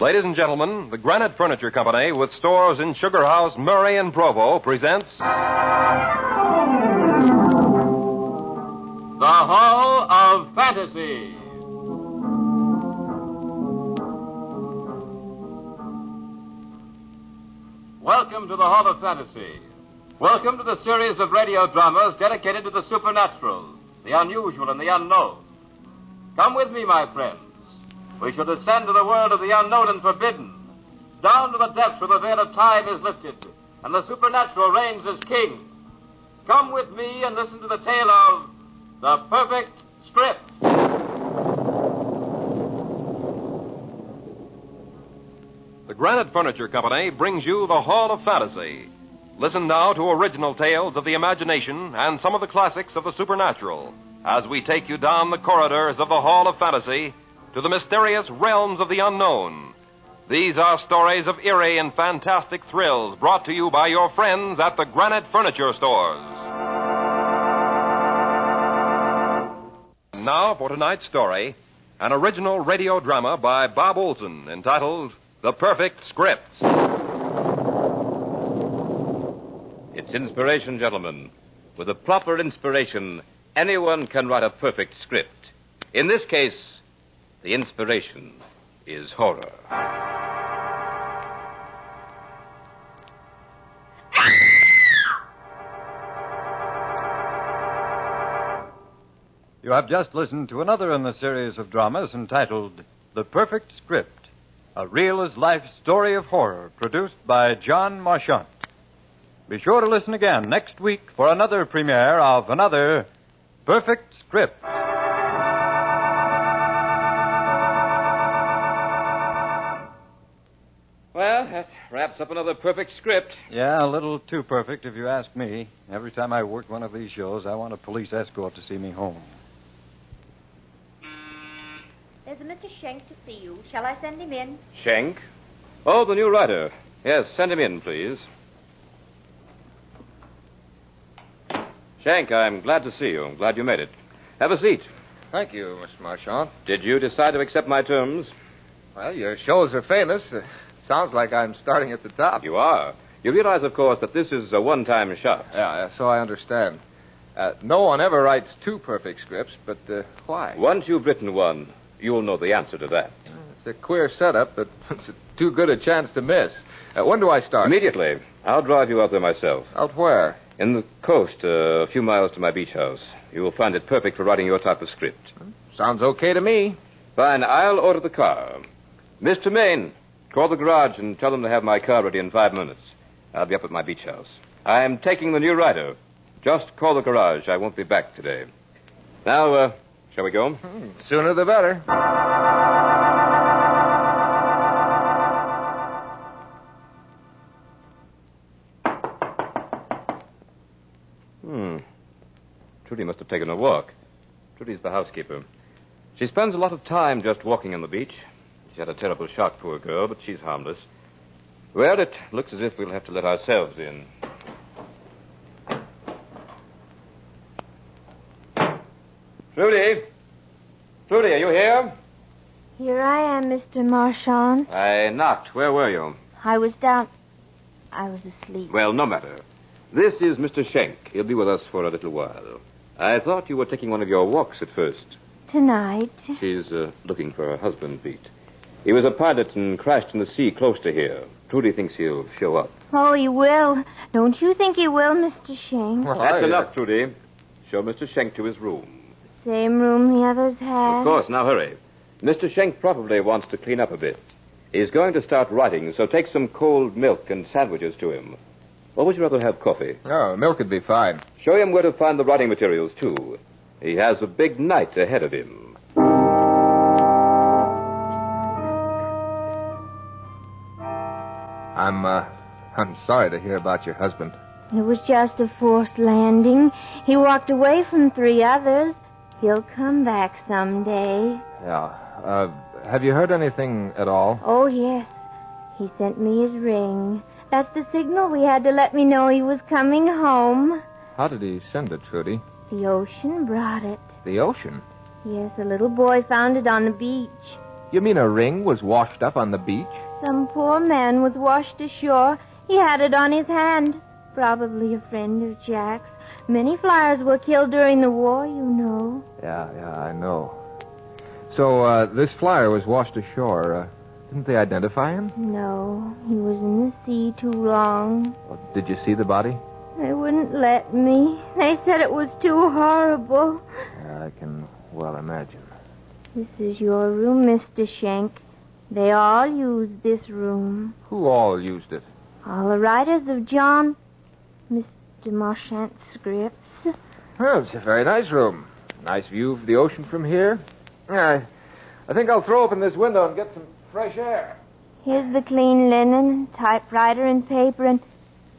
Ladies and gentlemen, the Granite Furniture Company, with stores in Sugar House, Murray, and Provo, presents... The Hall of Fantasy. Welcome to the Hall of Fantasy. Welcome to the series of radio dramas dedicated to the supernatural, the unusual, and the unknown. Come with me, my friends. We shall descend to the world of the unknown and forbidden, down to the depths where the veil of time is lifted, and the supernatural reigns as king. Come with me and listen to the tale of The Perfect Script. The Granite Furniture Company brings you the Hall of Fantasy. Listen now to original tales of the imagination and some of the classics of the supernatural as we take you down the corridors of the Hall of Fantasy to the mysterious realms of the unknown. These are stories of eerie and fantastic thrills brought to you by your friends at the Granite Furniture Stores. Now for tonight's story, an original radio drama by Bob Olson entitled The Perfect Script. It's inspiration, gentlemen. With a proper inspiration, anyone can write a perfect script. In this case, the inspiration is horror. You have just listened to another in the series of dramas entitled The Perfect Script, a real-as-life story of horror produced by John Marchant. Be sure to listen again next week for another premiere of another Perfect Script. Well, that wraps up another perfect script. Yeah, a little too perfect if you ask me. Every time I work one of these shows, I want a police escort to see me home. There's a Mr. Schenk to see you. Shall I send him in? Schenk? Oh, the new writer. Yes, send him in, please. Schenk, I'm glad to see you. I'm glad you made it. Have a seat. Thank you, Mr. Marchant. Did you decide to accept my terms? Well, your shows are famous. Sounds like I'm starting at the top. You are. You realize, of course, that this is a one-time shot. Yeah, so I understand. No one ever writes two perfect scripts, but why? Once you've written one, you'll know the answer to that. It's a queer setup, but it's too good a chance to miss. When do I start? Immediately. I'll drive you out there myself. Out where? In the coast, a few miles to my beach house. You will find it perfect for writing your type of script. Sounds okay to me. Fine. I'll order the car. Mr. Maine, call the garage and tell them to have my car ready in 5 minutes. I'll be up at my beach house. I'm taking the new writer. Just call the garage. I won't be back today. Now, shall we go? Sooner the better. Trudy must have taken a walk. Trudy's the housekeeper. She spends a lot of time just walking on the beach. She had a terrible shock, poor girl, but she's harmless. Well, it looks as if we'll have to let ourselves in. Trudy? Trudy, are you here? Here I am, Mr. Marchant. I knocked. Where were you? I was asleep. Well, no matter. This is Mr. Schenk. He'll be with us for a little while. I thought you were taking one of your walks at first. Tonight? She's looking for her husband, Pete. He was a pilot and crashed in the sea close to here. Trudy thinks he'll show up. Oh, he will. Don't you think he will, Mr. Schenk? Well, That's enough, Trudy. Show Mr. Schenk to his room. Same room the others had. Of course. Now hurry. Mr. Schenk probably wants to clean up a bit. He's going to start writing, so take some cold milk and sandwiches to him. Or would you rather have coffee? Oh, milk would be fine. Show him where to find the writing materials, too. He has a big night ahead of him. I'm sorry to hear about your husband. It was just a forced landing. He walked away from 3 others. He'll come back someday. Yeah. Have you heard anything at all? Oh, yes. He sent me his ring. That's the signal we had to let me know he was coming home. How did he send it, Trudy? The ocean brought it. The ocean? Yes, a little boy found it on the beach. You mean a ring was washed up on the beach? Some poor man was washed ashore. He had it on his hand. Probably a friend of Jack's. Many flyers were killed during the war, you know. Yeah, I know. So, this flyer was washed ashore. Didn't they identify him? No, he was in the sea too long. Well, did you see the body? They wouldn't let me. They said it was too horrible. Yeah, I can well imagine. This is your room, Mr. Schenk. They all use this room. Who all used it? All the writers of Mr. Marchant's scripts. Well, it's a very nice room. Nice view of the ocean from here. I think I'll throw open this window and get some fresh air. Here's the clean linen, typewriter and paper, and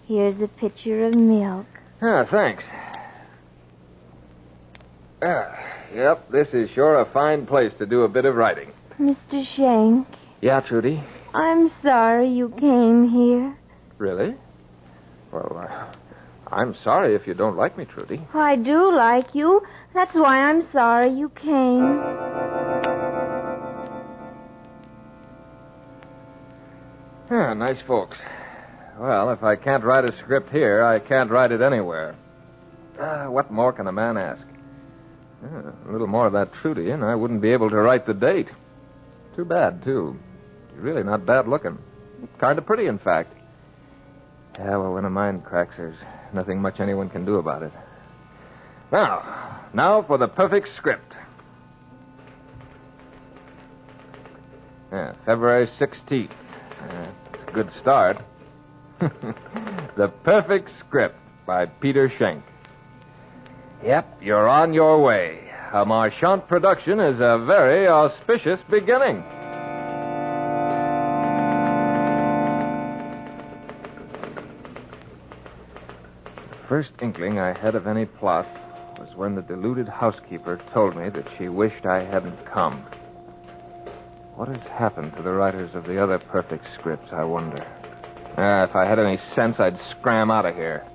here's a pitcher of milk. Thanks. Yep, this is sure a fine place to do a bit of writing. Mr. Schenk. Yeah, Trudy? I'm sorry you came here. Really? Well, I'm sorry if you don't like me, Trudy. I do like you. That's why I'm sorry you came. Nice folks. Well, if I can't write a script here, I can't write it anywhere. What more can a man ask? A little more of that Trudy, and I wouldn't be able to write the date. Too bad, too. She's really not bad looking. Kind of pretty, in fact. Yeah, well, when a mind cracks, there's nothing much anyone can do about it. Now for the perfect script. February 16th. It's a good start. The Perfect Script by Peter Schenk. Yep, you're on your way. A Marchant production is a very auspicious beginning. The first inkling I had of any plot was when the deluded housekeeper told me that she wished I hadn't come. What has happened to the writers of the other perfect scripts, I wonder? If I had any sense, I'd scram out of here.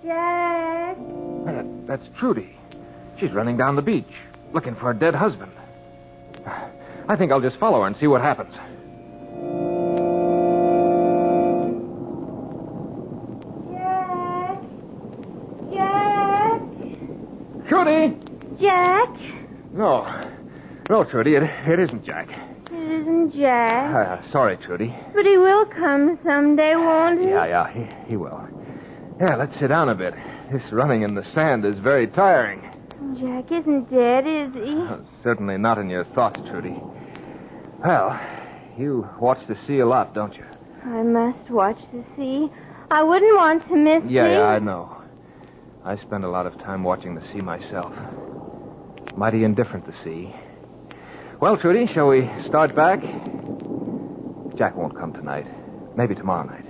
Jack! That's Trudy. She's running down the beach, looking for her dead husband. I think I'll just follow her and see what happens. Jack! Trudy! Jack! No, Trudy, it isn't Jack. It isn't Jack. Sorry, Trudy. But he will come someday, won't he? Yeah, he will. Yeah, let's sit down a bit. This running in the sand is very tiring. Jack isn't dead, is he? Certainly not in your thoughts, Trudy. Well, you watch the sea a lot, don't you? I must watch the sea. I wouldn't want to miss it. Yeah, I know. I spend a lot of time watching the sea myself. Mighty indifferent, the sea. Well, Trudy, shall we start back? Jack won't come tonight. Maybe tomorrow night.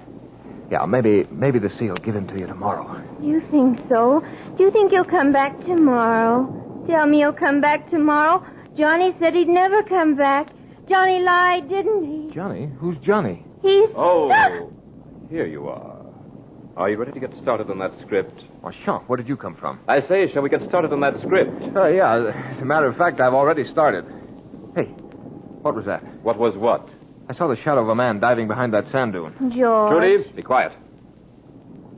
Yeah, maybe the sea will give in to you tomorrow. You think so? Do you think he'll come back tomorrow? Tell me he'll come back tomorrow. Johnny said he'd never come back. Johnny lied, didn't he? Johnny? Who's Johnny? He's... Oh, here you are. Are you ready to get started on that script? Marchant, where did you come from? I say, shall we get started on that script? Yeah, as a matter of fact, I've already started. Hey, what was that? What was what? I saw the shadow of a man diving behind that sand dune. George. Trudy, be quiet.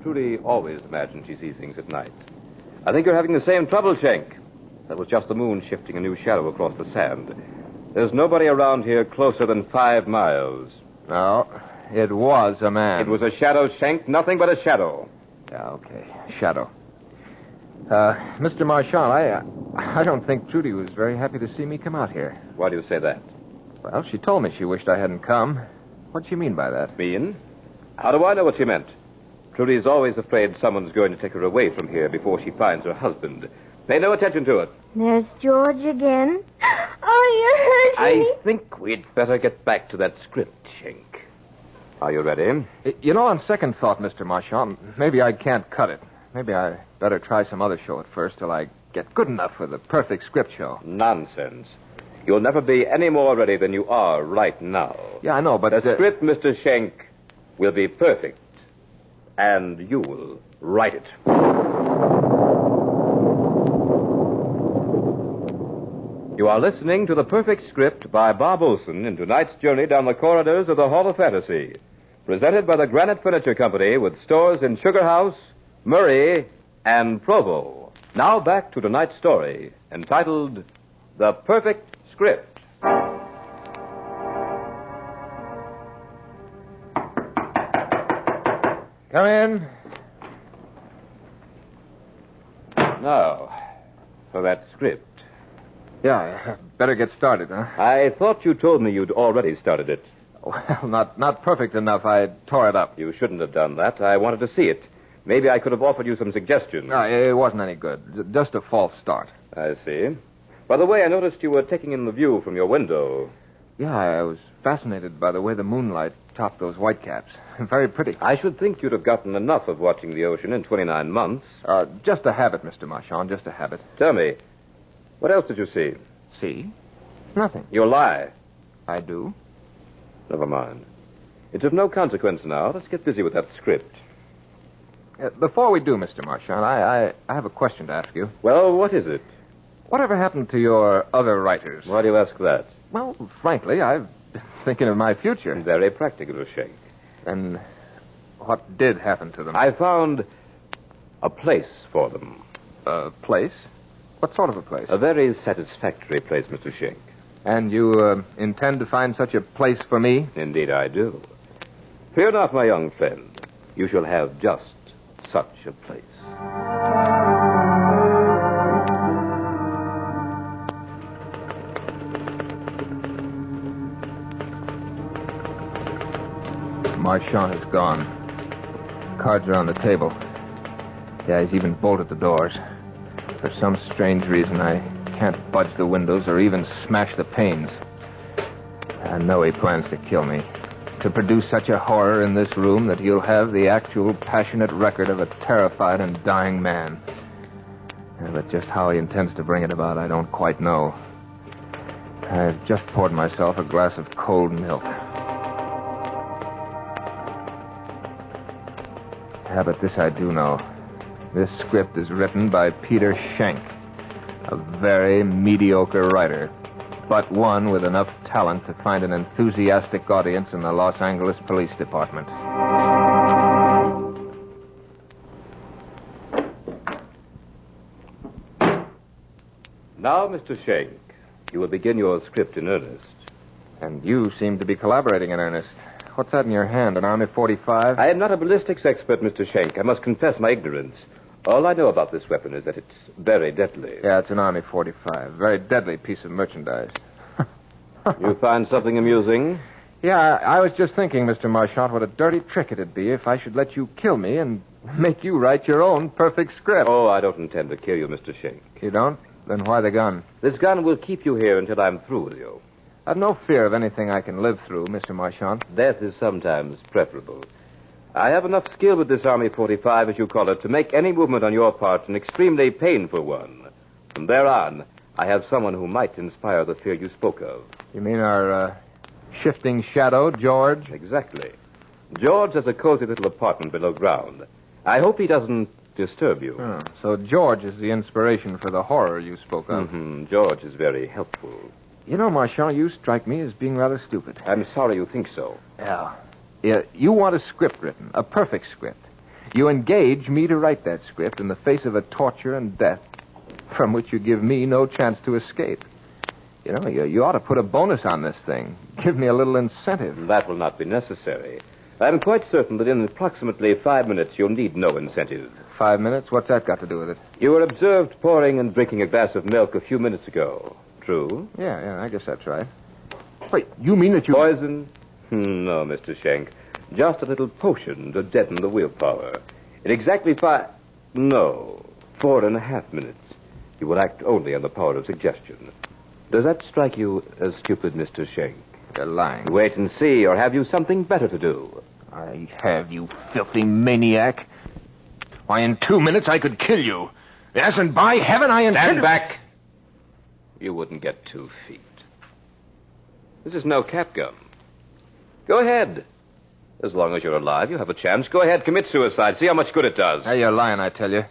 Trudy always imagines she sees things at night. I think you're having the same trouble, Schenk. That was just the moon shifting a new shadow across the sand. There's nobody around here closer than 5 miles. No, it was a man. It was a shadow, Schenk, nothing but a shadow. Yeah, okay. Shadow. Mr. Marchant, I don't think Trudy was very happy to see me come out here. Why do you say that? Well, she told me she wished I hadn't come. What'd she mean by that? Mean? How do I know what she meant? Trudy's always afraid someone's going to take her away from here before she finds her husband. Pay no attention to it. There's George again. Oh, you hurt me. I think we'd better get back to that script, Schenk. Are you ready? You know, on second thought, Mr. Marchant, maybe I can't cut it. Maybe I better try some other show at first till I get good enough for the perfect script show. Nonsense. You'll never be any more ready than you are right now. Yeah, I know, but... The script, Mr. Schenk, will be perfect. And you will write it. You are listening to The Perfect Script by Bob Olson in tonight's journey down the corridors of the Hall of Fantasy. Presented by the Granite Furniture Company with stores in Sugar House, Murray, and Provo. Now back to tonight's story, entitled The Perfect Script. Come in. Now, for that script. Yeah, better get started, huh? I thought you told me you'd already started it. Well, not perfect enough. I tore it up. You shouldn't have done that. I wanted to see it. Maybe I could have offered you some suggestions. No, it wasn't any good. Just a false start. I see. By the way, I noticed you were taking in the view from your window. Yeah, I was fascinated by the way the moonlight topped those whitecaps. Very pretty. I should think you'd have gotten enough of watching the ocean in 29 months. Just a habit, Mr. Marchand, just a habit. Tell me, what else did you see? See? Nothing. You lie. I do. Never mind. It's of no consequence now. Let's get busy with that script. Before we do, Mr. Marchand, I have a question to ask you. Well, what is it? Whatever happened to your other writers? Why do you ask that? Well, frankly, I've been thinking of my future. Very practical, Shank. And what did happen to them? I found a place for them. A place? What sort of a place? A very satisfactory place, Mr. Shank. And you intend to find such a place for me? Indeed I do. Fear not, my young friend. You shall have just such a place. Marchand is gone. Cards are on the table. Yeah, he's even bolted the doors. For some strange reason, I can't budge the windows or even smash the panes. I know he plans to kill me. To produce such a horror in this room that he'll have the actual passionate record of a terrified and dying man. But just how he intends to bring it about, I don't quite know. I've just poured myself a glass of cold milk. Yeah, but this I do know. This script is written by Peter Schenck, a very mediocre writer, but one with enough talent to find an enthusiastic audience in the Los Angeles Police Department. Now, Mr. Schenck, you will begin your script in earnest. And you seem to be collaborating in earnest. What's that in your hand, an Army 45? I am not a ballistics expert, Mr. Schenck. I must confess my ignorance. All I know about this weapon is that it's very deadly. Yeah, it's an Army 45. Very deadly piece of merchandise. You find something amusing? Yeah, I was just thinking, Mr. Marchand, what a dirty trick it'd be if I should let you kill me and make you write your own perfect script. Oh, I don't intend to kill you, Mr. Schenck. You don't? Then why the gun? This gun will keep you here until I'm through with you. I've no fear of anything I can live through, Mr. Marchand. Death is sometimes preferable. I have enough skill with this Army 45, as you call it, to make any movement on your part an extremely painful one. From there on, I have someone who might inspire the fear you spoke of. You mean our shifting shadow, George? Exactly. George has a cozy little apartment below ground. I hope he doesn't disturb you. Oh, so George is the inspiration for the horror you spoke of. Mm-hmm. George is very helpful. You know, Marchand, you strike me as being rather stupid. I'm sorry you think so. Yeah. You want a script written, a perfect script. You engage me to write that script in the face of a torture and death from which you give me no chance to escape. You know, you ought to put a bonus on this thing. Give me a little incentive. That will not be necessary. I'm quite certain that in approximately 5 minutes you'll need no incentive. 5 minutes? What's that got to do with it? You were observed pouring and drinking a glass of milk a few minutes ago. True? Yeah, I guess that's right. Wait, you mean that you... Poison? No, Mr. Schenck. Just a little potion to deaden the willpower. In exactly 4.5 minutes, you will act only on the power of suggestion. Does that strike you as stupid, Mr. Schenck? You're lying. Wait and see, or have you something better to do? I have, you filthy maniac. Why, in 2 minutes I could kill you. Yes, and by heaven I intend... Stand back. You wouldn't get 2 feet. This is no cat gun. Go ahead. As long as you're alive, you have a chance. Go ahead, commit suicide. See how much good it does. Hey, you're lying, I tell you.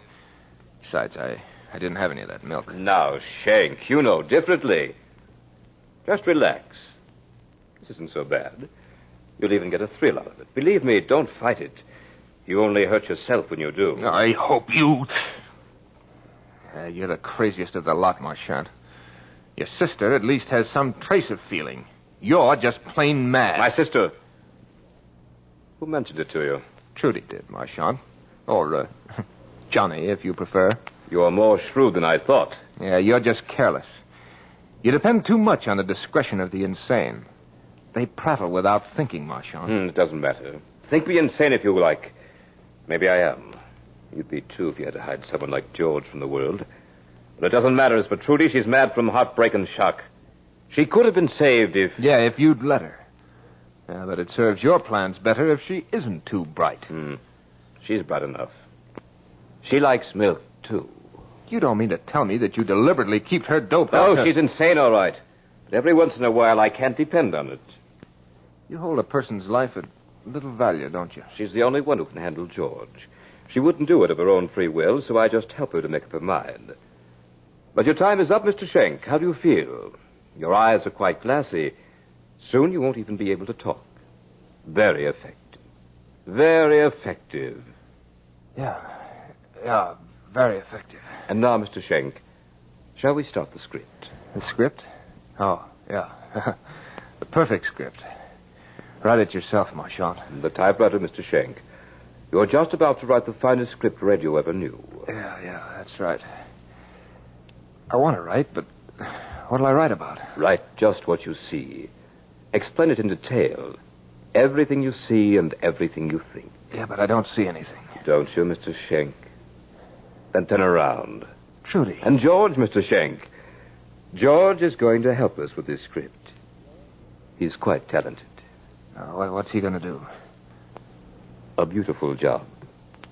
Besides, I didn't have any of that milk. Now, Schenck, you know differently. Just relax. This isn't so bad. You'll even get a thrill out of it. Believe me, don't fight it. You only hurt yourself when you do. I hope you... you're the craziest of the lot, Marchant. Your sister at least has some trace of feeling. You're just plain mad. My sister? Who mentioned it to you? Trudy did, Marchant. Or, Johnny, if you prefer. You're more shrewd than I thought. Yeah, you're just careless. You depend too much on the discretion of the insane. They prattle without thinking, Marchant. It doesn't matter. Think me insane if you like. Maybe I am. You'd be, too, if you had to hide someone like George from the world. But it doesn't matter. As for Trudy, she's mad from heartbreak and shock. She could have been saved if... Yeah, if you'd let her. Yeah, but it serves your plans better if she isn't too bright. She's bright enough. She likes milk, too. You don't mean to tell me that you deliberately keep her doped No, out? she's insane, all right. But every once in a while, I can't depend on it. You hold a person's life at little value, don't you? She's the only one who can handle George. She wouldn't do it of her own free will, so I just help her to make up her mind. But your time is up, Mr. Schenk. How do you feel? Your eyes are quite glassy. Soon you won't even be able to talk. Very effective. Very effective. Yeah, very effective. And now, Mr. Schenk, shall we start the script? The script? Oh, yeah. The perfect script. Write it yourself, Marchant. The typewriter, Mr. Schenk. You're just about to write the finest script radio ever knew. Yeah, that's right. I want to write, but what'll I write about? Write just what you see. Explain it in detail. Everything you see and everything you think. Yeah, but I don't see anything. Don't you, Mr. Schenk? Then turn around. Trudy. And George, Mr. Schenk. George is going to help us with this script. He's quite talented. What's he going to do? A beautiful job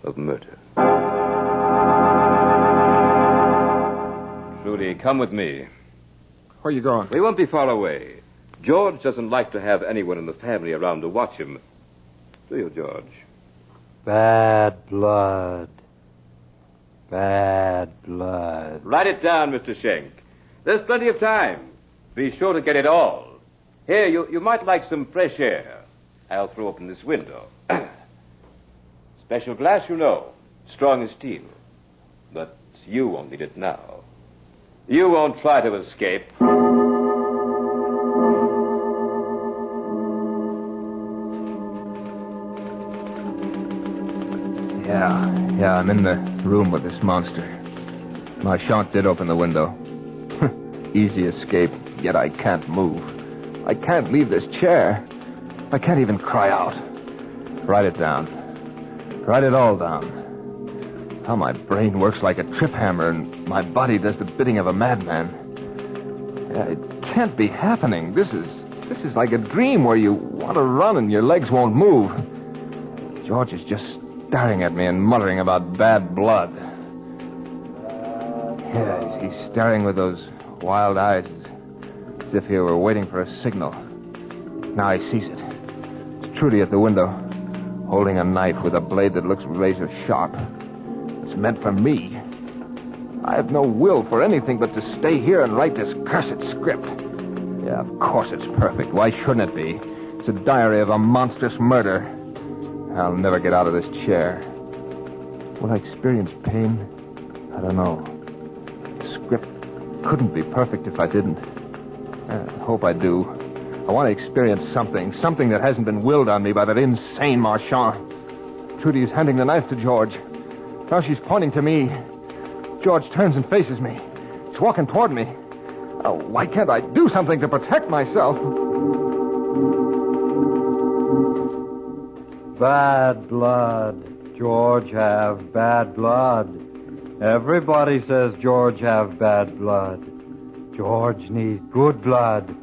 of murder. Trudy, come with me. Where are you going? We won't be far away. George doesn't like to have anyone in the family around to watch him. Do you, George? Bad blood. Bad blood. Write it down, Mr. Schenk. There's plenty of time. Be sure to get it all. Here, you might like some fresh air. I'll throw open this window. Special glass, you know. Strong as steel. But you won't need it now. You won't try to escape. Yeah, I'm in the room with this monster. Marchant did open the window. Easy escape, yet I can't move. I can't leave this chair. I can't even cry out. Write it down. Write it all down. How my brain works like a trip hammer and my body does the bidding of a madman. It can't be happening. This is like a dream where you want to run and your legs won't move. George is just staring at me and muttering about bad blood. Yeah, he's staring with those wild eyes as if he were waiting for a signal. Now he sees it. It's Trudy at the window, holding a knife with a blade that looks razor sharp. It's meant for me. I have no will for anything but to stay here and write this cursed script. Yeah, of course it's perfect. Why shouldn't it be? It's a diary of a monstrous murder. I'll never get out of this chair. Will I experience pain? I don't know. The script couldn't be perfect if I didn't. I hope I do. I want to experience something that hasn't been willed on me by that insane Marchant. Trudy is handing the knife to George. Now she's pointing to me. George turns and faces me. He's walking toward me. Oh, why can't I do something to protect myself? Bad blood. George have bad blood. Everybody says George have bad blood. George need good blood.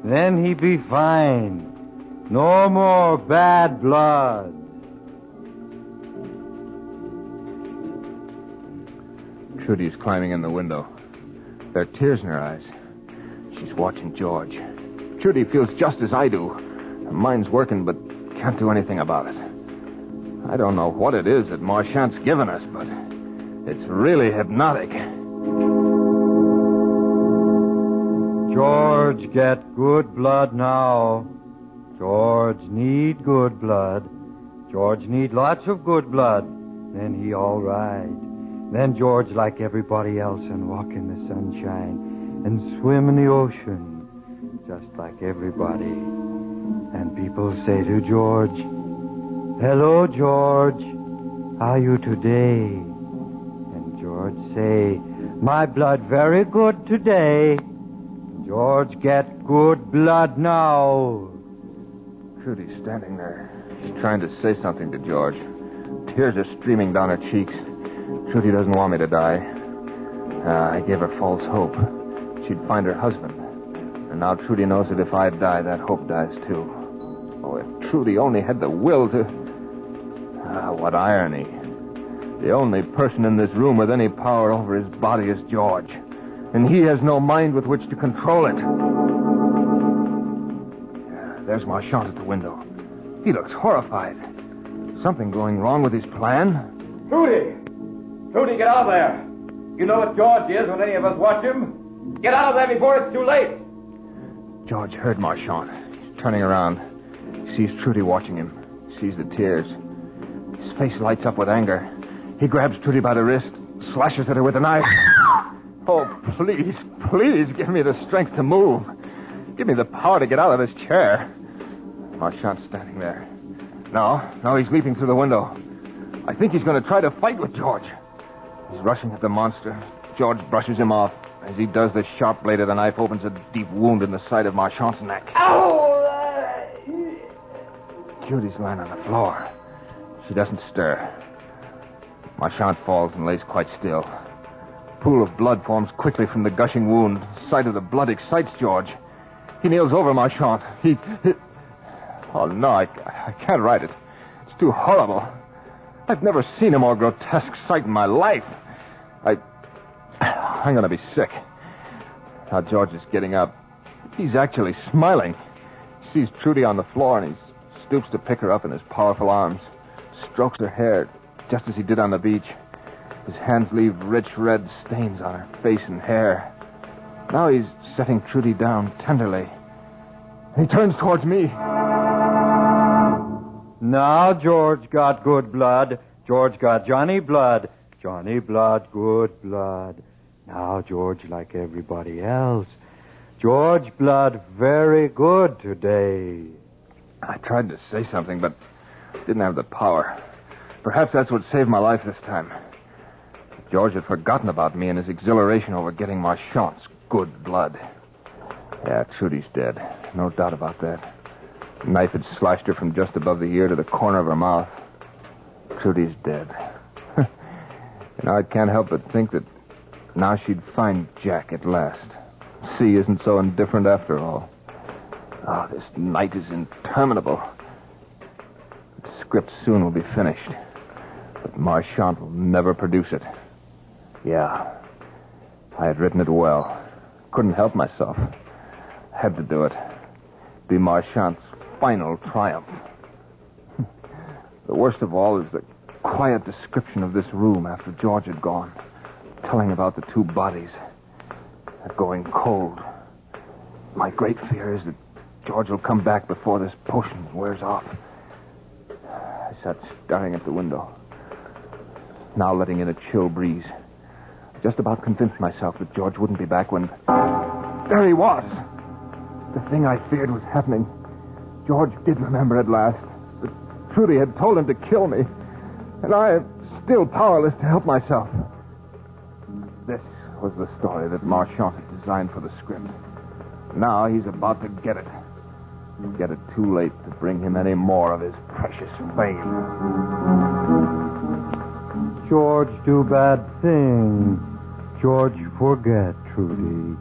Then he be fine. No more bad blood. Trudy's climbing in the window. There are tears in her eyes. She's watching George. Trudy feels just as I do. Her mind's working, but can't do anything about it. I don't know what it is that Marchant's given us, but it's really hypnotic. George get good blood now. George need good blood. George need lots of good blood. Then he all right. Then George like everybody else and walk in the sunshine and swim in the ocean just like everybody. And people say to George, "Hello, George. How you today?" And George say, "My blood very good today." George get good blood now. Trudy's standing there. She's trying to say something to George. Tears are streaming down her cheeks. Trudy doesn't want me to die. I gave her false hope. She'd find her husband. And now Trudy knows that if I die, that hope dies too. Oh, if Trudy only had the will to... what irony. The only person in this room with any power over his body is George. And he has no mind with which to control it. There's Marchand at the window. He looks horrified. Something going wrong with his plan? Trudy! Trudy, get out of there! You know what George is when any of us watch him. Get out of there before it's too late! George heard Marchand. He's turning around. He sees Trudy watching him. He sees the tears. His face lights up with anger. He grabs Trudy by the wrist, slashes at her with a knife. Oh, please, please give me the strength to move. Give me the power to get out of this chair. Marchand's standing there. Now he's leaping through the window. I think he's going to try to fight with George. He's rushing at the monster. George brushes him off. As he does, the sharp blade of the knife opens a deep wound in the side of Marchand's neck. Ow! Judy's lying on the floor. She doesn't stir. Marchand falls and lays quite still. A pool of blood forms quickly from the gushing wound. Sight of the blood excites George. He kneels over Marchand. He... Oh, no, I can't write it. It's too horrible. I've never seen a more grotesque sight in my life. I'm going to be sick. Now George is getting up. He's actually smiling. He sees Trudy on the floor, and he stoops to pick her up in his powerful arms. Strokes her hair, just as he did on the beach. His hands leave rich red stains on her face and hair. Now he's setting Trudy down tenderly. He turns towards me. Now George got good blood. George got Johnny blood. Johnny blood, good blood. Now George like everybody else. George blood very good today. I tried to say something, but didn't have the power. Perhaps that's what saved my life this time. George had forgotten about me in his exhilaration over getting Marchand's good blood. Yeah, Trudy's dead. No doubt about that. The knife had slashed her from just above the ear to the corner of her mouth. Trudy's dead. I can't help but think that now she'd find Jack at last. C isn't so indifferent after all. Oh, this night is interminable. The script soon will be finished. But Marchand will never produce it. Yeah, I had written it well. Couldn't help myself. Had to do it. Be Marchand's final triumph. The worst of all is the quiet description of this room after George had gone, telling about the two bodies. They're going cold. My great fear is that George will come back before this potion wears off. I sat staring at the window, now letting in a chill breeze. Just about convinced myself that George wouldn't be back when... There he was! The thing I feared was happening. George did remember at last that Trudy had told him to kill me, and I am still powerless to help myself. This was the story that Marchand had designed for the script. Now he's about to get it. Get it too late to bring him any more of his precious fame. George do bad thing. George forget, Trudy.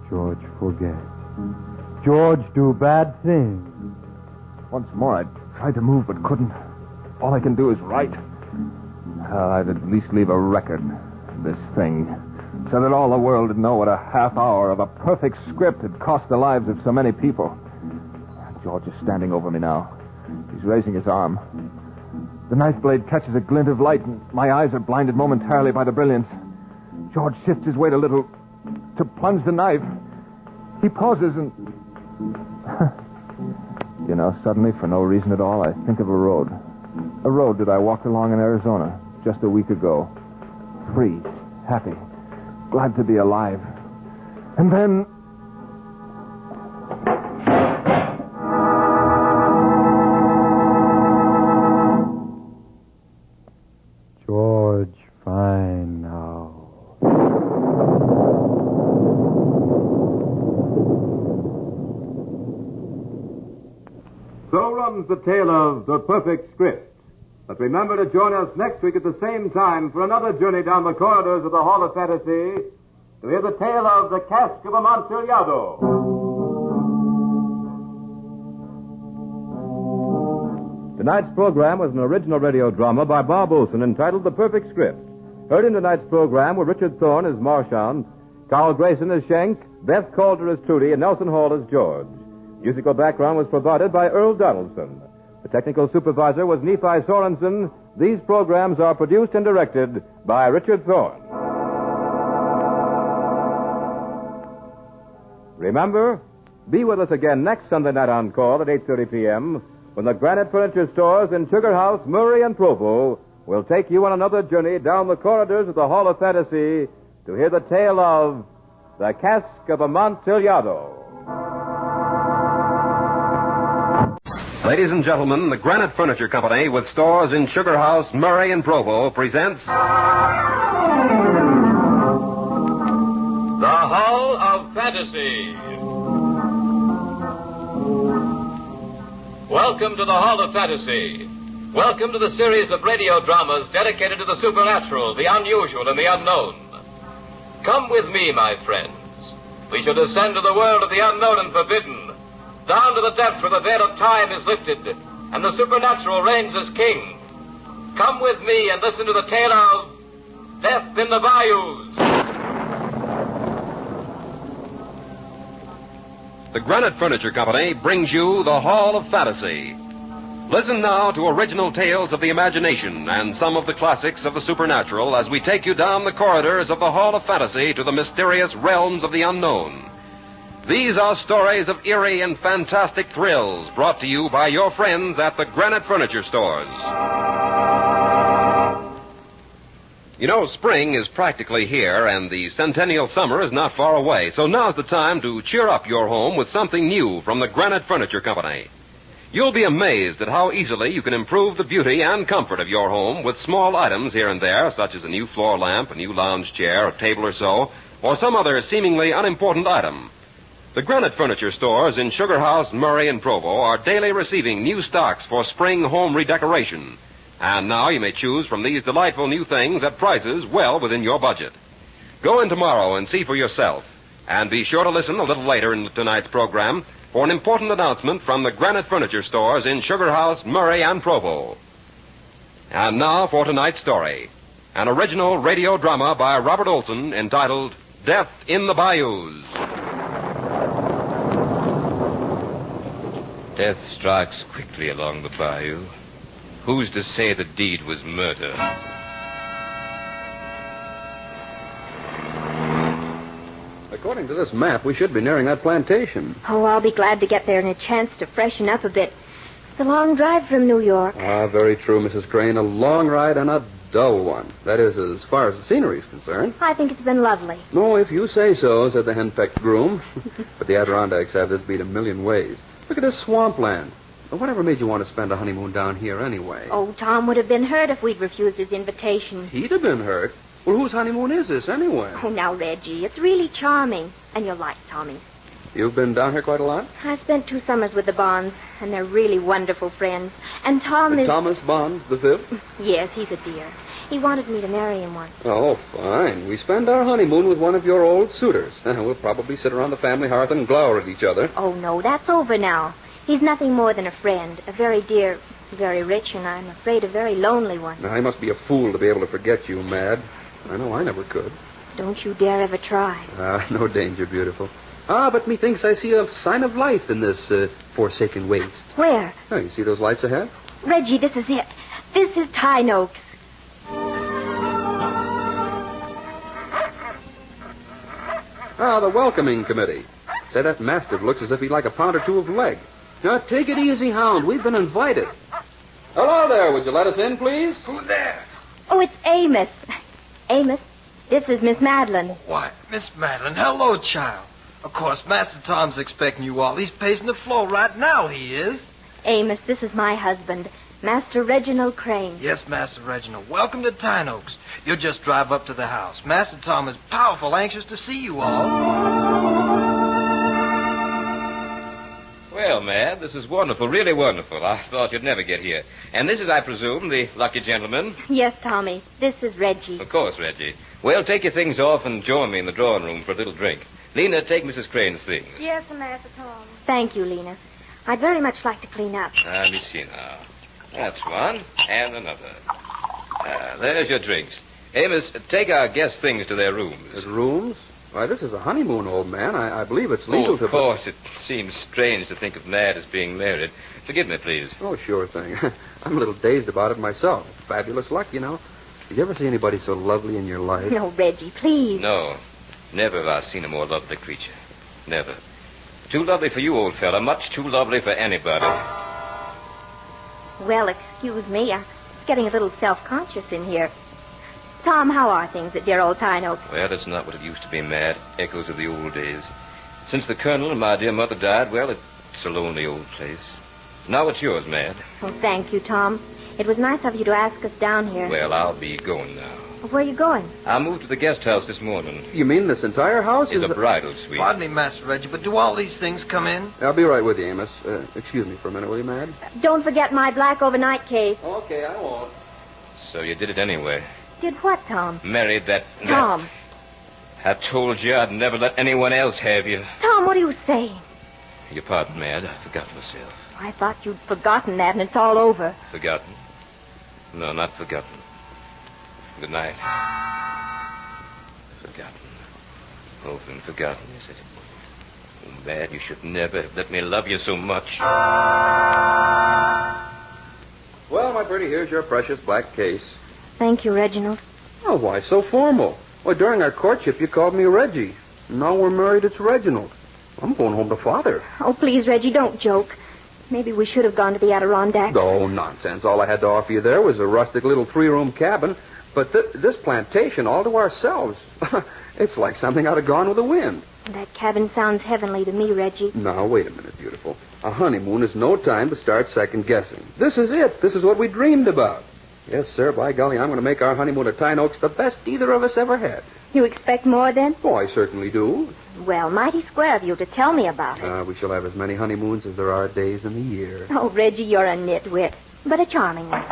George forget. George do bad thing. Once more I tried to move but couldn't. All I can do is write. I'd at least leave a record of this thing, so that all the world would know what a half hour of a perfect script had cost the lives of so many people. George is standing over me now. He's raising his arm. The knife blade catches a glint of light, and my eyes are blinded momentarily by the brilliance. George shifts his weight a little to plunge the knife. He pauses and... You know, suddenly, for no reason at all, I think of a road. A road that I walked along in Arizona just a week ago. Free, happy, glad to be alive. And then... George, fine now. So runs the tale of The Perfect Script. But remember to join us next week at the same time for another journey down the corridors of the Hall of Fantasy to hear the tale of The Cask of Amontillado. Tonight's program was an original radio drama by Bob Olson entitled The Perfect Script. Heard in tonight's program were Richard Thorne as Marchand, Carl Grayson as Schenk, Beth Calder as Trudy, and Nelson Hall as George. Musical background was provided by Earl Donaldson. The technical supervisor was Nephi Sorensen. These programs are produced and directed by Richard Thorne. Remember, be with us again next Sunday night on call at 8:30 p.m. when the Granite Furniture Stores in Sugar House, Murray, and Provo will take you on another journey down the corridors of the Hall of Fantasy to hear the tale of The Cask of Amontillado. Ladies and gentlemen, the Granite Furniture Company with stores in Sugar House, Murray, and Provo presents... The Hall of Fantasy. Welcome to the Hall of Fantasy. Welcome to the series of radio dramas dedicated to the supernatural, the unusual, and the unknown. Come with me, my friends. We shall descend to the world of the unknown and forbidden, down to the depths where the veil of time is lifted and the supernatural reigns as king. Come with me and listen to the tale of Death in the Bayous. The Granite Furniture Company brings you the Hall of Fantasy. Listen now to original tales of the imagination and some of the classics of the supernatural as we take you down the corridors of the Hall of Fantasy to the mysterious realms of the unknown. These are stories of eerie and fantastic thrills brought to you by your friends at the Granite Furniture Stores. You know, spring is practically here, and the centennial summer is not far away. So now's the time to cheer up your home with something new from the Granite Furniture Company. You'll be amazed at how easily you can improve the beauty and comfort of your home with small items here and there, such as a new floor lamp, a new lounge chair, a table or so, or some other seemingly unimportant item. The Granite Furniture Stores in Sugar House, Murray, and Provo are daily receiving new stocks for spring home redecoration. And now you may choose from these delightful new things at prices well within your budget. Go in tomorrow and see for yourself. And be sure to listen a little later in tonight's program for an important announcement from the Granite Furniture Stores in Sugar House, Murray, and Provo. And now for tonight's story. An original radio drama by Robert Olson entitled Death in the Bayous. Death strikes quickly along the bayou. Who's to say the deed was murder? According to this map, we should be nearing that plantation. Oh, I'll be glad to get there and a chance to freshen up a bit. It's a long drive from New York. Ah, very true, Mrs. Crane. A long ride and a dull one. That is, as far as the scenery is concerned. I think it's been lovely. No, if you say so, said the henpecked groom. But the Adirondacks have this beat a million ways. Look at this swampland. Whatever made you want to spend a honeymoon down here anyway? Oh, Tom would have been hurt if we'd refused his invitation. He'd have been hurt. Well, whose honeymoon is this anyway? Oh, now, Reggie, it's really charming. And you'll like Tommy. You've been down here quite a lot? I spent 2 summers with the Bonds, and they're really wonderful friends. And Tom is... Thomas Bond, the fifth? Yes, he's a dear. He wanted me to marry him once. Oh, fine. We spend our honeymoon with one of your old suitors. We'll probably sit around the family hearth and glower at each other. Oh, no, that's over now. He's nothing more than a friend, a very dear, very rich, and I'm afraid a very lonely one. Now, I must be a fool to be able to forget you, Mad. I know I never could. Don't you dare ever try. No danger, beautiful. But methinks I see a sign of life in this forsaken waste. Where? Oh, you see those lights ahead? Reggie, this is it. This is Tyne Oaks. The welcoming committee. Say, that mastiff looks as if he'd like a pound or two of leg. Now, take it easy, Hound. We've been invited. Hello there. Would you let us in, please? Who's there? Oh, it's Amos. Amos, this is Miss Madeline. Why, Miss Madeline, hello, child. Of course, Master Tom's expecting you all. He's pacing the floor right now, he is. Amos, this is my husband, Master Reginald Crane. Yes, Master Reginald. Welcome to Tyne Oaks. You'll just drive up to the house. Master Tom is powerful anxious to see you all. Well, Mad, this is wonderful, really wonderful. I thought you'd never get here. And this is, I presume, the lucky gentleman? Yes, Tommy. This is Reggie. Of course, Reggie. Well, take your things off and join me in the drawing room for a little drink. Lena, take Mrs. Crane's things. Yes, Master Tom. Thank you, Lena. I'd very much like to clean up. Let me see now. That's one, and another. There's your drinks. Amos, take our guest things to their rooms. His rooms? Why, this is a honeymoon, old man. I believe it's legal to... Of course, it seems strange to think of Mad as being married. Forgive me, please. Oh, sure thing. I'm a little dazed about it myself. Fabulous luck, you know. Did you ever see anybody so lovely in your life? No, Reggie, please. No. Never have I seen a more lovely creature. Never. Too lovely for you, old fella. Much too lovely for anybody. Well, excuse me. I'm getting a little self-conscious in here. Tom, how are things at dear old Tyne Oaks? Well, it's not what it used to be, Mad. Echoes of the old days. Since the Colonel and my dear mother died, well, it's a lonely old place. Now it's yours, Mad. Oh, thank you, Tom. It was nice of you to ask us down here. Well, I'll be going now. Where are you going? I moved to the guest house this morning. You mean this entire house is a bridal suite. Pardon me, Master Reggie, but do all these things come in? I'll be right with you, Amos. Excuse me for a minute, will you, Mad? Don't forget my black overnight case. Okay, I won't. So you did it anyway. Did what, Tom? Married that... Tom. I told you I'd never let anyone else have you. Tom, what are you saying? Your pardon, Mad. I forgot myself. I thought you'd forgotten that and it's all over. Forgotten? No, not forgotten. Good night. Forgotten. Often forgotten, is it? Oh, Mad, you should never have let me love you so much. Well, my pretty, here's your precious black case. Thank you, Reginald. Oh, why so formal? Why, during our courtship, you called me Reggie. Now we're married, it's Reginald. I'm going home to Father. Oh, please, Reggie, don't joke. Maybe we should have gone to the Adirondacks. Oh, nonsense. All I had to offer you there was a rustic little 3-room cabin. But this plantation all to ourselves. It's like something out of Gone with the Wind. That cabin sounds heavenly to me, Reggie. Now, wait a minute, beautiful. A honeymoon is no time to start second-guessing. This is it. This is what we dreamed about. Yes, sir. By golly, I'm going to make our honeymoon at Tyne Oaks the best either of us ever had. You expect more, then? Oh, I certainly do. Well, mighty square of you to tell me about it. We shall have as many honeymoons as there are days in the year. Oh, Reggie, you're a nitwit, but a charming one.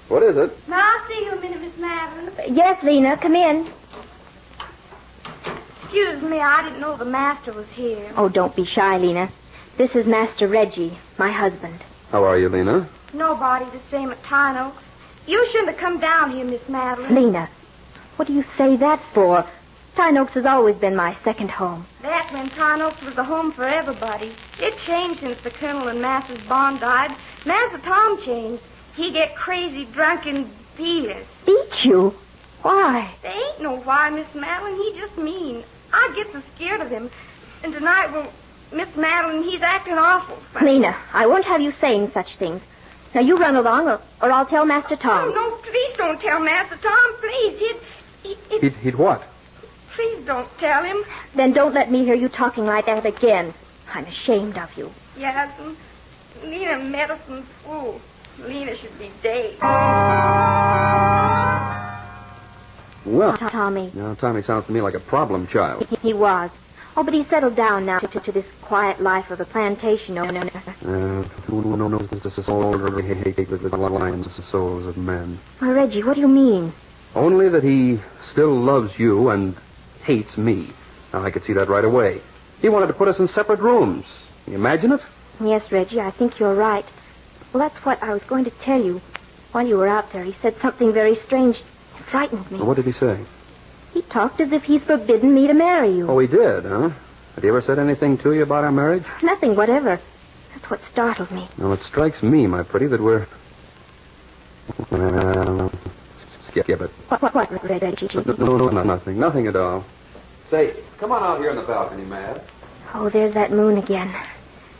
What is it? May I see you a minute, Miss Madeline? Yes, Lena, come in. Excuse me, I didn't know the master was here. Oh, don't be shy, Lena. This is Master Reggie, my husband. How are you, Lena? Nobody the same at Tyne Oaks. You shouldn't have come down here, Miss Madeline. Lena, what do you say that for? Tyne Oaks has always been my second home. Back when Tyne Oaks was a home for everybody. It changed since the Colonel and Master's Bond died. Master Tom changed. He get crazy, drunk, and beat us. Beat you? Why? There ain't no why, Miss Madeline. He just mean. I get so scared of him. And tonight, well, Miss Madeline, he's acting awful. Lena, I won't have you saying such things. Now, you run along, or I'll tell Master Tom. Oh, no, please don't tell Master Tom, please. He'd what? Please don't tell him. Then don't let me hear you talking like that again. I'm ashamed of you. Yes, Lena medicine fool. Lena should be dead. Well, Tommy. Now, Tommy sounds to me like a problem child. He was. Oh, but he's settled down now to this quiet life of the plantation. Who knows the soul of the lions, the souls of men? Why, Reggie, what do you mean? Only that he still loves you and hates me. Now, I could see that right away. He wanted to put us in separate rooms. Can you imagine it? Yes, Reggie, I think you're right. Well, that's what I was going to tell you. While you were out there, he said something very strange. It frightened me. Well, what did he say? He talked as if he's forbidden me to marry you. Oh, he did, huh? Had he ever said anything to you about our marriage? Nothing whatever. That's what startled me. Well, it strikes me, my pretty, that we're... Skip it. What, Reggie? No, nothing. Nothing at all. Say, come on out here on the balcony, Mad. Oh, there's that moon again.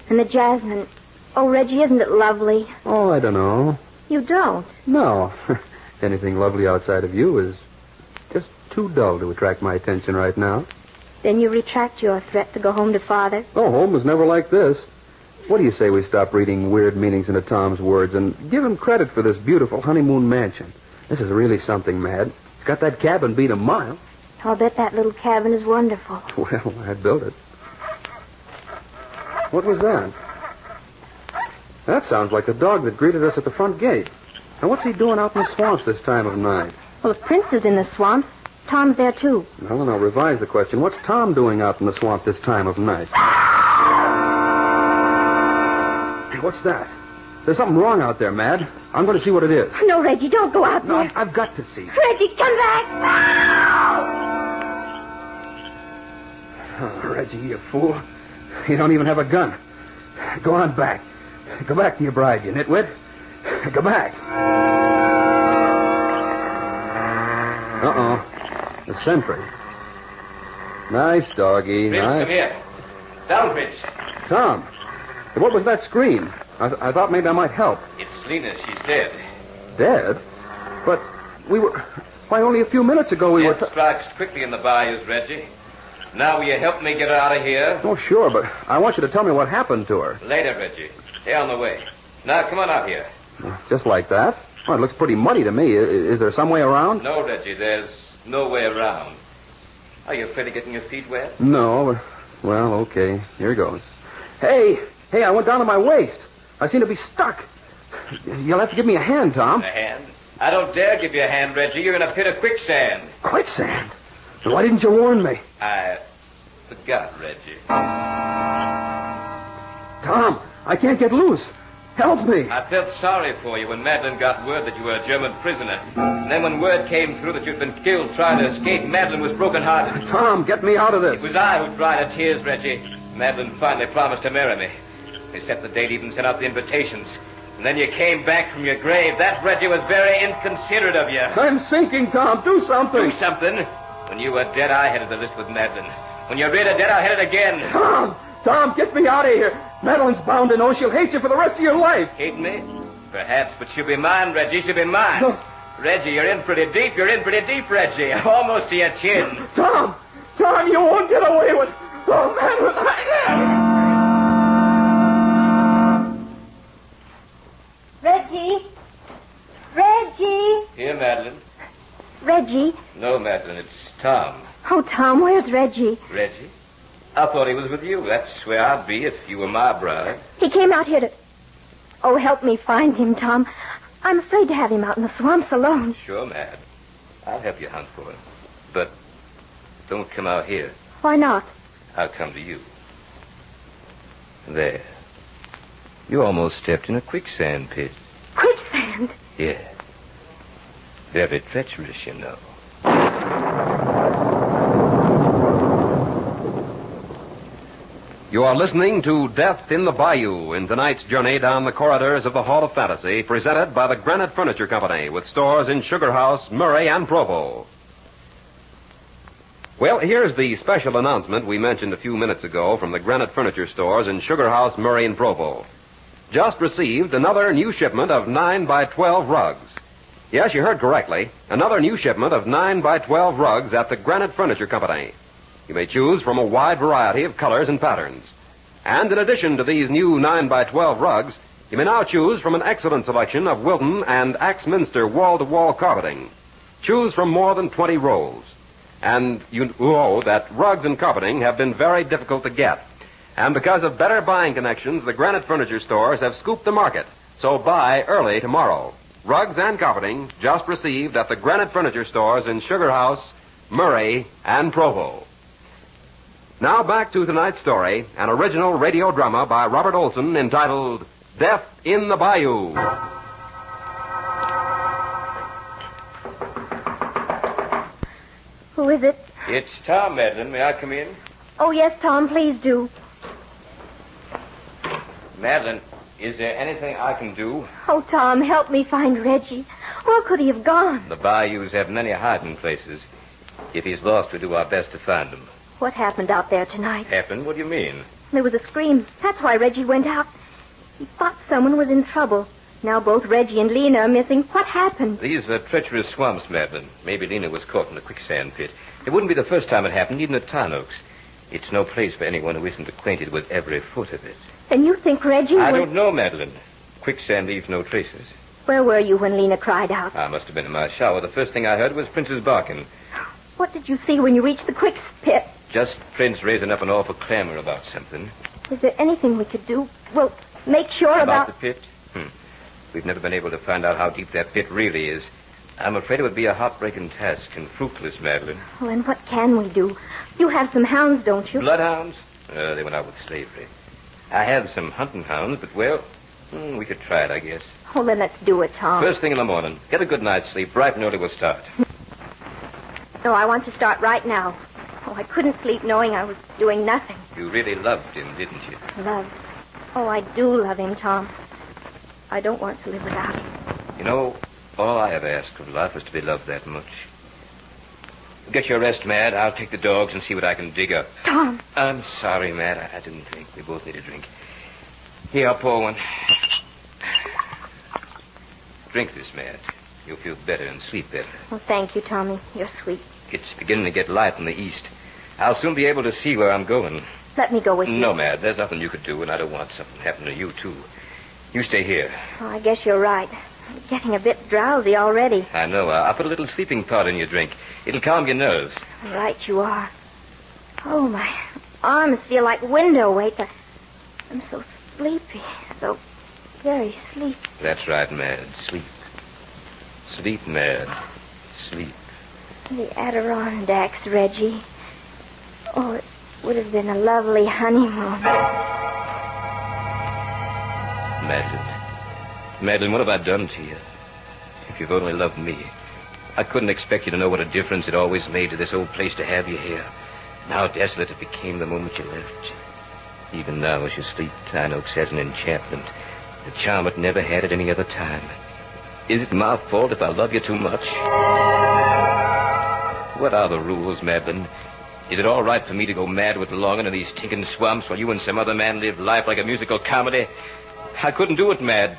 And the jasmine. Oh, Reggie, isn't it lovely? Oh, I don't know. You don't? No. Anything lovely outside of you is just too dull to attract my attention right now. Then you retract your threat to go home to Father? Oh, home was never like this. What do you say we stop reading weird meanings into Tom's words and give him credit for this beautiful honeymoon mansion? This is really something, Mad. It's got that cabin beat a mile. I'll bet that little cabin is wonderful. Well, I built it. What was that? That sounds like the dog that greeted us at the front gate. Now, what's he doing out in the swamps this time of night? Well, if Prince is in the swamps, Tom's there, too. Well, then I'll revise the question. What's Tom doing out in the swamp this time of night? Hey, what's that? There's something wrong out there, Mad. I'm going to see what it is. No, Reggie, don't go out there. No, I've got to see. Reggie, come back! Oh, Reggie, you fool. You don't even have a gun. Go on back. Go back to your bride, you nitwit. Go back. Uh-oh. The sentry. Nice doggy. Prince, nice. come here. Down, Prince. Tom, what was that scream? I thought maybe I might help. It's Lena. She's dead. Dead? But we were... Why, only a few minutes ago we were... Death strikes quickly in the bayous, Reggie. Now will you help me get her out of here? Oh, sure, but I want you to tell me what happened to her. Later, Reggie. Stay on the way. Now, come on out here. Just like that? Well, it looks pretty muddy to me. Is there some way around? No, Reggie, there's no way around. Are you afraid of getting your feet wet? No, but... Well, okay. Here goes. Hey, I went down to my waist. I seem to be stuck. You'll have to give me a hand, Tom. A hand? I don't dare give you a hand, Reggie. You're in a pit of quicksand. Quicksand? Then why didn't you warn me? I forgot, Reggie. Tom, I can't get loose. Help me. I felt sorry for you when Madeline got word that you were a German prisoner. And then when word came through that you'd been killed trying to escape, Madeline was broken-hearted. Tom, get me out of this. It was I who dried her tears, Reggie. Madeline finally promised to marry me. They set the date, even sent out the invitations. And then you came back from your grave. That, Reggie, was very inconsiderate of you. I'm sinking, Tom. Do something. Do something? When you were dead, I headed the list with Madeline. When you're really dead, I'll head it again. Tom, get me out of here. Madeline's bound to know she'll hate you for the rest of your life. Hate me? Perhaps, but she'll be mine, Reggie. She'll be mine. No. Reggie, you're in pretty deep. You're in pretty deep, Reggie. Almost to your chin. Tom, you won't get away with... Oh, Madeline, Reggie! Here, Madeline. Reggie? No, Madeline, it's Tom. Oh, Tom, where's Reggie? Reggie? I thought he was with you. That's where I'd be if you were my bride. He came out here to... Oh, help me find him, Tom. I'm afraid to have him out in the swamps alone. Sure, Mad. I'll help you hunt for him. But don't come out here. Why not? I'll come to you. There. You almost stepped in a quicksand pit. Quicksand? Yeah. Very treacherous, you know. You are listening to Death in the Bayou in tonight's journey down the corridors of the Hall of Fantasy, presented by the Granite Furniture Company with stores in Sugar House, Murray, and Provo. Well, here's the special announcement we mentioned a few minutes ago from the Granite Furniture stores in Sugar House, Murray, and Provo. Just received another new shipment of 9x12 rugs. Yes, you heard correctly. Another new shipment of 9x12 rugs at the Granite Furniture Company. You may choose from a wide variety of colors and patterns. And in addition to these new 9x12 rugs, you may now choose from an excellent selection of Wilton and Axminster wall-to-wall carpeting. Choose from more than 20 rolls. And you know that rugs and carpeting have been very difficult to get. And because of better buying connections, the Granite Furniture stores have scooped the market. So buy early tomorrow. Rugs and carpeting just received at the Granite Furniture stores in Sugar House, Murray, and Provo. Now back to tonight's story, an original radio drama by Robert Olson entitled Death in the Bayou. Who is it? It's Tom, Madeline. May I come in? Oh, yes, Tom, please do. Madeline, is there anything I can do? Oh, Tom, help me find Reggie. Where could he have gone? The bayous have many hiding places. If he's lost, we do our best to find him. What happened out there tonight? Happened? What do you mean? There was a scream. That's why Reggie went out. He thought someone was in trouble. Now both Reggie and Lena are missing. What happened? These are treacherous swamps, Madeline. Maybe Lena was caught in the quicksand pit. It wouldn't be the first time it happened, even at Tin Oaks. It's no place for anyone who isn't acquainted with every foot of it. And you think Reggie I don't know, Madeline. Quicksand leaves no traces. Where were you when Lena cried out? I must have been in my shower. The first thing I heard was Prince's barking. What did you see when you reached the quick pit? Just Prince raising up an awful clamor about something. Is there anything we could do? Well, make sure About the pit? We've never been able to find out how deep that pit really is. I'm afraid it would be a heartbreaking task and fruitless, Madeline. Oh, and what can we do? You have some hounds, don't you? Bloodhounds? They went out with slavery. I have some hunting hounds, but, well, we could try it, I guess. Oh, then let's do it, Tom. First thing in the morning. Get a good night's sleep. Bright and early we'll start. No, I want to start right now. Oh, I couldn't sleep knowing I was doing nothing. You really loved him, didn't you? Love. Oh, I do love him, Tom. I don't want to live without him. You know, all I ever asked of life was to be loved that much. Get your rest, Mad. I'll take the dogs and see what I can dig up. Tom. I'm sorry, Mad. I didn't think. We both need a drink. Here, I'll pour one. Drink this, Mad. You'll feel better and sleep better. Oh, thank you, Tommy. You're sweet. It's beginning to get light in the east. I'll soon be able to see where I'm going. Let me go with you. No, Mad. There's nothing you could do, and I don't want something to happen to you, too. You stay here. Oh, I guess you're right. I'm getting a bit drowsy already. I know. I'll put a little sleeping powder in your drink. It'll calm your nerves. Right you are. Oh, my arms feel like window weights. I'm so sleepy. So very sleepy. That's right, Mad. Sleep. Sleep, Mad. Sleep. The Adirondacks, Reggie. Oh, it would have been a lovely honeymoon. Madeline, what have I done to you? If you've only loved me. I couldn't expect you to know what a difference it always made to this old place to have you here. And how desolate it became the moment you left. Even now, as you sleep, Tin Oaks has an enchantment. A charm it never had at any other time. Is it my fault if I love you too much? What are the rules, Madeline? Is it all right for me to go mad with longing in these stinking swamps while you and some other man live life like a musical comedy? I couldn't do it, Mad.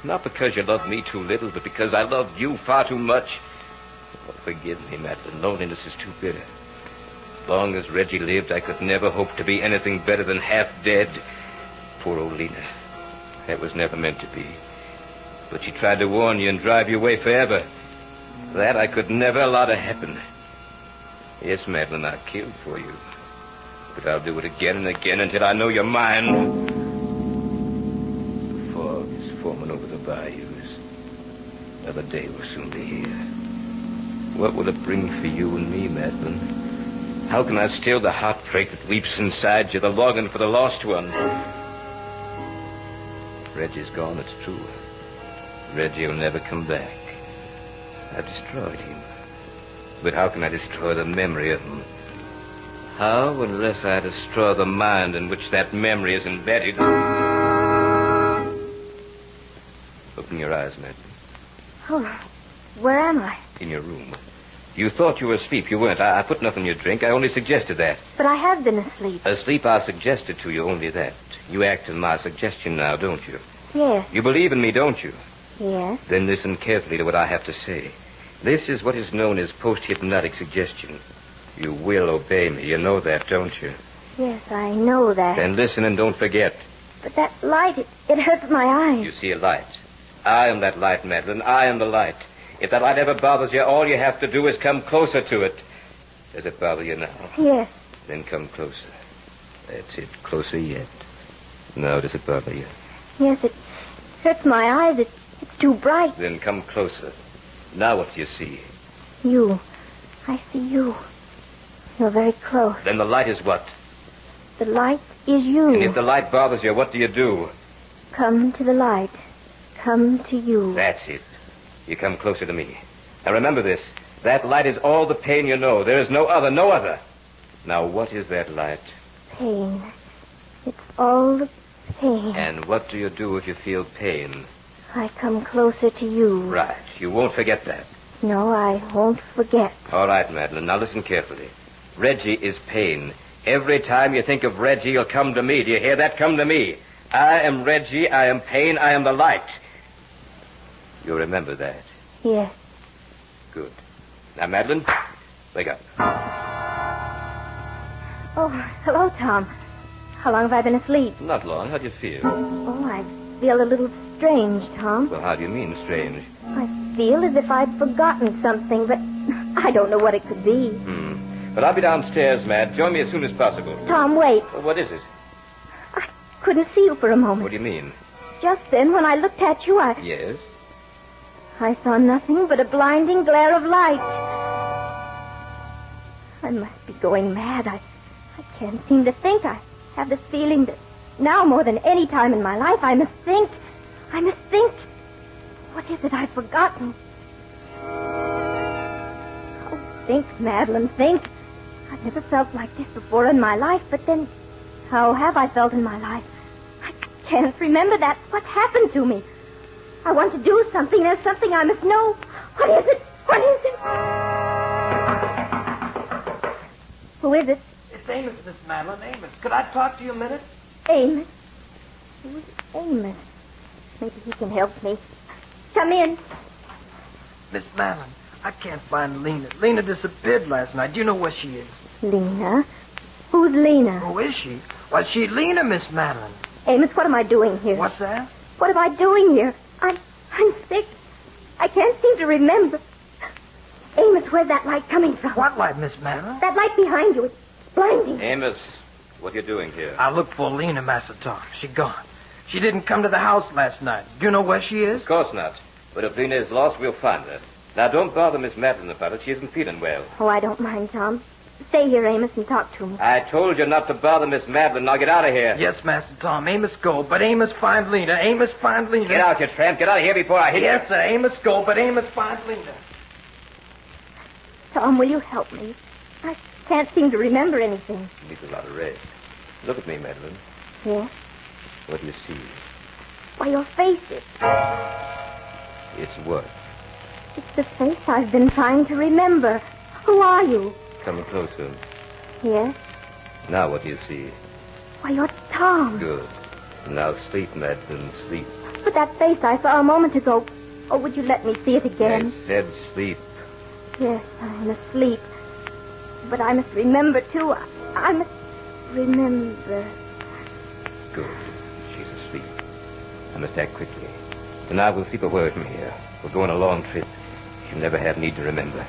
Not because you loved me too little, but because I loved you far too much. Oh, forgive me, Madeline. Loneliness is too bitter. As long as Reggie lived, I could never hope to be anything better than half dead. Poor old Lena. That was never meant to be. But she tried to warn you and drive you away forever. That I could never allow to happen. Yes, Madeline, I killed for you. But I'll do it again and again until I know you're mine. The fog is forming over the bayous. Another day will soon be here. What will it bring for you and me, Madeline? How can I still the heartbreak that weeps inside you, the longing for the lost one? Reggie's gone, it's true. Reggie will never come back. I've destroyed him. But how can I destroy the memory of him? How, unless I destroy the mind in which that memory is embedded? Open your eyes, Madeline. Oh, where am I? In your room. You thought you were asleep. You weren't. I put nothing in your drink. I only suggested that. But I have been asleep. Asleep, I suggested to you only that. You act on my suggestion now, don't you? Yes. You believe in me, don't you? Yes. Then listen carefully to what I have to say. This is what is known as post-hypnotic suggestion. You will obey me. You know that, don't you? Yes, I know that. Then listen and don't forget. But that light, it hurts my eyes. You see a light. I am that light, Madeline. I am the light. If that light ever bothers you, all you have to do is come closer to it. Does it bother you now? Yes. Then come closer. That's it. Closer yet. Now, does it bother you? Yes, it hurts my eyes. It's too bright. Then come closer. Now what do you see? You. I see you. You're very close. Then the light is what? The light is you. And if the light bothers you, what do you do? Come to the light. Come to you. That's it. You come closer to me. Now remember this. That light is all the pain you know. There is no other, no other. Now what is that light? Pain. It's all the pain. And what do you do if you feel pain? I come closer to you. Right. You won't forget that. No, I won't forget. All right, Madeline. Now listen carefully. Reggie is pain. Every time you think of Reggie, you'll come to me. Do you hear that? Come to me. I am Reggie. I am pain. I am the light. You remember that? Yes. Good. Now, Madeline, wake up. Oh, hello, Tom. How long have I been asleep? Not long. How do you feel? Oh, I feel a little strange, Tom. Well, how do you mean, strange? I feel as if I'd forgotten something, but I don't know what it could be. But I'll be downstairs, Mad. Join me as soon as possible. Tom, wait. Well, what is it? I couldn't see you for a moment. What do you mean? Just then, when I looked at you, Yes? I saw nothing but a blinding glare of light. I must be going mad. I can't seem to think. I have this feeling that now more than any time in my life, I must think. I must think. What is it I've forgotten? Oh, think, Madeline, think. I've never felt like this before in my life, but then how have I felt in my life? I can't remember that. What's happened to me? I want to do something. There's something I must know. What is it? What is it? Who is it? It's Amos, Miss Madeline. Amos. Could I talk to you a minute? Amos? Who's Amos? Maybe he can help me. Come in. Miss Madeline, I can't find Lena. Lena disappeared last night. Do you know where she is? Lena? Who's Lena? Who is she? Why, she's Lena, Miss Madeline. Amos, what am I doing here? What's that? What am I doing here? I'm sick. I can't seem to remember. Amos, where's that light coming from? What light, Miss Madeline? That light behind you. It's blinding. Amos, what are you doing here? I looked for Lena, Master Tom. She gone. She didn't come to the house last night. Do you know where she is? Of course not. But if Lena is lost, we'll find her. Now, don't bother Miss Madeline about it. She isn't feeling well. Oh, I don't mind, Tom. Stay here, Amos, and talk to me. I told you not to bother Miss Madeline. Now get out of here. Yes, Master Tom. Amos go, but Amos find Lena. Amos find Lena. Get out, you tramp. Get out of here before I hit you. Yes, sir. Amos go, but Amos find Lena. Tom, will you help me? I can't seem to remember anything. Needs a lot of rest. Look at me, Madeline. Yes? What do you see? Why, your face is... It's what? It's the face I've been trying to remember. Who are you? Come closer. Yes? Now what do you see? Why, you're Tom. Good. Now sleep, Madeline, sleep. But that face I saw a moment ago. Oh, would you let me see it again? I said sleep. Yes, I'm asleep. But I must remember, too. I must remember. Good. She's asleep. I must act quickly. Tonight we'll sleep away from here. We'll go on a long trip. She'll never have need to remember.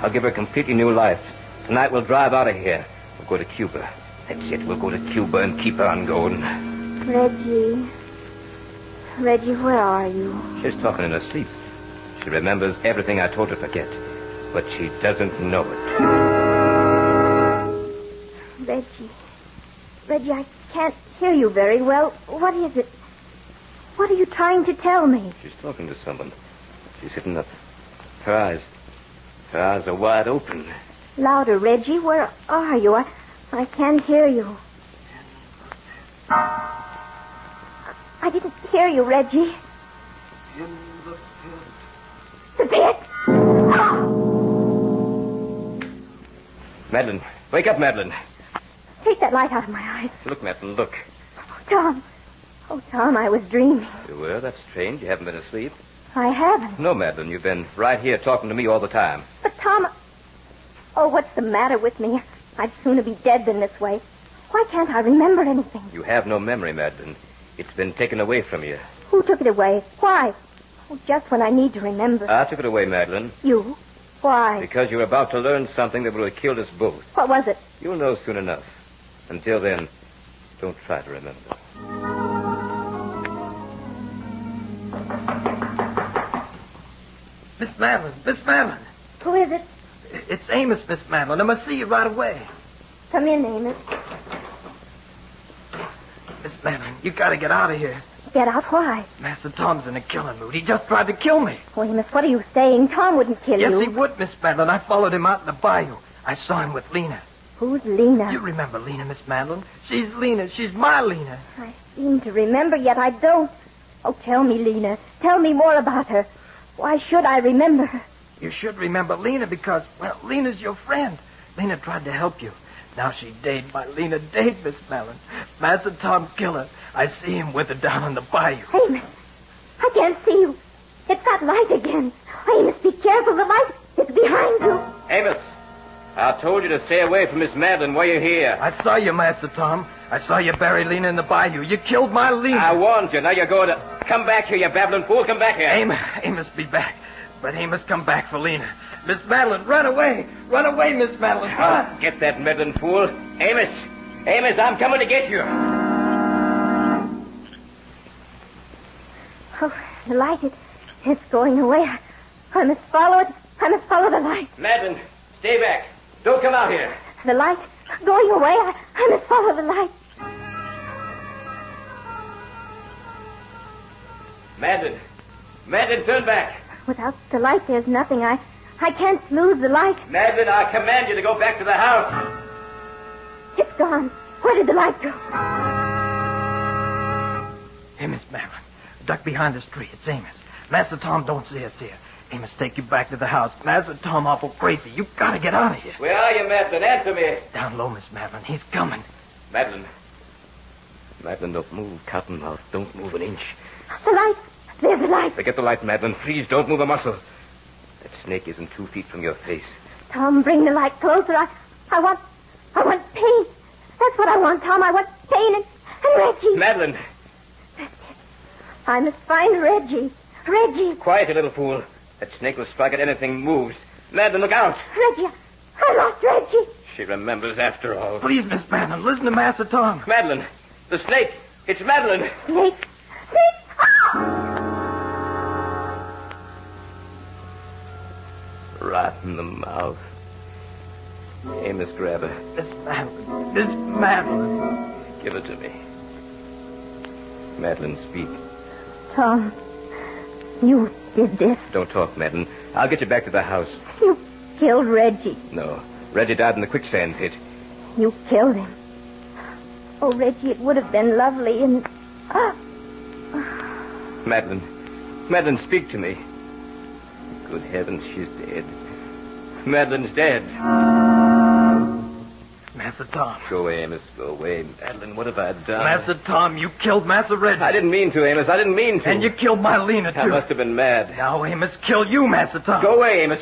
I'll give her a completely new life. Tonight we'll drive out of here. We'll go to Cuba. That's it. We'll go to Cuba and keep on going. Reggie. Reggie, where are you? She's talking in her sleep. She remembers everything I told her to forget. But she doesn't know it. Reggie. Reggie, I can't hear you very well. What is it? What are you trying to tell me? She's talking to someone. She's sitting up. Her eyes are wide open. Louder, Reggie. Where are you? I can't hear you. I didn't hear you, Reggie. In the pit. The pit? Ah! Madeline, wake up, Madeline. Take that light out of my eyes. Look, Madeline, look. Oh, Tom. Oh, Tom, I was dreaming. You were? That's strange. You haven't been asleep. I haven't. No, Madeline, you've been right here talking to me all the time. But, Tom... Oh, what's the matter with me? I'd sooner be dead than this way. Why can't I remember anything? You have no memory, Madeline. It's been taken away from you. Who took it away? Why? Oh, just when I need to remember. I took it away, Madeline. You? Why? Because you were about to learn something that would have killed us both. What was it? You'll know soon enough. Until then, don't try to remember. Miss Madeline, Miss Madeline. Who is it? It's Amos, Miss Madeline. I must see you right away. Come in, Amos. Miss Madeline, you gotta get out of here. Get out? Why? Master Tom's in a killing mood. He just tried to kill me. Oh, Amos, what are you saying? Tom wouldn't kill you. Yes, he would, Miss Madeline. I followed him out in the bayou. I saw him with Lena. Who's Lena? You remember Lena, Miss Madeline? She's Lena. She's my Lena. I seem to remember, yet I don't. Oh, tell me, Lena. Tell me more about her. Why should I remember her? You should remember Lena because, well, Lena's your friend. Lena tried to help you. Now she dead. My Lena dead, Miss Madeline. Master Tom kill her. I see him with her down on the bayou. Amos, I can't see you. It's got light again. Amos, be careful. The light is behind you. Amos, I told you to stay away from Miss Madeline while you're here. I saw you, Master Tom. I saw you bury Lena in the bayou. You killed my Lena. I warned you. Now you're going to... Come back here, you babbling fool. Come back here. Amos, be back. But Amos, come back for Lena. Miss Madeline, run away. Run away, Miss Madeline. Run. Get that meddling fool. Amos, I'm coming to get you. Oh, the light, it's going away. I must follow it. I must follow the light. Madeline, stay back. Don't come out here. The light going away. I must follow the light. Madeline, turn back. Without the light, there's nothing. I can't smooth the light. Madeline, I command you to go back to the house. It's gone. Where did the light go? Hey, Miss Madeline, duck behind this tree. It's Amos. Master Tom don't see us here. Amos, take you back to the house. Master Tom awful crazy. You gotta get out of here. Where are you, Madeline? Answer me. Down low, Miss Madeline. He's coming. Madeline, don't move. Cottonmouth, don't move an inch. The light. There's the light. Forget the light, Madeline. Please, don't move a muscle. That snake isn't 2 feet from your face. Tom, bring the light closer. I want pain. That's what I want, Tom. I want pain and Reggie. Madeline. That's it. I must find Reggie. Reggie. Quiet, you little fool. That snake will strike at anything moves. Madeline, look out. Reggie. I lost Reggie. She remembers after all. Please, Miss Madeline, listen to Master Tom. Madeline, the snake. It's Madeline. Snake. Right in the mouth. Amos, grab her. Miss Madeline. Give her to me. Madeline, speak. Tom, you did this. Don't talk, Madeline. I'll get you back to the house. You killed Reggie. No. Reggie died in the quicksand pit. You killed him. Oh, Reggie, it would have been lovely and... Madeline, speak to me. Good heavens, she's dead. Madeline's dead. Master Tom. Go away, Amos. Go away. Madeline, what have I done? Master Tom, you killed Master Reggie. I didn't mean to, Amos. I didn't mean to. And you killed my Lena, too. I must have been mad. Now Amos killed you, Master Tom. Go away, Amos.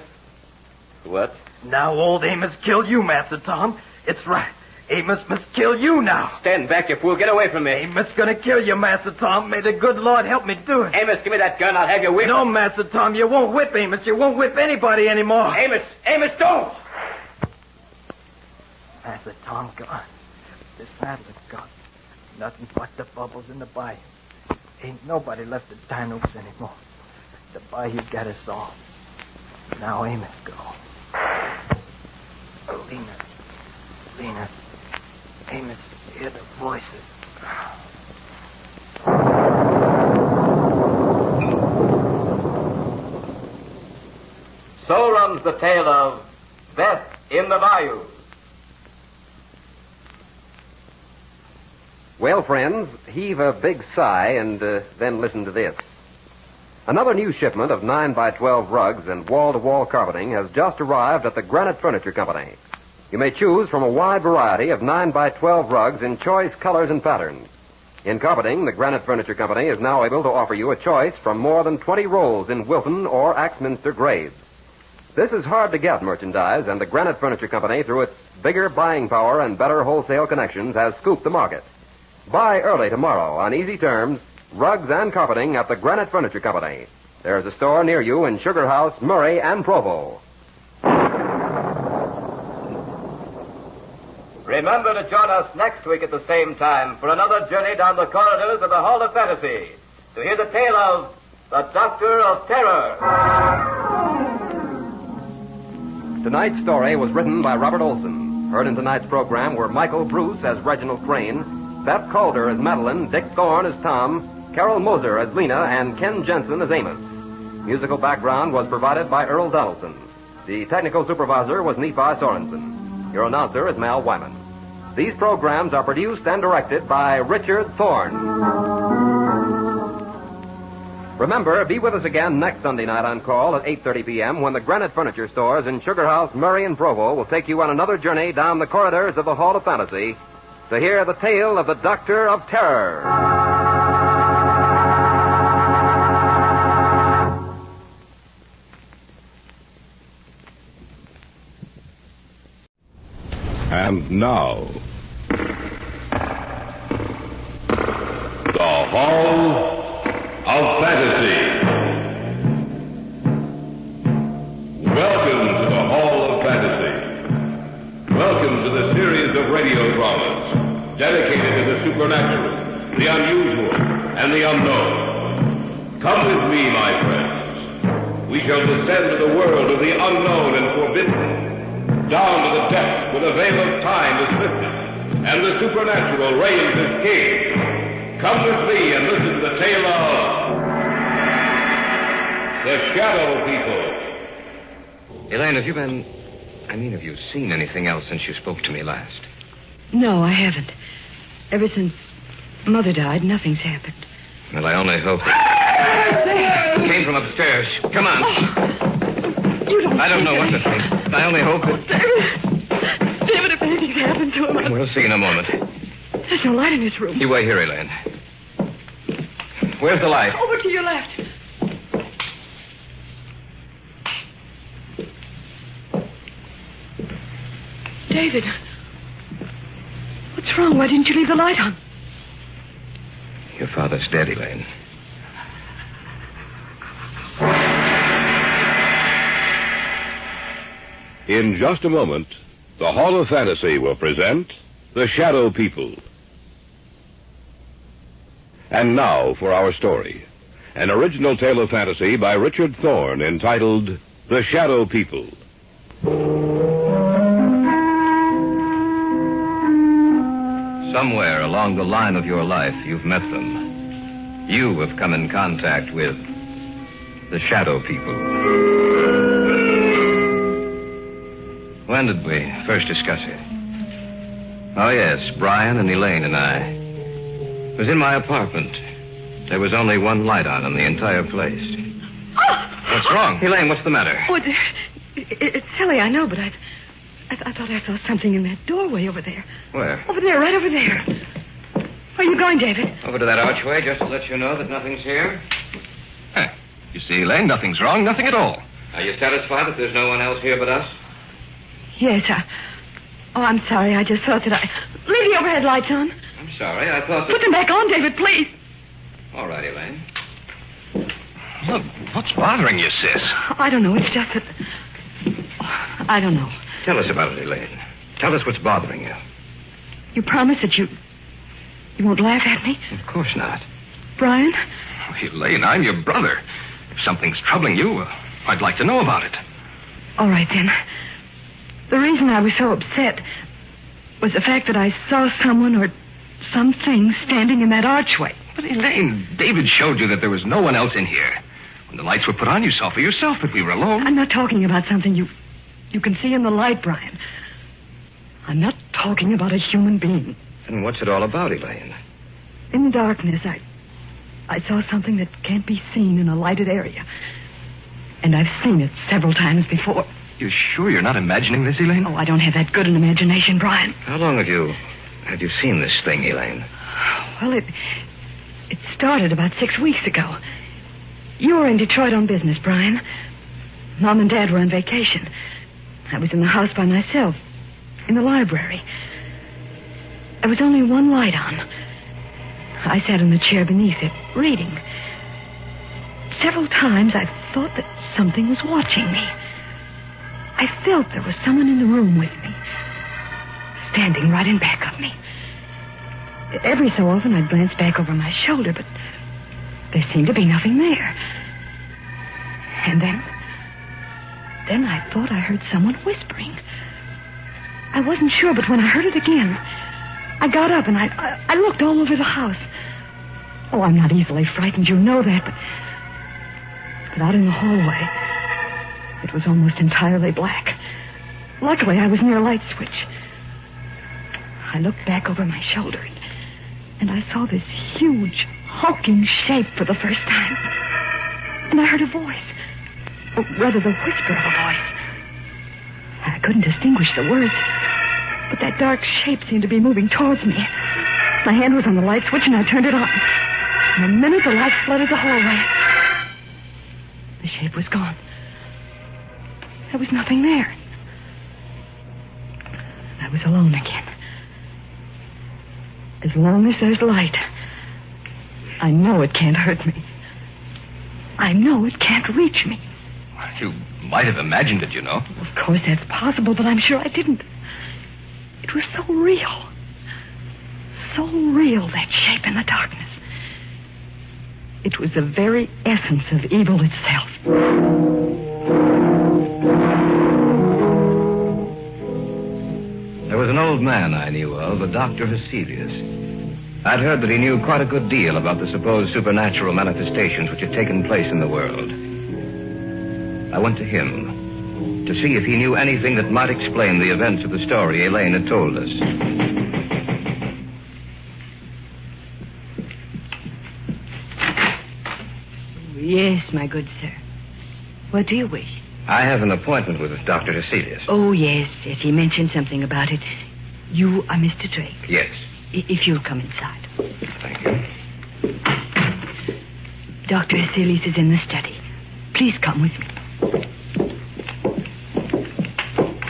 What? Now old Amos killed you, Master Tom. It's right. Amos must kill you now. Stand back, you fool. Get away from me. Amos gonna kill you, Master Tom. May the good Lord help me do it. Amos, give me that gun. I'll have you whipped. No, Master Tom. You won't whip Amos. You won't whip anybody anymore. Amos, don't. Master Tom gone. Miss Madeline's gone. Nothing but the bubbles in the bayou. Ain't nobody left at Pine Oaks anymore. The bayou got us all. Now Amos go. Lena. Amos, hear the voices. So runs the tale of Death in the Bayou. Well, friends, heave a big sigh and then listen to this. Another new shipment of 9x12 rugs and wall-to-wall carpeting has just arrived at the Granite Furniture Company. You may choose from a wide variety of 9x12 rugs in choice colors and patterns. In carpeting, the Granite Furniture Company is now able to offer you a choice from more than 20 rolls in Wilton or Axminster grades. This is hard-to-get merchandise, and the Granite Furniture Company, through its bigger buying power and better wholesale connections, has scooped the market. Buy early tomorrow on easy terms, rugs and carpeting at the Granite Furniture Company. There's a store near you in Sugar House, Murray, and Provo. Remember to join us next week at the same time for another journey down the corridors of the Hall of Fantasy to hear the tale of the Doctor of Terror. Tonight's story was written by Robert Olson. Heard in tonight's program were Michael Bruce as Reginald Crane, Beth Calder as Madeline, Dick Thorne as Tom, Carol Moser as Lena, and Ken Jensen as Amos. Musical background was provided by Earl Donaldson. The technical supervisor was Nephi Sorensen. Your announcer is Mal Wyman. These programs are produced and directed by Richard Thorne. Remember, be with us again next Sunday night on call at 8:30 p.m. when the Granite Furniture Stores in Sugar House, Murray, and Provo will take you on another journey down the corridors of the Hall of Fantasy to hear the tale of the Doctor of Terror. And now, the Hall of Fantasy. Welcome to the Hall of Fantasy. Welcome to the series of radio dramas dedicated to the supernatural, the unusual, and the unknown. Come with me, my friends. We shall descend to the world of the unknown and forbidden, down to the depths where the veil of time is lifted, and the supernatural reigns as king. Come with me and listen to the tale of the Shadow People. Elaine, have you seen anything else since you spoke to me last? No, I haven't. Ever since Mother died, nothing's happened. Well, I only hope that... It came from upstairs. Come on. Oh, you don't... I don't know what to think. I only hope that... David, if anything's happened to him... We'll see in a moment. There's no light in this room. You wait here, Elaine. Where's the light? Over to your left. David, what's wrong? Why didn't you leave the light on? Your father's dead, Elaine. In just a moment, the Hall of Fantasy will present The Shadow People. And now for our story. An original tale of fantasy by Richard Thorne entitled The Shadow People. Somewhere along the line of your life, you've met them. You have come in contact with the Shadow People. When did we first discuss it? Oh, yes, Brian and Elaine and I. It was in my apartment. There was only one light on in the entire place. What's wrong? Elaine, what's the matter? Oh, it's silly, I know, but I thought I saw something in that doorway over there. Where? Over there, right over there. Where are you going, David? Over to that archway, just to let you know that nothing's here. Huh. You see, Elaine, nothing's wrong, nothing at all. Are you satisfied that there's no one else here but us? Yes, I'm sorry. I just thought that Leave the overhead lights on. I'm sorry. I thought that... Put them back on, David, please. All right, Elaine. Look, what's bothering you, sis? I don't know. It's just that... I don't know. Tell us about it, Elaine. Tell us what's bothering you. You promise that you won't laugh at me? Of course not. Brian? Oh, Elaine, I'm your brother. If something's troubling you, I'd like to know about it. All right, then. The reason I was so upset was the fact that I saw someone or something standing in that archway. But, Elaine, David showed you that there was no one else in here. When the lights were put on, you saw for yourself that we were alone. I'm not talking about something you can see in the light, Brian. I'm not talking about a human being. Then what's it all about, Elaine? In the darkness, I saw something that can't be seen in a lighted area. And I've seen it several times before. You sure you're not imagining this, Elaine? Oh, I don't have that good an imagination, Brian. How long have you seen this thing, Elaine? Well, it started about 6 weeks ago. You were in Detroit on business, Brian. Mom and Dad were on vacation. I was in the house by myself, in the library. There was only one light on. I sat in the chair beneath it, reading. Several times I thought that something was watching me. I felt there was someone in the room with me, standing right in back of me. Every so often I'd glance back over my shoulder, but there seemed to be nothing there. And then I thought I heard someone whispering. I wasn't sure, but when I heard it again, I got up and I looked all over the house. Oh, I'm not easily frightened, you know that, but out in the hallway, it was almost entirely black. Luckily, I was near a light switch. I looked back over my shoulder, and I saw this huge, hulking shape for the first time. and I heard a voice. Or rather, the whisper of a voice. I couldn't distinguish the words, but that dark shape seemed to be moving towards me. My hand was on the light switch, and I turned it on. In a minute, the light flooded the hallway. The shape was gone. There was nothing there. I was alone again. As long as there's light, I know it can't hurt me. I know it can't reach me. You might have imagined it, you know. Of course, that's possible, but I'm sure I didn't. It was so real. So real, that shape in the darkness. It was the very essence of evil itself. There was an old man I knew of, a Dr. Heselius. I'd heard that he knew quite a good deal about the supposed supernatural manifestations which had taken place in the world. I went to him to see if he knew anything that might explain the events of the story Elaine had told us. Yes, my good sir. What do you wish? I have an appointment with Dr. Heselius. Oh, yes. He mentioned something about it. You are Mr. Drake. Yes. If you'll come inside. Thank you. Dr. Heselius is in the study. Please come with me.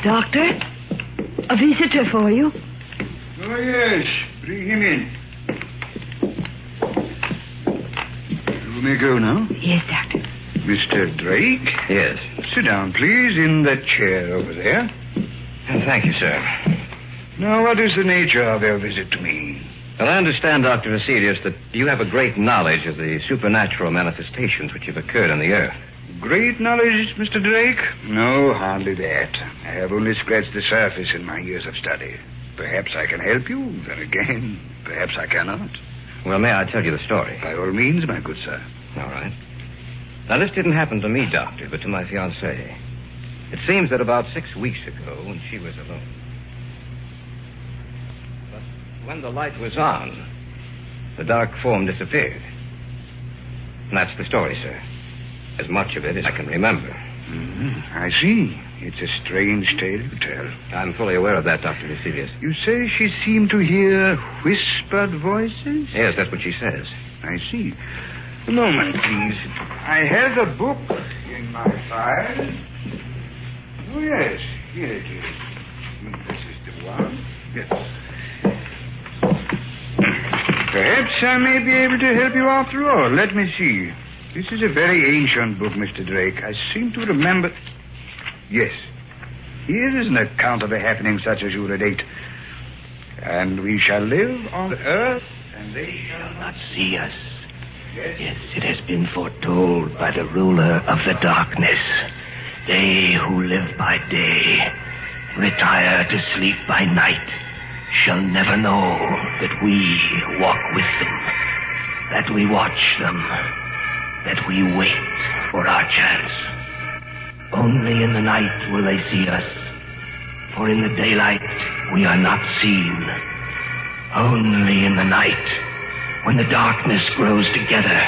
Doctor, a visitor for you. Oh, yes. Bring him in. You may go now. Yes, Doctor. Mr. Drake? Yes. Sit down, please, in that chair over there. Thank you, sir. Now, what is the nature of your visit to me? Well, I understand, Dr. Heselius, that you have a great knowledge of the supernatural manifestations which have occurred on the earth. Great knowledge, Mr. Drake? No, hardly that. I have only scratched the surface in my years of study. Perhaps I can help you, then again, perhaps I cannot. Well, may I tell you the story? By all means, my good sir. All right. Now, this didn't happen to me, Doctor, but to my fiancée. It seems that about 6 weeks ago, when she was alone. But when the light was on, the dark form disappeared. And that's the story, sir. As much of it as I can remember. Mm-hmm. I see. It's a strange tale you tell. I'm fully aware of that, Dr. Heselius. You say she seemed to hear whispered voices? Yes, that's what she says. I see. A moment, please. I have a book in my file. Oh, yes. Here it is. This is the one. Yes. Perhaps I may be able to help you after all. Let me see. This is a very ancient book, Mr. Drake. I seem to remember... Yes. Here is an account of a happening such as you relate. And we shall live on earth, and they shall not see us. Yes, it has been foretold by the ruler of the darkness. They who live by day, retire to sleep by night, shall never know that we walk with them, that we watch them, that we wait for our chance. Only in the night will they see us, for in the daylight we are not seen. Only in the night, when the darkness grows together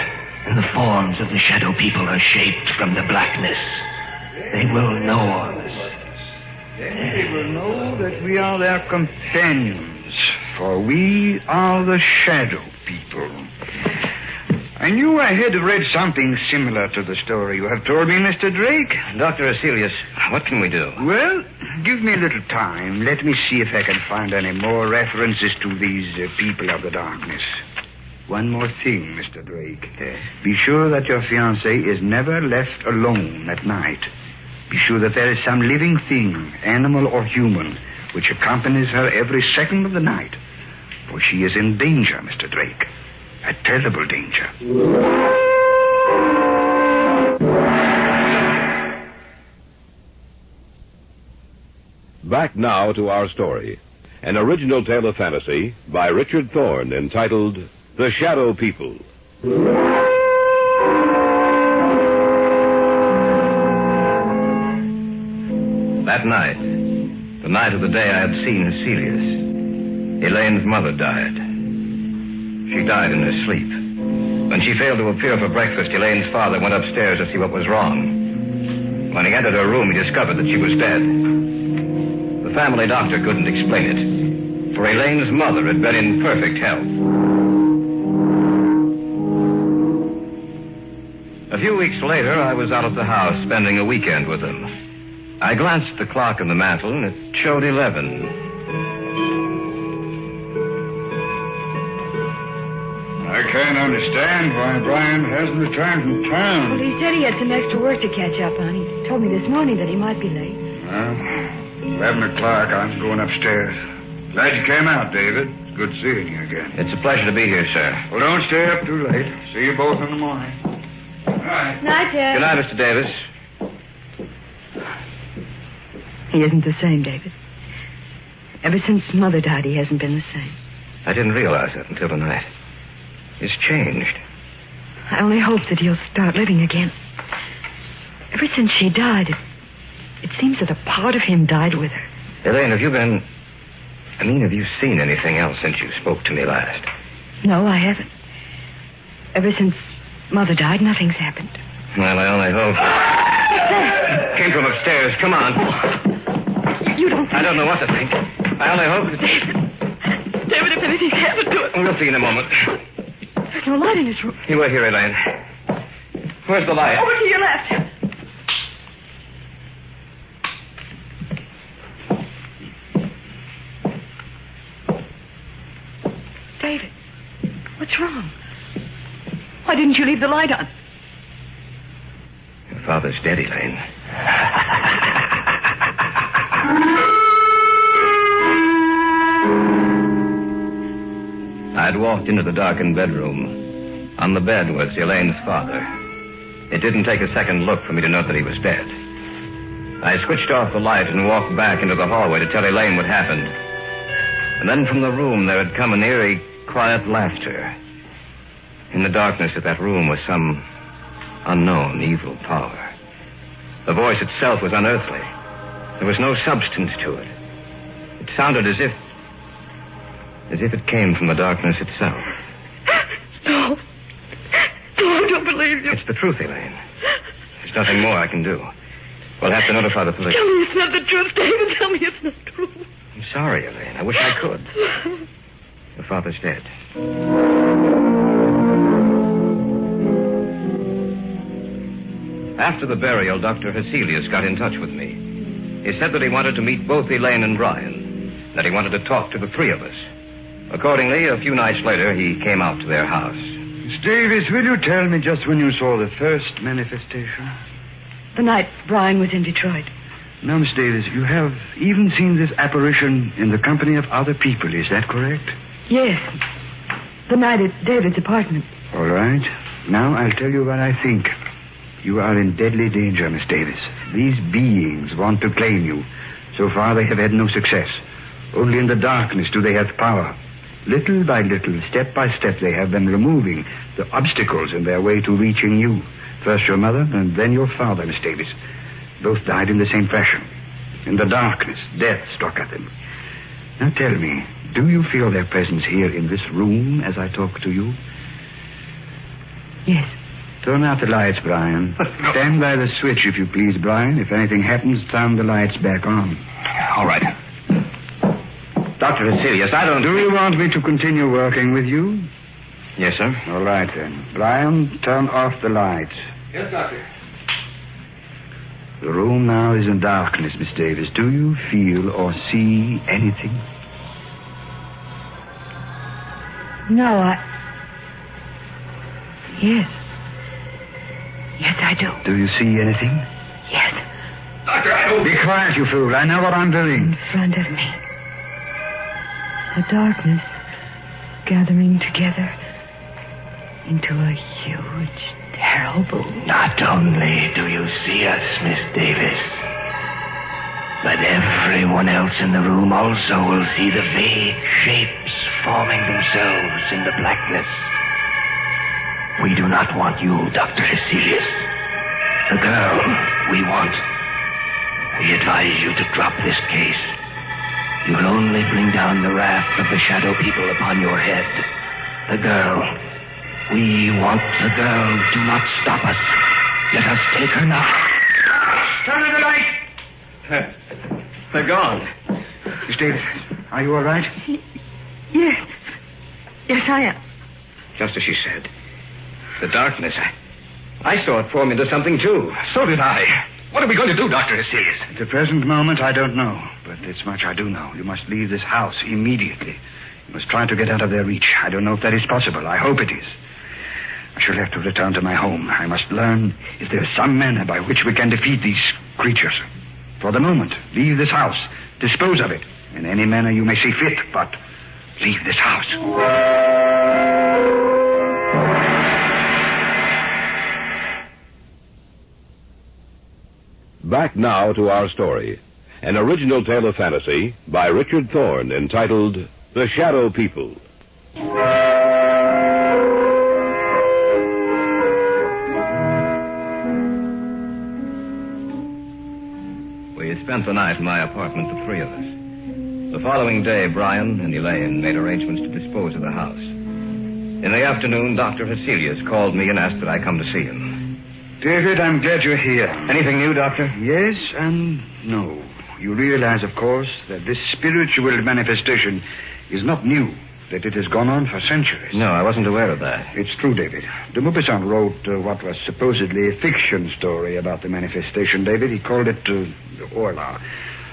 and the forms of the shadow people are shaped from the blackness, they will know us. Then they will know that we are their companions, for we are the shadow people. I knew I had read something similar to the story you have told me, Mr. Drake. Dr. Heselius, what can we do? Well, give me a little time. Let me see if I can find any more references to these people of the darkness. One more thing, Mr. Drake. Be sure that your fiancée is never left alone at night. Be sure that there is some living thing, animal or human, which accompanies her every second of the night. For she is in danger, Mr. Drake. A terrible danger. Back now to our story. An original tale of fantasy by Richard Thorne entitled The Shadow People. That night, the night of the day I had seen Heselius, Elaine's mother died. She died in her sleep. When she failed to appear for breakfast, Elaine's father went upstairs to see what was wrong. When he entered her room, he discovered that she was dead. The family doctor couldn't explain it, for Elaine's mother had been in perfect health. A few weeks later, I was out of the house spending a weekend with them. I glanced at the clock on the mantel, and it showed 11. I can't understand why Brian hasn't returned from town. Well, he said he had some extra work to catch up on. He told me this morning that he might be late. Well, 11 o'clock, I'm going upstairs. Glad you came out, David. It's good seeing you again. It's a pleasure to be here, sir. Well, don't stay up too late. See you both in the morning. Night. Night, Ted. Good night, Mr. Davis. He isn't the same, David. Ever since Mother died, he hasn't been the same. I didn't realize that until tonight. He's changed. I only hope that he'll start living again. Ever since she died, it seems that a part of him died with her. Elaine, have you seen anything else since you spoke to me last? No, I haven't. Ever since Mother died, nothing's happened. Well, I only hope. Came from upstairs. Come on. You don't think... I don't know what to think. I only hope that... David, if anything's happened to it... We'll see in a moment. There's no light in his room. You wait here, Elaine. Where's the light? Over to your left. David, what's wrong? Why didn't you leave the light on? Your father's dead, Elaine. I'd walked into the darkened bedroom. On the bed was Elaine's father. It didn't take a second look for me to know that he was dead. I switched off the light and walked back into the hallway to tell Elaine what happened. And then from the room there had come an eerie, quiet laughter. In the darkness of that room was some unknown evil power. The voice itself was unearthly. There was no substance to it. It sounded as if it came from the darkness itself. No. No, I don't believe you. It's the truth, Elaine. There's nothing more I can do. We'll have to notify the police. Tell me it's not the truth, David. Tell me it's not true. I'm sorry, Elaine. I wish I could. Your father's dead. After the burial, Dr. Heselius got in touch with me. He said that he wanted to meet both Elaine and Brian, that he wanted to talk to the three of us. Accordingly, a few nights later, he came out to their house. Miss Davis, will you tell me just when you saw the first manifestation? The night Brian was in Detroit. Now, Miss Davis, you have even seen this apparition in the company of other people, is that correct? Yes. The night at David's apartment. All right. Now I'll tell you what I think. You are in deadly danger, Miss Davis. These beings want to claim you. So far, they have had no success. Only in the darkness do they have power. Little by little, step by step, they have been removing the obstacles in their way to reaching you. First your mother, and then your father, Miss Davis. Both died in the same fashion. In the darkness, death struck at them. Now tell me, do you feel their presence here in this room as I talk to you? Yes. Turn out the lights, Brian. No. Stand by the switch, if you please, Brian. If anything happens, turn the lights back on. All right. Dr. Heselius, I don't... Do you want me to continue working with you? Yes, sir. All right, then. Brian, turn off the lights. Yes, Doctor. The room now is in darkness, Miss Davis. Do you feel or see anything? No, Yes. Yes, I do. Do you see anything? Yes. Doctor, I don't... Be quiet, you fool. I know what I'm doing. In front of me. The darkness gathering together into a huge, terrible... Not only do you see us, Miss Davis, but everyone else in the room also will see the vague shapes forming themselves in the blackness. We do not want you, Dr. Heselius. The girl we want. We advise you to drop this case. You'll only bring down the wrath of the shadow people upon your head. The girl We want the girl. Do not stop us. Let us take her now. Turn on the light! They're gone. Miss Davis, are you all right? Yes. Yes, I am. Just as she said. The darkness. I saw it form into something, too. So did I. What are we going to do, Dr. Hesselius? At the present moment, I don't know. But this much I do know. You must leave this house immediately. You must try to get out of their reach. I don't know if that is possible. I hope it is. I shall have to return to my home. I must learn if there is some manner by which we can defeat these creatures. For the moment, leave this house. Dispose of it in any manner you may see fit, but leave this house. Back now to our story. An original tale of fantasy by Richard Thorne entitled The Shadow People. We spent the night in my apartment, the three of us. The following day, Brian and Elaine made arrangements to dispose of the house. In the afternoon, Dr. Hesselius called me and asked that I come to see him. David, I'm glad you're here. Anything new, Doctor? Yes and no. You realize, of course, that this spiritual manifestation is not new, that it has gone on for centuries. No, I wasn't aware of that. It's true, David. De Maupassant wrote what was supposedly a fiction story about the manifestation, David. He called it HORLA.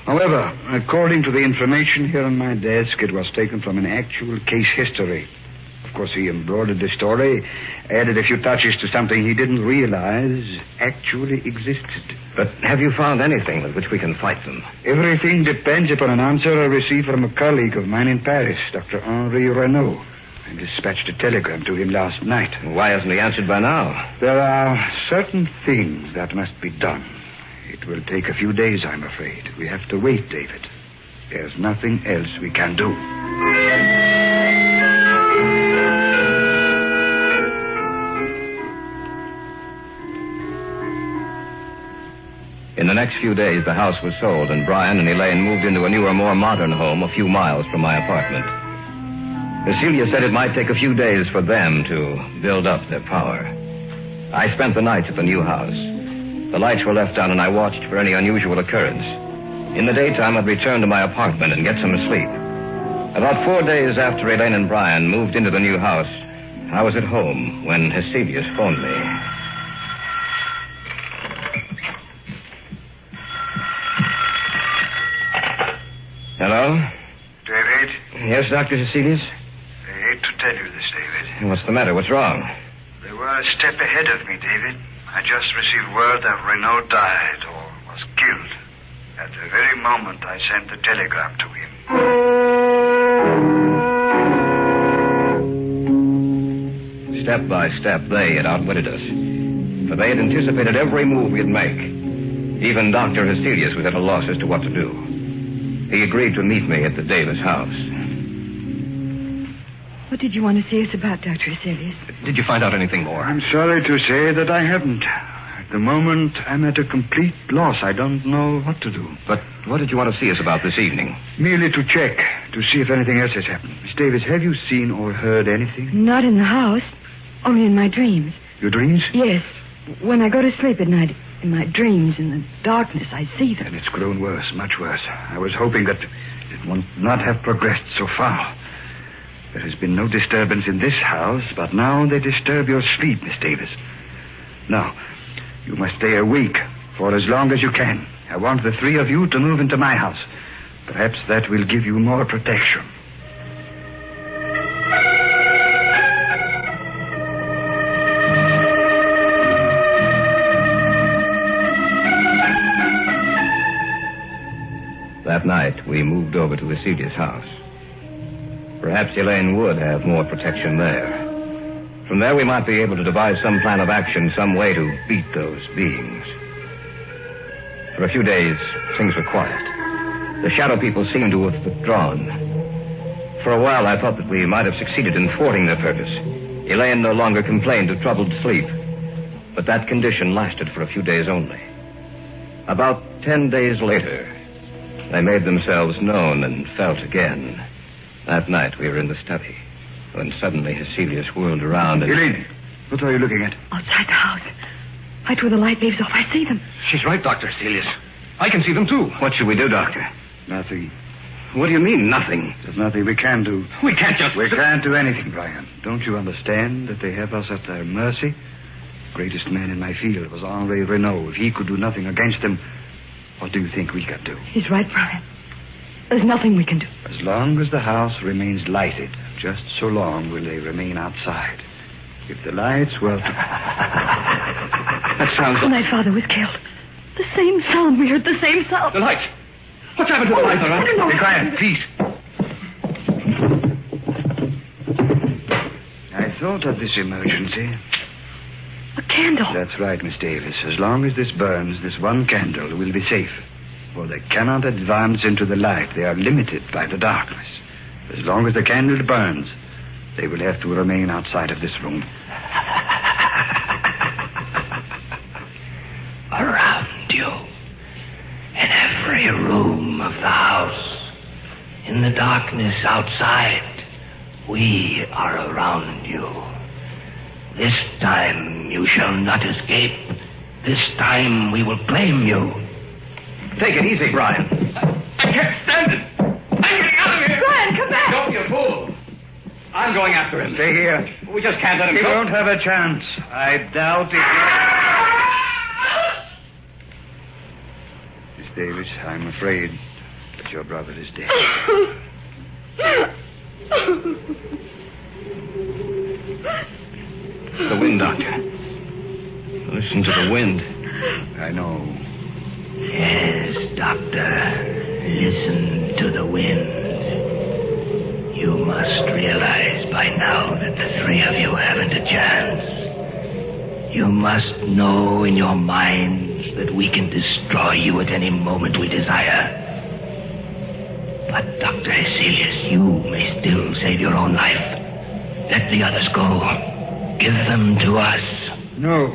However, according to the information here on my desk, it was taken from an actual case history. Of course, he embroidered the story, added a few touches to something he didn't realize actually existed. But have you found anything with which we can fight them? Everything depends upon an answer I received from a colleague of mine in Paris, Dr. Henri Renaud. I dispatched a telegram to him last night. Why hasn't he answered by now? There are certain things that must be done. It will take a few days, I'm afraid. We have to wait, David. There's nothing else we can do. In the next few days, the house was sold, and Brian and Elaine moved into a newer, more modern home a few miles from my apartment. Cecilia said it might take a few days for them to build up their power. I spent the nights at the new house. The lights were left on, and I watched for any unusual occurrence. In the daytime, I'd return to my apartment and get some sleep. About 4 days after Elaine and Brian moved into the new house, I was at home when Hesselius phoned me. Hello? David? Yes, Dr. Hesselius? I hate to tell you this, David. What's the matter? What's wrong? They were a step ahead of me, David. I just received word that Renaud died or was killed. At the very moment I sent the telegram to him. Step by step, they had outwitted us. For they had anticipated every move we'd make. Even Dr. Hesselius was at a loss as to what to do. He agreed to meet me at the Davis house. What did you want to see us about, Dr. Hesselius? Did you find out anything more? I'm sorry to say that I haven't. At the moment, I'm at a complete loss. I don't know what to do. But what did you want to see us about this evening? Merely to check, to see if anything else has happened. Miss Davis, have you seen or heard anything? Not in the house, only in my dreams. Your dreams? Yes. When I go to sleep at night, in my dreams, in the darkness, I see them. And it's grown worse, much worse. I was hoping that it would not have progressed so far. There has been no disturbance in this house, but now they disturb your sleep, Miss Davis. Now, you must stay awake for as long as you can. I want the three of you to move into my house. Perhaps that will give you more protection. That night, we moved over to Hesselius' house. Perhaps Elaine would have more protection there. From there, we might be able to devise some plan of action, some way to beat those beings. For a few days, things were quiet. The shadow people seemed to have withdrawn. For a while, I thought that we might have succeeded in thwarting their purpose. Elaine no longer complained of troubled sleep. But that condition lasted for a few days only. About 10 days later, they made themselves known and felt again. That night, we were in the study. When suddenly Cecilius whirled around and... Elaine, what are you looking at? Outside the house. Right where the light leaves off, I see them. She's right, Dr. Cecilius. I can see them, too. What should we do, Doctor? Nothing. What do you mean, nothing? There's nothing we can do. We can't just... We can't do anything, Brian. Don't you understand that they have us at their mercy? The greatest man in my field was Henri Renault. If he could do nothing against them, what do you think we can do? He's right, Brian. There's nothing we can do. As long as the house remains lighted, just so long will they remain outside. If the lights were to... That sounds... When my father was killed. The same sound. We heard the same sound. The lights. What's happened to the lights, Laurent? No. Be quiet, please. I thought of this emergency. A candle. That's right, Miss Davis. As long as this burns, this one candle will be safe. For they cannot advance into the light. They are limited by the darkness. As long as the candle burns, they will have to remain outside of this room. Around you, in every room of the house, in the darkness outside, we are around you. This time you shall not escape. This time we will blame you. Take it easy, Brian. I can't stand it. I'm getting out of here. Brian, come back. Don't be a fool. I'm going after him. Stay here. We just can't let him You go. won't have a chance. I doubt it. Miss Davis, I'm afraid that your brother is dead. The wind, Doctor. Listen to the wind. I know. Yes, Doctor. Listen to the wind. You must realize by now that the three of you haven't a chance. You must know in your minds that we can destroy you at any moment we desire. But, Dr. Cecilius, you may still save your own life. Let the others go. Give them to us. No.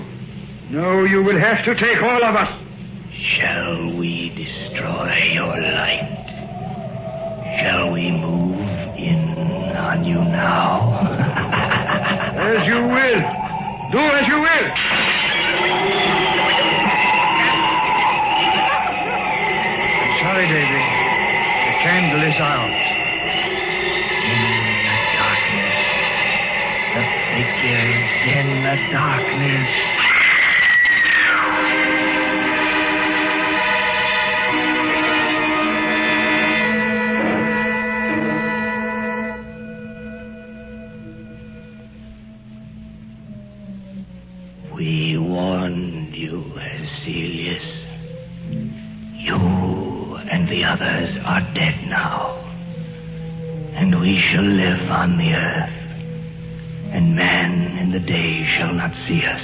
No, you will have to take all of us. Shall we destroy your light? Shall we move in on you now? As you will. Do as you will. Sorry, David. The candle is out. In the darkness. The figures in the darkness. We warned you, Cecilius. You and the others are dead now. And we shall live on the earth. And man in the day shall not see us.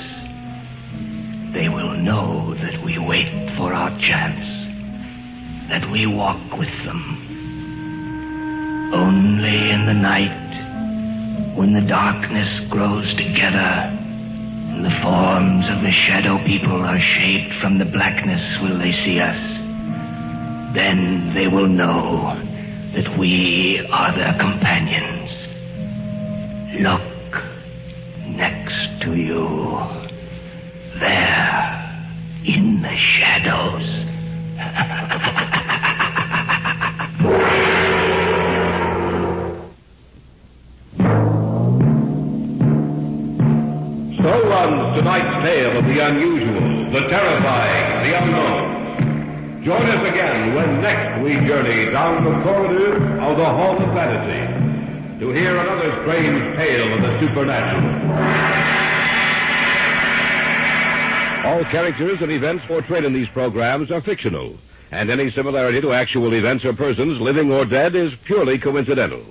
They will know that we wait for our chance. That we walk with them. Only in the night, when the darkness grows together, and the forms of the shadow people are shaped from the blackness, will they see us. Then they will know that we are their companions. Look next to you. There, in the shadows. So runs tonight's tale of the unusual, the terrifying, the unknown. Join us again when next we journey down the corridors of the Hall of Fantasy to hear another strange tale of the supernatural. All characters and events portrayed in these programs are fictional, and any similarity to actual events or persons, living or dead, is purely coincidental.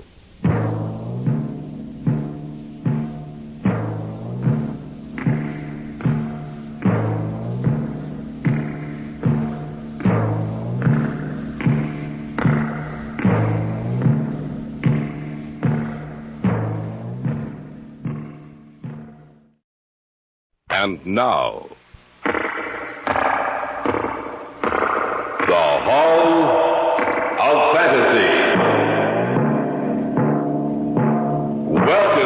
And now, the Hall of Fantasy. Welcome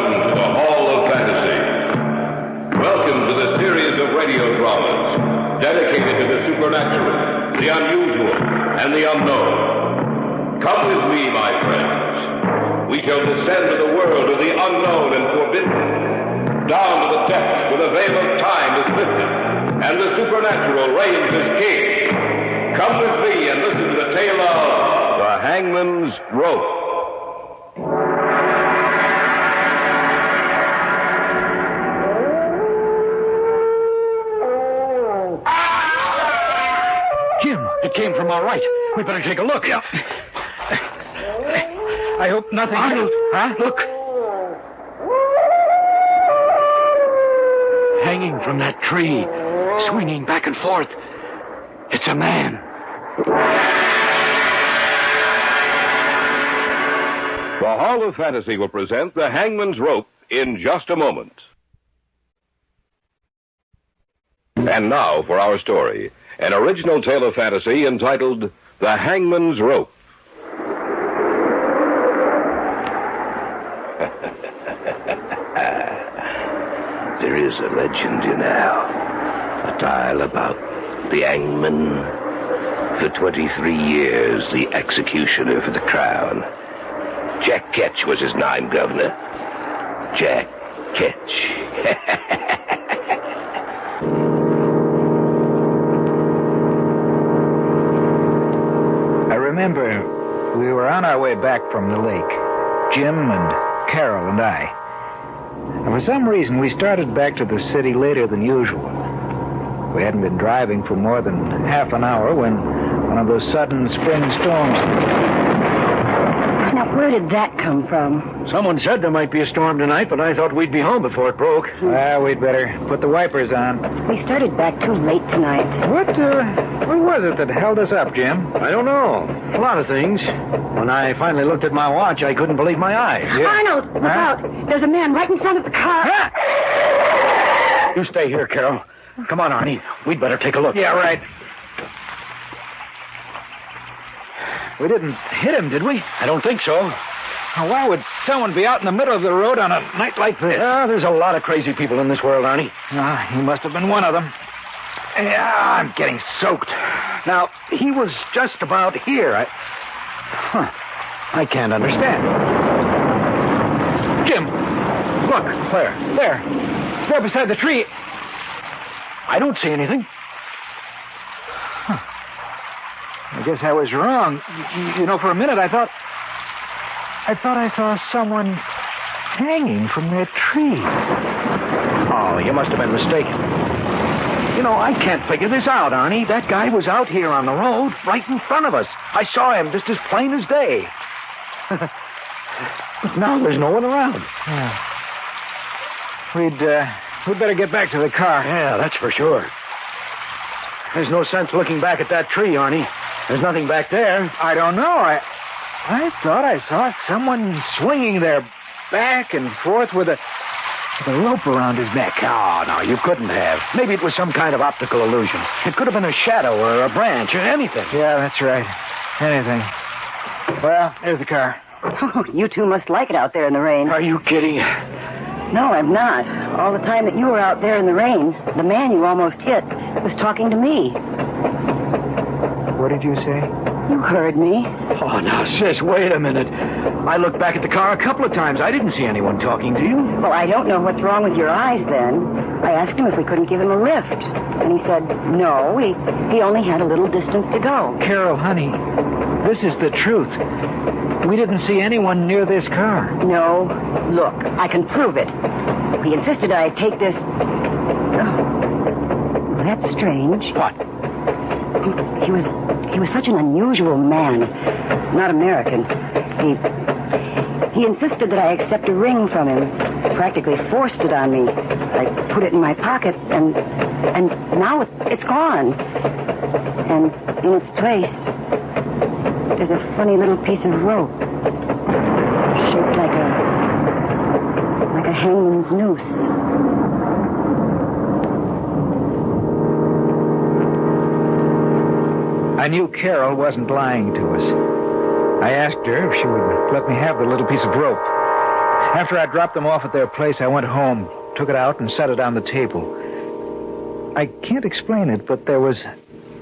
the unusual, and the unknown. Come with me, my friends. We shall descend to the world of the unknown and forbidden, down to the depths where the veil of time is lifted, and the supernatural reigns as king. Come with me and listen to the tale of the Hangman's Rope. Jim, it came from our right. We better take a look. Yeah. I hope nothing... Arnold! Huh? Look. Hanging from that tree, swinging back and forth. It's a man. The Hall of Fantasy will present The Hangman's Rope in just a moment. And now for our story. An original tale of fantasy entitled The Hangman's Rope. There is a legend, you know. A tale about the hangman. For 23 years, the executioner for the crown. Jack Ketch was his name, Governor. Jack Ketch. I remember we were on our way back from the lake. Jim and Carol and I. And for some reason, we started back to the city later than usual. We hadn't been driving for more than half an hour when one of those sudden spring storms... Now, where did that come from? Someone said there might be a storm tonight, but I thought we'd be home before it broke. Well, we'd better put the wipers on. We started back too late tonight. What was it that held us up, Jim? I don't know. A lot of things. When I finally looked at my watch, I couldn't believe my eyes. Yeah. Arnold, look out. There's a man right in front of the car. You stay here, Carol. Come on, Arnie. We'd better take a look. Yeah, right. We didn't hit him, did we? I don't think so. Now, why would someone be out in the middle of the road on a night like this? There's a lot of crazy people in this world, Arnie. He must have been one of them. Yeah, I'm getting soaked. Now, he was just about here. I can't understand. Jim, look. Where? There beside the tree. I don't see anything. I guess I was wrong. You know, for a minute I thought I saw someone hanging from that tree. Oh, you must have been mistaken. You know, I can't figure this out, Arnie. That guy was out here on the road, right in front of us. I saw him just as plain as day. But now there's no one around. Yeah. We'd better get back to the car. Yeah, that's for sure. There's no sense looking back at that tree, Arnie. There's nothing back there. I don't know. I thought I saw someone swinging their back and forth with a rope around his neck. Oh, no, you couldn't have. Maybe it was some kind of optical illusion. It could have been a shadow or a branch or anything. Yeah, that's right. Anything. Well, there's the car. Oh, you two must like it out there in the rain. Are you kidding? No, I'm not. All the time that you were out there in the rain, the man you almost hit was talking to me. What did you say? You heard me. Oh, now, sis, wait a minute. I looked back at the car a couple of times. I didn't see anyone talking to you. Well, I don't know what's wrong with your eyes, then. I asked him if we couldn't give him a lift. And he said, no, he only had a little distance to go. Carol, honey, this is the truth. We didn't see anyone near this car. No. Look, I can prove it. He insisted I take this... Oh, that's strange. What? He was such an unusual man. Not American. He insisted that I accept a ring from him. Practically forced it on me. I put it in my pocket, and now it's gone. And in its place, there's a funny little piece of rope. Shaped like a hangman's noose. I knew Carol wasn't lying to us. I asked her if she would let me have the little piece of rope. After I dropped them off at their place, I went home, took it out, and set it on the table. I can't explain it, but there was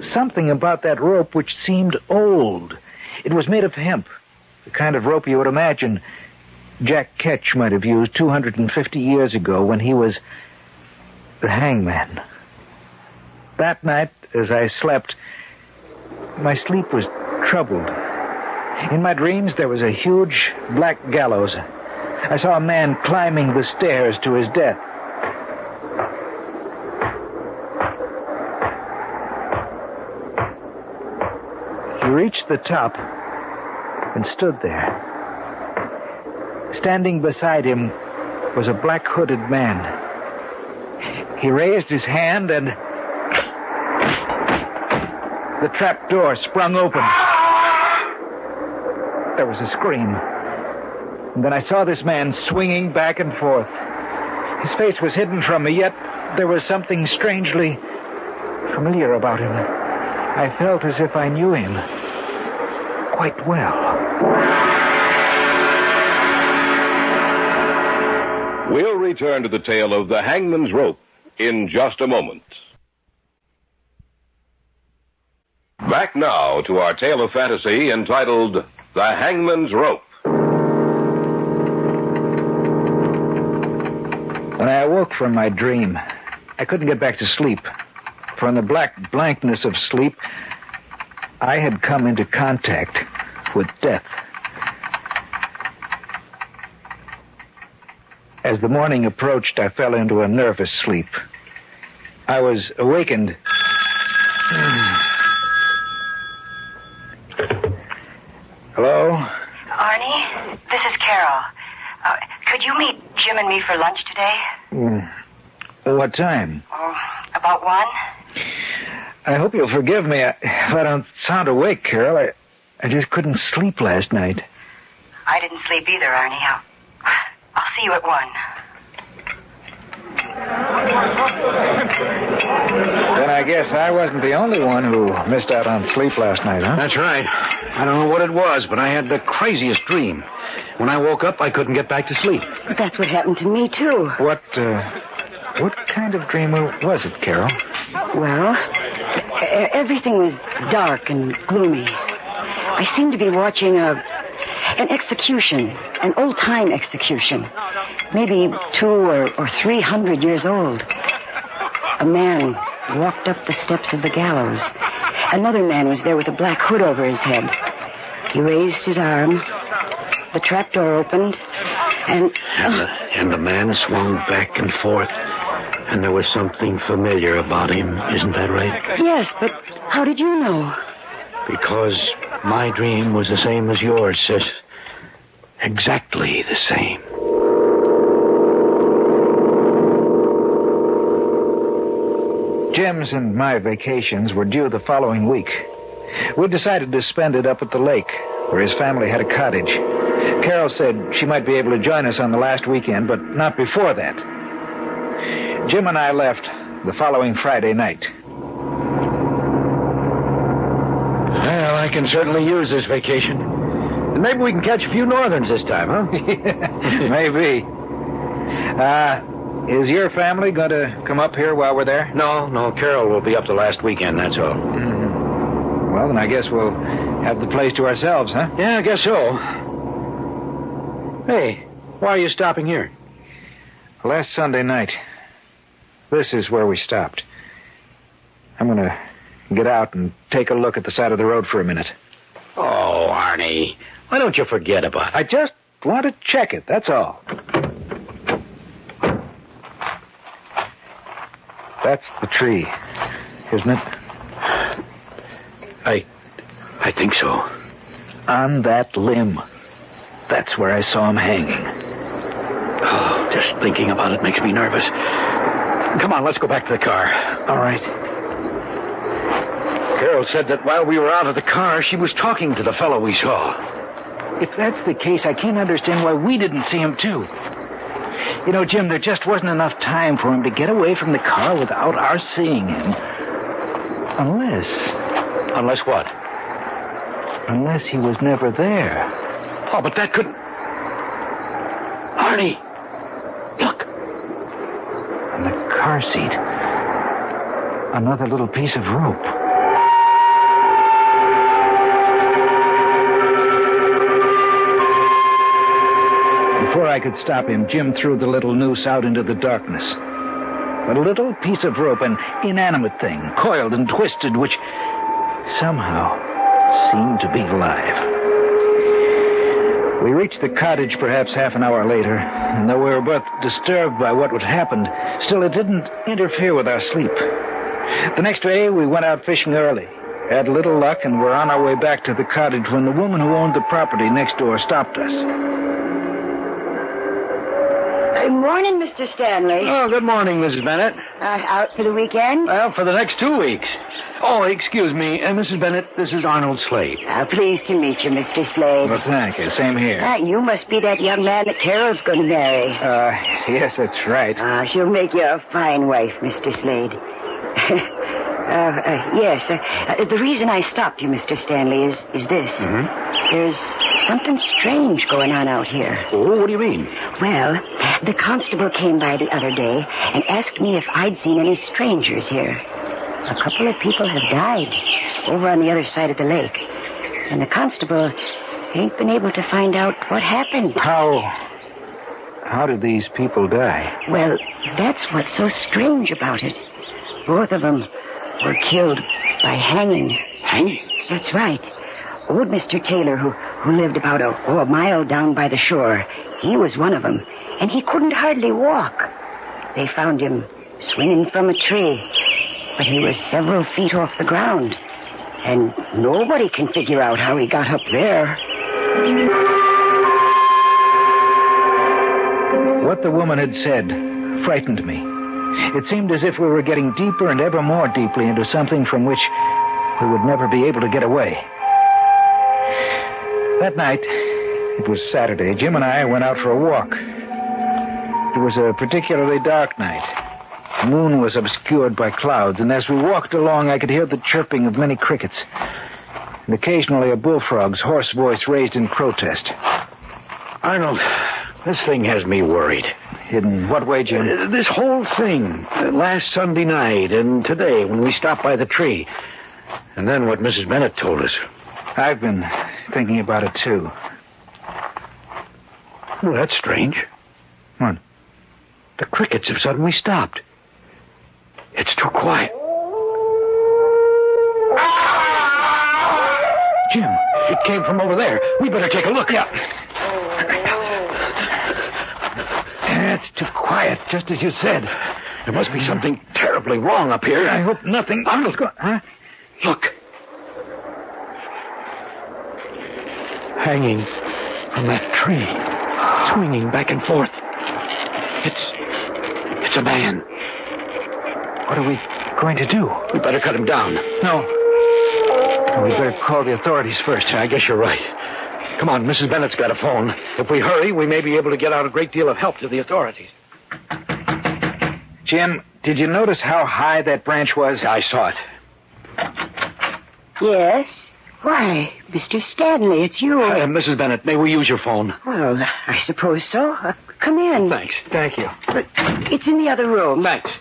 something about that rope which seemed old. It was made of hemp, the kind of rope you would imagine Jack Ketch might have used 250 years ago when he was the hangman. That night, as I slept, my sleep was troubled. In my dreams, there was a huge black gallows. I saw a man climbing the stairs to his death. He reached the top and stood there. Standing beside him was a black-hooded man. He raised his hand and the trap door sprung open. There was a scream. And then I saw this man swinging back and forth. His face was hidden from me, yet there was something strangely familiar about him. I felt as if I knew him quite well. We'll return to the tale of the Hangman's Rope in just a moment. Back now to our tale of fantasy entitled The Hangman's Rope. When I awoke from my dream, I couldn't get back to sleep. For in the black blankness of sleep, I had come into contact with death. As the morning approached, I fell into a nervous sleep. I was awakened. Hello? Arnie, this is Carol. Could you meet Jim and me for lunch today? What time? About 1? I hope you'll forgive me if I don't sound awake, Carol. I just couldn't sleep last night. I didn't sleep either, Arnie. I'll see you at 1. Then I guess I wasn't the only one who missed out on sleep last night, huh? That's right. I don't know what it was, but I had the craziest dream. When I woke up, I couldn't get back to sleep. But that's what happened to me, too. What kind of dream was it, Carol? Well, everything was dark and gloomy. I seemed to be watching an execution, an old-time execution, maybe 200 or 300 years old. A man walked up the steps of the gallows. Another man was there with a black hood over his head. He raised his arm. The trapdoor opened, and the man swung back and forth, and there was something familiar about him. Isn't that right? Yes, but how did you know? Because my dream was the same as yours, sis. Exactly the same. Jim's and my vacations were due the following week. We decided to spend it up at the lake, where his family had a cottage. Carol said she might be able to join us on the last weekend, but not before that. Jim and I left the following Friday night. Well, I can certainly use this vacation. And maybe we can catch a few northerns this time, huh? Maybe. Is your family going to come up here while we're there? No. Carol will be up the last weekend, that's all. Mm-hmm. Well, then I guess we'll have the place to ourselves, huh? Yeah, I guess so. Hey, why are you stopping here? Last Sunday night, this is where we stopped. I'm going to get out and take a look at the side of the road for a minute. Oh, Arnie, why don't you forget about it? I just want to check it, that's all. That's the tree, isn't it? I think so. On that limb. That's where I saw him hanging. Oh, just thinking about it makes me nervous. Come on, let's go back to the car. All right. Carol said that while we were out of the car, she was talking to the fellow we saw. If that's the case, I can't understand why we didn't see him, too. You know, Jim, there just wasn't enough time for him to get away from the car without our seeing him. Unless what? Unless he was never there. Oh, but that couldn't... Arnie! Look! On the car seat. Another little piece of rope. could stop him, Jim threw the little noose out into the darkness. A little piece of rope, an inanimate thing, coiled and twisted, which somehow seemed to be alive. We reached the cottage perhaps half an hour later, and though we were both disturbed by what had happened, still it didn't interfere with our sleep. The next day, we went out fishing early. Had little luck and were on our way back to the cottage when the woman who owned the property next door stopped us. Good morning, Mr. Stanley. Oh, good morning, Mrs. Bennett. Out for the weekend? Well, for the next 2 weeks. Oh, excuse me, Mrs. Bennett, this is Arnold Slade. Pleased to meet you, Mr. Slade. Well, thank you. Same here. You must be that young man that Carol's going to marry. Yes, that's right. She'll make you a fine wife, Mr. Slade. Yes. The reason I stopped you, Mr. Stanley, is this. Mm-hmm. There's something strange going on out here. Oh, what do you mean? Well, the constable came by the other day and asked me if I'd seen any strangers here. A couple of people have died over on the other side of the lake. And the constable ain't been able to find out what happened. How did these people die? Well, that's what's so strange about it. Both of them were killed by hanging. Hanging? That's right. Old Mr. Taylor, who lived about a mile down by the shore, he was one of them, and he couldn't hardly walk. They found him swinging from a tree, but he was several feet off the ground, and nobody can figure out how he got up there. What the woman had said frightened me. It seemed as if we were getting deeper and ever more deeply into something from which we would never be able to get away. That night, it was Saturday, Jim and I went out for a walk. It was a particularly dark night. The moon was obscured by clouds, and as we walked along, I could hear the chirping of many crickets, and occasionally a bullfrog's hoarse voice raised in protest. Arnold, this thing has me worried. In what way, Jim? This whole thing. Last Sunday night and today when we stopped by the tree. And then what Mrs. Bennett told us. I've been thinking about it, too. Well, that's strange. What? The crickets have suddenly stopped. It's too quiet. Jim, it came from over there. We better take a look. Yeah. It's too quiet, just as you said. There must be something terribly wrong up here. I hope nothing... Arnold, huh? Look. Hanging from that tree, swinging back and forth. It's a man. What are we going to do? We better cut him down. No. We better call the authorities first. I guess you're right. Come on, Mrs. Bennett's got a phone. If we hurry, we may be able to get out a great deal of help to the authorities. Jim, did you notice how high that branch was? I saw it. Yes? Why, Mr. Stanley, it's you. Mrs. Bennett, may we use your phone? Well, I suppose so. Come in. Thanks. Thank you. But it's in the other room. Thanks.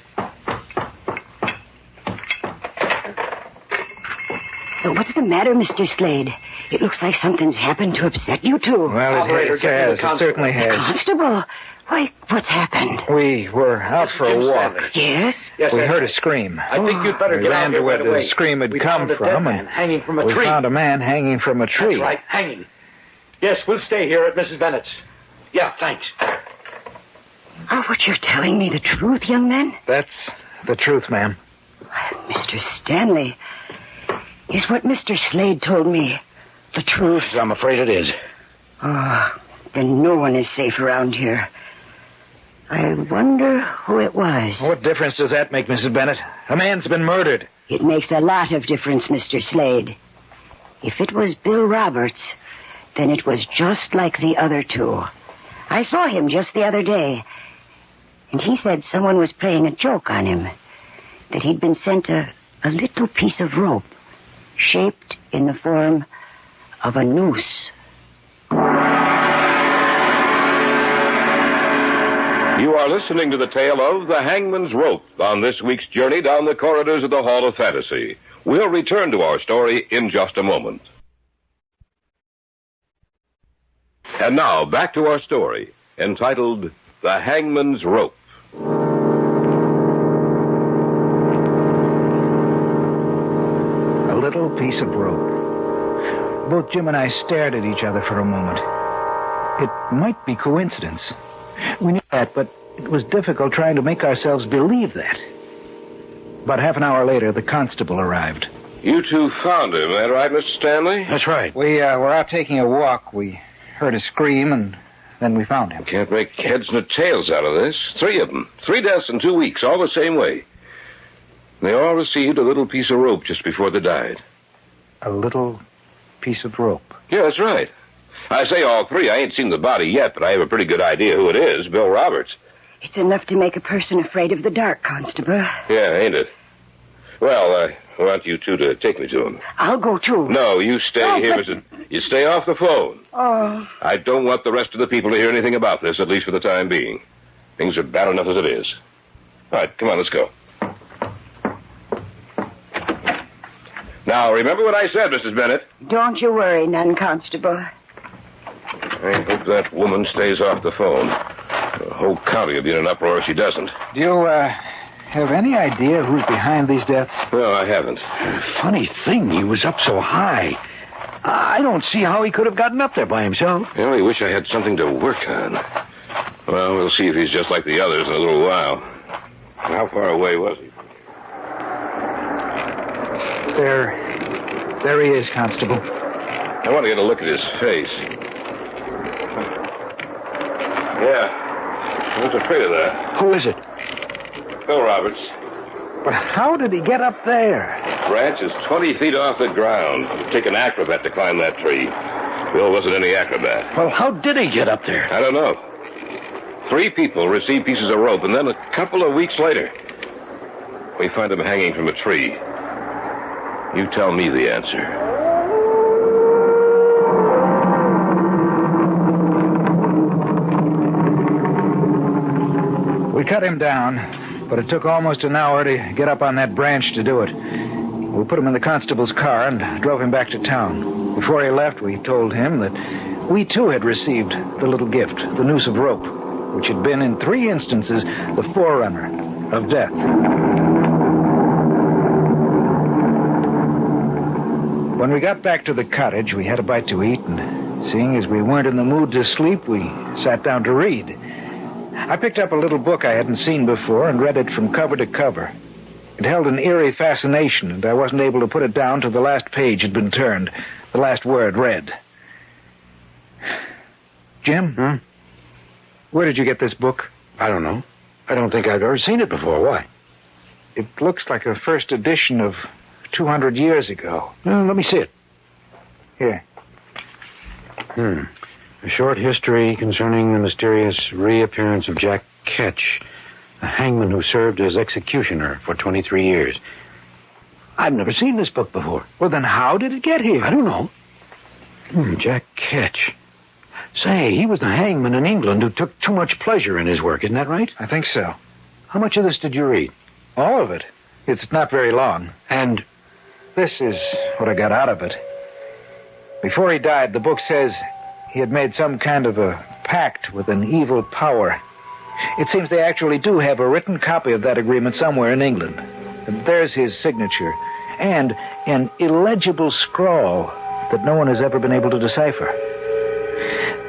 What's the matter, Mr. Slade? It looks like something's happened to upset you two. Well, it has. It certainly has. Constable? Why, what's happened? We were out for a walk. Yes? We heard a scream. I think you'd better get out here right away. We ran to where the scream had come from, and hanging from a we tree. found a man hanging from a tree. That's right, hanging. Yes, we'll stay here at Mrs. Bennett's. Yeah, thanks. What you're telling me the truth, young man? That's the truth, ma'am. Mr. Stanley, is what Mr. Slade told me the truth? I'm afraid it is. Then no one is safe around here. I wonder who it was. What difference does that make, Mrs. Bennett? A man's been murdered. It makes a lot of difference, Mr. Slade. If it was Bill Roberts, then it was just like the other two. I saw him just the other day, and he said someone was playing a joke on him, that he'd been sent a little piece of rope shaped in the form of a noose. You are listening to the tale of The Hangman's Rope on this week's journey down the corridors of the Hall of Fantasy. We'll return to our story in just a moment. And now, back to our story. entitled The Hangman's Rope. A little piece of rope. Both Jim and I stared at each other for a moment. It might be coincidence. We knew that, but it was difficult trying to make ourselves believe that. About half an hour later, the constable arrived. You two found him, that right, Mr. Stanley? That's right. We were out taking a walk. We heard a scream, and then we found him. Can't make heads nor tails out of this. 3 of them. 3 deaths in 2 weeks, all the same way. They all received a little piece of rope just before they died. A little piece of rope? Yeah, that's right. I say all 3. I ain't seen the body yet, but I have a pretty good idea who it is. Bill Roberts. It's enough to make a person afraid of the dark, Constable. Yeah, ain't it? Well, I want you two to take me to him. I'll go, too. No, you stay here. You stay off the phone. Oh. I don't want the rest of the people to hear anything about this, at least for the time being. Things are bad enough as it is. All right, come on, let's go. Now, remember what I said, Mrs. Bennett. Don't you worry none, Constable. I hope that woman stays off the phone. The whole county will be in an uproar if she doesn't. Do you, have any idea who's behind these deaths? No, I haven't. Funny thing, he was up so high. I don't see how he could have gotten up there by himself. I only wish I had something to work on. Well, we'll see if he's just like the others in a little while. How far away was he? There he is, Constable. I want to get a look at his face. Yeah. I was afraid of that. Who is it? Bill Roberts. But how did he get up there? The branch is 20 feet off the ground. It'd take an acrobat to climb that tree. Bill wasn't any acrobat. Well, how did he get up there? I don't know. 3 people received pieces of rope, and then a couple of weeks later, we find him hanging from a tree. You tell me the answer. We cut him down, but it took almost an hour to get up on that branch to do it. We put him in the constable's car and drove him back to town. Before he left, we told him that we, too, had received the little gift, the noose of rope, which had been, in 3 instances, the forerunner of death. When we got back to the cottage, we had a bite to eat, and seeing as we weren't in the mood to sleep, we sat down to read. I picked up a little book I hadn't seen before and read it from cover to cover. It held an eerie fascination, and I wasn't able to put it down till the last page had been turned, the last word read. Jim? Where did you get this book? I don't know. I don't think I've ever seen it before. Why? It looks like a first edition of 200 years ago. Well, let me see it. Here. A short history concerning the mysterious reappearance of Jack Ketch, a hangman who served as executioner for 23 years. I've never seen this book before. Well, then how did it get here? I don't know. Jack Ketch. Say, he was the hangman in England who took too much pleasure in his work, isn't that right? I think so. How much of this did you read? All of it. It's not very long. And this is what I got out of it. Before he died, the book says he had made some kind of a pact with an evil power. It seems they actually do have a written copy of that agreement somewhere in England. And there's his signature. And an illegible scrawl that no one has ever been able to decipher.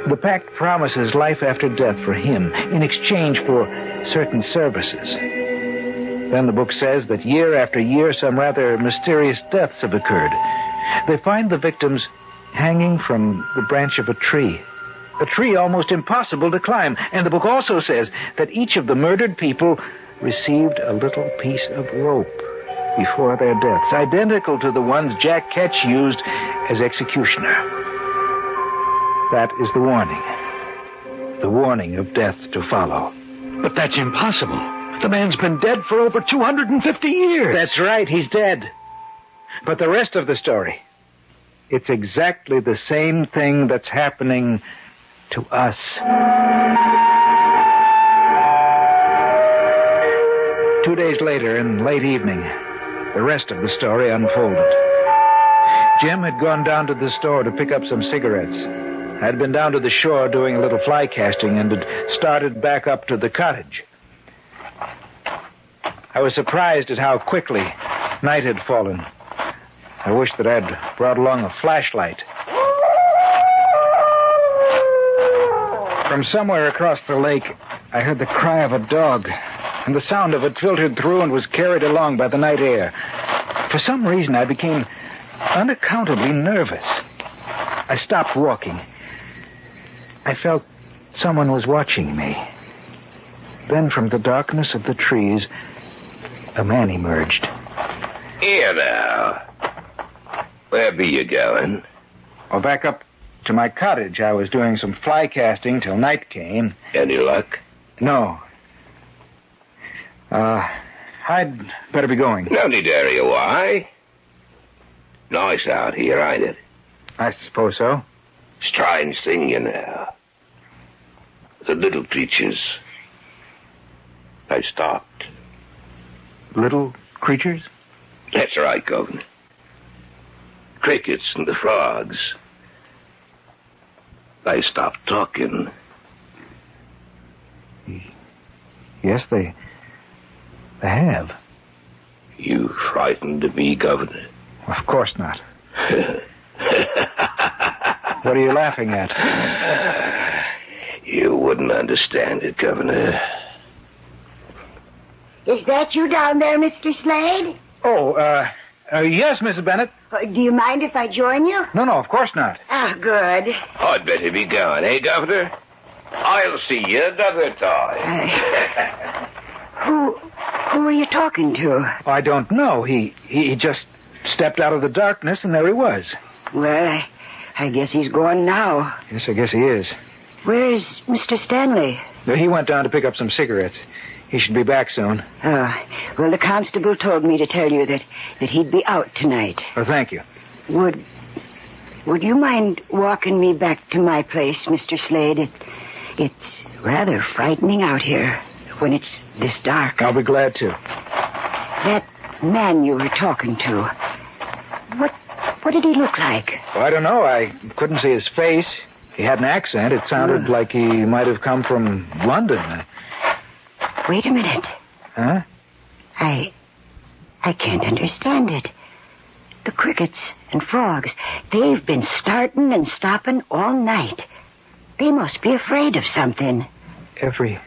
The pact promises life after death for him in exchange for certain services. Then the book says that year after year some rather mysterious deaths have occurred. They find the victims hanging from the branch of a tree almost impossible to climb. And the book also says that each of the murdered people received a little piece of rope before their deaths, identical to the ones Jack Ketch used as executioner. That is the warning. The warning of death to follow. But that's impossible. The man's been dead for over 250 years. That's right, he's dead. But the rest of the story, it's exactly the same thing that's happening to us. 2 days later, in late evening, the rest of the story unfolded. Jim had gone down to the store to pick up some cigarettes. I'd been down to the shore doing a little fly casting and had started back up to the cottage. I was surprised at how quickly night had fallen. I wished that I'd brought along a flashlight. From somewhere across the lake, I heard the cry of a dog, and the sound of it filtered through and was carried along by the night air. For some reason, I became unaccountably nervous. I stopped walking. I felt someone was watching me. Then from the darkness of the trees, a man emerged. Here now. Where be you going? Oh, back up to my cottage. I was doing some fly casting till night came. Any luck? No. I'd better be going. No need to hurry. Why? Nice out here, ain't it? I suppose so. Strange thing, you know. The little creatures. They stopped. Little creatures? That's right, Governor. Crickets and the frogs. They stopped talking. Yes, they have. You frightened me, Governor? Of course not. What are you laughing at? You wouldn't understand it, Governor. Is that you down there, Mr. Slade? Oh, yes, Mrs. Bennett. Do you mind if I join you? No, of course not. Ah, good. I'd better be going, eh, Governor? I'll see you another time. Who were you talking to? I don't know. He just stepped out of the darkness, and there he was. Well, I guess he's gone now. Yes, I guess he is. Where's Mr. Stanley? He went down to pick up some cigarettes. He should be back soon. Well, the constable told me to tell you that he'd be out tonight. Oh, thank you. Would you mind walking me back to my place, Mr. Slade? It's rather frightening out here when it's this dark. I'll be glad to. That man you were talking to, what did he look like? Well, I don't know. I couldn't see his face. He had an accent. It sounded like he might have come from London. Wait a minute. Huh? I can't understand it. The crickets and frogs, they've been starting and stopping all night. They must be afraid of something. Every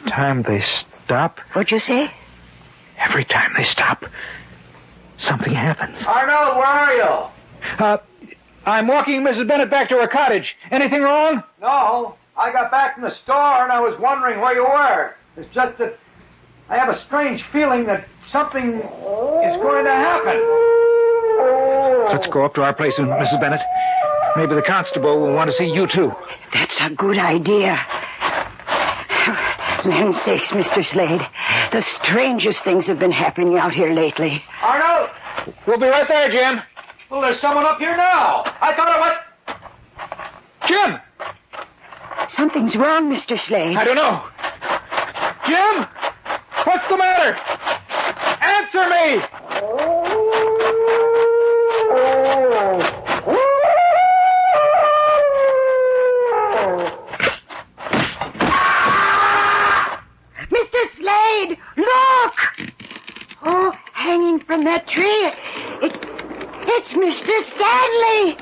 time they stop... What'd you say? Every time they stop, something happens. Arnold, where are you? I'm walking Mrs. Bennett back to her cottage. Anything wrong? No. I got back from the store and I was wondering where you were. It's just that I have a strange feeling that something is going to happen. Let's go up to our place, Mrs. Bennett. Maybe the constable will want to see you, too. That's a good idea. Land's sakes, Mr. Slade. The strangest things have been happening out here lately. Arnold! We'll be right there, Jim. Well, there's someone up here now. I thought I went... Jim! Something's wrong, Mr. Slade. I don't know. Jim! What's the matter? Answer me! Mr. Slade, look! Oh, hanging from that tree. It's Mr. Stanley.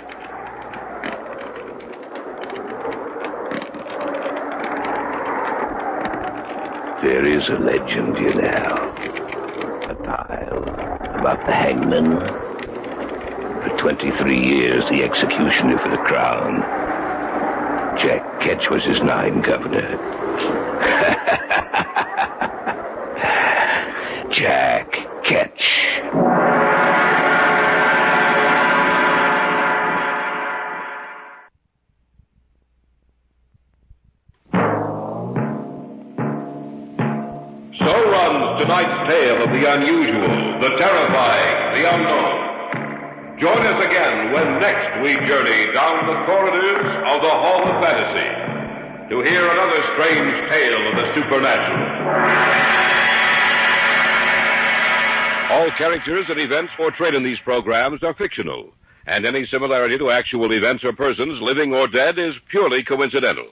There is a legend, you know. A tale about the hangman. For 23 years, the executioner for the crown. Jack Ketch was his name, Governor. Jack Ketch. Tonight's tale of the unusual, the terrifying, the unknown. Join us again when next we journey down the corridors of the Hall of Fantasy to hear another strange tale of the supernatural. All characters and events portrayed in these programs are fictional. and any similarity to actual events or persons, living or dead, is purely coincidental.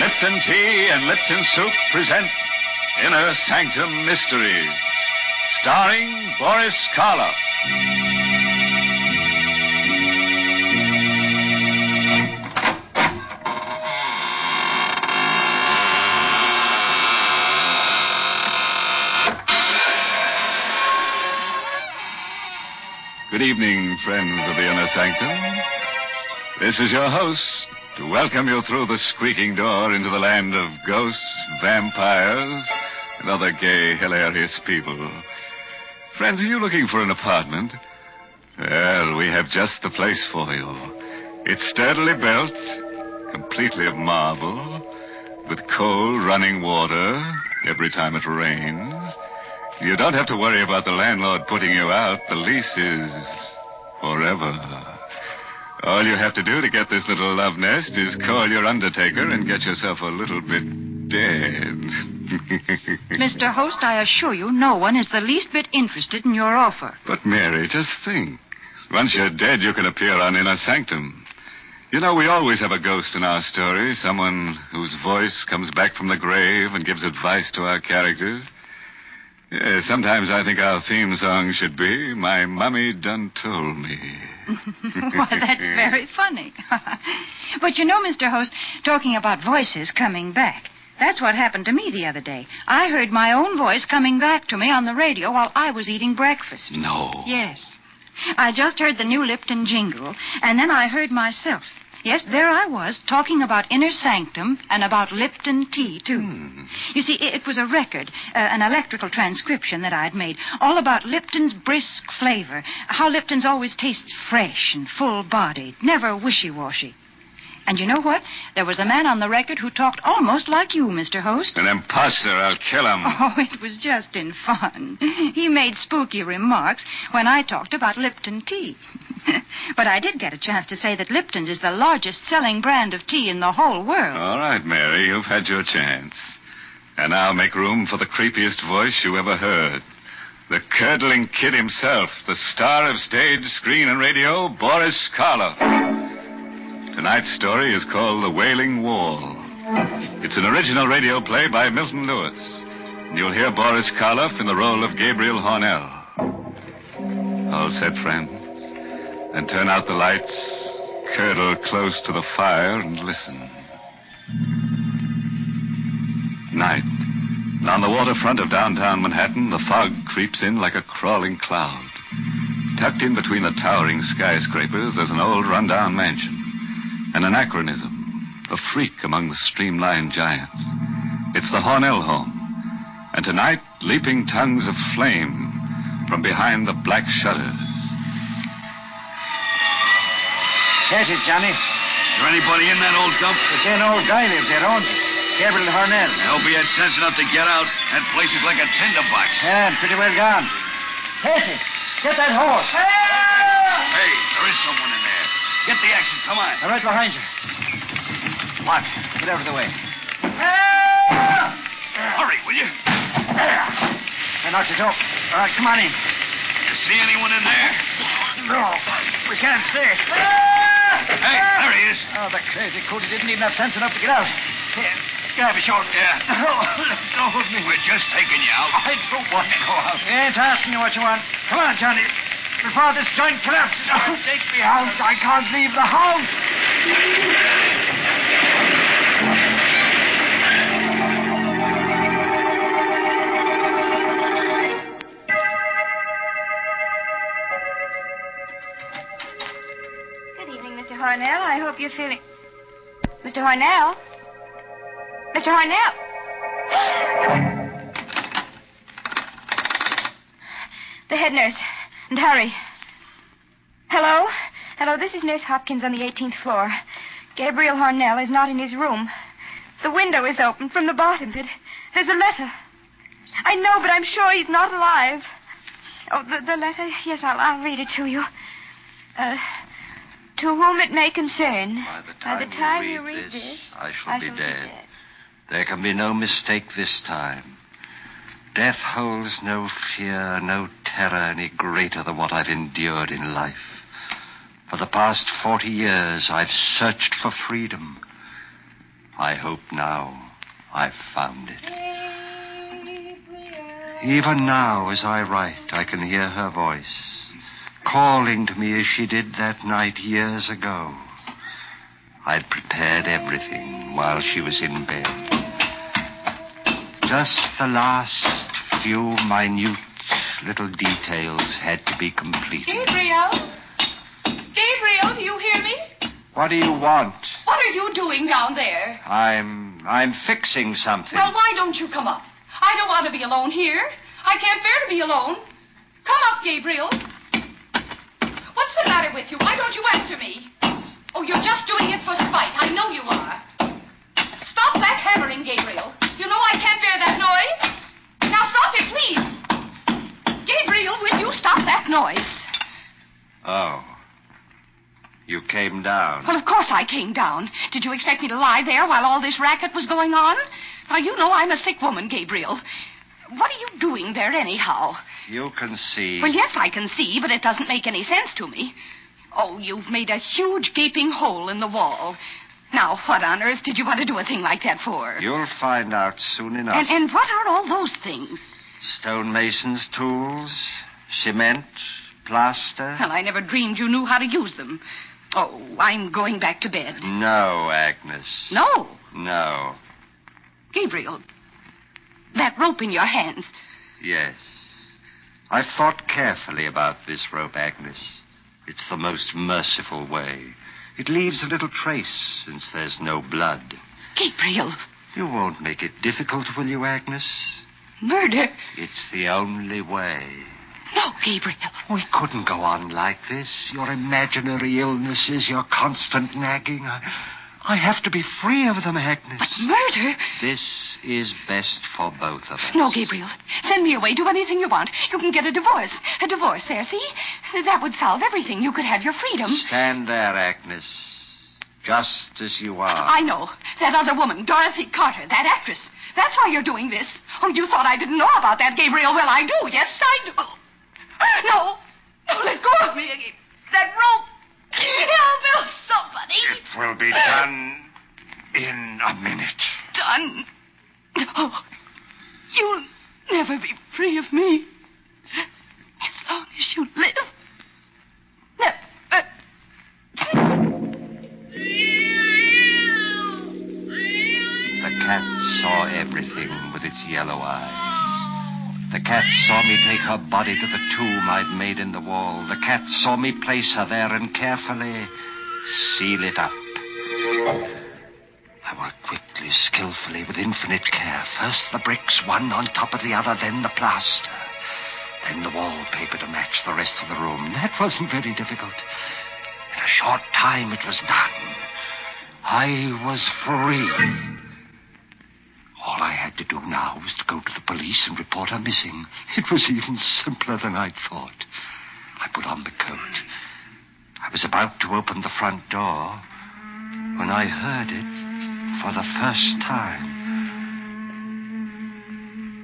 Lipton Tea and Lipton Soup present Inner Sanctum Mysteries, starring Boris Karloff. Good evening, friends of the Inner Sanctum. This is your host, to welcome you through the squeaking door into the land of ghosts, vampires, and other gay, hilarious people. Friends, are you looking for an apartment? Well, we have just the place for you. It's sturdily built, completely of marble, with cold running water every time it rains. You don't have to worry about the landlord putting you out. The lease is forever. All you have to do to get this little love nest is call your undertaker and get yourself a little bit dead. Mr. Host, I assure you no one is the least bit interested in your offer. But, Mary, just think. Once you're dead, you can appear on Inner Sanctum. You know, we always have a ghost in our story, someone whose voice comes back from the grave and gives advice to our characters. Yeah, sometimes I think our theme song should be, My Mummy Done Told Me. Well, that's very funny. But you know, Mr. Host, talking about voices coming back, that's what happened to me the other day. I heard my own voice coming back to me on the radio while I was eating breakfast. No. Yes. I just heard the new Lipton jingle, and then I heard myself. Yes, there I was, talking about Inner Sanctum and about Lipton tea, too. You see, it was a record, an electrical transcription that I'd made, all about Lipton's brisk flavor, how Lipton's always tastes fresh and full-bodied, never wishy-washy. And you know what? There was a man on the record who talked almost like you, Mr. Host. An imposter. I'll kill him. Oh, it was just in fun. He made spooky remarks when I talked about Lipton tea. But I did get a chance to say that Lipton's is the largest selling brand of tea in the whole world. All right, Mary, you've had your chance. And now make room for the creepiest voice you ever heard. The curdling kid himself, the star of stage, screen, and radio, Boris Karloff. Tonight's story is called The Wailing Wall. It's an original radio play by Milton Lewis. And you'll hear Boris Karloff in the role of Gabriel Hornell. All set, friends. And turn out the lights, curdle close to the fire, and listen. Night. And on the waterfront of downtown Manhattan, the fog creeps in like a crawling cloud. Tucked in between the towering skyscrapers, there's an old rundown mansion. An anachronism, a freak among the streamlined giants. It's the Hornell home. And tonight, leaping tongues of flame from behind the black shutters. Yes, it's Johnny. Is there anybody in that old dump? It's an old guy lives there, owns it. Gabriel Hornell. I hope he had sense enough to get out. That place is like a tinderbox. Yeah, and pretty well gone. Casey, get that horse. Hey, there is someone in there. Get the action, come on. I'm right behind you. What? Get out of the way. Hurry, will you? I knocked it off. All right, come on in. You see anyone in there? No, we can't stay. Hey, there he is. Oh, the crazy coot. He didn't even have sense enough to get out. Here, grab a short. Yeah. Oh, let go of me. We're just taking you out. I don't want to go out. We ain't asking you what you want. Come on, Johnny. Before this joint collapses. Oh, take me out. I can't leave the house. Good evening, Mr. Hornell. I hope you're feeling... Mr. Hornell? Mr. Hornell? The head nurse. And hurry. Hello? Hello, this is Nurse Hopkins on the 18th floor. Gabriel Hornell is not in his room. The window is open from the bottom. There's a letter. I know, but I'm sure he's not alive. Oh, the letter? Yes, I'll read it to you. To whom it may concern. By the time you read this, I shall be dead. There can be no mistake this time. Death holds no fear, no terror any greater than what I've endured in life. For the past 40 years, I've searched for freedom. I hope now I've found it. Even now, as I write, I can hear her voice, calling to me as she did that night years ago. I'd prepared everything while she was in bed. Just the last few minute little details had to be completed. Gabriel? Gabriel, do you hear me? What do you want? What are you doing down there? I'm fixing something. Well, why don't you come up? I don't want to be alone here. I can't bear to be alone. Come up, Gabriel. What's the matter with you? Why don't you answer me? Oh, you're just doing it for spite. I know you are. Stop that hammering, Gabriel. You know I can't bear that noise. Now stop it, please. Gabriel, will you stop that noise? Oh. You came down. Well, of course I came down. Did you expect me to lie there while all this racket was going on? Now, you know I'm a sick woman, Gabriel. What are you doing there anyhow? You can see. Well, yes, I can see, but it doesn't make any sense to me. Oh, you've made a huge gaping hole in the wall. Now, what on earth did you want to do a thing like that for? You'll find out soon enough. And what are all those things? Stonemason's tools, cement, plaster. Well, I never dreamed you knew how to use them. Oh, I'm going back to bed. No, Agnes. No? No. Gabriel, that rope in your hands. Yes. I've thought carefully about this rope, Agnes. It's the most merciful way. It leaves a little trace, since there's no blood. Gabriel. You won't make it difficult, will you, Agnes? Murder? It's the only way. No, Gabriel. We couldn't go on like this. Your imaginary illnesses, your constant nagging. I have to be free of them, Agnes. But murder? This is best for both of us. No, Gabriel. Send me away. Do anything you want. You can get a divorce. A divorce there, see? That would solve everything. You could have your freedom. Stand there, Agnes. Just as you are. I know. That other woman, Dorothy Carter, that actress. That's why you're doing this. Oh, you thought I didn't know about that, Gabriel. Well, I do. Yes, I do. No. No, let go of me. That rope. Help, somebody. It will be done in a minute. Done? Oh, you'll never be free of me. As long as you live. The cat saw everything with its yellow eyes. The cat saw me take her body to the tomb I'd made in the wall. The cat saw me place her there and carefully seal it up. I worked quickly, skillfully, with infinite care. First the bricks, one on top of the other, then the plaster. Then the wallpaper to match the rest of the room. That wasn't very difficult. In a short time it was done. I was free. All I had to do now was to go to the police and report her missing. It was even simpler than I'd thought. I put on the coat. I was about to open the front door when I heard it for the first time.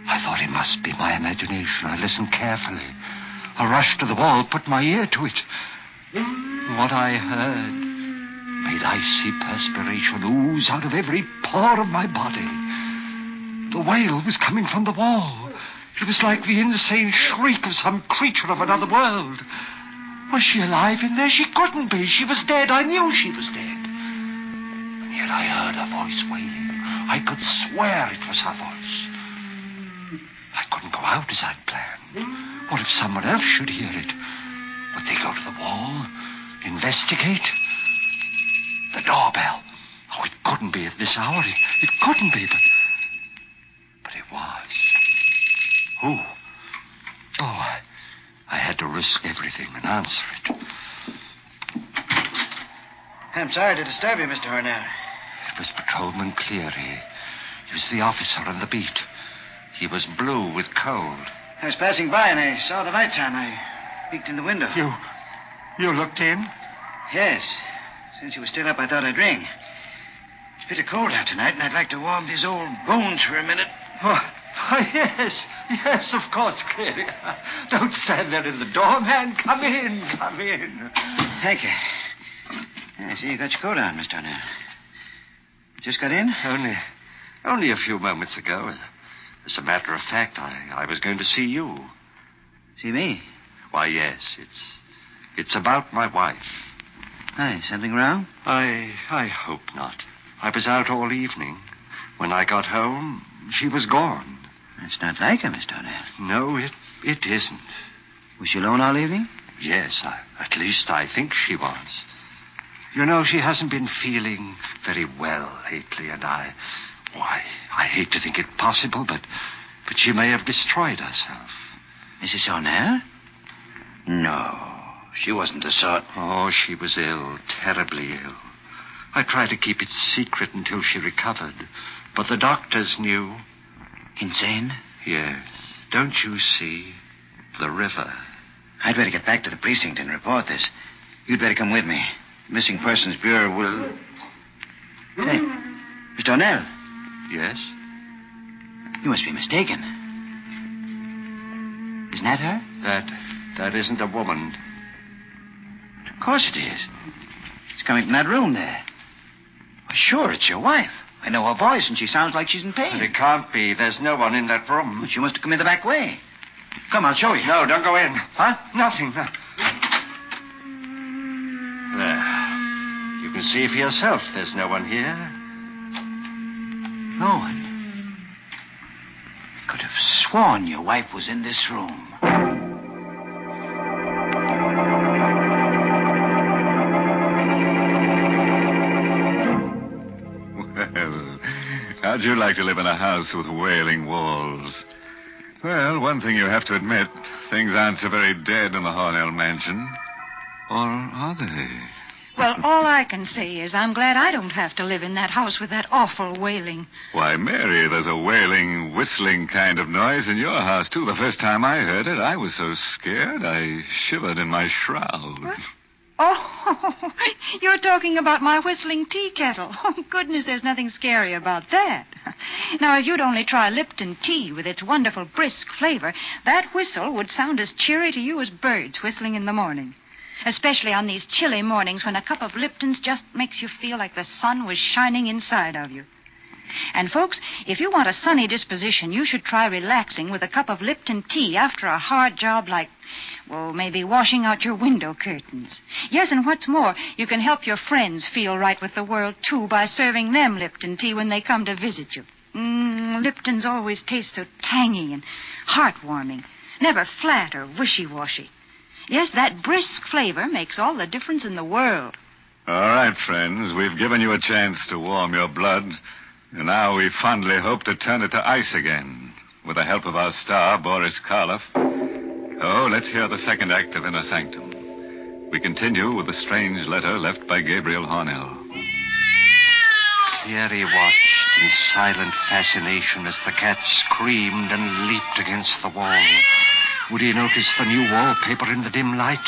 I thought it must be my imagination. I listened carefully. I rushed to the wall, put my ear to it. What I heard made icy perspiration ooze out of every pore of my body. The wail was coming from the wall. It was like the insane shriek of some creature of another world. Was she alive in there? She couldn't be. She was dead. I knew she was dead. And yet I heard her voice wailing. I could swear it was her voice. I couldn't go out as I'd planned. What if someone else should hear it? Would they go to the wall? Investigate? The doorbell. Oh, it couldn't be at this hour. It couldn't be, but it was. Who? Oh, had to risk everything and answer it. I'm sorry to disturb you, Mr. Hornell. It was Patrolman Cleary. He was the officer on the beat. He was blue with cold. I was passing by and I saw the lights on. I peeked in the window. You looked in? Yes. Since you were still up, I thought I'd ring. It's pretty cold out tonight, and I'd like to warm these old bones for a minute. Oh, yes, of course, Cleary. Don't stand there in the door, man. Come in. Thank you. I see you got your coat on, Mr. Hornell. Just got in? Only a few moments ago. As a matter of fact, I was going to see you. See me? Why, yes. It's about my wife. Hi, something wrong? I hope not. I was out all evening. When I got home, she was gone. That's not like her, Mr. Hornell. No, it isn't. Was she alone all evening? Yes, at least I think she was. You know, she hasn't been feeling very well lately, and I hate to think it possible, but she may have destroyed herself. Mrs. Hornell? No, she wasn't the sort. Oh, she was ill, terribly ill. I tried to keep it secret until she recovered, but the doctors knew. Insane? Yes. Don't you see? The river. I'd better get back to the precinct and report this. You'd better come with me. The Missing Persons Bureau will... Hey, Mr. Hornell. Yes? You must be mistaken. Isn't that her? That isn't a woman. Of course it is. It's coming from that room there. Well, sure, it's your wife. I know her voice, and she sounds like she's in pain. But it can't be. There's no one in that room. Well, she must have come in the back way. Come, I'll show you. No, don't go in. Huh? Nothing. No. There. You can see for yourself there's no one here. No one? I could have sworn your wife was in this room. Well, how'd you like to live in a house with wailing walls? Well, one thing you have to admit, things aren't so very dead in the Hornell mansion. Or are they? Well, all I can say is I'm glad I don't have to live in that house with that awful wailing. Why, Mary, there's a wailing, whistling kind of noise in your house, too. The first time I heard it, I was so scared I shivered in my shroud. What? Oh, you're talking about my whistling tea kettle. Oh, goodness, there's nothing scary about that. Now, if you'd only try Lipton tea with its wonderful brisk flavor, that whistle would sound as cheery to you as birds whistling in the morning. Especially on these chilly mornings when a cup of Lipton's just makes you feel like the sun was shining inside of you. And, folks, if you want a sunny disposition, you should try relaxing with a cup of Lipton tea after a hard job like, well, maybe washing out your window curtains. Yes, and what's more, you can help your friends feel right with the world, too, by serving them Lipton tea when they come to visit you. Lipton's always taste so tangy and heartwarming, never flat or wishy-washy. Yes, that brisk flavor makes all the difference in the world. All right, friends, we've given you a chance to warm your blood. And now we fondly hope to turn it to ice again, with the help of our star, Boris Karloff. Oh, let's hear the second act of Inner Sanctum. We continue with the strange letter left by Gabriel Hornell. Cleary watched in silent fascination as the cat screamed and leaped against the wall. Would he notice the new wallpaper in the dim light?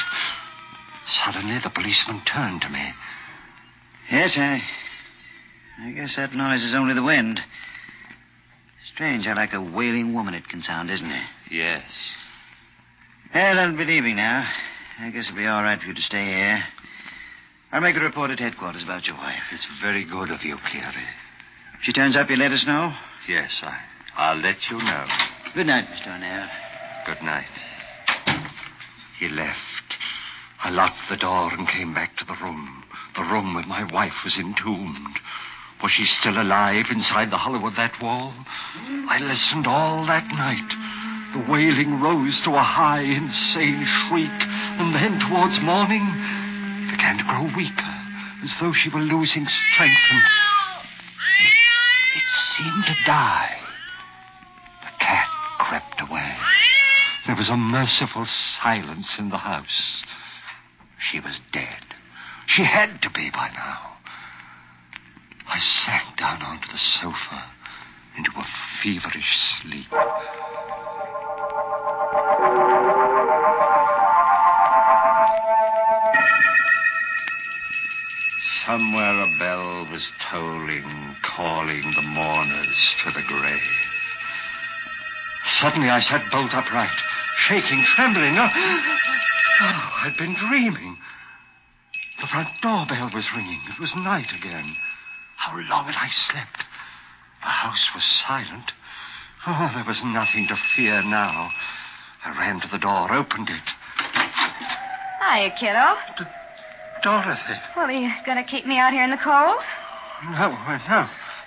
Suddenly, the policeman turned to me. Yes, I guess that noise is only the wind. Strange how like a wailing woman it can sound, isn't it? Yes. Well, that'll be leaving now. I guess it'll be all right for you to stay here. I'll make a report at headquarters about your wife. It's very good of you, Cleary. If she turns up, you let us know? Yes, I'll let you know. Good night, Mr. Hornell. Good night. He left. I locked the door and came back to the room. The room where my wife was entombed. Was she still alive inside the hollow of that wall? I listened all that night. The wailing rose to a high, insane shriek, and then towards morning began to grow weaker, as though she were losing strength, and it seemed to die. The cat crept away. There was a merciful silence in the house. She was dead. She had to be by now. I sank down onto the sofa into a feverish sleep. Somewhere a bell was tolling, calling the mourners to the grave. Suddenly I sat bolt upright, shaking, trembling. I'd been dreaming. The front doorbell was ringing. It was night again. How long had I slept? The house was silent. Oh, there was nothing to fear now. I ran to the door, opened it. Hiya, kiddo. Dorothy. Well, are you going to keep me out here in the cold? No.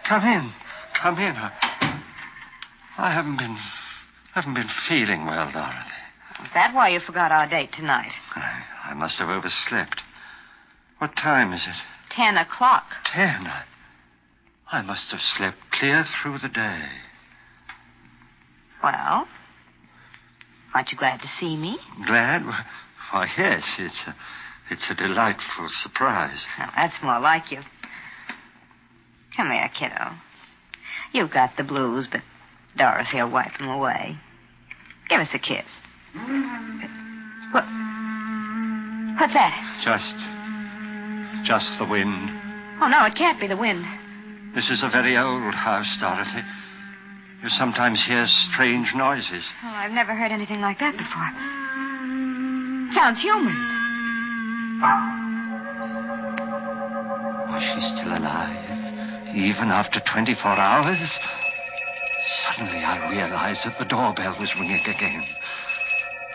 Come in. I haven't been feeling well, Dorothy. Is that why you forgot our date tonight? I must have overslept. What time is it? 10 o'clock. 10? I must have slept clear through the day. Well, aren't you glad to see me? Glad? Why, yes. It's a delightful surprise. Well, that's more like you. Come here, kiddo. You've got the blues, but Dorothy will wipe them away. Give us a kiss. What's that? Just the wind. Oh, no, it can't be the wind. This is a very old house, Dorothy. You sometimes hear strange noises. Oh, I've never heard anything like that before. Sounds human. Was she still alive, even after 24 hours? Suddenly I realized that the doorbell was ringing again.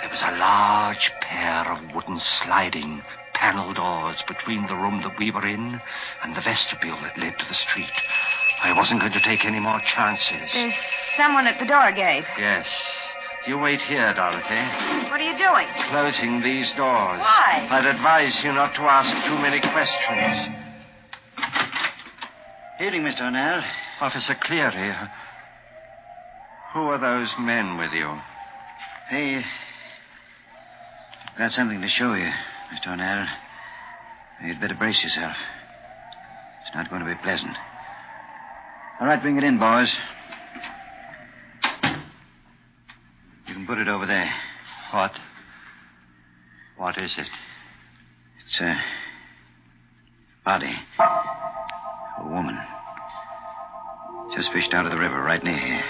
There was a large pair of wooden sliding panel doors between the room that we were in and the vestibule that led to the street. I wasn't going to take any more chances. There's someone at the door, Gabe. Yes. You wait here, Dorothy. What are you doing? Closing these doors. Why? I'd advise you not to ask too many questions. Evening, Mr. O'Neill. Officer Cleary. Who are those men with you? Hey, I've got something to show you, Mr. O'Neill. You'd better brace yourself. It's not going to be pleasant. All right, bring it in, boys. You can put it over there. What is it? It's a body. A woman. Just fished out of the river right near here.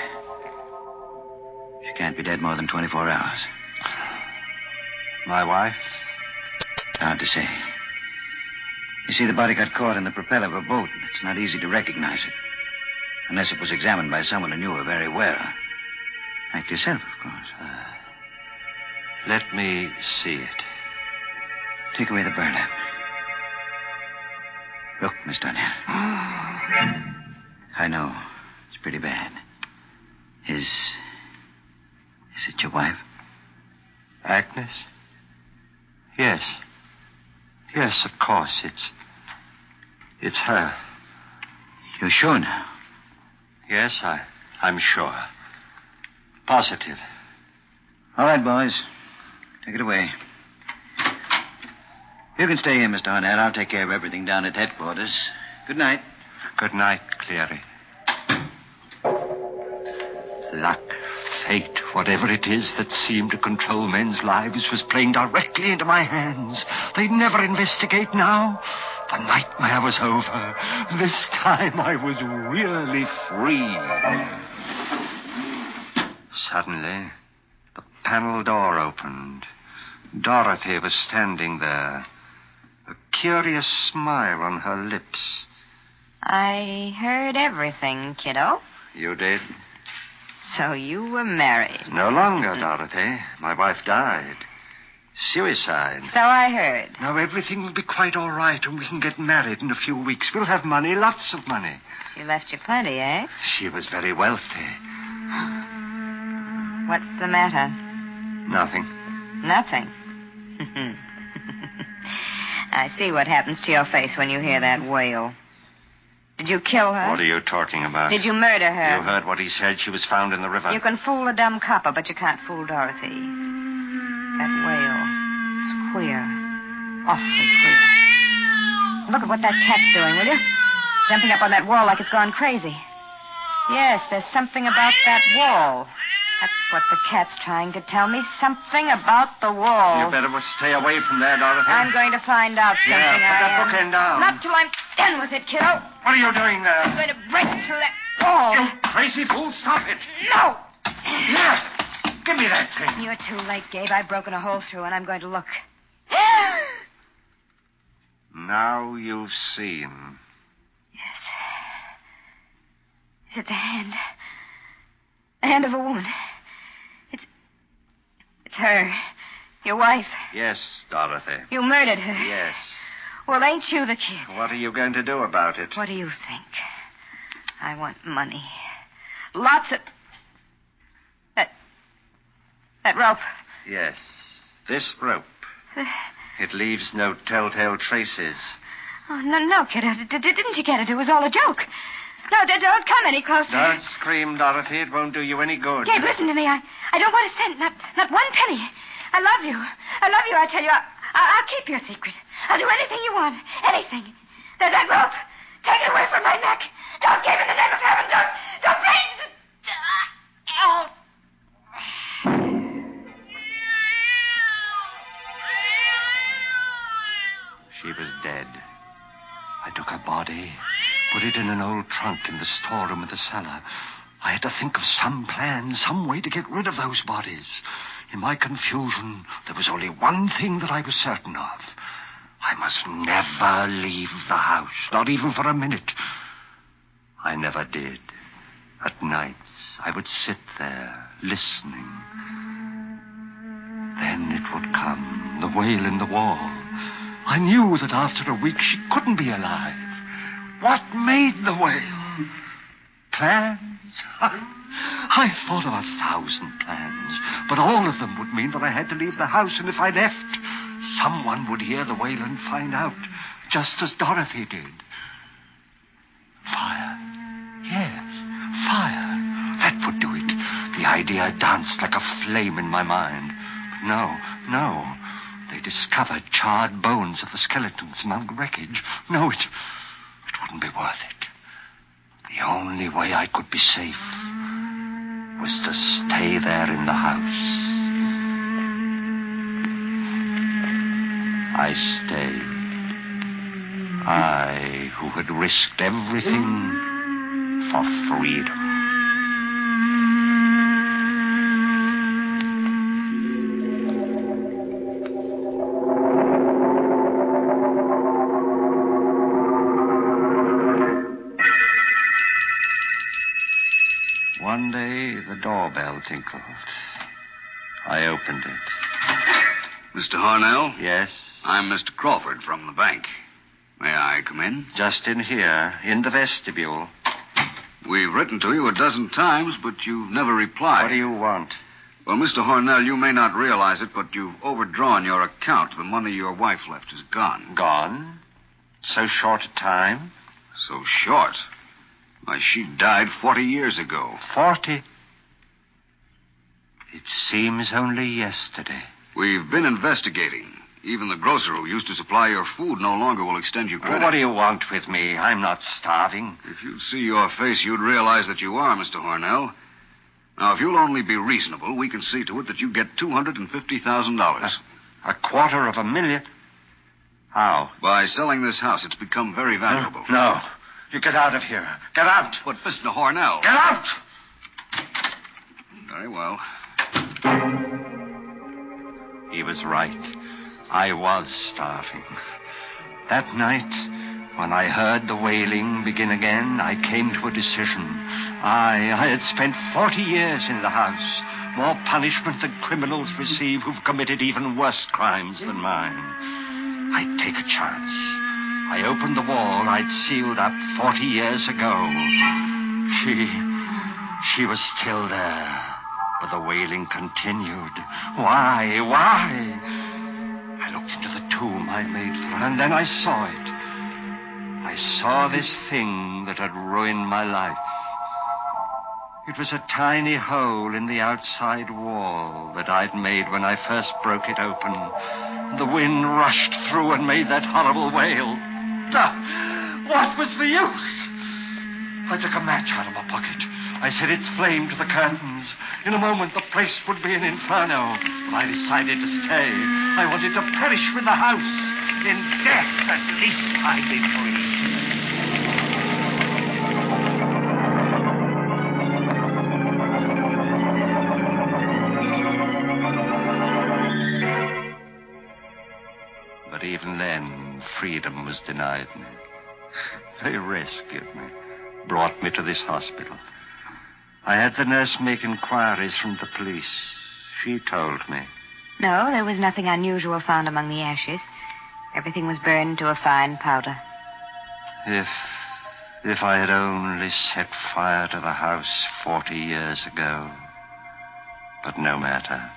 She can't be dead more than 24 hours. My wife? Hard to say. You see, the body got caught in the propeller of a boat, and it's not easy to recognize it. Unless it was examined by someone who knew her very well. Like yourself, of course. Let me see it. Take away the burlap. Look, Mr. O'Neill. I know. It's pretty bad. Is it your wife? Agnes? Yes. Yes, of course. It's her. You're sure now? Yes, I'm sure. Positive. All right, boys. Take it away. You can stay here, Mr. Hornett. I'll take care of everything down at headquarters. Good night. Good night, Cleary. Luck, fate, whatever it is that seemed to control men's lives was playing direct't into my hands. They'd never investigate now. The nightmare was over. This time I was really free. Suddenly, the panel door opened. Dorothy was standing there, a curious smile on her lips. I heard everything, kiddo. You did? So you were married. No longer, Dorothy. My wife died. Suicide. So I heard. Now everything will be quite all right, and we can get married in a few weeks. We'll have money, lots of money. She left you plenty, eh? She was very wealthy. What's the matter? Nothing. Nothing. I see what happens to your face when you hear that wail. Did you kill her? What are you talking about? Did you murder her? You heard what he said. She was found in the river. You can fool a dumb copper, but you can't fool Dorothy. That wail is queer. Awfully queer. Look at what that cat's doing, will you? Jumping up on that wall like it's gone crazy. Yes, there's something about that wall. That's what the cat's trying to tell me. Something about the wall. You better stay away from there, Dorothy. I'm going to find out something. Put that bookend down. Not till I'm done with it, kiddo. What are you doing there? I'm going to break through that wall. You crazy fool, stop it. No! Here, give me that thing. You're too late, Gabe. I've broken a hole through, and I'm going to look. Now you've seen. Yes. Is it the hand? The hand of a woman. It's her. Your wife. Yes, Dorothy. You murdered her. Yes. Well, ain't you the kid? What are you going to do about it? What do you think? I want money. Lots of... That rope. Yes. This rope. It leaves no telltale traces. Oh, no, kid. Didn't you get it? It was all a joke. No, don't come any closer. Don't scream, Dorothy. It won't do you any good. Gabe, listen to me. I don't want a cent, not one penny. I love you. I tell you. I'll keep your secret. I'll do anything you want. Anything. There's that rope. Take it away from my neck. Don't, Gabe, in the name of heaven. Don't break. Oh. She was dead. I took her body, put it in an old trunk in the storeroom of the cellar. I had to think of some plan, some way to get rid of those bodies. In my confusion, there was only one thing that I was certain of. I must never leave the house, not even for a minute. I never did. At nights, I would sit there, listening. Then it would come, the wail in the wall. I knew that after a week she couldn't be alive. What made the wail? Plans? I thought of 1,000 plans, but all of them would mean that I had to leave the house, and if I left, someone would hear the wail and find out, just as Dorothy did. Fire. Yes, fire. That would do it. The idea danced like a flame in my mind. But no. They discovered charred bones of the skeletons among the wreckage. No, it wouldn't be worth it. The only way I could be safe was to stay there in the house. I stayed. I, who had risked everything for freedom. One day, the doorbell tinkled. I opened it. Mr. Hornell? Yes? I'm Mr. Crawford from the bank. May I come in? Just in here, in the vestibule. We've written to you 12 times, but you've never replied. What do you want? Well, Mr. Hornell, you may not realize it, but you've overdrawn your account. The money your wife left is gone. Gone? So short a time? So short? Why, she died 40 years ago. 40? It seems only yesterday. We've been investigating. Even the grocer who used to supply your food no longer will extend you credit. What do you want with me? I'm not starving. If you'd see your face, you'd realize that you are, Mr. Hornell. Now, if you'll only be reasonable, we can see to it that you get $250,000. $250,000? How? By selling this house. It's become very valuable. No. You get out of here. Get out. But, Mr. Hornell... Get out! Very well. He was right. I was starving. That night, when I heard the wailing begin again, I came to a decision. I had spent 40 years in the house. More punishment than criminals receive who've committed even worse crimes than mine. I'd take a chance. I opened the wall I'd sealed up 40 years ago. She was still there, but the wailing continued. Why? I looked into the tomb I made for her, and then I saw it. I saw this thing that had ruined my life. It was a tiny hole in the outside wall that I'd made when I first broke it open. The wind rushed through and made that horrible wail. What was the use? I took a match out of my pocket. I set its flame to the curtains. In a moment, the place would be an inferno. But I decided to stay. I wanted to perish with the house. In death, at least, I'd be free. But even then, freedom was denied me. They rescued me, brought me to this hospital. I had the nurse make inquiries from the police. She told me. No, there was nothing unusual found among the ashes. Everything was burned to a fine powder. If I had only set fire to the house 40 years ago. But no matter.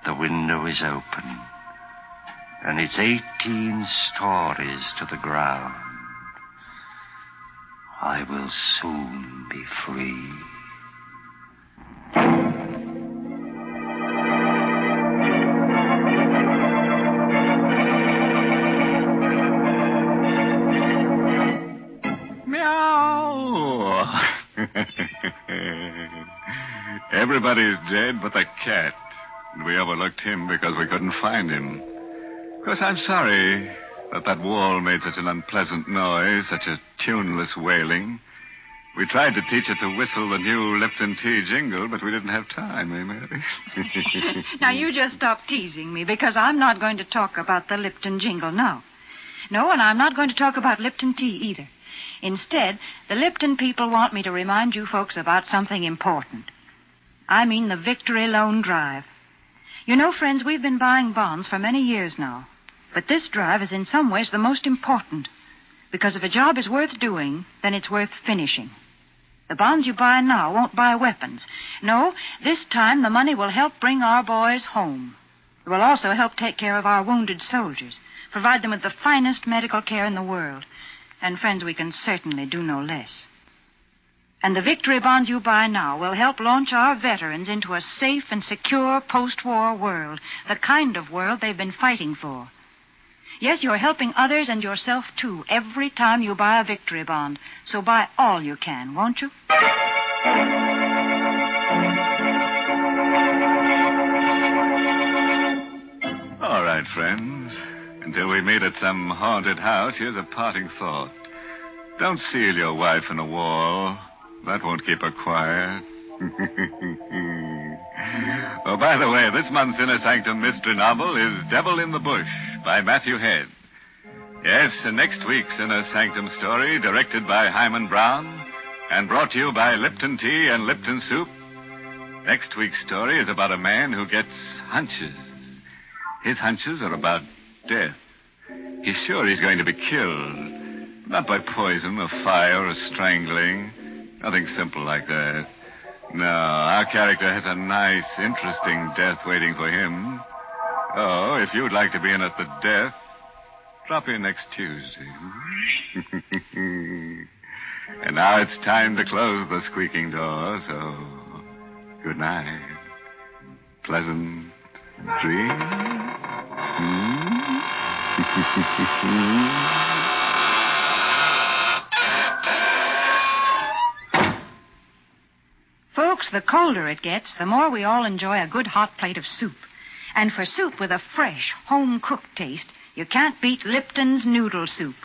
The window is open. And it's 18 stories to the ground. I will soon be free. Meow. Everybody's dead but the cat. And we overlooked him because we couldn't find him. Of course, I'm sorry that wall made such an unpleasant noise, such a tuneless wailing. We tried to teach it to whistle the new Lipton tea jingle, but we didn't have time, eh, Mary? Now, you just stop teasing me, because I'm not going to talk about the Lipton jingle now. No, and I'm not going to talk about Lipton tea either. Instead, the Lipton people want me to remind you folks about something important. I mean the Victory Loan Drive. You know, friends, we've been buying bonds for many years now. But this drive is in some ways the most important. Because if a job is worth doing, then it's worth finishing. The bonds you buy now won't buy weapons. No, this time the money will help bring our boys home. It will also help take care of our wounded soldiers, provide them with the finest medical care in the world. And, friends, we can certainly do no less. And the victory bonds you buy now will help launch our veterans into a safe and secure post-war world, the kind of world they've been fighting for. Yes, you're helping others and yourself, too, every time you buy a victory bond. So buy all you can, won't you? All right, friends. Until we meet at some haunted house, here's a parting thought. Don't seal your wife in a wall. That won't keep her quiet. Oh, by the way, this month's Inner Sanctum mystery novel is Devil in the Bush by Matthew Head. Yes, and next week's Inner Sanctum story, directed by Hyman Brown and brought to you by Lipton Tea and Lipton Soup. Next week's story is about a man who gets hunches. His hunches are about death. He's sure he's going to be killed. Not by poison or fire or strangling. Nothing simple like that. No, our character has a nice, interesting death waiting for him. Oh, if you'd like to be in at the death, drop in next Tuesday. And now it's time to close the squeaking door, so good night. Pleasant dreams. Folks, the colder it gets, the more we all enjoy a good hot plate of soup. And for soup with a fresh, home-cooked taste, you can't beat Lipton's noodle soup.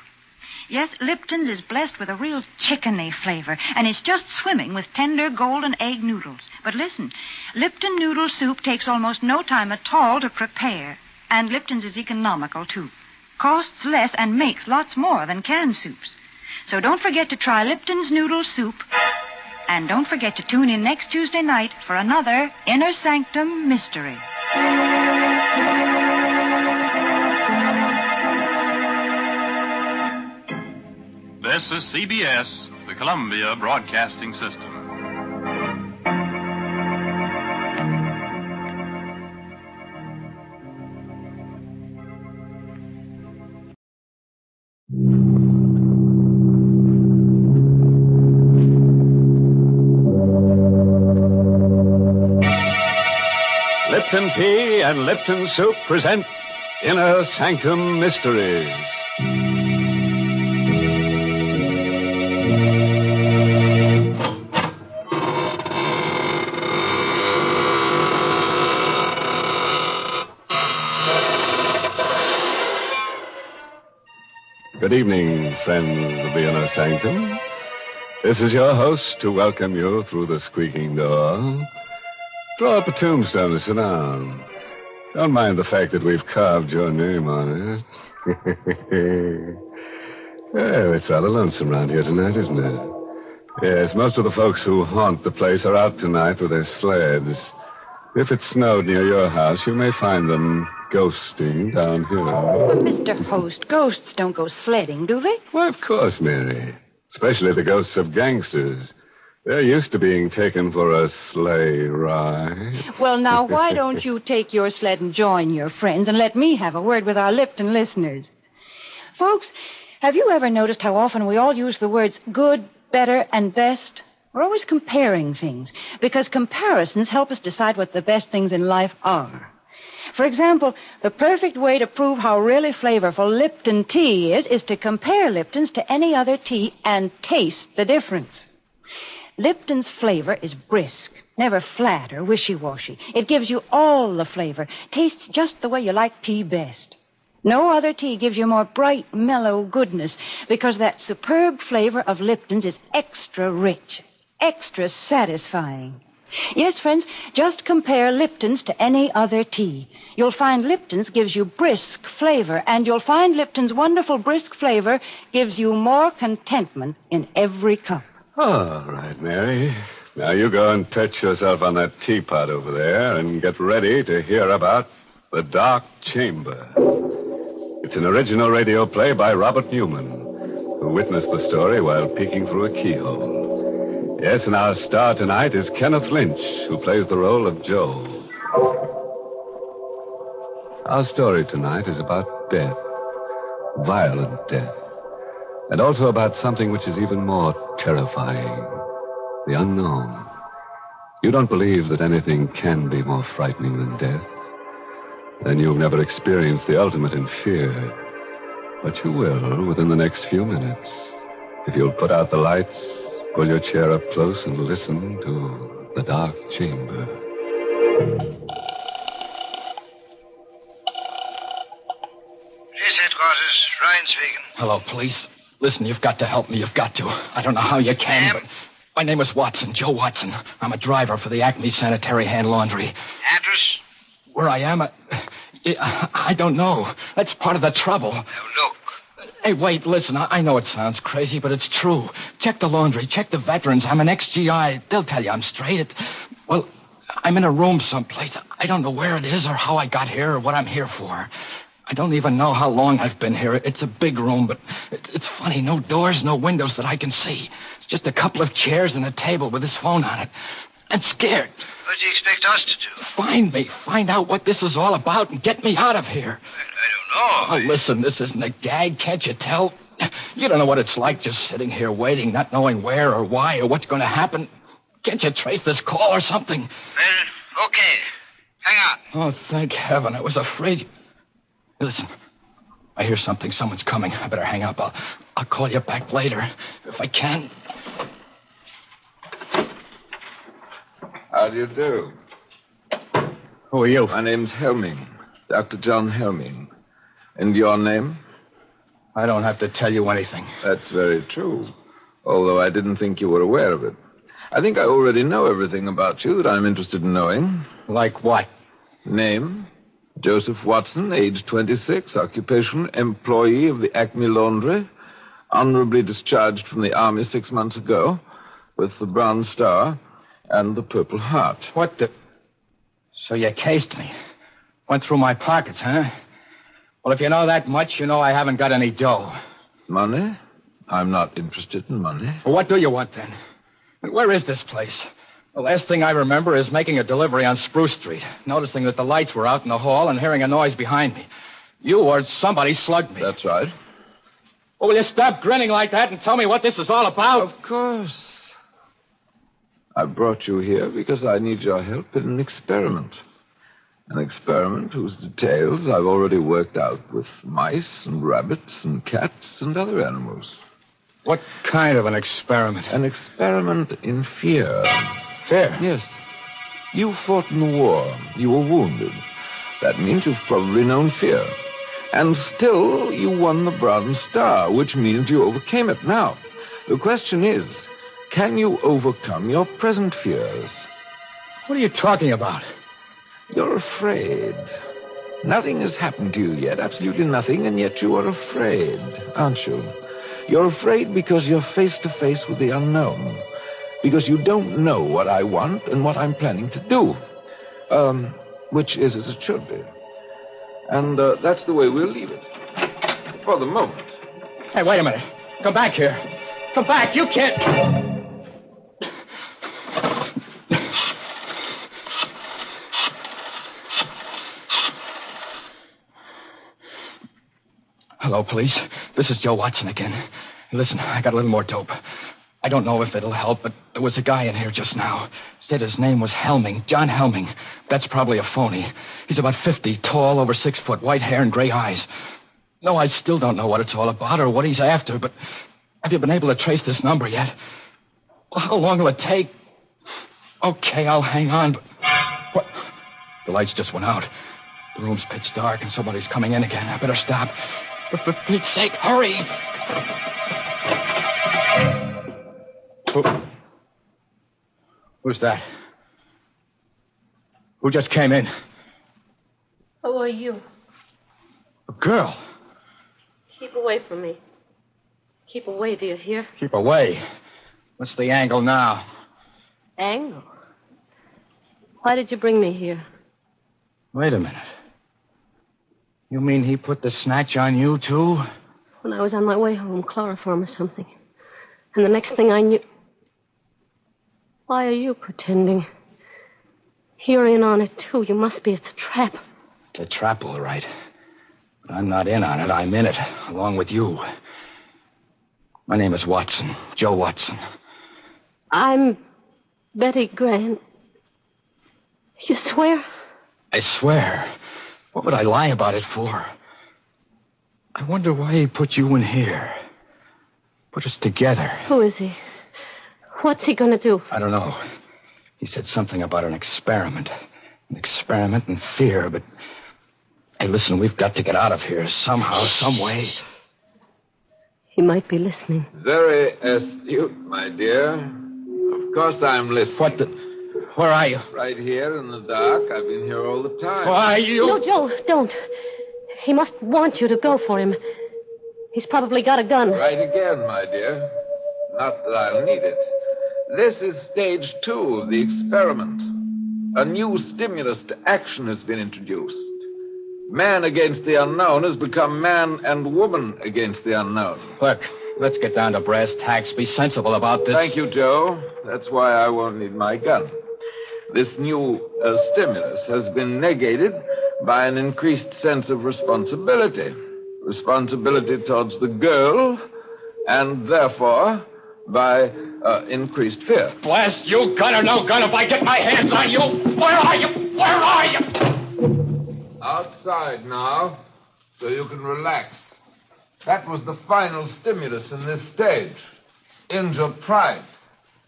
Yes, Lipton's is blessed with a real chickeny flavor, and it's just swimming with tender golden egg noodles. But listen, Lipton noodle soup takes almost no time at all to prepare, and Lipton's is economical, too. Costs less and makes lots more than canned soups. So don't forget to try Lipton's noodle soup. And don't forget to tune in next Tuesday night for another Inner Sanctum mystery. This is CBS, the Columbia Broadcasting System. and Lipton Soup present Inner Sanctum Mysteries. Good evening, friends of the Inner Sanctum. This is your host to welcome you through the squeaking door. Draw up a tombstone and sit down. Don't mind the fact that we've carved your name on it. Well, it's rather lonesome around here tonight, isn't it? Yes, most of the folks who haunt the place are out tonight with their sleds. If it snowed near your house, you may find them ghosting down here. Well, Mr. Host, ghosts don't go sledding, do they? Why, of course, Mary. Especially the ghosts of gangsters. They're used to being taken for a sleigh ride. Well, now, why don't you take your sled and join your friends and let me have a word with our Lipton listeners? Folks, have you ever noticed how often we all use the words good, better, and best? We're always comparing things, because comparisons help us decide what the best things in life are. For example, the perfect way to prove how really flavorful Lipton tea is to compare Lipton's to any other tea and taste the difference. Lipton's flavor is brisk, never flat or wishy-washy. It gives you all the flavor, tastes just the way you like tea best. No other tea gives you more bright, mellow goodness, because that superb flavor of Lipton's is extra rich, extra satisfying. Yes, friends, just compare Lipton's to any other tea. You'll find Lipton's gives you brisk flavor, and you'll find Lipton's wonderful brisk flavor gives you more contentment in every cup. All right, Mary. Now you go and perch yourself on that teapot over there and get ready to hear about The Dark Chamber. It's an original radio play by Robert Newman, who witnessed the story while peeking through a keyhole. Yes, and our star tonight is Kenneth Lynch, who plays the role of Joe. Our story tonight is about death, violent death, and also about something which is even more terrifying, the unknown. You don't believe that anything can be more frightening than death? Then you've never experienced the ultimate in fear. But you will within the next few minutes, if you'll put out the lights, pull your chair up close and listen to The Dark Chamber. Police headquarters, Ryan speaking. Hello, police. Listen, you've got to help me. You've got to. I don't know how you can, but my name is Watson, Joe Watson. I'm a driver for the Acme Sanitary Hand Laundry. Address? Where I am, I don't know. That's part of the trouble. Now, look. Hey, wait, listen. I know it sounds crazy, but it's true. Check the laundry. Check the veterans. I'm an ex-GI. They'll tell you I'm straight. Well, I'm in a room someplace. I don't know where it is or how I got here or what I'm here for. I don't even know how long I've been here. It's a big room, but it's funny. No doors, no windows that I can see. It's just a couple of chairs and a table with this phone on it. I'm scared. What do you expect us to do? Find me. Find out what this is all about and get me out of here. I don't know. Oh, listen, this isn't a gag. Can't you tell? You don't know what it's like just sitting here waiting, not knowing where or why or what's going to happen. Can't you trace this call or something? Well, okay. Hang on. Oh, thank heaven. I was afraid. Listen, I hear something. Someone's coming. I better hang up. I'll call you back later, if I can. How do you do? Who are you? My name's Helming. Dr. John Helming. And your name? I don't have to tell you anything. That's very true. Although I didn't think you were aware of it. I think I already know everything about you that I'm interested in knowing. Like what? Name? Joseph Watson, age 26, occupation, employee of the Acme Laundry, honorably discharged from the Army 6 months ago, with the Bronze Star and the Purple Heart. What the... So you cased me. Went through my pockets, huh? Well, if you know that much, you know I haven't got any dough. Money? I'm not interested in money. Well, what do you want, then? Where is this place? The last thing I remember is making a delivery on Spruce Street, noticing that the lights were out in the hall and hearing a noise behind me. You or somebody slugged me. That's right. Well, will you stop grinning like that and tell me what this is all about? Of course. I brought you here because I need your help in an experiment. An experiment whose details I've already worked out with mice and rabbits and cats and other animals. What kind of an experiment? An experiment in fear. Fear? Yes. You fought in the war. You were wounded. That means you've probably known fear. And still, you won the Bronze Star, which means you overcame it. Now, the question is, can you overcome your present fears? What are you talking about? You're afraid. Nothing has happened to you yet, absolutely nothing, and yet you are afraid, aren't you? You're afraid because you're face to face with the unknown. Because you don't know what I want and what I'm planning to do. Which is as it should be. And that's the way we'll leave it. For the moment. Hey, wait a minute. Come back here. Come back. You can't... Hello, police. This is Joe Watson again. Listen, I got a little more dope. I don't know if it'll help, but there was a guy in here just now. Said his name was Helming, John Helming. That's probably a phony. He's about 50, tall, over 6 foot, white hair and gray eyes. No, I still don't know what it's all about or what he's after, but have you been able to trace this number yet? Well, how long will it take? Okay, I'll hang on, but... What? The lights just went out. The room's pitch dark and somebody's coming in again. I better stop. For Pete's sake, hurry! Who's that? Who just came in? Who are you? A girl. Keep away from me. Keep away, do you hear? Keep away. What's the angle now? Angle? Why did you bring me here? Wait a minute. You mean he put the snatch on you, too? When I was on my way home, chloroform or something. And the next thing I knew... Why are you pretending? You're in on it, too. You must be. It's a trap. It's a trap, all right. But I'm not in on it. I'm in it, along with you. My name is Watson. Joe Watson. I'm Betty Grant. You swear? I swear. What would I lie about it for? I wonder why he put you in here. Put us together. Who is he? What's he going to do? I don't know. He said something about an experiment. An experiment in fear, but... Hey, listen, we've got to get out of here somehow, some way. He might be listening. Very astute, my dear. Of course I'm listening. What the... Where are you? Right here in the dark. I've been here all the time. Why are you... No, Joe, don't. He must want you to go for him. He's probably got a gun. Right again, my dear. Not that I'll need it. This is stage 2 of the experiment. A new stimulus to action has been introduced. Man against the unknown has become man and woman against the unknown. Look, let's get down to brass tacks. Be sensible about this. Thank you, Joe. That's why I won't need my gun. This new stimulus has been negated by an increased sense of responsibility. Responsibility towards the girl, and therefore by increased fear. Blast you, gun or no gun, if I get my hands on you, where are you? Where are you? Outside now, so you can relax. That was the final stimulus in this stage. Injured pride.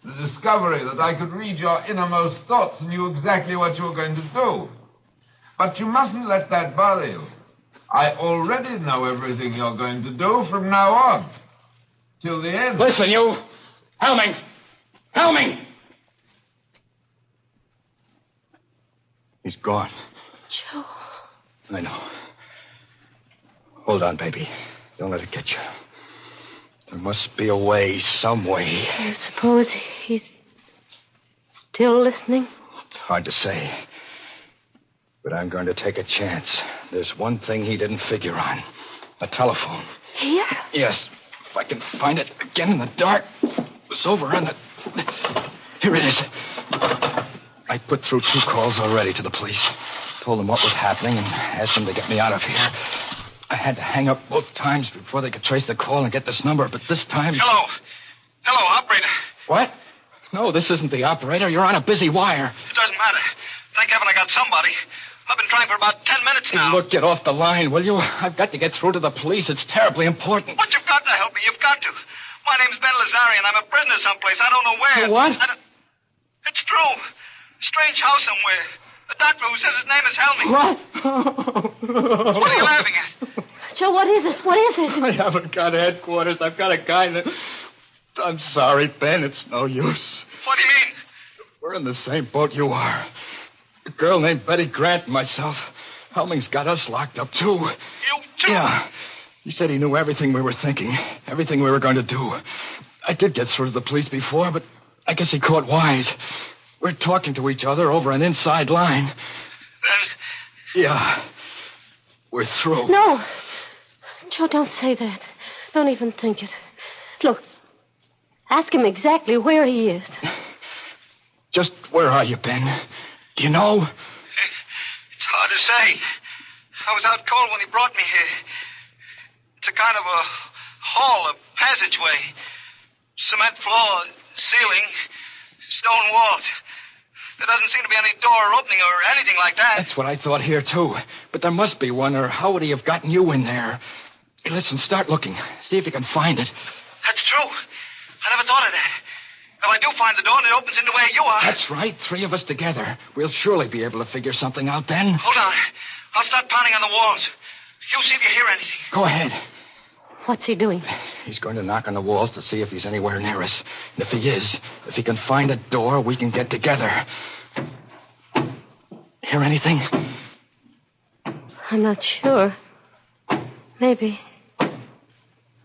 The discovery that I could read your innermost thoughts and knew exactly what you were going to do. But you mustn't let that bother you. I already know everything you're going to do from now on. Till the end. Listen, you. Helming! Helming! He's gone. Joe. I know. Hold on, baby. Don't let it get you. There must be a way, some way. I suppose he's still listening? It's hard to say. But I'm going to take a chance. There's one thing he didn't figure on. A telephone. Here? Yes. If I can find it again in the dark. It was over on the... Here it is. I put through 2 calls already to the police. Told them what was happening and asked them to get me out of here. I had to hang up both times before they could trace the call and get this number, but this time... Hello. Hello, operator. What? No, this isn't the operator. You're on a busy wire. It doesn't matter. Thank heaven I got somebody. I've been trying for about 10 minutes now. Look, get off the line, will you? I've got to get through to the police. It's terribly important. But you've got to help me. You've got to. My name's Ben Lazarian. I'm a prisoner someplace. I don't know where. What? It's true. Strange house somewhere. A doctor who says his name is Helming. What? What are you laughing at? Joe, what is it? What is it? I haven't got headquarters. I've got a guy that... I'm sorry, Ben. It's no use. What do you mean? We're in the same boat you are. A girl named Betty Grant and myself. Helming's got us locked up, too. You too? Yeah. He said he knew everything we were thinking, everything we were going to do. I did get through to the police before, but I guess he caught wise. We're talking to each other over an inside line. Then? Yeah. We're through. No. Joe, don't say that. Don't even think it. Look, ask him exactly where he is. Just where are you, Ben? Do you know? It's hard to say. I was out cold when he brought me here. It's a kind of a hall, a passageway. Cement floor, ceiling, stone walls. There doesn't seem to be any door or opening or anything like that. That's what I thought here, too. But there must be one, or how would he have gotten you in there? Hey, listen, start looking. See if you can find it. That's true. I never thought of that. If I do find the door and it opens into where you are... That's right. 3 of us together. We'll surely be able to figure something out then. Hold on. I'll start pounding on the walls. You see if you hear anything. Go ahead. What's he doing? He's going to knock on the walls to see if he's anywhere near us. And if he is, if he can find a door, we can get together. Hear anything? I'm not sure. Maybe.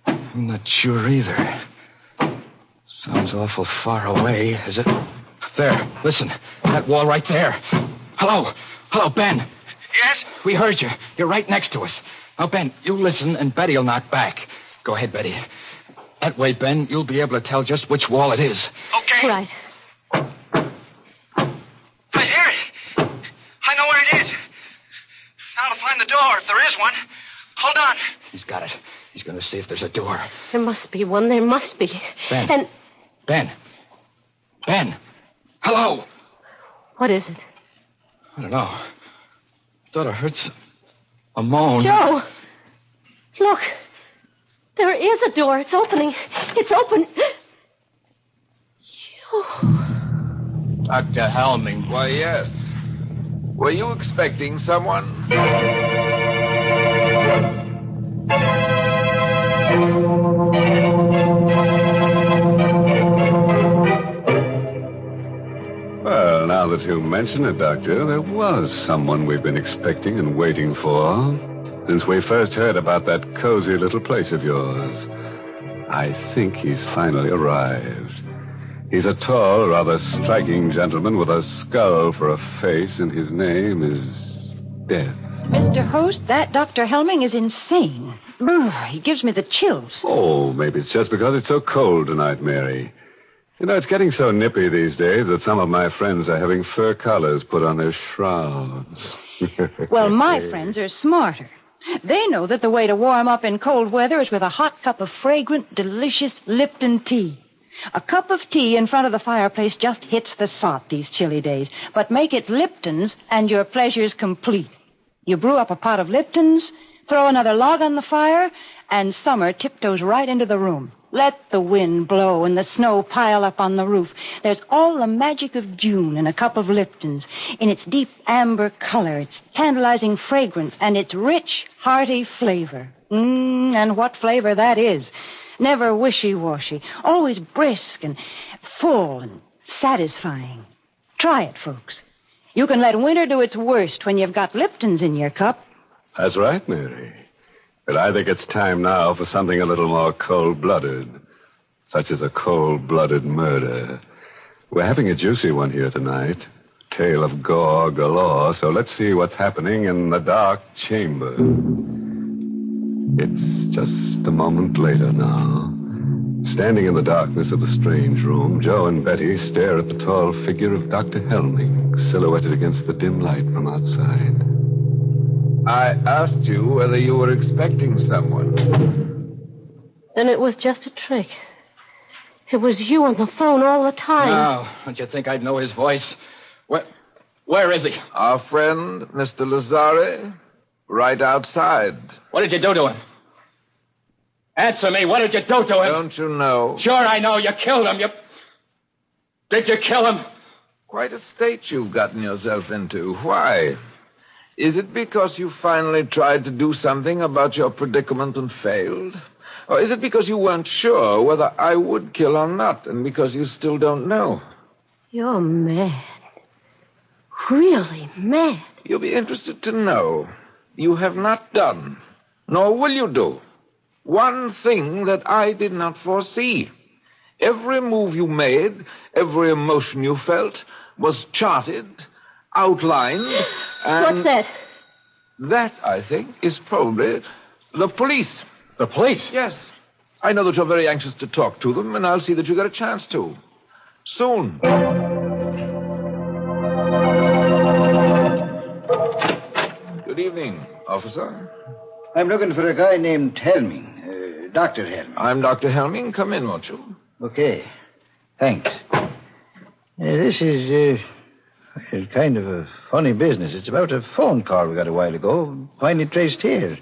I'm not sure either. Sounds awful far away, is it? There, listen. That wall right there. Hello. Hello, Ben. Yes? We heard you. You're right next to us. Now, Ben, you listen, and Betty'll knock back. Go ahead, Betty. That way, Ben, you'll be able to tell just which wall it is. Okay. Right. I hear it. I know where it is. Now to find the door, if there is one. Hold on. He's got it. He's going to see if there's a door. There must be one. There must be. Ben. And... Ben. Hello. What is it? I don't know. I thought I heard a moan. Joe! Look. There is a door. It's opening. It's open. Dr. Helming. Why, yes. Were you expecting someone? Well, now that you mention it, Doctor, there was someone we've been expecting and waiting for since we first heard about that cozy little place of yours. I think he's finally arrived. He's a tall, rather striking gentleman with a skull for a face, and his name is Death. Mr. Host, that Dr. Helming is insane. He gives me the chills. Oh, maybe it's just because it's so cold tonight, Mary. You know, it's getting so nippy these days that some of my friends are having fur collars put on their shrouds. Well, my friends are smarter. They know that the way to warm up in cold weather is with a hot cup of fragrant, delicious Lipton tea. A cup of tea in front of the fireplace just hits the spot these chilly days. But make it Lipton's and your pleasure's complete. You brew up a pot of Lipton's, throw another log on the fire, and summer tiptoes right into the room. Let the wind blow and the snow pile up on the roof. There's all the magic of June in a cup of Lipton's, in its deep amber color, its tantalizing fragrance, and its rich, hearty flavor. And what flavor that is. Never wishy-washy, always brisk and full and satisfying. Try it, folks. You can let winter do its worst when you've got Lipton's in your cup. That's right, Mary. But I think it's time now for something a little more cold-blooded, such as a cold-blooded murder. We're having a juicy one here tonight. Tale of gore galore, so let's see what's happening in the dark chamber. It's just a moment later now. Standing in the darkness of the strange room, Joe and Betty stare at the tall figure of Dr. Helming, silhouetted against the dim light from outside. I asked you whether you were expecting someone. Then it was just a trick. It was you on the phone all the time. Now, don't you think I'd know his voice? Where is he? Our friend, Mr. Lazare, right outside. What did you do to him? Answer me. What did you do to him? Don't you know? Sure, I know. You killed him. Did you kill him? Quite a state you've gotten yourself into. Why? Is it because you finally tried to do something about your predicament and failed? Or is it because you weren't sure whether I would kill or not, and because you still don't know? You're mad. Really mad. You'll be interested to know you have not done, nor will you do, one thing that I did not foresee. Every move you made, every emotion you felt, was charted, outlined, and... What's that? That, I think, is probably the police. The police? Yes. I know that you're very anxious to talk to them, and I'll see that you get a chance to. Soon. Good evening, officer. I'm looking for a guy named Helming. Dr. Helming. I'm Dr. Helming. Come in, won't you? Okay. Thanks. This is kind of a funny business. It's about a phone call we got a while ago, finally traced here.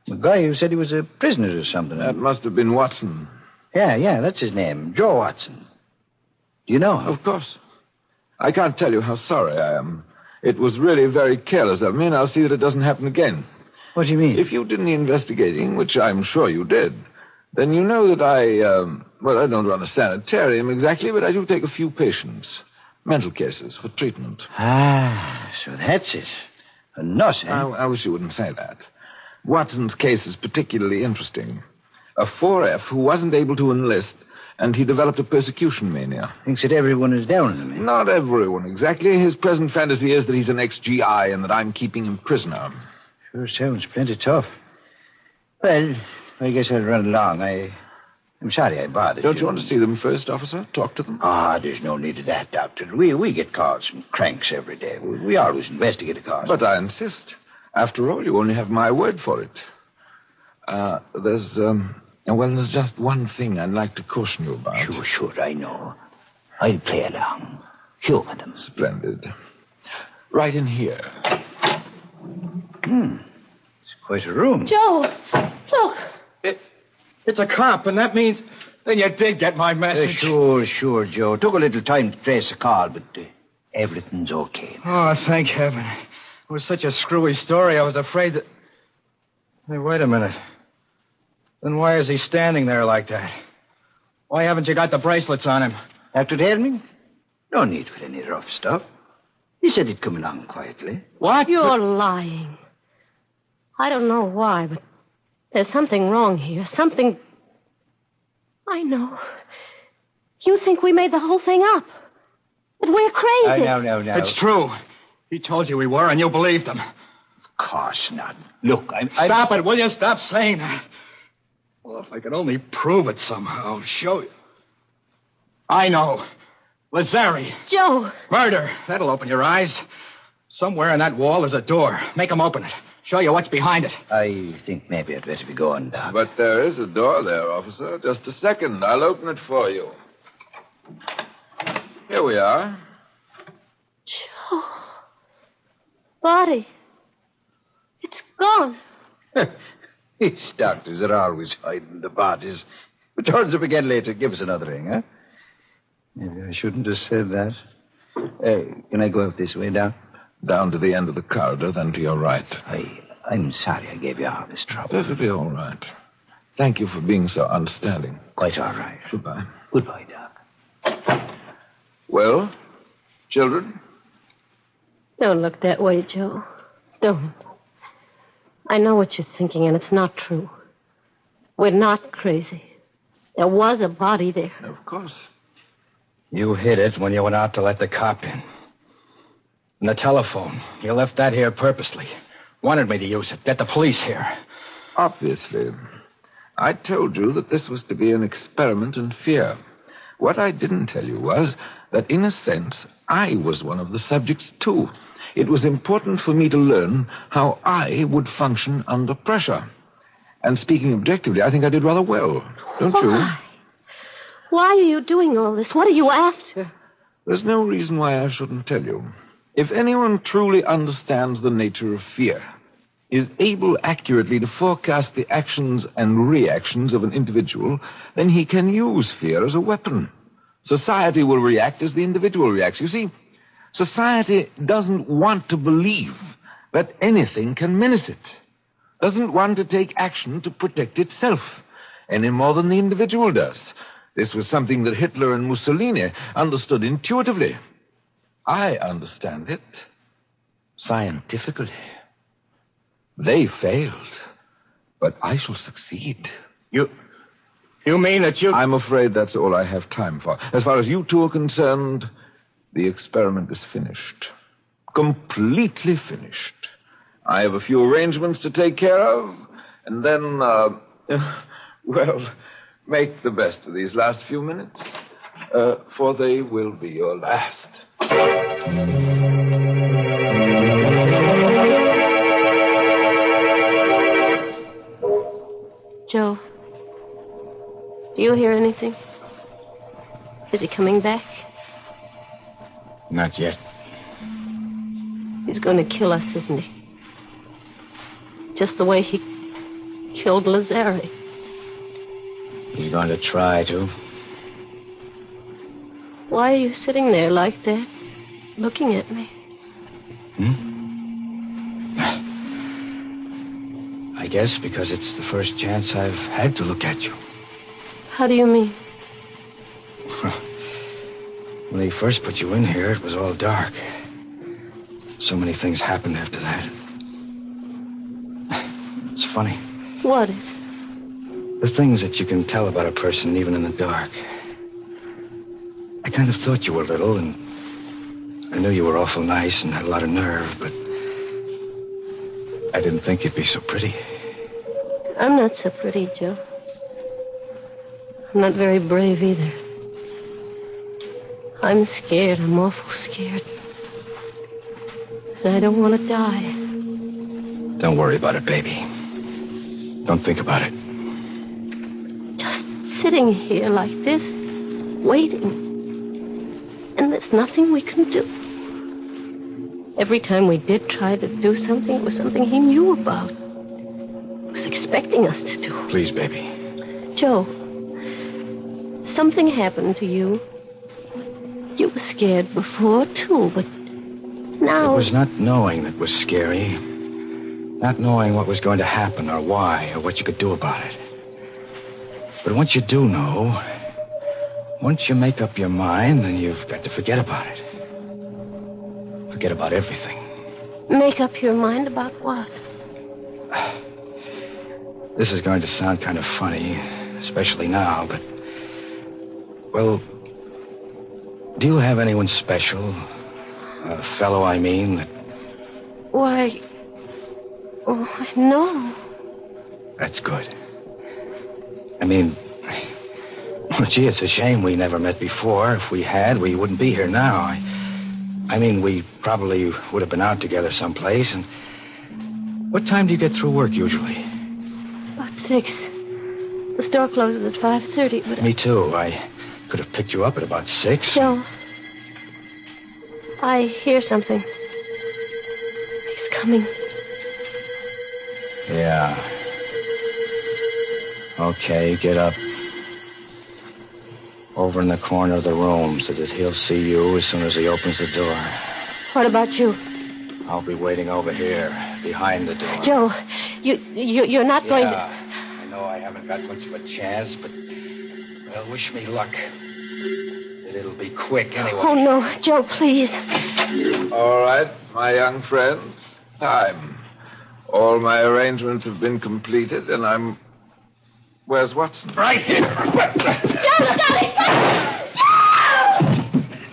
The guy who said he was a prisoner or something. That must have been Watson. Yeah, that's his name. Joe Watson. Do you know him? Of course. I can't tell you how sorry I am. It was really very careless of me, and I'll see that it doesn't happen again. What do you mean? If you did any investigating, which I'm sure you did, then you know that I don't run a sanitarium exactly, but I do take a few patients. Mental cases for treatment. Ah, so that's it. A nut, eh? I wish you wouldn't say that. Watson's case is particularly interesting. A 4F who wasn't able to enlist, and he developed a persecution mania. Thinks that everyone is down on him, eh? Not everyone, exactly. His present fantasy is that he's an ex-GI and that I'm keeping him prisoner. Sure sounds plenty tough. Well, I guess I'll run along. I'm sorry I bothered you. Don't you want to see them first, officer? Talk to them? There's no need of that, Doctor. We get calls from cranks every day. We always investigate a cause. But I insist. After all, you only have my word for it. There's just one thing I'd like to caution you about. Sure, I know. I'll play along. Humor them. Splendid. Right in here. It's quite a room. Joe, look. It's a cop, and that means... Then you did get my message. Sure, Joe. Took a little time to trace the call, but everything's okay. Oh, thank heaven. It was such a screwy story, I was afraid that... Hey, wait a minute. Then why is he standing there like that? Why haven't you got the bracelets on him? Dr. Helming? No need for any rough stuff. He said he'd come along quietly. What? You're lying. I don't know why, but there's something wrong here. Something... I know. You think we made the whole thing up. That we're crazy. No. It's true. He told you we were, and you believed him. Of course not. Look, Stop it, will you? Stop saying that. Well, if I could only prove it somehow, show you. I know. Lazari. Joe. Murder. That'll open your eyes. Somewhere in that wall is a door. Make him open it. Show you what's behind it. I think maybe I'd better be going, Doc. But there is a door there, officer. Just a second. I'll open it for you. Here we are. Joe. Body. It's gone. These doctors are always hiding the bodies. But turns up again later. Give us another ring, huh? Maybe I shouldn't have said that. Can I go out this way, Doc? Down to the end of the corridor, then to your right. I'm sorry I gave you all this trouble. Perfectly all right. Thank you for being so understanding. Quite all right. Goodbye. Goodbye, Doc. Well, children? Don't look that way, Joe. Don't. I know what you're thinking, and it's not true. We're not crazy. There was a body there. Of course. You hid it when you went out to let the cop in. And the telephone. You left that here purposely. Wanted me to use it. Get the police here. Obviously. I told you that this was to be an experiment in fear. What I didn't tell you was that, in a sense, I was one of the subjects, too. It was important for me to learn how I would function under pressure. And speaking objectively, I think I did rather well. Don't you? Why are you doing all this? What are you after? There's no reason why I shouldn't tell you. If anyone truly understands the nature of fear, is able accurately to forecast the actions and reactions of an individual, then he can use fear as a weapon. Society will react as the individual reacts. You see, society doesn't want to believe that anything can menace it, doesn't want to take action to protect itself, any more than the individual does. This was something that Hitler and Mussolini understood intuitively. I understand it scientifically. They failed, but I shall succeed. You mean that you... I'm afraid that's all I have time for. As far as you two are concerned, the experiment is finished. Completely finished. I have a few arrangements to take care of, and then, well, make the best of these last few minutes, for they will be your last. Joe, do you hear anything? Is he coming back? Not yet. He's going to kill us, isn't he? Just the way he killed Lazare. He's going to try to. Why are you sitting there like that, looking at me? I guess because it's the first chance I've had to look at you. How do you mean? When they first put you in here, it was all dark. So many things happened after that. It's funny. What is? The things that you can tell about a person even in the dark. I kind of thought you were little, and I knew you were awful nice and had a lot of nerve, but I didn't think you'd be so pretty. I'm not so pretty, Joe. I'm not very brave either. I'm scared. I'm awful scared. And I don't want to die. Don't worry about it, baby. Don't think about it. Just sitting here like this, waiting. And there's nothing we can do. Every time we did try to do something, it was something he knew about. Was expecting us to do. Please, baby. Joe, something happened to you. You were scared before, too, but now... It was not knowing that was scary. Not knowing what was going to happen or why or what you could do about it. But once you do know, once you make up your mind, then you've got to forget about it. Forget about everything. Make up your mind about what? This is going to sound kind of funny, especially now, but... Well, do you have anyone special? A fellow, I mean, that... Why... Oh, no. That's good. I mean... Well, gee, it's a shame we never met before. If we had, we wouldn't be here now. I mean, we probably would have been out together someplace, and... What time do you get through work, usually? About 6. The store closes at 5:30, but... Me too. I could have picked you up at about 6. Joe, I hear something. He's coming. Yeah. Okay, get up. Over in the corner of the room so that he'll see you as soon as he opens the door. What about you? I'll be waiting over here, behind the door. Joe, you're not going to... I know I haven't got much of a chance, but... Well, wish me luck. It'll be quick anyway. Oh, no. Joe, please. All right, my young friend. Time. All my arrangements have been completed, and I'm... Where's Watson? Right here. Joe, Sally!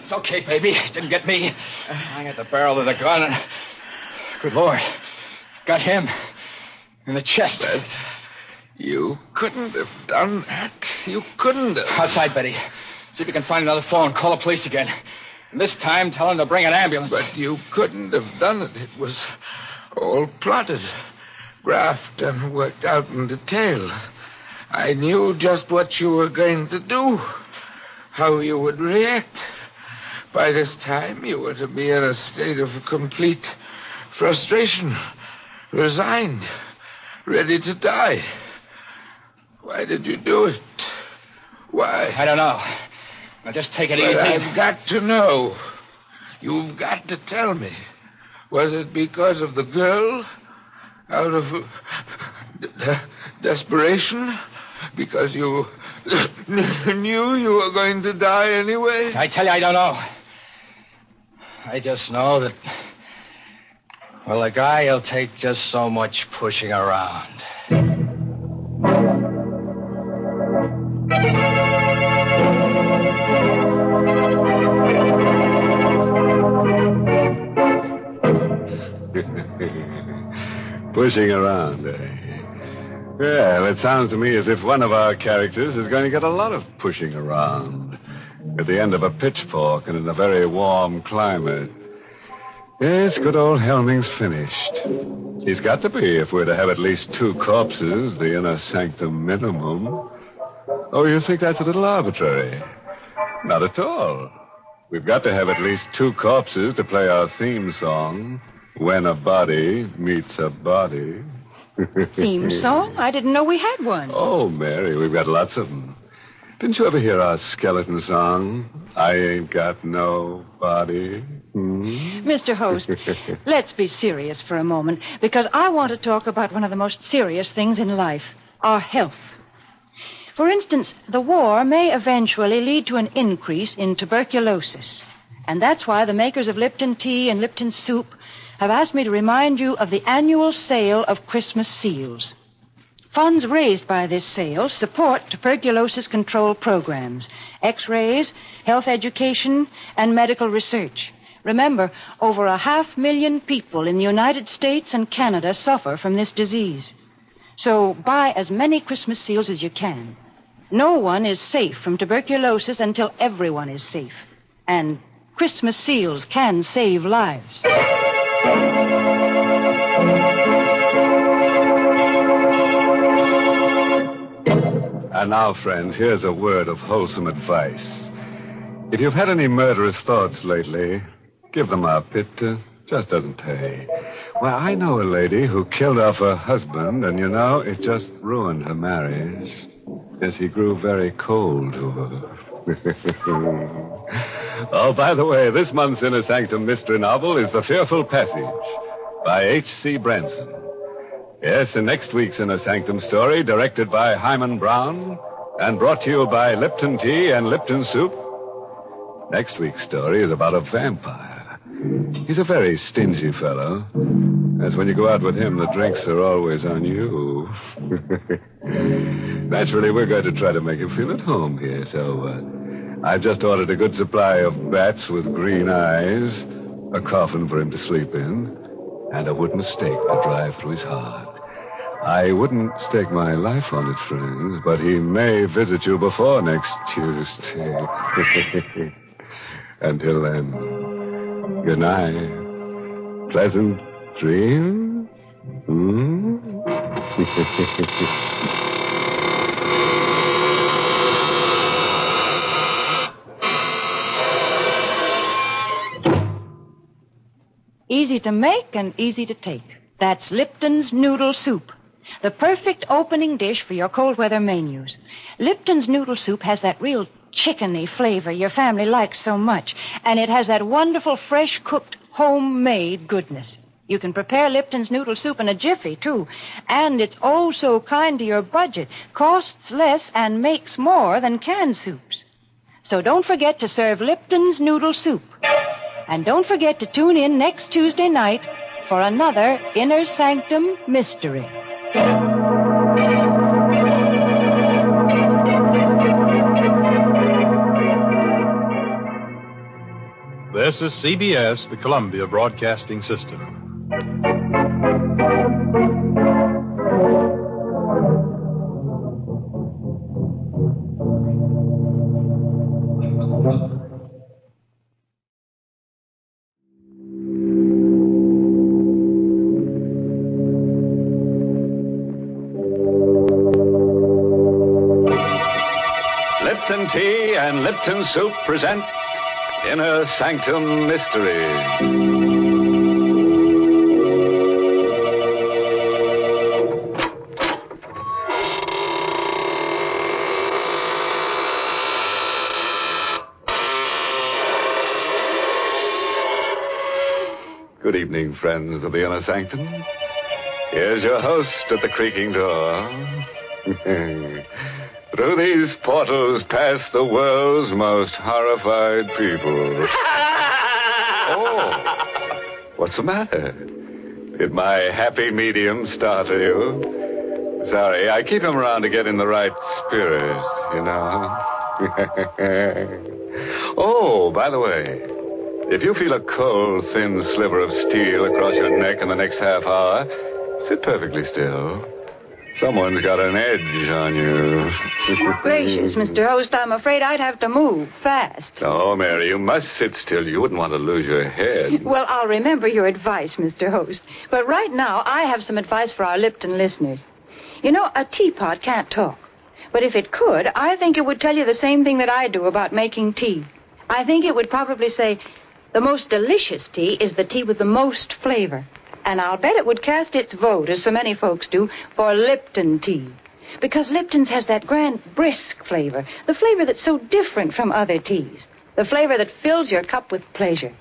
It's okay, baby. Didn't get me. I got the barrel of the gun and... Good Lord. Got him. In the chest. But you couldn't have done that. You couldn't have. Outside, Betty. See if you can find another phone. Call the police again. And this time, tell them to bring an ambulance. But you couldn't have done it. It was all plotted, graphed, and worked out in detail. I knew just what you were going to do, how you would react. By this time, you were to be in a state of complete frustration, resigned, ready to die. Why did you do it? Why? I don't know. Now, just take it But easy. I've got to know. You've got to tell me. Was it because of the girl? Out of desperation? Because you knew you were going to die anyway? I tell you, I don't know. I just know that, well, a guy will take just so much pushing around. Pushing around, eh? Well, it sounds to me as if one of our characters is going to get a lot of pushing around at the end of a pitchfork and in a very warm climate. Yes, good old Helming's finished. He's got to be if we're to have at least 2 corpses, the inner sanctum minimum. Oh, you think that's a little arbitrary? Not at all. We've got to have at least 2 corpses to play our theme song, When a Body Meets a Body. Theme song? I didn't know we had one. Oh, Mary, we've got lots of them. Didn't you ever hear our skeleton song? I ain't got no body. Mr. Host, let's be serious for a moment, because I want to talk about one of the most serious things in life, our health. For instance, the war may eventually lead to an increase in tuberculosis. And that's why the makers of Lipton tea and Lipton soup have asked me to remind you of the annual sale of Christmas seals. Funds raised by this sale support tuberculosis control programs, X-rays, health education, and medical research. Remember, over 500,000 people in the United States and Canada suffer from this disease. So buy as many Christmas seals as you can. No one is safe from tuberculosis until everyone is safe. And Christmas seals can save lives. And now, friends, here's a word of wholesome advice. If you've had any murderous thoughts lately, give them up. It just doesn't pay. Well, I know a lady who killed off her husband, and, you know, it just ruined her marriage. Yes, he grew very cold to her. Oh, by the way, this month's Inner Sanctum mystery novel is The Fearful Passage by H.C. Branson. Yes, and next week's Inner Sanctum story, directed by Hyman Brown and brought to you by Lipton Tea and Lipton Soup. Next week's story is about a vampire. He's a very stingy fellow. As when you go out with him, the drinks are always on you. Naturally, we're going to try to make him feel at home here, so I've just ordered a good supply of bats with green eyes, a coffin for him to sleep in, and a wooden stake to drive through his heart. I wouldn't stake my life on it, friends, but he may visit you before next Tuesday. Until then, good night. Pleasant dreams? Easy to make and easy to take. That's Lipton's Noodle Soup, the perfect opening dish for your cold weather menus. Lipton's Noodle Soup has that real chickeny flavor your family likes so much, and it has that wonderful fresh-cooked, homemade goodness. You can prepare Lipton's Noodle Soup in a jiffy, too, and it's oh so kind to your budget, costs less and makes more than canned soups. So don't forget to serve Lipton's Noodle Soup. And don't forget to tune in next Tuesday night for another Inner Sanctum Mystery. This is CBS, the Columbia Broadcasting System. Lipton Tea and Lipton Soup present Inner Sanctum Mystery. Good evening, friends of the Inner Sanctum. Here's your host at the creaking door. Through these portals pass the world's most horrified people. Oh, what's the matter? Did my happy medium startle you? Sorry, I keep him around to get in the right spirit, you know. Oh, by the way, if you feel a cold, thin sliver of steel across your neck in the next half hour, sit perfectly still. Someone's got an edge on you. Gracious, Mr. Host, I'm afraid I'd have to move fast. Oh, Mary, you must sit still. You wouldn't want to lose your head. Well, I'll remember your advice, Mr. Host. But right now, I have some advice for our Lipton listeners. You know, a teapot can't talk. But if it could, I think it would tell you the same thing that I do about making tea. I think it would probably say, the most delicious tea is the tea with the most flavor. And I'll bet it would cast its vote, as so many folks do, for Lipton tea. Because Lipton's has that grand, brisk flavor. The flavor that's so different from other teas. The flavor that fills your cup with pleasure.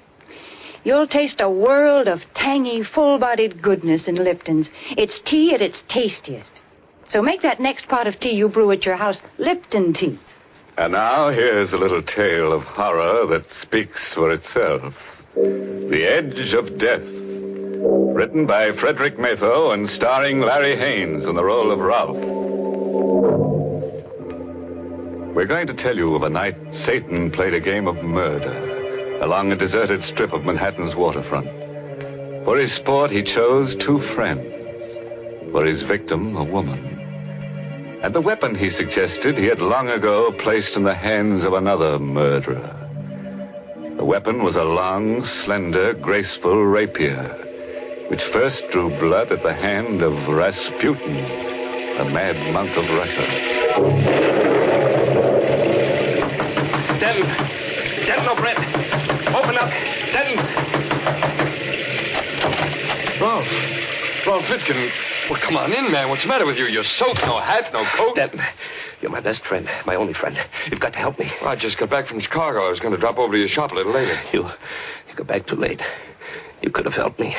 You'll taste a world of tangy, full-bodied goodness in Lipton's. It's tea at its tastiest. So make that next pot of tea you brew at your house Lipton tea. And now here's a little tale of horror that speaks for itself. The Edge of Death. Written by Frederick Matho and starring Larry Haynes in the role of Ralph. We're going to tell you of a night Satan played a game of murder along a deserted strip of Manhattan's waterfront. For his sport, he chose two friends. For his victim, a woman. And the weapon he suggested he had long ago placed in the hands of another murderer. The weapon was a long, slender, graceful rapier, which first drew blood at the hand of Rasputin, the mad monk of Russia. Denton O'Brien, open up. Denton. Ralph Lipkin. Well, come on in, man. What's the matter with you? You're soaked. No hat, no coat. Denton, you're my best friend, my only friend. You've got to help me. Well, I just got back from Chicago. I was going to drop over to your shop a little later. You got back too late. You could have helped me.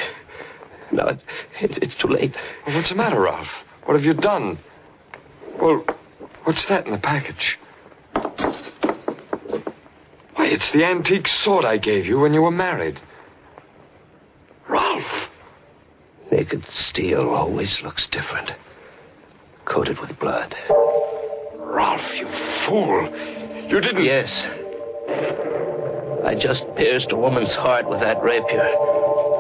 No, it's too late. Well, what's the matter, Ralph? What have you done? Well, what's that in the package? Why, it's the antique sword I gave you when you were married. Ralph! Naked steel always looks different. Coated with blood. Ralph, you fool. You didn't... Yes. I just pierced a woman's heart with that rapier.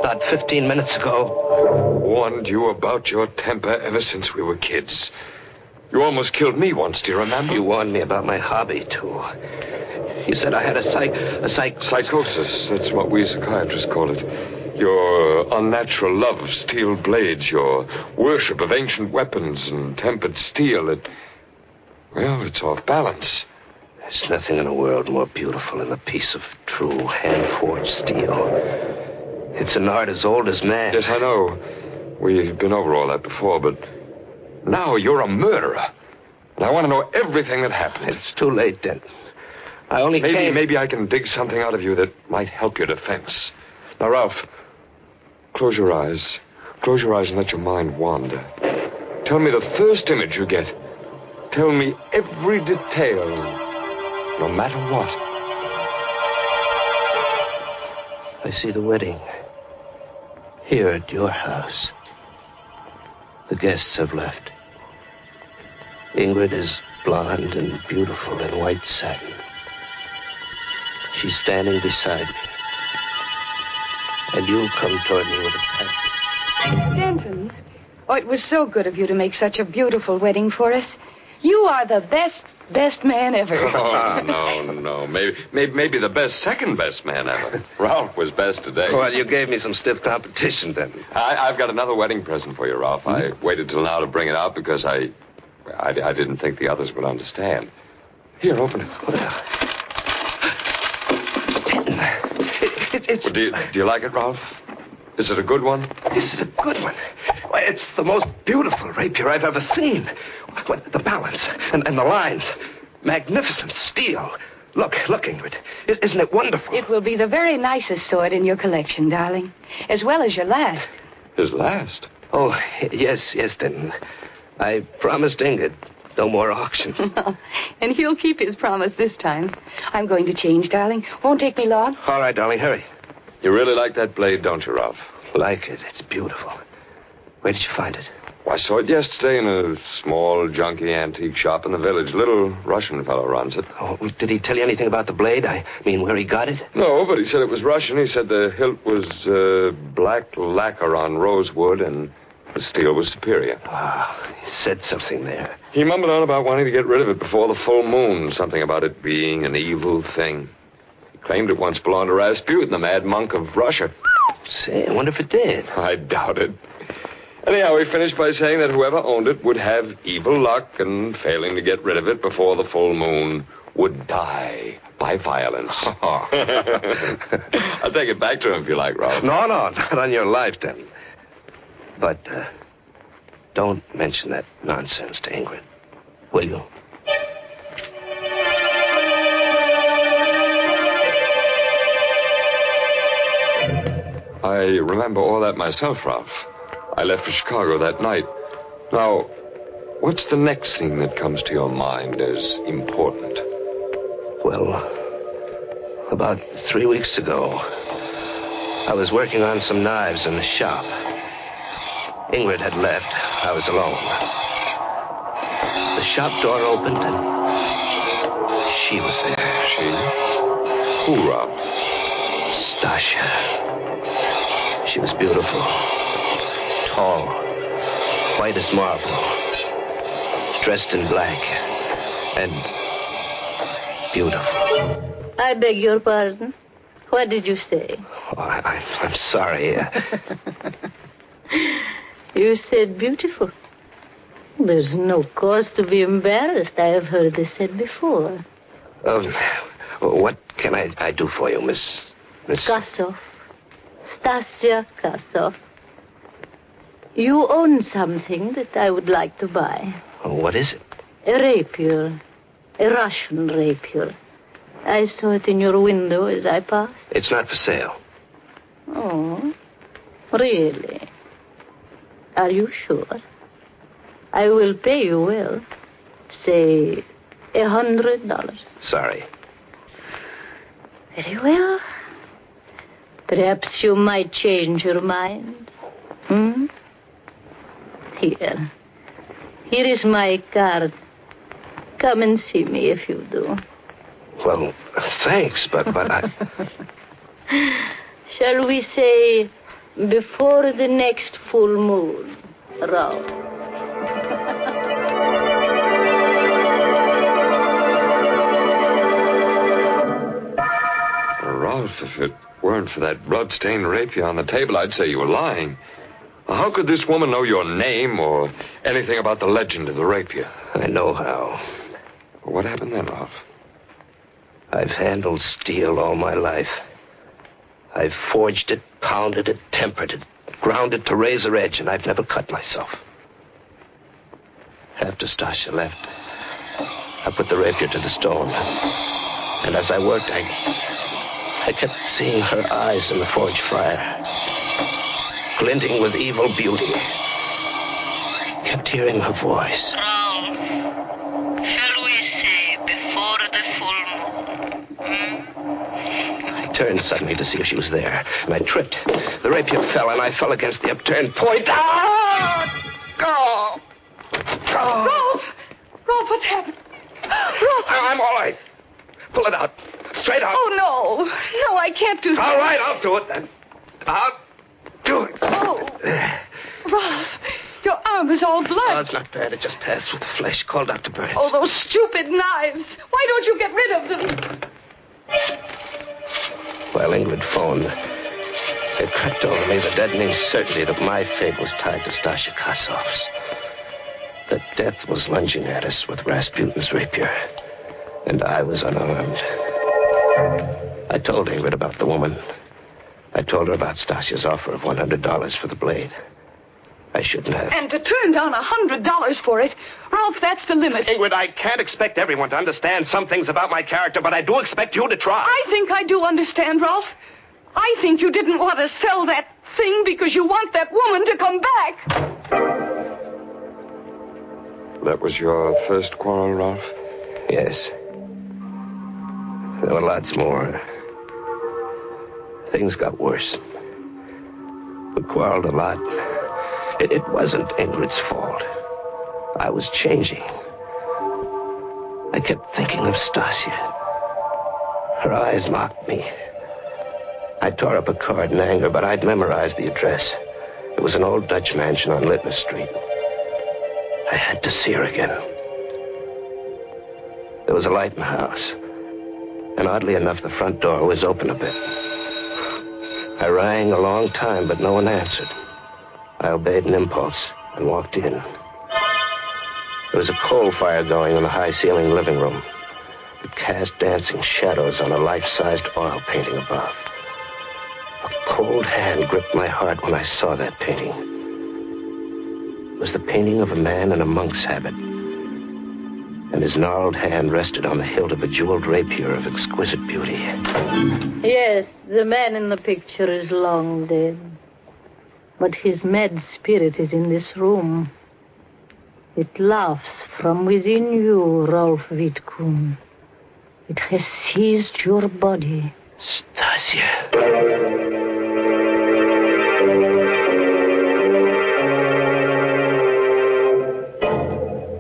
About 15 minutes ago. Warned you about your temper ever since we were kids. You almost killed me once, do you remember? You warned me about my hobby, too. You said I had a psychosis. That's what we psychiatrists call it. Your unnatural love of steel blades, your worship of ancient weapons and tempered steel. It's off balance. There's nothing in the world more beautiful than a piece of true hand-forged steel. It's an art as old as man. Yes, I know. We've been over all that before, but now you're a murderer. And I want to know everything that happened. It's too late, Denton. I only came... Maybe I can dig something out of you that might help your defense. Now, Ralph, close your eyes. Close your eyes and let your mind wander. Tell me the first image you get. Tell me every detail, no matter what. I see the wedding. Here at your house. The guests have left. Ingrid is blonde and beautiful in white satin. She's standing beside me. And you come toward me with a package. Denton, it was so good of you to make such a beautiful wedding for us. You are the best man ever. Oh, no. Maybe the second best man ever. Ralph was best today. Well, you gave me some stiff competition, Denton. I've got another wedding present for you, Ralph. I waited till now to bring it out because I didn't think the others would understand. Here, open it. Denton, It's... Well, do you like it, Ralph? Is it a good one? This is a good one. Why, it's the most beautiful rapier I've ever seen. What, the balance and the lines. Magnificent steel. Look, Ingrid. Isn't it wonderful? It will be the very nicest sword in your collection, darling. As well as your last. His last? Oh, yes, Denton. I promised Ingrid no more auctions. And he'll keep his promise this time. I'm going to change, darling. Won't take me long. All right, darling, hurry. You really like that blade, don't you, Ralph? Like it. It's beautiful. Where did you find it? I saw it yesterday in a small, junky antique shop in the village. Little Russian fellow runs it. Oh, did he tell you anything about the blade? I mean, where he got it? No, but he said it was Russian. He said the hilt was black lacquer on rosewood and the steel was superior. Ah, he said something there. He mumbled on about wanting to get rid of it before the full moon. Something about it being an evil thing. He claimed it once belonged to Rasputin, the mad monk of Russia. Say, I wonder if it did. I doubt it. Anyhow, he finished by saying that whoever owned it would have evil luck, and failing to get rid of it before the full moon, would die by violence. I'll take it back to him if you like, Ralph. No, not on your life, then. But don't mention that nonsense to Ingrid, will you? I remember all that myself, Ralph. I left for Chicago that night. Now, what's the next thing that comes to your mind as important? Well, about 3 weeks ago, I was working on some knives in the shop. Ingrid had left. I was alone. The shop door opened, and she was there. She? Who, Ralph? Stasha. She was beautiful. Tall. White as marble. Dressed in black. And beautiful. I beg your pardon. What did you say? Oh, I'm sorry. You said beautiful. There's no cause to be embarrassed. I have heard this said before. What can I do for you, Miss... Kasov. Stasia Kasov. You own something that I would like to buy. What is it? A rapier. A Russian rapier. I saw it in your window as I passed. It's not for sale. Oh, really? Are you sure? I will pay you well. Say $100. Sorry. Very well. Perhaps you might change your mind. Here. Here is my card. Come and see me if you do. Well, thanks, but I... Shall we say before the next full moon, Ralph? Ralph, if it weren't for that blood-stained rapier on the table, I'd say you were lying. How could this woman know your name or anything about the legend of the rapier? I know how. What happened then, Ralph? I've handled steel all my life. I've forged it, pounded it, tempered it, ground it to razor edge, and I've never cut myself. After Stasha left, I put the rapier to the stone. And as I worked, I kept seeing her eyes in the forge fire, glinting with evil beauty. Kept hearing her voice. Ralph, shall we say before the full moon? I turned suddenly to see if she was there, and I tripped. The rapier fell, and I fell against the upturned point. Ah! Oh! Rolf, what's happened? Rolf! I'm all right. Pull it out. Straight out. Oh, no, I can't do that. All right, I'll do it then. I'll do it. Oh, Rolf, your arm is all blood. Oh, it's not bad. It just passed through the flesh. Call Dr. Burns. Oh, those stupid knives. Why don't you get rid of them? While Ingrid phoned, it crept over me the deadening certainty that my fate was tied to Stasha Kasov's. That death was lunging at us with Rasputin's rapier, and I was unarmed. I told Ingrid about the woman, I told her about Stasia's offer of $100 for the blade. I shouldn't have. And to turn down $100 for it, Ralph, that's the limit. Ingrid, I can't expect everyone to understand some things about my character, but I do expect you to try. I think I do understand, Ralph. I think you didn't want to sell that thing because you want that woman to come back. That was your first quarrel, Ralph? Yes. There were lots more. Things got worse. We quarreled a lot. It wasn't Ingrid's fault. I was changing. I kept thinking of Stasia. Her eyes mocked me. I tore up a card in anger, but I'd memorized the address. It was an old Dutch mansion on Litner Street. I had to see her again. There was a light in the house. And oddly enough, the front door was open a bit. I rang a long time, but no one answered. I obeyed an impulse and walked in. There was a coal fire going in the high-ceiling living room. It cast dancing shadows on a life-sized oil painting above. A cold hand gripped my heart when I saw that painting. It was the painting of a man in a monk's habit. And his gnarled hand rested on the hilt of a jeweled rapier of exquisite beauty. Yes, the man in the picture is long dead. But his mad spirit is in this room. It laughs from within you, Rolf Wittkuhn. It has seized your body. Stasia.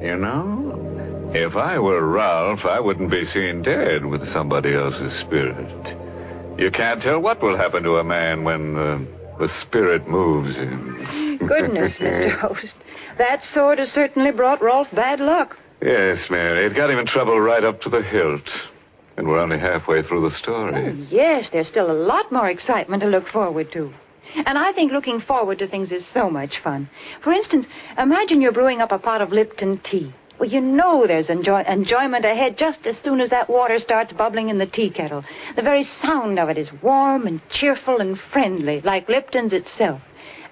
You know, if I were Ralph, I wouldn't be seen dead with somebody else's spirit. You can't tell what will happen to a man when the spirit moves him. Goodness, Mr. Host. That sword has certainly brought Rolf bad luck. Yes, Mary. It got him in trouble right up to the hilt. And we're only halfway through the story. Oh, yes, there's still a lot more excitement to look forward to. And I think looking forward to things is so much fun. For instance, imagine you're brewing up a pot of Lipton tea. Well, you know there's enjoyment ahead just as soon as that water starts bubbling in the tea kettle. The very sound of it is warm and cheerful and friendly, like Lipton's itself.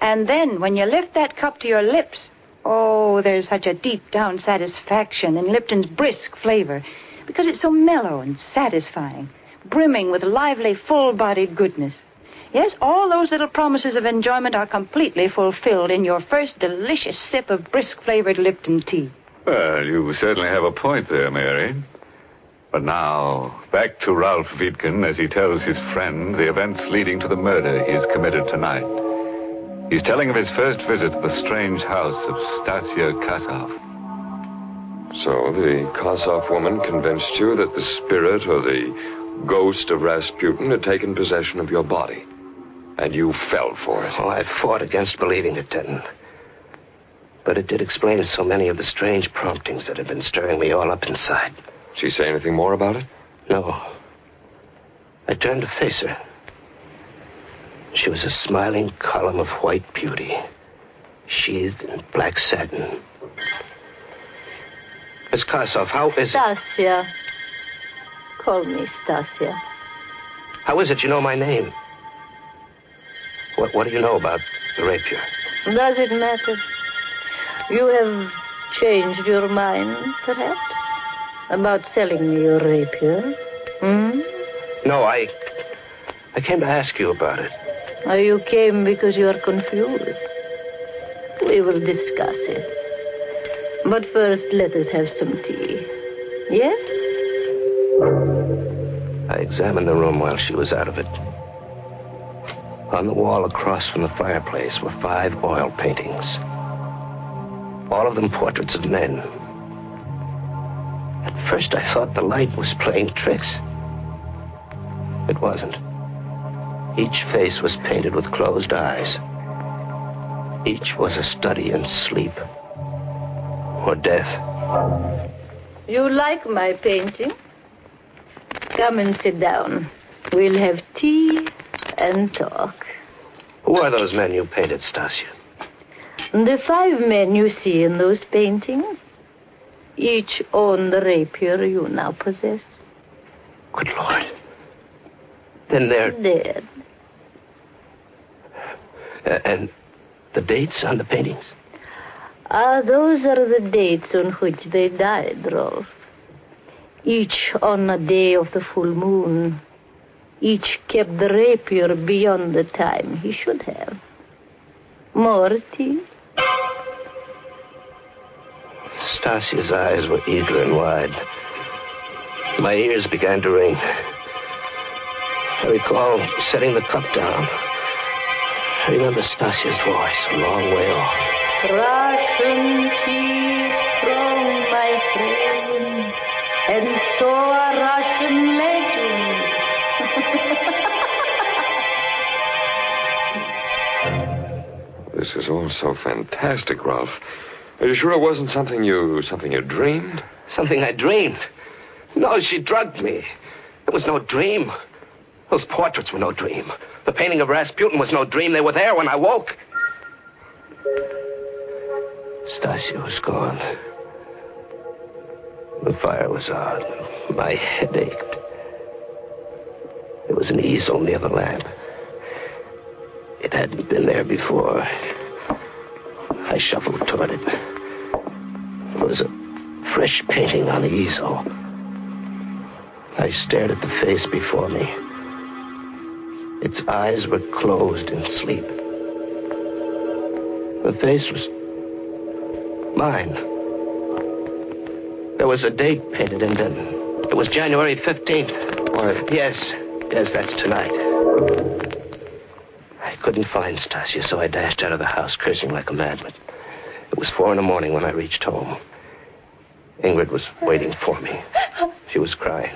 And then, when you lift that cup to your lips, oh, there's such a deep-down satisfaction in Lipton's brisk flavor, because it's so mellow and satisfying, brimming with lively, full-bodied goodness. Yes, all those little promises of enjoyment are completely fulfilled in your first delicious sip of brisk-flavored Lipton tea. Well, you certainly have a point there, Mary. But now, back to Ralph Wittgen as he tells his friend the events leading to the murder he has committed tonight. He's telling of his first visit to the strange house of Stasia Kasov. So the Kasov woman convinced you that the spirit or the ghost of Rasputin had taken possession of your body. And you fell for it. Oh, I fought against believing it, Denton. But it did explain so many of the strange promptings that had been stirring me all up inside. She say anything more about it? No. I turned to face her. She was a smiling column of white beauty, sheathed in black satin. Miss Kasov, how is it? Stasia. Call me Stasia. How is it you know my name? What do you know about the rapier? Does it matter? You have changed your mind, perhaps? About selling me your rapier? Hmm? No, I came to ask you about it. Oh, you came because you are confused. We will discuss it. But first, let us have some tea. Yes? I examined the room while she was out of it. On the wall across from the fireplace were 5 oil paintings. All of them portraits of men. At first, I thought the light was playing tricks. It wasn't. Each face was painted with closed eyes. Each was a study in sleep or death. You like my painting? Come and sit down. We'll have tea and talk. Who are those men you painted, Stasia? The 5 men you see in those paintings, each own the rapier you now possess. Good Lord. Then they're... Dead. And the dates on the paintings? Those are the dates on which they died, Rolf. Each on a day of the full moon. Each kept the rapier beyond the time he should have. More tea? Stasia's eyes were eager and wide. My ears began to ring. I recall setting the cup down. I remember Stasia's voice a long way off. Russian tea strong, my friend, and so are Russian legends. This is all so fantastic, Ralph. Are you sure it wasn't something you dreamed? Something I dreamed? No, she drugged me. It was no dream. Those portraits were no dream. The painting of Rasputin was no dream. They were there when I woke. Stasia was gone. The fire was out. My head ached. There was an easel near the lamp. It hadn't been there before. I shuffled toward it. There was a fresh painting on the easel. I stared at the face before me. Its eyes were closed in sleep. The face was mine. There was a date painted in it. It was January 15th. What? Yes, that's tonight. I couldn't find Stasia, so I dashed out of the house, cursing like a madman. It was 4 a.m. when I reached home. Ingrid was waiting for me. She was crying.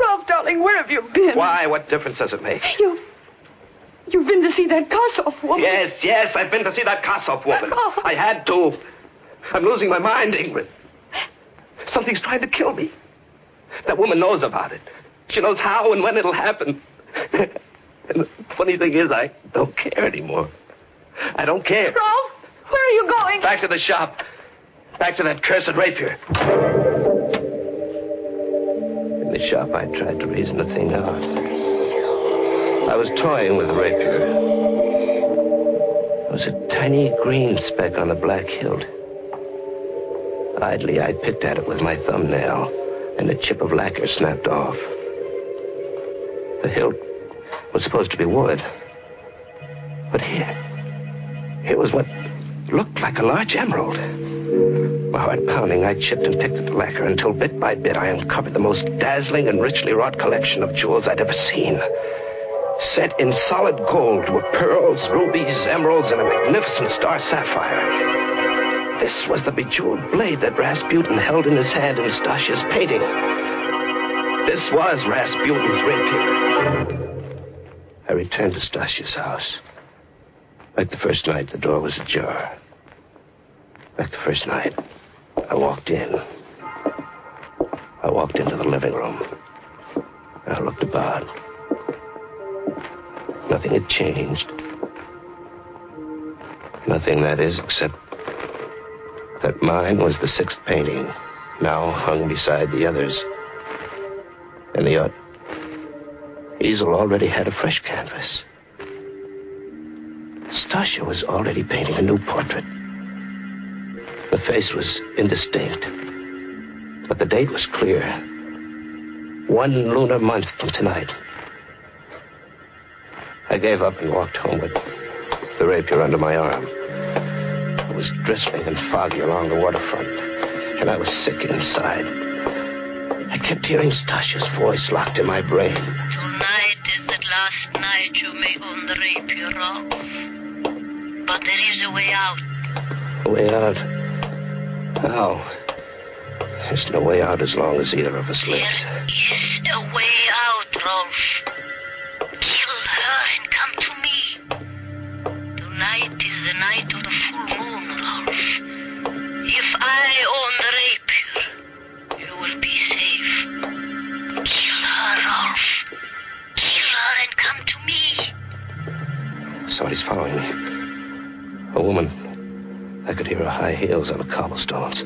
Rolf, darling, where have you been? Why? What difference does it make? You've been to see that Kossoff woman. Yes, I've been to see that Kossoff woman. Oh. I had to. I'm losing my mind, Ingrid. Something's trying to kill me. That woman knows about it. She knows how and when it'll happen. And the funny thing is, I don't care anymore. I don't care. Rolf, where are you going? Back to the shop. Back to that cursed rapier. In the shop, I tried to reason the thing out. I was toying with the rapier. There was a tiny green speck on the black hilt. Idly, I picked at it with my thumbnail, and a chip of lacquer snapped off. The hilt was supposed to be wood. But here was what looked like a large emerald. My heart pounding, I chipped and picked at the lacquer until bit by bit I uncovered the most dazzling and richly wrought collection of jewels I'd ever seen. Set in solid gold were pearls, rubies, emeralds, and a magnificent star sapphire. This was the bejeweled blade that Rasputin held in his hand in Stasia's painting. This was Rasputin's rapier. I returned to Stasia's house. Like the first night, the door was ajar. Like the first night, I walked in. I walked into the living room. I looked about. Nothing had changed. Nothing, that is, except that mine was the 6th painting, now hung beside the others. And the easel already had a fresh canvas. Stasia was already painting a new portrait. The face was indistinct, but the date was clear. 1 lunar month from tonight. I gave up and walked home with the rapier under my arm. It was drizzling and foggy along the waterfront, and I was sick inside. I kept hearing Stasia's voice locked in my brain. Tonight is the last night you may own the rapier, Rolf. But there is a way out. A way out? How? There's no way out as long as either of us lives. There is a way out, Rolf. Kill her and come to me. Tonight is the night of the full moon, Rolf. If I own the rapier, you will be safe. Kill her, Rolf. Kill her and come to me. Somebody's following me. A woman. I could hear her high heels on the cobblestones.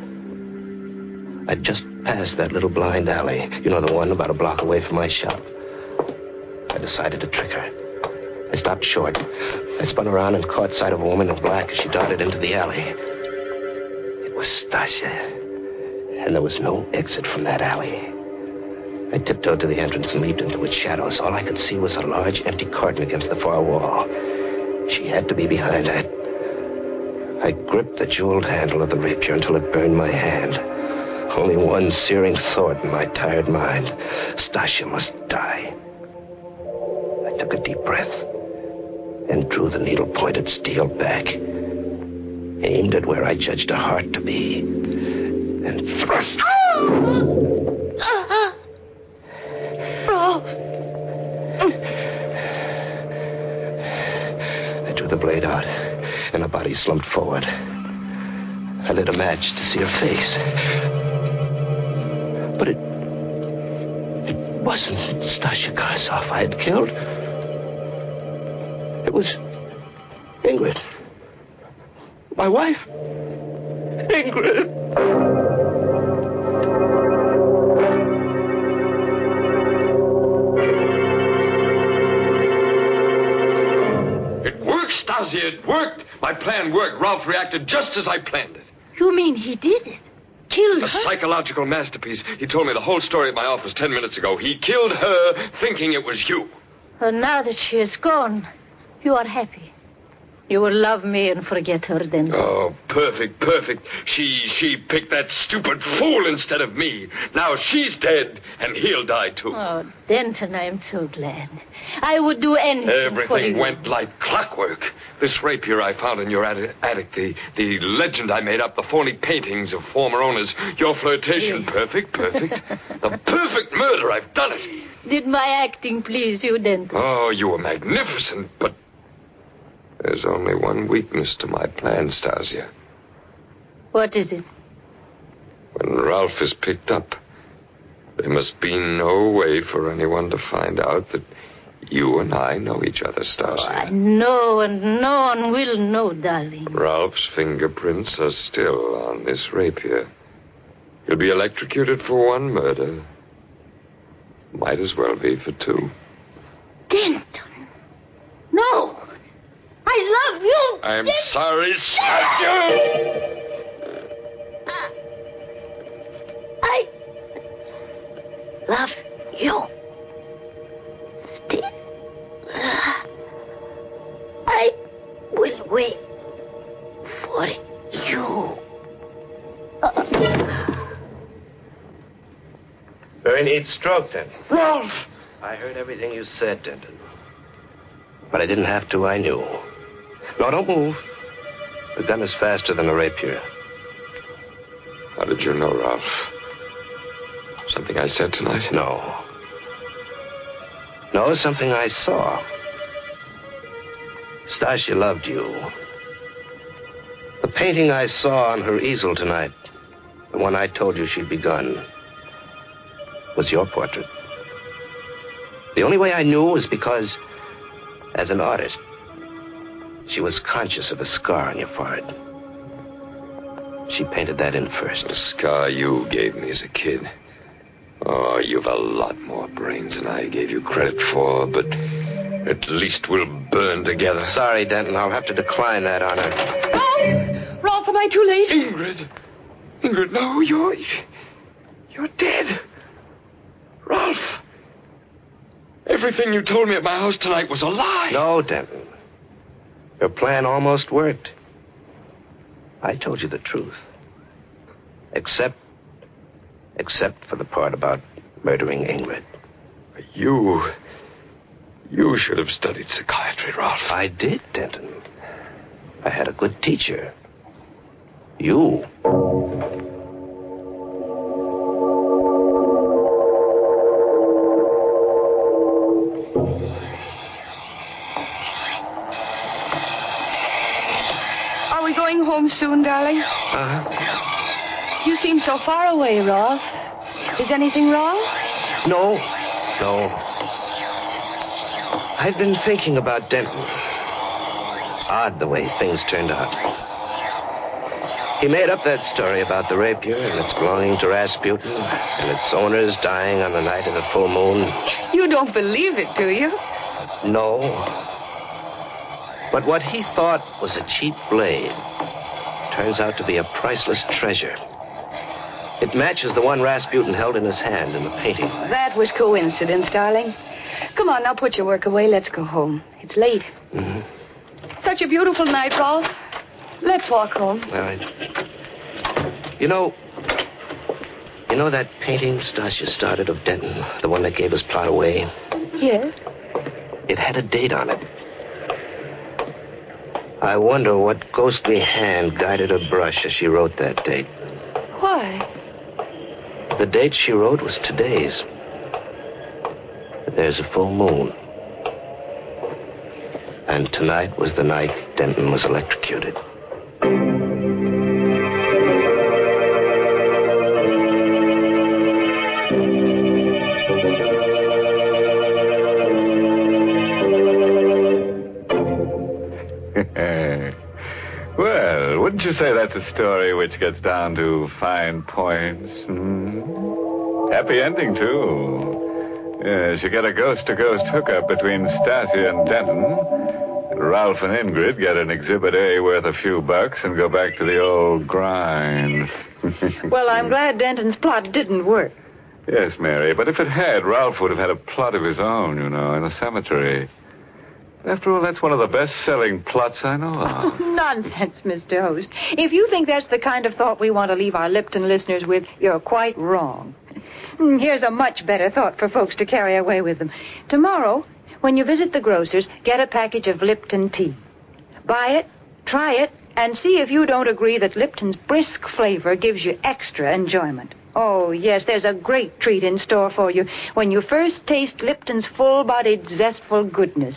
I'd just passed that little blind alley. You know, the one about a block away from my shop. I decided to trick her. I stopped short. I spun around and caught sight of a woman in black as she darted into the alley. It was Stasia, and there was no exit from that alley. I tiptoed to the entrance and leaped into its shadows. All I could see was a large, empty carton against the far wall. She had to be behind it. I gripped the jeweled handle of the rapier until it burned my hand. Only one searing thought in my tired mind. Stasia must die. I took a deep breath and drew the needle-pointed steel back, aimed at where I judged a heart to be, and thrust. I drew the blade out, and her body slumped forward. I lit a match to see her face. But it wasn't Stasia Karsov I had killed. It was Ingrid. My wife. Ingrid. It worked, Stasia. It worked. My plan worked. Ralph reacted just as I planned it. You mean he did it? Killed her? A psychological masterpiece. He told me the whole story at my office 10 minutes ago. He killed her thinking it was you. And now that she is gone, you are happy. You will love me and forget her then. Oh, perfect, perfect. She picked that stupid fool instead of me. Now she's dead, and he'll die too. Oh, Denton, I'm so glad. I would do anything for Everything you. went like clockwork. This rapier I found in your attic, the legend I made up, the phony paintings of former owners, your flirtation, Yes. perfect, perfect. The perfect murder, I've done it. Did my acting please you, Denton? Oh, you were magnificent, but there's only one weakness to my plan, Stasia. What is it? When Ralph is picked up, there must be no way for anyone to find out that you and I know each other, Stasia. No, and no one will know, darling. Ralph's fingerprints are still on this rapier. He'll be electrocuted for one murder. Might as well be for two. Denton. No. I love you. I'm Denton. sorry, Stasia. I love you. Still. I will wait for you. Very neat stroke, then. Ralph! I heard everything you said, Denton. But I didn't have to, I knew. No, don't move. The gun is faster than the rapier. How did you know, Ralph? Something I said tonight? No. No, something I saw. Stasia loved you. The painting I saw on her easel tonight, the one I told you she'd begun, was your portrait. The only way I knew was because, as an artist, she was conscious of the scar on your forehead. She painted that in first. The scar you gave me as a kid. Oh, you've a lot more brains than I gave you credit for, but at least we'll burn together. Sorry, Denton. I'll have to decline that honor. Ralph, am I too late? Ingrid, no, you're dead. Ralph, everything you told me at my house tonight was a lie. No, Denton. Your plan almost worked. I told you the truth. Except for the part about murdering Ingrid. You should have studied psychiatry, Ralph. I did, Denton. I had a good teacher. You. Are we going home soon, darling? You seem so far away, Rolf. Is anything wrong? No. I've been thinking about Denton. Odd the way things turned out. He made up that story about the rapier and its belonging to Rasputin and its owners dying on the night of the full moon. You don't believe it, do you? No. But what he thought was a cheap blade turns out to be a priceless treasure. It matches the one Rasputin held in his hand in the painting. That was coincidence, darling. Come on, now put your work away. Let's go home. It's late. Mm-hmm. Such a beautiful night, Rolf. Let's walk home. All right. You know that painting Stasia started of Denton, the one that gave his plot away? Yes? It had a date on it. I wonder what ghostly hand guided her brush as she wrote that date. Why? The date she wrote was today's. There's a full moon. And tonight was the night Denton was electrocuted. Well, wouldn't you say that's a story which gets down to fine points? Happy ending, too. Yes, you get a ghost-to-ghost hookup between Stasia and Denton. Ralph and Ingrid get an Exhibit A worth a few bucks and go back to the old grind. Well, I'm glad Denton's plot didn't work. Yes, Mary, but if it had, Ralph would have had a plot of his own, in a cemetery. After all, that's one of the best-selling plots I know of. Oh, nonsense, Mr. Host. If you think that's the kind of thought we want to leave our Lipton listeners with, you're quite wrong. Here's a much better thought for folks to carry away with them. Tomorrow, when you visit the grocer's, get a package of Lipton tea. Buy it, try it, and see if you don't agree that Lipton's brisk flavor gives you extra enjoyment. Oh, yes, there's a great treat in store for you when you first taste Lipton's full-bodied, zestful goodness.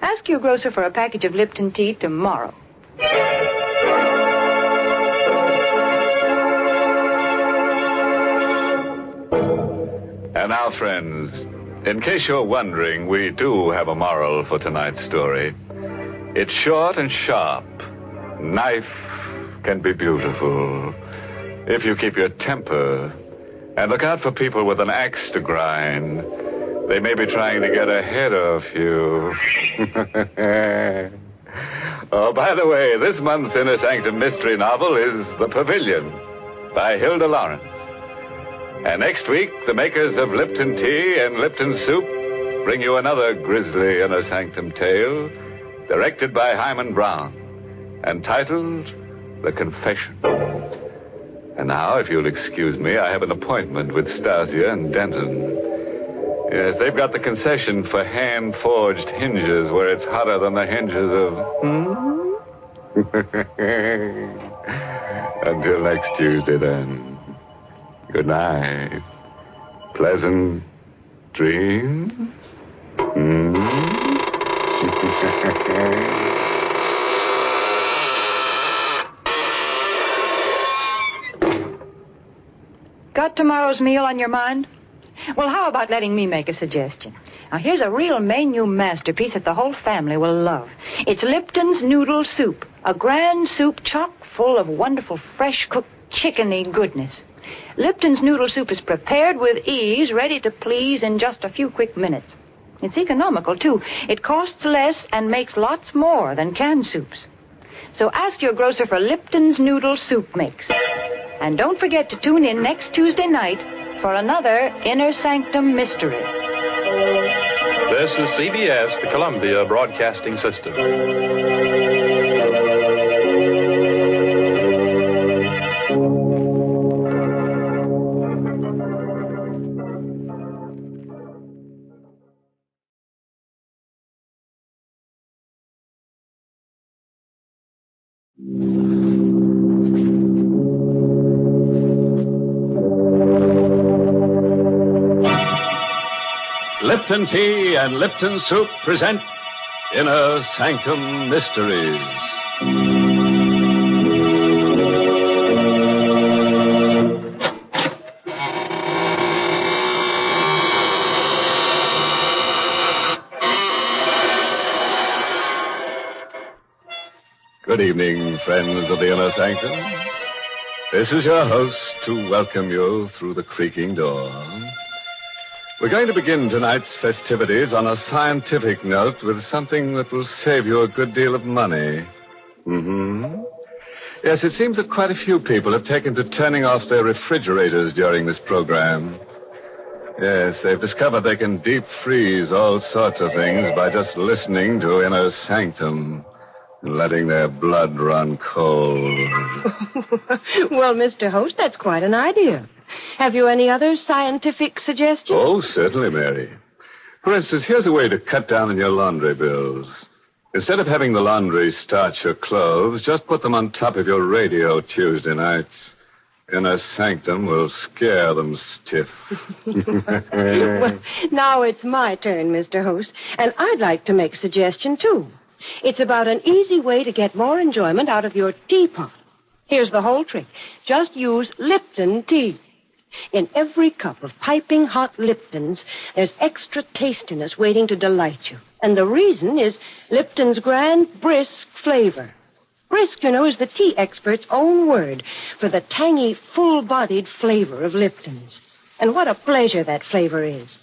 Ask your grocer for a package of Lipton tea tomorrow. And now, friends, in case you're wondering, we do have a moral for tonight's story. It's short and sharp. Knife can be beautiful if you keep your temper. And look out for people with an axe to grind. They may be trying to get ahead of you. Oh, by the way, this month's Inner Sanctum mystery novel is The Pavilion by Hilda Lawrence. And next week, the makers of Lipton tea and Lipton soup bring you another grisly Inner Sanctum tale, directed by Hyman Brown, and titled The Confession. And now, if you'll excuse me, I have an appointment with Stasia and Denton. Yes, they've got the concession for hand-forged hinges where it's hotter than the hinges of... Until next Tuesday, then. Good night. Pleasant dreams. Got tomorrow's meal on your mind? Well, how about letting me make a suggestion? Now, here's a real menu masterpiece that the whole family will love. It's Lipton's Noodle Soup, a grand soup chock full of wonderful, fresh-cooked, chickeny goodness. Lipton's Noodle Soup is prepared with ease, ready to please in just a few quick minutes. It's economical, too. It costs less and makes lots more than canned soups. So ask your grocer for Lipton's Noodle Soup Mix. And don't forget to tune in next Tuesday night for another Inner Sanctum mystery. This is CBS, the Columbia Broadcasting System. Lipton Tea and Lipton Soup present Inner Sanctum Mysteries. Good evening, friends of the Inner Sanctum. This is your host to welcome you through the creaking door. We're going to begin tonight's festivities on a scientific note with something that will save you a good deal of money. Mm-hmm. Yes, it seems that quite a few people have taken to turning off their refrigerators during this program. Yes, they've discovered they can deep freeze all sorts of things by just listening to Inner Sanctum and letting their blood run cold. Well, Mr. Host, that's quite an idea. Have you any other scientific suggestions? Oh, certainly, Mary. For instance, here's a way to cut down on your laundry bills. Instead of having the laundry starch your clothes, just put them on top of your radio Tuesday nights. Inner Sanctum will scare them stiff. Well, now it's my turn, Mr. Host, and I'd like to make a suggestion, too. It's about an easy way to get more enjoyment out of your teapot. Here's the whole trick. Just use Lipton tea. In every cup of piping hot Lipton's, there's extra tastiness waiting to delight you. And the reason is Lipton's grand, brisk flavor. Brisk, you know, is the tea expert's own word for the tangy, full-bodied flavor of Lipton's. And what a pleasure that flavor is.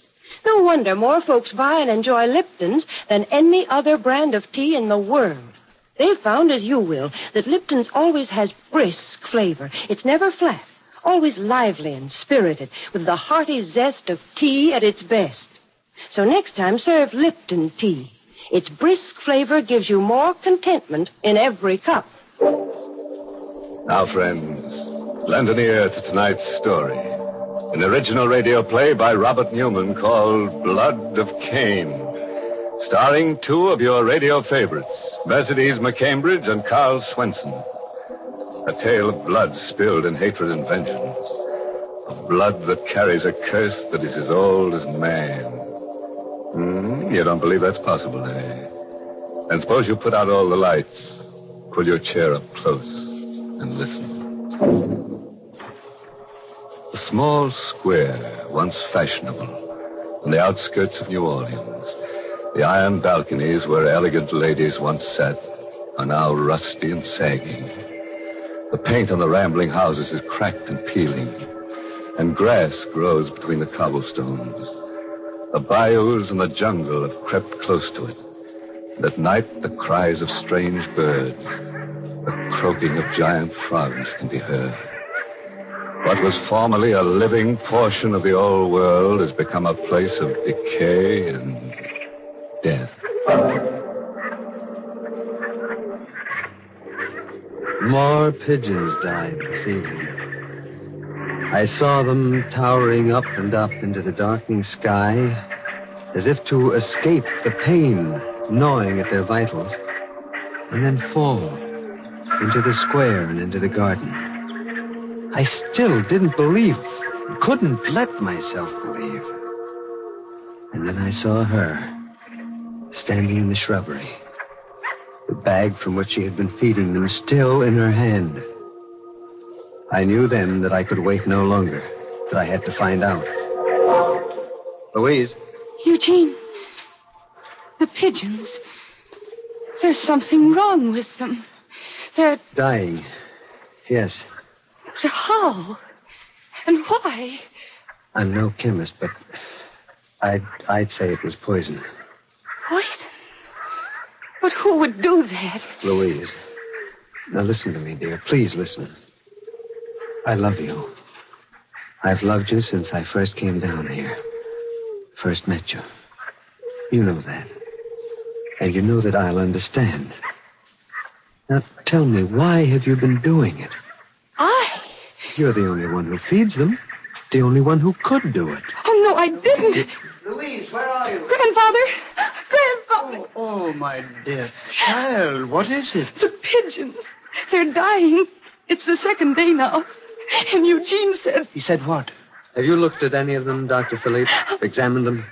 No wonder more folks buy and enjoy Lipton's than any other brand of tea in the world. They've found, as you will, that Lipton's always has brisk flavor. It's never flat, always lively and spirited, with the hearty zest of tea at its best. So next time, serve Lipton tea. Its brisk flavor gives you more contentment in every cup. Now, friends, lend an ear to tonight's story. An original radio play by Robert Newman called Blood of Cain, starring two of your radio favorites, Mercedes McCambridge and Carl Swenson. A tale of blood spilled in hatred and vengeance. Of blood that carries a curse that is as old as man. You don't believe that's possible, eh? And suppose you put out all the lights, pull your chair up close, and listen. A small square, once fashionable, on the outskirts of New Orleans. The iron balconies where elegant ladies once sat are now rusty and sagging. The paint on the rambling houses is cracked and peeling, and grass grows between the cobblestones. The bayous and the jungle have crept close to it. And at night, the cries of strange birds, the croaking of giant frogs can be heard. What was formerly a living portion of the old world has become a place of decay and death. More pigeons died this evening. I saw them towering up and up into the darkening sky, as if to escape the pain gnawing at their vitals, and then fall into the square and into the garden. I still didn't believe, couldn't let myself believe. And then I saw her, standing in the shrubbery, the bag from which she had been feeding them still in her hand. I knew then that I could wait no longer, that I had to find out. Louise. Eugene, the pigeons. There's something wrong with them. They're... Dying. Yes. But how? And why? I'm no chemist, but I'd say it was poison. Poison? But who would do that? Louise. Now listen to me, dear. Please listen. I love you. I've loved you since I first came down here. First met you. You know that. And you know that I'll understand. Now, tell me, why have you been doing it? I? You're the only one who feeds them. The only one who could do it. Oh, no, I didn't. Louise, where are you? Grandfather! Grandfather! Oh, my dear child, what is it? The pigeons. They're dying. It's the second day now. And Eugene said... He said what? Have you looked at any of them, Dr. Philippe? Examined them?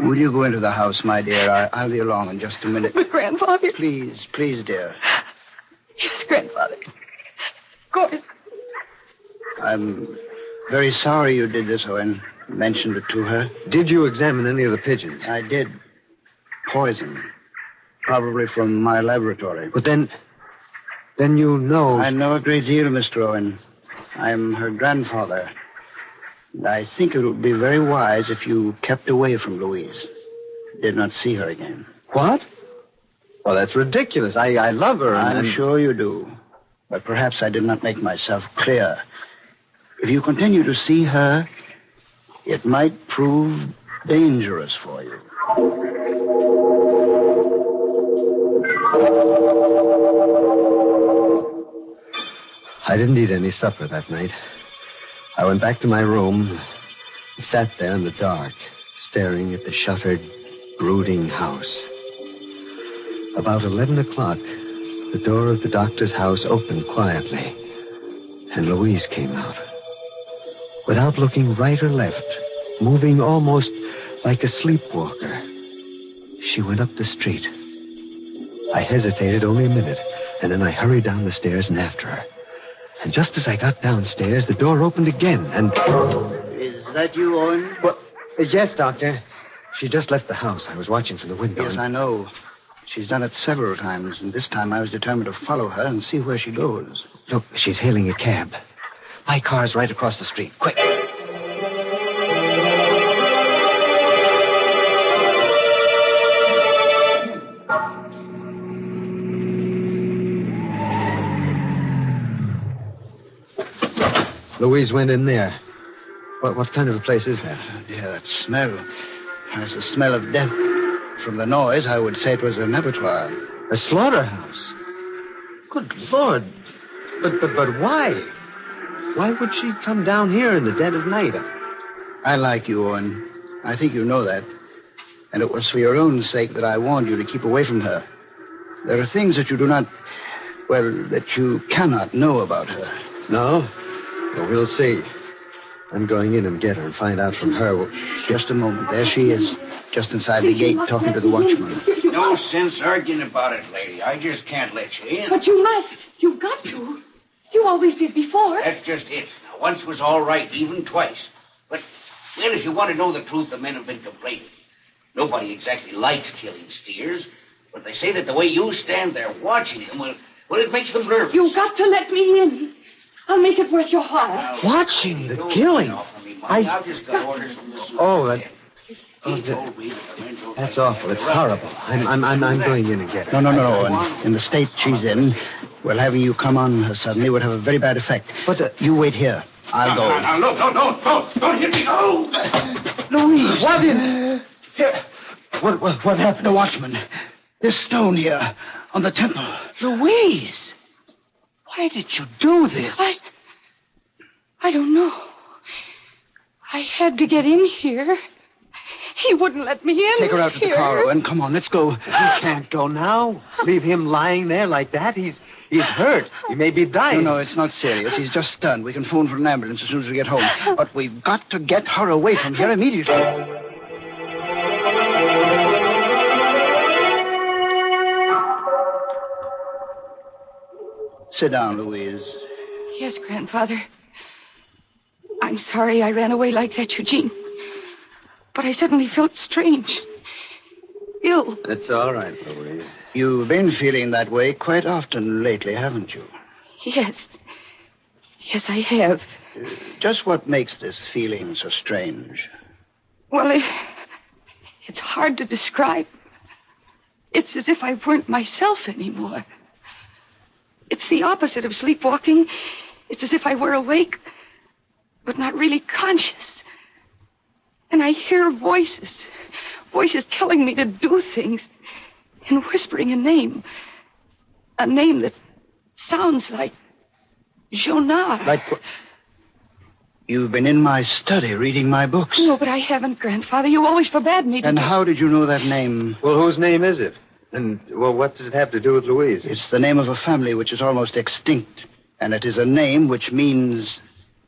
Will you go into the house, my dear? I'll be along in just a minute. But, Grandfather... Please, dear. Yes, Grandfather. Of course. I'm very sorry you did this, Owen. Mentioned it to her. Did you examine any of the pigeons? I did. Poison. Probably from my laboratory. But then you know... I know a great deal, Mr. Owen. I'm her grandfather. And I think it would be very wise if you kept away from Louise. Did not see her again. What? Well, that's ridiculous. I love her. I'm sure you do. But perhaps I did not make myself clear. If you continue to see her, it might prove dangerous for you. I didn't eat any supper that night. I went back to my room and sat there in the dark, staring at the shuttered, brooding house. About 11 o'clock, the door of the doctor's house opened quietly, and Louise came out. Without looking right or left, moving almost like a sleepwalker, she went up the street. I hesitated only a minute, and then I hurried down the stairs and after her. And just as I got downstairs, the door opened again, and... Is that you, Owen? Well, yes, Doctor. She just left the house. I was watching from the window. Yes, I know. She's done it several times, and this time I was determined to follow her and see where she goes. Look, she's hailing a cab. My car's right across the street. Quick. Louise went in there. What kind of a place is that? Yeah, that smell. That's the smell of death. From the noise, I would say it was an abattoir. A slaughterhouse? Good Lord. But why? Why would she come down here in the dead of night? I like you, Owen. I think you know that. And it was for your own sake that I warned you to keep away from her. There are things that you do not... well, that you cannot know about her. No? Well, we'll see. I'm going in and get her and find out from her. Just a moment. There she is, just inside the gate, talking to the watchman. No sense arguing about it, lady. I just can't let you in. But you must. You've got to. You always did before. That's just it. Now, once was all right, even twice. But, well, if you want to know the truth, the men have been complaining. Nobody exactly likes killing steers, but they say that the way you stand there watching them, well, it makes them nervous. You've got to let me in. I'll make it worth your while. Watching the killing? I've just got orders from the... That's awful. It's horrible. I'm going in and get her. No. And in the state she's in, well, having you come on her suddenly would have a very bad effect. But you wait here. I'll go. No, don't hit me. No. Louise. What happened? The watchman. This stone here on the temple. Louise. Why did you do this? I don't know. I had to get in here. He wouldn't let me in. Take her out to the car, Owen. Come on, let's go. You can't go now. Leave him lying there like that. He's hurt. He may be dying. No, it's not serious. He's just stunned. We can phone for an ambulance as soon as we get home. But we've got to get her away from here immediately. Sit down, Louise. Yes, Grandfather. I'm sorry I ran away like that, Eugene. But I suddenly felt strange. Ill. It's all right, Louise. You've been feeling that way quite often lately, haven't you? Yes. Yes, I have. Just what makes this feeling so strange? Well, it's hard to describe. It's as if I weren't myself anymore. It's the opposite of sleepwalking. It's as if I were awake, but not really conscious. And I hear voices telling me to do things, and whispering a name that sounds like Jonah. Like what? You've been in my study reading my books. No, but I haven't, Grandfather. You always forbade me to. And how did you know that name? Well, whose name is it? And, well, what does it have to do with Louise? It's the name of a family which is almost extinct. And it is a name which means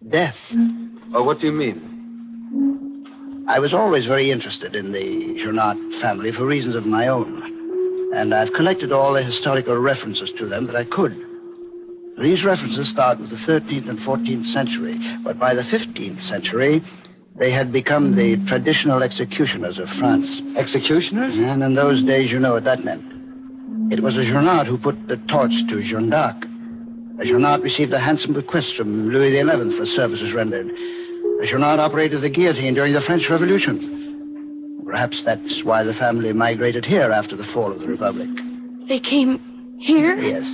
death. Oh, what do you mean? I was always very interested in the Jonat family for reasons of my own. And I've collected all the historical references to them that I could. These references start with the 13th and 14th century. But by the 15th century, they had become the traditional executioners of France. Executioners? And in those days, you know what that meant. It was a Jonat who put the torch to Jeanne d'Arc. A Jonat received a handsome bequest from Louis XI for services rendered. Junard operated the guillotine during the French Revolution. Perhaps that's why the family migrated here after the fall of the Republic. They came here? Yes.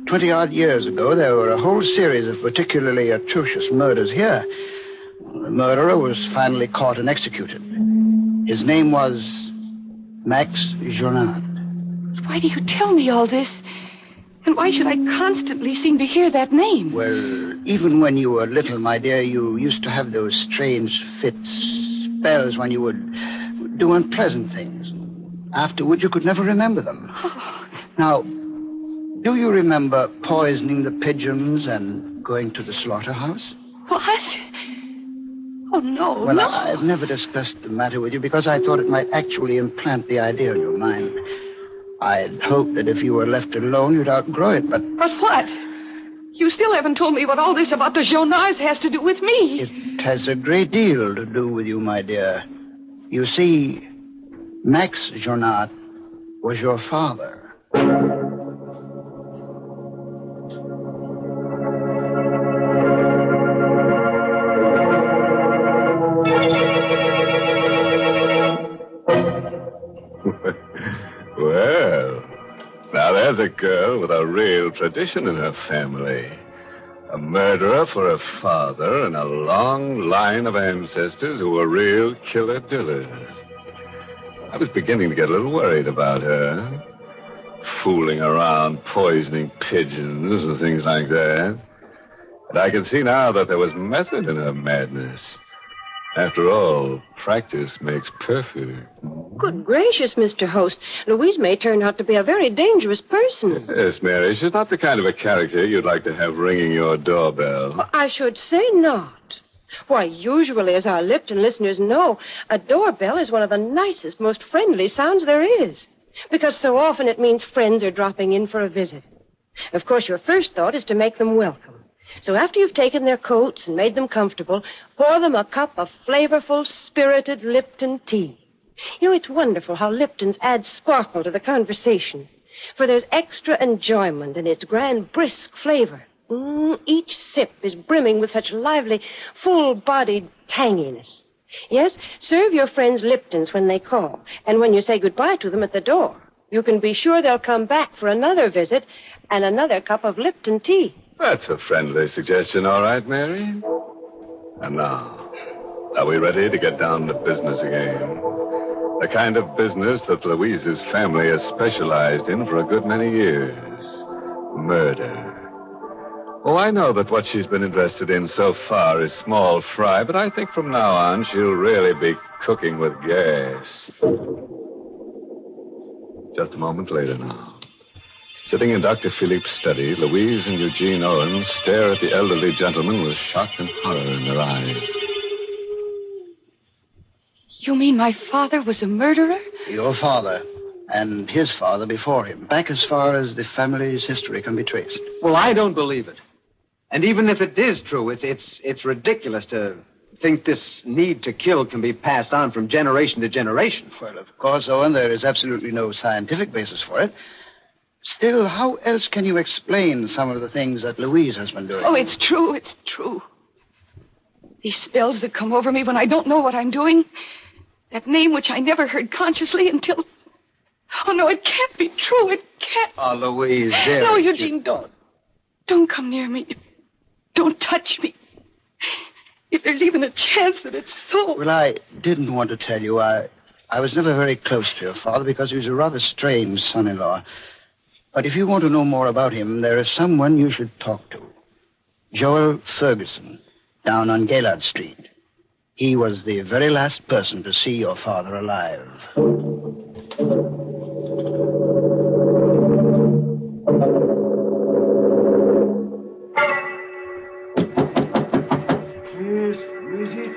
20-odd years ago, there were a whole series of particularly atrocious murders here. The murderer was finally caught and executed. His name was Max Junard. Why do you tell me all this? And why should I constantly seem to hear that name? Well, even when you were little, my dear, you used to have those strange fits, spells when you would do unpleasant things. Afterward, you could never remember them. Oh. Now, do you remember poisoning the pigeons and going to the slaughterhouse? What? Oh, no, Well, no. I've never discussed the matter with you because I thought it might actually implant the idea in your mind. I'd hoped that if you were left alone, you'd outgrow it, but... But what? You still haven't told me what all this about the Jonards has to do with me. It has a great deal to do with you, my dear. You see, Max Jonard was your father. Well, now there's a girl with a real tradition in her family. A murderer for a father and a long line of ancestors who were real killer-dillers. I was beginning to get a little worried about her. Fooling around, poisoning pigeons and things like that. But I can see now that there was method in her madness. After all, practice makes perfect. Good gracious, Mr. Host. Louise may turn out to be a very dangerous person. Yes, Mary, she's not the kind of a character you'd like to have ringing your doorbell. I should say not. Why, usually, as our Lipton listeners know, a doorbell is one of the nicest, most friendly sounds there is. Because so often it means friends are dropping in for a visit. Of course, your first thought is to make them welcome. So after you've taken their coats and made them comfortable, pour them a cup of flavorful, spirited Lipton tea. You know, it's wonderful how Lipton's add sparkle to the conversation. For there's extra enjoyment in its grand, brisk flavor. Each sip is brimming with such lively, full-bodied tanginess. Yes, serve your friends Lipton's when they call. And when you say goodbye to them at the door, you can be sure they'll come back for another visit and another cup of Lipton tea. That's a friendly suggestion, all right, Mary. And now, are we ready to get down to business again? The kind of business that Louise's family has specialized in for a good many years. Murder. Oh, I know that what she's been interested in so far is small fry, but I think from now on she'll really be cooking with gas. Just a moment later now. Sitting in Dr. Philippe's study, Louise and Eugene Owen stare at the elderly gentleman with shock and horror in their eyes. You mean my father was a murderer? Your father, and his father before him, back as far as the family's history can be traced. Well, I don't believe it. And even if it is true, it's ridiculous to think this need to kill can be passed on from generation to generation. Well, of course, Owen, there is absolutely no scientific basis for it. Still, how else can you explain some of the things that Louise has been doing? Oh, it's true, it's true. These spells that come over me when I don't know what I'm doing. That name which I never heard consciously until... Oh, no, it can't be true. It can't. Oh, Louise, dear. No, Eugene, don't. Don't come near me. Don't touch me. If there's even a chance that it's so... Well, I didn't want to tell you. I was never very close to your father because he was a rather strange son-in-law. But if you want to know more about him, there is someone you should talk to. Joel Ferguson, down on Gaylord Street. He was the very last person to see your father alive. Yes, who is it?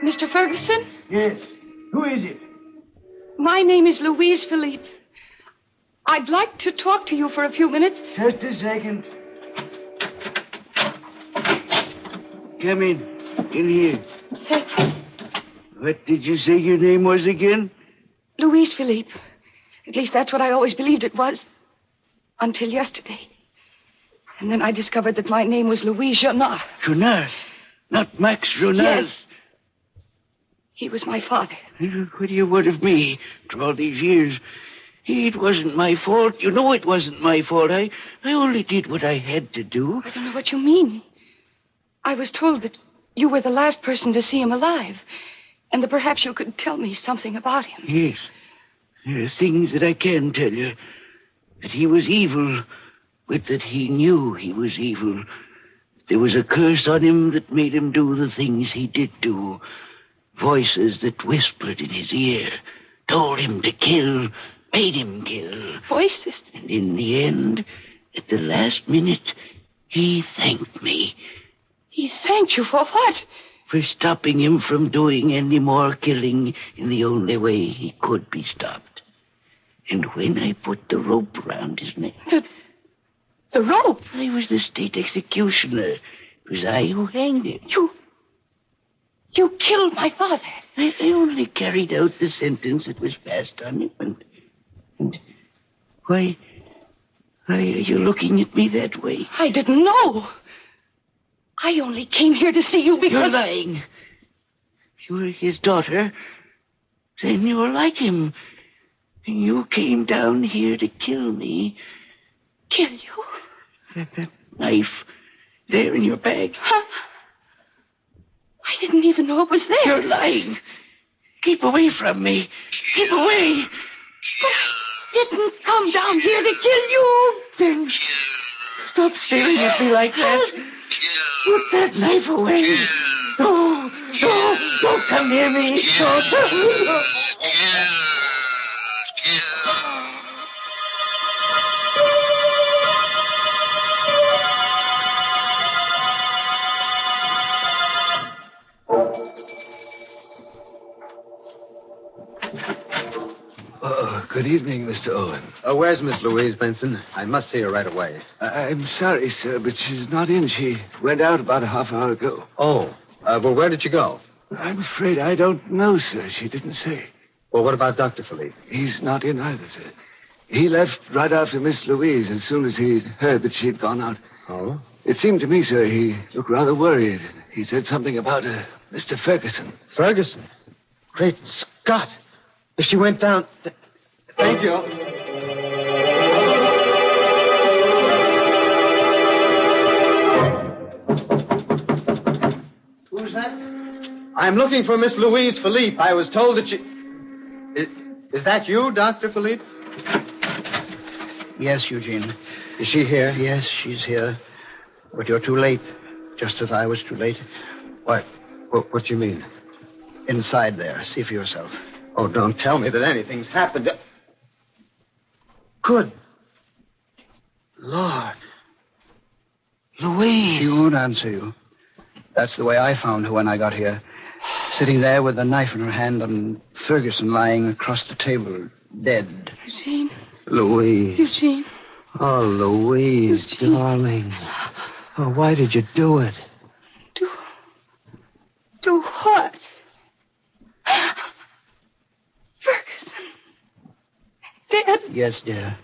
Mr. Ferguson? Yes. Who is it? My name is Louise Philippe. I'd like to talk to you for a few minutes. Just a second. Come in. In here. Thank you. What did you say your name was again? Louise Philippe. At least that's what I always believed it was. Until yesterday. And then I discovered that my name was Louise Jonard. Jonard? Not Max Jonas. Yes. He was my father. What do you want of me after all these years? It wasn't my fault. You know it wasn't my fault. I only did what I had to do. I don't know what you mean. I was told that you were the last person to see him alive, and that perhaps you could tell me something about him. Yes. There are things that I can tell you. That he was evil, but that he knew he was evil. There was a curse on him that made him do the things he did do. Voices that whispered in his ear, told him to kill, made him kill. Voices? And in the end, at the last minute, he thanked me. He thanked you for what? For stopping him from doing any more killing in the only way he could be stopped. And when I put the rope around his neck... The rope? I was the state executioner. It was I who hanged him. You killed my father. I only carried out the sentence that was passed on him. And why are you looking at me that way? I didn't know. I only came here to see you because... You're lying. If you were his daughter, then you were like him. And you came down here to kill me. Kill you? That knife there in your bag. Huh? I didn't even know it was there. You're lying. Keep away from me. Keep away. But I didn't come down here to kill you. Then stop staring at me like that. Put that knife away. No, don't come near me. Don't. Good evening, Mr. Owen. Where's Miss Louise Benson? I must see her right away. I'm sorry, sir, but she's not in. She went out about a half hour ago. Oh, well, where did she go? I'm afraid I don't know, sir. She didn't say. Well, what about Dr. Philippe? He's not in either, sir. He left right after Miss Louise as soon as he heard that she'd gone out. Oh? It seemed to me, sir, he looked rather worried. He said something about Mr. Ferguson. Ferguson? Great Scott! If she went down... Thank you. Who's that? I'm looking for Miss Louise Philippe. I was told that she... Is that you, Dr. Philippe? Yes, Eugene. Is she here? Yes, she's here. But you're too late, just as I was too late. What do you mean? Inside there. See for yourself. Oh, don't tell me that anything's happened. Good Lord. Louise. She won't answer you. That's the way I found her when I got here. Sitting there with a knife in her hand and Ferguson lying across the table, dead. Eugene. Louise. Eugene. Oh, Louise, Eugene. darling. Oh, why did you do it? Do what? Ferguson. Dead? Yes, dear.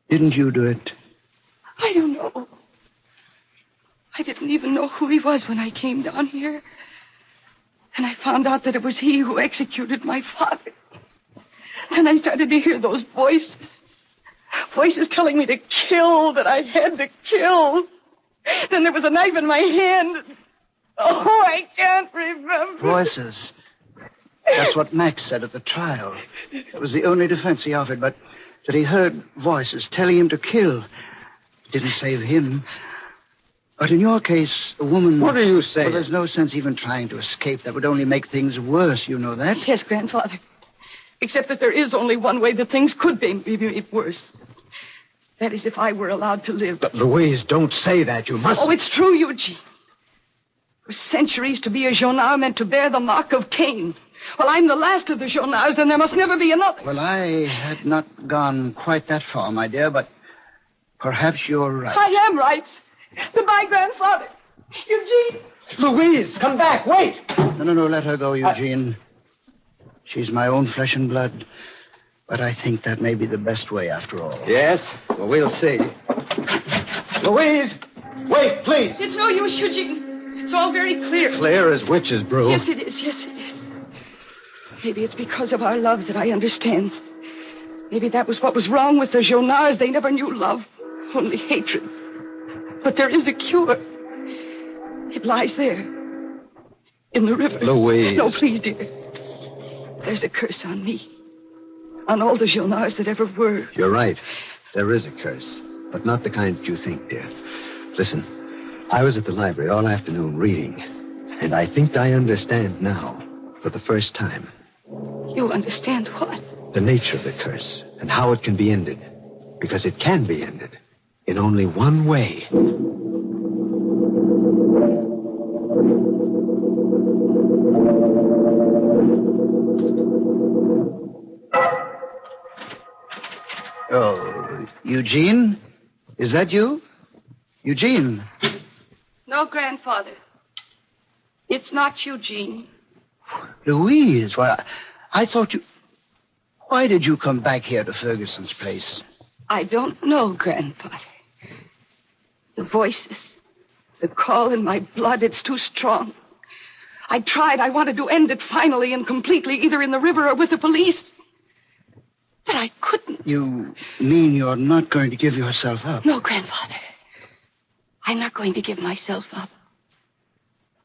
Didn't you do it? I don't know. I didn't even know who he was when I came down here. And I found out that it was he who executed my father. Then I started to hear those voices. Voices telling me to kill, that I had to kill. Then there was a knife in my hand. Oh, I can't remember. Voices. That's what Max said at the trial. It was the only defense he offered, but that he heard voices telling him to kill. It didn't save him. But in your case, a woman... What are you saying? Well, there's no sense even trying to escape. That would only make things worse, you know that? Yes, Grandfather. Except that there is only one way that things could be made worse. That is if I were allowed to live. But, Louise, don't say that. You must... Oh, it's true, Eugene. For centuries, to be a Jonard meant to bear the mark of Cain. Well, I'm the last of the Jonards, and there must never be another. Well, I had not gone quite that far, my dear, but perhaps you're right. I am right. Goodbye, Grandfather. Eugene. Louise, come back. Wait. No, let her go, Eugene. She's my own flesh and blood. But I think that may be the best way after all. Yes? Well, we'll see. Louise, wait, please. It's no use, Eugene. It's all very clear. Clear as witches brew. Yes, it is. Yes, it is. Maybe it's because of our love that I understand. Maybe that was what was wrong with the Jonards. They never knew love, only hatred. But there is a cure. It lies there, in the river. Louise. No, please, dear. There's a curse on me, on all the Jonards that ever were. You're right. There is a curse, but not the kind that you think, dear. Listen, I was at the library all afternoon reading, and I think I understand now, for the first time. You understand what? The nature of the curse, and how it can be ended. Because it can be ended in only one way. Oh, Eugene? Is that you? Eugene? No, Grandfather. It's not Eugene. Louise, why, I thought you... Why did you come back here to Ferguson's place? I don't know, Grandfather. The voices, the call in my blood, it's too strong. I tried. I wanted to end it finally and completely, either in the river or with the police. But I couldn't. You mean you're not going to give yourself up? No, Grandfather. I'm not going to give myself up.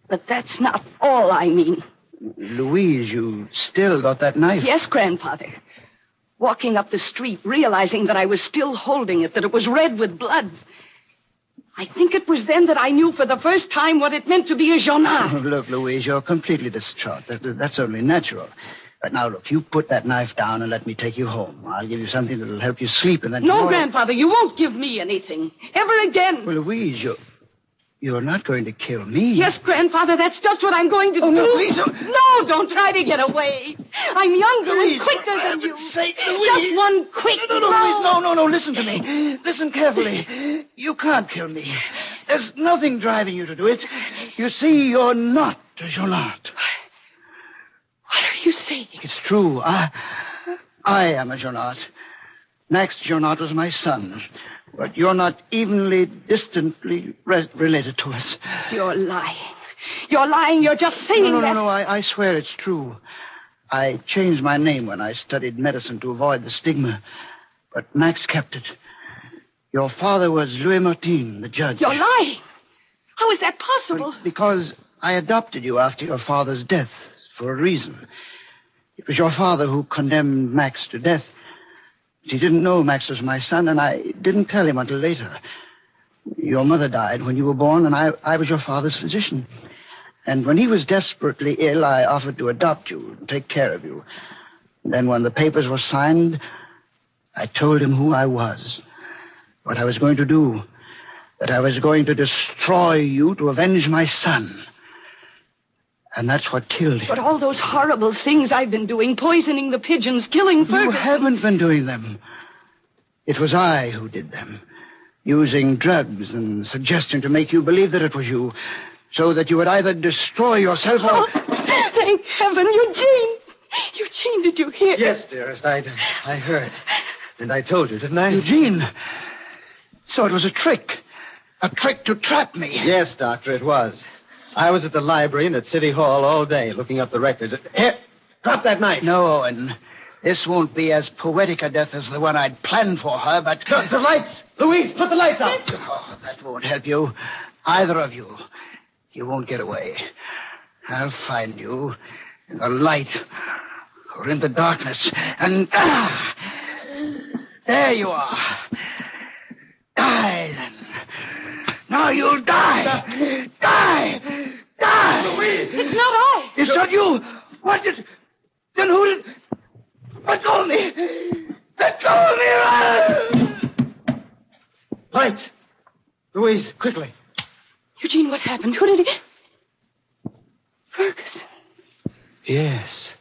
But that's not all I mean. Louise, you still got that knife? Yes, Grandfather. Walking up the street, realizing that I was still holding it, that it was red with blood. I think it was then that I knew for the first time what it meant to be a Jonard. Oh, look, Louise, you're completely distraught. That's only natural. But now, look, you put that knife down and let me take you home. I'll give you something that'll help you sleep and then... No, Grandfather, you won't give me anything. Ever again. Well, Louise, you're not going to kill me. Yes, Grandfather, that's just what I'm going to do. No, please don't. No, don't try to get away. I'm younger Please, and quicker than you. Sake, Just one quick No, listen to me. Listen carefully. You can't kill me. There's nothing driving you to do it. You see, you're not a Jonard. What are you saying? It's true. I am a Jonard. Max Jonard was my son. But you're not evenly, distantly related to us. You're lying. You're lying. You're just saying that. No. I swear it's true. I changed my name when I studied medicine to avoid the stigma. But Max kept it. Your father was Louis Martin, the judge. You're lying. How is that possible? Because I adopted you after your father's death, for a reason. It was your father who condemned Max to death. He didn't know Max was my son, and I didn't tell him until later. Your mother died when you were born, and I was your father's physician. And when he was desperately ill, I offered to adopt you and take care of you. And then when the papers were signed, I told him who I was, what I was going to do, that I was going to destroy you to avenge my son. And that's what killed him. But all those horrible things I've been doing, poisoning the pigeons, killing Ferguson... You haven't been doing them. It was I who did them, using drugs and suggestion to make you believe that it was you, so that you would either destroy yourself or... Oh, thank heaven, Eugene! Eugene, did you hear? Yes, dearest, I heard. And I told you, didn't I? Eugene! So it was a trick to trap me. Yes, Doctor, it was. I was at the library and at City Hall all day looking up the records. Here, drop that knife. No, Owen. This won't be as poetic a death as the one I'd planned for her, but... The lights! Louise, put the lights out! Oh, that won't help you. Either of you. You won't get away. I'll find you in the light or in the darkness. And... there you are. Die, then. Now you'll die. Die. Louise! It's not I. It's not you. What did... Then who did... Let go of me. Let go of me. Lights. Louise, quickly. Eugene, what happened? Who did he... Ferguson. Yes.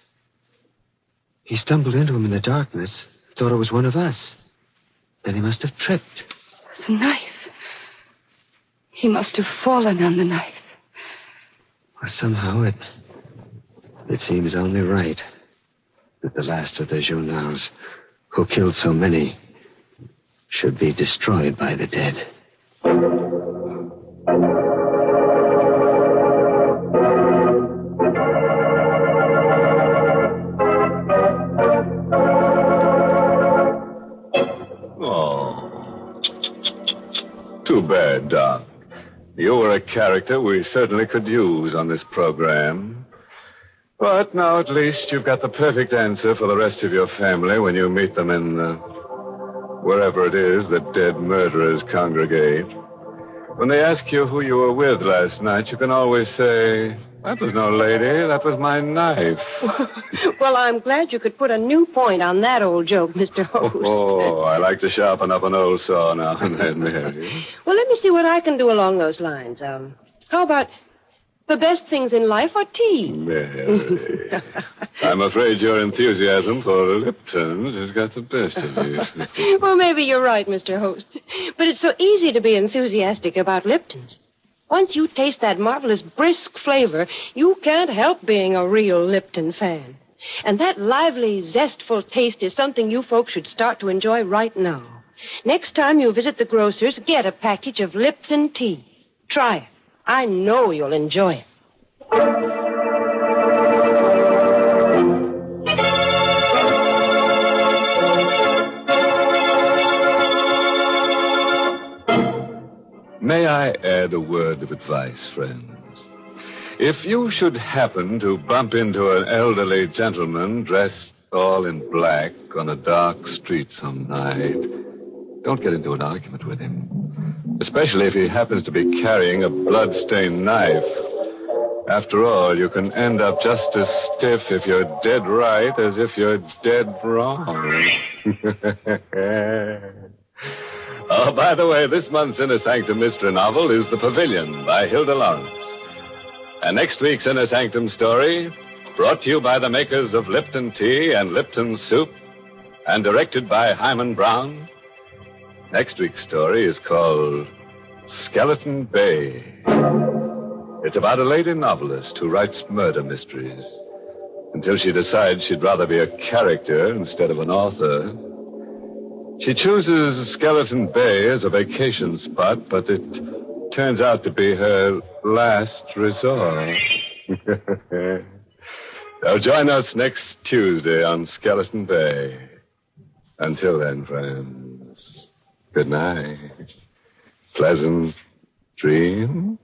He stumbled into him in the darkness, thought it was one of us. Then he must have tripped. The knife. He must have fallen on the knife. Well, somehow it seems only right that the last of the Jonards, who killed so many, should be destroyed by the dead. a character we certainly could use on this program. But now at least you've got the perfect answer for the rest of your family when you meet them in wherever it is that dead murderers congregate. When they ask you who you were with last night, you can always say, "That was no lady, that was my knife." Well, I'm glad you could put a new point on that old joke, Mr. Host. Oh, I like to sharpen up an old saw now and then, Mary. Well, let me see what I can do along those lines. How about the best things in life are tea? Mary, I'm afraid your enthusiasm for Lipton's has got the best of you. Well, maybe you're right, Mr. Host. But it's so easy to be enthusiastic about Lipton's. Once you taste that marvelous brisk flavor, you can't help being a real Lipton fan. And that lively, zestful taste is something you folks should start to enjoy right now. Next time you visit the grocer's, get a package of Lipton tea. Try it. I know you'll enjoy it. May I add a word of advice, friends? If you should happen to bump into an elderly gentleman dressed all in black on a dark street some night, don't get into an argument with him. Especially if he happens to be carrying a blood-stained knife. After all, you can end up just as stiff if you're dead right as if you're dead wrong. Oh, by the way, this month's Inner Sanctum mystery novel is The Pavilion by Hilda Lawrence. And next week's Inner Sanctum story, brought to you by the makers of Lipton Tea and Lipton Soup, and directed by Hyman Brown. Next week's story is called Skeleton Bay. It's about a lady novelist who writes murder mysteries until she decides she'd rather be a character instead of an author. She chooses Skeleton Bay as a vacation spot, but it turns out to be her last resort. So join us next Tuesday on Skeleton Bay. Until then, friends, good night. Pleasant dreams.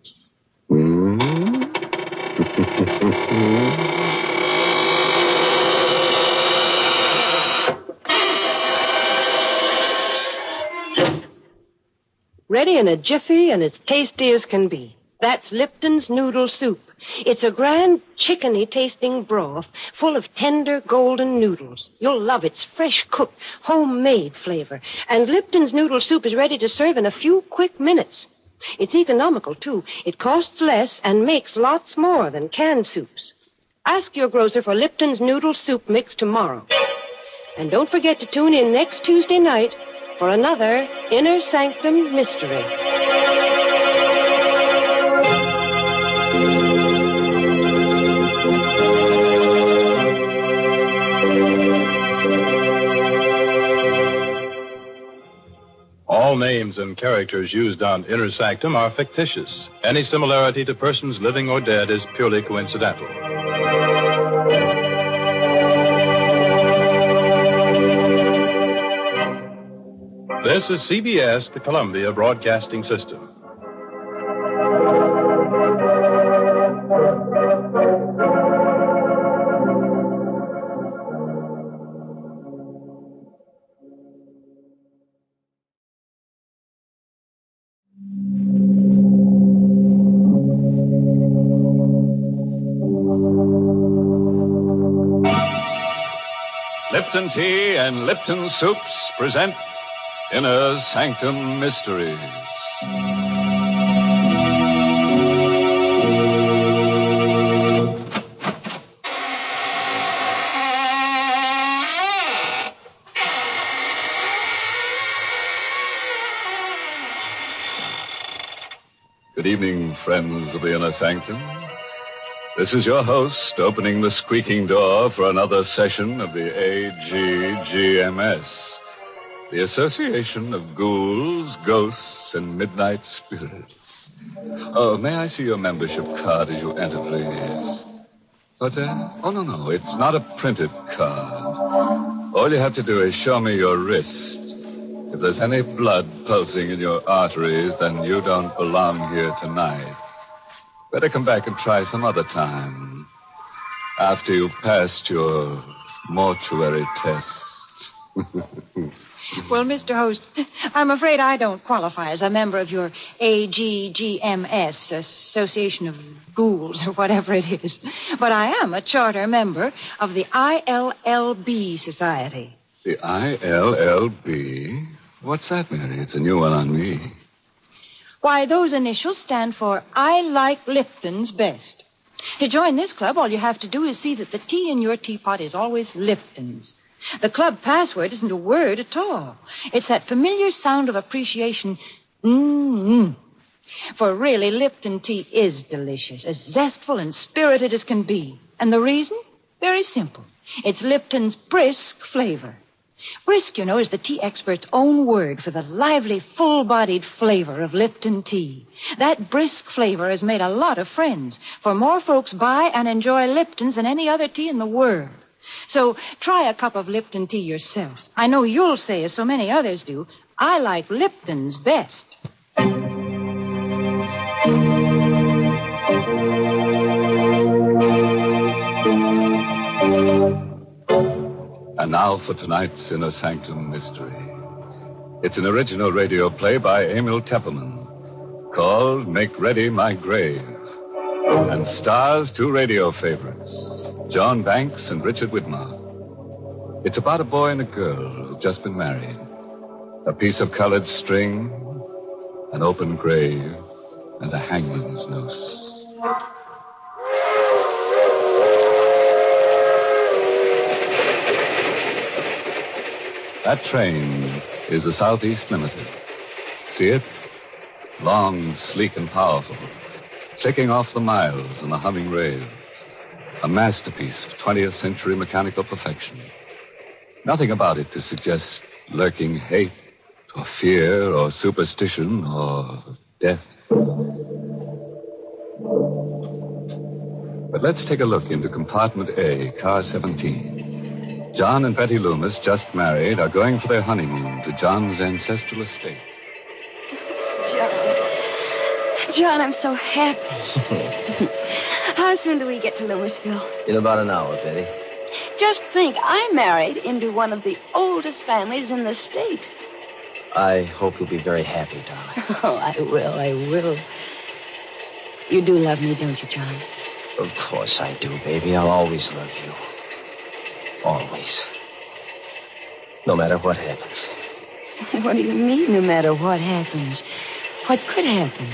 Ready in a jiffy and as tasty as can be. That's Lipton's Noodle Soup. It's a grand chickeny-tasting broth full of tender golden noodles. You'll love its fresh-cooked, homemade flavor. And Lipton's Noodle Soup is ready to serve in a few quick minutes. It's economical, too. It costs less and makes lots more than canned soups. Ask your grocer for Lipton's Noodle Soup Mix tomorrow. And don't forget to tune in next Tuesday night for another Inner Sanctum mystery. All names and characters used on Inner Sanctum are fictitious. Any similarity to persons living or dead is purely coincidental. This is CBS, the Columbia Broadcasting System. Lipton Tea and Lipton Soups present Inner Sanctum Mysteries. Good evening, friends of the Inner Sanctum. This is your host, opening the squeaking door for another session of the AGGMS, the Association of Ghouls, Ghosts, and Midnight Spirits. Oh, may I see your membership card as you enter, please? What's that? Oh, no, it's not a printed card. All you have to do is show me your wrist. If If there's any blood pulsing in your arteries, then you don't belong here tonight. Better come back and try some other time. After you've passed your mortuary tests. Well, Mr. Host, I'm afraid I don't qualify as a member of your AGGMS, Association of Ghouls, or whatever it is. But I am a charter member of the ILLB Society. The ILLB? What's that, Mary? It's a new one on me. Why, those initials stand for I Like Lipton's Best. To join this club, all you have to do is see that the tea in your teapot is always Lipton's. The club password isn't a word at all. It's that familiar sound of appreciation, mm-hmm. For really, Lipton tea is delicious, as zestful and spirited as can be. And the reason? Very simple. It's Lipton's brisk flavor. Brisk, you know, is the tea expert's own word for the lively, full-bodied flavor of Lipton tea. That brisk flavor has made a lot of friends, for more folks buy and enjoy Lipton's than any other tea in the world. So try a cup of Lipton tea yourself. I know you'll say, as so many others do, I like Lipton's best. And now for tonight's Inner Sanctum mystery. It's an original radio play by Emil Tepperman called Make Ready My Grave, and stars two radio favorites, John Banks and Richard Widmark. It's about a boy and a girl who've just been married. A piece of colored string, an open grave, and a hangman's noose. That train is the Southeast Limited. See it? Long, sleek, and powerful. Clicking off the miles and the humming rails. A masterpiece of 20th century mechanical perfection. Nothing about it to suggest lurking hate or fear or superstition or death. But let's take a look into compartment A, car 17. John and Betty Loomis, just married, are going for their honeymoon to John's ancestral estate. John, I'm so happy. How soon do we get to Loomisville? In about an hour, Betty. Just think, I married into one of the oldest families in the state. I hope you'll be very happy, darling. Oh, I will. You do love me, don't you, John? Of course I do, baby. I'll always love you. Always. No matter what happens. What do you mean, no matter what happens? What could happen?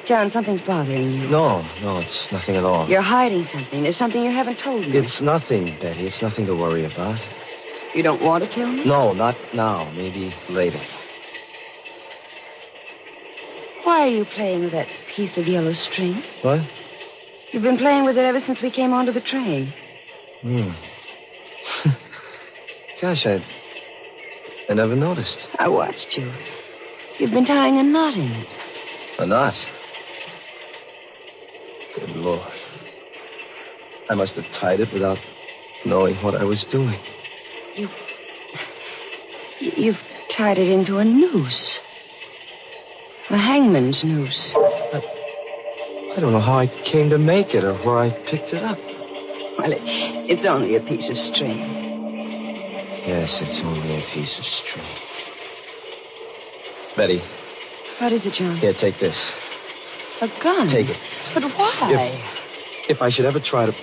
John, something's bothering you. No, it's nothing at all. You're hiding something. There's something you haven't told me. It's nothing, Betty. It's nothing to worry about. You don't want to tell me? No, not now. Maybe later. Why are you playing with that piece of yellow string? What? You've been playing with it ever since we came onto the train. Gosh, I never noticed. I watched you. You've been tying a knot in it. A knot? Good Lord. I must have tied it without knowing what I was doing. You've tied it into a noose. A hangman's noose. I don't know how I came to make it or where I picked it up. Well, it's only a piece of string. Yes, it's only a piece of string. Betty. What is it, John? Here, take this. A gun? Take it. But why? If I should ever try to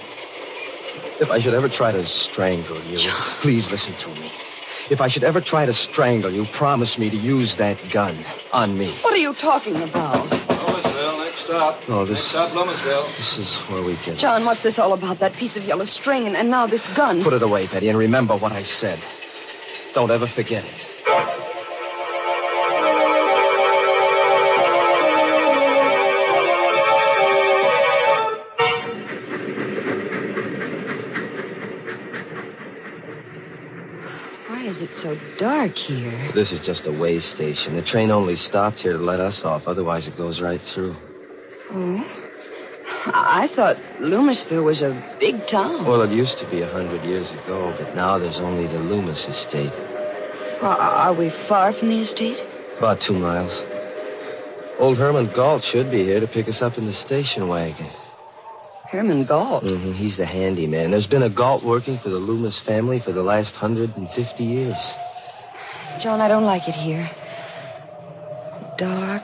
strangle you, John. Please listen to me. If I should ever try to strangle you, promise me to use that gun on me. What are you talking about? Loomisville, next stop. Oh, Next stop, Loomisville. This is where we get... John, what's this all about? That piece of yellow string and now this gun. Put it away, Betty, and remember what I said. Don't ever forget it. Why is it so dark here? This is just a way station. The train only stopped here to let us off. Otherwise, it goes right through. Oh? I thought Loomisville was a big town. Well, it used to be 100 years ago, but now there's only the Loomis estate. Are we far from the estate? About 2 miles. Old Herman Galt should be here to pick us up in the station wagon. Herman Galt? Mm-hmm. He's the handyman. There's been a Galt working for the Loomis family for the last 150 years. John, I don't like it here. Dark,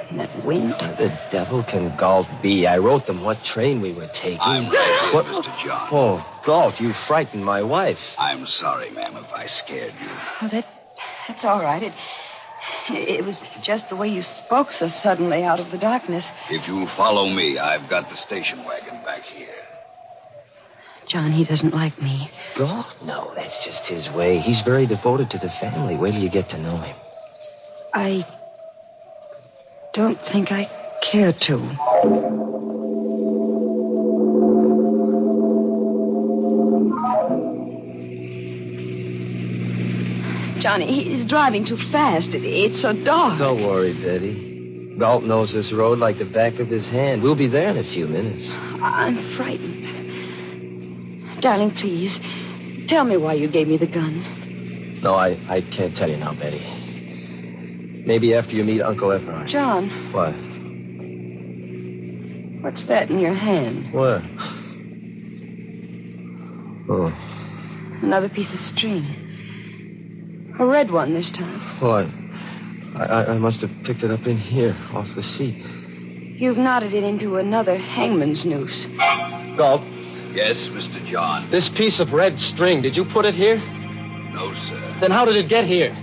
and that wind. The devil can Galt be? I wrote them what train we were taking. I'm right here, Mr. John. Oh, Galt, you frightened my wife. I'm sorry, ma'am, if I scared you. Oh, that's all right. It was just the way you spoke so suddenly out of the darkness. If you'll follow me, I've got the station wagon back here. John, he doesn't like me. Galt? No, that's just his way. He's very devoted to the family. Wait till you get to know him. I don't think I care to. Johnny, he's driving too fast. It's so dark. Don't worry, Betty. Galt knows this road like the back of his hand. We'll be there in a few minutes. I'm frightened. Darling, please, tell me why you gave me the gun. No, I can't tell you now, Betty. Maybe after you meet Uncle Everard. John. What? What's that in your hand? What? Oh. Another piece of string. A red one this time. What? I must have picked it up in here, off the seat. You've knotted it into another hangman's noose. Galt. Yes, Mr. John. This piece of red string, did you put it here? No, sir. Then how did it get here?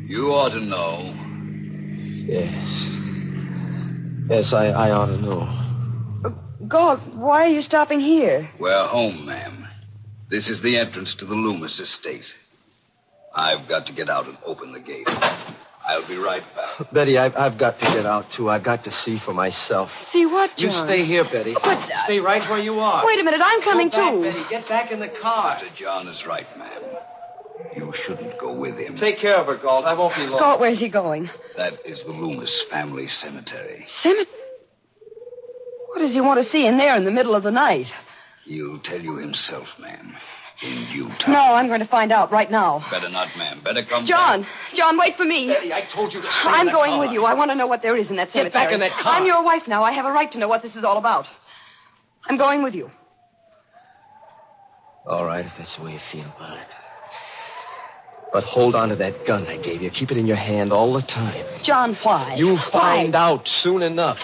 You ought to know. Yes. Yes, I ought to know. Galt, why are you stopping here? We're home, ma'am. This is the entrance to the Loomis estate. I've got to get out and open the gate. I'll be right back. Betty, I've got to get out, too. I've got to see for myself. See what, John? You stay here, Betty. But, stay right where you are. Wait a minute, I'm coming, Go back, too. Betty. Get back in the car. Mr. John is right, ma'am. You shouldn't go with him. Take care of her, Galt. I won't be long. Galt, where's he going? That is the Loomis family cemetery. Cemetery? What does he want to see in there in the middle of the night? He'll tell you himself, ma'am. In due time. No, I'm going to find out right now. Better not, ma'am. Better come John! back. John, wait for me. Betty, I told you to stay I'm in the going car. with you. I want to know what there is in that cemetery. Get back in that car. I'm your wife now. I have a right to know what this is all about. I'm going with you. All right, if that's the way you feel about it. But hold on to that gun I gave you. Keep it in your hand all the time. John, why? You'll find out soon enough.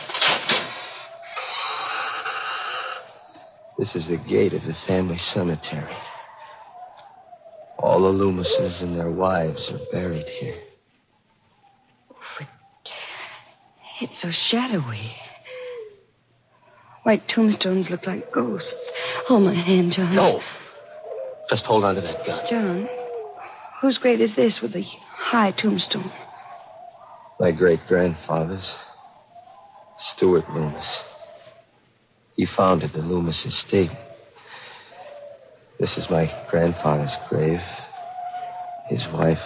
This is the gate of the family cemetery. All the Loomises and their wives are buried here. It's so shadowy. White tombstones look like ghosts. Hold my hand, John. No. Just hold on to that gun. John, whose grave is this with the high tombstone? My great-grandfather's. Stuart Loomis. He founded the Loomis estate. This is my grandfather's grave. His wife.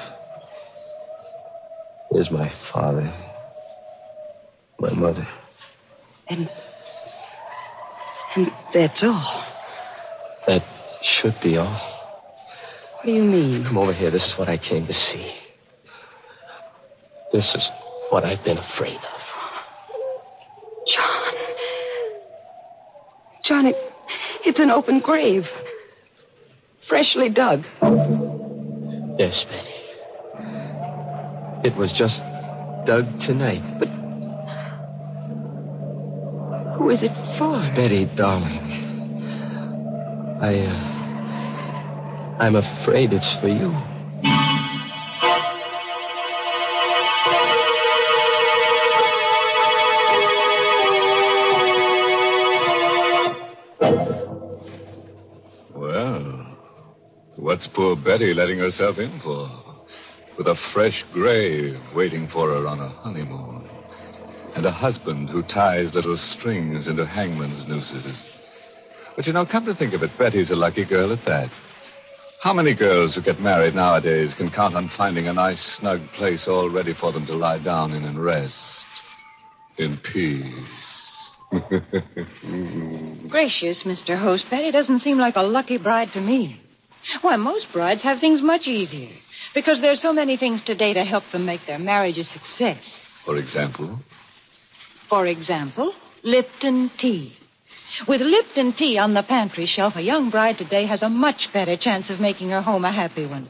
Here's my father. My mother. And that's all. That should be all. What do you mean? Come over here. This is what I came to see. This is what I've been afraid of. John, it's an open grave. Freshly dug. Yes, Betty. It was just dug tonight. But who is it for? Betty, darling. I'm afraid it's for you. Well, what's poor Betty letting herself in for? With a fresh grave waiting for her on a honeymoon. And a husband who ties little strings into hangman's nooses. But come to think of it, Betty's a lucky girl at that. How many girls who get married nowadays can count on finding a nice, snug place all ready for them to lie down in and rest? In peace. Gracious, Mr. Host, Betty doesn't seem like a lucky bride to me. Why, most brides have things much easier. Because there's so many things today to help them make their marriage a success. For example? For example, Lipton tea. With Lipton tea on the pantry shelf, a young bride today has a much better chance of making her home a happy one.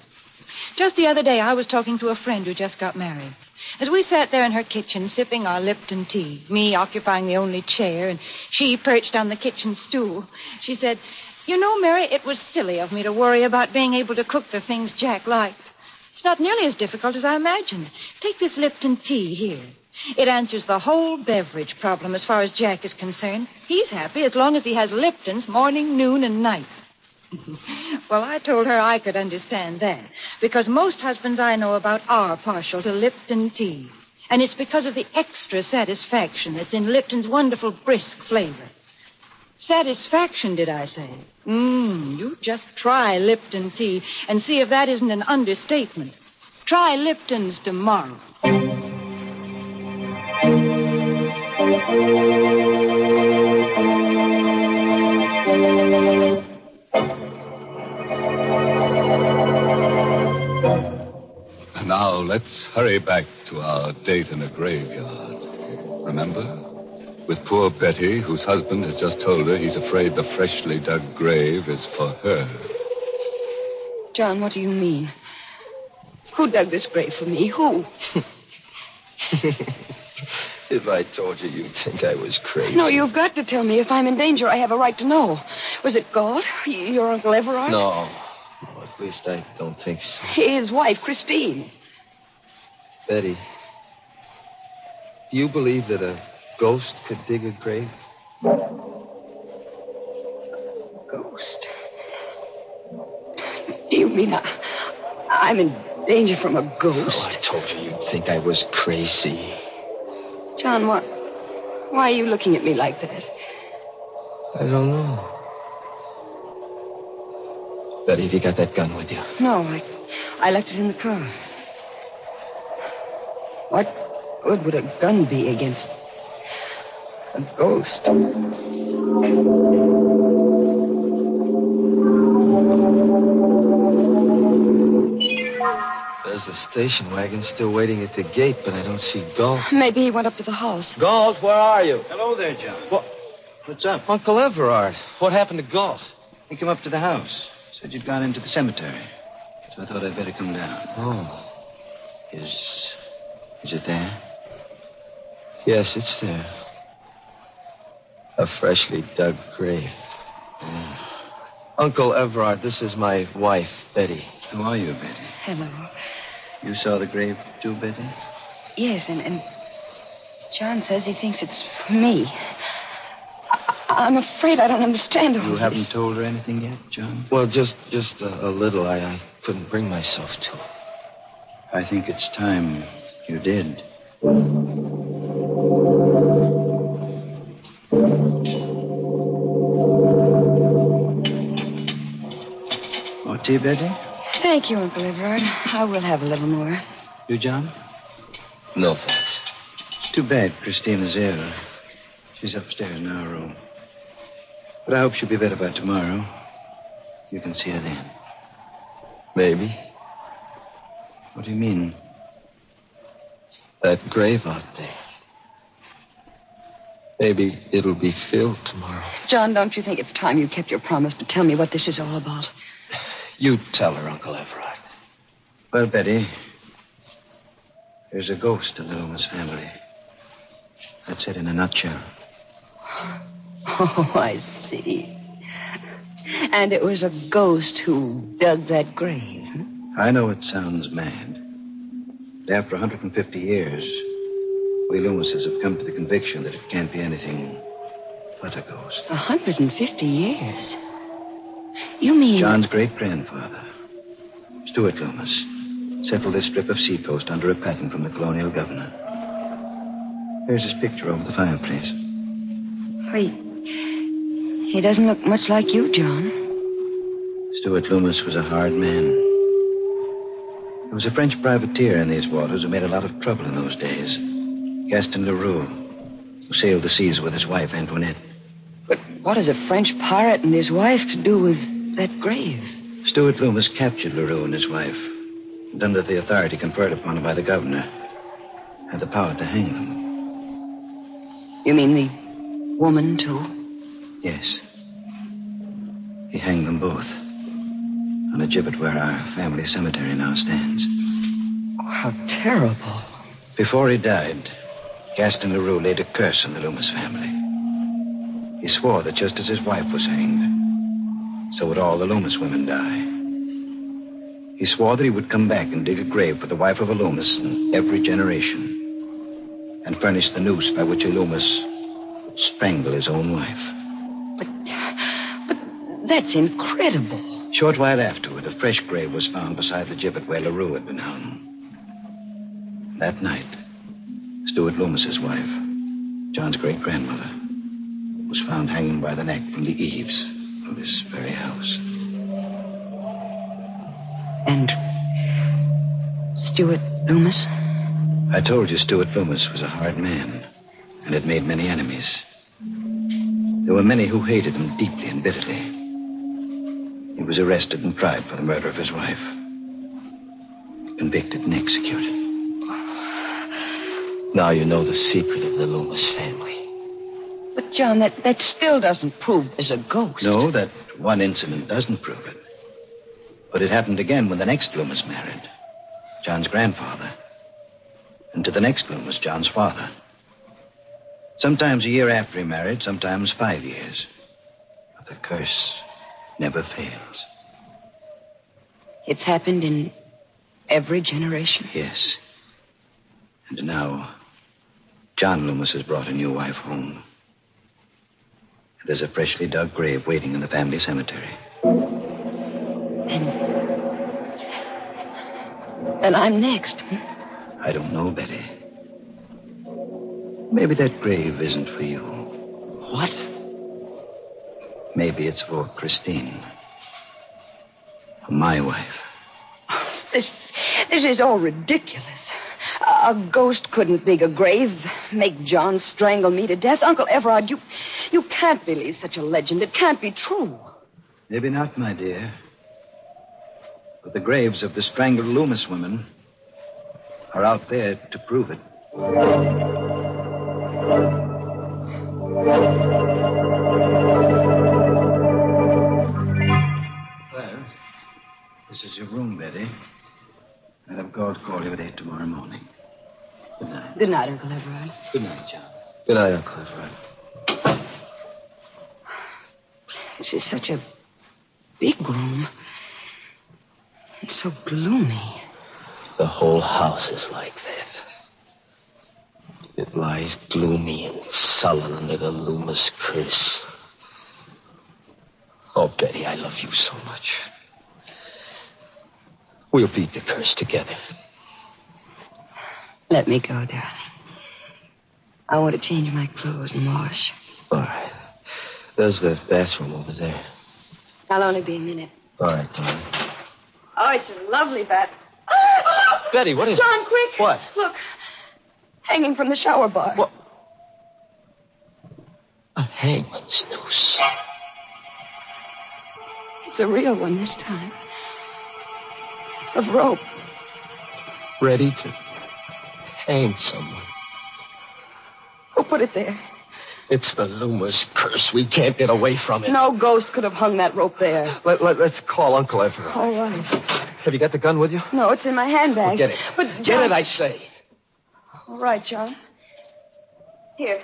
Just the other day, I was talking to a friend who just got married. As we sat there in her kitchen sipping our Lipton tea, me occupying the only chair and she perched on the kitchen stool, she said, "You know, Mary, it was silly of me to worry about being able to cook the things Jack liked. It's not nearly as difficult as I imagined. Take this Lipton tea here. It answers the whole beverage problem as far as Jack is concerned. He's happy as long as he has Liptons morning, noon, and night." Well, I told her I could understand that, because most husbands I know about are partial to Lipton tea. And it's because of the extra satisfaction that's in Lipton's wonderful brisk flavor. Satisfaction, did I say? You just try Lipton tea and see if that isn't an understatement. Try Lipton's tomorrow. Now, let's hurry back to our date in a graveyard. Remember? With poor Betty, whose husband has just told her he's afraid the freshly dug grave is for her. John, what do you mean? Who dug this grave for me? Who? If I told you, you'd think I was crazy. No, you've got to tell me. If I'm in danger, I have a right to know. Was it God? Your Uncle Everard? No, at least I don't think so. His wife, Christine. Betty, do you believe that a ghost could dig a grave? Ghost? Do you mean I'm in danger from a ghost? Oh, I told you you'd think I was crazy. John, why are you looking at me like that? I don't know. Betty, have you got that gun with you? No, I left it in the car. What good would a gun be against a ghost? There's the station wagon still waiting at the gate, but I don't see Galt. Maybe he went up to the house. Galt, where are you? Hello there, John. What's up? Uncle Everard. What happened to Galt? He came up to the house. Said you'd gone into the cemetery. So I thought I'd better come down. Oh. Is it there? Yes, it's there. A freshly dug grave. Uncle Everard, this is my wife, Betty. Who are you, Betty? Hello. You saw the grave too, Betty? Yes, and John says he thinks it's for me. I'm afraid I don't understand all You this. haven't told her anything yet, John? Well, just a little. I couldn't bring myself to. I think it's time you did. More tea, Betty? Thank you, Uncle Everard. I will have a little more. You, John? No, thanks. Too bad Christina's ill. She's upstairs in our room. But I hope she'll be better by tomorrow. You can see her then. Maybe. What do you mean? That grave out there. Maybe it'll be filled tomorrow. John, don't you think it's time you kept your promise to tell me what this is all about? You tell her, Uncle Everard. Well, Betty, there's a ghost in the Loomis family. That's it in a nutshell. Oh, I see. And it was a ghost who dug that grave. Huh? I know it sounds mad. But after 150 years, we Loomises have come to the conviction that it can't be anything but a ghost. 150 years? You mean... John's great-grandfather, Stuart Loomis, settled this strip of seacoast under a patent from the colonial governor. Here's his picture over the fireplace. He doesn't look much like you, John. Stuart Loomis was a hard man. There was a French privateer in these waters who made a lot of trouble in those days. Gaston Leroux, who sailed the seas with his wife, Antoinette. But what has a French pirate and his wife to do with that grave? Stuart Loomis captured Leroux and his wife. and under the authority conferred upon him by the governor, had the power to hang them. You mean the woman, too? Yes. He hanged them both on a gibbet where our family cemetery now stands. Oh, how terrible. Before he died, Gaston Leroux laid a curse on the Loomis family. He swore that just as his wife was hanged, so would all the Loomis women die. He swore that he would come back and dig a grave for the wife of a Loomis in every generation, and furnish the noose by which a Loomis would strangle his own wife. But that's incredible. A short while afterward, a fresh grave was found beside the gibbet where Leroux had been hung. That night, Stuart Loomis's wife, John's great-grandmother, was found hanging by the neck from the eaves of this very house. And Stuart Loomis? I told you Stuart Loomis was a hard man and had made many enemies. There were many who hated him deeply and bitterly. He was arrested and tried for the murder of his wife. Convicted and executed. Now you know the secret of the Loomis family. But, John, that still doesn't prove there's a ghost. No, that one incident doesn't prove it. But it happened again when the next Loomis married. John's grandfather. And to the next Loomis, John's father. Sometimes a year after he married, sometimes 5 years. But the curse never fails. It's happened in every generation? Yes. And now, John Loomis has brought a new wife home. There's a freshly dug grave waiting in the family cemetery. And I'm next. I don't know, Betty. Maybe that grave isn't for you. What? Maybe it's for Christine. My wife. This is all ridiculous. A ghost couldn't dig a grave, make John strangle me to death. Uncle Everard, you can't believe such a legend. It can't be true. Maybe not, my dear. But the graves of the strangled Loomis women are out there to prove it. Well, this is your room, Betty. I'll have God call you at 8 tomorrow morning. Good night. Good night, Uncle Everard. Good night, John. Good night, Uncle Everard. This is such a big room. It's so gloomy. The whole house is like that. It lies gloomy and sullen under the Loomis curse. Oh, Betty, I love you so much. We'll beat the curse together. Let me go, darling. I want to change my clothes and wash. All right. There's the bathroom over there. I'll only be a minute. All right, darling. Oh, it's a lovely bath. Betty, what is it? John, quick. What? Look. Hanging from the shower bar. What? A hangman's noose. It's a real one this time. Of rope. Ready to hang someone. Who put it there? It's the Loomis curse. We can't get away from it. No ghost could have hung that rope there. Let's call Uncle Everard. All right. Have you got the gun with you? No, it's in my handbag. Well, get it. But, John... Get it, I say. All right, John. Here,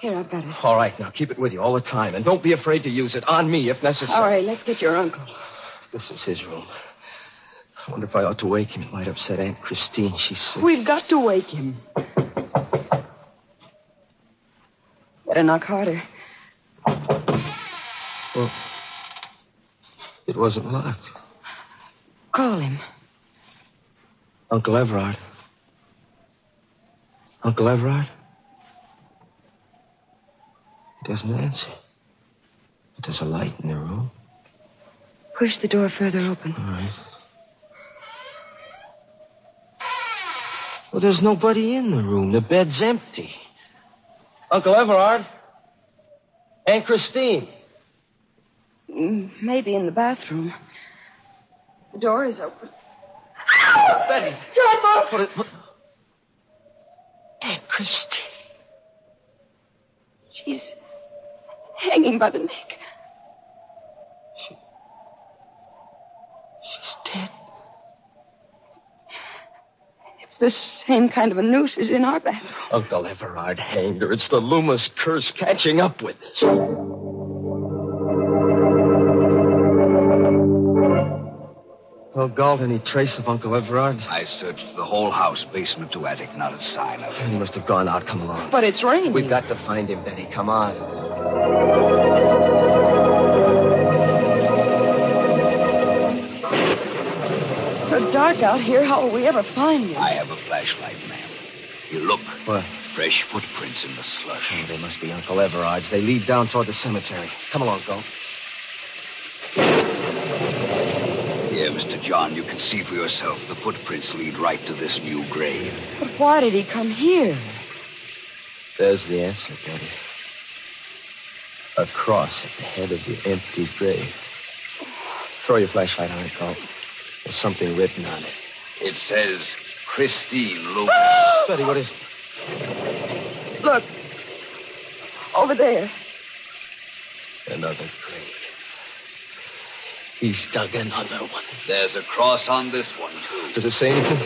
I've got it. All right, now keep it with you all the time. And don't be afraid to use it. On me, if necessary. All right, let's get your uncle. This is his room. I wonder if I ought to wake him. It might upset Aunt Christine. She's sick. We've got to wake him. Better knock harder. Well, it wasn't locked. Call him. Uncle Everard. Uncle Everard? He doesn't answer. But there's a light in the room. Push the door further open. All right. Well, there's nobody in the room. The bed's empty. Uncle Everard? Aunt Christine? Maybe in the bathroom. The door is open. Betty! Grandma! What? Aunt Christie. She's hanging by the neck. She's dead. It's the same kind of a noose as in our bathroom. Uncle Everard hanged her. It's the Loomis curse catching up with us. Well, Galt, any trace of Uncle Everard? I searched the whole house, basement to attic, not a sign of him. He must have gone out. Come along. But it's raining. We've got to find him, Betty. Come on. It's so dark out here. How will we ever find him? I have a flashlight, ma'am. You look. What? Fresh footprints in the slush. Oh, they must be Uncle Everard's. They lead down toward the cemetery. Come along, Galt. Here, Mr. John, you can see for yourself. The footprints lead right to this new grave. But why did he come here? There's the answer, Betty. A cross at the head of the empty grave. Throw your flashlight on it, Galt. There's something written on it. It says, Christine Loomis. Betty, what is it? Look. Over there. Another grave. He's dug another one. There's a cross on this one, too. Does it say anything?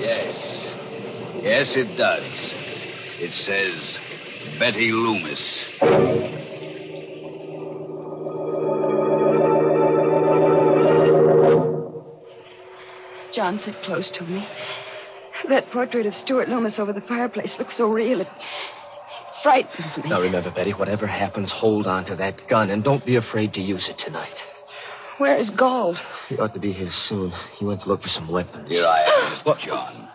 Yes. Yes, it does. It says, Betty Loomis. John, sit close to me. That portrait of Stuart Loomis over the fireplace looks so real. It frightens me. Now, remember, Betty, whatever happens, hold on to that gun, and don't be afraid to use it tonight. Where is Galt? He ought to be here soon. He went to look for some weapons. Here I am, Mr. John.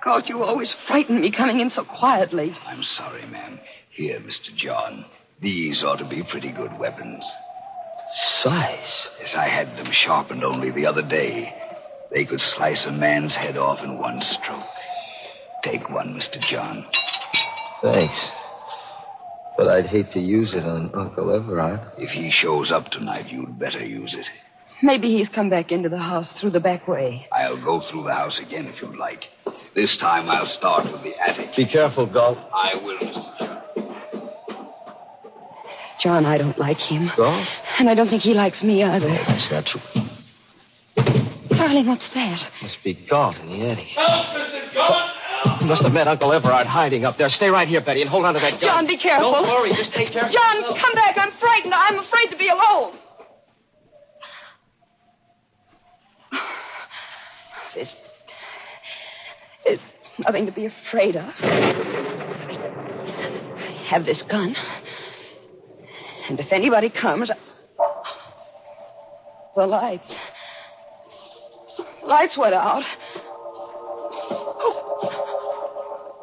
Galt, you always frighten me coming in so quietly. I'm sorry, ma'am. Here, Mr. John. These ought to be pretty good weapons. Size? Yes, I had them sharpened only the other day. They could slice a man's head off in one stroke. Take one, Mr. John. Thanks. But I'd hate to use it on Uncle Everard. If he shows up tonight, you'd better use it. Maybe he's come back into the house through the back way. I'll go through the house again if you'd like. This time I'll start with the attic. Be careful, Galt. I will, Mr. John. John, I don't like him. Galt? And I don't think he likes me either. Oh, that's not true. Darling, what's that? Must be Galt in the attic. Help, Mr. Galt! He must have met Uncle Everard hiding up there. Stay right here, Betty, and hold on to that gun. John, be careful. Don't worry. Just take care of John, yourself. come back. I'm frightened. I'm afraid to be alone. There's nothing to be afraid of. I have this gun. And if anybody comes... The lights. Lights went out.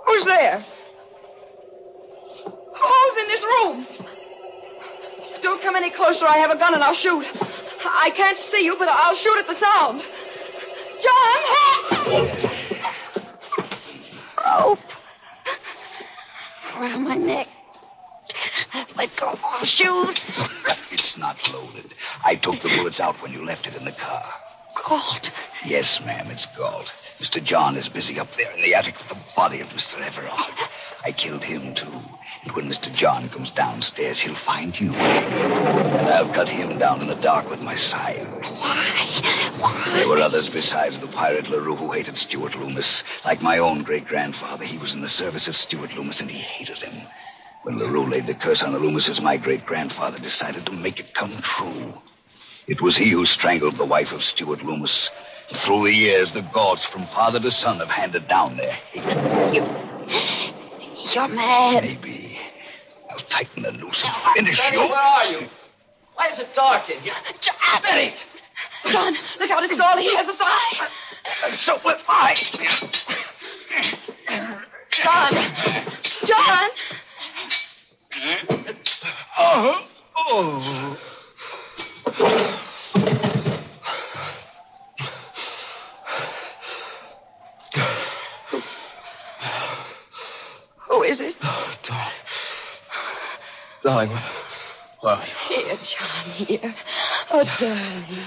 Who's there? Who's in this room? Don't come any closer. I have a gun and I'll shoot. I can't see you, but I'll shoot at the sound. John! Rope. Around my neck. Let go. I'll shoot. It's not loaded. I took the bullets out when you left it in the car. Galt. Yes, ma'am, it's Galt. Mr. John is busy up there in the attic with the body of Mr. Everard. I killed him, too. And when Mr. John comes downstairs, he'll find you. And I'll cut him down in the dark with my scythe. Why? There were others besides the pirate LaRue who hated Stuart Loomis. Like my own great-grandfather, he was in the service of Stuart Loomis, and he hated him. When LaRue laid the curse on the Loomises, my great-grandfather decided to make it come true. It was he who strangled the wife of Stuart Loomis. Through the years, the Galts from father to son have handed down their hate. You're mad. Maybe. I'll tighten the noose and finish Betty, you. where are you? Why is it dark in here? John! Betty! John, look out, it's all he has a eye. And so will I. John! John! Oh. Who is it? Oh, darling, where are you? Here, John, here. Oh, darling.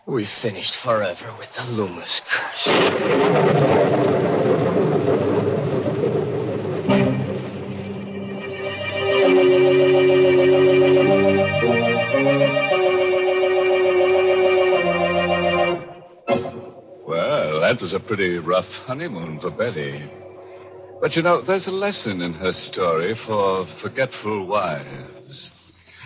We finished forever with the Loomis curse. Well, that was a pretty rough honeymoon for Betty. But, you know, there's a lesson in her story for forgetful wives.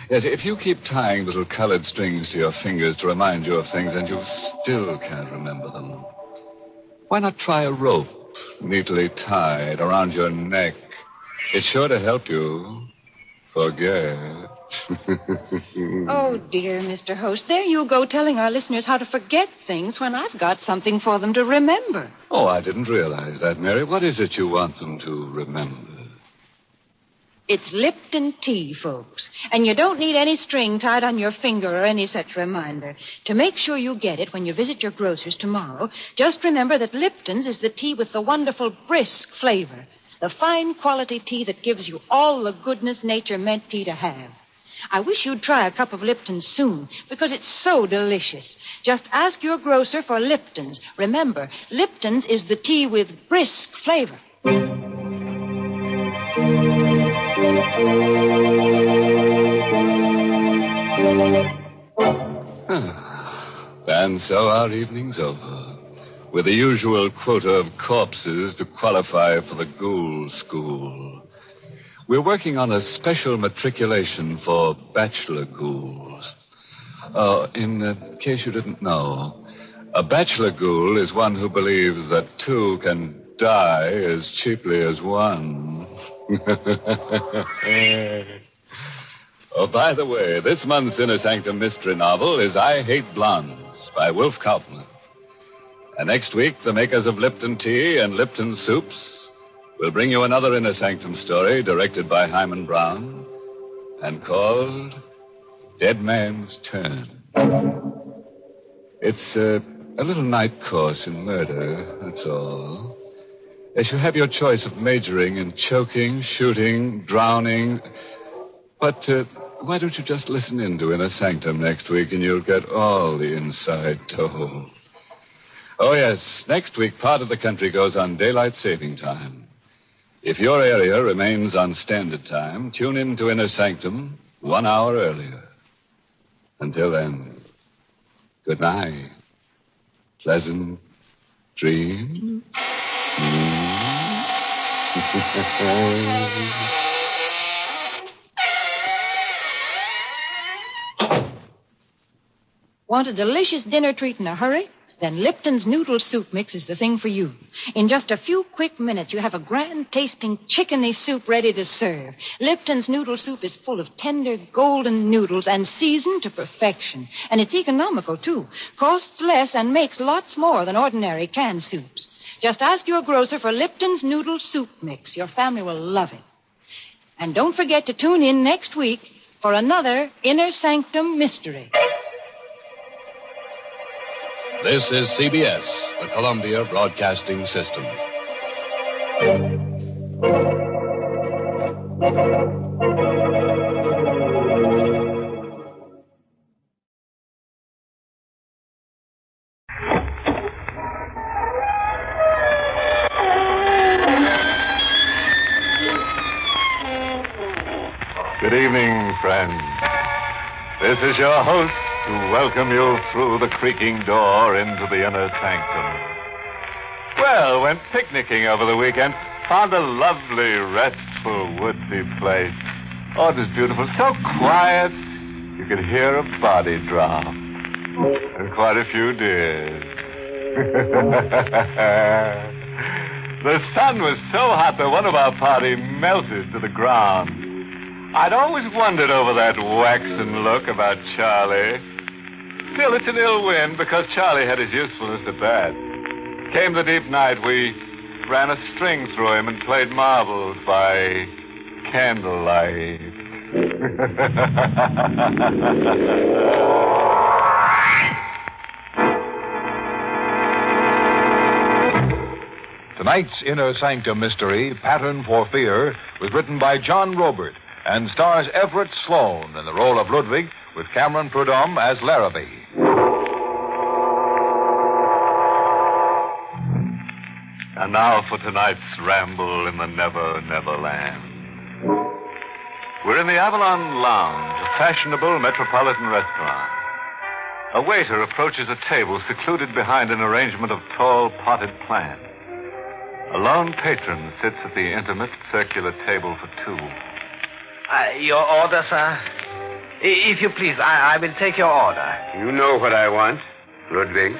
Yes, if you keep tying little colored strings to your fingers to remind you of things and you still can't remember them, why not try a rope neatly tied around your neck? It's sure to help you forget. Oh, dear, Mr. Host, there you go telling our listeners how to forget things when I've got something for them to remember. Oh, I didn't realize that, Mary. What is it you want them to remember? It's Lipton tea, folks. And you don't need any string tied on your finger or any such reminder. To make sure you get it when you visit your grocer's tomorrow, just remember that Lipton's is the tea with the wonderful brisk flavor. The fine quality tea that gives you all the goodness nature meant tea to have. I wish you'd try a cup of Lipton's soon, because it's so delicious. Just ask your grocer for Lipton's. Remember, Lipton's is the tea with brisk flavor. And so our evening's over, with the usual quota of corpses to qualify for the ghoul school. We're working on a special matriculation for bachelor ghouls. In case you didn't know, a bachelor ghoul is one who believes that two can die as cheaply as one. Oh, by the way, this month's Inner Sanctum mystery novel is I Hate Blondes by Wolf Kaufman. And next week, the makers of Lipton Tea and Lipton Soups will bring you another Inner Sanctum story directed by Hyman Brown and called Dead Man's Turn. It's a little night course in murder, that's all. As you have your choice of majoring in choking, shooting, drowning. But why don't you just listen in to Inner Sanctum next week and you'll get all the inside dough. Oh, yes, next week part of the country goes on daylight saving time. If your area remains on standard time, tune in to Inner Sanctum 1 hour earlier. Until then, good night. Pleasant dreams. Want a delicious dinner treat in a hurry? Then Lipton's Noodle Soup Mix is the thing for you. In just a few quick minutes, you have a grand-tasting chickeny soup ready to serve. Lipton's Noodle Soup is full of tender, golden noodles and seasoned to perfection. And it's economical, too. Costs less and makes lots more than ordinary canned soups. Just ask your grocer for Lipton's Noodle Soup Mix. Your family will love it. And don't forget to tune in next week for another Inner Sanctum Mystery. This is CBS, the Columbia Broadcasting System. Good evening, friends. This is your host to welcome you through the creaking door into the Inner Sanctum. Well, went picnicking over the weekend. Found a lovely, restful, woodsy place. Oh, it was beautiful. So quiet, you could hear a body drop. And quite a few deers. The sun was so hot that one of our party melted to the ground. I'd always wondered over that waxen look about Charlie. Still, it's an ill wind because Charlie had his usefulness at that. Came the deep night, we ran a string through him and played marbles by candlelight. Tonight's Inner Sanctum Mystery, Pattern for Fear, was written by John Robert and stars Everett Sloane in the role of Ludwig with Cameron Prudhomme as Larrabee. And now for tonight's ramble in the Never Never Land. We're in the Avalon Lounge, a fashionable metropolitan restaurant. A waiter approaches a table secluded behind an arrangement of tall potted plants. A lone patron sits at the intimate circular table for two. Your order, sir? If you please, I will take your order. You know what I want, Ludwig.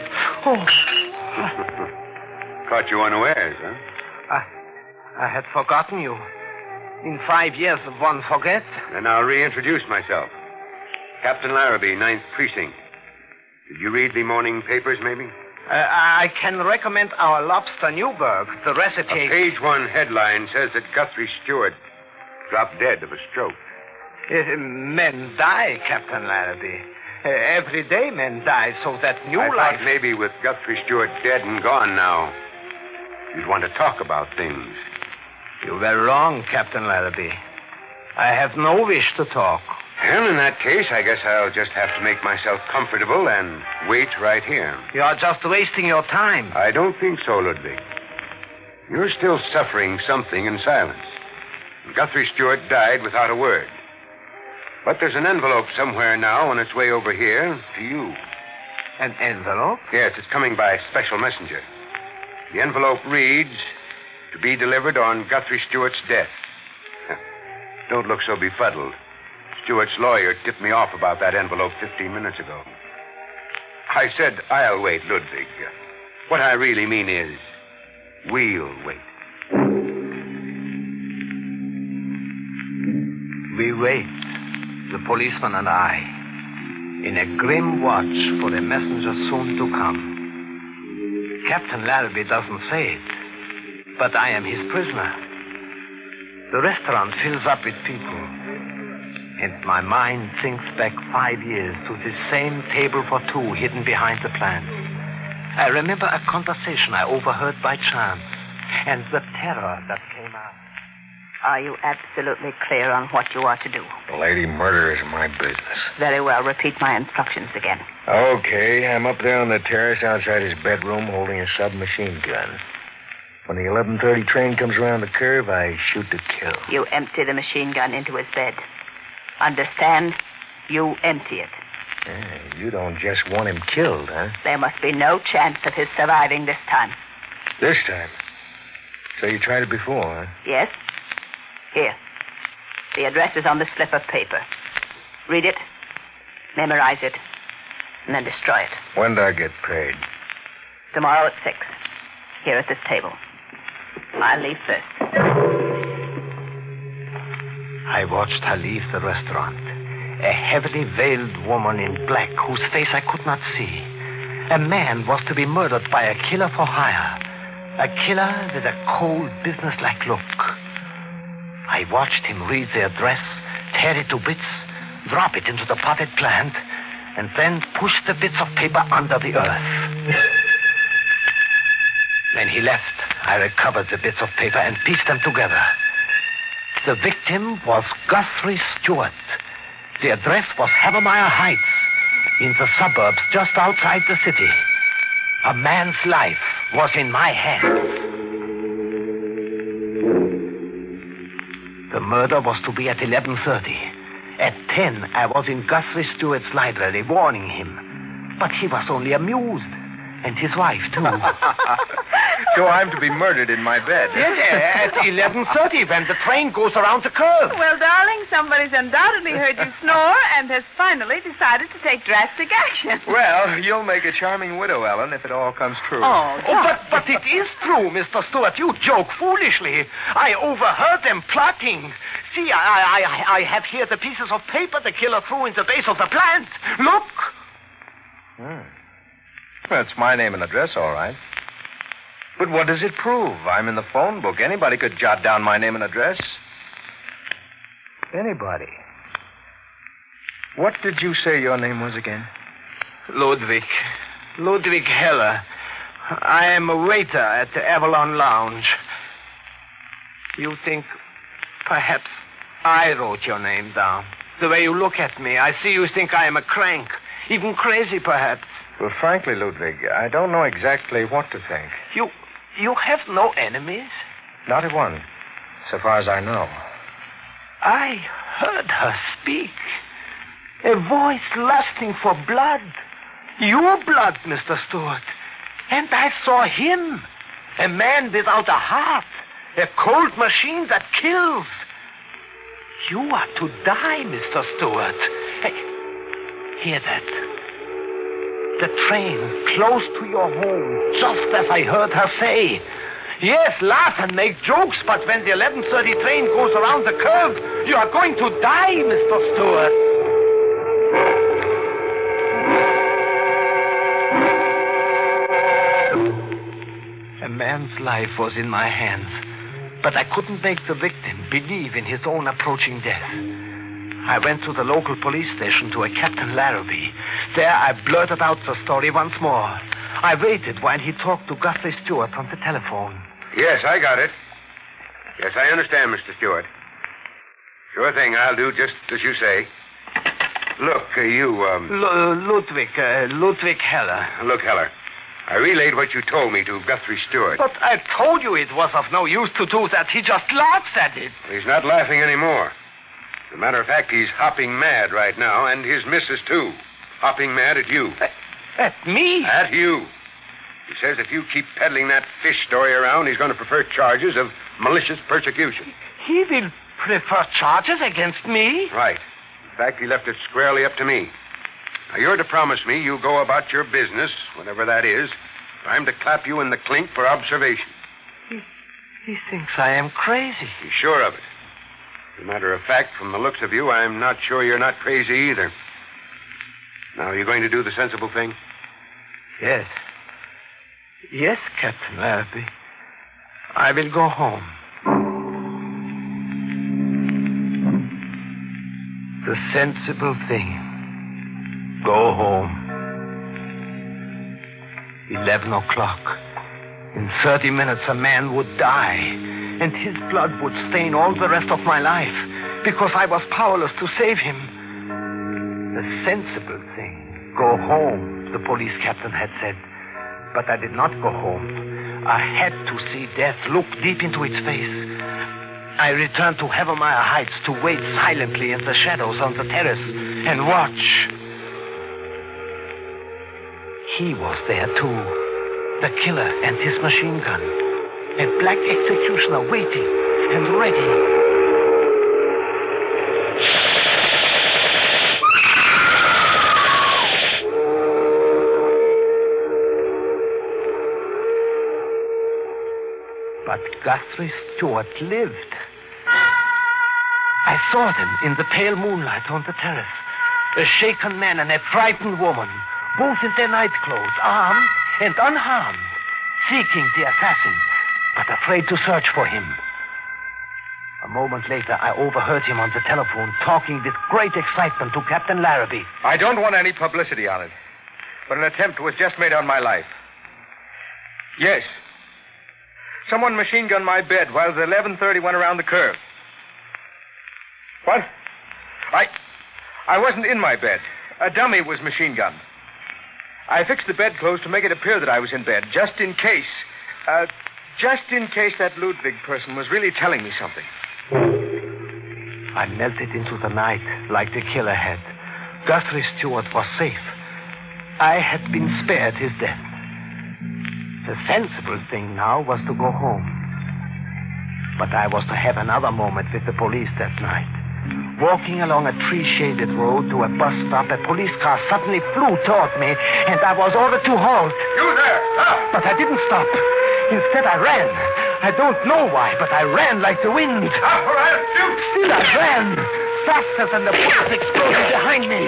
Oh. Caught you unawares, huh? I had forgotten you. In 5 years, one forgets. Then I'll reintroduce myself. Captain Larrabee, 9th Precinct. Did you read the morning papers, maybe? I can recommend our lobster Newburg. The recipe... A page 1 headline says that Guthrie Stewart dropped dead of a stroke. Men die, Captain Larrabee. Every day men die, so that new I life... thought maybe with Guthrie Stewart dead and gone now, you'd want to talk about things. You were wrong, Captain Larrabee. I have no wish to talk. Well, in that case, I guess I'll just have to make myself comfortable and wait right here. You are just wasting your time. I don't think so, Ludwig. You're still suffering something in silence. Guthrie Stewart died without a word. But there's an envelope somewhere now on its way over here to you. An envelope? Yes, it's coming by special messenger. The envelope reads, to be delivered on Guthrie Stewart's death. Don't look so befuddled. Stewart's lawyer tipped me off about that envelope 15 minutes ago. I said I'll wait, Ludwig. What I really mean is, we'll wait. We wait, the policeman and I, in a grim watch for the messenger soon to come. Captain Larrabee doesn't say it, but I am his prisoner. The restaurant fills up with people, and my mind thinks back 5 years to this same table for two hidden behind the plants. I remember a conversation I overheard by chance, and the terror that came out. Are you absolutely clear on what you are to do? Lady, murder is my business. Very well. Repeat my instructions again. Okay, I'm up there on the terrace outside his bedroom holding a submachine gun. When the 11:30 train comes around the curve, I shoot to kill. You empty the machine gun into his bed. Understand? You empty it. Yeah, you don't just want him killed, huh? There must be no chance of his surviving this time. This time? So you tried it before, huh? Yes? Here. The address is on the slip of paper. Read it, memorize it, and then destroy it. When do I get paid? Tomorrow at 6. Here at this table. I'll leave first. I watched her leave the restaurant. A heavily veiled woman in black whose face I could not see. A man was to be murdered by a killer for hire. A killer with a cold, businesslike look. I watched him read the address, tear it to bits, drop it into the potted plant, and then push the bits of paper under the earth. When he left, I recovered the bits of paper and pieced them together. The victim was Guthrie Stewart. The address was Havermeyer Heights, in the suburbs just outside the city. A man's life was in my hands. The murder was to be at 11:30. At 10, I was in Guthrie Stewart's library warning him. But he was only amused. And his wife, too. So I'm to be murdered in my bed. Yes, at 11:30 when the train goes around the curve. Well, darling, somebody's undoubtedly heard you snore and has finally decided to take drastic action. Well, you'll make a charming widow, Ellen, if it all comes true. But it is true, Mr. Stewart. You joke foolishly. I overheard them plotting. See, I have here the pieces of paper the killer threw in the base of the plant. Look. Well, it's my name and address, all right. But what does it prove? I'm in the phone book. Anybody could jot down my name and address. Anybody. What did you say your name was again? Ludwig Heller. I am a waiter at the Avalon Lounge. You think perhaps I wrote your name down. The way you look at me, I see you think I am a crank. Even crazy, perhaps. Well, frankly, Ludwig, I don't know exactly what to think. You have no enemies? Not a one, so far as I know. I heard her speak. A voice lusting for blood. Your blood, Mr. Stewart. And I saw him. A man without a heart. A cold machine that kills. You are to die, Mr. Stewart. Hey, hear that? The train close to your home, just as I heard her say. Yes, laugh and make jokes, but when the 11:30 train goes around the curve, you are going to die, Mr. Stewart. A man's life was in my hands, but I couldn't make the victim believe in his own approaching death. I went to the local police station to a Captain Larrabee. There I blurted out the story once more. I waited while he talked to Guthrie Stewart on the telephone. Yes, I got it. Yes, I understand, Mr. Stewart. Sure thing, I'll do just as you say. Look, Ludwig Heller. Look, Heller, I relayed what you told me to Guthrie Stewart. But I told you it was of no use to do that. He just laughs at it. He's not laughing anymore. As a matter of fact, he's hopping mad right now, and his missus, too. Hopping mad at you. At me? At you. He says if you keep peddling that fish story around, he's going to prefer charges of malicious persecution. He will prefer charges against me? Right. In fact, he left it squarely up to me. Now, you're to promise me you'll go about your business, whatever that is. I'm to clap you in the clink for observation. He thinks I am crazy. He's sure of it. As a matter of fact, from the looks of you, I'm not sure you're not crazy either. Now, are you going to do the sensible thing? Yes. Yes, Captain Larrabee. I will go home. The sensible thing. Go home. 11 o'clock. In 30 minutes, a man would die, and his blood would stain all the rest of my life, because I was powerless to save him. The sensible thing. Go home, the police captain had said. But I did not go home. I had to see death look deep into its face. I returned to Havermeyer Heights to wait silently in the shadows on the terrace and watch. He was there, too. The killer and his machine gun. A black executioner waiting and ready. But Guthrie Stewart lived. I saw them in the pale moonlight on the terrace. A shaken man and a frightened woman, both in their nightclothes, armed and unharmed, seeking the assassin, but afraid to search for him. A moment later, I overheard him on the telephone talking with great excitement to Captain Larrabee. I don't want any publicity on it, but an attempt was just made on my life. Yes. Someone machine-gunned my bed while the 11:30 went around the curve. What? I wasn't in my bed. A dummy was machine-gunned. I fixed the bedclothes to make it appear that I was in bed, just in case that Ludwig person was really telling me something. I melted into the night like the killer had. Guthrie Stewart was safe. I had been spared his death. The sensible thing now was to go home. But I was to have another moment with the police that night. Walking along a tree-shaded road to a bus stop, a police car suddenly flew toward me, and I was ordered to halt. You there! Stop! But I didn't stop. Instead, I ran. I don't know why, but I ran like the wind. Stop or I'll shoot! Still I ran, faster than the bullets exploded behind me.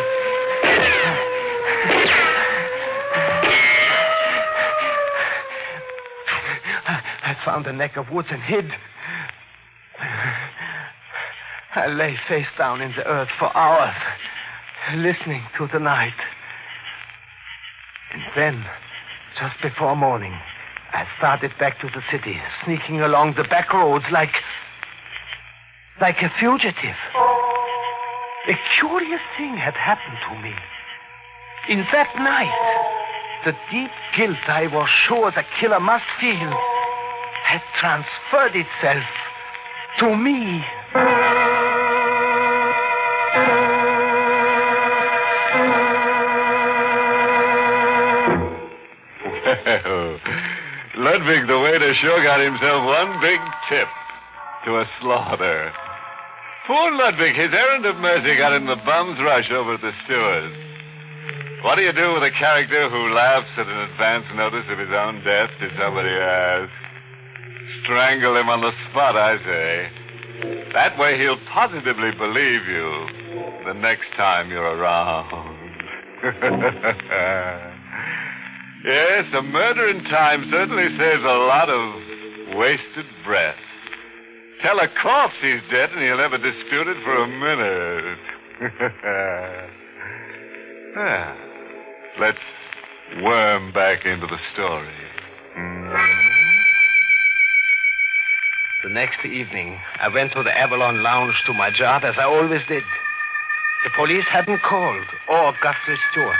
I found a neck of woods and hid. I lay face down in the earth for hours, listening to the night. And then, just before morning, I started back to the city, sneaking along the back roads like a fugitive. A curious thing had happened to me. In that night, the deep guilt I was sure the killer must feel had transferred itself to me. Well, Ludwig, the waiter, sure got himself one big tip to a slaughter. Poor Ludwig, his errand of mercy got him the bum's rush over at the steward's. What do you do with a character who laughs at an advance notice of his own death, did somebody ask? Strangle him on the spot, I say. That way he'll positively believe you the next time you're around. Yes, a murder in time certainly saves a lot of wasted breath. Tell a corpse he's dead and he'll never dispute it for a minute. Well, let's worm back into the story. The next evening, I went to the Avalon Lounge to my job, as I always did. The police hadn't called, or Guthrie Stewart.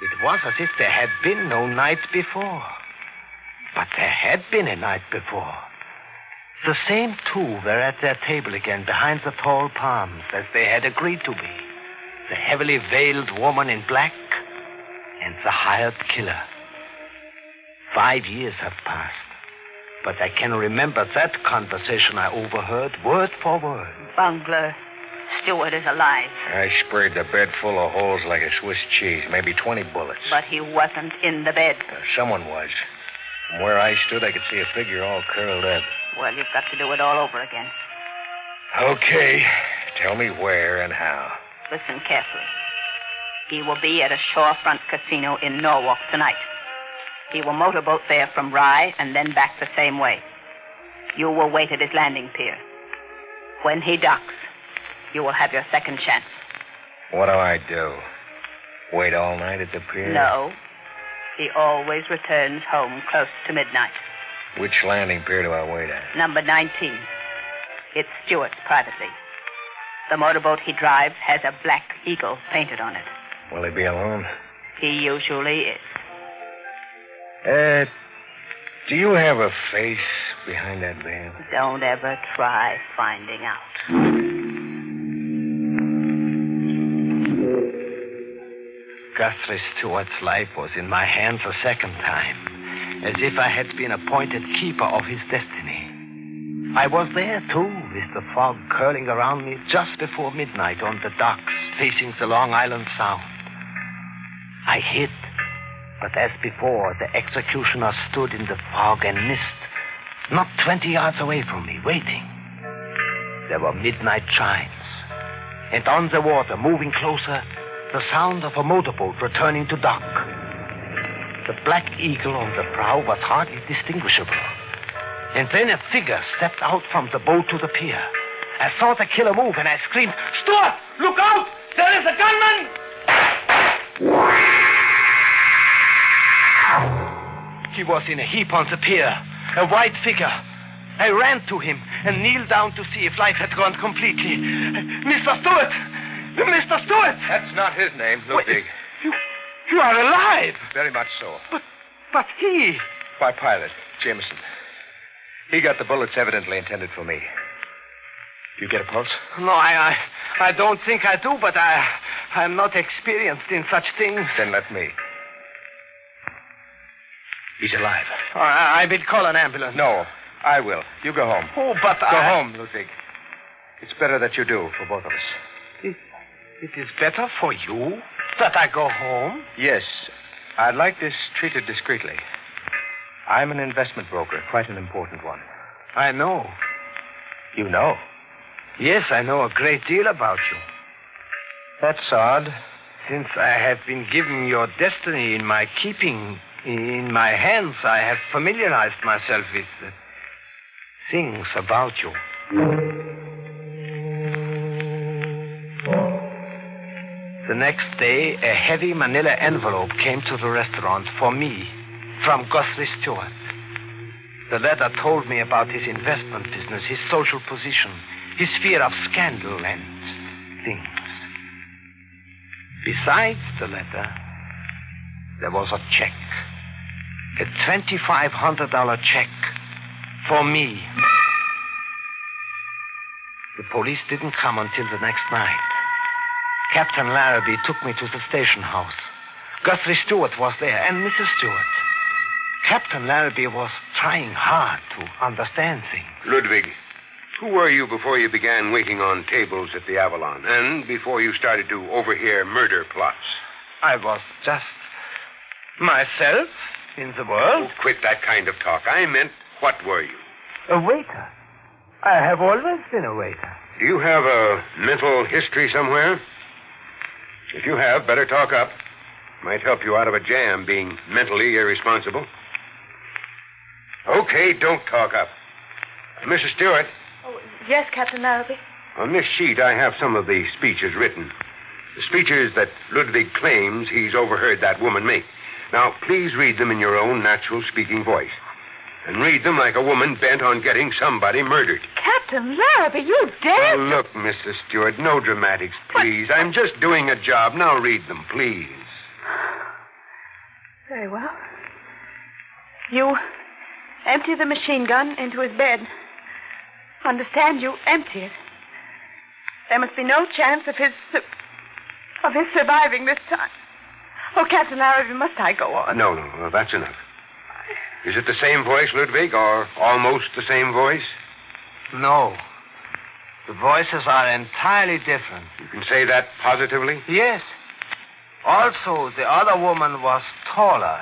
It was as if there had been no night before. But there had been a night before. The same two were at their table again behind the tall palms, as they had agreed to be. The heavily veiled woman in black and the hired killer. 5 years have passed, but I can remember that conversation I overheard word for word. Bungler, Stewart is alive. I sprayed the bed full of holes like a Swiss cheese, maybe 20 bullets. But he wasn't in the bed. Someone was. From where I stood, I could see a figure all curled up. Well, you've got to do it all over again. Okay. Tell me where and how. Listen carefully. He will be at a shorefront casino in Norwalk tonight. He will motorboat there from Rye and then back the same way. You will wait at his landing pier. When he docks, you will have your second chance. What do I do? Wait all night at the pier? No. He always returns home close to midnight. Which landing pier do I wait at? Number 19. It's Stewart's privately. The motorboat he drives has a black eagle painted on it. Will he be alone? He usually is. Do you have a face behind that veil? Don't ever try finding out. Guthrie Stewart's life was in my hands a second time, as if I had been appointed keeper of his destiny. I was there, too, with the fog curling around me just before midnight on the docks facing the Long Island Sound. I hid, but as before, the executioner stood in the fog and mist, not 20 yards away from me, waiting. There were midnight chimes, and on the water, moving closer, the sound of a motorboat returning to dock. The black eagle on the prow was hardly distinguishable. And then a figure stepped out from the boat to the pier. I saw the killer move, and I screamed, "Stewart, look out! There is a gunman!" He was in a heap on the pier, a white figure. I ran to him and kneeled down to see if life had gone completely. "Mr. Stewart! Mr. Stewart!" That's not his name, Ludwig. You are alive! Very much so. But he... My pilot, Jameson. He got the bullets evidently intended for me. Do you get a pulse? No, I don't think I do, but I'm not experienced in such things. Then let me. He's alive. I will call an ambulance. No, I will. You go home. Oh, but Go home, Ludwig. It's better that you do, for both of us. It is better for you that I go home? Yes. I'd like this treated discreetly. I'm an investment broker, quite an important one. I know. You know? Yes, I know a great deal about you. That's odd. Since I have been given your destiny in my keeping, in my hands, I have familiarized myself with things about you. The next day, a heavy manila envelope came to the restaurant for me from Guthrie Stewart. The letter told me about his investment business, his social position, his fear of scandal and things. Besides the letter, there was a check. A $2,500 check For me. The police didn't come until the next night. Captain Larrabee took me to the station house. Guthrie Stewart was there, and Mrs. Stewart. Captain Larrabee was trying hard to understand things. Ludwig, who were you before you began waiting on tables at the Avalon, and before you started to overhear murder plots? I was just myself in the world. Oh, quit that kind of talk. I meant, what were you? A waiter. I have always been a waiter. Do you have a mental history somewhere? If you have, better talk up. Might help you out of a jam being mentally irresponsible. Okay, don't talk up. Mrs. Stewart. Oh, yes, Captain Larrabee. On this sheet, I have some of the speeches written. The speeches that Ludwig claims he's overheard that woman make. Now, please read them in your own natural speaking voice. And read them like a woman bent on getting somebody murdered. Captain Larrabee, you dare... Oh, look, Mrs. Stewart, no dramatics, please. I'm just doing a job. Now read them, please. Very well. You empty the machine gun into his bed. Understand, you empty it. There must be no chance of his surviving this time. Oh, Captain Larrabee, must I go on? No, that's enough. Is it the same voice, Ludwig, or almost the same voice? No. The voices are entirely different. You can say that positively? Yes. Also, the other woman was taller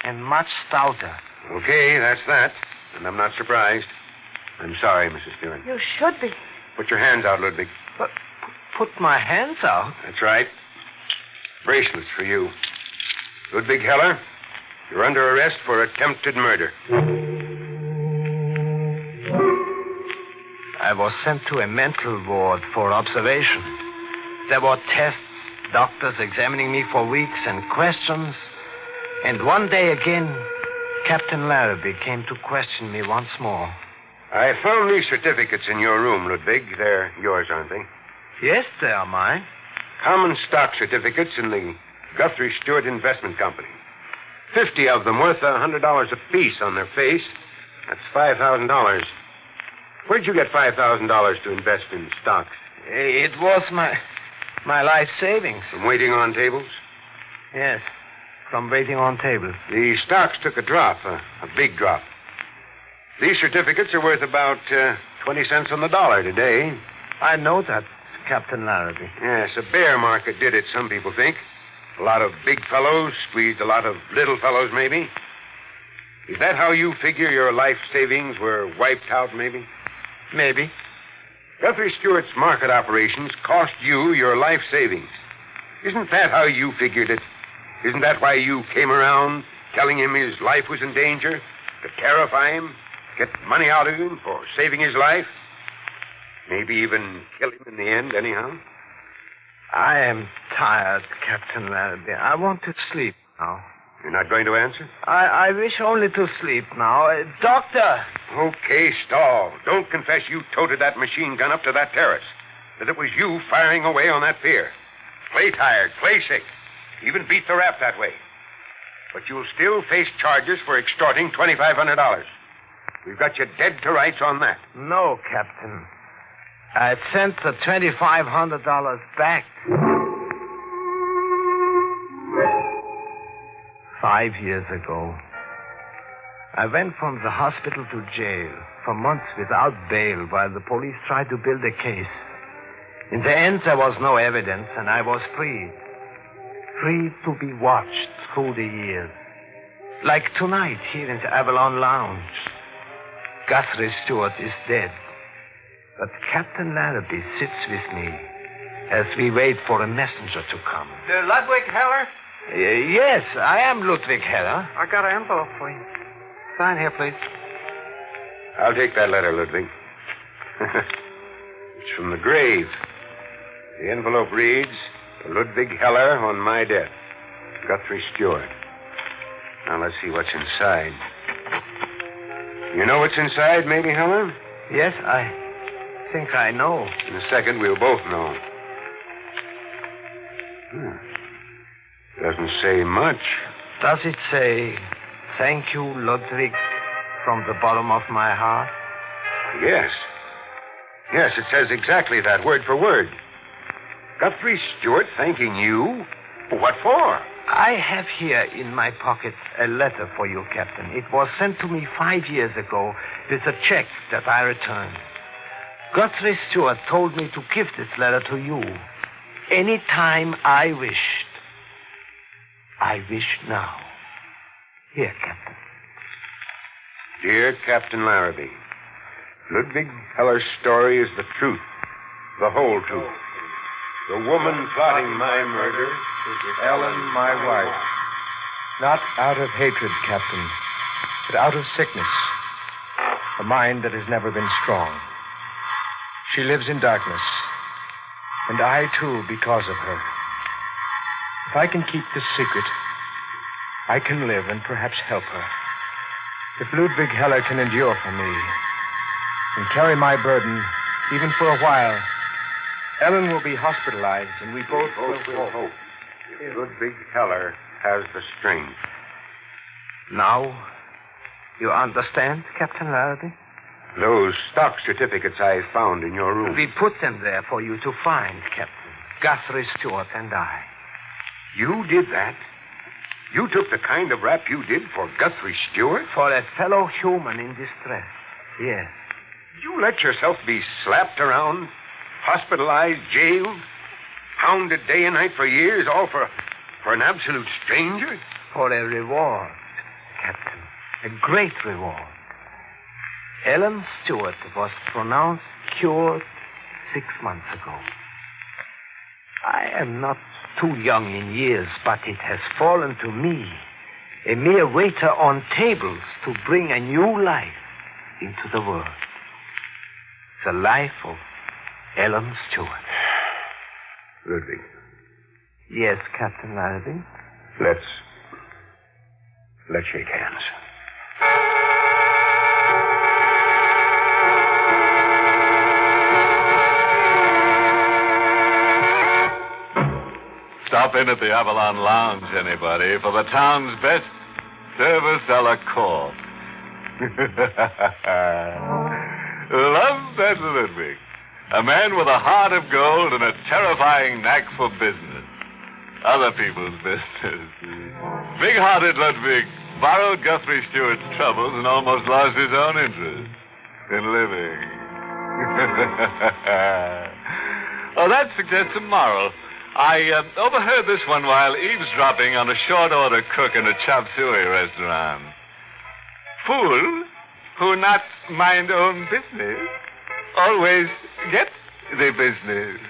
and much stouter. Okay, that's that. And I'm not surprised. I'm sorry, Mrs. Stewart. You should be. Put your hands out, Ludwig. But put my hands out? That's right. Bracelets for you. Ludwig Heller, you're under arrest for attempted murder. I was sent to a mental ward for observation. There were tests, doctors examining me for weeks and questions. And one day again, Captain Larrabee came to question me once more. I found these certificates in your room, Ludwig. They're yours, aren't they? Yes, they are mine. Common stock certificates in the Guthrie Stewart Investment Company. 50 of them worth $100 apiece on their face. That's $5,000. Where'd you get $5,000 to invest in stocks? It was my life savings. From waiting on tables? Yes, from waiting on tables. The stocks took a drop, a big drop. These certificates are worth about 20 cents on the dollar today. I know that, Captain Larrabee. Yes, a bear market did it, some people think. A lot of big fellows squeezed a lot of little fellows, maybe. Is that how you figure your life savings were wiped out, maybe? Maybe. Guthrie Stewart's market operations cost you your life savings. Isn't that how you figured it? Isn't that why you came around telling him his life was in danger? To terrify him? Get money out of him for saving his life? Maybe even kill him in the end, anyhow? I am tired, Captain Larrabee. I want to sleep now. You're not going to answer? I wish only to sleep now. Doctor! Okay, stall. Don't confess you toted that machine gun up to that terrace. That it was you firing away on that pier. Play tired, play sick. Even beat the rap that way. But you'll still face charges for extorting $2,500. We've got you dead to rights on that. No, Captain. I sent the $2,500 back. 5 years ago. I went from the hospital to jail for months without bail while the police tried to build a case. In the end, there was no evidence, and I was free. Free to be watched through the years. Like tonight here in the Avalon Lounge. Guthrie Stewart is dead. But Captain Larrabee sits with me as we wait for a messenger to come. Ludwig Heller? Yes, I am Ludwig Heller. I got an envelope for you. Sign here, please. I'll take that letter, Ludwig. It's from the grave. The envelope reads, Ludwig Heller on my death. Guthrie Stewart. Now, let's see what's inside. You know what's inside, maybe, Heller? Yes, I think I know. In a second, we'll both know. Doesn't say much. Does it say, thank you, Ludwig, from the bottom of my heart? Yes. Yes, it says exactly that, word for word. Guthrie Stewart thanking you? What for? I have here in my pocket a letter for you, Captain. It was sent to me 5 years ago with a check that I returned. Guthrie Stewart told me to give this letter to you any time I wished. I wish now. Here, Captain. Dear Captain Larrabee, Ludwig Heller's story is the truth, the whole truth. The woman plotting my murder is Ellen, my wife. Not out of hatred, Captain, but out of sickness. A mind that has never been strong. She lives in darkness, and I, too, because of her. If I can keep this secret, I can live and perhaps help her. If Ludwig Heller can endure for me and carry my burden, even for a while, Ellen will be hospitalized, and we both will hope. If Ludwig Heller has the strength. Now, you understand, Captain Larrabee? Those stock certificates I found in your room. We put them there for you to find, Captain. Guthrie Stewart and I. You did that? You took the kind of rap you did for Guthrie Stewart? For a fellow human in distress, yes. You let yourself be slapped around, hospitalized, jailed, hounded day and night for years, all for an absolute stranger? For a reward, Captain. A great reward. Ellen Stewart was pronounced cured 6 months ago. I am not too young in years, but it has fallen to me, a mere waiter on tables, to bring a new life into the world. The life of Ellen Stewart. Ludwig. Yes, Captain Larrabee? Let's shake hands. Stop in at the Avalon Lounge, anybody, for the town's best service a la carte. Love that Ludwig. A man with a heart of gold and a terrifying knack for business. Other people's business. Big-hearted Ludwig borrowed Guthrie Stewart's troubles and almost lost his own interest in living. Oh, that suggests a moral. I overheard this one while eavesdropping on a short-order cook in a chop suey restaurant. Fool who not mind own business always get the business.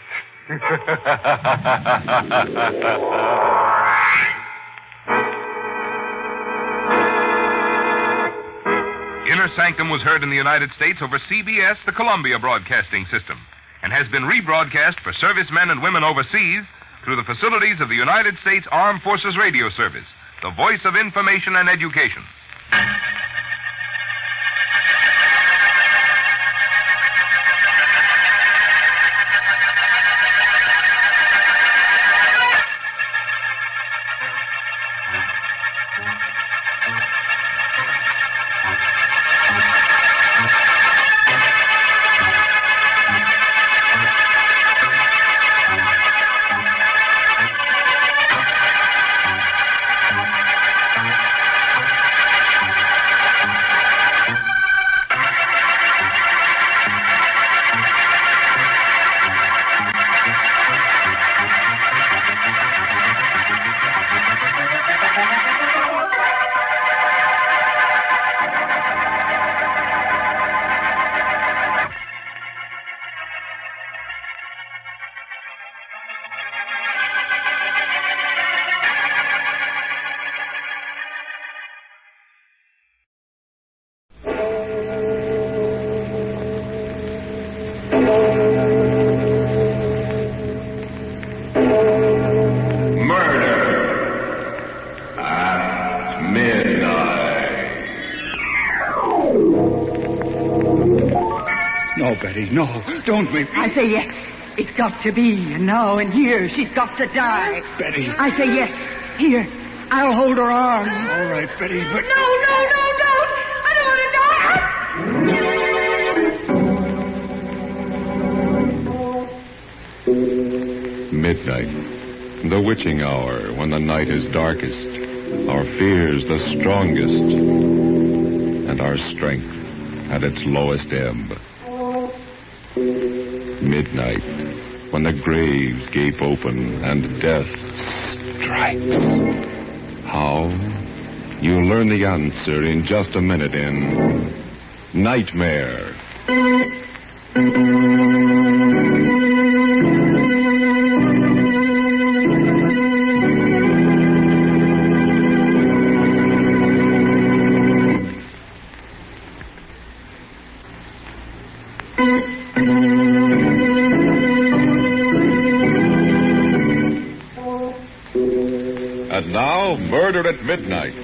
Inner Sanctum was heard in the United States over CBS, the Columbia Broadcasting System, and has been rebroadcast for servicemen and women overseas through the facilities of the United States Armed Forces Radio Service, the voice of information and education. No, Betty, no. Don't make me... I say yes. It's got to be. And now and here, she's got to die. Betty. I say yes. Here, I'll hold her arm. All right, Betty, but... No, don't. I don't want to die. Midnight, the witching hour when the night is darkest, our fears the strongest, and our strength at its lowest ebb. Midnight, when the graves gape open and death strikes. How? You'll learn the answer in just a minute in Nightmare. And now, Murder at Midnight.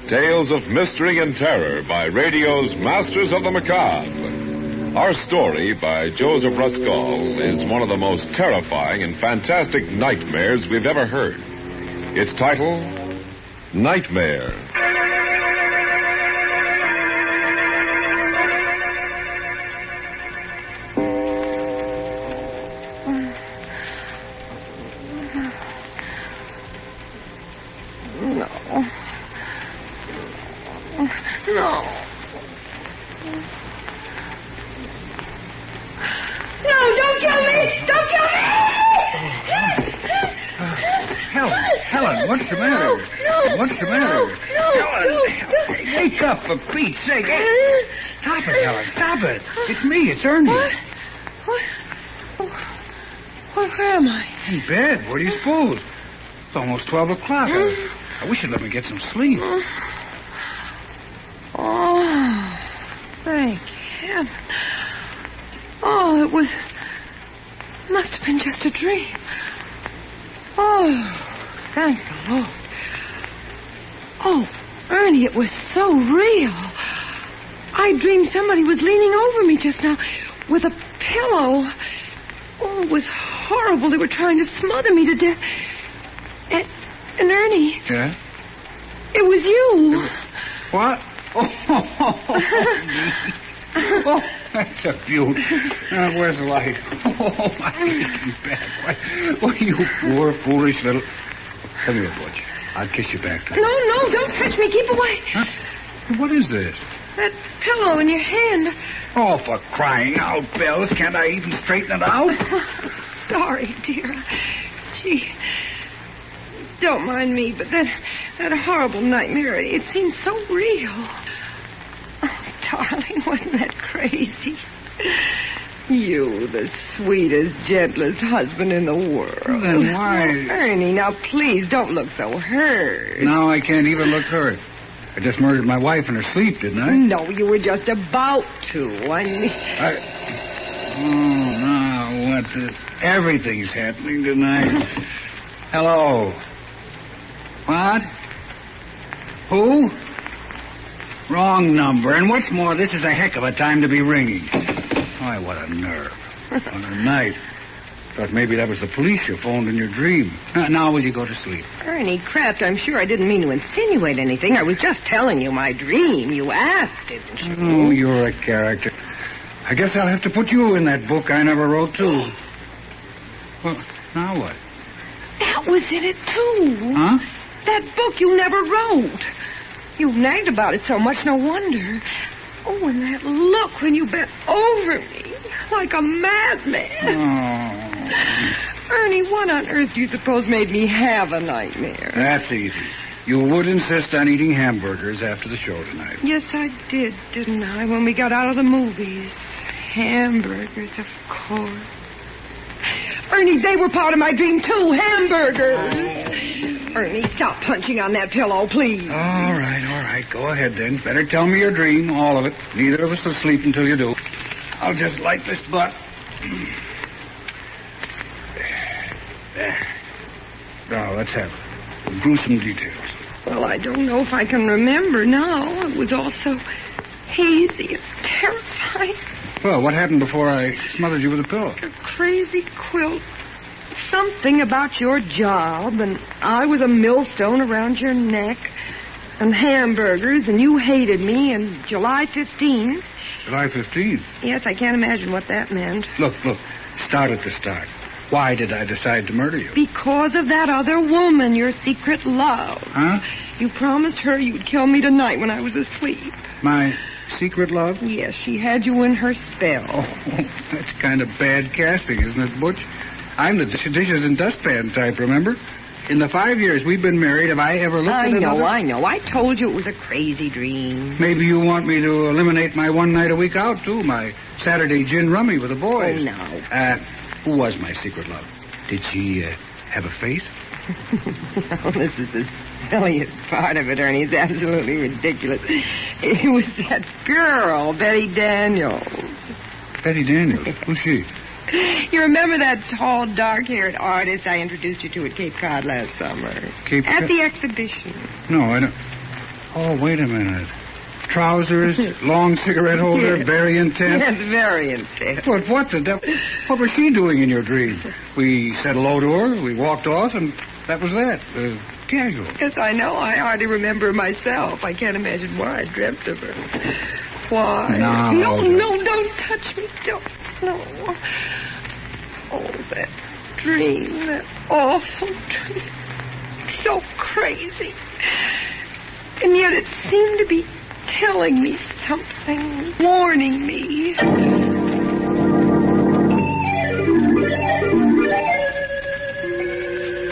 Tales of mystery and terror by radio's Masters of the Macabre. Our story by Joseph Ruskall is one of the most terrifying and fantastic nightmares we've ever heard. Its title, Nightmare. Helen, what's the matter? What's the matter? Helen, wake up, for Pete's sake. Stop it, Helen, stop it. It's me, it's Ernie. Where am I? In bed. Where do you suppose? It's almost 12 o'clock. I wish you'd let me get some sleep. Oh, thank heaven. Oh, it must have been just a dream. Oh, thank the Lord. Oh, Ernie, it was so real. I dreamed somebody was leaning over me just now with a pillow. Oh, it was horrible. They were trying to smother me to death. And Ernie. Yeah? It was you. What? Oh, that's a beaut. Where's the light? Oh, my aching back. Why, you poor, foolish little... Come here, Butch. I'll kiss you back. No, don't touch me. Keep away. Huh? What is this? That pillow in your hand. Oh, for crying out, Bells. Can't I even straighten it out? Sorry, dear. Gee, don't mind me, but that horrible nightmare, it seemed so real. Oh, darling, wasn't that crazy? You, the sweetest, gentlest husband in the world. Then why... Oh, Ernie, now please don't look so hurt. Now I can't even look hurt. I just murdered my wife in her sleep, didn't I? No, you were just about to. Oh, now what everything's happening tonight. Hello. What? Who? Wrong number. And what's more, this is a heck of a time to be ringing. Why, what a nerve. What a night. Thought maybe that was the police you phoned in your dream. Now will you go to sleep? Ernie Kraft, I'm sure I didn't mean to insinuate anything. I was just telling you my dream. You asked, didn't you? Oh, you're a character. I guess I'll have to put you in that book I never wrote, too. Well, now what? That was in it, too. Huh? That book you never wrote. You nagged about it so much, no wonder. Oh, and that look when you bent over me like a madman. Oh. Ernie, what on earth do you suppose made me have a nightmare? That's easy. You would insist on eating hamburgers after the show tonight. Yes, I did, didn't I, when we got out of the movies? Hamburgers, of course. Ernie, they were part of my dream, too. Hamburgers. Ernie, stop punching on that pillow, please. All right. Go ahead, then. Better tell me your dream, all of it. Neither of us will sleep until you do. I'll just light this butt. Now, let's have gruesome details. Well, I don't know if I can remember now. It was all so hazy and terrifying. Well, what happened before I smothered you with a pillow? A crazy quilt. Something about your job, and I was a millstone around your neck, and hamburgers, and you hated me, and July 15th. July 15th? Yes, I can't imagine what that meant. Look. Start at the start. Why did I decide to murder you? Because of that other woman, your secret love. Huh? You promised her you'd kill me tonight when I was asleep. My secret love? Yes, she had you in her spell. Oh, that's kind of bad casting, isn't it, Butch? I'm the dishes and dustpan type, remember? In the 5 years we've been married, have I ever looked at another? I know. I told you it was a crazy dream. Maybe you want me to eliminate my one night a week out, too. My Saturday gin rummy with the boys. Oh, no. Who was my secret love? Did she have a face? No, this is the silliest part of it, Ernie. It's absolutely ridiculous. It was that girl, Betty Daniels. Betty Daniels? Who's she? You remember that tall, dark-haired artist I introduced you to at Cape Cod last summer? At the exhibition. No, I don't... Oh, wait a minute. Trousers, long cigarette holder, Yes. very intense. Yes, very intense. But what the devil... What was she doing in your dream? We said hello to her, we walked off, and that was that. Casual. Yes, I know. I hardly remember her myself. I can't imagine why I dreamt of her. Why? No, don't touch me. Don't. No. Oh, that dream. That awful dream. So crazy. And yet it seemed to be telling me something, warning me.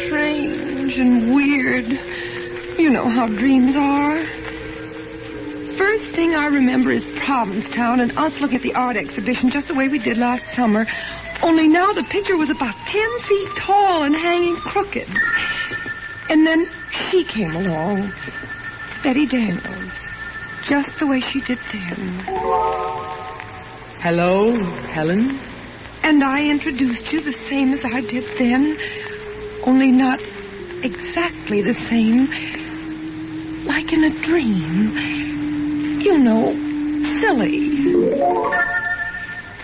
Strange and weird. You know how dreams are. First thing I remember is Provincetown and us looking at the art exhibition just the way we did last summer. Only now the picture was about 10 feet tall and hanging crooked. And then she came along. Betty Daniels. Just the way she did then. Hello, Helen? And I introduced you the same as I did then. Only not exactly the same. Like in a dream. You know, silly.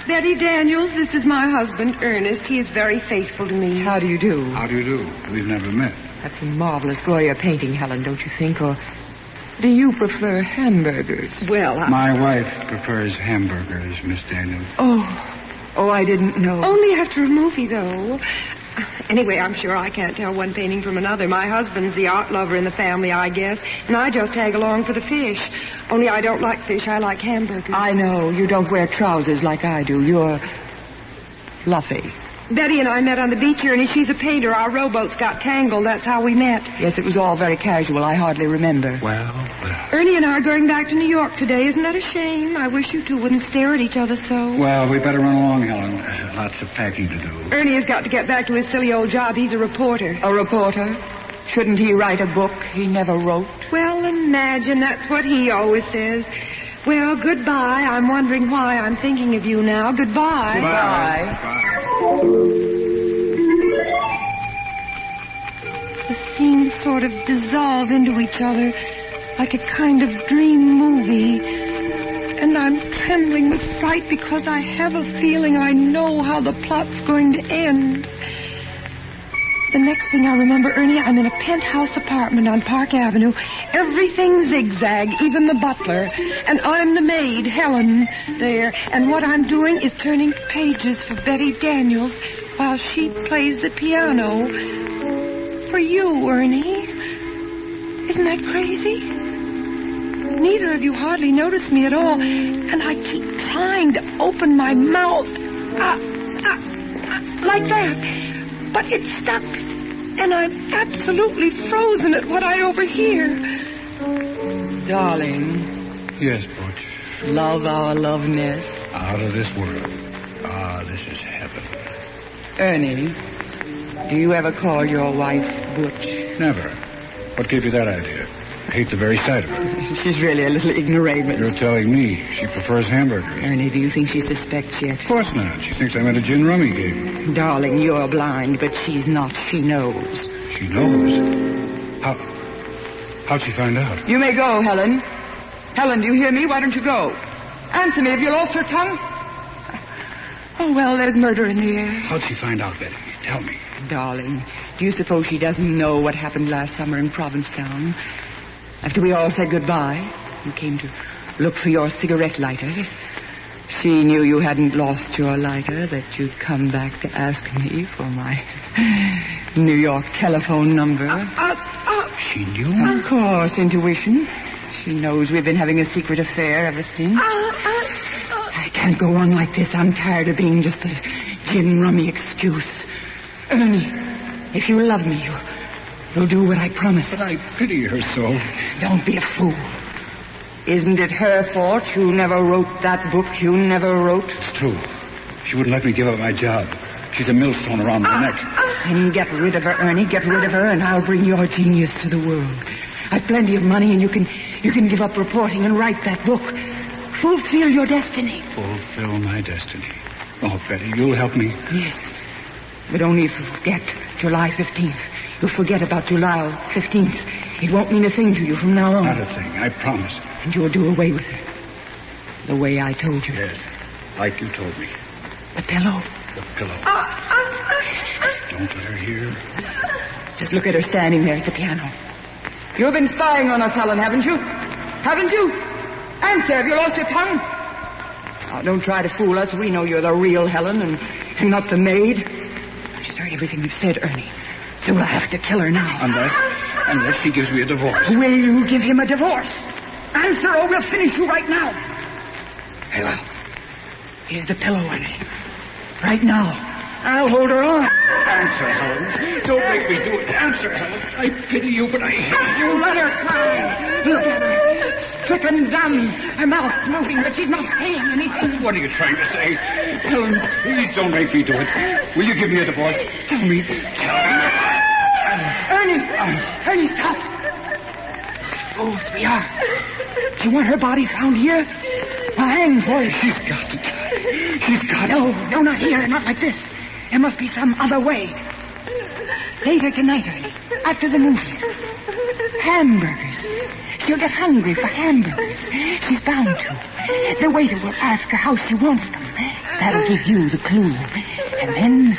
Betty Daniels, this is my husband, Ernest. He is very faithful to me. How do you do? How do you do? We've never met. That's a marvelous Goya painting, Helen, don't you think? Or do you prefer hamburgers? Well, My wife prefers hamburgers, Miss Daniels. Oh, I didn't know. Only after a movie, though. Anyway, I'm sure I can't tell one painting from another. My husband's the art lover in the family, I guess, and I just tag along for the fish. Only I don't like fish, I like hamburgers. I know. You don't wear trousers like I do. You're fluffy. Betty and I met on the beach here, and she's a painter. Our rowboats got tangled. That's how we met. Yes, it was all very casual. I hardly remember. Well. Ernie and I are going back to New York today. Isn't that a shame? I wish you two wouldn't stare at each other so. Well, we better run along, Helen. Lots of packing to do. Ernie has got to get back to his silly old job. He's a reporter. A reporter? Shouldn't he write a book he never wrote? Well, imagine. That's what he always says. Well, goodbye. I'm wondering why I'm thinking of you now. Goodbye. Goodbye. The scenes sort of dissolve into each other like a kind of dream movie. And I'm trembling with fright because I have a feeling I know how the plot's going to end. The next thing I remember, Ernie, I'm in a penthouse apartment on Park Avenue. Everything zigzag, even the butler. And I'm the maid, Helen, there. And what I'm doing is turning pages for Betty Daniels while she plays the piano. For you, Ernie. Isn't that crazy? Neither of you hardly notice me at all. And I keep trying to open my mouth. Like that. But it's stuck, and I'm absolutely frozen at what I overhear. Darling. Yes, Butch. Love our loveness. Out of this world. Ah, this is heaven. Ernie, do you ever call your wife Butch? Never. What gave you that idea? I hate the very sight of her. She's really a little ignoramus. You're telling me she prefers hamburgers. Ernie, do you think she suspects yet? Of course not. She thinks I'm at a gin rummy game. Darling, you're blind, but she's not. She knows. She knows? How'd she find out? You may go, Helen. Helen, do you hear me? Why don't you go? Answer me. Have you lost your tongue? Oh, well, there's murder in the air. How'd she find out, Betty? Tell me. Darling, do you suppose she doesn't know what happened last summer in Provincetown? After we all said goodbye, you came to look for your cigarette lighter. She knew you hadn't lost your lighter, that you'd come back to ask me for my New York telephone number. She knew? Of course, intuition. She knows we've been having a secret affair ever since. I can't go on like this. I'm tired of being just a gin rummy excuse. Ernie, if you love me, you'll do what I promised. But I pity her so. Don't be a fool. Isn't it her fault you never wrote that book you never wrote? It's true. She wouldn't let me give up my job. She's a millstone around my neck. Then get rid of her, Ernie. Get rid of her, and I'll bring your genius to the world. I've plenty of money, and you can give up reporting and write that book. Fulfill your destiny. Fulfill my destiny. Oh, Betty, you'll help me. Yes. But only forget July 15th. You'll forget about July 15th. It won't mean a thing to you from now on. Not a thing, I promise. And you'll do away with it. The way I told you. Yes, like you told me. The pillow. The pillow. Don't let her hear. Just look at her standing there at the piano. You've been spying on us, Helen, haven't you? Haven't you? Answer, have you lost your tongue? Now, don't try to fool us. We know you're the real Helen and not the maid. She's heard everything you've said, Ernie. So we'll have to kill her now. Unless she gives me a divorce. Will you give him a divorce? Answer, or we'll finish you right now. Helen, here's the pillow, Ernie. Right now. I'll hold her on. Answer, Helen. Don't make me do it. Answer, Helen. I pity you, but I hate you. Let her cry. Look at her. Stricken dumb. Her mouth moving, but she's not saying anything. What are you trying to say? Helen, please don't make me do it. Will you give me a divorce? Tell me. Ernie, stop. Oh, sweetheart. Do you want her body found here? I'll hang for you. She's got to die. She's got to. No, not here. Not like this. There must be some other way. Later tonight, Ernie. After the movies. Hamburgers. She'll get hungry for hamburgers. She's bound to. The waiter will ask her how she wants them. That'll give you the clue. And then,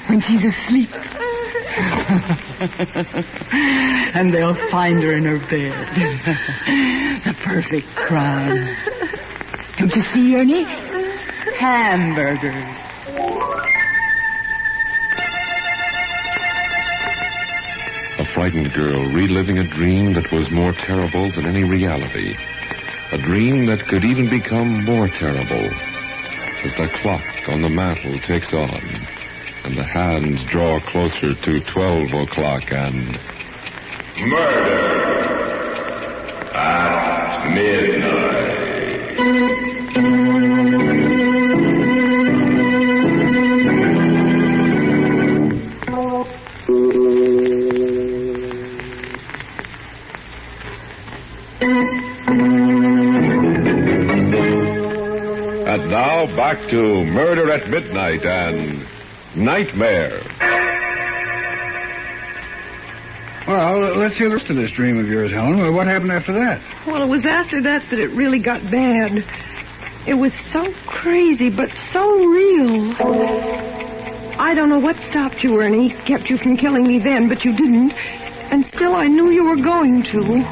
when she's asleep... and they'll find her in her bed. The perfect crime. Don't you see, Ernie? Hamburgers. A frightened girl reliving a dream that was more terrible than any reality. A dream that could even become more terrible as the clock on the mantel ticks on and the hands draw closer to 12 o'clock and... Murder at midnight. And now back to Murder at Midnight and Nightmare. Well, let's hear the rest of this dream of yours, Helen. What happened after that? Well, it was after that it really got bad. It was so crazy, but so real. I don't know what stopped you, Ernie, kept you from killing me then, but you didn't. And still I knew you were going to.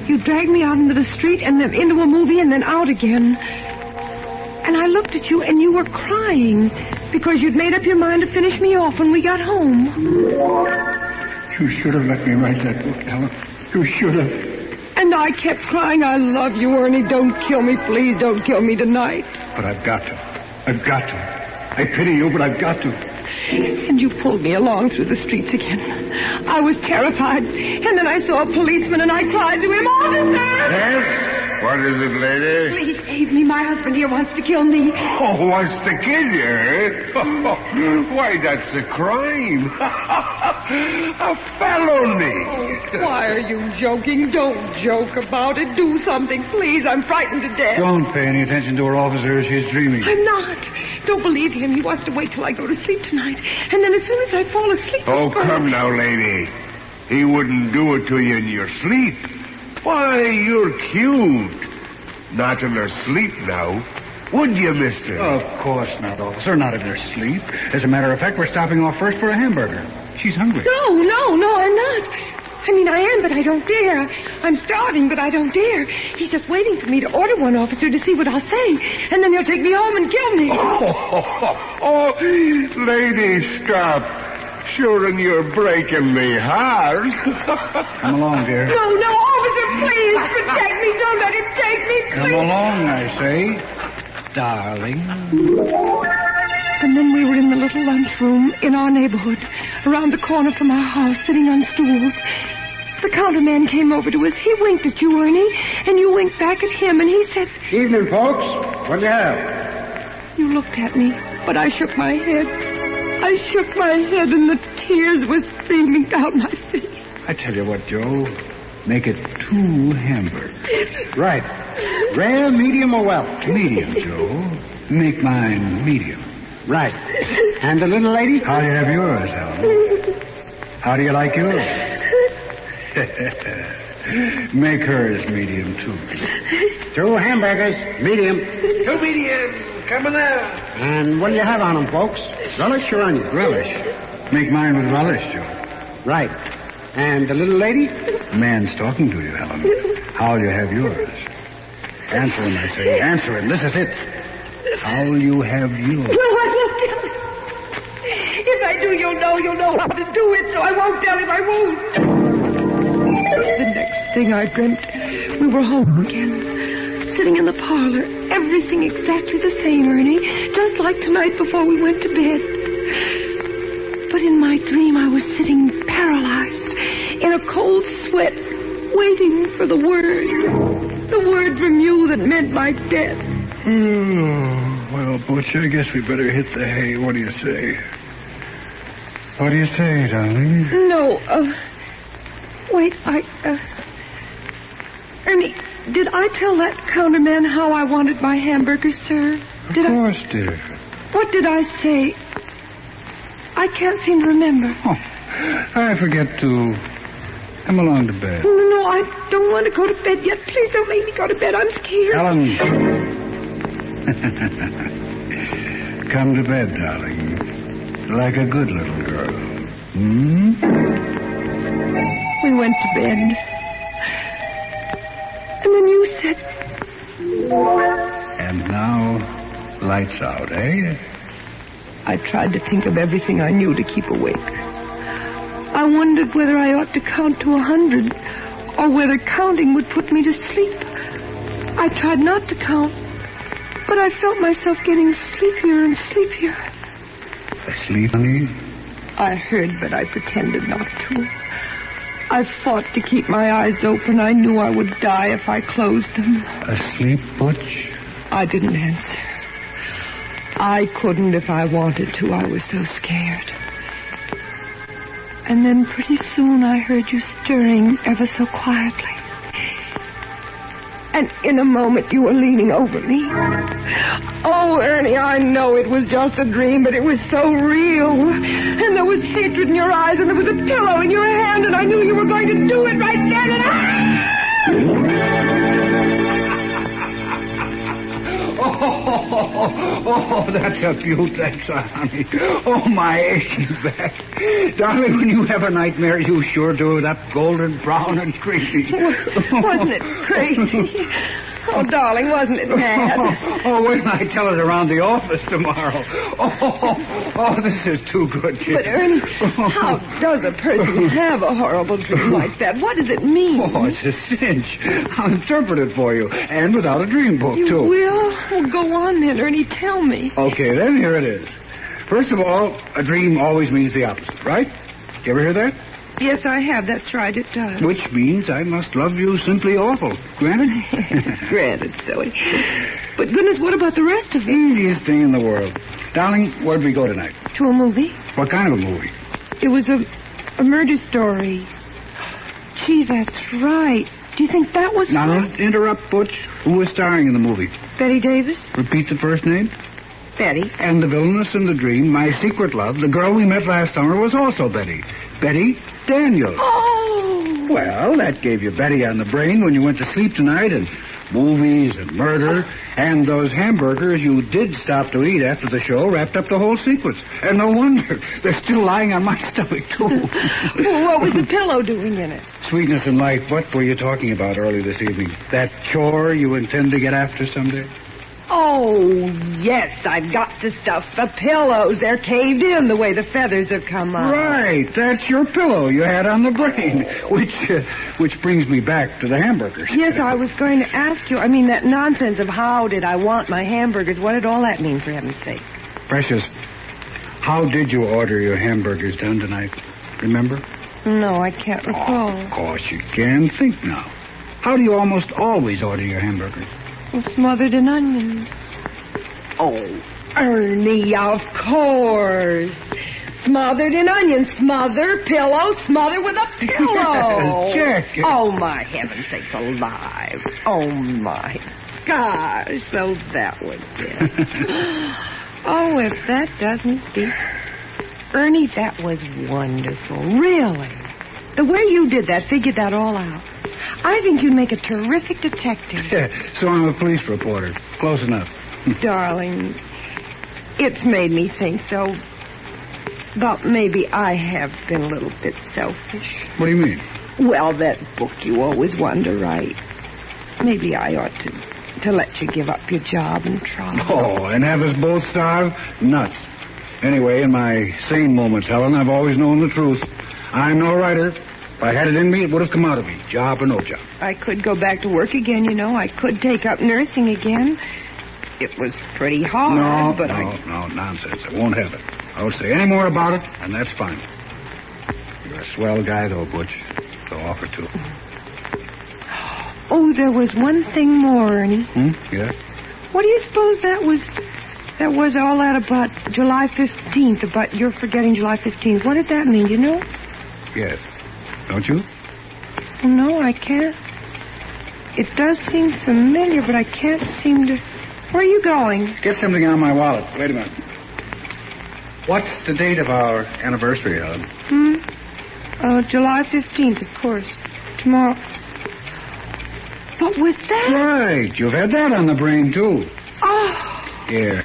You dragged me out into the street and then into a movie and then out again. And I looked at you and you were crying because you'd made up your mind to finish me off when we got home. You should have let me write that book, Helen. You should have. And I kept crying, I love you, Ernie. Don't kill me, please. Don't kill me tonight. But I've got to. I've got to. I pity you, but I've got to. And you pulled me along through the streets again. I was terrified. And then I saw a policeman and I cried to him, "Officer!" Yes? What is it, lady? Please save me. My husband here wants to kill me. Oh, wants to kill you, eh? Why, that's a crime. A felony. Oh, why are you joking? Don't joke about it. Do something, please. I'm frightened to death. Don't pay any attention to her, officer. She's dreaming. I'm not. Don't believe him. He wants to wait till I go to sleep tonight. And then as soon as I fall asleep... Oh, come now, lady. He wouldn't do it to you in your sleep. Why, you're cute. Not in her sleep now. Would you, mister? Of course not, officer. Not in her sleep. As a matter of fact, we're stopping off first for a hamburger. She's hungry. No, I'm not. I mean, I am, but I don't dare. I'm starving, but I don't dare. He's just waiting for me to order one officer to see what I'll say. And then he'll take me home and kill me. Oh, lady, stop. Sure, and you're breaking me heart. Come along, dear. No, officer, please protect me. Don't let him take me, please. Come along, I say, darling. And then we were in the little lunchroom in our neighborhood, around the corner from our house, sitting on stools. The counterman came over to us. He winked at you, Ernie, and you winked back at him, and he said... Evening, folks. What'd you have? You looked at me, but I shook my head. I shook my head, and the tears were streaming down my face. I tell you what, Joe. Make it 2 hamburgers. Right. Rare, medium, or well? Medium, Joe. Make mine medium. Right. And the little lady? How do you have yours, Helen? How do you like yours? Make hers medium, too. 2 hamburgers, medium. 2 medium. Coming out. And what do you have on them, folks? Relish or onion? Relish. Make mine with relish, Joe. Right. And the little lady? Man's talking to you, Helen. How'll you have yours? Answer him, I say. Answer him. This is it. How'll you have yours? No, I won't tell him. If I do, you'll know how to do it, so I won't tell him. I won't. The next thing I dreamt, we were home again, sitting in the parlor, everything exactly the same, Ernie, just like tonight before we went to bed. But in my dream, I was sitting paralyzed, in a cold sweat, waiting for the word from you that meant my death. Well, Butch, I guess we better hit the hay. What do you say? What do you say, darling? No, wait, Ernie, did I tell that counterman how I wanted my hamburgers served? Of course, dear. What did I say? I can't seem to remember. Oh, I forget to... Come along to bed. No, I don't want to go to bed yet. Please don't make me go to bed. I'm scared. Helen. Come to bed, darling. Like a good little girl. We went to bed. And then you said... And now, lights out, eh? I tried to think of everything I knew to keep awake. I wondered whether I ought to count to 100, or whether counting would put me to sleep. I tried not to count, but I felt myself getting sleepier and sleepier. Asleep, honey? I heard, but I pretended not to. I fought to keep my eyes open. I knew I would die if I closed them. Asleep, Butch? I didn't answer. I couldn't if I wanted to. I was so scared. And then pretty soon I heard you stirring ever so quietly. And in a moment you were leaning over me. Oh, Ernie, I know it was just a dream, but it was so real. And there was hatred in your eyes, and there was a pillow in your hand, and I knew you were going to do it right then, and Oh, that's a beaut, that's a honey. Oh, my aching back. Darling, when you have a nightmare, you sure do. That golden brown and creepy. Wasn't it crazy? Oh, darling, wasn't it mad? Wait till I tell it around the office tomorrow. This is too good, Jim. But, Ernie, how does a person have a horrible dream like that? What does it mean? It's a cinch. I'll interpret it for you, and without a dream book, you too. You will? Well, go on then, Ernie. Tell me. Okay, then here it is. First of all, a dream always means the opposite, right? You ever hear that? Yes, I have. That's right, it does. Which means I must love you simply awful. Granted? Granted, silly. But goodness, what about the rest of it? Easiest thing in the world. Darling, where'd we go tonight? To a movie. What kind of a movie? It was a murder story. Gee, that's right. Do you think that was... Now, don't interrupt, Butch. Who was starring in the movie? Betty Davis. Repeat the first name. Betty. And the villainess in the dream, my secret love, the girl we met last summer, was also Betty. Betty Daniels. Oh! Well, that gave you Betty on the brain when you went to sleep tonight, and movies and murder, and those hamburgers you did stop to eat after the show wrapped up the whole sequence. And no wonder. They're still lying on my stomach, too. Well, what was the pillow doing in it? Sweetness and light, what were you talking about early this evening? That chore you intend to get after someday? Oh, yes, I've got to stuff the pillows. They're caved in the way the feathers have come out. Right, that's your pillow you had on the brain, which brings me back to the hamburgers. Yes, I was going to ask you. I mean, that nonsense of how did I want my hamburgers, what did all that mean, for heaven's sake? Precious, how did you order your hamburgers done tonight? Remember? No, I can't recall. Oh, of course you can. Think now. How do you almost always order your hamburgers? Well, smothered in onions. Oh, Ernie, of course. Smothered in onions. Smother, pillow, smother with a pillow. Check. Oh, my heaven sakes alive. Oh, my gosh. So that was it. Oh, if that doesn't beat... Ernie, that was wonderful. Really. The way you did that, figured that all out. I think you'd make a terrific detective. So I'm a police reporter. Close enough. Darling, it's made me think so. But maybe I have been a little bit selfish. What do you mean? Well, that book you always want to write. Maybe I ought to let you give up your job and try. Oh, and have us both starve? Nuts. Anyway, in my sane moments, Helen, I've always known the truth. I'm no writer. If I had it in me, it would have come out of me, job or no job. I could go back to work again, you know. I could take up nursing again. It was pretty hard, No, nonsense. I won't have it. I won't say any more about it, and that's fine. You're a swell guy, though, Butch. So offer to. Oh, there was one thing more, Ernie. Yeah? What do you suppose that was all that about July 15th, about your forgetting July 15th? What did that mean, you know? Yes. Don't you? Oh, no, I can't. It does seem familiar, but I can't seem to... Where are you going? Get something out of my wallet. Wait a minute. What's the date of our anniversary, Helen? July 15th, of course. Tomorrow. What was that? Right. You've had that on the brain, too. Oh. Here.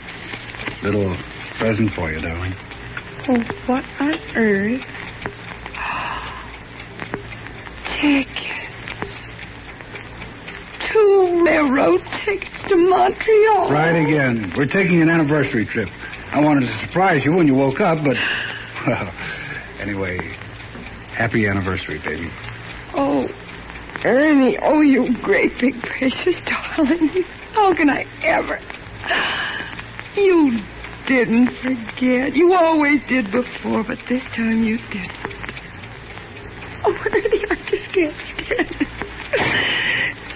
Little present for you, darling. Oh, what on earth? Tickets. 2 railroad tickets to Montreal. Right again. We're taking an anniversary trip. I wanted to surprise you when you woke up, but... Well, anyway, happy anniversary, baby. Oh, Ernie, oh, you great big precious darling. How can I ever... You didn't forget. You always did before, but this time you didn't. Oh, Ernie, I just can't stand it.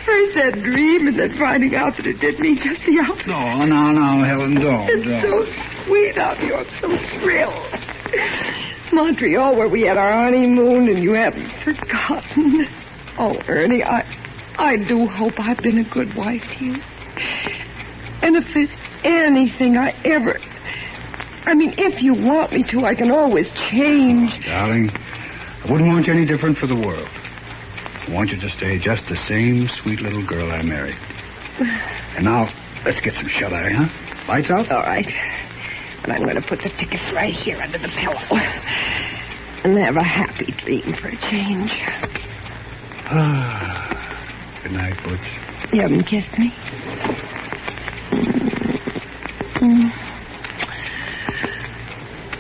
First that dream, and then finding out that it did me just the opposite. No, Helen, don't. It's so sweet of you. I'm so thrilled. Montreal, where we had our honeymoon, and you haven't forgotten. Oh, Ernie, I do hope I've been a good wife to you. And if there's anything I ever... I mean, if you want me to, I can always change. Oh, darling, I wouldn't want you any different for the world. I want you to stay just the same sweet little girl I married. And now, let's get some shut-eye, huh? Lights out? All right. And I'm going to put the tickets right here under the pillow. And have a happy dream for a change. Good night, Butch. You haven't kissed me?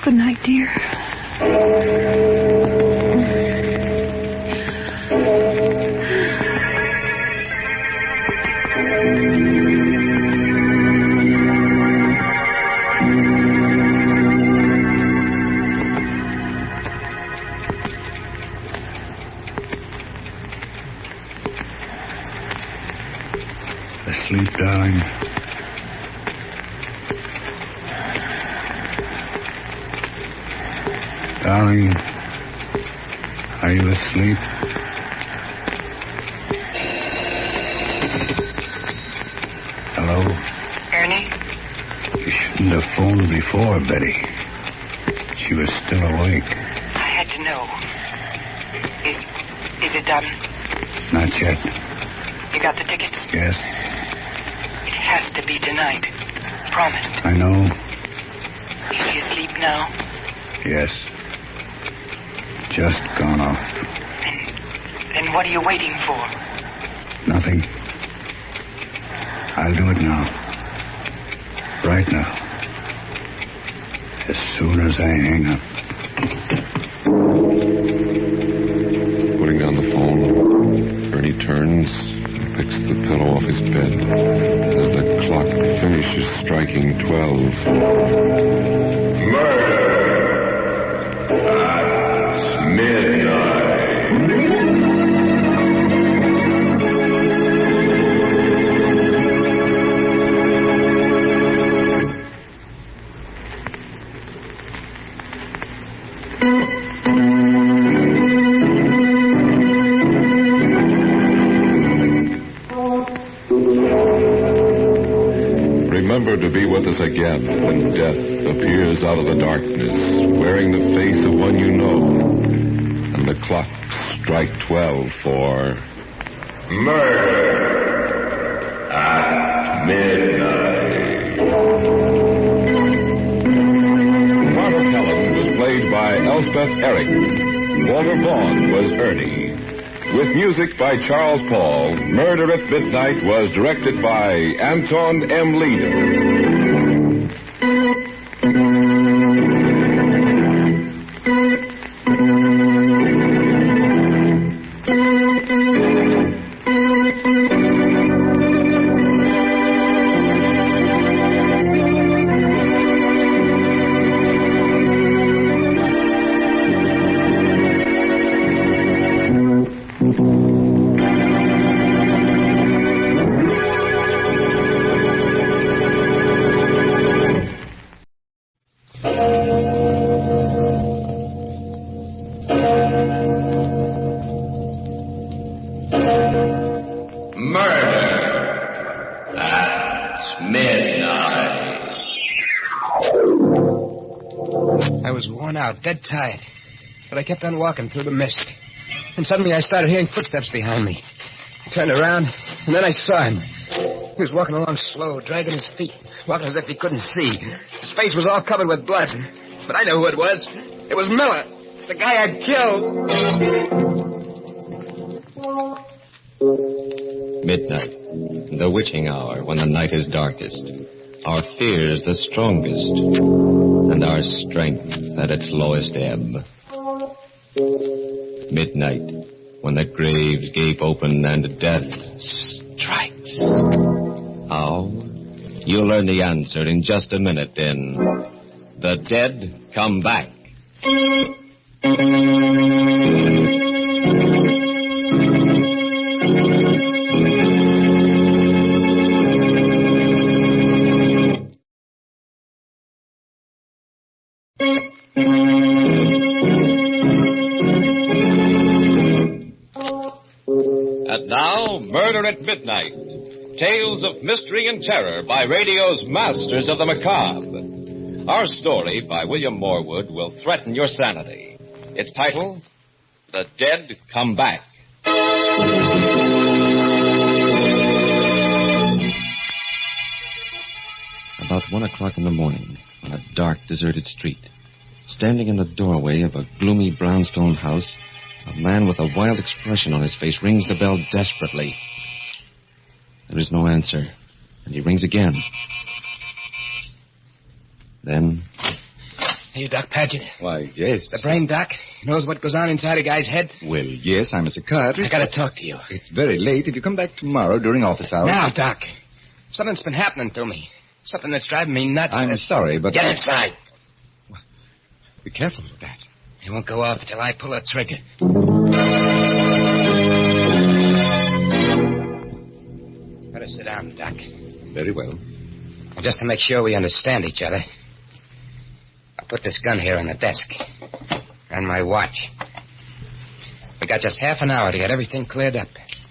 Good night, dear. Sleep, darling. Darling, are you asleep? Hello? Ernie? You shouldn't have phoned before, Betty. She was still awake. I had to know. Is it done? Not yet. You got the tickets? Yes. It has to be tonight. Promise. I know. Is he asleep now? Yes. Just gone off. Then what are you waiting for? Nothing. I'll do it now. Right now. As soon as I hang up. Putting down the phone, Ernie turns and picks the pillow off his bed as the clock finishes striking 12. Murder at midnight. Remember to be with us again when death appears out of the darkness, wearing the face of one you know, and the clocks strike 12 for Murder at midnight. Martha Helen was played by Elspeth Eric. Walter Vaughn was Ernie. With music by Charles Paul, Murder at Midnight was directed by Anton M. Leader. Dead tired. But I kept on walking through the mist. And suddenly I started hearing footsteps behind me. I turned around, and then I saw him. He was walking along slow, dragging his feet, walking as if he couldn't see. His face was all covered with blood. But I know who it was. It was Miller, the guy I'd killed. Midnight, the witching hour when the night is darkest. Our fears the strongest, and our strength at its lowest ebb. Midnight, when the graves gape open and death strikes. How? You'll learn the answer in just a minute in The Dead Come Back. And now, Murder at Midnight. Tales of mystery and terror by radio's masters of the macabre. Our story by William Morwood will threaten your sanity. Its title, The Dead Come Back. About 1 o'clock in the morning, on a dark, deserted street, standing in the doorway of a gloomy brownstone house, a man with a wild expression on his face rings the bell desperately. There is no answer, and he rings again. Then... Hey, Doc Paget. Why, yes. The brain doc knows what goes on inside a guy's head? Well, yes, I'm a psychiatrist. I gotta talk to you. It's very late. If you come back tomorrow during office hours... Now, Doc. Something's been happening to me. Something that's driving me nuts. I'm sorry, but... Get inside. Be careful with that. He won't go off until I pull a trigger. Better sit down, Doc. Very well. Just to make sure we understand each other, I'll put this gun here on the desk. And my watch. We got just half an hour to get everything cleared up.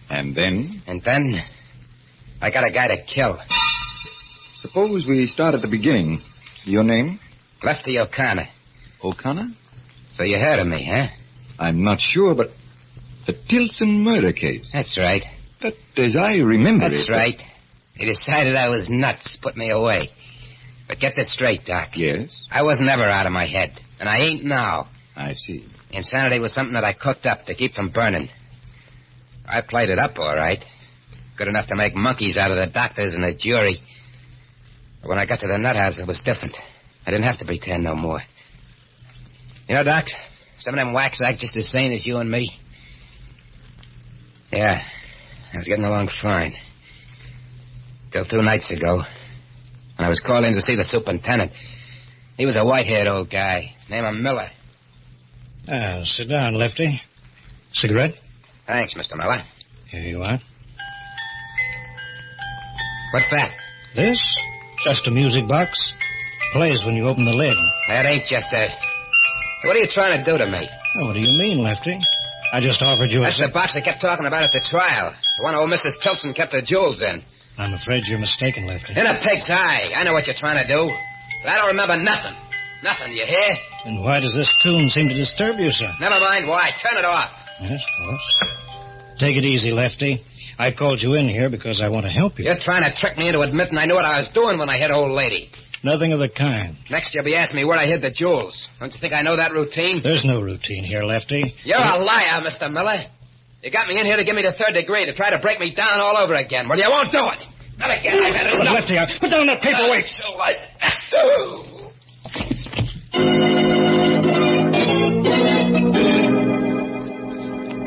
And then? And then, I got a guy to kill. Suppose we start at the beginning. Your name? Lefty O'Connor. O'Connor? So you heard of me, huh? I'm not sure, but the Tilson murder case. That's right. But as I remember That's right. They decided I was nuts, put me away. But get this straight, Doc. Yes? I wasn't ever out of my head, and I ain't now. I see. Insanity was something that I cooked up to keep from burning. I played it up all right. Good enough to make monkeys out of the doctors and the jury. But when I got to the nut house, it was different. I didn't have to pretend no more. You know, Doc, some of them whacks act just as sane as you and me. Yeah, I was getting along fine. Till 2 nights ago, when I was called in to see the superintendent. He was a white-haired old guy, named Miller. Sit down, Lefty. Cigarette? Thanks, Mr. Miller. Here you are. What's that? This? Just a music box. Plays when you open the lid. That ain't just a... What are you trying to do to me? Oh, what do you mean, Lefty? I just offered you That's the box they kept talking about at the trial. The one old Mrs. Tilson kept her jewels in. I'm afraid you're mistaken, Lefty. In a pig's eye. I know what you're trying to do. But I don't remember nothing. Nothing, you hear? And why does this tune seem to disturb you, sir? Never mind why. Turn it off. Yes, of course. Take it easy, Lefty. I called you in here because I want to help you. You're trying to trick me into admitting I knew what I was doing when I hit old lady. Nothing of the kind. Next you'll be asking me where I hid the jewels. Don't you think I know that routine? There's no routine here, Lefty. You're a liar, Mr. Miller. You got me in here to give me the 3rd degree, to try to break me down all over again. Well, you won't do it. Not again. I've had enough. Lefty, put down that paperweight.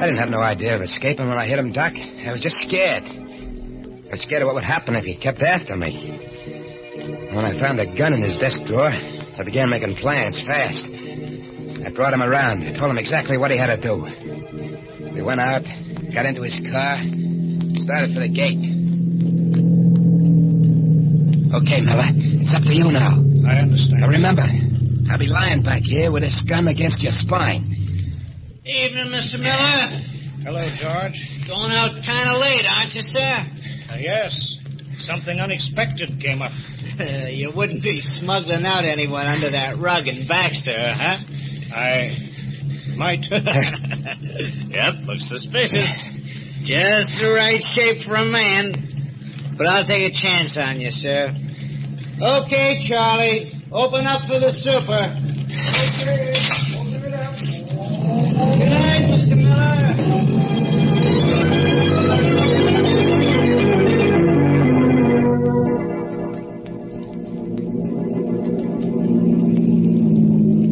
I didn't have no idea of escaping when I hit him, Doc. I was just scared. I was scared of what would happen if he kept after me. When I found a gun in his desk drawer, I began making plans fast. I brought him around. I told him exactly what he had to do. We went out, got into his car, started for the gate. Okay, Miller, it's up to you now. I understand. Now remember, I'll be lying back here with this gun against your spine. Evening, Mr. Miller. Hello, George. Going out kind of late, aren't you, sir? Yes. Something unexpected came up. You wouldn't be smuggling out anyone under that rug and back, sir, huh? I might. Yep, looks suspicious. Just the right shape for a man. But I'll take a chance on you, sir. Okay, Charlie. Open up for the super. Okay. Open it up. Good night, Mr. Miller.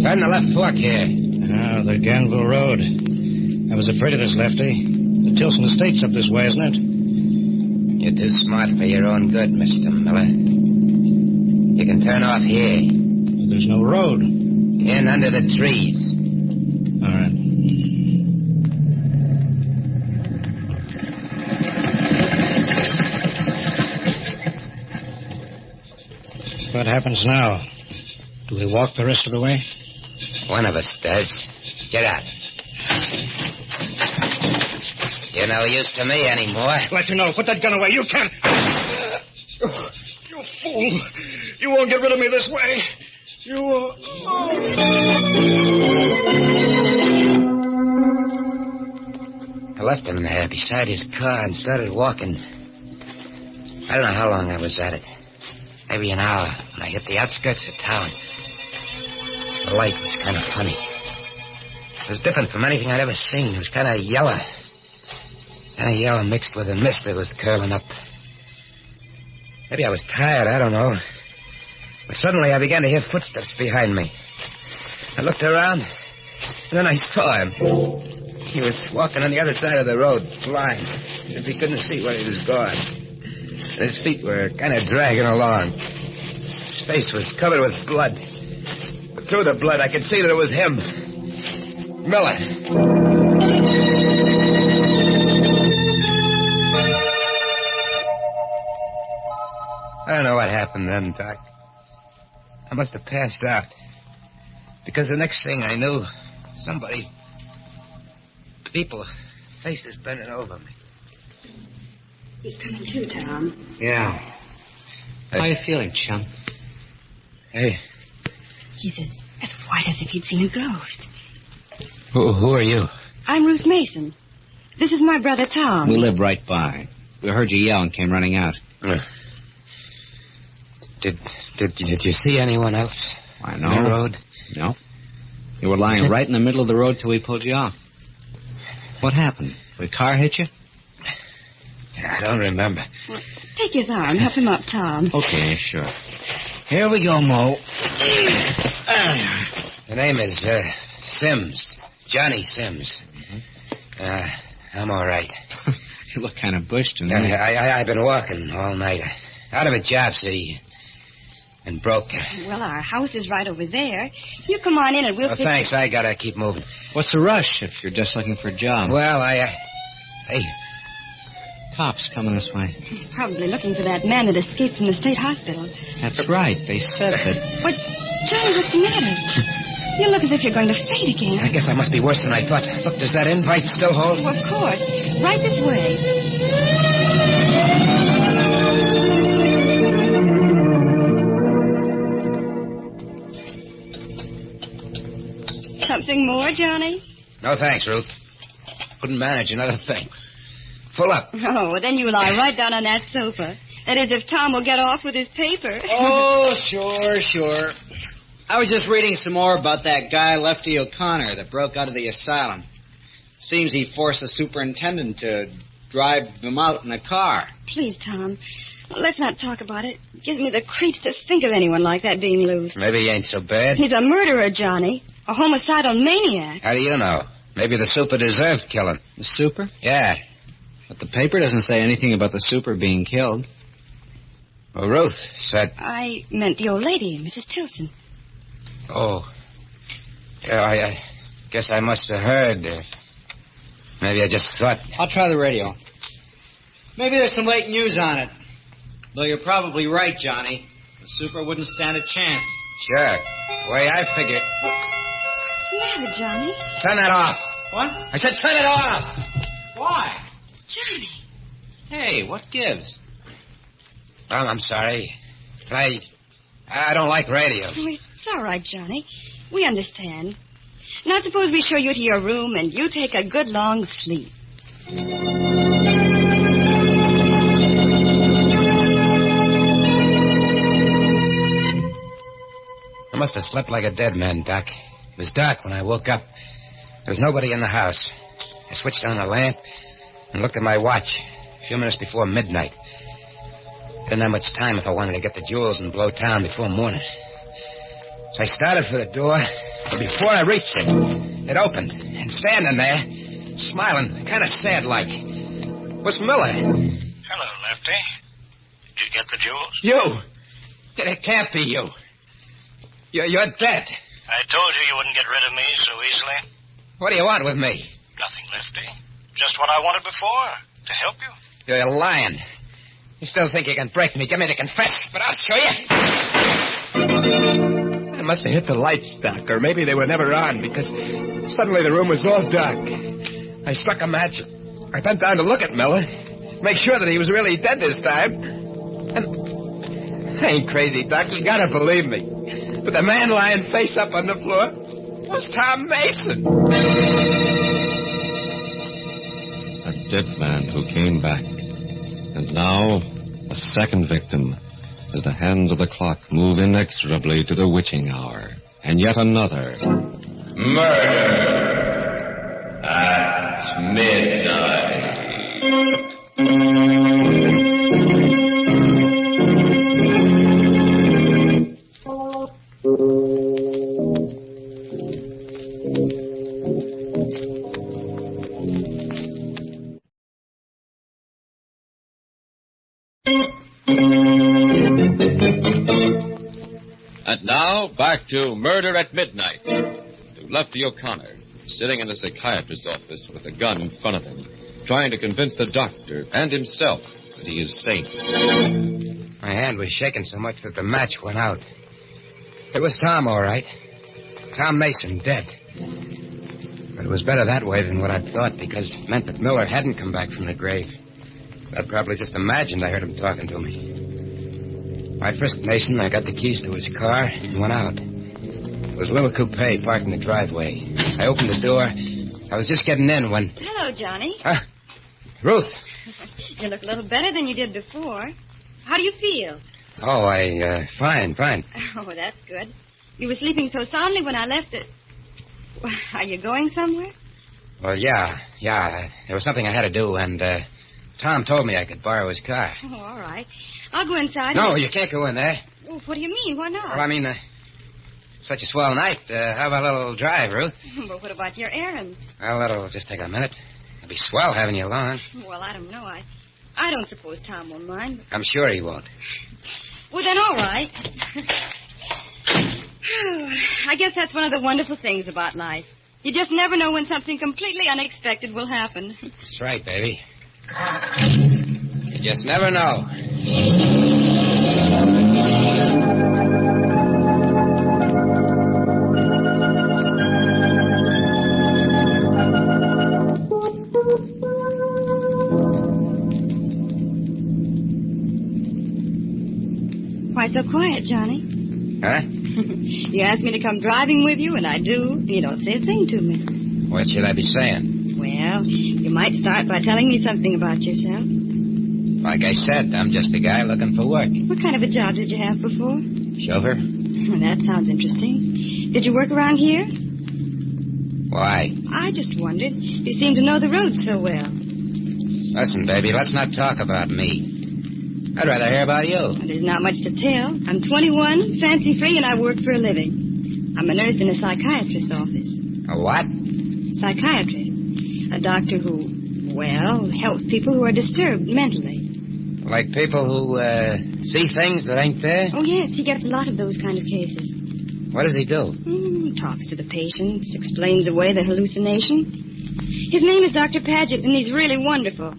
Turn the left fork here. The Ganville Road. I was afraid of this, Lefty. The Tilson Estate's up this way, isn't it? You're too smart for your own good, Mr. Miller. You can turn off here. There's no road. In under the trees. All right. What happens now? Do we walk the rest of the way? One of us does. Get out. You're no use to me anymore. Let you know. Put that gun away. You can't. You fool. You won't get rid of me this way. You... I left him there beside his car and started walking. I don't know how long I was at it. Maybe an hour when I hit the outskirts of town. The light was kind of funny. It was different from anything I'd ever seen. It was kind of yellow. Kind of yellow mixed with the mist that was curling up. Maybe I was tired, I don't know. But suddenly I began to hear footsteps behind me. I looked around, and then I saw him. He was walking on the other side of the road, blind, as if he couldn't see where he was going. And his feet were kind of dragging along. His face was covered with blood. But through the blood, I could see that it was him. Miller. I don't know what happened then, Doc. I must have passed out. Because the next thing I knew, people, faces bending over me. He's coming to, Tom. Yeah. How are you feeling, chum? Hey. He's as white as if he'd seen a ghost. Who are you? I'm Ruth Mason. This is my brother, Tom. We live right by. We heard you yell and came running out. Did you see anyone else? I know. On the road? No. You were lying right in the middle of the road till we pulled you off. What happened? Did a car hit you? I don't remember. Well, take his arm. Help him up, Tom. Okay, sure. Here we go, Mo. The name is Sims. Johnny Sims. I'm all right. You look kind of bushed to me. I've been walking all night. Out of a job, see, and broke. Well, our house is right over there. You come on in and we'll fix thanks. it. I gotta keep moving. What's the rush if you're just looking for a job? Well, Hey. Cops coming this way. Probably looking for that man that escaped from the state hospital. That's right. They said that... What? Johnny, what's the matter? You look as if you're going to faint again. I guess I must be worse than I thought. Look, does that invite still hold? Well, of course. Right this way. Something more, Johnny? No, thanks, Ruth. Couldn't manage another thing. Full up. Oh, well, then you lie right down on that sofa. That is, if Tom will get off with his paper. Oh, sure. I was just reading some more about that guy, Lefty O'Connor, that broke out of the asylum. Seems he forced the superintendent to drive him out in a car. Please, Tom, let's not talk about it. It gives me the creeps to think of anyone like that being loose. Maybe he ain't so bad. He's a murderer, Johnny. A homicidal maniac. How do you know? Maybe the super deserved killing. The super? Yeah. But the paper doesn't say anything about the super being killed. Well, Ruth said... I meant the old lady, Mrs. Tilson. Oh. Yeah, I guess I must have heard. Maybe I just thought... I'll try the radio. Maybe there's some late news on it. Though you're probably right, Johnny. The super wouldn't stand a chance. Sure. The way I figure... What's the matter, Johnny? Turn that off. What? I said turn it off. Why? Johnny. Hey, what gives? Well, I'm sorry. I don't like radio. Oh, it's all right, Johnny. We understand. Now suppose we show you to your room and you take a good long sleep. I must have slept like a dead man, Doc. It was dark when I woke up. There was nobody in the house. I switched on the lamp and looked at my watch. A few minutes before midnight. Didn't have much time if I wanted to get the jewels and blow town before morning. So I started for the door, but before I reached it, it opened. And standing there, smiling, kind of sad-like, was Miller. Hello, Lefty. Did you get the jewels? You! It can't be you. You're dead. I told you you wouldn't get rid of me so easily. What do you want with me? Nothing, Lefty. Just what I wanted before, to help you. You're lying. You still think you can break me, get me to confess, but I'll show you. I must have hit the lights, Doc, or maybe they were never on, because suddenly the room was all dark. I struck a match. I bent down to look at Miller, make sure that he was really dead this time. And I ain't crazy, Doc. You gotta believe me. But the man lying face up on the floor was Tom Mason. A dead man who came back. And now, a second victim, as the hands of the clock move inexorably to the witching hour. And yet another. Murder at midnight. And now, back to Murder at Midnight. To Lefty O'Connor, sitting in a psychiatrist's office with a gun in front of him, trying to convince the doctor and himself that he is sane. My hand was shaking so much that the match went out. It was Tom, all right. Tom Mason, dead. But it was better that way than what I'd thought, because it meant that Miller hadn't come back from the grave. I'd probably just imagined I heard him talking to me. I frisked Mason, I got the keys to his car, and went out. It was a little coupe parked in the driveway. I opened the door. I was just getting in when... Hello, Johnny. Ruth. You look a little better than you did before. How do you feel? Oh, fine. Oh, that's good. You were sleeping so soundly when I left it. Are you going somewhere? Well, yeah. There was something I had to do, and Tom told me I could borrow his car. Oh, all right. I'll go inside. No, you can't go in there. Oh, what do you mean? Why not? Well, I mean, such a swell night. How about a little drive, Ruth? But what about your errand? Well, that'll just take a minute. It'll be swell having you along. Well, I don't know. I don't suppose Tom won't mind. I'm sure he won't. Well, then, all right. I guess that's one of the wonderful things about life. You just never know when something completely unexpected will happen. That's right, baby. You just never know. Why so quiet, Johnny? Huh? You asked me to come driving with you, and I do. You don't say a thing to me. What should I be saying? Well, you might start by telling me something about yourself. Like I said, I'm just a guy looking for work. What kind of a job did you have before? Chauffeur? That sounds interesting. Did you work around here? Why? I just wondered. You seem to know the roads so well. Listen, baby, let's not talk about me. I'd rather hear about you. Well, there's not much to tell. I'm 21, fancy-free, and I work for a living. I'm a nurse in a psychiatrist's office. A what? Psychiatrist. A doctor who, well, helps people who are disturbed mentally. Like people who see things that ain't there? Oh, yes, he gets a lot of those kind of cases. What does he do? Talks to the patients, explains away the hallucination. His name is Dr. Paget, and he's really wonderful.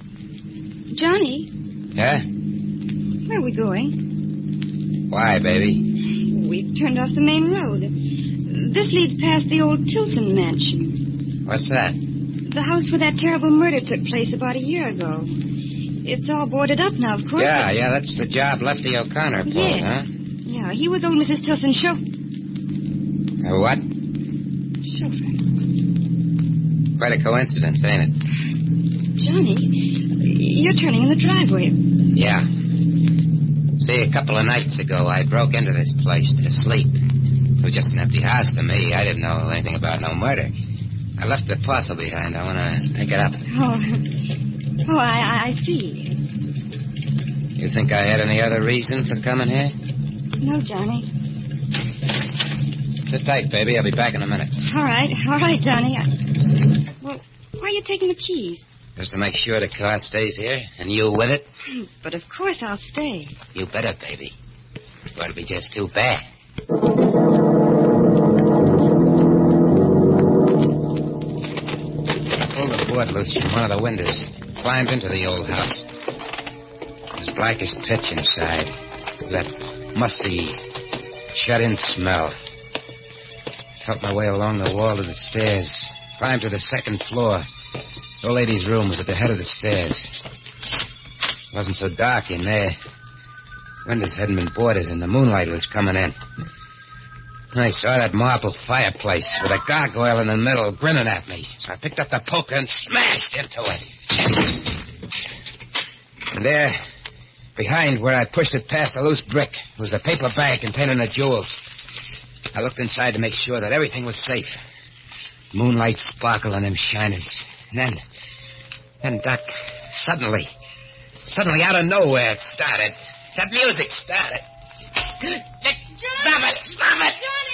Johnny? Yeah? Where are we going? Why, baby? We've turned off the main road. This leads past the old Tilson mansion. What's that? The house where that terrible murder took place about a year ago. It's all boarded up now, of course. Yeah, that's the job Lefty O'Connor pulled, yes. huh? Yeah, he was old Mrs. Tilson's chauffeur. What? Chauffeur. Quite a coincidence, ain't it? Johnny, you're turning in the driveway. Yeah. See, a couple of nights ago, I broke into this place to sleep. It was just an empty house to me. I didn't know anything about no murder. I left the parcel behind. I want to pick it up. Oh, I see. You think I had any other reason for coming here? No, Johnny. Sit tight, baby. I'll be back in a minute. All right, Johnny. Well, why are you taking the keys? Just to make sure the car stays here, and you with it. But of course I'll stay. You better, baby. Or it'll be just too bad. I pulled the board loose from one of the windows, climbed into the old house. It was black as pitch inside. That musty, shut-in smell. Felt my way along the wall of the stairs, climbed to the second floor. The old lady's room was at the head of the stairs. It wasn't so dark in there. Windows hadn't been boarded, and the moonlight was coming in. And I saw that marble fireplace with a gargoyle in the middle grinning at me. So I picked up the poker and smashed into it. And there, behind where I pushed it past a loose brick, was the paper bag containing the jewels. I looked inside to make sure that everything was safe. Moonlight sparkled on them shiners. And then, Doc, suddenly, out of nowhere, it started. That music started. Stop it! Johnny,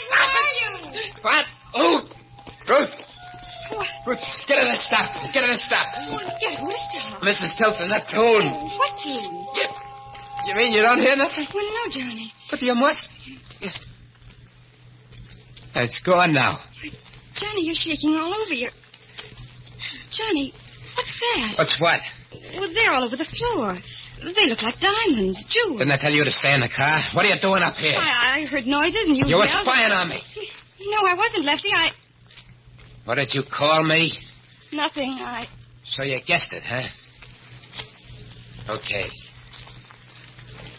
where are you? What? Oh! Ruth, get her to stop. Get her to stop. Get who to stop? Mrs. Tilson, that tune. What tune? You mean you don't hear nothing? Well, no, Johnny. But you must. It's gone now. Johnny, you're shaking all over. Johnny, what's that? What's what? Well, they're all over the floor. They look like diamonds, jewels. Didn't I tell you to stay in the car? What are you doing up here? I heard noises and you... You were yelled. spying on me. No, I wasn't, Lefty. What did you call me? Nothing. So you guessed it, huh? Okay.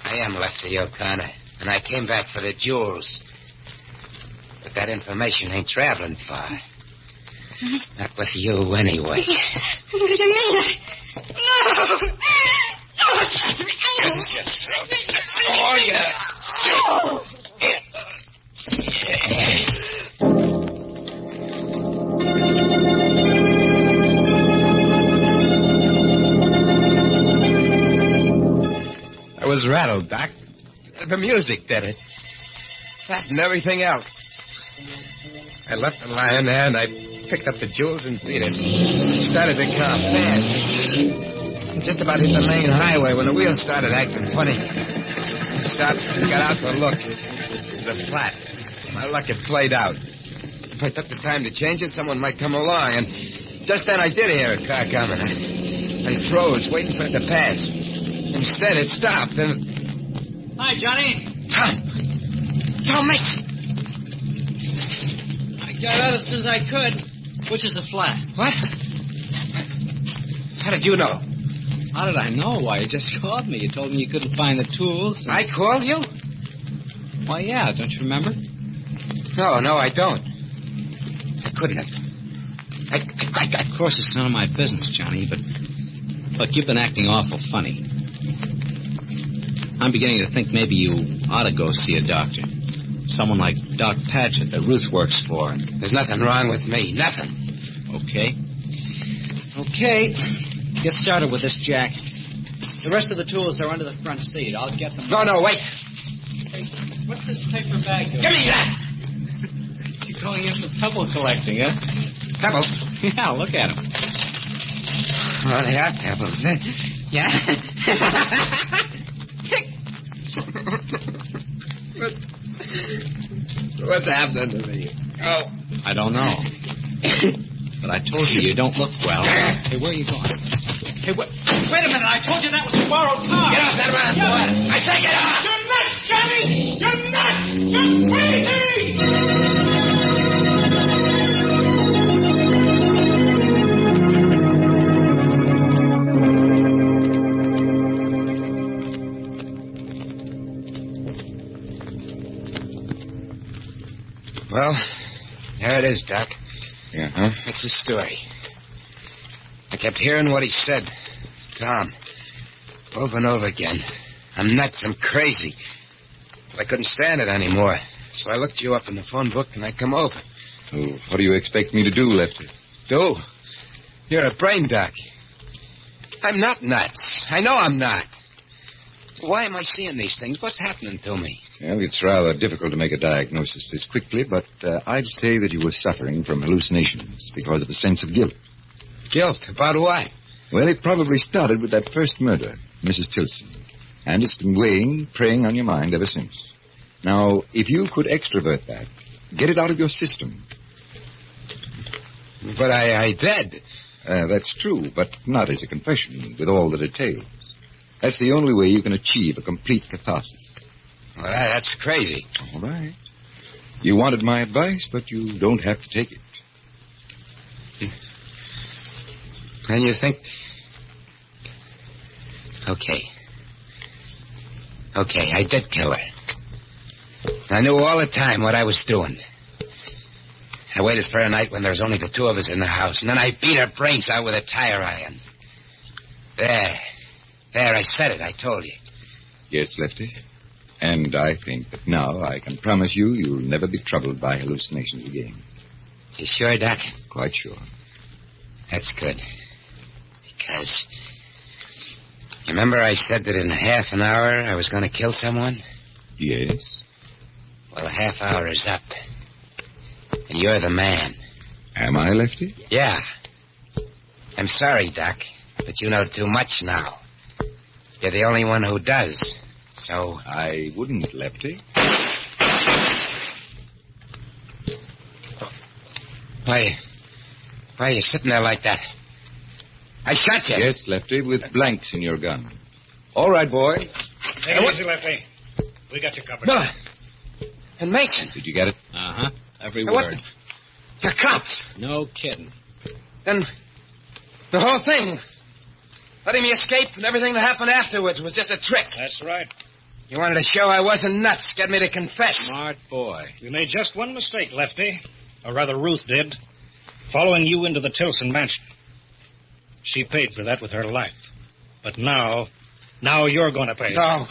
I am Lefty O'Connor, and I came back for the jewels. But that information ain't traveling far. Not with you, anyway. What do you mean? No! Oh, yeah. rattle, Doc. The music did it. That and everything else. I left it lying there, and I picked up the jewels and beat it. Started the car fast. Just about hit the main highway when the wheels started acting funny. I stopped and got out to look. It was a flat. My luck had played out. If I took the time to change it, someone might come along, and just then I did hear a car coming. I froze, waiting for it to pass. Instead, it stopped, and... Hi, Johnny. Tom! Miss! I got out as soon as I could. Which is the flat? What? How did you know? How did I know? Why, you just called me. You told me you couldn't find the tools. I called you? Why, yeah. Don't you remember? No, I don't. I couldn't have. Of course, it's none of my business, Johnny, but look, you've been acting awful funny. I'm beginning to think maybe you ought to go see a doctor. Someone like Doc Paget that Ruth works for. There's nothing wrong with me. Nothing. Okay. Get started with this, Jack. The rest of the tools are under the front seat. I'll get them. No, wait. Hey, what's this paper bag doing? Give me that! You're going in for pebble collecting, huh? Pebbles? Yeah, look at them. Oh, they are pebbles. Yeah? What's happening to me? Oh. I don't know. But I told you don't look well. Hey, where are you going? Hey, wait a minute. I told you that was a borrowed car. Get off that ramp, boy. I say get off. You're nuts, Johnny. You're nuts. You're crazy. Well, there it is, Doc. Yeah, huh? That's the story. I kept hearing what he said. Tom. Over and over again. I'm nuts. I'm crazy. But I couldn't stand it anymore. So I looked you up in the phone book and I come over. Oh, what do you expect me to do, Lefty? Do? You're a brain doc. I'm not nuts. I know I'm not. Why am I seeing these things? What's happening to me? Well, it's rather difficult to make a diagnosis this quickly, but I'd say that you were suffering from hallucinations because of a sense of guilt. Guilt? About what? Well, it probably started with that first murder, Mrs. Tilson. And it's been preying on your mind ever since. Now, if you could extrovert that, get it out of your system. But I did. That's true, but not as a confession, with all that it entails. That's the only way you can achieve a complete catharsis. Well, that's crazy. All right. You wanted my advice, but you don't have to take it. And you think... Okay, I did kill her. I knew all the time what I was doing. I waited for a night when there was only the two of us in the house, and then I beat her brains out with a tire iron. There, I said it, I told you. Yes, Lefty. And I think that now I can promise you'll never be troubled by hallucinations again. You sure, Doc? Quite sure. That's good. Because... Remember I said that in half an hour I was going to kill someone? Yes. Well, a half hour is up. And you're the man. Am I, Lefty? Yeah. I'm sorry, Doc, but you know too much now. You're the only one who does. So... I wouldn't, Lefty. Why are you sitting there like that? I shot you. Yes, Lefty, with blanks in your gun. All right, boy. Take it easy, Lefty. We got you covered. No. And Mason. Did you get it? Uh-huh. Every What? word. You're cops. No kidding. Then the whole thing, letting me escape and everything that happened afterwards was just a trick. That's right. You wanted to show I wasn't nuts, get me to confess. Smart boy. We made just one mistake, Lefty. Or rather, Ruth did. Following you into the Tilson mansion. She paid for that with her life. But now you're going to pay. No.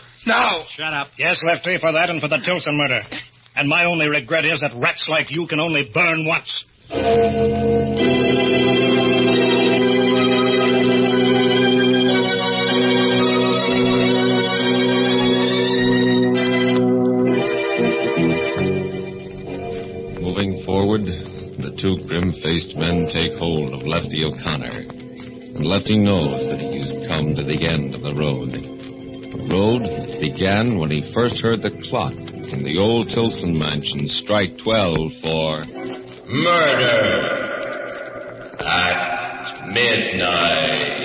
Shut up. Yes, Lefty, for that and for the Tilson murder. And my only regret is that rats like you can only burn once. faced men take hold of Lefty O'Connor. And Lefty knows that he has come to the end of the road. The road began when he first heard the clock in the old Tilson mansion strike 12 for murder at midnight.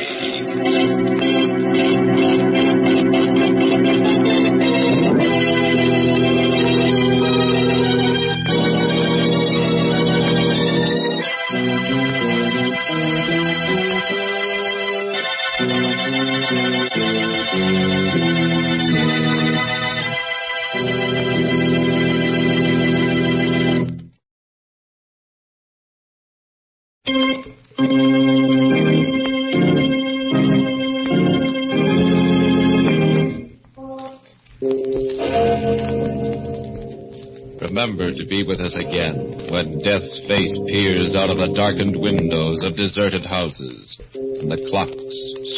Remember to be with us again when death's face peers out of the darkened windows of deserted houses and the clocks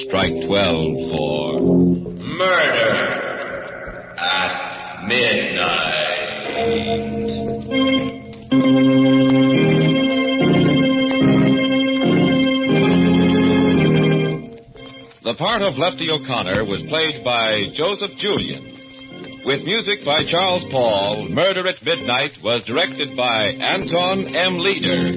strike 12 for murder at midnight. The part of Lefty O'Connor was played by Joseph Julian. With music by Charles Paul, Murder at Midnight was directed by Anton M. Leader.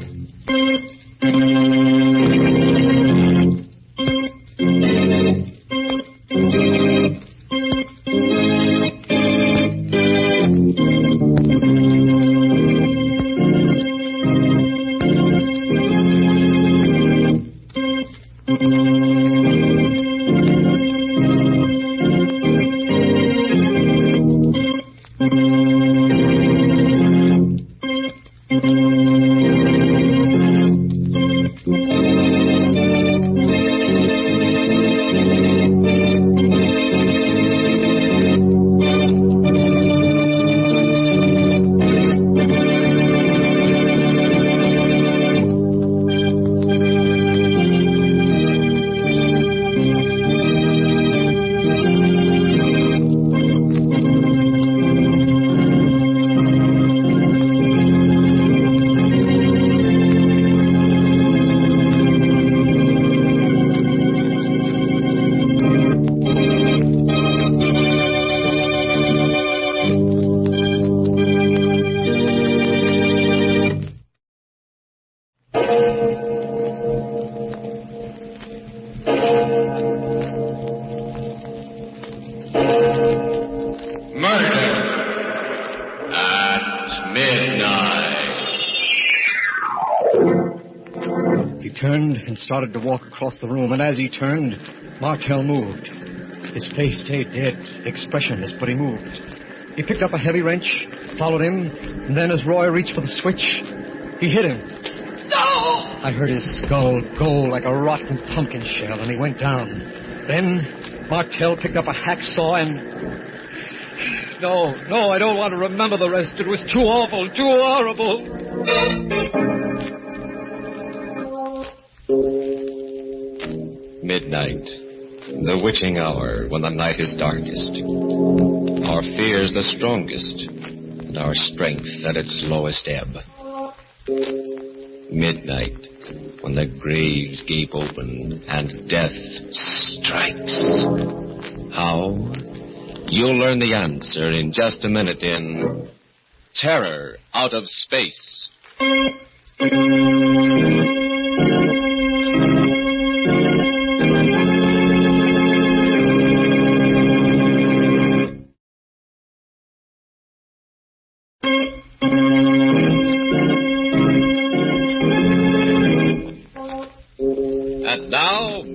Started to walk across the room, and as he turned, Martell moved. His face stayed dead, expressionless, but he moved. He picked up a heavy wrench, followed him, and then as Roy reached for the switch, he hit him. No! I heard his skull go like a rotten pumpkin shell, and he went down. Then Martell picked up a hacksaw and... No, I don't want to remember the rest. It was too awful, too horrible. Midnight, the witching hour when the night is darkest. Our fears the strongest, and our strength at its lowest ebb. Midnight, when the graves gape open and death strikes. How? You'll learn the answer in just a minute in Terror Out of Space.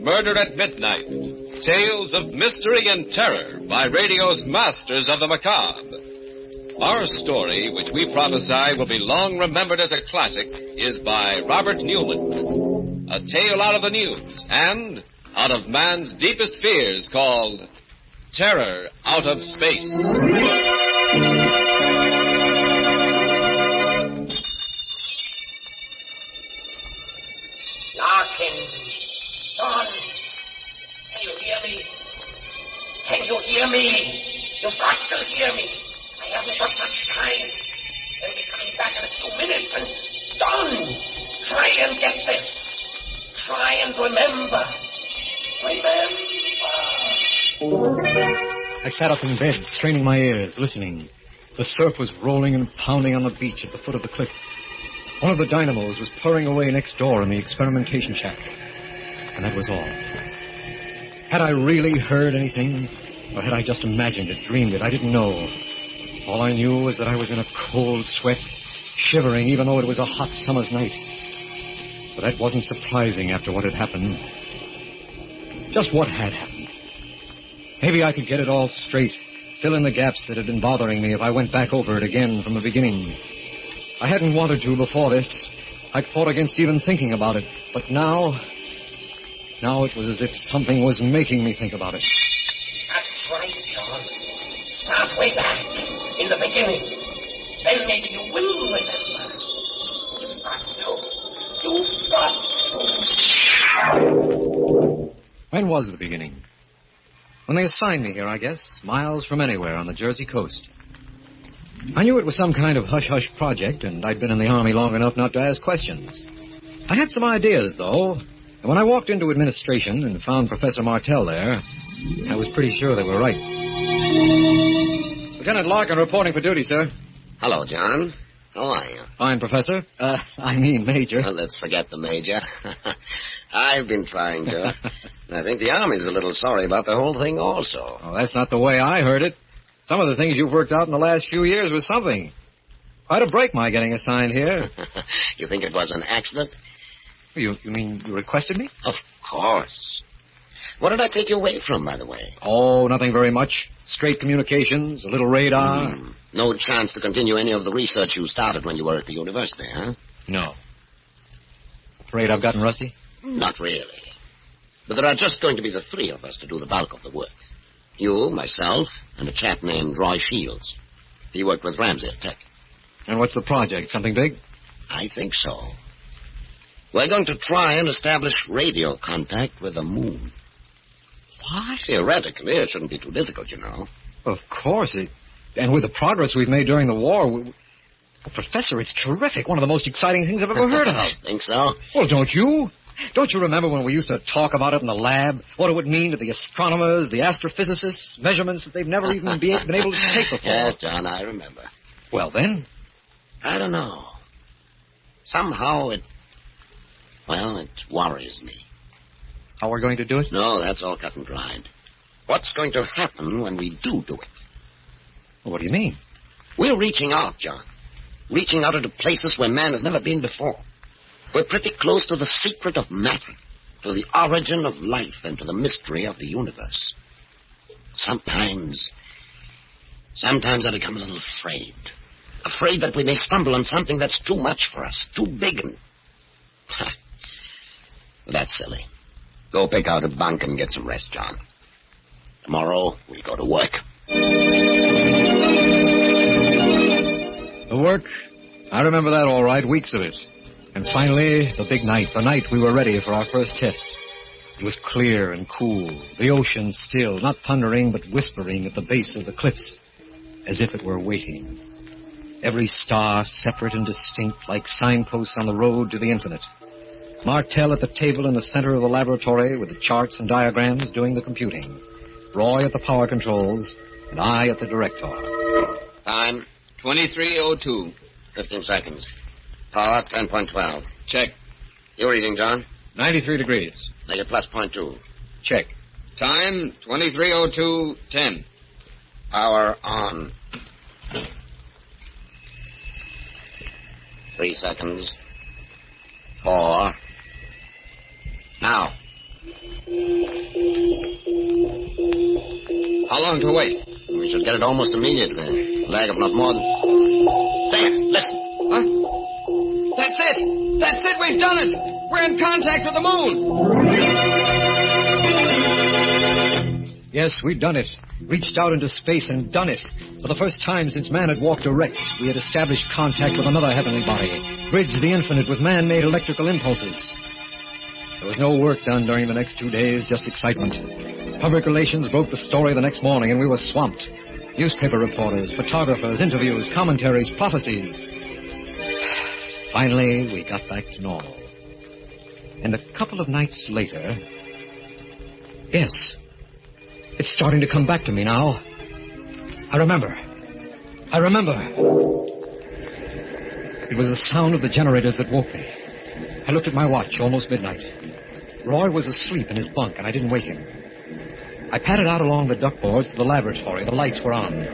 Murder at Midnight, Tales of Mystery and Terror by radio's Masters of the Macabre. Our story, which we prophesy will be long remembered as a classic, is by Robert Newman. A tale out of the news and out of man's deepest fears called Terror Out of Space. John, can you hear me? Can you hear me? You've got to hear me. I haven't got much time. They'll be coming back in a few minutes, and John, Try and get this. Try and remember. I sat up in bed, straining my ears, listening. The surf was rolling and pounding on the beach at the foot of the cliff. One of the dynamos was purring away next door in the experimentation shack. And that was all. Had I really heard anything, or had I just imagined it, dreamed it? I didn't know. All I knew was that I was in a cold sweat, shivering even though it was a hot summer's night. But that wasn't surprising after what had happened. Just what had happened. Maybe I could get it all straight, fill in the gaps that had been bothering me if I went back over it again from the beginning. I hadn't wanted to before this. I'd fought against even thinking about it. But now it was as if something was making me think about it. That's right, John. Start way back, in the beginning. Then maybe you will remember. You've got to. When was the beginning? When they assigned me here, I guess, miles from anywhere on the Jersey coast. I knew it was some kind of hush-hush project, and I'd been in the Army long enough not to ask questions. I had some ideas, though, and when I walked into administration and found Professor Martell there, I was pretty sure they were right. Lieutenant Larkin reporting for duty, sir. Hello, John. How are you? Fine, Professor. Major. Well, let's forget the Major. I've been trying to. I think the Army's a little sorry about the whole thing also. Oh, that's not the way I heard it. Some of the things you've worked out in the last few years was something. Quite a break, my getting assigned here. You think it was an accident? You mean you requested me? Of course. What did I take you away from, by the way? Oh, nothing very much. Straight communications, a little radar. No chance to continue any of the research you started when you were at the university, huh? No. Afraid I've gotten rusty? Not really. But there are just going to be the three of us to do the bulk of the work. You, myself, and a chap named Roy Shields. He worked with Ramsey at Tech. And what's the project? Something big? I think so. We're going to try and establish radio contact with the moon. What? Theoretically, it shouldn't be too difficult, you know. Of course. And with the progress we've made during the war... Professor, it's terrific. One of the most exciting things I've ever heard of. Think so? Well, don't you? Don't you remember when we used to talk about it in the lab? What it would mean to the astronomers, the astrophysicists, measurements that they've never even been able to take before. Yes, John, I remember. Well, then? I don't know. Somehow it worries me. How we're going to do it? No, that's all cut and dried. What's going to happen when we do it? Well, what do you mean? We're reaching out, John. Reaching out into places where man has never been before. We're pretty close to the secret of matter, to the origin of life, and to the mystery of the universe. Sometimes I become a little afraid. Afraid that we may stumble on something that's too much for us, too big and... That's silly. Go pick out a bunk and get some rest, John. Tomorrow, we go to work. The work? I remember that all right, weeks of it. And finally, the big night, the night we were ready for our first test. It was clear and cool, the ocean still, not thundering but whispering at the base of the cliffs, as if it were waiting. Every star separate and distinct, like signposts on the road to the infinite. Martell at the table in the center of the laboratory with the charts and diagrams doing the computing. Roy at the power controls, and I at the director. Time, 23:02. 15 seconds. Power, 10.12. Check. Your reading, John? 93 degrees. Make it plus 0.2. Check. Time, 23:02:10. Power on. 3 seconds. 4. Now. How long to wait? We should get it almost immediately. Lag of not more than... There, listen. Huh? That's it! That's it! We've done it! We're in contact with the moon! Yes, we'd done it. Reached out into space and done it. For the first time since man had walked erect, we had established contact with another heavenly body, bridged the infinite with man-made electrical impulses. There was no work done during the next 2 days, just excitement. Public relations broke the story the next morning, and we were swamped. Newspaper reporters, photographers, interviews, commentaries, prophecies. Finally, we got back to normal. And a couple of nights later... Yes. It's starting to come back to me now. I remember. It was the sound of the generators that woke me. I looked at my watch, almost midnight. Roy was asleep in his bunk, and I didn't wake him. I padded out along the duckboards to the laboratory. The lights were on.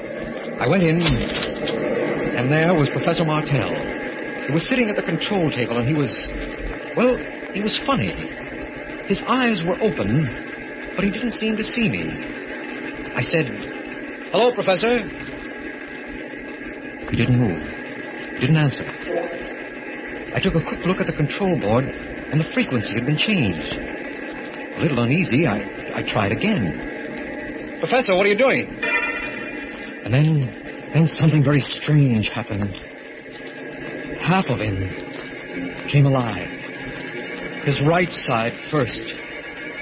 I went in, and there was Professor Martell. He was sitting at the control table, and he was funny. His eyes were open, but he didn't seem to see me. I said, "Hello, Professor." He didn't move. He didn't answer. I took a quick look at the control board, and the frequency had been changed. A little uneasy, I tried again. "Professor, what are you doing?" And then something very strange happened. Half of him came alive. His right side first.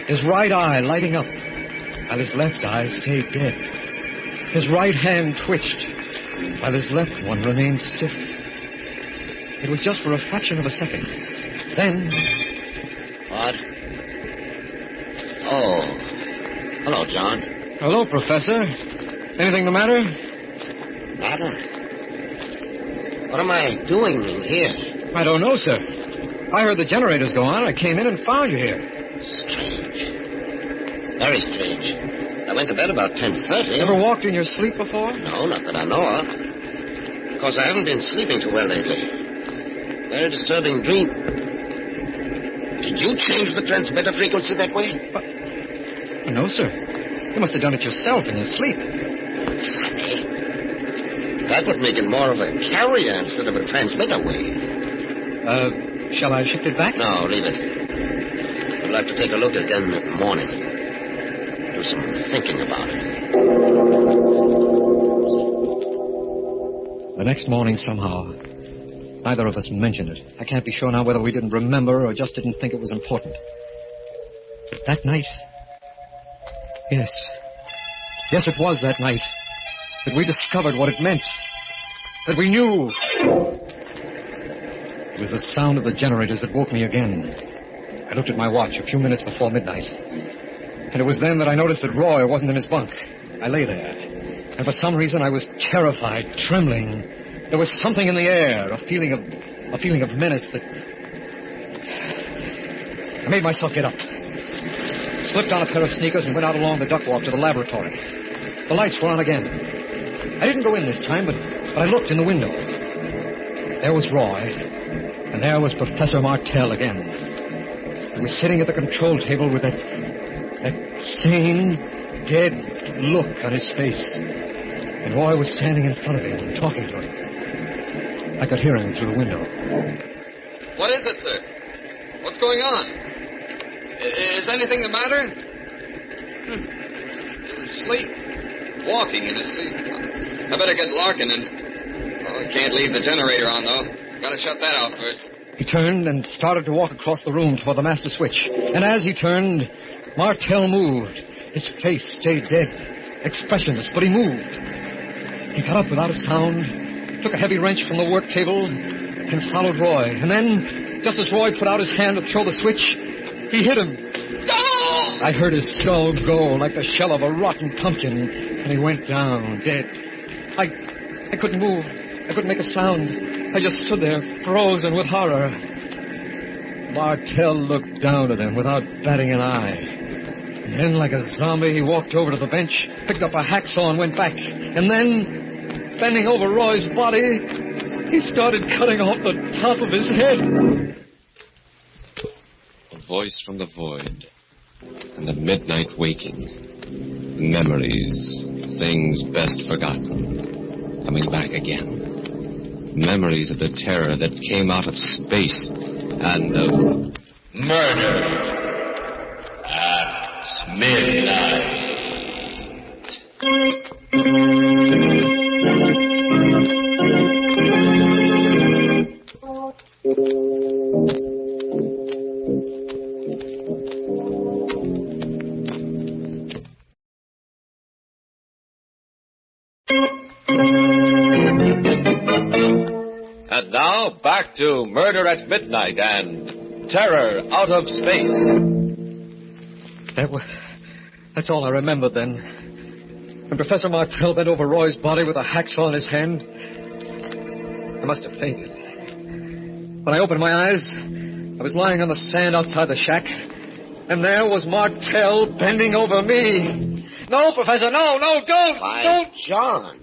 His right eye lighting up, while his left eye stayed dead. His right hand twitched, while his left one remained stiff. It was just for a fraction of a second. Then... What? Oh. Hello, John. Hello, Professor. Anything the matter? Matter? What am I doing in here? I don't know, sir. I heard the generators go on. I came in and found you here. Strange. Very strange. I went to bed about 10:30. Ever walked in your sleep before? No, not that I know of. Of course, I haven't been sleeping too well lately. Very disturbing dream. Did you change the transmitter frequency that way? No, sir. You must have done it yourself in your sleep. Funny. That would make it more of a carrier instead of a transmitter wave. Shall I shift it back? No, leave it. I'd like to take a look again in the morning. Do some thinking about it. The next morning, somehow, neither of us mentioned it. I can't be sure now whether we didn't remember or just didn't think it was important. But that night... Yes, it was that night that we discovered what it meant. That we knew. It was the sound of the generators that woke me again. I looked at my watch a few minutes before midnight. And it was then that I noticed that Roy wasn't in his bunk. I lay there. And for some reason I was terrified, trembling. There was something in the air, a feeling of menace that... I made myself get up. Slipped on a pair of sneakers and went out along the duck walk to the laboratory. The lights were on again. I didn't go in this time, but I looked in the window. There was Roy, and there was Professor Martell again. He was sitting at the control table with that same, dead look on his face. And Roy was standing in front of him and talking to him. I could hear him through the window. What is it, sir? What's going on? Is anything the matter? Sleep. Walking in his sleep. I better get Larkin and... Well, I can't leave the generator on, though. Gotta shut that out first. He turned and started to walk across the room toward the master switch. And as he turned, Martell moved. His face stayed dead, expressionless, but he moved. He got up without a sound, took a heavy wrench from the work table, and followed Roy. And then, just as Roy put out his hand to throw the switch, he hit him. I heard his skull go like the shell of a rotten pumpkin, and he went down, dead. I couldn't move. I couldn't make a sound. I just stood there, frozen with horror. Martell looked down at him without batting an eye. And then, like a zombie, he walked over to the bench, picked up a hacksaw and went back. And then, bending over Roy's body, he started cutting off the top of his head. A voice from the void. And the midnight waking. Memories. Things best forgotten. Coming back again. Memories of the terror that came out of space and of... Murder at midnight. And now, back back to Murder at Midnight and Terror Out of Space. That's all I remember then. When Professor Martell bent over Roy's body with a hacksaw in his hand, I must have fainted. When I opened my eyes, I was lying on the sand outside the shack, and there was Martell bending over me. No, Professor, no, don't! Don't! John,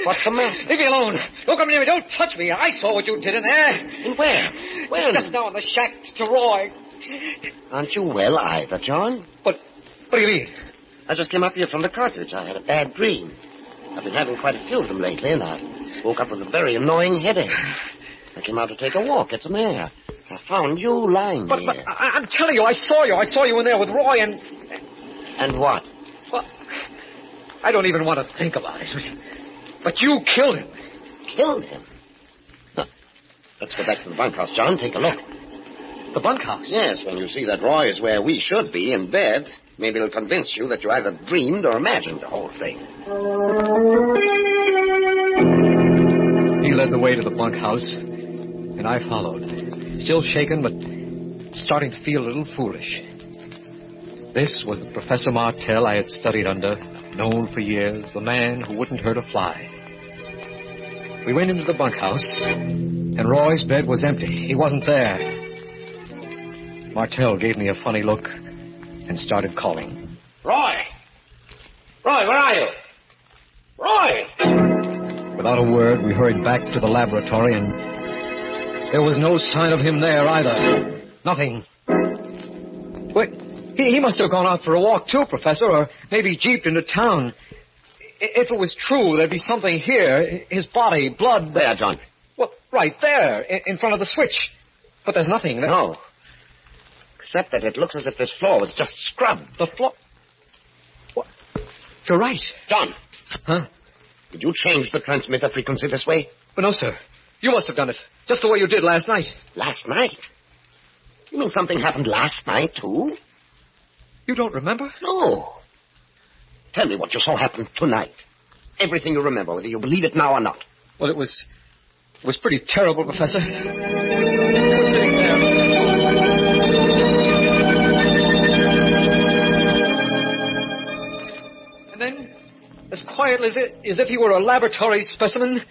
what's the matter? Leave me alone. Don't come near me. Don't touch me. I saw what you did in there. And where? When? Just now in the shack to Roy. Aren't you well either, John? What do you mean? I just came up here from the cottage. I had a bad dream. I've been having quite a few of them lately, and I woke up with a very annoying headache. I came out to take a walk at some air. I found you lying But here. I'm telling you, I saw you. I saw you in there with Roy and... And what? Well, I don't even want to think about it. But you killed him. Killed him? Huh. Let's go back to the bunkhouse, John. Take a look. The bunkhouse? Yes, when you see that Roy is where we should be, in bed, maybe it'll convince you that you either dreamed or imagined the whole thing. He led the way to the bunkhouse, and I followed. Still shaken, but starting to feel a little foolish. This was the Professor Martell I had studied under, known for years, the man who wouldn't hurt a fly. We went into the bunkhouse, and Roy's bed was empty. He wasn't there. Martell gave me a funny look and started calling. Roy! Roy, where are you? Roy! Without a word, we hurried back to the laboratory, and there was no sign of him there either. Nothing. Wait, he must have gone out for a walk too, Professor, or maybe jeeped into town. If it was true, there'd be something here. His body, blood. There, John. Well, right there, in front of the switch. But there's nothing. No. Except that it looks as if this floor was just scrubbed. The floor? What? You're right. John. Huh? Did you change the transmitter frequency this way? But no, sir. You must have done it. Just the way you did last night. Last night? You mean something happened last night, too? You don't remember? No. Tell me what you saw happen tonight. Everything you remember, whether you believe it now or not. Well, it was pretty terrible, Professor. I was sitting there. And then, as quietly as if he were a laboratory specimen,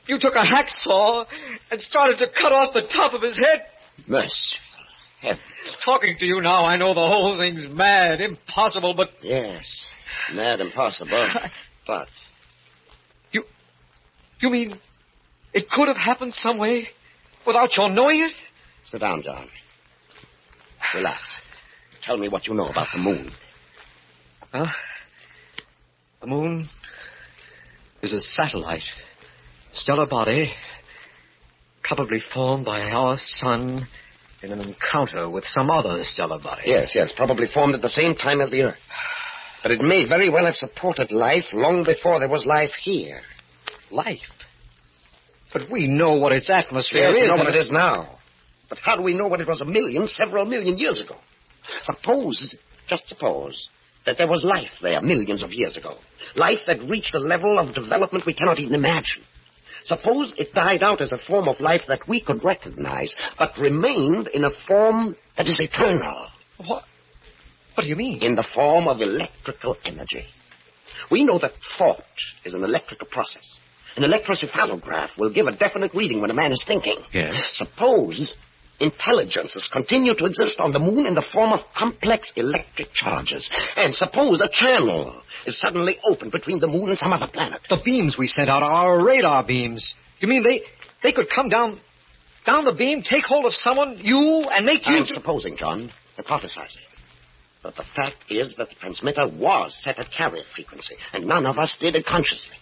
you took a hacksaw and started to cut off the top of his head. Merciful heavens. Talking to you now, I know the whole thing's mad, impossible, but... Yes, mad, impossible, but... You mean it could have happened some way without your knowing it? Sit down, John. Relax. Tell me what you know about the moon. Well, the moon is a satellite, stellar body, probably formed by our sun in an encounter with some other stellar body. Yes, probably formed at the same time as the Earth. But it may very well have supported life long before there was life here. Life? But we know what its atmosphere is. Yes, we know what it is now. But how do we know what it was several million years ago? Just suppose, that there was life there millions of years ago. Life that reached a level of development we cannot even imagine. Suppose it died out as a form of life that we could recognize, but remained in a form that is eternal. What do you mean? In the form of electrical energy. We know that thought is an electrical process. An electrocephalograph will give a definite reading when a man is thinking. Yes. Suppose intelligences continue to exist on the moon in the form of complex electric charges. And suppose a channel is suddenly opened between the moon and some other planet. The beams we sent out are our radar beams. You mean they could come down the beam, take hold of someone, you, and make you... I'm supposing, John, hypothesizing. But the fact is that the transmitter was set at carrier frequency, and none of us did it consciously.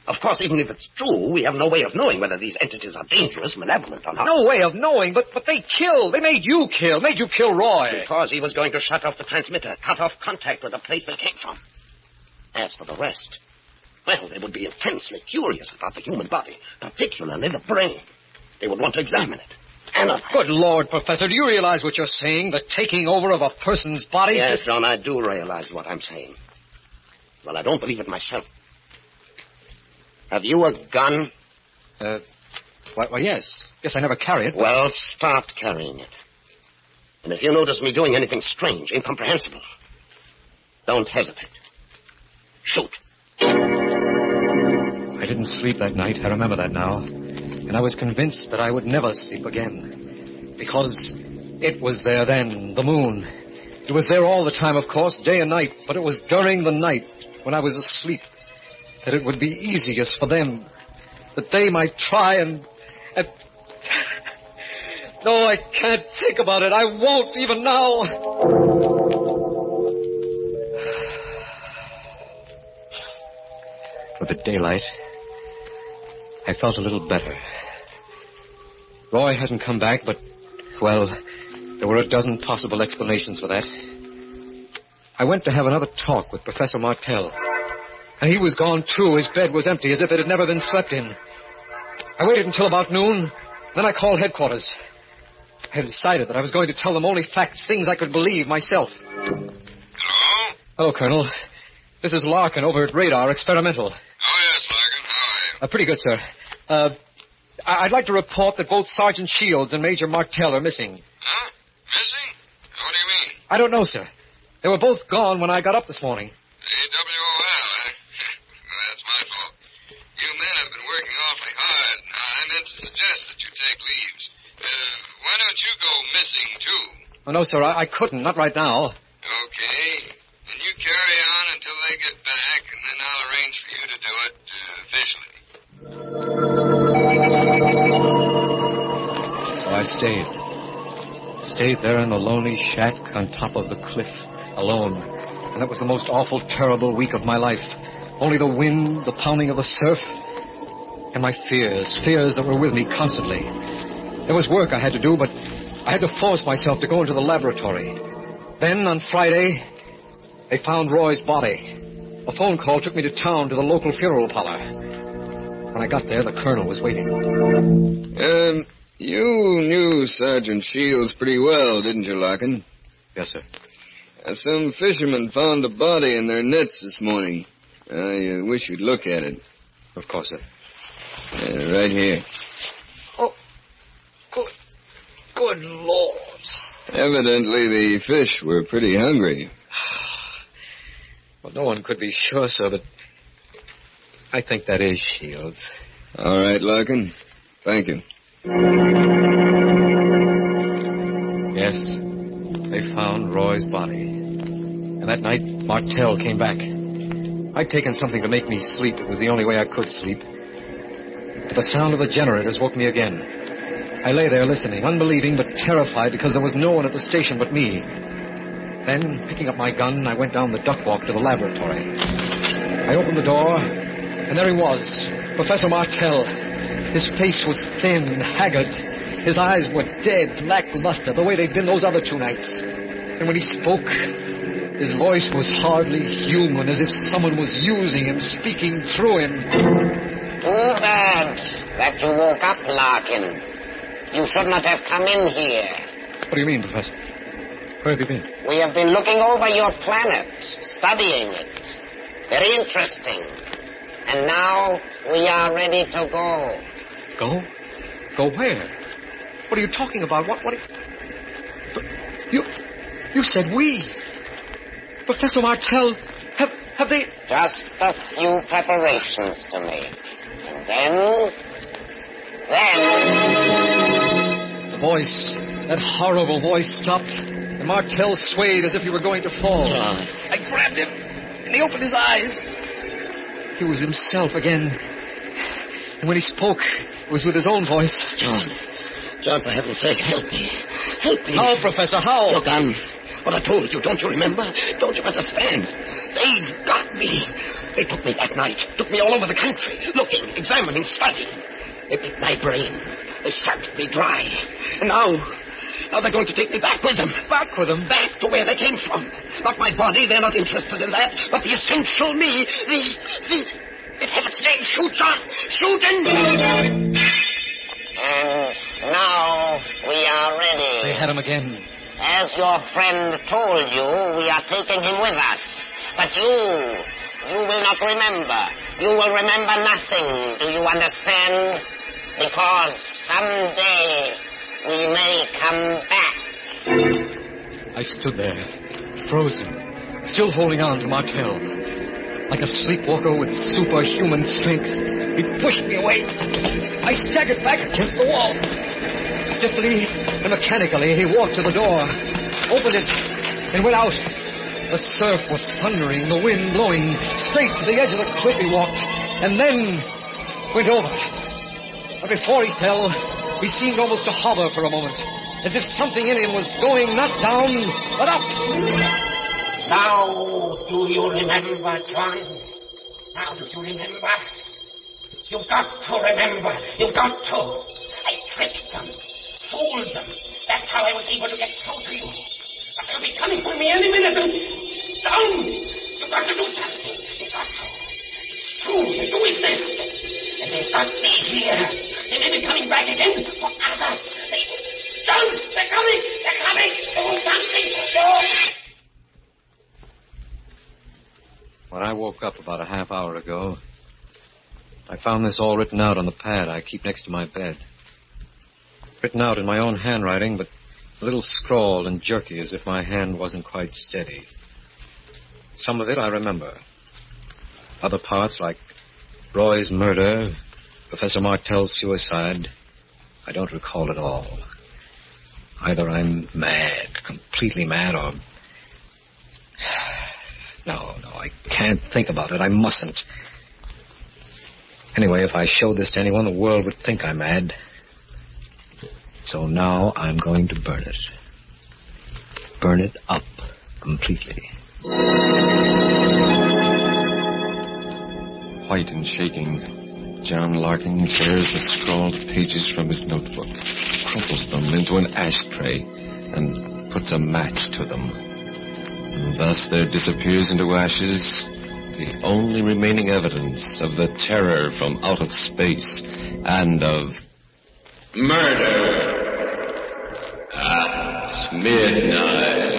Of course, even if it's true, we have no way of knowing whether these entities are dangerous, malevolent, or not. No way of knowing, but they killed. They made you kill Roy. Because he was going to shut off the transmitter, cut off contact with the place they came from. As for the rest, well, they would be intensely curious about the human body, particularly the brain. They would want to examine it. Analyze. Good Lord, Professor, do you realize what you're saying? The taking over of a person's body? Yes, John, I do realize what I'm saying. Well, I don't believe it myself. Have you a gun? Why, yes. Yes, I never carry it. Well, start carrying it. And if you notice me doing anything strange, incomprehensible, don't hesitate. Shoot. I didn't sleep that night. I remember that now. And I was convinced that I would never sleep again. Because it was there then, the moon. It was there all the time, of course, day and night. But it was during the night, when I was asleep, that it would be easiest for them. That they might try and... No, I can't think about it. I won't even now. With the daylight, I felt a little better. Roy hadn't come back, but, well, there were a dozen possible explanations for that. I went to have another talk with Professor Martell. And he was gone, too. His bed was empty, as if it had never been slept in. I waited until about noon. Then I called headquarters. I had decided that I was going to tell them only facts, things I could believe myself. Hello? Hello, Colonel. This is Larkin over at Radar Experimental. Oh, yes, Larkin. How are you? Pretty good, sir. I'd like to report that both Sergeant Shields and Major Martell are missing. Huh? Missing? What do you mean? I don't know, sir. They were both gone when I got up this morning. AWOL, eh? Well, that's my fault. You men have been working awfully hard. I meant to suggest that you take leaves. Why don't you go missing, too? Oh, no, sir, I couldn't. Not right now. Okay. Then you carry on until they get back, and then I'll arrange for you to do it officially. So I stayed. Stayed there in the lonely shack on top of the cliff, alone. And that was the most awful, terrible week of my life. Only the wind, the pounding of the surf, and my fears that were with me constantly. There was work I had to do, but I had to force myself to go into the laboratory. Then, on Friday, they found Roy's body. A phone call took me to town to the local funeral parlor. When I got there, the colonel was waiting. You knew Sergeant Shields pretty well, didn't you, Larkin? Yes, sir. Some fishermen found a body in their nets this morning. I wish you'd look at it. Of course, sir. Right here. Oh, good Lord. Evidently, the fish were pretty hungry. Well, no one could be sure, sir, but I think that is Shields. All right, Larkin. Thank you. Yes, they found Roy's body. And that night, Martell came back. I'd taken something to make me sleep. It was the only way I could sleep. But the sound of the generators woke me again. I lay there listening, unbelieving but terrified because there was no one at the station but me. Then, picking up my gun, I went down the duck walk to the laboratory. I opened the door, and there he was, Professor Martell. His face was thin, haggard. His eyes were dead, lackluster, the way they'd been those other 2 nights. And when he spoke, his voice was hardly human, as if someone was using him, speaking through him. Too bad that you woke up, Larkin. You should not have come in here. What do you mean, Professor? Where have you been? We have been looking over your planet, studying it. Very interesting. And now we are ready to go. Go? Go where? What are you talking about? What? You said we. Professor Martell, have they... Just a few preparations to make. And then... The voice, that horrible voice stopped, and Martell swayed as if he were going to fall. John. I grabbed him, and he opened his eyes. He was himself again. And when he spoke, it was with his own voice. John, for heaven's sake, help me. Help me. How, Professor, how? Your gun. What I told you, don't you remember? Don't you understand? They got me. They took me that night. Took me all over the country. Looking, examining, studying. They picked my brain. They sucked me dry. And now they're going to take me back with them. Back with them? Back to where they came from. Not my body, they're not interested in that. But the essential me, in heaven's name, shoot, John. Shoot and now we are ready. They had him again. As your friend told you, we are taking him with us. But you will not remember. You will remember nothing. Do you understand? Because someday we may come back. I stood there, frozen, still holding on to Martel. Like a sleepwalker with superhuman strength, he pushed me away. I staggered back against the wall. Stiffly and mechanically, he walked to the door, opened it, and went out. The surf was thundering, the wind blowing. Straight to the edge of the cliff he walked, and then went over. But before he fell, he seemed almost to hover for a moment, as if something in him was going not down, but up. Now, do you remember, John? Now, do you remember? You've got to remember. You've got to. I tricked them, fooled them. That's how I was able to get through to you. But they'll be coming for me any minute. And John, you've got to do something. You've got to. It's true, they do exist. And they've got me here. They may be coming back again for others. John, they're coming. They're coming. Do something. Do. When I woke up about a half hour ago, I found this all written out on the pad I keep next to my bed. Written out in my own handwriting, but a little scrawled and jerky, as if my hand wasn't quite steady. Some of it I remember. Other parts, like Roy's murder, Professor Martel's suicide, I don't recall at all. Either I'm mad, completely mad, or... No, I can't think about it. I mustn't. Anyway, if I showed this to anyone, the world would think I'm mad. So now I'm going to burn it. Burn it up completely. White and shaking, John Larkin tears the scrawled pages from his notebook, crumples them into an ashtray, and puts a match to them. And thus there disappears into ashes the only remaining evidence of the terror from out of space and of murder at midnight.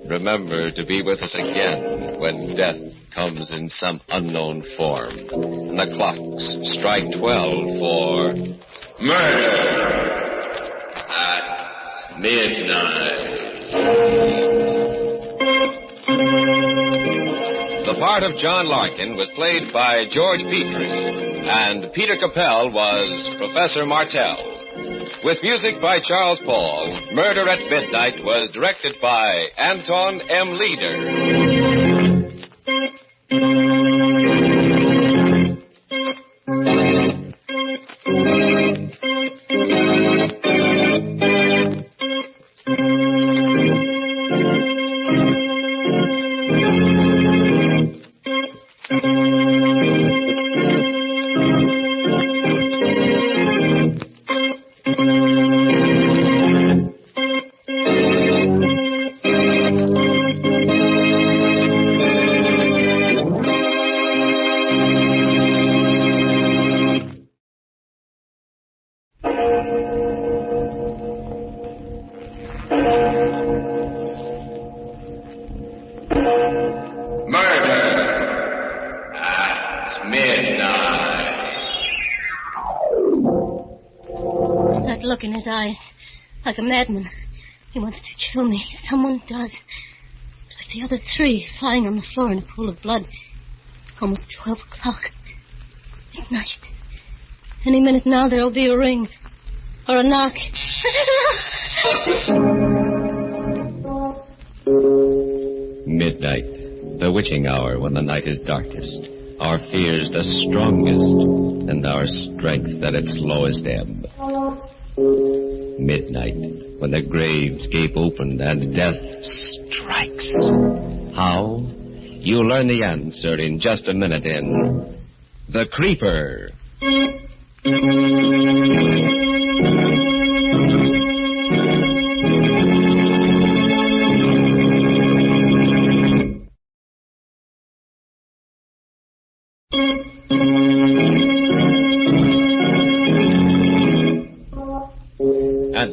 Remember to be with us again when death comes in some unknown form. And the clocks strike 12 for murder at midnight. The part of John Larkin was played by George Petrie, and Peter Capell was Professor Martel. With music by Charles Paul, Murder at Midnight was directed by Anton M. Leader. Look in his eyes, like a madman. He wants to kill me. Someone does. Like the other three, lying on the floor in a pool of blood. Almost 12 o'clock. Midnight. Any minute now there'll be a ring. Or a knock. Midnight, the witching hour when the night is darkest. Our fears the strongest, and our strength at its lowest ebb. Midnight, when the graves gape open and death strikes. How? You'll learn the answer in just a minute in The Creeper. And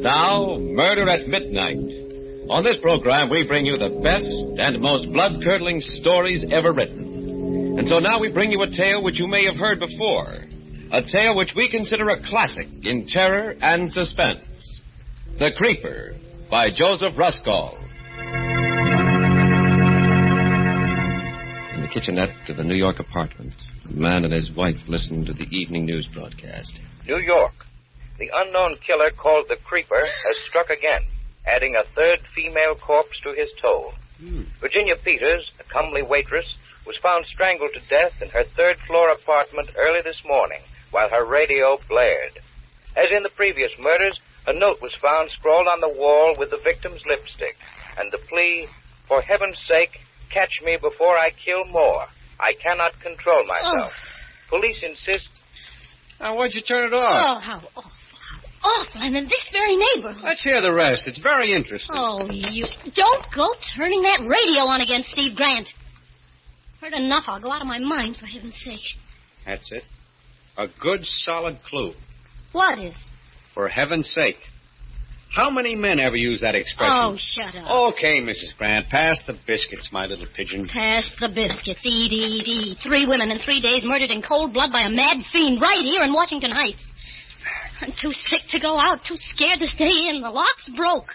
now, Murder at Midnight. On this program, we bring you the best and most blood-curdling stories ever written. And so now we bring you a tale which you may have heard before. A tale which we consider a classic in terror and suspense. The Creeper, by Joseph Ruskall. In the kitchenette of a New York apartment, a man and his wife listened to the evening news broadcast. New York. The unknown killer called the Creeper has struck again, adding a third female corpse to his toll. Virginia Peters, a comely waitress, was found strangled to death in her third-floor apartment early this morning while her radio blared. As in the previous murders, a note was found scrawled on the wall with the victim's lipstick, and the plea, "For heaven's sake, catch me before I kill more. I cannot control myself." Police insist... Now, why'd you turn it Oh, off? how awful. Awful, and in this very neighborhood. Let's hear the rest. It's very interesting. Oh, you don't go turning that radio on again, Steve Grant. Heard enough. I'll go out of my mind, for heaven's sake. That's it. A good, solid clue. What is? For heaven's sake. How many men ever use that expression? Oh, shut up. Okay, Mrs. Grant. Pass the biscuits, my little pigeon. Pass the biscuits. Eat, eat, eat. 3 women in 3 days murdered in cold blood by a mad fiend right here in Washington Heights. I'm too sick to go out, too scared to stay in. The lock's broke.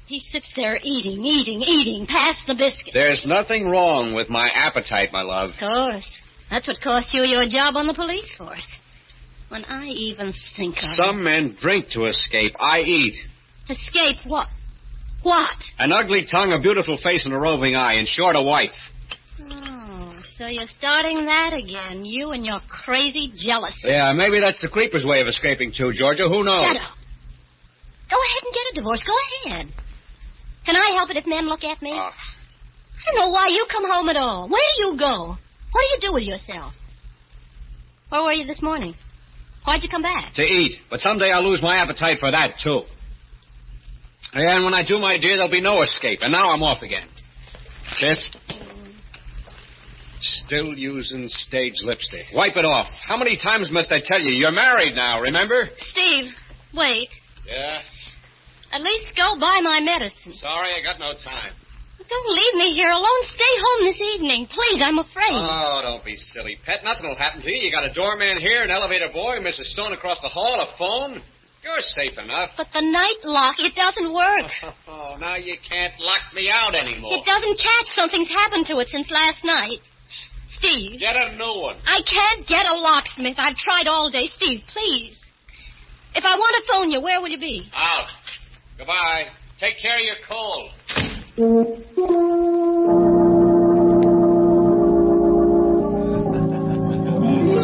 He sits there eating, eating, eating. Pass the biscuits. There's nothing wrong with my appetite, my love. Of course. That's what cost you your job on the police force. When I even think of Some men drink to escape. I eat. Escape what? What? An ugly tongue, a beautiful face, and a roving eye. In short, a wife. Oh, so you're starting that again. You and your crazy jealousy. Yeah, maybe that's the creeper's way of escaping, too, Georgia. Who knows? Shut up. Go ahead and get a divorce. Go ahead. Can I help it if men look at me? I don't know why you come home at all. Where do you go? What do you do with yourself? Where were you this morning? Why'd you come back? To eat. But someday I'll lose my appetite for that, too. And when I do, my dear, there'll be no escape. And now I'm off again. Kiss. Still using stage lipstick. Wipe it off. How many times must I tell you? You're married now, remember? Steve, wait. Yeah? At least go buy my medicine. Sorry, I got no time. Don't leave me here alone. Stay home this evening. Please, I'm afraid. Oh, don't be silly, pet. Nothing will happen to you. You got a doorman here, an elevator boy, Mrs. Stone across the hall, a phone. You're safe enough. But the night lock, it doesn't work. Oh, now you can't lock me out anymore. It doesn't catch. Something's happened to it since last night. Steve. Get a new one. I can't get a locksmith. I've tried all day. Steve, please. If I want to phone you, where will you be? Out. Goodbye. Take care of your cold.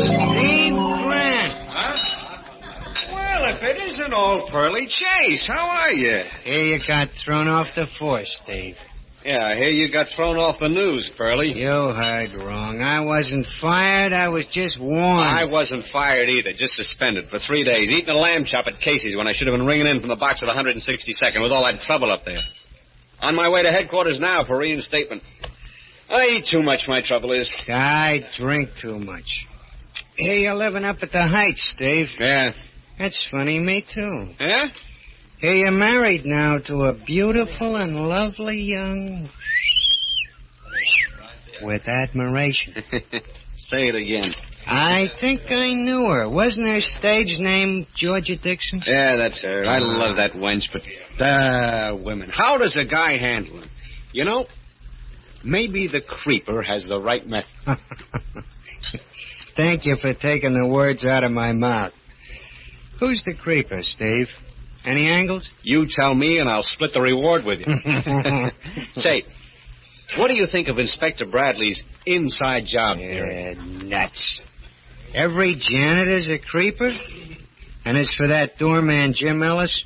Steve Grant. Huh? Well, if it isn't old Pearly Chase, how are you? Here you got thrown off the force, Steve. Yeah, I hear you got thrown off the news, Pearly. You heard wrong. I wasn't fired. I was just warned. I wasn't fired either, just suspended for 3 days, eating a lamb chop at Casey's when I should have been ringing in from the box of the 162nd with all that trouble up there. On my way to headquarters now for reinstatement. I eat too much, my trouble is. I drink too much. Here you're living up at the Heights, Steve. Yeah. That's funny, me too. Yeah? Here you're married now to a beautiful and lovely young... with admiration. Say it again. I think I knew her. Wasn't her stage name Georgia Dixon? Yeah, that's her. I love that wench, but women. How does a guy handle them? You know, maybe the creeper has the right method. Thank you for taking the words out of my mouth. Who's the creeper, Steve? Any angles? You tell me, and I'll split the reward with you. Say, what do you think of Inspector Bradley's inside job theory? Nuts. Every janitor's a creeper? And as for that doorman, Jim Ellis,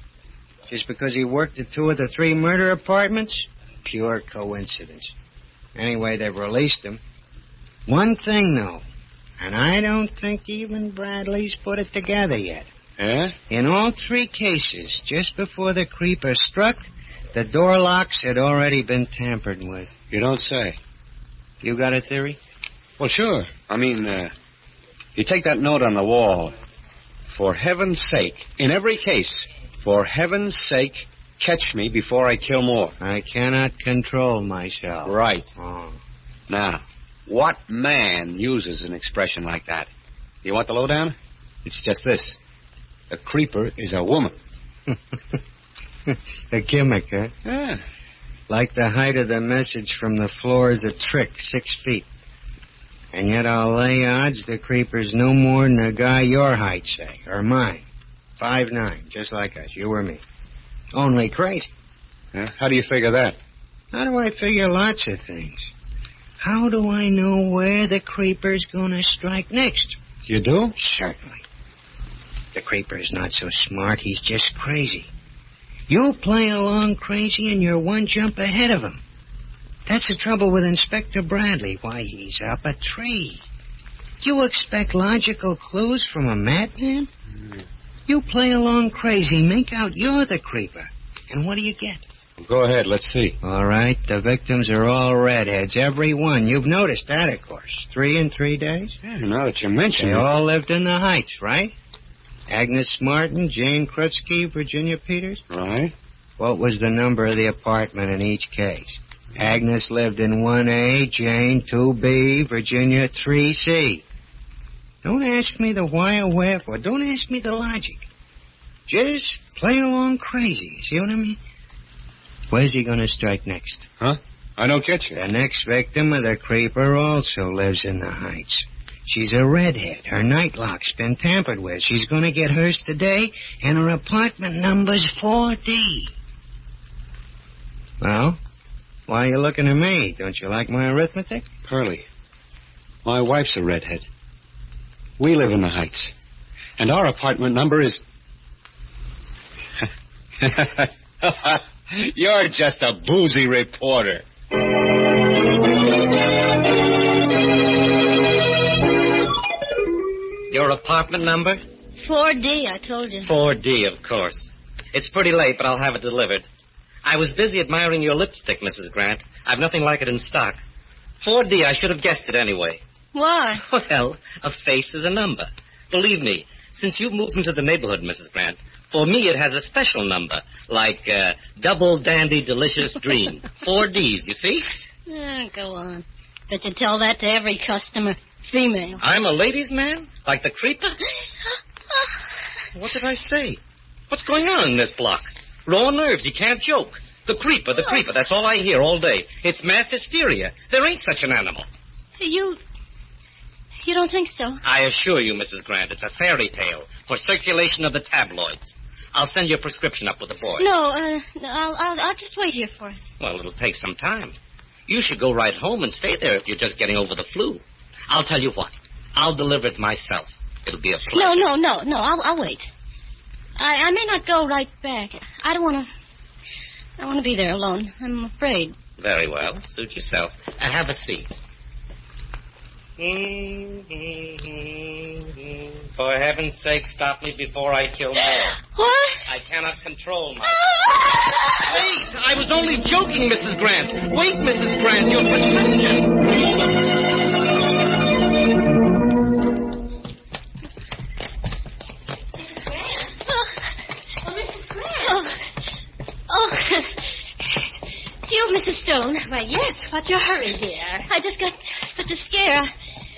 just because he worked at 2 of the 3 murder apartments? Pure coincidence. Anyway, they've released him. One thing, though, and I don't think even Bradley's put it together yet. Yeah? In all 3 cases, just before the creeper struck, the door locks had already been tampered with. You don't say. You got a theory? Well, sure. I mean, you take that note on the wall. For heaven's sake, in every case, for heaven's sake, catch me before I kill more. I cannot control myself. Right. Oh. Now, what man uses an expression like that? You want the lowdown? It's just this. A creeper is a woman. A gimmick, huh? Yeah. Like the height of the message from the floor is a trick, 6 feet. And yet I'll lay odds the creeper's no more than a guy your height, say, or mine. 5'9", just like us, you or me. Only crazy. Yeah? How do you figure that? How do I figure lots of things? How do I know where the creeper's gonna strike next? You do? Certainly. The creeper's not so smart, he's just crazy. You play along crazy and you're one jump ahead of him. That's the trouble with Inspector Bradley. Why, he's up a tree. You expect logical clues from a madman? You play along crazy, make out you're the creeper. And what do you get? Well, go ahead, let's see. All right, the victims are all redheads, every one. You've noticed that, of course. 3 in 3 days? Yeah, now that you mention it. They all lived in the Heights, right? Agnes Martin, Jane Krutsky, Virginia Peters? Right. What was the number of the apartment in each case? Agnes lived in 1A, Jane 2B, Virginia 3C. Don't ask me the why or wherefore. Don't ask me the logic. Just play along crazy. See what I mean? Where's he going to strike next? Huh? I don't get you. The next victim of the creeper also lives in the Heights. She's a redhead. Her nightlock's been tampered with. She's going to get hers today, and her apartment number's 4D. Well, why are you looking at me? Don't you like my arithmetic? Pearlie, my wife's a redhead. We live in the Heights. And our apartment number is... You're just a boozy reporter. Your apartment number? 4D, I told you. 4D, of course. It's pretty late, but I'll have it delivered. I was busy admiring your lipstick, Mrs. Grant. I've nothing like it in stock. 4D, I should have guessed it anyway. Why? Well, a face is a number. Believe me, since you've moved into the neighborhood, Mrs. Grant, for me it has a special number, like Double Dandy Delicious Dream. 4Ds, you see? Go on. Bet you tell that to every customer. Female. I'm a ladies' man? Like the creeper? What did I say? What's going on in this block? Raw nerves, you can't joke. The creeper, that's all I hear all day. It's mass hysteria. There ain't such an animal. You don't think so? I assure you, Mrs. Grant, it's a fairy tale for circulation of the tabloids. I'll send your prescription up with the boy. No, I'll just wait here for it. Well, it'll take some time. You should go right home and stay there if you're just getting over the flu. I'll tell you what. I'll deliver it myself. It'll be a pleasure. No. I'll wait. I may not go right back. I don't want to be there alone. I'm afraid. Very well. Suit yourself. Have a seat. For heaven's sake, stop me before I kill more. What? I cannot control myself. Wait! I was only joking, Mrs. Grant. Wait, Mrs. Grant, your prescription. It's you, Mrs. Stone. Why, yes. What's your hurry, dear? I just got such a scare.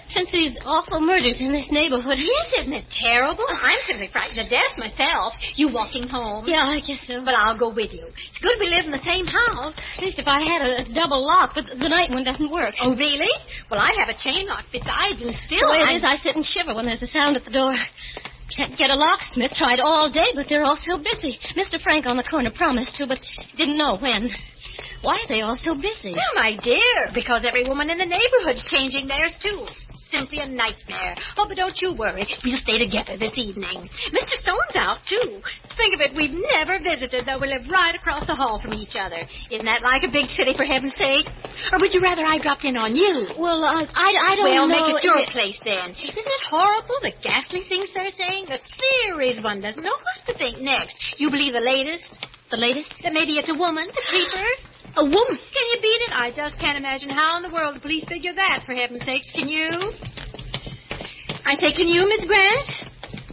Since these awful murders in this neighborhood. Yes, isn't it terrible? I'm simply frightened to death myself. You walking home? Yeah, I guess so. Well, I'll go with you. It's good we live in the same house. At least if I had a double lock, but the night one doesn't work. Oh, really? Well, I have a chain lock besides, and still The way it is, I sit and shiver when there's a sound at the door. Can't get a locksmith. Tried all day, but they're all so busy. Mr. Frank on the corner promised to, but didn't know when. Why are they all so busy? Well, my dear, because every woman in the neighborhood's changing theirs, too. Simply a nightmare. Oh, but don't you worry. We'll stay together this evening. Mr. Stone's out, too. Think of it, we've never visited, though we live right across the hall from each other. Isn't that like a big city, for heaven's sake? Or would you rather I dropped in on you? Well, I don't know. Well, make it your place, then. Isn't it horrible, the ghastly things they're saying? The theories, one doesn't know what to think next. You believe the latest? The latest? That maybe it's a woman, the creeper. A woman? Can you beat it? I just can't imagine how in the world the police figure that, for heaven's sakes. Can you? I say, can you, Miss Grant?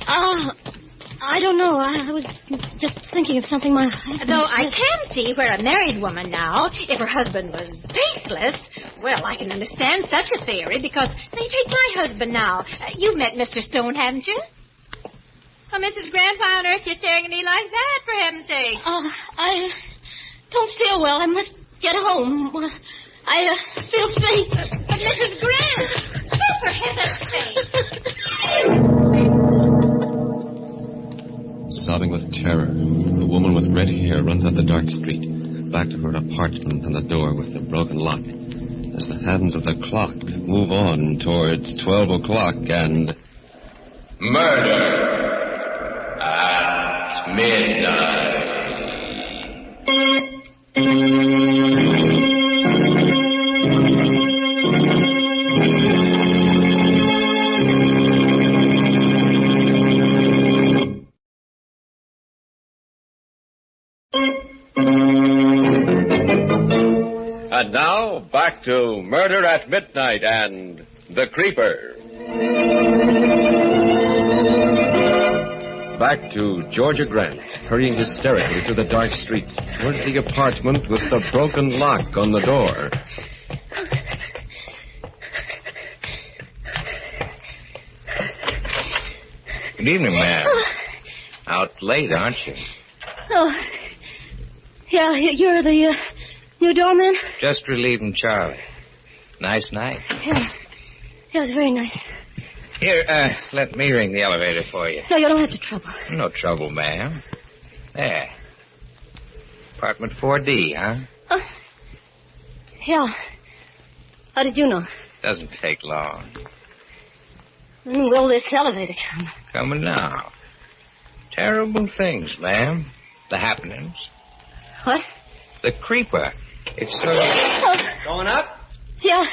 I don't know. I was just thinking of something my husband Though I said. can see where a married woman now, if her husband was faithless, well, I can understand such a theory because, say, take my husband now. You've met Mr. Stone, haven't you? Oh, Mrs. Grant, why on earth are you staring at me like that, for heaven's sake? I don't feel well. I must get home. Well, I feel faint. But Mrs. Grant, oh, for heaven's sake. Sobbing with terror, the woman with red hair runs up the dark street, back to her apartment and the door with the broken lock. As the hands of the clock move on towards 12 o'clock and... Murder at midnight. And now, back to Murder at Midnight and The Creeper. Back to Georgia Grant, hurrying hysterically through the dark streets towards the apartment with the broken lock on the door. Good evening, ma'am. Out late, aren't you? Oh, yeah, you're the new doorman? Just relieving Charlie. Nice night. Yeah, it was very nice. Here, let me ring the elevator for you. No, you don't have to trouble. No trouble, ma'am. There. Apartment 4D, huh? Yeah. How did you know? Doesn't take long. When will this elevator come? Coming now. Terrible things, ma'am. The happenings. What? The creeper. It's sort of... Going up? Yeah.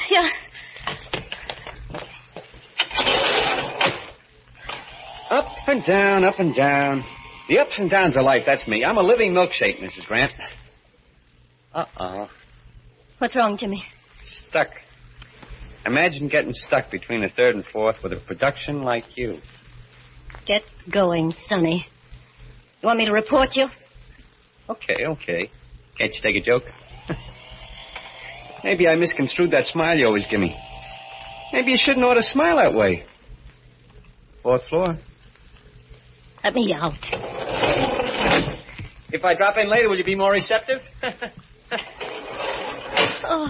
Up and down, up and down. The ups and downs of life, that's me. I'm a living milkshake, Mrs. Grant. Uh-oh. What's wrong, Jimmy? Stuck. Imagine getting stuck between the third and fourth with a production like you. Get going, Sonny. You want me to report you? Okay. Can't you take a joke? Maybe I misconstrued that smile you always give me. Maybe you shouldn't ought to smile that way. Fourth floor. Let me out. If I drop in later, will you be more receptive? Oh,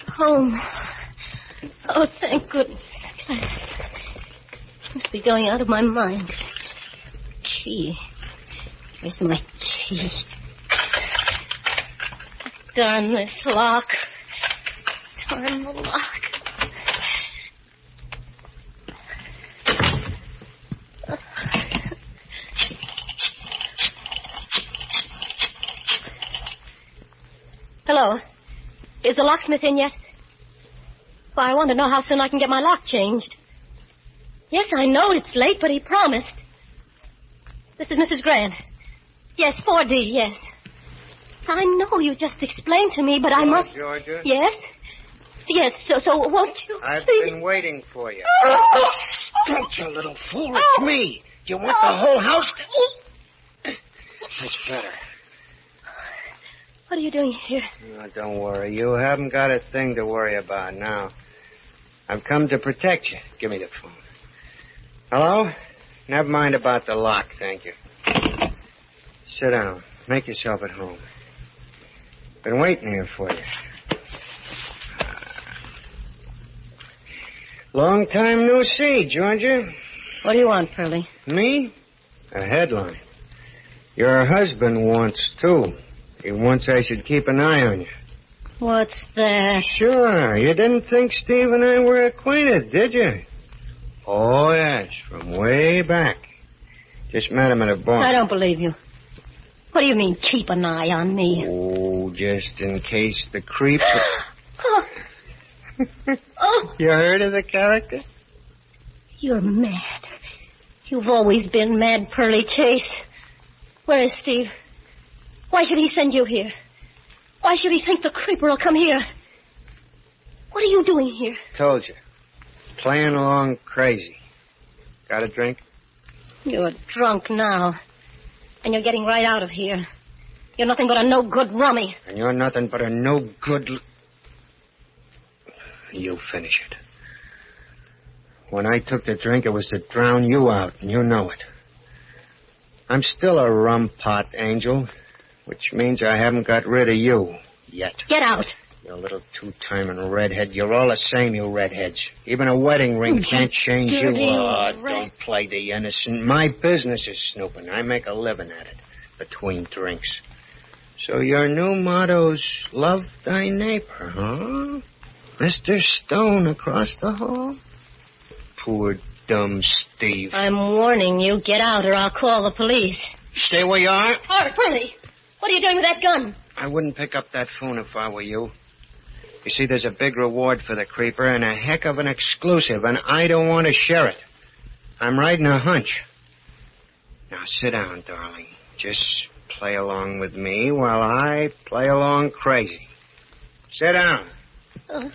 home. Oh, thank goodness. Must be going out of my mind. Key. Where's my key? Darn this lock. Darn the lock. Hello. Is the locksmith in yet? Well, I want to know how soon I can get my lock changed. Yes, I know it's late, but he promised. This is Mrs. Grant. Yes, 4D, yes. I know you just explained to me, but I must... Georgia? Yes? Yes, so won't you... I've please? been waiting for you. Don't you little fool. It's me. Do you want the whole house to... That's better. What are you doing here? Oh, don't worry. You haven't got a thing to worry about now. I've come to protect you. Give me the phone. Hello? Never mind about the lock, thank you. Sit down. Make yourself at home. Been waiting here for you. Long time no see, Georgia. What do you want, Pearlie? Me? A headline. Your husband wants, too. He wants I should keep an eye on you. What's that? Sure. You didn't think Steve and I were acquainted, did you? Oh, yes. From way back. Just met him at a bar. I don't believe you. What do you mean, keep an eye on me? Oh, just in case the creep... Oh. You heard of the character? You're mad. You've always been mad, Pearlie Chase. Where is Steve? Why should he send you here? Why should he think the creeper will come here? What are you doing here? Told you. Playing along crazy. Got a drink? You're drunk now. And you're getting right out of here. You're nothing but a no-good rummy. And you're nothing but a no-good... You finish it. When I took the drink, it was to drown you out, and you know it. I'm still a rum pot, Angel, which means I haven't got rid of you yet. Get out. You little two-timing redhead. You're all the same, you redheads. Even a wedding ring can't change you. Oh, don't play the innocent. My business is snooping. I make a living at it between drinks. So your new motto's love thy neighbor, huh? Mr. Stone across the hall? Poor dumb Steve. I'm warning you. Get out or I'll call the police. Stay where you are. Hurry. What are you doing with that gun? I wouldn't pick up that phone if I were you. You see, there's a big reward for the creeper and a heck of an exclusive, and I don't want to share it. I'm riding a hunch. Now, sit down, darling. Just play along with me while I play along crazy. Sit down. That's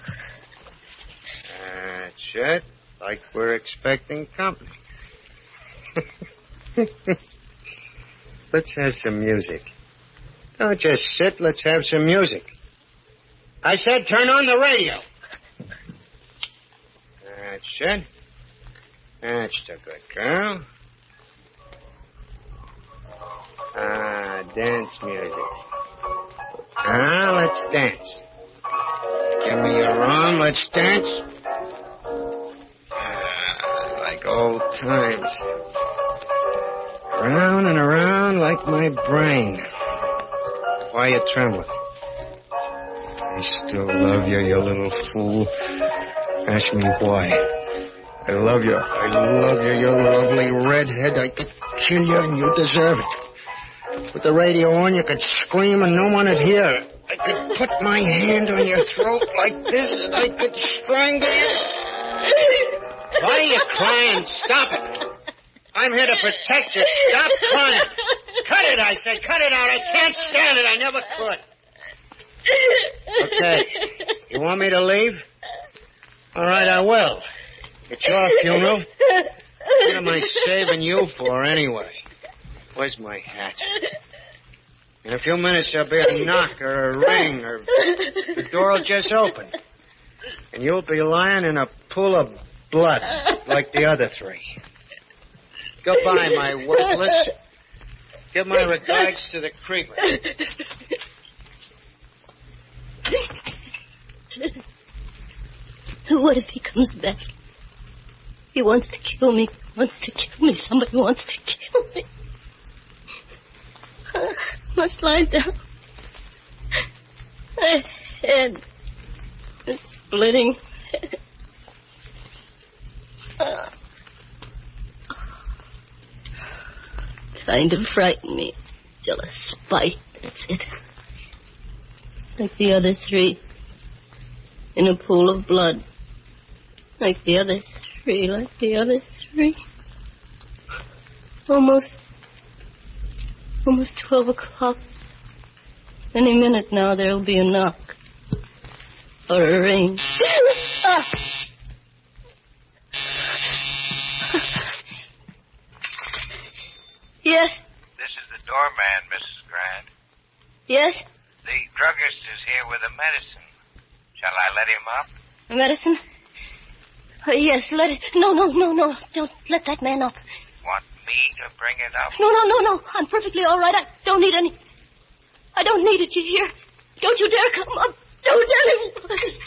it. Like we're expecting company. Let's have some music. Don't just sit. Let's have some music. I said turn on the radio. That's it. That's the good girl. Dance music. Let's dance. Give me your arm. Let's dance. Like old times. Around and around like my brain. Why are you trembling? I still love you, you little fool. Ask me why. I love you. I love you, you lovely redhead. I could kill you and you deserve it. With the radio on, you could scream and no one would hear. I could put my hand on your throat like this and I could strangle you. Why are you crying? Stop it. I'm here to protect you. Stop crying. Cut it, I said. Cut it out. I can't stand it. I never could. Okay. You want me to leave? All right, I will. It's your funeral. What am I saving you for anyway? Where's my hat? In a few minutes, there'll be a knock or a ring, or the door will just open. And you'll be lying in a pool of blood like the other three. Goodbye, my worthless. Give my regards to the creeper. What if he comes back? He wants to kill me. Somebody wants to kill me. I must lie down. My head is splitting. Kind of frightened me. Jealous spite, that's it. Like the other three. In a pool of blood. Like the other three. Almost 12 o'clock. Any minute now there'll be a knock. Or a ring. Yes? This is the doorman, Mrs. Grant. Yes? The druggist is here with a medicine. Shall I let him up? A medicine? Yes, let it... No. Don't let that man up. Want me to bring it up? No. I'm perfectly all right. I don't need any... I don't need it, you hear? Don't you dare come up. Don't tell anybody.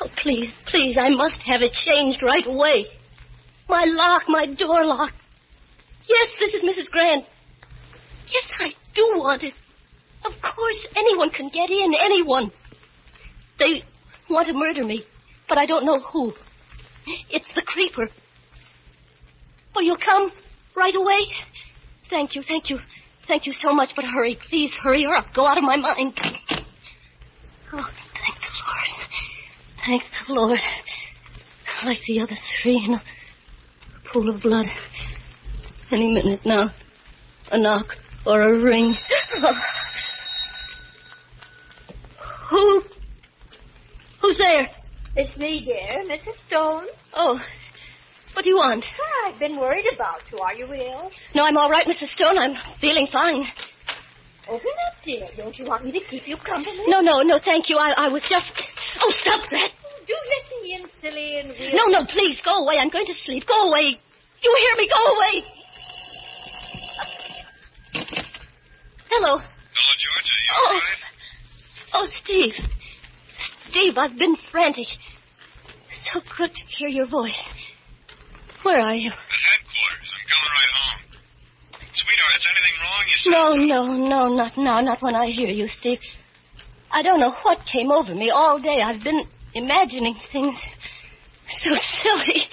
Oh, please, I must have it changed right away. My door lock. Yes, this is Mrs. Grant. Yes, I do want it. Of course, anyone can get in, anyone. They want to murder me, but I don't know who. It's the creeper. Oh, you'll come right away? Thank you. Thank you so much, but hurry, please hurry, or I'll go out of my mind. Oh, thank the Lord. Thank the Lord. like the other three in a pool of blood. Any minute now. A knock or a ring. Who's there? It's me, dear. Mrs. Stone. Oh, what do you want? I've been worried about you. Are you ill? No, I'm all right, Mrs. Stone. I'm feeling fine. Open up, dear. Don't you want me to keep you company? No, thank you. I was just... Oh, stop that. Do let me in, silly, and we'll... No, please, go away. I'm going to sleep. Go away. You hear me? Go away. Hello. Hello, Georgia. You all right? Oh, Steve. Steve, I've been frantic. So good to hear your voice. Where are you? At headquarters. I'm coming right home. Sweetheart, is anything wrong? You said No, not now. Not when I hear you, Steve. I don't know what came over me all day. I've been imagining things so silly.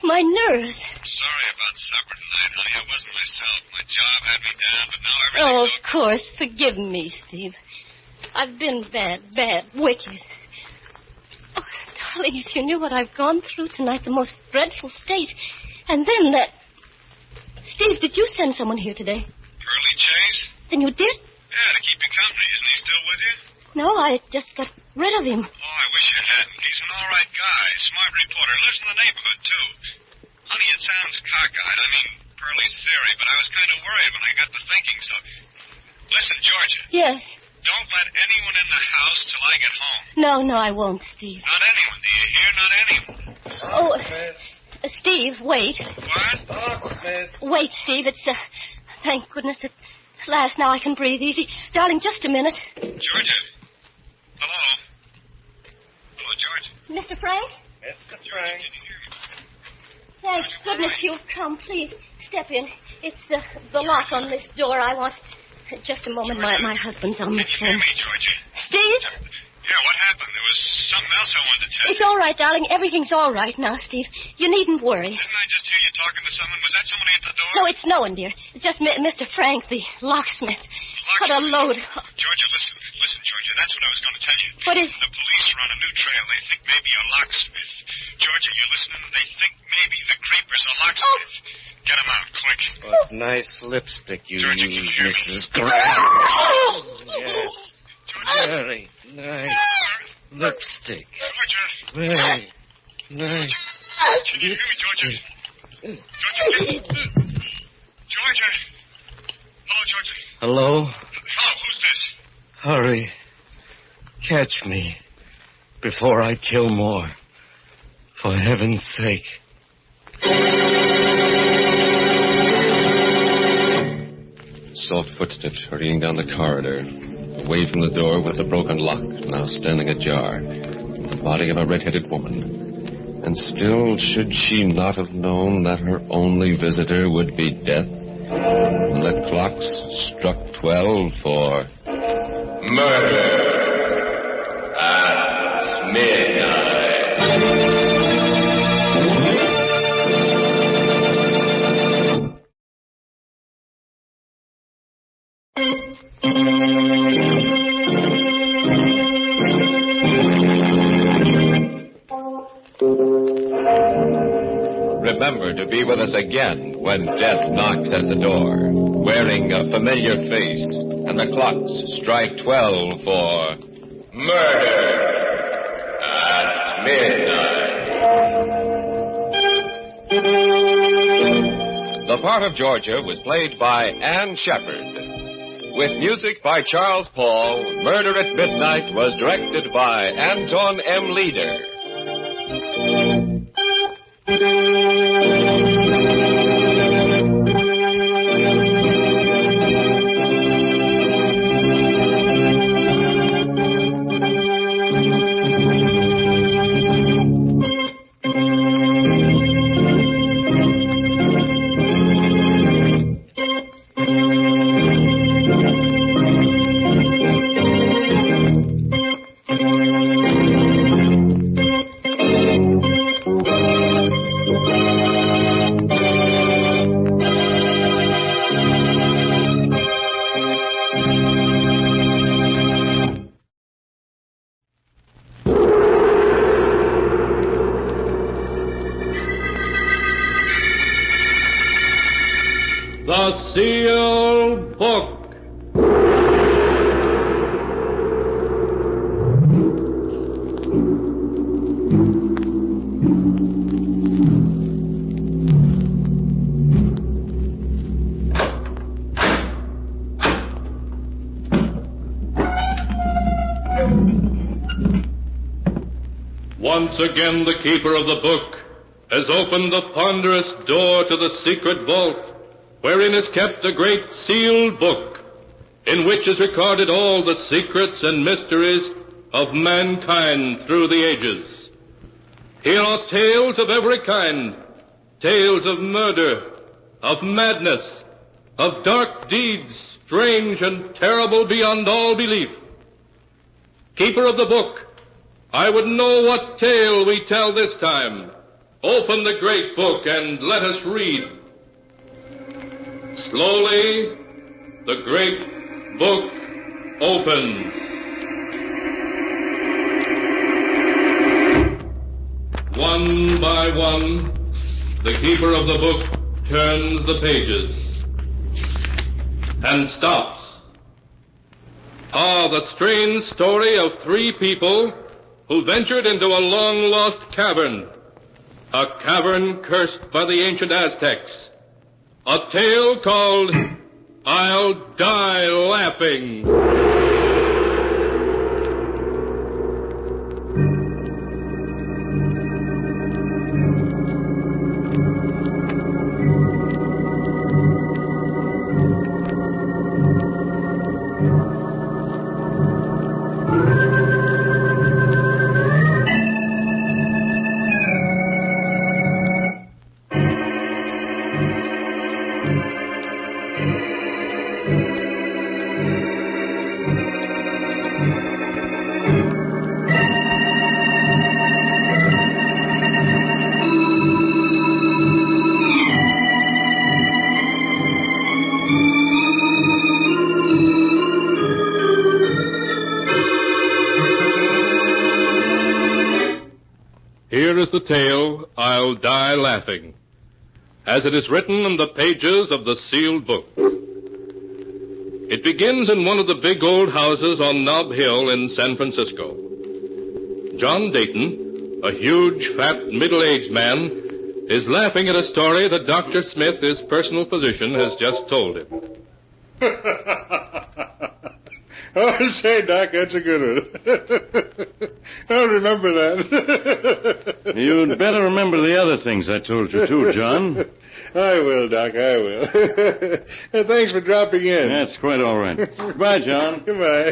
My nerves. I'm sorry about supper tonight, honey. I wasn't myself. My job had me down, but now Oh, everything's of course. Forgive me, Steve. I've been bad, wicked. Oh, darling, if you knew what I've gone through tonight, the most dreadful state. And then that... Steve, did you send someone here today? Pearly Chase? Then you did? Yeah, to keep you company. Isn't he still with you? No, I just got rid of him. Oh, I wish you hadn't. He's an all right guy. Smart reporter. Lives in the neighborhood, too. Honey, it sounds cockeyed. I mean, Pearlie's theory, but I was kind of worried when I got to thinking, so... Listen, Georgia. Yes. Don't let anyone in the house till I get home. No, I won't, Steve. Not anyone, do you hear? Not anyone. Oh, Steve, wait. What? Wait, Steve. It's, thank goodness at last now I can breathe easy. Darling, just a minute. Georgia. Hello. Hello, George. Mr. Frank? Mr. Frank. Thank goodness you've come. Please, step in. It's the lock on this door. I want... Just a moment. My husband's on the phone. Hear me, Georgia. Steve? Yeah, what happened? There was something else I wanted to tell you. It's all right, darling. Everything's all right now, Steve. You needn't worry. Didn't I just hear you talking to someone? Was that somebody at the door? No, it's no one, dear. It's just Mr. Frank, the locksmith. What a load. Georgia, listen, Georgia. That's what I was going to tell you. What is... The police are on a new trail. They think maybe a locksmith. Georgia, you listening? They think maybe the creeper's a locksmith. Get him out, quick. What nice lipstick you Georgia, use, can you hear me? Mrs. Grant. Yes. Very nice lipstick. Georgia. Very nice. Can you hear me, Georgia? Georgia, Georgia. Hello, Georgia. Hello? Hello, who's this? Hurry. Catch me before I kill more. For heaven's sake. Soft footsteps hurrying down the corridor. Away from the door with the broken lock, now standing ajar. The body of a red-headed woman. And still, should she not have known that her only visitor would be death? When the clocks struck 12 for... Murder at midnight. Remember to be with us again when death knocks at the door, wearing a familiar face, and the clocks strike 12 for Murder at midnight. The part of Georgia was played by Ann Shepard. With music by Charles Paul, Murder at Midnight was directed by Anton M. Leader. Sealed Book. Once again, the keeper of the book has opened the ponderous door to the secret vault, wherein is kept a great sealed book, in which is recorded all the secrets and mysteries of mankind through the ages. Here are tales of every kind, tales of murder, of madness, of dark deeds, strange and terrible beyond all belief. Keeper of the book, I would know what tale we tell this time. Open the great book and let us read. Slowly, the great book opens. One by one, the keeper of the book turns the pages and stops. The strange story of three people who ventured into a long-lost cavern, a cavern cursed by the ancient Aztecs, a tale called I'll Die Laughing. Here is the tale, I'll Die Laughing, as it is written in the pages of the sealed book. It begins in one of the big old houses on Nob Hill in San Francisco. John Dayton, a huge, fat, middle-aged man, is laughing at a story that Dr. Smith, his personal physician, has just told him. Oh, say, Doc, that's a good one. I'll remember that. You'd better remember the other things I told you, too, John. I will, Doc, I will. And thanks for dropping in. That's quite all right. Goodbye, John. Goodbye.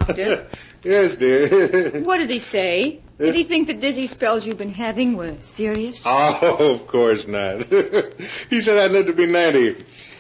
Doctor? Yes, dear. What did he say? Did he think the dizzy spells you've been having were serious? Oh, of course not. He said I'd live to be 90.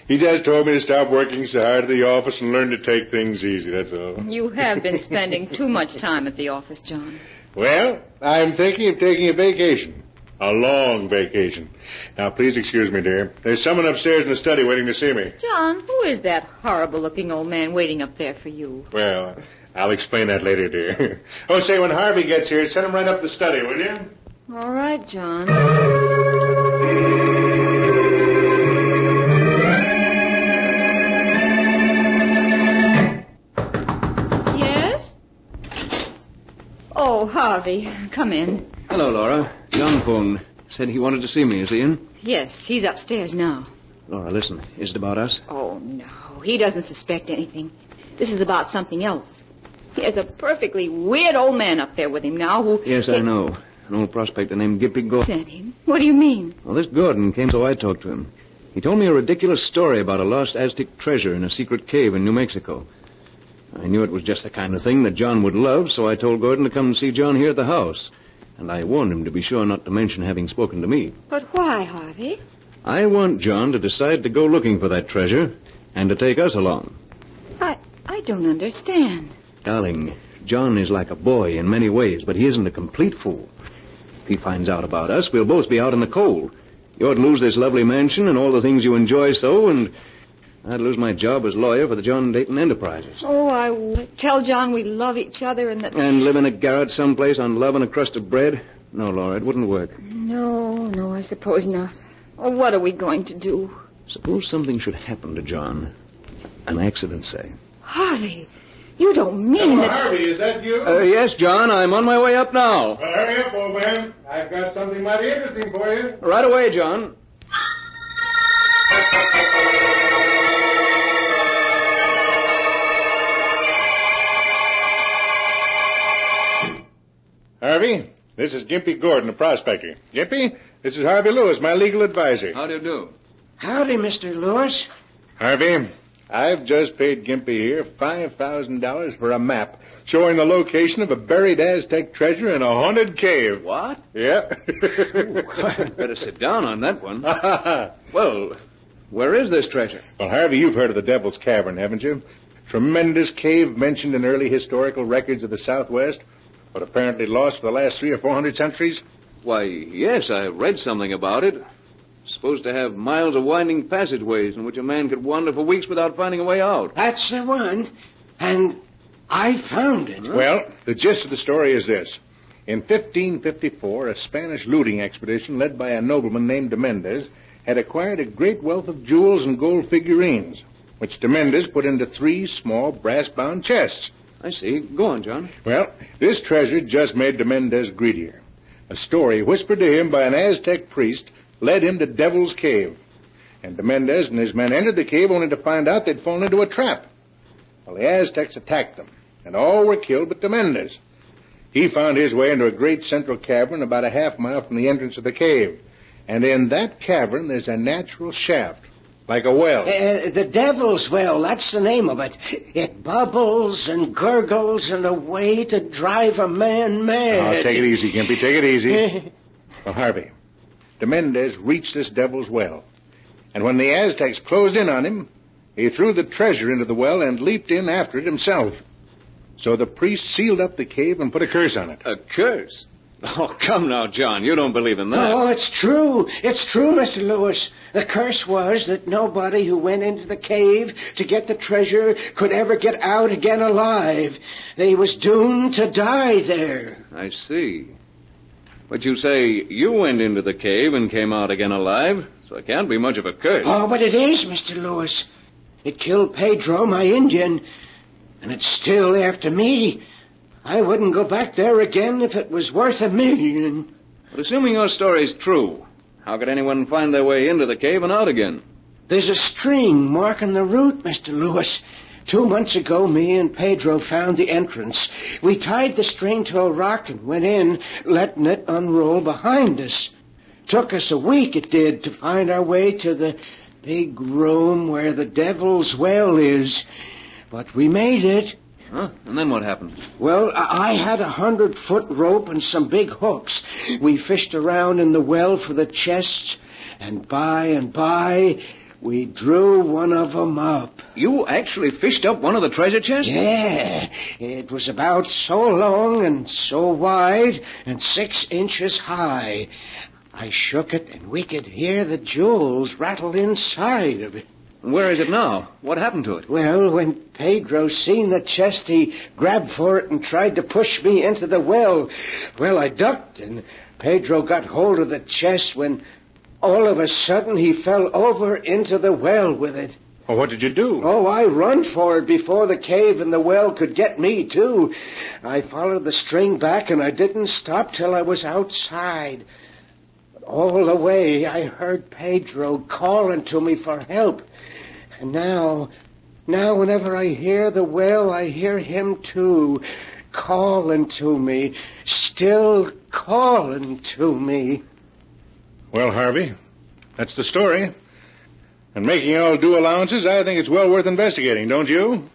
He just told me to stop working so hard at the office and learn to take things easy, that's all. You have been spending too much time at the office, John. Well, I'm thinking of taking a vacation. A long vacation. Now, please excuse me, dear. There's someone upstairs in the study waiting to see me. John, who is that horrible-looking old man waiting up there for you? Well, I'll explain that later, dear. Oh, say, when Harvey gets here, send him right up the study, will you? All right, John. Oh, Harvey, come in. Hello, Laura. John phoned. Said he wanted to see me. Is he in? Yes, he's upstairs now. Laura, listen. Is it about us? Oh, no. He doesn't suspect anything. This is about something else. He has a perfectly weird old man up there with him now who... Yes, I know. An old prospector named Gippy Gordon. Sent him? What do you mean? Well, this Gordon came so I talked to him. He told me a ridiculous story about a lost Aztec treasure in a secret cave in New Mexico. I knew it was just the kind of thing that John would love, so I told Gordon to come and see John here at the house. And I warned him to be sure not to mention having spoken to me. But why, Harvey? I want John to decide to go looking for that treasure and to take us along. I don't understand. Darling, John is like a boy in many ways, but he isn't a complete fool. If he finds out about us, we'll both be out in the cold. You'd lose this lovely mansion and all the things you enjoy so, and I'd lose my job as lawyer for the John Dayton Enterprises. Oh, I would tell John we love each other and that... And live in a garret someplace on love and a crust of bread? No, Laura, it wouldn't work. No, I suppose not. Oh, what are we going to do? Suppose something should happen to John. An accident, say. Harvey, you don't mean that... Harvey, is that you? Yes, John. I'm on my way up now. Well, hurry up, old man. I've got something mighty interesting for you. Right away, John. Harvey, this is Gimpy Gordon, a prospector. Gimpy, this is Harvey Lewis, my legal advisor. How do you do? Howdy, Mr. Lewis. Harvey, I've just paid Gimpy here $5,000 for a map showing the location of a buried Aztec treasure in a haunted cave. What? Yeah. I'd better sit down on that one. Well, where is this treasure? Well, Harvey, you've heard of the Devil's Cavern, haven't you? Tremendous cave mentioned in early historical records of the Southwest, but apparently lost for the last 300 or 400 centuries. Why, yes, I read something about it. It's supposed to have miles of winding passageways in which a man could wander for weeks without finding a way out. That's the one. And I found it. Well, the gist of the story is this. In 1554, a Spanish looting expedition led by a nobleman named de Mendez had acquired a great wealth of jewels and gold figurines, which de Mendez put into 3 small brass-bound chests. I see. Go on, John. Well, this treasure just made de Mendez greedier. A story whispered to him by an Aztec priest led him to Devil's Cave. And de Mendez and his men entered the cave only to find out they'd fallen into a trap. Well, the Aztecs attacked them, and all were killed but de Mendez. He found his way into a great central cavern about a half-mile from the entrance of the cave. And in that cavern there's a natural shaft, like a well. The Devil's Well, that's the name of it. It bubbles and gurgles in a way to drive a man mad. Oh, take it easy, Gimpy, take it easy. Well, Harvey, de Mendez reached this Devil's Well. And when the Aztecs closed in on him, he threw the treasure into the well and leaped in after it himself. So the priest sealed up the cave and put a curse on it. A curse? Oh, come now, John. You don't believe in that. Oh, it's true. It's true, Mr. Lewis. The curse was that nobody who went into the cave to get the treasure could ever get out again alive. They was doomed to die there. I see. But you say you went into the cave and came out again alive, so it can't be much of a curse. Oh, but it is, Mr. Lewis. It killed Pedro, my Indian, and it's still after me. I wouldn't go back there again if it was worth $1 million. But assuming your story's true, how could anyone find their way into the cave and out again? There's a string marking the route, Mr. Lewis. 2 months ago, me and Pedro found the entrance. We tied the string to a rock and went in, letting it unroll behind us. Took us a week, it did, to find our way to the big room where the Devil's Well is. But we made it. Huh? And then what happened? Well, I had a 100-foot rope and some big hooks. We fished around in the well for the chests, and by, we drew one of them up. You actually fished up one of the treasure chests? Yeah. It was about so long and so wide and 6 inches high. I shook it, and we could hear the jewels rattle inside of it. Where is it now? What happened to it? Well, when Pedro seen the chest, he grabbed for it and tried to push me into the well. Well, I ducked, and Pedro got hold of the chest when all of a sudden he fell over into the well with it. Well, what did you do? Oh, I run for it before the cave and the well could get me, too. I followed the string back, and I didn't stop till I was outside. But all the way, I heard Pedro calling to me for help. And now, whenever I hear the well, I hear him, too, calling to me, still calling to me. Well, Harvey, that's the story. And making all due allowances, I think it's well worth investigating, don't you?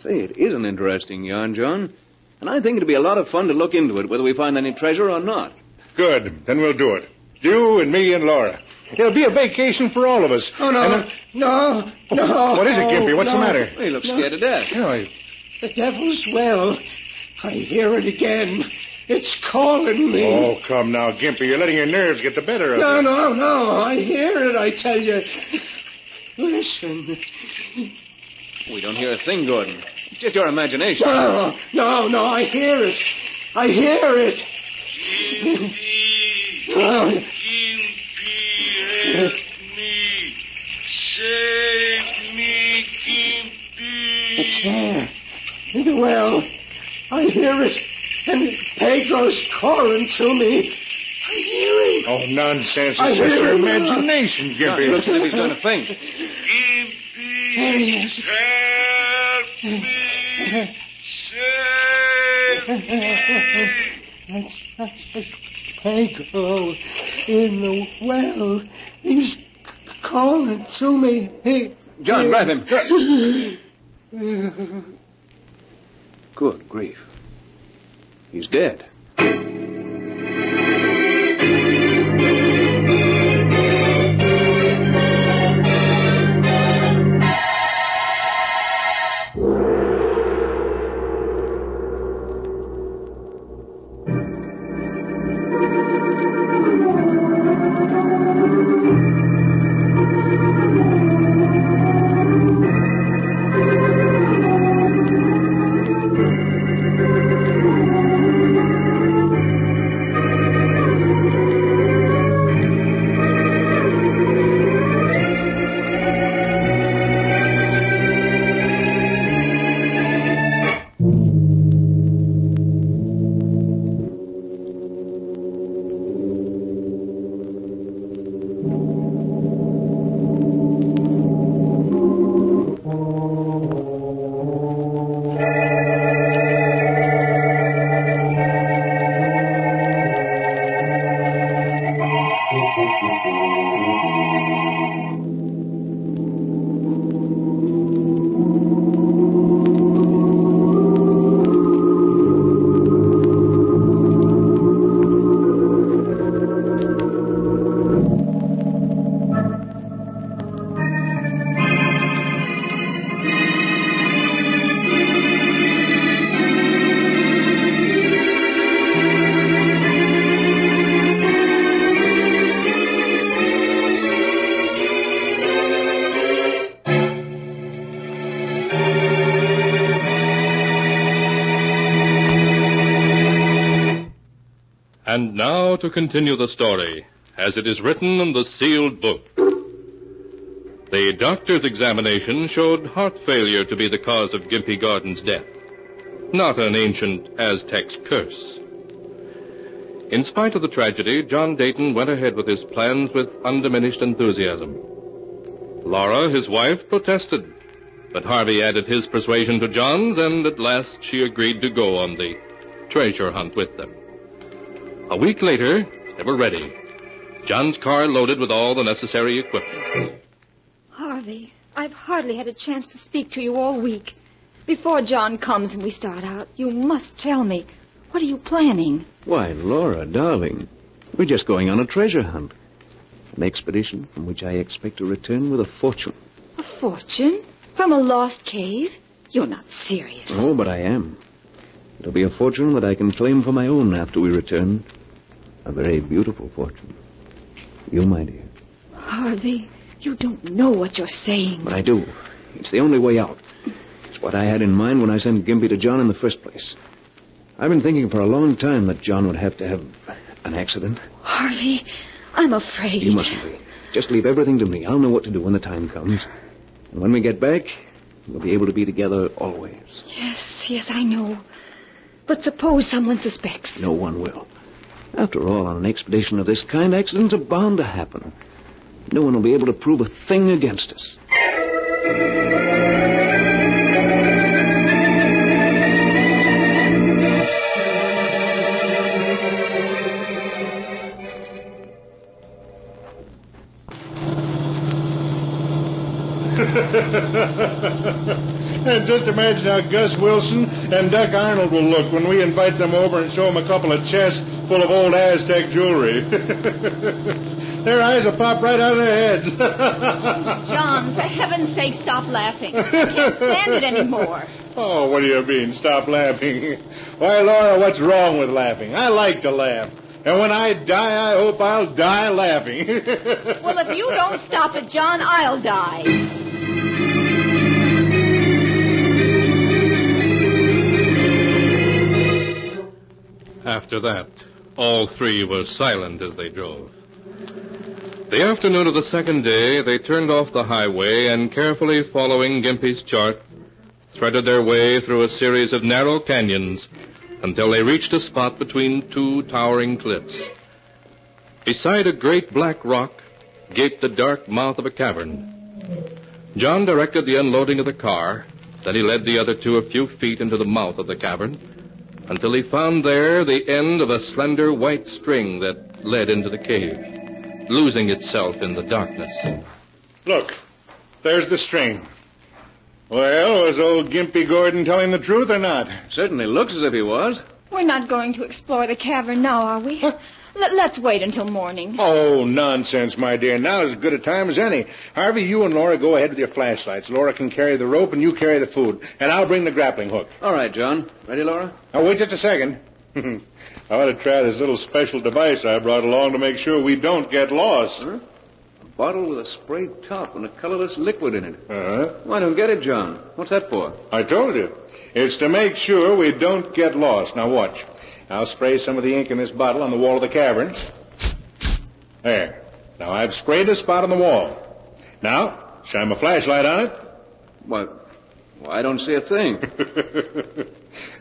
Say, it is an interesting yarn, John. And I think it'd be a lot of fun to look into it, whether we find any treasure or not. Good. Then we'll do it. You and me and Laura. It'll be a vacation for all of us. Oh, no. No. What is it, Gimpy? What's the matter? He looks scared to death. The Devil's Well. I hear it again. It's calling me. Oh, come now, Gimpy. You're letting your nerves get the better of you. No. I hear it, I tell you. Listen. We don't hear a thing, Gordon. It's just your imagination. No. I hear it. Gimpy, help me. It's there. In the well. I hear it. And Pedro's calling to me. I hear him. Oh, nonsense. It's just your imagination, Gimpy. Looks as if he's going to faint. There he is. Help me! Save me! That's Pedro in the well. He's calling to me. Hey, John, grab him. Good grief. He's dead. And now to continue the story, as it is written in the sealed book. The doctor's examination showed heart failure to be the cause of Gimpy Gordon's death, not an ancient Aztec's curse. In spite of the tragedy, John Dayton went ahead with his plans with undiminished enthusiasm. Laura, his wife, protested, but Harvey added his persuasion to John's, and at last she agreed to go on the treasure hunt with them. A week later, they were ready. John's car loaded with all the necessary equipment. Harvey, I've hardly had a chance to speak to you all week. Before John comes and we start out, you must tell me, what are you planning? Why, Laura, darling, we're just going on a treasure hunt. An expedition from which I expect to return with a fortune. A fortune? From a lost cave? You're not serious. Oh, but I am. It'll be a fortune that I can claim for my own after we return. A very beautiful fortune. You, my dear. Harvey, you don't know what you're saying. But I do. It's the only way out. It's what I had in mind when I sent Gimpy to John in the first place. I've been thinking for a long time that John would have to have an accident. Harvey, I'm afraid. You mustn't be. Just leave everything to me. I'll know what to do when the time comes. And when we get back, we'll be able to be together always. Yes, I know. But suppose someone suspects. No one will. After all, on an expedition of this kind, accidents are bound to happen. No one will be able to prove a thing against us. And just imagine how Gus Wilson and Duck Arnold will look when we invite them over and show them a couple of chests full of old Aztec jewelry. Their eyes will pop right out of their heads. John, for heaven's sake, stop laughing. I can't stand it anymore. Oh, what do you mean, stop laughing? Why, Laura, what's wrong with laughing? I like to laugh. And when I die, I hope I'll die laughing. Well, if you don't stop it, John, I'll die. After that, all three were silent as they drove. The afternoon of the second day, they turned off the highway and, carefully following Gimpy's chart, threaded their way through a series of narrow canyons until they reached a spot between two towering cliffs. Beside a great black rock gaped the dark mouth of a cavern. John directed the unloading of the car. Then he led the other two a few feet into the mouth of the cavern until he found there the end of a slender white string that led into the cave, losing itself in the darkness. Look, there's the string. Well, was old Gimpy Gordon telling the truth or not? Certainly looks as if he was. We're not going to explore the cavern now, are we? Let's wait until morning. Oh, nonsense, my dear. Now's as good a time as any. Harvey, you and Laura go ahead with your flashlights. Laura can carry the rope and you carry the food. And I'll bring the grappling hook. All right, John. Ready, Laura? Now, wait just a second. I want to try this little special device I brought along to make sure we don't get lost. Huh? A bottle with a sprayed top and a colorless liquid in it. Uh-huh. I don't get it, John. What's that for? I told you. It's to make sure we don't get lost. Now, watch. I'll spray some of the ink in this bottle on the wall of the cavern. There. Now, I've sprayed a spot on the wall. Now, shine my flashlight on it. What? Well, I don't see a thing.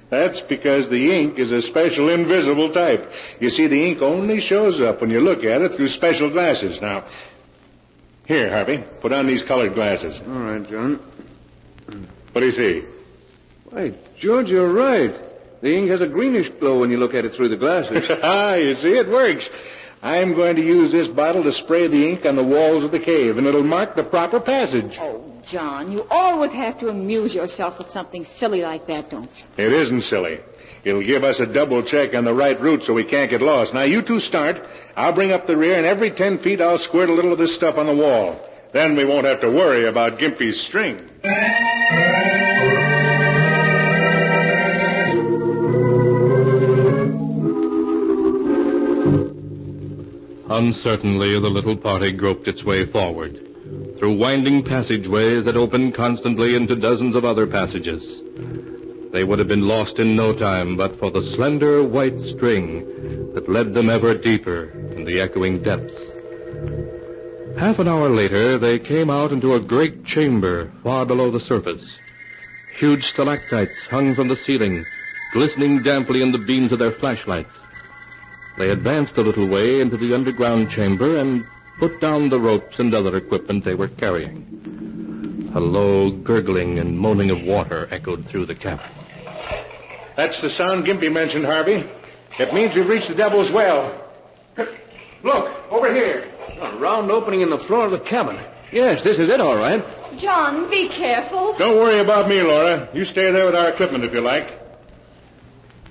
That's because the ink is a special invisible type. You see, the ink only shows up when you look at it through special glasses. Now, here, Harvey, put on these colored glasses. All right, John. What do you see? Why, George, you're right. The ink has a greenish glow when you look at it through the glasses. You see, it works. I'm going to use this bottle to spray the ink on the walls of the cave, and it'll mark the proper passage. Oh, John, you always have to amuse yourself with something silly like that, don't you? It isn't silly. It'll give us a double check on the right route so we can't get lost. Now, you two start. I'll bring up the rear, and every 10 feet I'll squirt a little of this stuff on the wall. Then we won't have to worry about Gimpy's string. Uncertainly, the little party groped its way forward, through winding passageways that opened constantly into dozens of other passages. They would have been lost in no time but for the slender white string that led them ever deeper in the echoing depths. Half an hour later, they came out into a great chamber far below the surface. Huge stalactites hung from the ceiling, glistening damply in the beams of their flashlights. They advanced a little way into the underground chamber and put down the ropes and other equipment they were carrying. A low gurgling and moaning of water echoed through the cavern. That's the sound Gimpy mentioned, Harvey. It means we've reached the Devil's Well. Look, over here. A round opening in the floor of the cabin. Yes, this is it, all right. John, be careful. Don't worry about me, Laura. You stay there with our equipment if you like.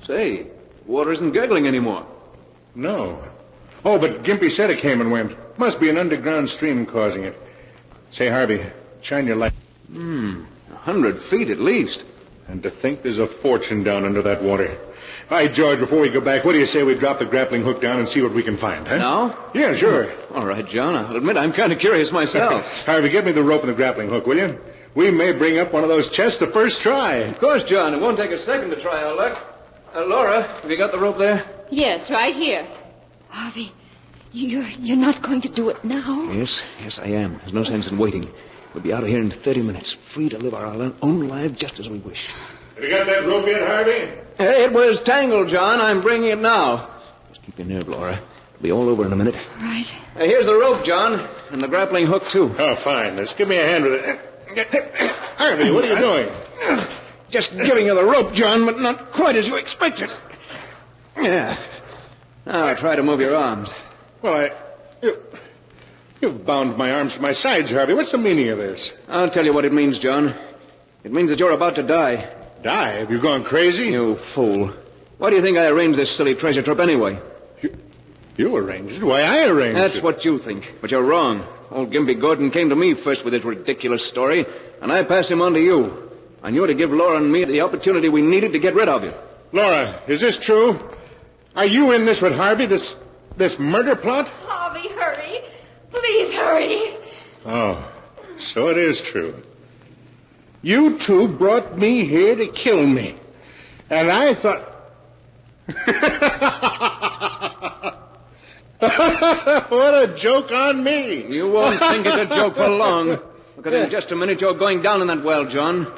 Say, water isn't gurgling anymore. No. Oh, but Gimpy said it came and went. Must be an underground stream causing it. Say, Harvey, shine your light. 100 feet at least. And to think there's a fortune down under that water. All right, George, before we go back, what do you say we drop the grappling hook down and see what we can find, huh? Now? Yeah, sure. All right, John. I'll admit I'm kind of curious myself. Harvey, get me the rope and the grappling hook, will you? We may bring up one of those chests the first try. Of course, John. It won't take a second to try our luck. Laura, have you got the rope there? Yes, right here. Harvey, you're not going to do it now? Yes, I am. There's no sense in waiting. We'll be out of here in 30 minutes, free to live our own lives just as we wish. Have you got that rope yet, Harvey? It was tangled, John. I'm bringing it now. Just keep your nerve, Laura. It'll be all over in a minute. Right. Here's the rope, John, and the grappling hook, too. Oh, fine. Let's give me a hand with it. Harvey, what are you doing? Just giving you the rope, John, but not quite as you expected. Yeah. Now try to move your arms. Well, you've bound my arms to my sides, Harvey. What's the meaning of this? I'll tell you what it means, John. It means that you're about to die. Die? Have you gone crazy? You fool. Why do you think I arranged this silly treasure trip anyway? You arranged it? Why, I arranged it. That's what you think, but you're wrong. Old Gimpy Gordon came to me first with his ridiculous story, and I passed him on to you. I knew to give Laura and me the opportunity we needed to get rid of you. Laura, is this true? Are you in this with Harvey, this murder plot? Harvey, hurry. Please hurry. Oh, so it is true. You two brought me here to kill me. And I thought... What a joke on me. You won't think it's a joke for long. Because in just a minute you're going down in that well, John.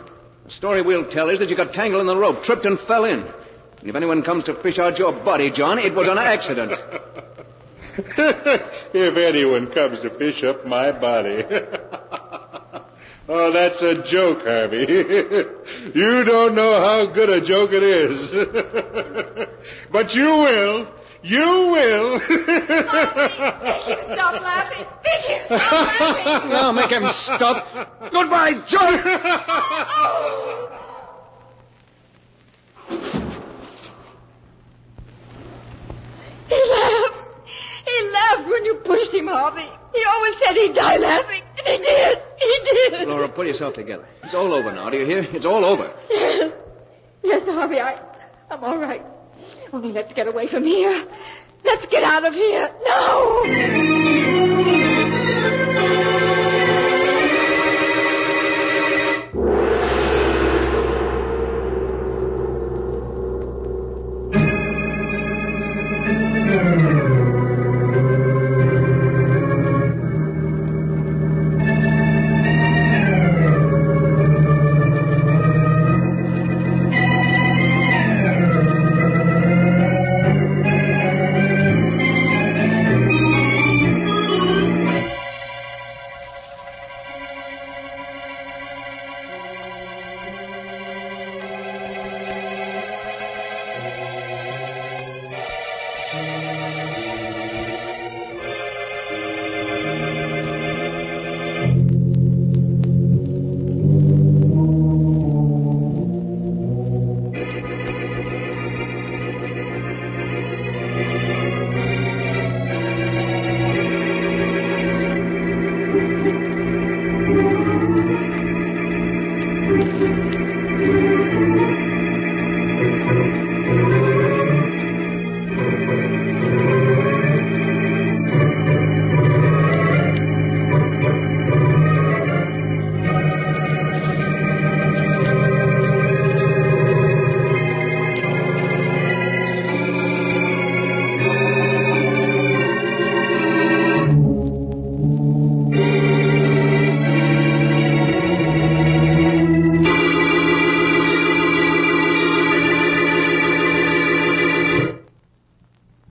The story we'll tell is that you got tangled in the rope, tripped and fell in. And if anyone comes to fish out your body, John, it was an accident. If anyone comes to fish up my body. Oh, that's a joke, Harvey. You don't know how good a joke it is. But you will. You will. Make him stop laughing. Make him stop laughing. No, make him stop. Goodbye, John. He laughed. He laughed when you pushed him, Harvey. He always said he'd die laughing. And he did. He did. Laura, pull yourself together. It's all over now, do you hear? It's all over. Yes, Harvey, I'm all right. Only let's get away from here. Let's get out of here. No!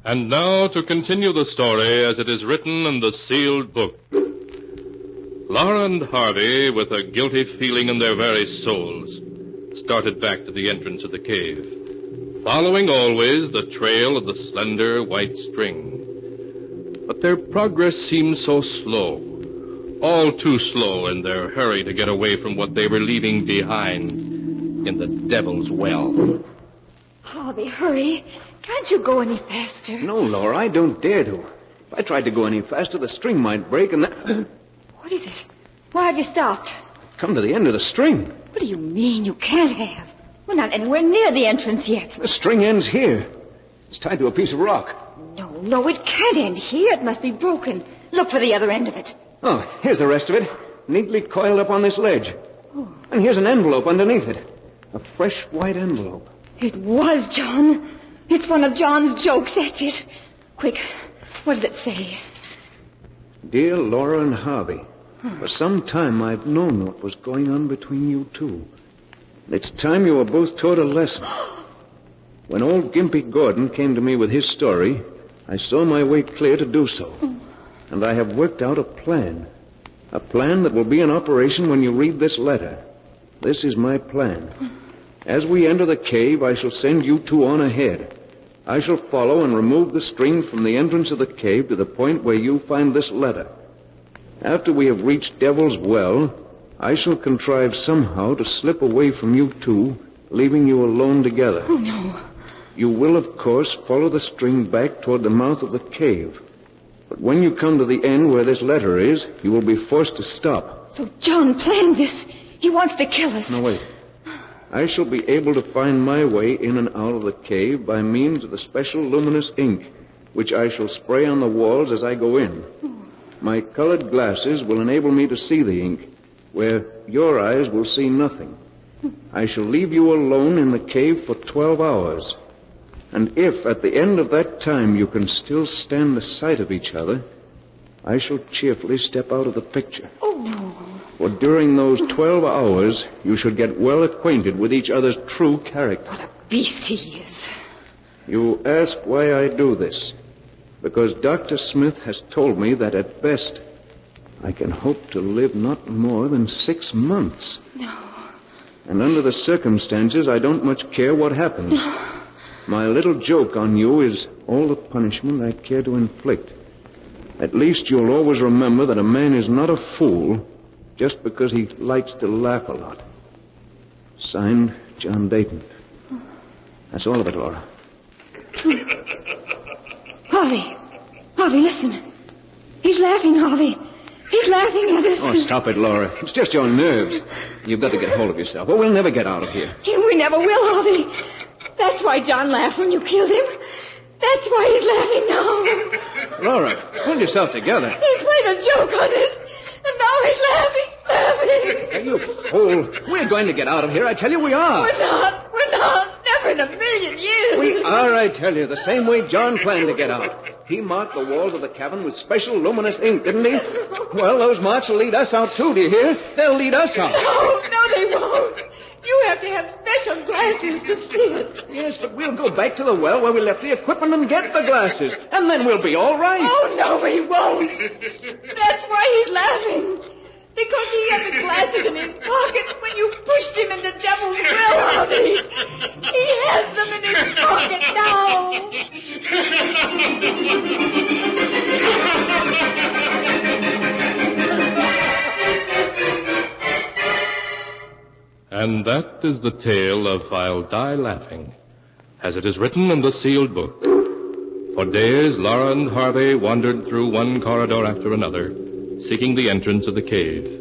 And now to continue the story as it is written in the sealed book. Laura and Harvey, with a guilty feeling in their very souls, started back to the entrance of the cave, following always the trail of the slender white string. But their progress seemed so slow, all too slow in their hurry to get away from what they were leaving behind in the Devil's Well. Harvey, hurry. Can't you go any faster? No, Laura, I don't dare to. If I tried to go any faster, the string might break and then... What is it? Why have you stopped? Come to the end of the string. What do you mean you can't have? We're not anywhere near the entrance yet. The string ends here. It's tied to a piece of rock. No, it can't end here. It must be broken. Look for the other end of it. Oh, here's the rest of it, neatly coiled up on this ledge. Oh. And here's an envelope underneath it. A fresh white envelope. It was John. It's one of John's jokes, that's it. Quick, what does it say? Dear Laura and Harvey, for some time I've known what was going on between you two. It's time you were both taught a lesson. When old Gimpy Gordon came to me with his story, I saw my way clear to do so. And I have worked out a plan. A plan that will be in operation when you read this letter. This is my plan. As we enter the cave, I shall send you two on ahead. I shall follow and remove the string from the entrance of the cave to the point where you find this letter. After we have reached Devil's Well, I shall contrive somehow to slip away from you two, leaving you alone together. Oh, no. You will, of course, follow the string back toward the mouth of the cave. But when you come to the end where this letter is, you will be forced to stop. So John planned this. He wants to kill us. No, wait. I shall be able to find my way in and out of the cave by means of the special luminous ink, which I shall spray on the walls as I go in. My colored glasses will enable me to see the ink, where your eyes will see nothing. I shall leave you alone in the cave for 12 hours. And if at the end of that time you can still stand the sight of each other, I shall cheerfully step out of the picture. Oh, no. For during those 12 hours, you should get well acquainted with each other's true character. Beast he is. You ask why I do this. Because Dr. Smith has told me that at best, I can hope to live not more than 6 months. No. And under the circumstances, I don't much care what happens. No. My little joke on you is all the punishment I care to inflict. At least you'll always remember that a man is not a fool just because he likes to laugh a lot. Signed, John Dayton. That's all of it, Laura. Harvey. Harvey, listen. He's laughing, Harvey. He's laughing at us. Oh, stop it, Laura. It's just your nerves. You've got to get hold of yourself, or we'll never get out of here. We never will, Harvey. That's why John laughed when you killed him. That's why he's laughing now. Laura, pull yourself together. He played a joke on us, and now he's laughing. Hey, you fool. We're going to get out of here. I tell you we are. We're not. Never in a million years. We are, I tell you, the same way John planned to get out. He marked the walls of the cabin with special luminous ink, didn't he? Well, those marks will lead us out, too, do you hear? They'll lead us out. No, they won't. You have to have special glasses to see it. Yes, but we'll go back to the well where we left the equipment and get the glasses. And then we'll be all right. Oh, no, we won't. That's why he's laughing. Because he had the glasses in his pocket when you pushed him into Devil's Well, Harvey. He has them in his pocket now. And that is the tale of I'll Die Laughing, as it is written in the sealed book. For days, Laura and Harvey wandered through one corridor after another, seeking the entrance of the cave.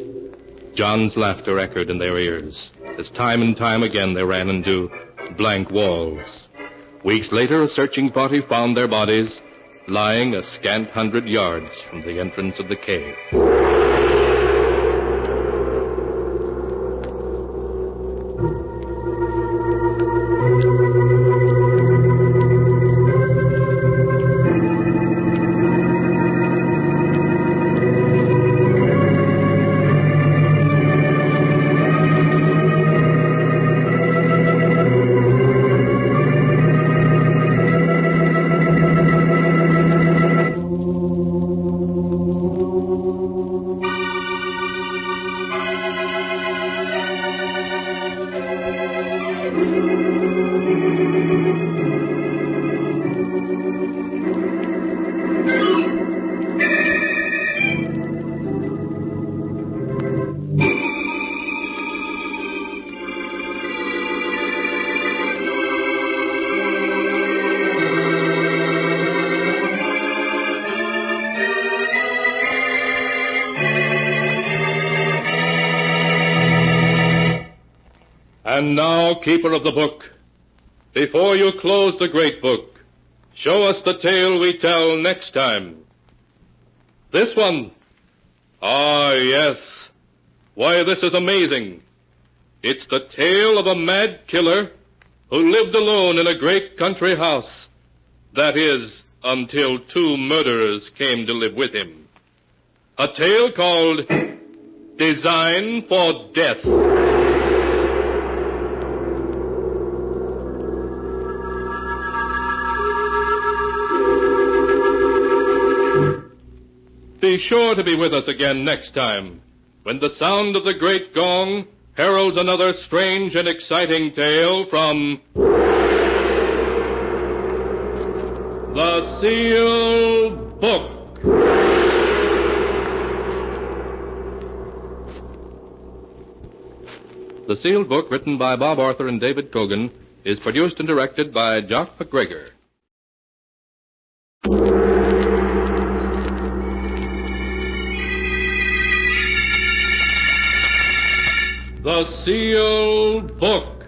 John's laughter echoed in their ears, as time and time again they ran into blank walls. Weeks later, a searching party found their bodies lying a scant 100 yards from the entrance of the cave. And now, keeper of the book, before you close the great book, show us the tale we tell next time. This one. Ah, yes. Why, this is amazing. It's the tale of a mad killer who lived alone in a great country house. That is, until 2 murderers came to live with him. A tale called Design for Death. Be sure to be with us again next time, when the sound of the great gong heralds another strange and exciting tale from The Sealed Book. The Sealed Book, written by Bob Arthur and David Cogan, is produced and directed by Jock McGregor. The Sealed Book.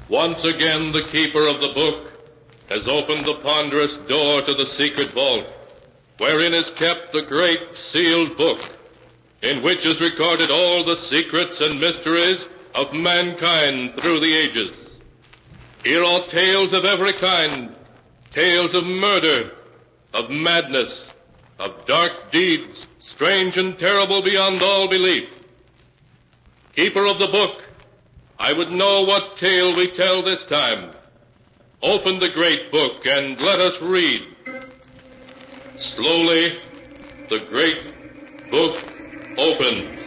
Once again, the keeper of the book has opened the ponderous door to the secret vault, wherein is kept the great sealed book, in which is recorded all the secrets and mysteries of mankind through the ages. Here are tales of every kind, tales of murder, of madness, of dark deeds, strange and terrible beyond all belief. Keeper of the book, I would know what tale we tell this time. Open the great book and let us read. Slowly, the great book opens.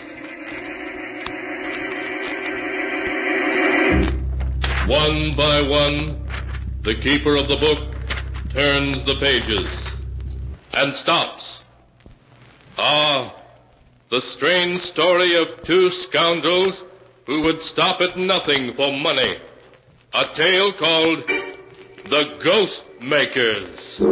One by one, the keeper of the book turns the pages and stops. Ah, the strange story of two scoundrels who would stop at nothing for money. A tale called The Ghost Makers.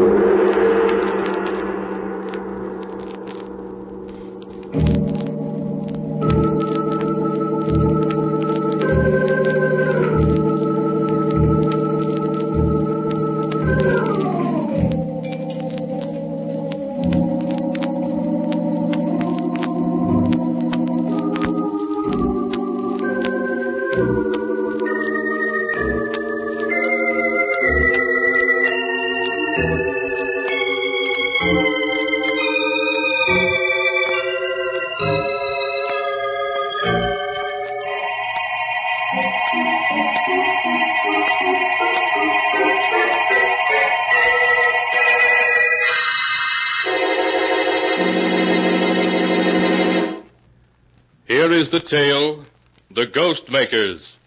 Here is the tale, The Ghost Makers,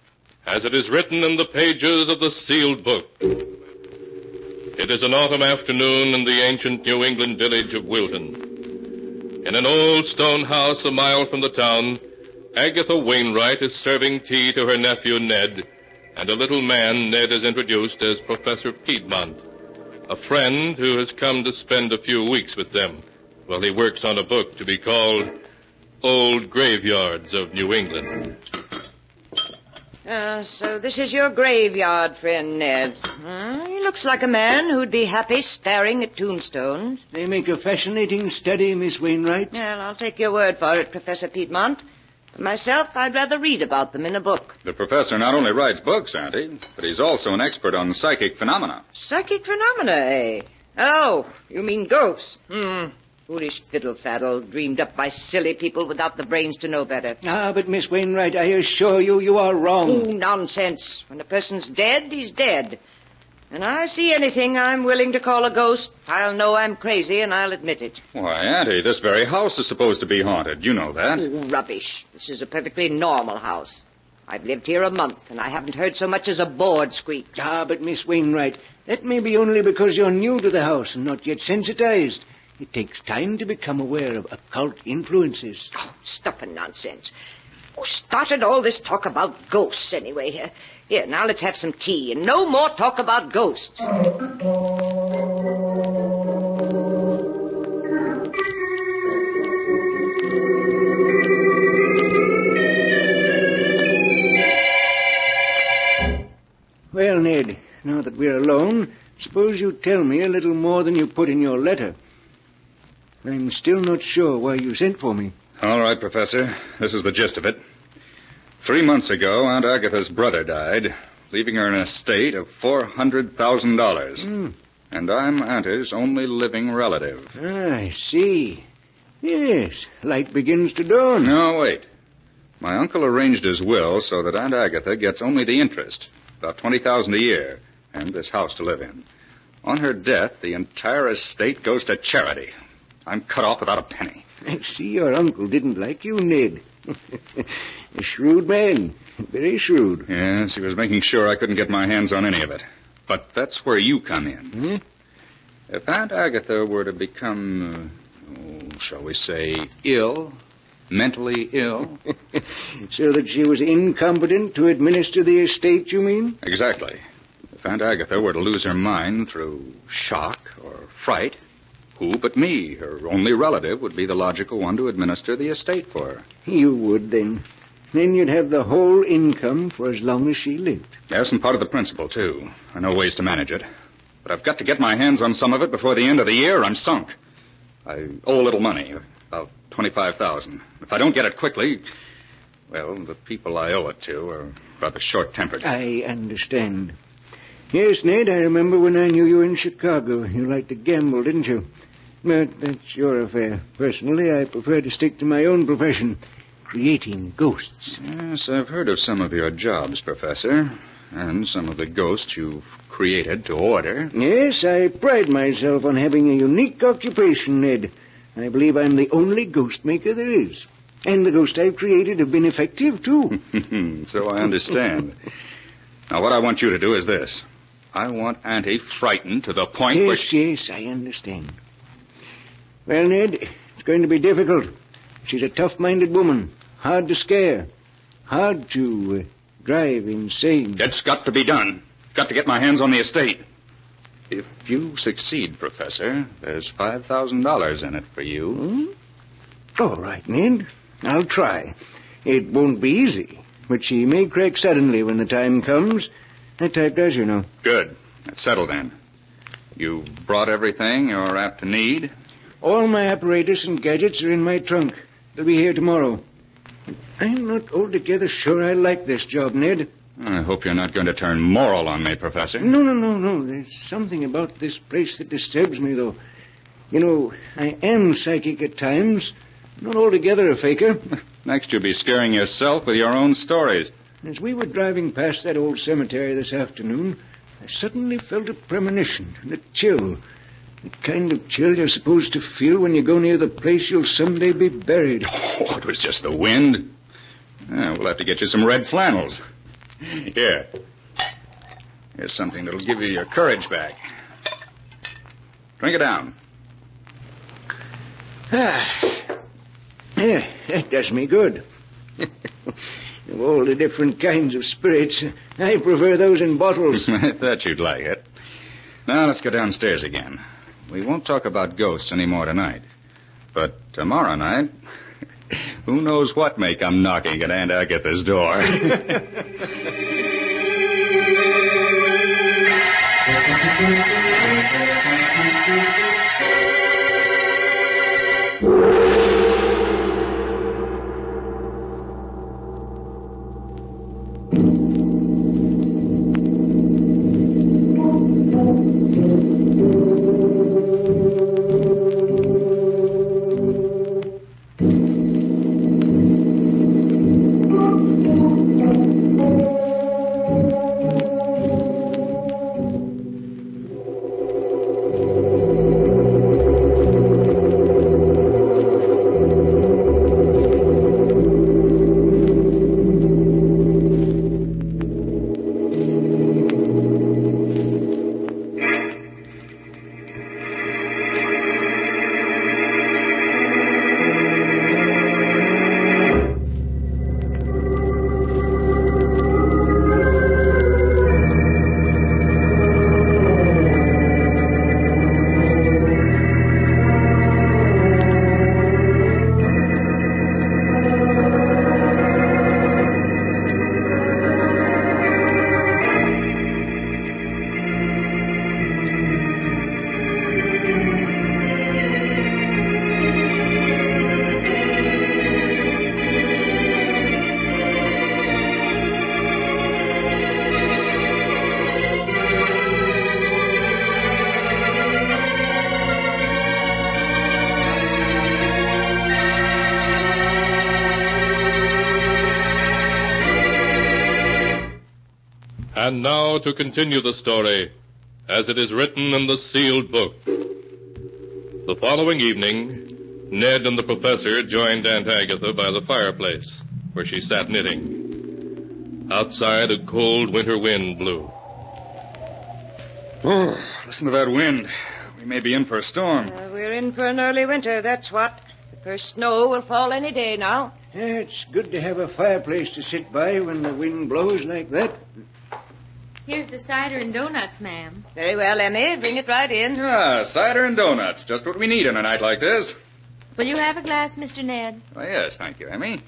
as it is written in the pages of the sealed book. It is an autumn afternoon in the ancient New England village of Wilton. In an old stone house a mile from the town, Agatha Wainwright is serving tea to her nephew Ned, and a little man Ned has introduced as Professor Piedmont, a friend who has come to spend a few weeks with them while he works on a book to be called Old Graveyards of New England. So this is your graveyard, friend Ned. He looks like a man who'd be happy staring at tombstones. They make a fascinating study, Miss Wainwright. Well, I'll take your word for it, Professor Piedmont. For myself, I'd rather read about them in a book. The professor not only writes books, Auntie, but he's also an expert on psychic phenomena. Psychic phenomena, eh? Oh, you mean ghosts. Foolish fiddle-faddle, dreamed up by silly people without the brains to know better. But Miss Wainwright, I assure you, you are wrong. Oh, nonsense. When a person's dead, he's dead. And I see anything I'm willing to call a ghost, I'll know I'm crazy, and I'll admit it. Why, Auntie, this very house is supposed to be haunted. You know that. Oh, rubbish. This is a perfectly normal house. I've lived here a month, and I haven't heard so much as a board squeak. But Miss Wainwright, that may be only because you're new to the house and not yet sensitized. It takes time to become aware of occult influences. Oh, stuff and nonsense. Who started all this talk about ghosts, anyway? Here, now let's have some tea, and no more talk about ghosts. Well, Ned, now that we're alone, suppose you tell me a little more than you put in your letter. I'm still not sure why you sent for me. All right, Professor. This is the gist of it. 3 months ago, Aunt Agatha's brother died, leaving her an estate of $400,000. And I'm Auntie's only living relative. I see. Yes, light begins to dawn. No, wait. My uncle arranged his will so that Aunt Agatha gets only the interest, about $20,000 a year, and this house to live in. On her death, the entire estate goes to charity. I'm cut off without a penny. I see your uncle didn't like you, Ned. A shrewd man. Very shrewd. Yes, he was making sure I couldn't get my hands on any of it. But that's where you come in. If Aunt Agatha were to become, shall we say, ill, mentally ill... So that she was incompetent to administer the estate, you mean? Exactly. If Aunt Agatha were to lose her mind through shock or fright... Who but me, her only relative, would be the logical one to administer the estate for her. You would, then. Then you'd have the whole income for as long as she lived. Yes, and part of the principal, too. I know ways to manage it. But I've got to get my hands on some of it before the end of the year, or I'm sunk. I owe a little money, about $25,000. If I don't get it quickly, well, the people I owe it to are rather short-tempered. I understand. Yes, Ned, I remember when I knew you in Chicago. You liked to gamble, didn't you? But that's your affair. Personally, I prefer to stick to my own profession, creating ghosts. Yes, I've heard of some of your jobs, Professor, and some of the ghosts you've created to order. Yes, I pride myself on having a unique occupation, Ned. I believe I'm the only ghost maker there is. And the ghosts I've created have been effective, too. So I understand. Now, what I want you to do is this. I want Auntie frightened to the point where Yes, I understand. Well, Ned, it's going to be difficult. She's a tough-minded woman, hard to scare, hard to drive insane. It's got to be done. Got to get my hands on the estate. If you succeed, Professor, there's $5,000 in it for you. All right, Ned. I'll try. It won't be easy, but she may crack suddenly when the time comes. That type does, you know. Good. That's settled then. You brought everything you're apt to need? All my apparatus and gadgets are in my trunk. They'll be here tomorrow. I'm not altogether sure I like this job, Ned. I hope you're not going to turn moral on me, Professor. No. There's something about this place that disturbs me, though. You know, I am psychic at times. Not altogether a faker. Next you'll be scaring yourself with your own stories. As we were driving past that old cemetery this afternoon, I suddenly felt a premonition and a chill. The kind of chill you're supposed to feel when you go near the place you'll someday be buried. Oh, it was just the wind. We'll have to get you some red flannels. Here. Here's something that'll give you your courage back. Drink it down. Yeah, that does me good. Of all the different kinds of spirits, I prefer those in bottles. I thought you'd like it. Now, let's go downstairs again. We won't talk about ghosts anymore tonight. But tomorrow night, who knows what may come knocking at Aunt Agatha's door. And now to continue the story, as it is written in the sealed book. The following evening, Ned and the professor joined Aunt Agatha by the fireplace, where she sat knitting. Outside, a cold winter wind blew. Oh, listen to that wind. We may be in for a storm. We're in for an early winter, that's what. The first snow will fall any day now. It's good to have a fireplace to sit by when the wind blows like that. Here's the cider and donuts, ma'am. Very well, Emmy. Bring it right in. Cider and donuts. Just what we need on a night like this. Will you have a glass, Mr. Ned? Oh, yes, thank you, Emmy.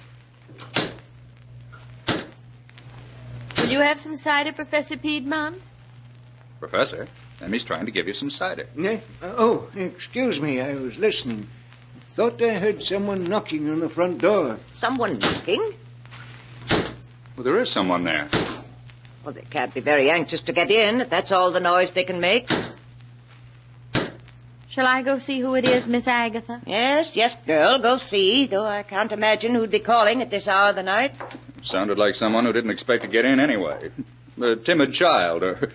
Will you have some cider, Professor Piedmont? Professor? Emmy's trying to give you some cider. Oh, excuse me. I was listening. Thought I heard someone knocking on the front door. Someone knocking? Well, there is someone there. Well, they can't be very anxious to get in if that's all the noise they can make. Shall I go see who it is, Miss Agatha? Yes, girl, go see, though I can't imagine who'd be calling at this hour of the night. Sounded like someone who didn't expect to get in anyway. A timid child, or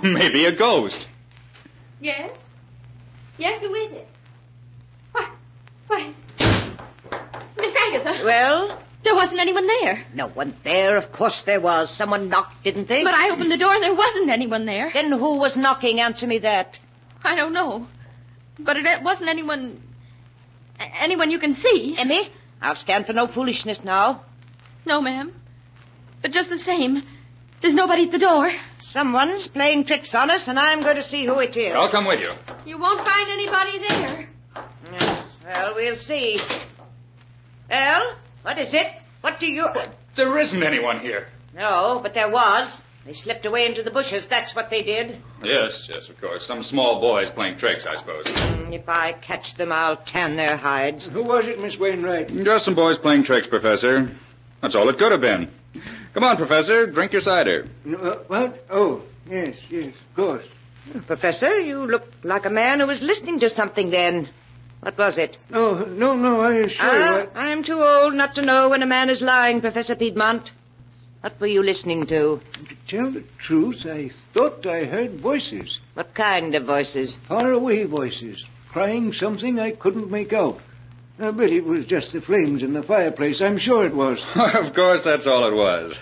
maybe a ghost. Yes? Yes, who is it? Why, Miss Agatha. Well? There wasn't anyone there. No one there, of course there was. Someone knocked, didn't they? But I opened the door and there wasn't anyone there. Then who was knocking? Answer me that. I don't know. But it wasn't anyone you can see. Emmy, I'll stand for no foolishness now. No, ma'am. But just the same, there's nobody at the door. Someone's playing tricks on us, and I'm going to see who it is. I'll come with you. You won't find anybody there. Well, we'll see. Well, what is it? What do you... There isn't anyone here. No, but there was. They slipped away into the bushes, that's what they did. Yes, of course. Some small boys playing tricks, I suppose. If I catch them, I'll tan their hides. Who was it, Miss Wainwright? Just some boys playing tricks, Professor. That's all it could have been. Come on, Professor, drink your cider. What? Oh, yes, of course. Professor, you look like a man who was listening to something then. What was it? Oh, no, I assure you. I'm too old not to know when a man is lying, Professor Piedmont. What were you listening to? To tell the truth, I thought I heard voices. What kind of voices? Far away voices, crying something I couldn't make out. I bet it was just the flames in the fireplace. I'm sure it was. Of course, that's all it was.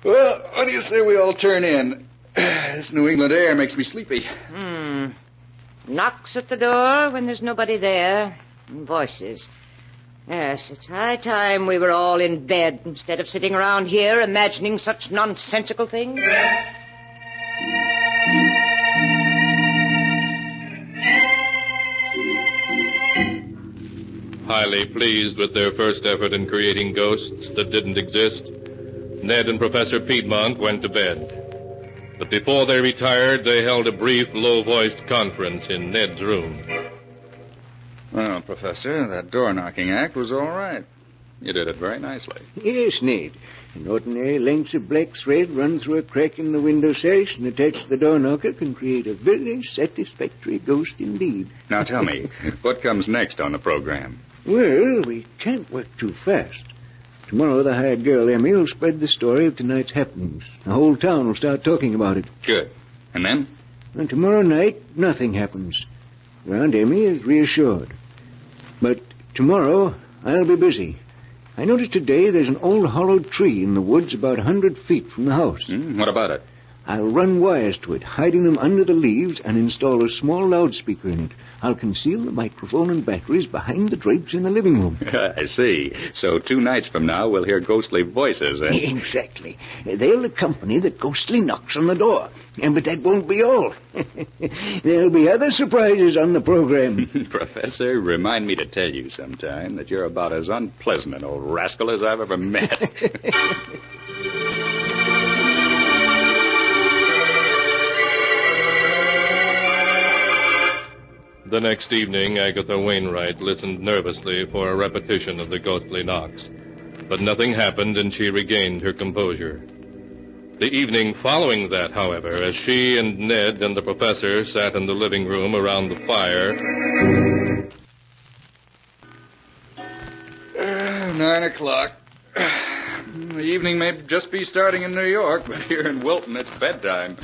Well, what do you say we all turn in? This New England air makes me sleepy. Knocks at the door when there's nobody there. And voices. Yes, it's high time we were all in bed instead of sitting around here imagining such nonsensical things. Highly pleased with their first effort in creating ghosts that didn't exist, Ned and Professor Piedmont went to bed. But before they retired, they held a brief, low-voiced conference in Ned's room. Well, Professor, that door-knocking act was all right. You did it very nicely. Yes, Ned. An ordinary length of black thread run through a crack in the window sash and attached to the door knocker can create a very satisfactory ghost indeed. Now tell me, what comes next on the program? Well, we can't work too fast. Tomorrow the hired girl, Emmy, will spread the story of tonight's happenings. The whole town will start talking about it. Good. And then? And tomorrow night, nothing happens. Aunt Emmy is reassured. But tomorrow, I'll be busy. I noticed today there's an old hollow tree in the woods about 100 feet from the house. What about it? I'll run wires to it, hiding them under the leaves, and install a small loudspeaker in it. I'll conceal the microphone and batteries behind the drapes in the living room. I see. So 2 nights from now, we'll hear ghostly voices, eh? Exactly. They'll accompany the ghostly knocks on the door. But that won't be all. There'll be other surprises on the program. Professor, remind me to tell you sometime that you're about as unpleasant an old rascal as I've ever met. The next evening, Agatha Wainwright listened nervously for a repetition of the ghostly knocks. But nothing happened, and she regained her composure. The evening following that, however, as she and Ned and the professor sat in the living room around the fire... 9 o'clock. The evening may just be starting in New York, but here in Wilton, it's bedtime.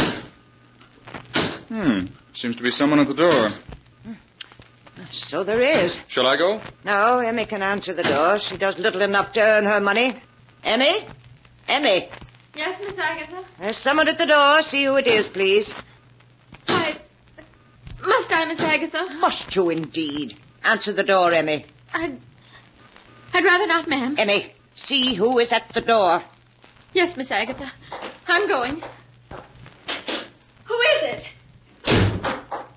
Seems to be someone at the door. So there is. Shall I go? No, Emmy can answer the door. She does little enough to earn her money. Emmy? Emmy? Yes, Miss Agatha? There's someone at the door. See who it is, please. Must I, Miss Agatha? Must you, indeed. Answer the door, Emmy. I'd rather not, ma'am. Emmy, see who is at the door. Yes, Miss Agatha. I'm going. Who is it?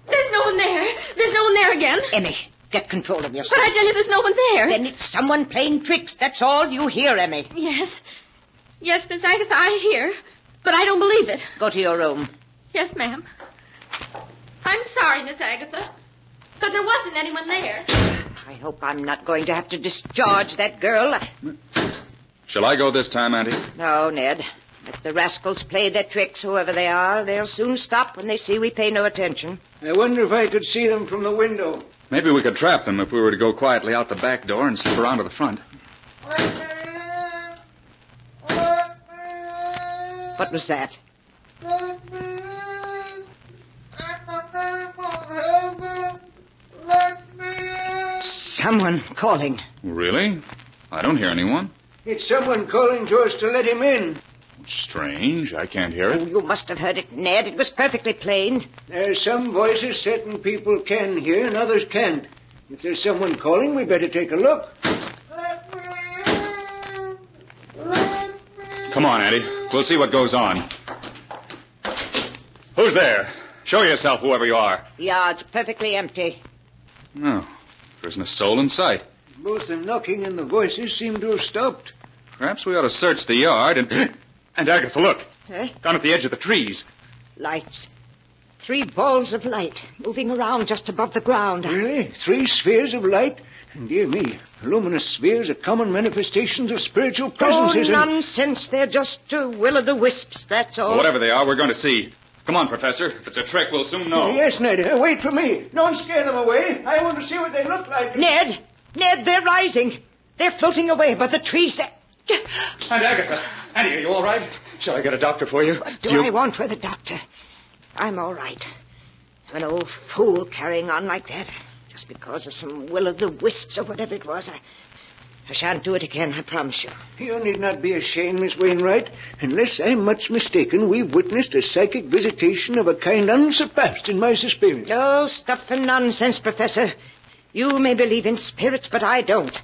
There's no one there. There's no one there again. Emmy, get control of yourself. But I tell you, there's no one there. Then it's someone playing tricks. That's all you hear, Emmy. Yes. Yes, Miss Agatha, I hear. But I don't believe it. Go to your room. Yes, ma'am. I'm sorry, Miss Agatha, but there wasn't anyone there. I hope I'm not going to have to discharge that girl. Shall I go this time, Auntie? No, Ned. Let the rascals play their tricks, whoever they are. They'll soon stop when they see we pay no attention. I wonder if I could see them from the window. Maybe we could trap them if we were to go quietly out the back door and slip around to the front. What was that? Someone calling. Really? I don't hear anyone. It's someone calling to us to let him in. Strange. I can't hear it. Oh, you must have heard it, Ned. It was perfectly plain. There's some voices certain people can hear and others can't. If there's someone calling, we better take a look. Come on, Auntie. We'll see what goes on. Who's there? Show yourself, whoever you are. The yard's perfectly empty. No, there isn't a soul in sight. Both the knocking and the voices seem to have stopped. Perhaps we ought to search the yard and... And Agatha, look. Eh? Down at the edge of the trees. Lights. 3 balls of light moving around just above the ground. Really? 3 spheres of light? And dear me, luminous spheres are common manifestations of spiritual presences. Oh, nonsense. They're just will-o'-the-wisps, that's all. Well, whatever they are, we're going to see. Come on, Professor. If it's a trick, we'll soon know. Yes, Ned. Wait for me. Don't scare them away. I want to see what they look like. Ned, they're rising. They're floating away above the trees. And Agatha. Annie, are you all right? Shall I get a doctor for you? What do I want with a doctor? I'm all right. I'm an old fool carrying on like that. Just because of some will-o'-the-wisps or whatever it was. I shan't do it again, I promise you. You need not be ashamed, Miss Wainwright. Unless I'm much mistaken, we've witnessed a psychic visitation of a kind unsurpassed in my experience. Oh, stuff and nonsense, Professor. You may believe in spirits, but I don't.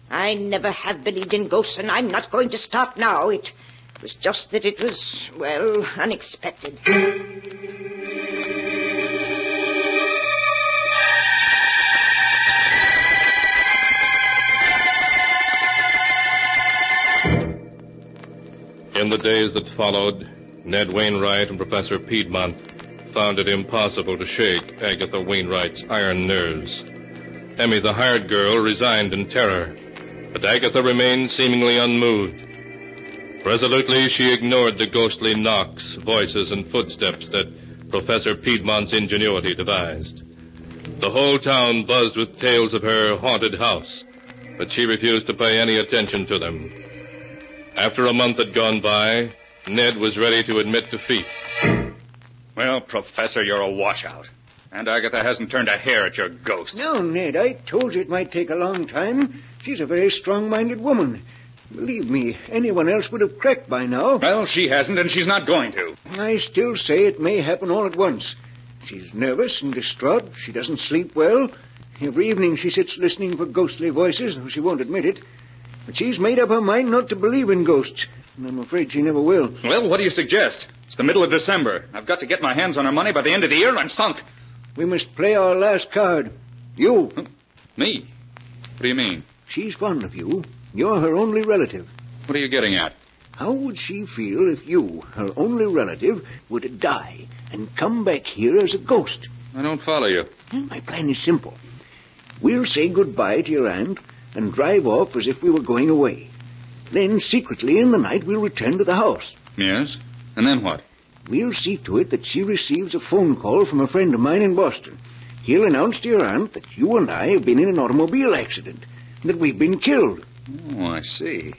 I never have believed in ghosts, and I'm not going to stop now. It was just that it was, well, unexpected. In the days that followed, Ned Wainwright and Professor Piedmont found it impossible to shake Agatha Wainwright's iron nerves. Emmy, the hired girl, resigned in terror, but Agatha remained seemingly unmoved. Resolutely, she ignored the ghostly knocks, voices, and footsteps that Professor Piedmont's ingenuity devised. The whole town buzzed with tales of her haunted house, but she refused to pay any attention to them. After a month had gone by, Ned was ready to admit defeat. Well, Professor, you're a washout. And Agatha hasn't turned a hair at your ghost. No, Ned, I told you it might take a long time. She's a very strong-minded woman. Believe me, anyone else would have cracked by now. Well, she hasn't, and she's not going to. I still say it may happen all at once. She's nervous and distraught. She doesn't sleep well. Every evening she sits listening for ghostly voices, though she won't admit it. But she's made up her mind not to believe in ghosts, and I'm afraid she never will. Well, what do you suggest? It's the middle of December. I've got to get my hands on her money by the end of the year, or I'm sunk. We must play our last card. You. Me? What do you mean? She's fond of you. You're her only relative. What are you getting at? How would she feel if you, her only relative, were to die and come back here as a ghost? I don't follow you. My plan is simple. We'll say goodbye to your aunt and drive off as if we were going away. Then, secretly, in the night, we'll return to the house. Yes? And then what? We'll see to it that she receives a phone call from a friend of mine in Boston. He'll announce to your aunt that you and I have been in an automobile accident, that we've been killed. Oh, I see.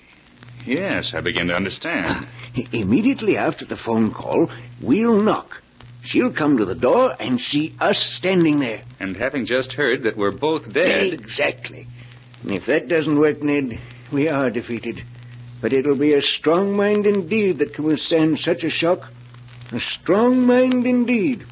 Yes, I begin to understand. Immediately after the phone call, we'll knock. She'll come to the door and see us standing there. And having just heard that we're both dead... Exactly. And if that doesn't work, Ned, we are defeated. But it'll be a strong mind indeed that can withstand such a shock. A strong mind indeed.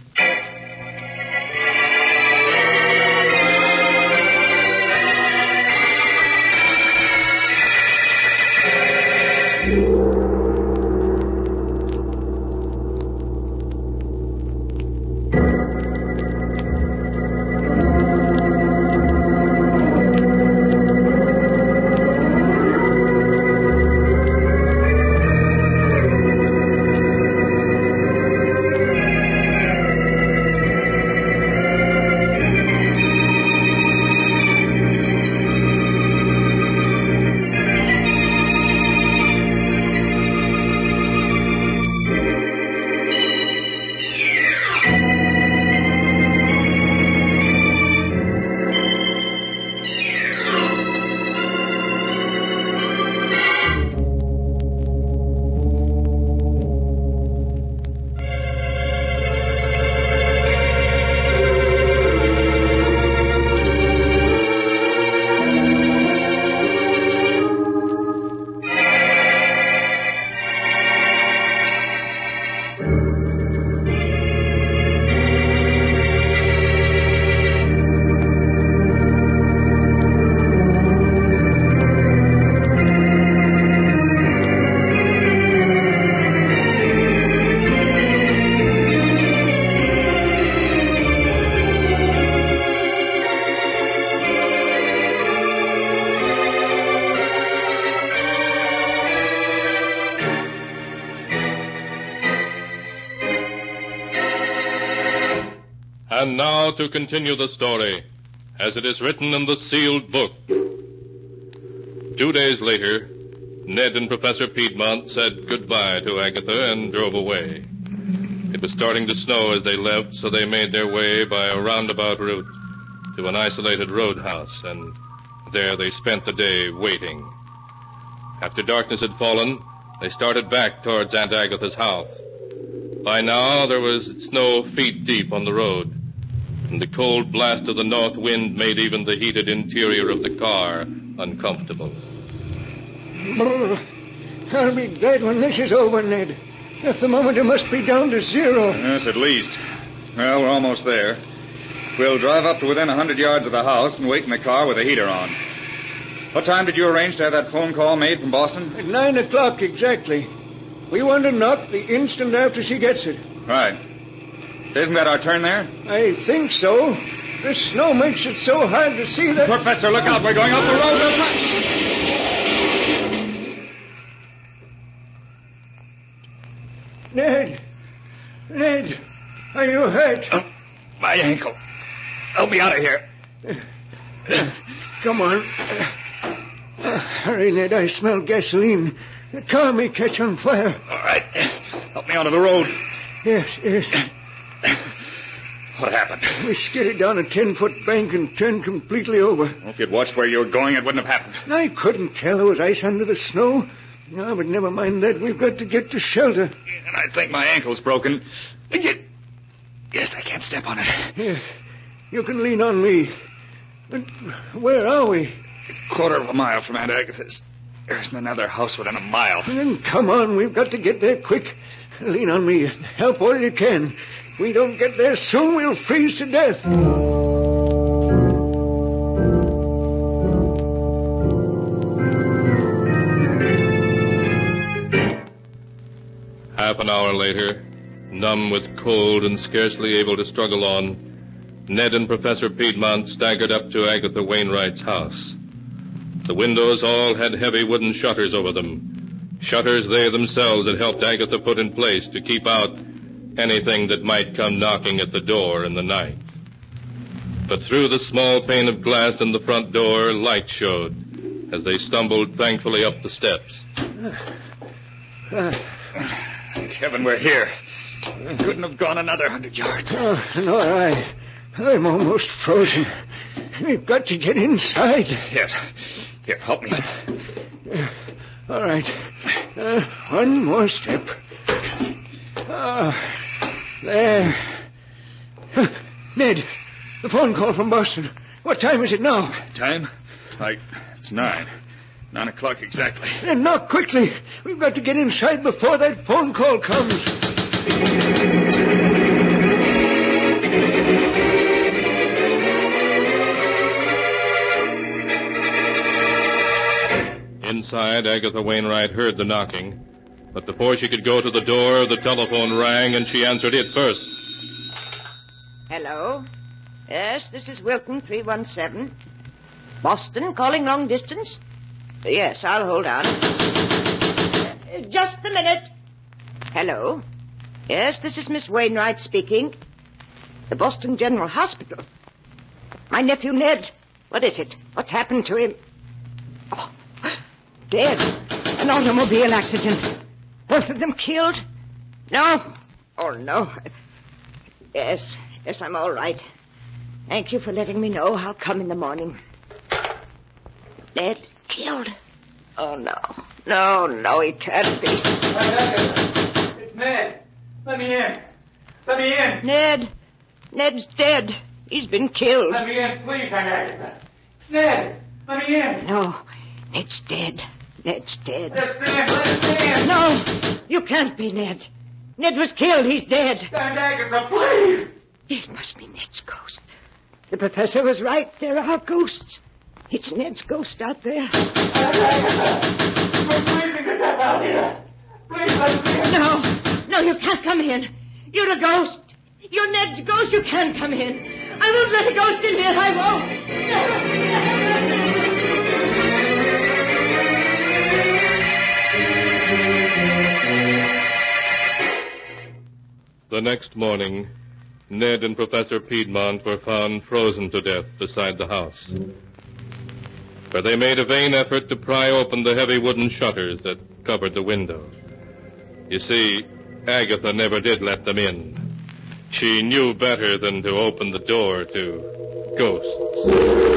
And now to continue the story, as it is written in the sealed book. 2 days later, Ned and Professor Piedmont said goodbye to Agatha and drove away. It was starting to snow as they left, so they made their way by a roundabout route to an isolated roadhouse, and there they spent the day waiting. After darkness had fallen, they started back towards Aunt Agatha's house. By now, there was snow feet deep on the road, and the cold blast of the north wind made even the heated interior of the car uncomfortable. I'll be dead when this is over, Ned. The thermometer must be down to 0. Yes, at least. Well, we're almost there. We'll drive up to within 100 yards of the house and wait in the car with the heater on. What time did you arrange to have that phone call made from Boston? At 9 o'clock exactly. We want to knock the instant after she gets it. Right. Isn't that our turn there? I think so. The snow makes it so hard to see that... Professor, look out. We're going up the road. Ned, are you hurt? My ankle. Help me out of here. Come on. Hurry, Ned. I smell gasoline. The car may catch on fire. All right. Help me onto the road. Yes. What happened? We skidded down a 10-foot bank and turned completely over. If you'd watched where you were going, it wouldn't have happened. I couldn't tell there was ice under the snow. No, but never mind that. We've got to get to shelter. And I think my ankle's broken. Yes, I can't step on it. Yes, you can lean on me. But where are we? A quarter of a mile from Aunt Agatha's. There isn't another house within a mile. Then come on, we've got to get there quick. Lean on me and help all you can. If we don't get there soon, we'll freeze to death. Half an hour later, numb with cold and scarcely able to struggle on, Ned and Professor Piedmont staggered up to Agatha Wainwright's house. The windows all had heavy wooden shutters over them, shutters they themselves had helped Agatha put in place to keep out anything that might come knocking at the door in the night. But through the small pane of glass in the front door, light showed as they stumbled thankfully up the steps. Kevin, we're here. Couldn't have gone another 100 yards. No, I'm almost frozen. We've got to get inside. Yes. Here, help me. All right. One more step. There. Ned, the phone call from Boston. What time is it now? Time? It's 9. 9 o'clock exactly. And knock quickly. We've got to get inside before that phone call comes. Inside, Agatha Wainwright heard the knocking. But before she could go to the door, the telephone rang and she answered it first. Hello? Yes, this is Wilton 317. Boston, calling long distance? Yes, I'll hold on. Just a minute. Hello? Yes, this is Miss Wainwright speaking. The Boston General Hospital. My nephew Ned. What is it? What's happened to him? Oh, dead. An automobile accident. Both of them killed? No. Oh, no. Yes, I'm all right. Thank you for letting me know. I'll come in the morning. Ned killed? Oh, no. No, he can't be. It's Ned. Let me in. Ned's dead. He's been killed. Let me in, please, Aunt Agatha. It's Ned. Let me in. No, Ned's dead. Let us in. No, you can't be Ned. Ned was killed. He's dead. Aunt Agatha, please. It must be Ned's ghost. The professor was right. There are ghosts. It's Ned's ghost out there. Aunt Agatha, we're freezing to death out here. Please let us in. No, you can't come in. You're a ghost. You're Ned's ghost. You can't come in. I won't let a ghost in here. I won't. The next morning, Ned and Professor Piedmont were found frozen to death beside the house, where they made a vain effort to pry open the heavy wooden shutters that covered the windows. You see, Agatha never did let them in. She knew better than to open the door to ghosts.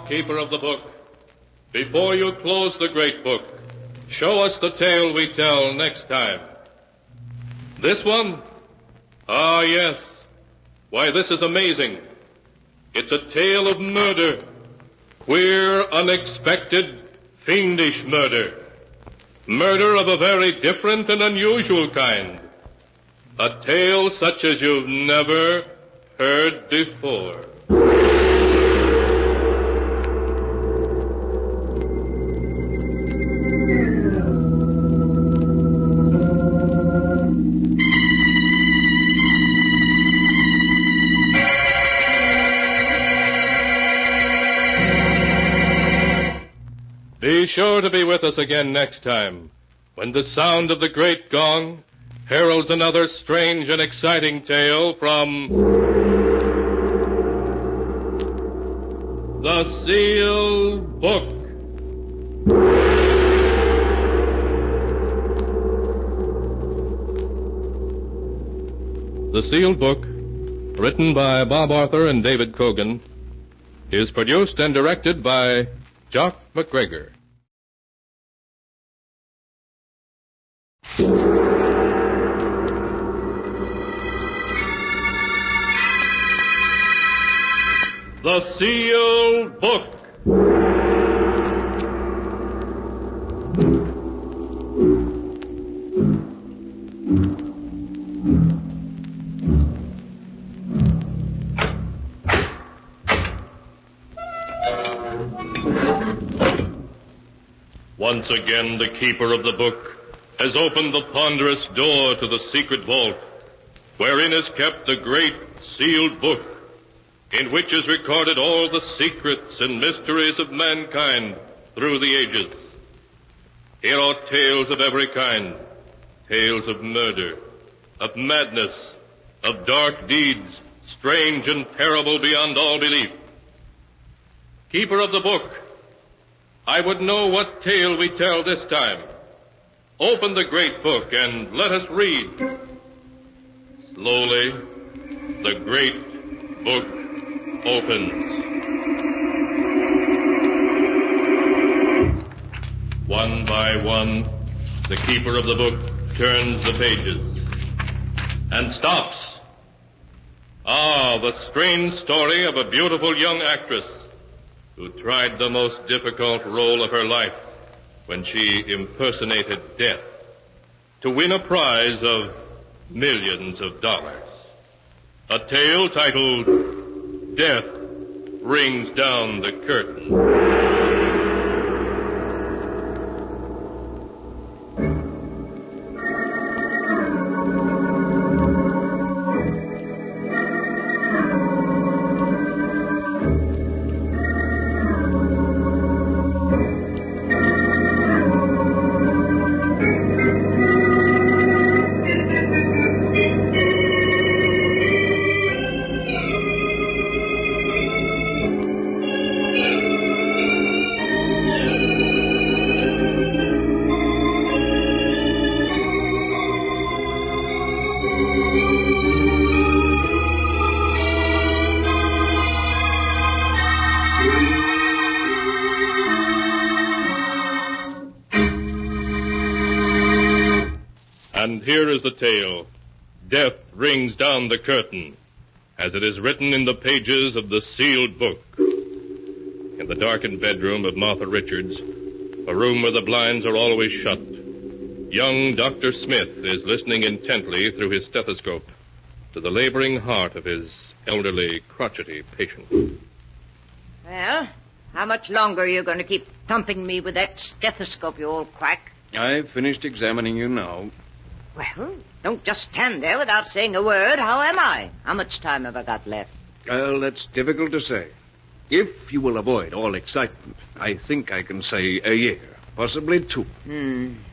Keeper of the book, before you close the great book, show us the tale we tell next time. This one? Ah, yes. Why, this is amazing. It's a tale of murder. Queer, unexpected, fiendish murder. Murder of a very different and unusual kind. A tale such as you've never heard before. Be sure to be with us again next time, when the sound of the great gong heralds another strange and exciting tale from the Sealed Book. The Sealed Book, written by Bob Arthur and David Cogan, is produced and directed by Jock McGregor. The Sealed Book. Once again, the keeper of the book has opened the ponderous door to the secret vault, wherein is kept the great sealed book, in which is recorded all the secrets and mysteries of mankind through the ages. Here are tales of every kind, tales of murder, of madness, of dark deeds, strange and terrible beyond all belief. Keeper of the book, I would know what tale we tell this time. Open the great book and let us read. Slowly, the great book opens. One by one, the keeper of the book turns the pages and stops. Ah, the strange story of a beautiful young actress who tried the most difficult role of her life when she impersonated death to win a prize of millions of dollars. A tale titled Death Rings Down the Curtain. here is the tale. Death rings down the curtain, as it is written in the pages of the sealed book. In the darkened bedroom of Martha Richards, a room where the blinds are always shut, young Dr. Smith is listening intently through his stethoscope to the laboring heart of his elderly, crotchety patient. Well, how much longer are you going to keep thumping me with that stethoscope, you old quack? I've finished examining you now. Well, don't just stand there without saying a word. How am I? How much time have I got left? Well, that's difficult to say. If you will avoid all excitement, I think I can say a year, possibly 2.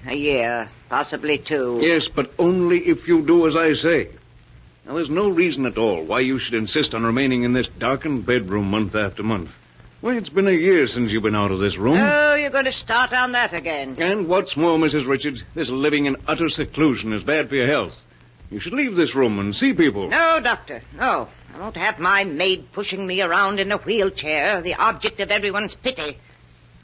A year, possibly 2. Yes, but only if you do as I say. Now, there's no reason at all why you should insist on remaining in this darkened bedroom month after month. Why, it's been a year since you've been out of this room. Oh, you're going to start on that again. And what's more, Mrs. Richards, this living in utter seclusion is bad for your health. You should leave this room and see people. No, Doctor, no. I won't have my maid pushing me around in a wheelchair, the object of everyone's pity.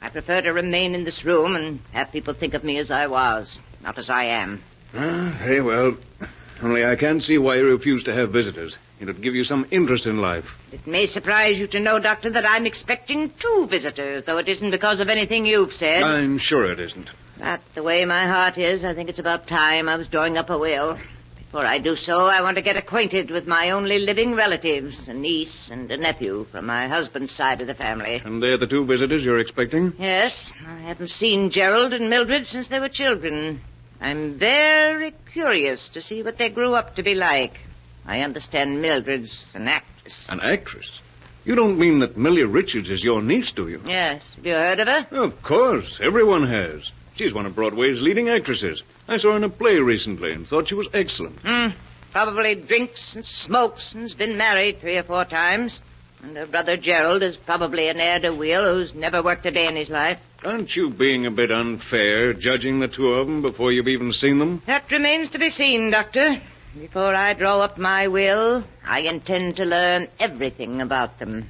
I prefer to remain in this room and have people think of me as I was, not as I am. Very well. Only I can't see why you refuse to have visitors. It would give you some interest in life. It may surprise you to know, Doctor, that I'm expecting 2 visitors, though it isn't because of anything you've said. I'm sure it isn't. But the way my heart is, I think it's about time I was drawing up a will. Before I do so, I want to get acquainted with my only living relatives, a niece and a nephew from my husband's side of the family. And they're the 2 visitors you're expecting? Yes. I haven't seen Gerald and Mildred since they were children. I'm very curious to see what they grew up to be like. I understand Mildred's an actress. An actress? You don't mean that Millie Richards is your niece, do you? Yes. Have you heard of her? Of course. Everyone has. She's one of Broadway's leading actresses. I saw her in a play recently and thought she was excellent. Probably drinks and smokes and has been married 3 or 4 times. And her brother Gerald is probably an heir-to-wheel who's never worked a day in his life. Aren't you being a bit unfair, judging the 2 of them before you've even seen them? That remains to be seen, Doctor. Before I draw up my will, I intend to learn everything about them.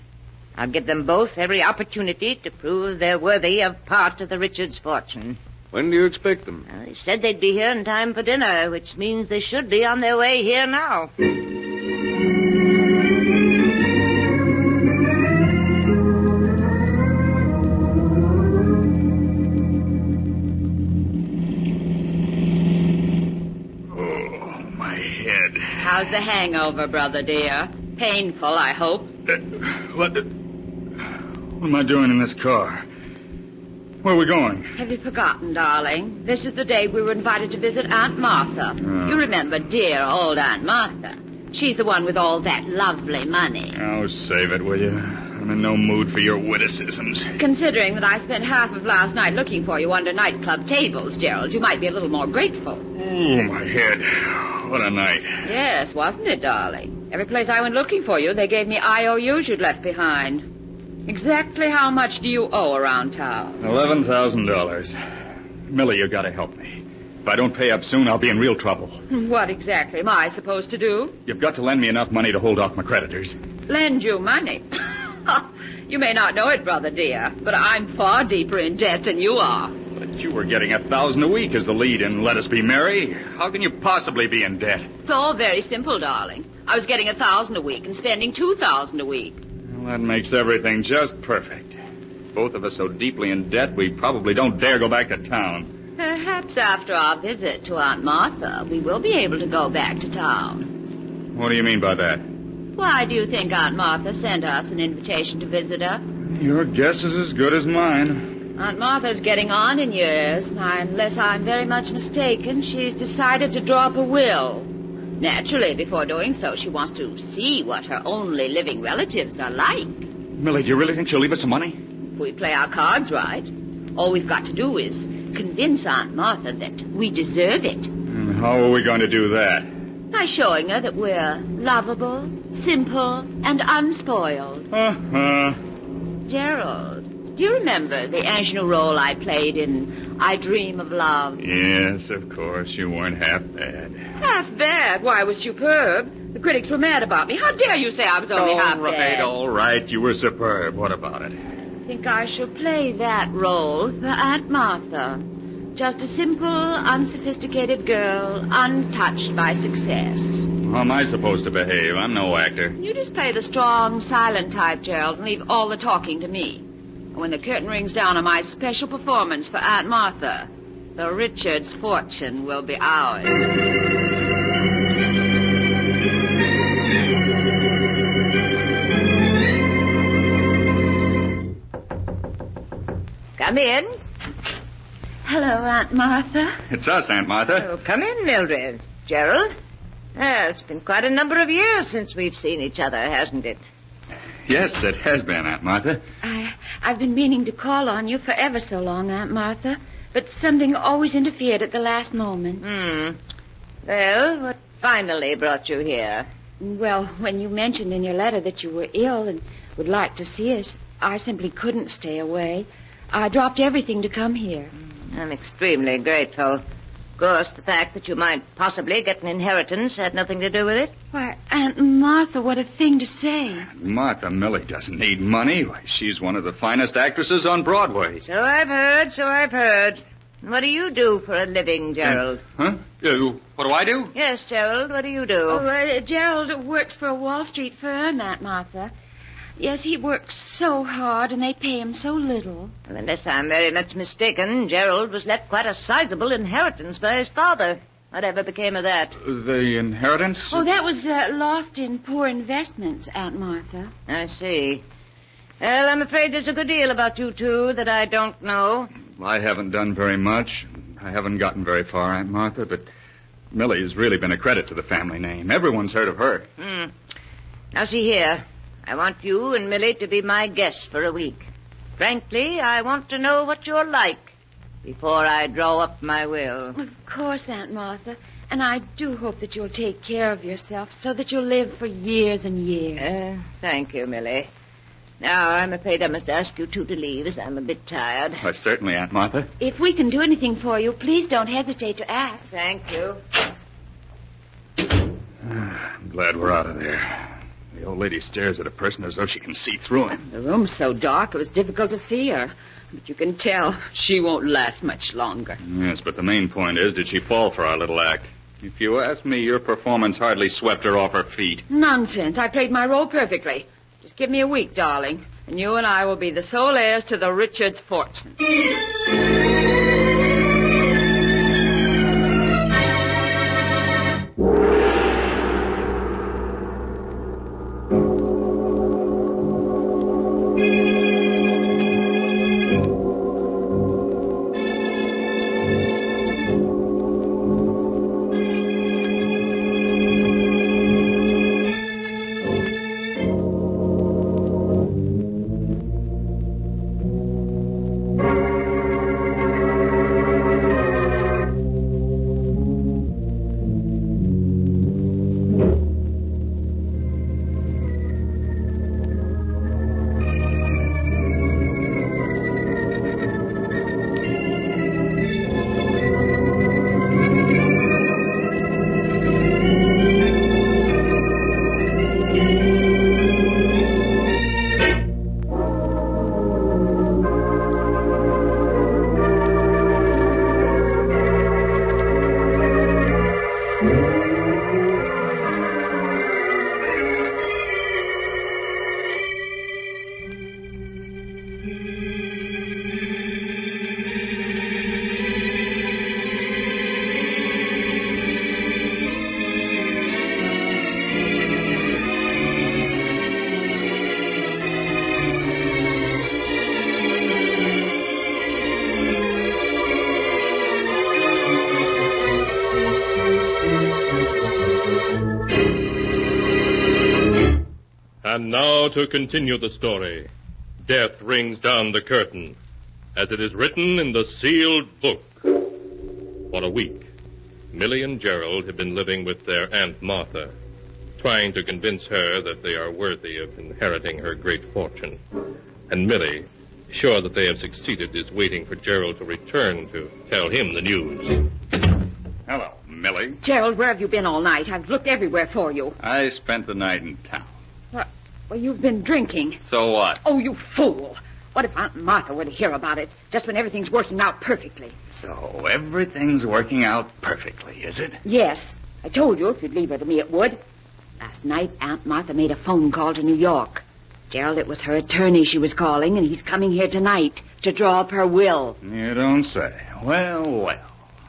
I'll give them both every opportunity to prove they're worthy of part of the Richards' fortune. When do you expect them? Well, they said they'd be here in time for dinner, which means they should be on their way here now. How's the hangover, brother dear? Painful, I hope. What am I doing in this car? Where are we going? Have you forgotten, darling? This is the day we were invited to visit Aunt Martha. You remember dear old Aunt Martha. She's the one with all that lovely money. Oh, save it, will you? I'm in no mood for your witticisms. Considering that I spent half of last night looking for you under nightclub tables, Gerald, you might be a little more grateful. Ooh, my head. What a night. Yes, wasn't it, darling? Every place I went looking for you, they gave me IOUs you'd left behind. Exactly how much do you owe around town? $11,000. Millie, you gotta help me. If I don't pay up soon, I'll be in real trouble. What exactly am I supposed to do? You've got to lend me enough money to hold off my creditors. Lend you money? You may not know it, brother dear, but I'm far deeper in debt than you are. But you were getting $1,000 a week as the lead in Let Us Be Merry. How can you possibly be in debt? It's all very simple, darling. I was getting $1,000 a week and spending $2,000 a week. Well, that makes everything just perfect. Both of us so deeply in debt, we probably don't dare go back to town. Perhaps after our visit to Aunt Martha, we will be able to go back to town. What do you mean by that? Why do you think Aunt Martha sent us an invitation to visit her? Your guess is as good as mine. Aunt Martha's getting on in years, and unless I'm very much mistaken, she's decided to draw up a will. Naturally, before doing so, she wants to see what her only living relatives are like. Millie, do you really think she'll leave us some money? If we play our cards right, all we've got to do is convince Aunt Martha that we deserve it. And how are we going to do that? By showing her that we're lovable, simple, and unspoiled. Gerald, do you remember the ingenue role I played in I Dream of Love? Yes, of course. You weren't half bad. Half bad? Why, I was superb. The critics were mad about me. How dare you say I was only half bad? All right. You were superb. What about it? I think I shall play that role for Aunt Martha. Just a simple, unsophisticated girl, untouched by success. How am I supposed to behave? I'm no actor. You just play the strong, silent type, Gerald, and leave all the talking to me. And when the curtain rings down on my special performance for Aunt Martha, the Richards' fortune will be ours. Come in. Hello, Aunt Martha. It's us, Aunt Martha. Oh, come in, Mildred. Gerald. Well, it's been quite a number of years since we've seen each other, hasn't it? Yes, it has been, Aunt Martha. I've been meaning to call on you for ever so long, Aunt Martha, but something always interfered at the last moment. Well, what finally brought you here? Well, when you mentioned in your letter that you were ill and would like to see us, I simply couldn't stay away. I dropped everything to come here. I'm extremely grateful. Of course, the fact that you might possibly get an inheritance had nothing to do with it. Why, Aunt Martha, what a thing to say. Martha Millie doesn't need money. Why, she's one of the finest actresses on Broadway. So I've heard. What do you do for a living, Gerald? Huh? What do I do? Yes, Gerald, what do you do? Gerald works for a Wall Street firm, Aunt Martha. Yes, he works so hard, and they pay him so little. Well, unless I'm very much mistaken, Gerald was left quite a sizable inheritance by his father. Whatever became of that? The inheritance? Oh, that was lost in poor investments, Aunt Martha. I see. Well, I'm afraid there's a good deal about you two that I don't know. I haven't done very much. I haven't gotten very far, Aunt Martha, but Millie has really been a credit to the family name. Everyone's heard of her. Now, see here. I want you and Millie to be my guests for a week. Frankly, I want to know what you're like before I draw up my will. Of course, Aunt Martha. And I do hope that you'll take care of yourself so that you'll live for years and years. Thank you, Millie. Now, I'm afraid I must ask you two to leave, as I'm a bit tired. Why, certainly, Aunt Martha. If we can do anything for you, please don't hesitate to ask. Thank you. I'm glad we're out of there. The old lady stares at a person as though she can see through him. The room's so dark, it was difficult to see her. But you can tell she won't last much longer. Yes, but the main point is, did she fall for our little act? If you ask me, your performance hardly swept her off her feet. Nonsense. I played my role perfectly. Just give me a week, darling, and you and I will be the sole heirs to the Richards' fortune. And now to continue the story. Death rings down the curtain, as it is written in the sealed book. For a week, Millie and Gerald have been living with their Aunt Martha, trying to convince her that they are worthy of inheriting her great fortune. And Millie, sure that they have succeeded, is waiting for Gerald to return to tell him the news. Hello, Millie. Gerald, where have you been all night? I've looked everywhere for you. I spent the night in town. Well, you've been drinking. So what? Oh, you fool. What if Aunt Martha were to hear about it, just when everything's working out perfectly? So everything's working out perfectly, is it? Yes. I told you if you'd leave her to me, it would. Last night, Aunt Martha made a phone call to New York. Gerald, it was her attorney she was calling, and he's coming here tonight to draw up her will. You don't say. Well.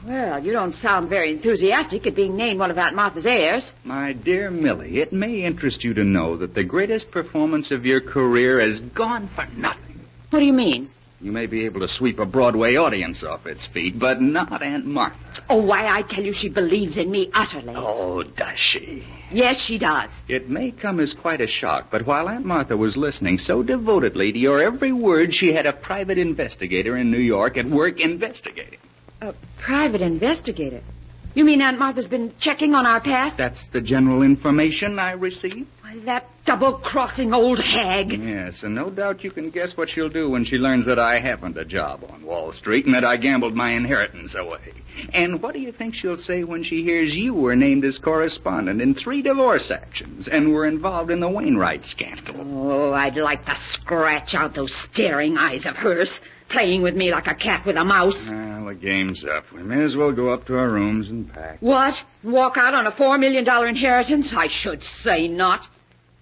Well, you don't sound very enthusiastic at being named one of Aunt Martha's heirs. My dear Millie, it may interest you to know that the greatest performance of your career has gone for nothing. What do you mean? You may be able to sweep a Broadway audience off its feet, but not Aunt Martha. Oh, why, I tell you, she believes in me utterly. Oh, does she? Yes, she does. It may come as quite a shock, but while Aunt Martha was listening so devotedly to your every word, she had a private investigator in New York at work investigating. A private investigator? You mean Aunt Martha's been checking on our past? That's the general information I received. Why, that double-crossing old hag. Yes, and no doubt you can guess what she'll do when she learns that I haven't a job on Wall Street and that I gambled my inheritance away. And what do you think she'll say when she hears you were named as correspondent in 3 divorce actions and were involved in the Wainwright scandal? Oh, I'd like to scratch out those staring eyes of hers, playing with me like a cat with a mouse. Well, the game's up. We may as well go up to our rooms and pack. What? Walk out on a $4 million inheritance? I should say not.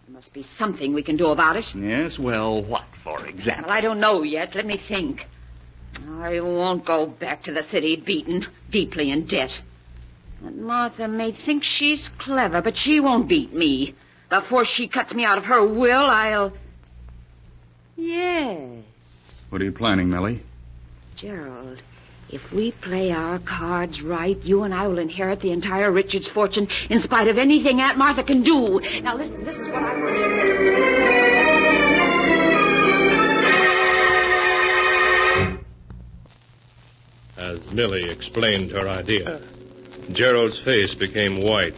There must be something we can do about it. Yes, well, what, for example? Well, I don't know yet. Let me think. I won't go back to the city beaten, deeply in debt. And Martha may think she's clever, but she won't beat me. Before she cuts me out of her will, I'll... Yes. What are you planning, Millie? Gerald, if we play our cards right, you and I will inherit the entire Richards fortune in spite of anything Aunt Martha can do. Now, listen, this is what I want you to do. As Millie explained her idea, Gerald's face became white.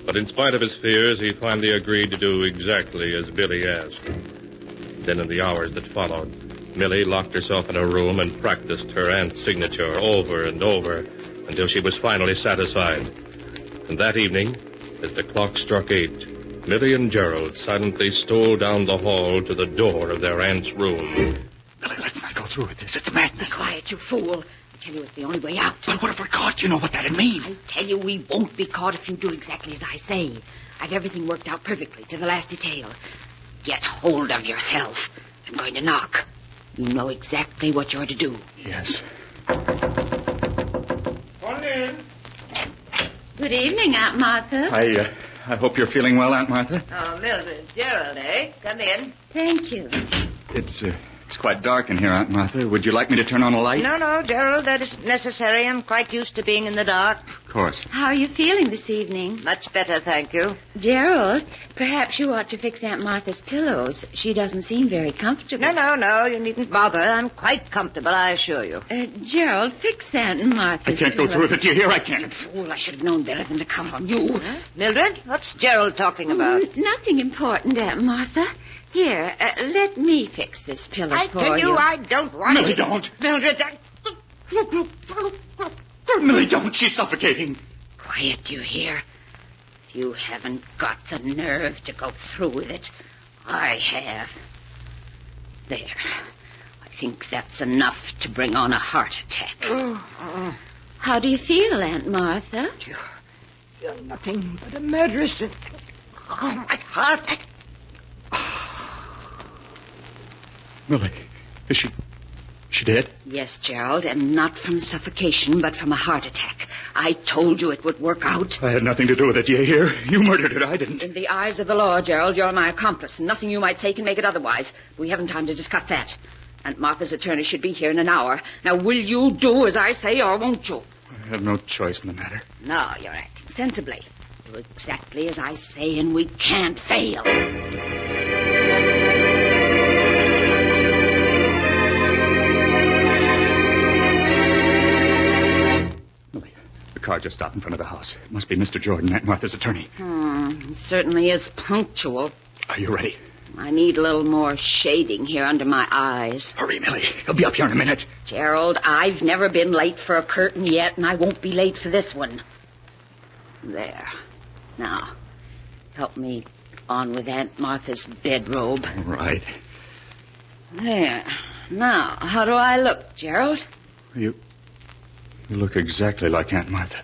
But in spite of his fears, he finally agreed to do exactly as Billy asked. Then in the hours that followed, Millie locked herself in her room and practiced her aunt's signature over and over until she was finally satisfied. And that evening, as the clock struck 8, Millie and Gerald silently stole down the hall to the door of their aunt's room. Millie, let's not go through with this. It's madness. Be quiet, you fool. I tell you, it's the only way out. But what if we're caught? You know what that'd mean. I tell you, we won't be caught if you do exactly as I say. I've everything worked out perfectly to the last detail. Get hold of yourself. I'm going to knock. You know exactly what you're to do. Yes. Come in. Good evening, Aunt Martha. I hope you're feeling well, Aunt Martha. Oh, Mildred, Gerald, eh? Come in. Thank you. It's quite dark in here, Aunt Martha. Would you like me to turn on a light? No, Gerald, that isn't necessary. I'm quite used to being in the dark. Of course. How are you feeling this evening? Much better, thank you. Gerald, perhaps you ought to fix Aunt Martha's pillows. She doesn't seem very comfortable. No, you needn't bother. I'm quite comfortable, I assure you. Gerald, fix Aunt Martha's I can't go through with it. Do you hear? I can't. Fool, I should have known better than to count on you. Huh? Mildred, what's Gerald talking about? Nothing important, Aunt Martha. Here, let me fix this pillow for you. I tell you, I don't want Millie, don't. Mildred, Millie, don't. She's suffocating. Quiet, you hear? You haven't got the nerve to go through with it. I have. There. I think that's enough to bring on a heart attack. How do you feel, Aunt Martha? You're nothing but a murderess. Oh, my heart. Millie, is she dead? Yes, Gerald, and not from suffocation, but from a heart attack. I told you it would work out. I had nothing to do with it. Do you hear? You murdered her. I didn't. In the eyes of the law, Gerald, you're my accomplice, and nothing you might say can make it otherwise. We haven't time to discuss that. Aunt Martha's attorney should be here in an hour. Now, will you do as I say, or won't you? I have no choice in the matter. No, you're acting sensibly. Do exactly as I say, and we can't fail. The car just stopped in front of the house. It must be Mr. Jordan, Aunt Martha's attorney. He certainly is punctual. Are you ready? I need a little more shading here under my eyes. Hurry, Millie. He'll be up here in a minute. Gerald, I've never been late for a curtain yet, and I won't be late for this one. There. Now, help me on with Aunt Martha's bedrobe. All right. There. Now, how do I look, Gerald? You look exactly like Aunt Martha.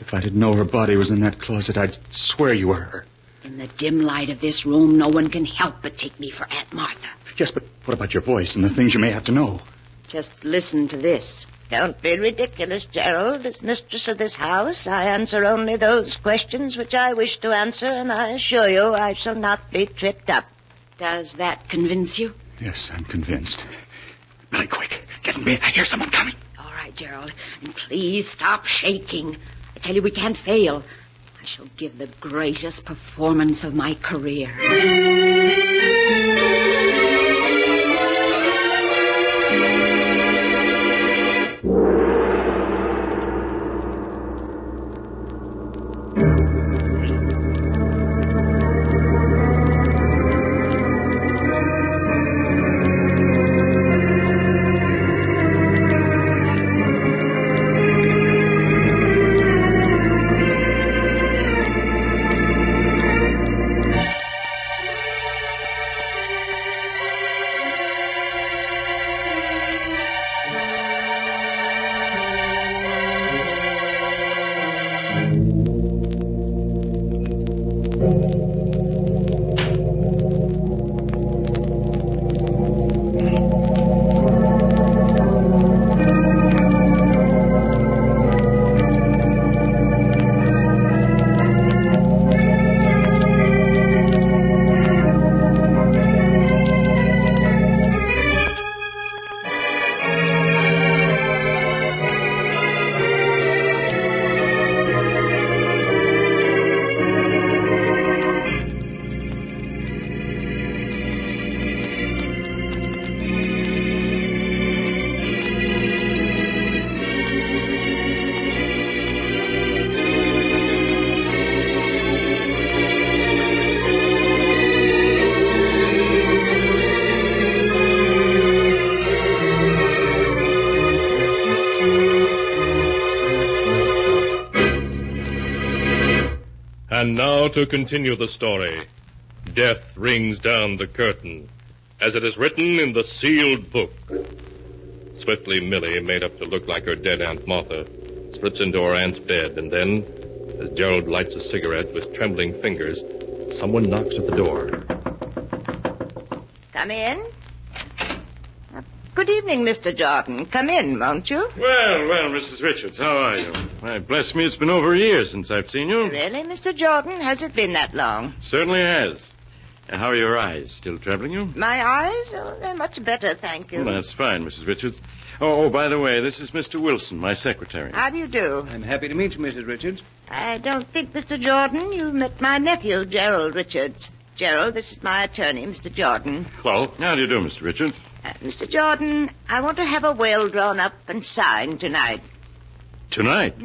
If I didn't know her body was in that closet, I'd swear you were her. In the dim light of this room, no one can help but take me for Aunt Martha. Yes, but what about your voice and the things you may have to know? Just listen to this. Don't be ridiculous, Gerald. As mistress of this house, I answer only those questions which I wish to answer, and I assure you I shall not be tripped up. Does that convince you? Yes, I'm convinced. Millie, quick. Get in bed. I hear someone coming. All right, Gerald. And please stop shaking. I tell you, we can't fail. I shall give the greatest performance of my career. And now to continue the story. Death rings down the curtain, as it is written in the sealed book. Swiftly, Millie, made up to look like her dead Aunt Martha, slips into her aunt's bed, and then, as Gerald lights a cigarette with trembling fingers, someone knocks at the door. Come in. Good evening, Mr. Jordan. Come in, won't you? Well, Mrs. Richards, how are you? Why, bless me, it's been over a year since I've seen you. Really, Mr. Jordan? Has it been that long? Certainly has. How are your eyes? Still troubling you? My eyes? Oh, they're much better, thank you. Well, that's fine, Mrs. Richards. Oh, by the way, this is Mr. Wilson, my secretary. How do you do? I'm happy to meet you, Mrs. Richards. I don't think, Mr. Jordan, you've met my nephew, Gerald Richards. Gerald, this is my attorney, Mr. Jordan. Hello. How do you do, Mr. Richards? Mr. Jordan, I want to have a will drawn up and signed tonight. Tonight?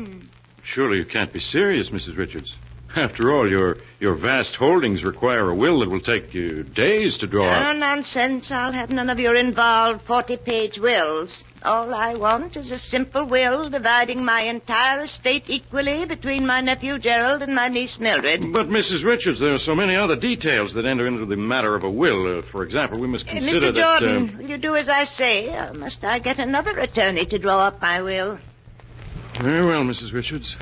Surely you can't be serious, Mrs. Richards. After all, your vast holdings require a will that will take you days to draw up. No nonsense. I'll have none of your involved 40-page wills. All I want is a simple will dividing my entire estate equally between my nephew Gerald and my niece Mildred. But, Mrs. Richards, there are so many other details that enter into the matter of a will. For example, we must consider Mr. Jordan, will you do as I say, or must I get another attorney to draw up my will? Very well, Mrs. Richards.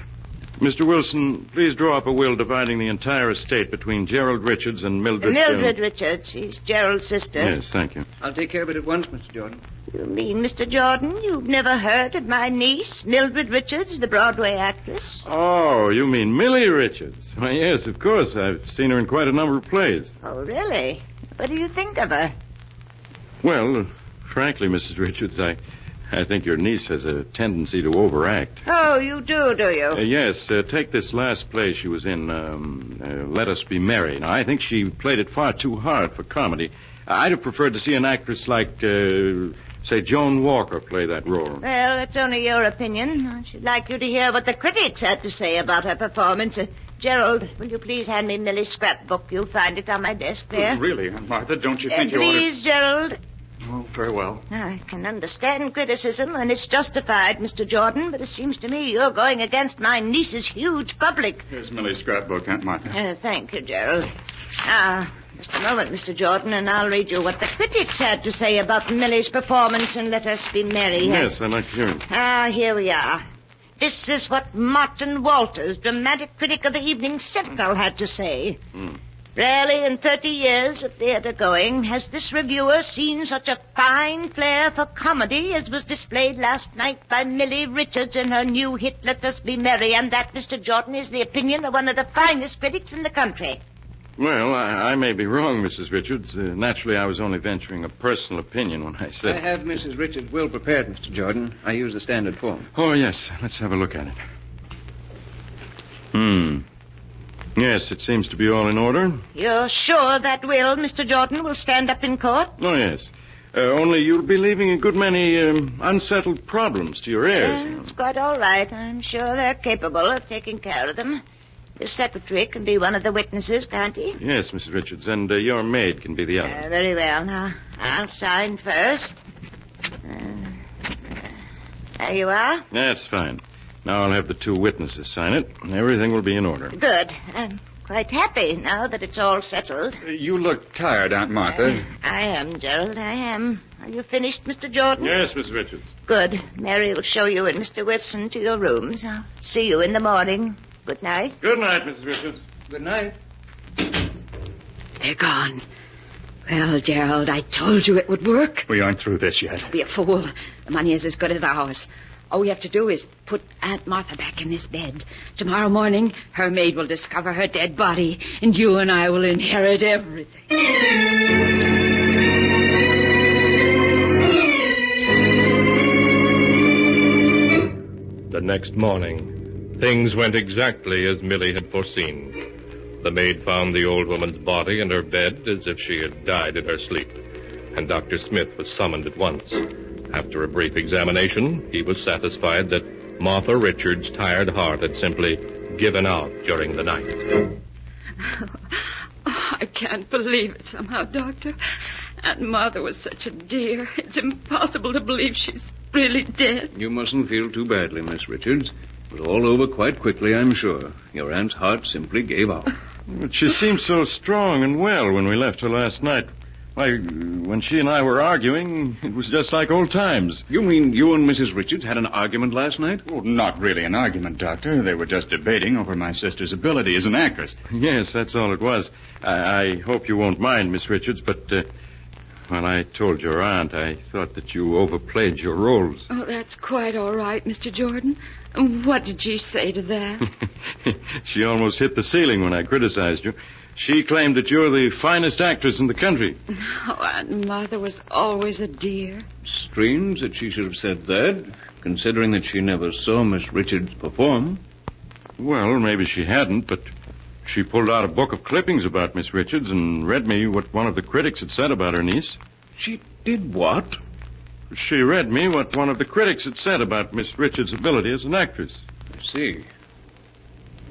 Mr. Wilson, please draw up a will dividing the entire estate between Gerald Richards and Mildred... Mildred Richards. She's Gerald's sister. Yes, thank you. I'll take care of it at once, Mr. Jordan. You mean, Mr. Jordan, you've never heard of my niece, Mildred Richards, the Broadway actress? Oh, you mean Millie Richards? Why, yes, of course. I've seen her in quite a number of plays. Oh, really? What do you think of her? Well, frankly, Mrs. Richards, I think your niece has a tendency to overact. Oh, you do you? Yes, take this last play she was in, Let Us Be Merry. Now, I think she played it far too hard for comedy. I'd have preferred to see an actress like, say, Joan Walker play that role. Well, that's only your opinion. I should like you to hear what the critics had to say about her performance. Gerald, will you please hand me Millie's scrapbook? You'll find it on my desk there. Really, Aunt Martha, don't you think you ought to... Please, Gerald. Oh, very well. I can understand criticism when it's justified, Mr. Jordan, but it seems to me you're going against my niece's huge public. Here's Millie's scrapbook, Aunt Martha. Thank you, Gerald. Now, the Just a moment, Mr. Jordan, and I'll read you what the critics had to say about Millie's performance in Let Us Be Merry. Yes, I'd like to hear it. Here we are. This is what Martin Walters, dramatic critic of the Evening Sentinel, had to say. Rarely in 30 years of theatre going has this reviewer seen such a fine flair for comedy as was displayed last night by Millie Richards in her new hit, Let Us Be Merry, and that, Mr. Jordan, is the opinion of one of the finest critics in the country. Well, I may be wrong, Mrs. Richards. Naturally, I was only venturing a personal opinion when I said... I have Mrs. Richards' will prepared, Mr. Jordan. I use the standard form. Oh, yes. Let's have a look at it. Yes, it seems to be all in order. You're sure that will, Mr. Jordan, will stand up in court? Oh, yes. Only you'll be leaving a good many unsettled problems to your heirs. It's quite all right. I'm sure they're capable of taking care of them. The secretary can be one of the witnesses, can't he? Yes, Mrs. Richards, and your maid can be the other. Very well. Now, I'll sign first. There you are. That's fine. Now I'll have the two witnesses sign it, and everything will be in order. Good. I'm quite happy now that it's all settled. You look tired, Aunt Martha. I am, Gerald, I am. Are you finished, Mr. Jordan? Yes, Miss Richards. Good. Mary will show you and Mr. Wilson to your rooms. I'll see you in the morning. Good night. Good night, Mrs. Richards. Good night. They're gone. Well, Gerald, I told you it would work. We aren't through this yet. Don't be a fool. The money is as good as ours. All we have to do is put Aunt Martha back in this bed. Tomorrow morning, her maid will discover her dead body, and you and I will inherit everything. The next morning, things went exactly as Millie had foreseen. The maid found the old woman's body in her bed as if she had died in her sleep, and Dr. Smith was summoned at once. After a brief examination, he was satisfied that Martha Richards' tired heart had simply given out during the night. I can't believe it somehow, Doctor. Aunt Martha was such a dear. It's impossible to believe she's really dead. You mustn't feel too badly, Miss Richards. It was all over quite quickly, I'm sure. Your aunt's heart simply gave out. But she seemed so strong and well when we left her last night. Why, when she and I were arguing, it was just like old times. You mean you and Mrs. Richards had an argument last night? Well, not really an argument, Doctor. They were just debating over my sister's ability as an actress. Yes, that's all it was. I hope you won't mind, Miss Richards, but when I told your aunt, I thought that you overplayed your roles. Oh, that's quite all right, Mr. Jordan. What did she say to that? She almost hit the ceiling when I criticized you. She claimed that you're the finest actress in the country. Oh, Aunt Martha was always a dear. Strange that she should have said that, considering that she never saw Miss Richards perform. Well, maybe she hadn't, but she pulled out a book of clippings about Miss Richards and read me what one of the critics had said about her niece. She did what? She read me what one of the critics had said about Miss Richards' ability as an actress. I see.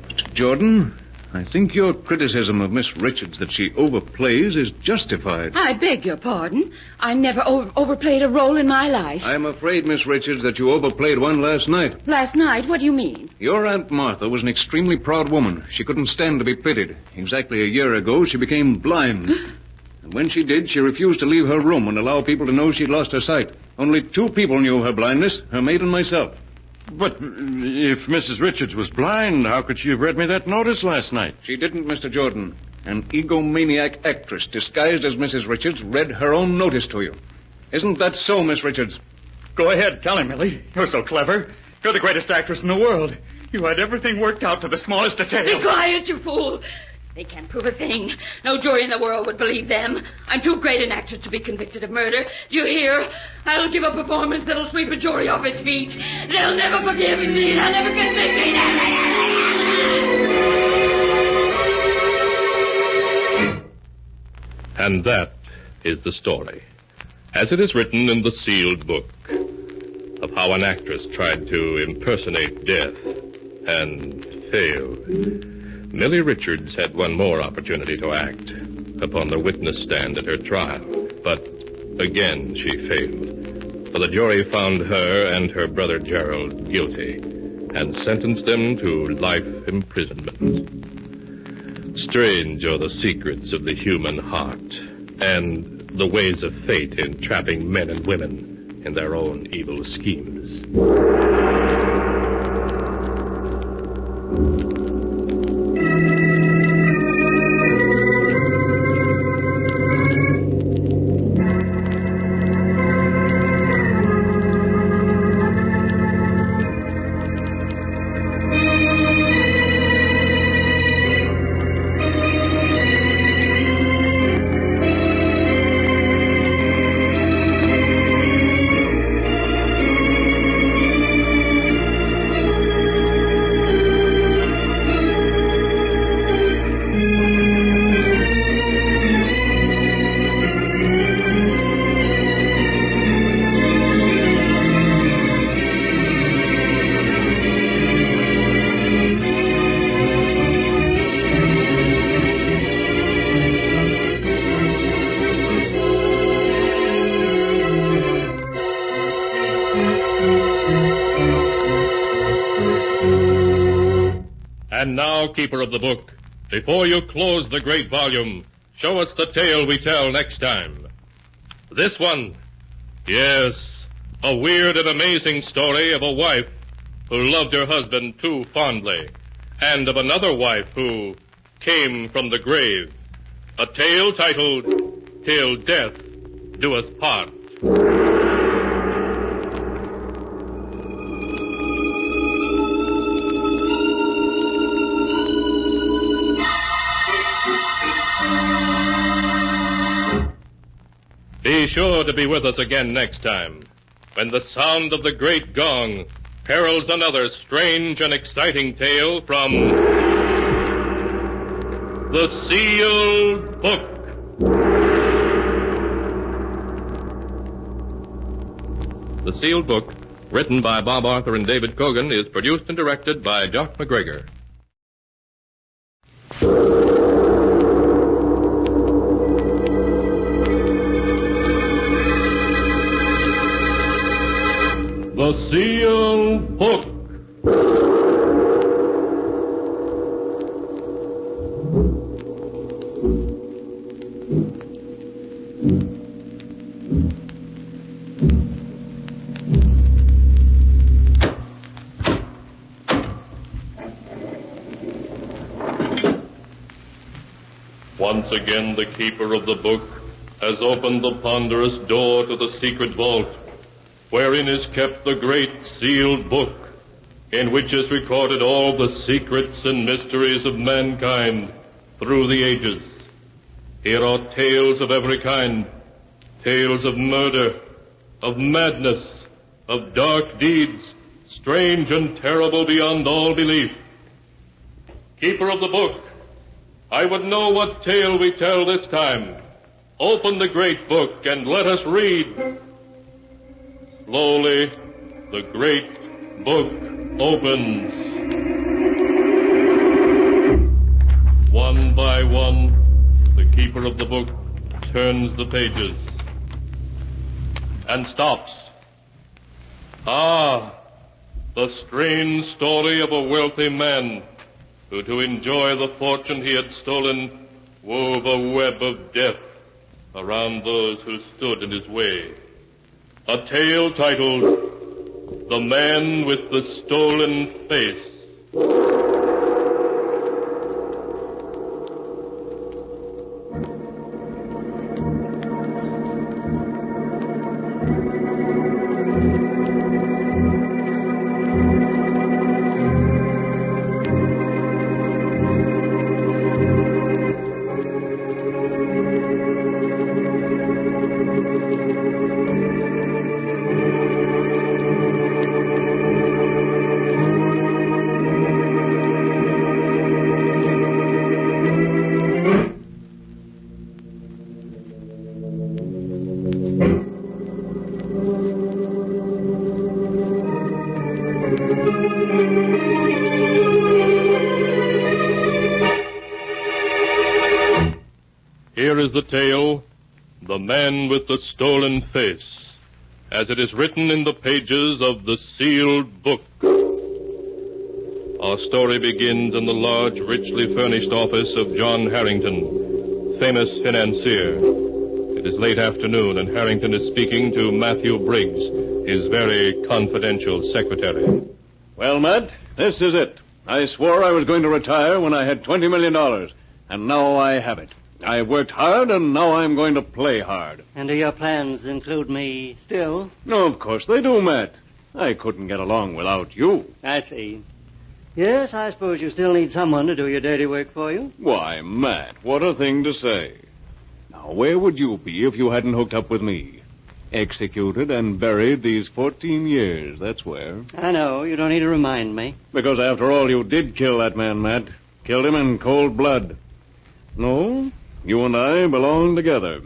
Mr. Jordan, I think your criticism of Miss Richards that she overplays is justified. I beg your pardon. I never overplayed a role in my life. I'm afraid, Miss Richards, that you overplayed one last night. Last night? What do you mean? Your Aunt Martha was an extremely proud woman. She couldn't stand to be pitied. Exactly a year ago, she became blind. And when she did, she refused to leave her room and allow people to know she'd lost her sight. Only 2 people knew of her blindness, her maid and myself. But if Mrs. Richards was blind, how could she have read me that notice last night? She didn't, Mr. Jordan. An egomaniac actress disguised as Mrs. Richards read her own notice to you. Isn't that so, Miss Richards? Go ahead, tell him, Millie. You're so clever. You're the greatest actress in the world. You had everything worked out to the smallest detail. Be quiet, you fool. They can't prove a thing. No jury in the world would believe them. I'm too great an actor to be convicted of murder. Do you hear? I'll give a performance that'll sweep a jury off its feet. They'll never forgive me. They'll never convict me. And that is the story, as it is written in the sealed book, of how an actress tried to impersonate death and failed. Millie Richards had one more opportunity to act upon the witness stand at her trial, but again she failed. For the jury found her and her brother Gerald guilty and sentenced them to life imprisonment. Strange are the secrets of the human heart, and the ways of fate in trapping men and women in their own evil schemes. And now, keeper of the book, before you close the great volume, show us the tale we tell next time. This one, yes, a weird and amazing story of a wife who loved her husband too fondly, and of another wife who came from the grave. A tale titled, Till Death Do Us Part. Be sure to be with us again next time, when the sound of the great gong heralds another strange and exciting tale from The Sealed Book. The Sealed Book, written by Bob Arthur and David Cogan, is produced and directed by Jock McGregor. The Sealed Book. Once again, the keeper of the book has opened the ponderous door to the secret vault, wherein is kept the great sealed book, in which is recorded all the secrets and mysteries of mankind through the ages. Here are tales of every kind, tales of murder, of madness, of dark deeds, strange and terrible beyond all belief. Keeper of the book, I would know what tale we tell this time. Open the great book and let us read. Slowly, the great book opens. One by one, the keeper of the book turns the pages and stops. Ah, the strange story of a wealthy man who, to enjoy the fortune he had stolen, wove a web of death around those who stood in his way. A tale titled, The Man with the Stolen Face. Here is the tale, The Man with the Stolen Face, as it is written in the pages of the sealed book. Our story begins in the large, richly furnished office of John Harrington, famous financier. It is late afternoon, and Harrington is speaking to Matthew Briggs, his very confidential secretary. Well, Matt, this is it. I swore I was going to retire when I had $20 million, and now I have it. I worked hard, and now I'm going to play hard. And do your plans include me still? No, of course they do, Matt. I couldn't get along without you. I see. Yes, I suppose you still need someone to do your dirty work for you. Why, Matt, what a thing to say. Now, where would you be if you hadn't hooked up with me? Executed and buried these 14 years, that's where. I know, you don't need to remind me. Because after all, you did kill that man, Matt. Killed him in cold blood. No, you and I belong together.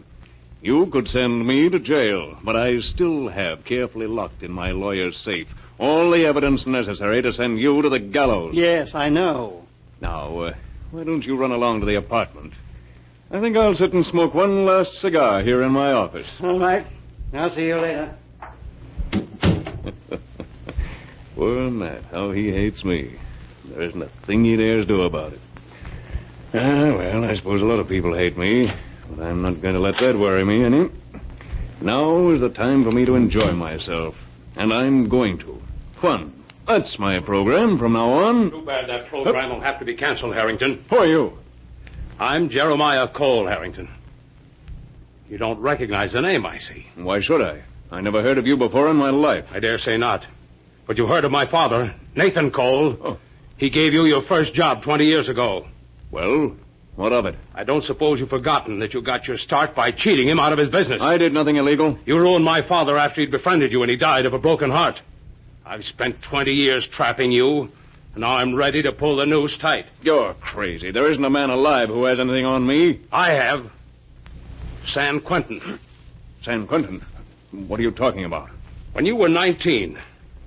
You could send me to jail, but I still have carefully locked in my lawyer's safe all the evidence necessary to send you to the gallows. Yes, I know. Now, why don't you run along to the apartment? I think I'll sit and smoke one last cigar here in my office. All right. I'll see you later. Poor Matt, how he hates me. There isn't a thing he dares do about it. Well, I suppose a lot of people hate me, but I'm not going to let that worry me any. Now is the time for me to enjoy myself, and I'm going to. Fun. That's my program from now on. Too bad that program will have to be canceled, Harrington. Who are you? I'm Jeremiah Cole, Harrington. You don't recognize the name, I see. Why should I? I never heard of you before in my life. I dare say not. But you heard of my father, Nathan Cole. Oh. He gave you your first job 20 years ago. Well, what of it? I don't suppose you've forgotten that you got your start by cheating him out of his business. I did nothing illegal. You ruined my father after he'd befriended you and he died of a broken heart. I've spent 20 years trapping you, and now I'm ready to pull the noose tight. You're crazy. There isn't a man alive who has anything on me. I have. San Quentin. San Quentin? What are you talking about? When you were 19,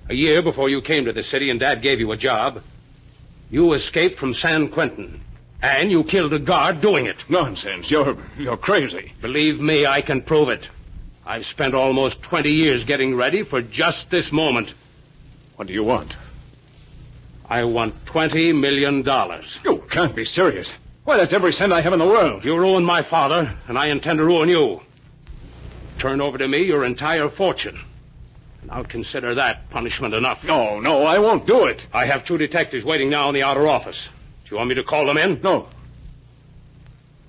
a year before you came to the city and Dad gave you a job, you escaped from San Quentin. And you killed a guard doing it. Nonsense. You're crazy. Believe me, I can prove it. I've spent almost 20 years getting ready for just this moment. What do you want? I want $20 million. You can't be serious. Why, that's every cent I have in the world. You ruined my father, and I intend to ruin you. Turn over to me your entire fortune. And I'll consider that punishment enough. No, I won't do it. I have 2 detectives waiting now in the outer office. Do you want me to call them in?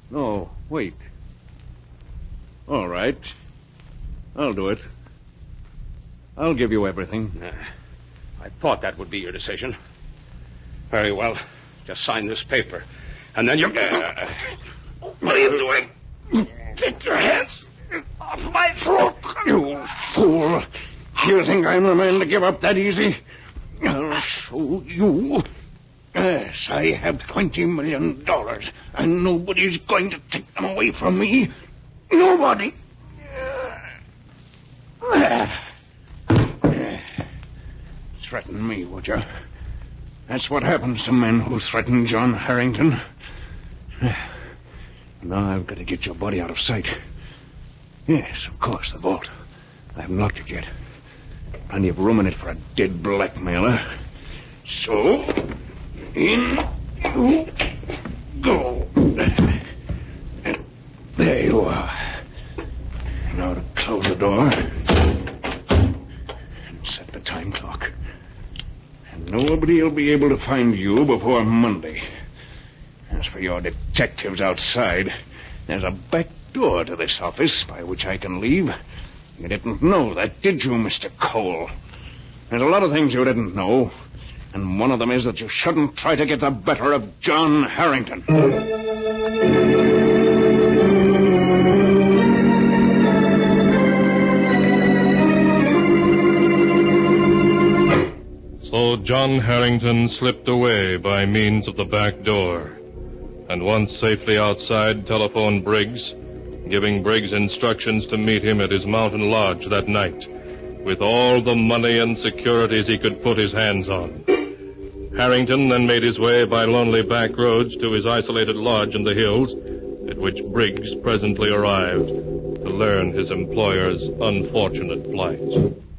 No, wait. All right. I'll do it. I'll give you everything. I thought that would be your decision. Very well. Just sign this paper. And then you... What are you doing? Take your hands off my throat. You fool. You think I'm the man to give up that easy? I'll show you. Yes, I have $20 million, and nobody's going to take them away from me. Nobody. Threaten me, would you? That's what happens to men who threaten John Harrington. Now I've got to get your body out of sight. Yes, of course, the vault. I haven't locked it yet. Plenty of room in it for a dead blackmailer. So, in you go. There you are. Now to close the door and set the time clock. And nobody will be able to find you before Monday. As for your detectives outside, there's a back door to this office by which I can leave. You didn't know that, did you, Mr. Cole? There's a lot of things you didn't know, and one of them is that you shouldn't try to get the better of John Harrington. So John Harrington slipped away by means of the back door, and once safely outside, telephoned Briggs, giving Briggs instructions to meet him at his mountain lodge that night, with all the money and securities he could put his hands on. Harrington then made his way by lonely back roads to his isolated lodge in the hills, at which Briggs presently arrived to learn his employer's unfortunate plight.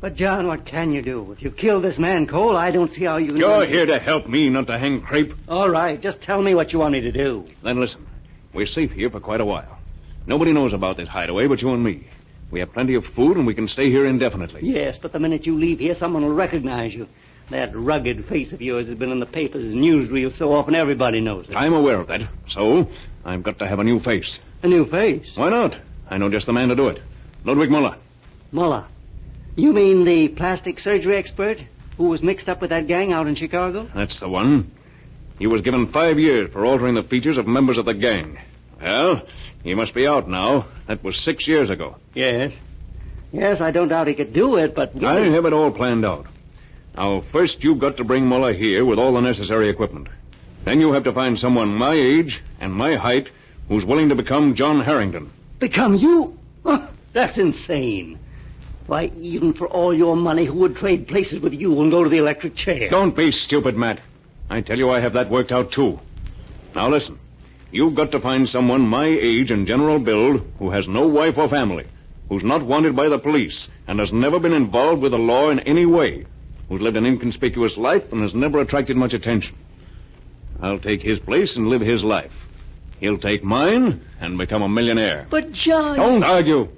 But, John, what can you do? If you kill this man Cole, I don't see how you can... You're here to help me, not to hang crepe. All right, just tell me what you want me to do. Then listen. We're safe here for quite a while. Nobody knows about this hideaway but you and me. We have plenty of food, and we can stay here indefinitely. Yes, but the minute you leave here, someone will recognize you. That rugged face of yours has been in the papers and newsreels so often everybody knows it. I'm aware of that. So, I've got to have a new face. A new face? Why not? I know just the man to do it. Ludwig Muller. Muller? You mean the plastic surgery expert who was mixed up with that gang out in Chicago? That's the one. He was given 5 years for altering the features of members of the gang. Well, he must be out now. That was 6 years ago. Yes. Yes, I don't doubt he could do it, but... I have it all planned out. Now, first you've got to bring Muller here with all the necessary equipment. Then you have to find someone my age and my height who's willing to become John Harrington. Become you? Huh, that's insane. Why, even for all your money, who would trade places with you and go to the electric chair? Don't be stupid, Matt. I tell you I have that worked out, too. Now, listen. You've got to find someone my age and general build who has no wife or family, who's not wanted by the police, and has never been involved with the law in any way, who's lived an inconspicuous life and has never attracted much attention. I'll take his place and live his life. He'll take mine and become a millionaire. But, John... Don't argue.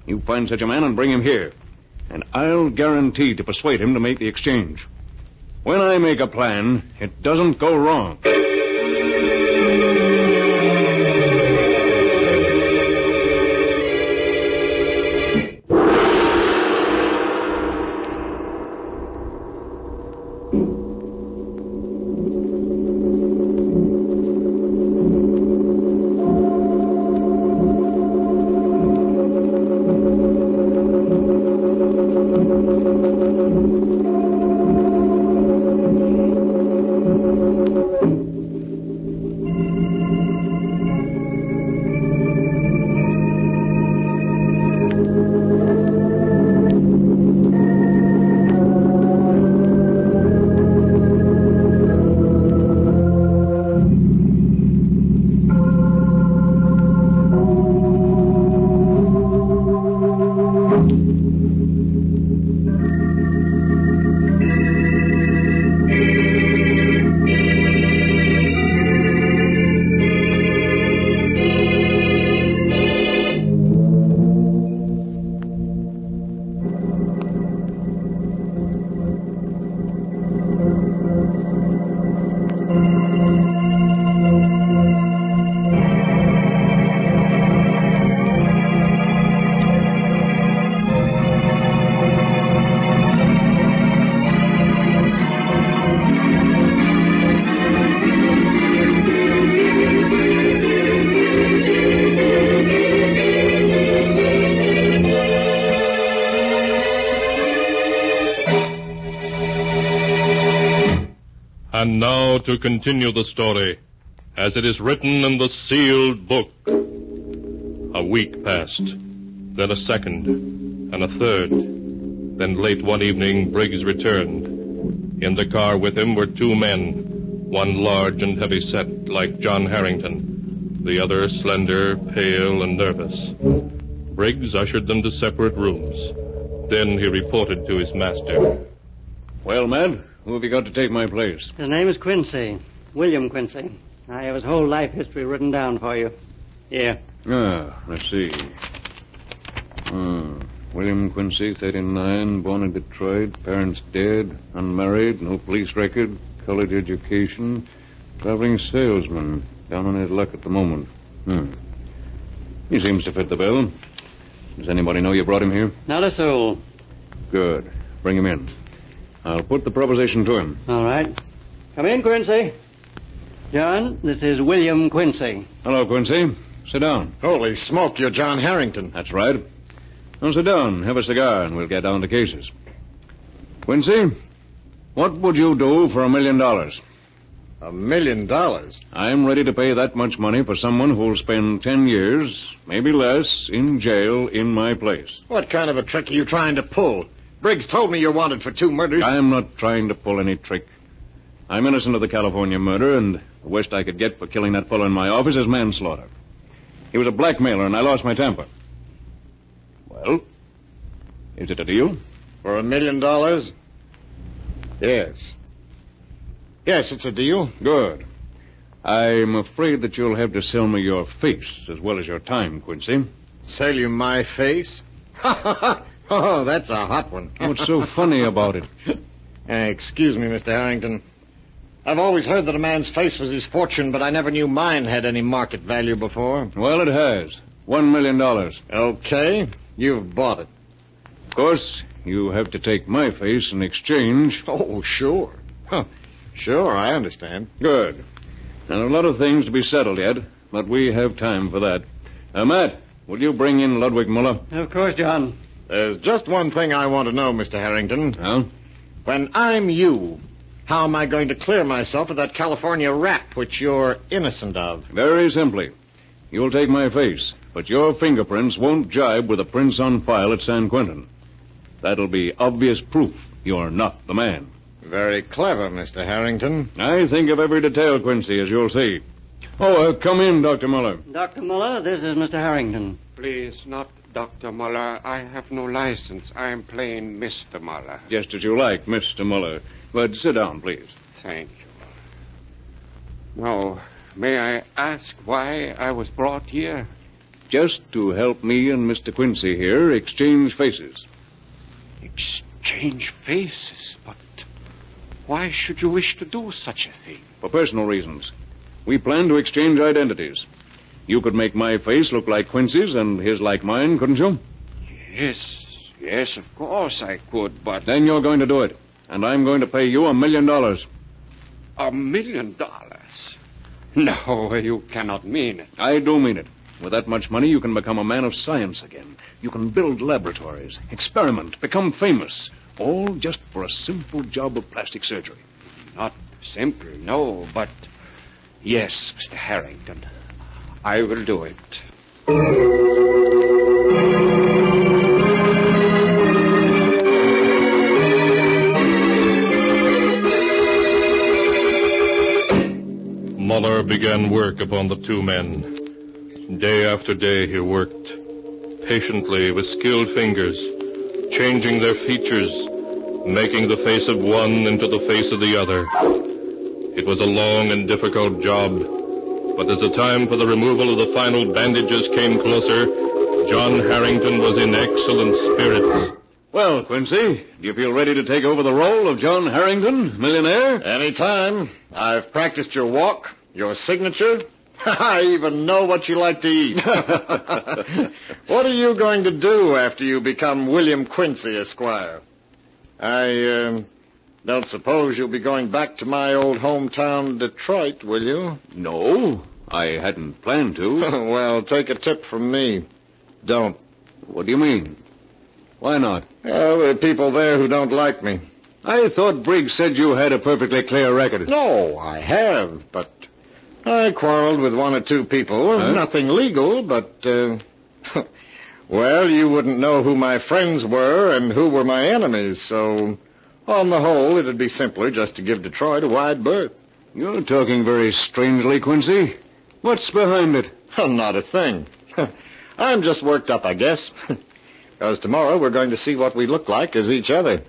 You find such a man and bring him here, and I'll guarantee to persuade him to make the exchange. When I make a plan, it doesn't go wrong. And now to continue the story, as it is written in the sealed book. A week passed, then a second, and a third. Then late one evening, Briggs returned. In the car with him were two men, one large and heavy-set, like John Harrington, the other slender, pale, and nervous. Briggs ushered them to separate rooms. Then he reported to his master. Well, Matt, who have you got to take my place? His name is Quincy. William Quincy. I have his whole life history written down for you. Here. Let's see. William Quincy, 39, born in Detroit, parents dead, unmarried, no police record, college education, traveling salesman, down on his luck at the moment. He seems to fit the bill. Does anybody know you brought him here? Not a soul. Good. Bring him in. I'll put the proposition to him. All right. Come in, Quincy. John, this is William Quincy. Hello, Quincy. Sit down. Holy smoke, you're John Harrington. That's right. Now sit down, have a cigar, and we'll get down to cases. Quincy, what would you do for $1 million? $1 million? I'm ready to pay that much money for someone who'll spend 10 years, maybe less, in jail in my place. What kind of a trick are you trying to pull? Briggs told me you're wanted for 2 murders. I'm not trying to pull any trick. I'm innocent of the California murder, and the worst I could get for killing that fellow in my office is manslaughter. He was a blackmailer, and I lost my temper. Well, is it a deal? For $1 million? Yes. Yes, it's a deal. Good. I'm afraid that you'll have to sell me your face as well as your time, Quincy. Sell you my face? Oh, that's a hot one. What's so funny about it? Excuse me, Mr. Harrington. I've always heard that a man's face was his fortune, but I never knew mine had any market value before. Well, it has. $1 million. Okay, you've bought it. Of course, you have to take my face in exchange. Oh, sure. Sure, I understand. Good. And a lot of things to be settled yet, but we have time for that. Matt, will you bring in Ludwig Muller? Of course, John. There's just one thing I want to know, Mr. Harrington. Huh? When I'm you, how am I going to clear myself of that California rap which you're innocent of? Very simply. You'll take my face, but your fingerprints won't jibe with the prints on file at San Quentin. That'll be obvious proof you're not the man. Very clever, Mr. Harrington. I think of every detail, Quincy, as you'll see. Oh, come in, Dr. Muller. Dr. Muller, this is Mr. Harrington. Please, not Dr. Muller. I have no license. I am plain Mr. Muller. Just as you like, Mr. Muller. But sit down, please. Thank you. Now, may I ask why I was brought here? Just to help me and Mr. Quincy here exchange faces. Exchange faces? But why should you wish to do such a thing? For personal reasons. We plan to exchange identities. You could make my face look like Quincy's and his like mine, couldn't you? Yes, of course I could, but... Then you're going to do it. And I'm going to pay you $1 million. $1 million? No, you cannot mean it. I do mean it. With that much money, you can become a man of science again. You can build laboratories, experiment, become famous. All just for a simple job of plastic surgery. Not simply, no, but... Yes, Mr. Harrington. I will do it. Muller began work upon the two men. Day after day he worked, patiently with skilled fingers, changing their features, making the face of one into the face of the other. It was a long and difficult job, but as the time for the removal of the final bandages came closer, John Harrington was in excellent spirits. Well, Quincy, do you feel ready to take over the role of John Harrington, millionaire? Anytime. I've practiced your walk, your signature. I even know what you like to eat. What are you going to do after you become William Quincy, Esquire? I don't suppose you'll be going back to my old hometown, Detroit, will you? No, I hadn't planned to. Well, take a tip from me. Don't. What do you mean? Why not? Well, there are people there who don't like me. I thought Briggs said you had a perfectly clear record. No, I have, but I quarreled with one or two people. Huh? Nothing legal, but, well, you wouldn't know who my friends were and who were my enemies, so on the whole, it'd be simpler just to give Detroit a wide berth. You're talking very strangely, Quincy. What's behind it? Not a thing. I'm just worked up, I guess. Because tomorrow we're going to see what we look like as each other.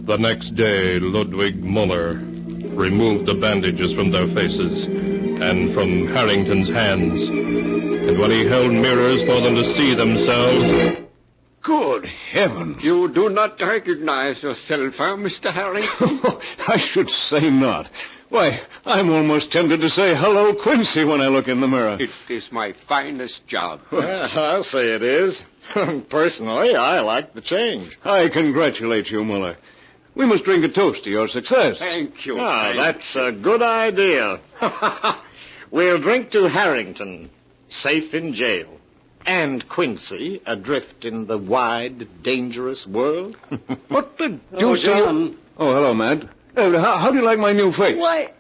The next day, Ludwig Muller removed the bandages from their faces and from Harrington's hands. And when he held mirrors for them to see themselves... Good heavens. You do not recognize yourself, huh, Mr. Harrington? I should say not. Why, I'm almost tempted to say hello, Quincy, when I look in the mirror. It is my finest job. Well, I'll say it is. Personally, I like the change. I congratulate you, Muller. We must drink a toast to your success. Thank you. That's a good idea. We'll drink to Harrington, safe in jail. And Quincy, adrift in the wide, dangerous world. What the deuce are you... Oh, hello, Matt. How do you like my new face? Why,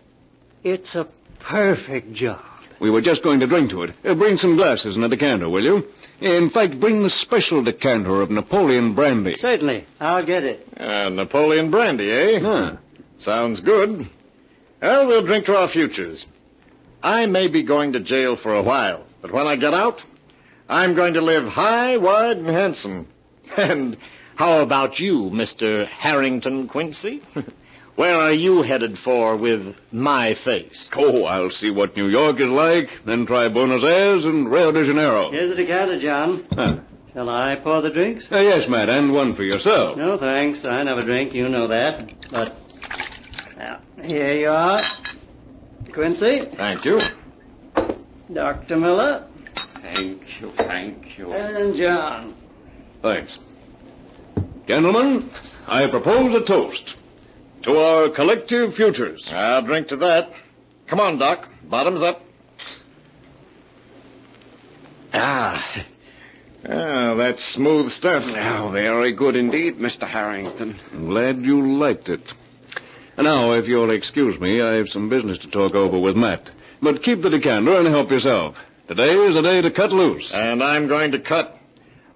it's a perfect job. We were just going to drink to it. Bring some glasses and a decanter, will you? In fact, bring the special decanter of Napoleon brandy. Certainly. I'll get it. Napoleon brandy, eh? Huh. Sounds good. Well, we'll drink to our futures. I may be going to jail for a while, but when I get out, I'm going to live high, wide, and handsome. And how about you, Mr. Harrington Quincy? Where are you headed for with my face? Oh, I'll see what New York is like, then try Buenos Aires and Rio de Janeiro. Here's the decanter, John. Huh. Shall I pour the drinks? Yes, Matt, and one for yourself. No, thanks. I never drink. You know that. But now, here you are. Quincy. Thank you. Dr. Miller. Thank you, thank you. And John. Thanks. Gentlemen, I propose a toast to our collective futures. I'll drink to that. Come on, Doc. Bottoms up. That's smooth stuff. Oh, very good indeed, Mr. Harrington. I'm glad you liked it. And now, if you'll excuse me, I have some business to talk over with Matt. But keep the decanter and help yourself. Today is a day to cut loose. And I'm going to cut.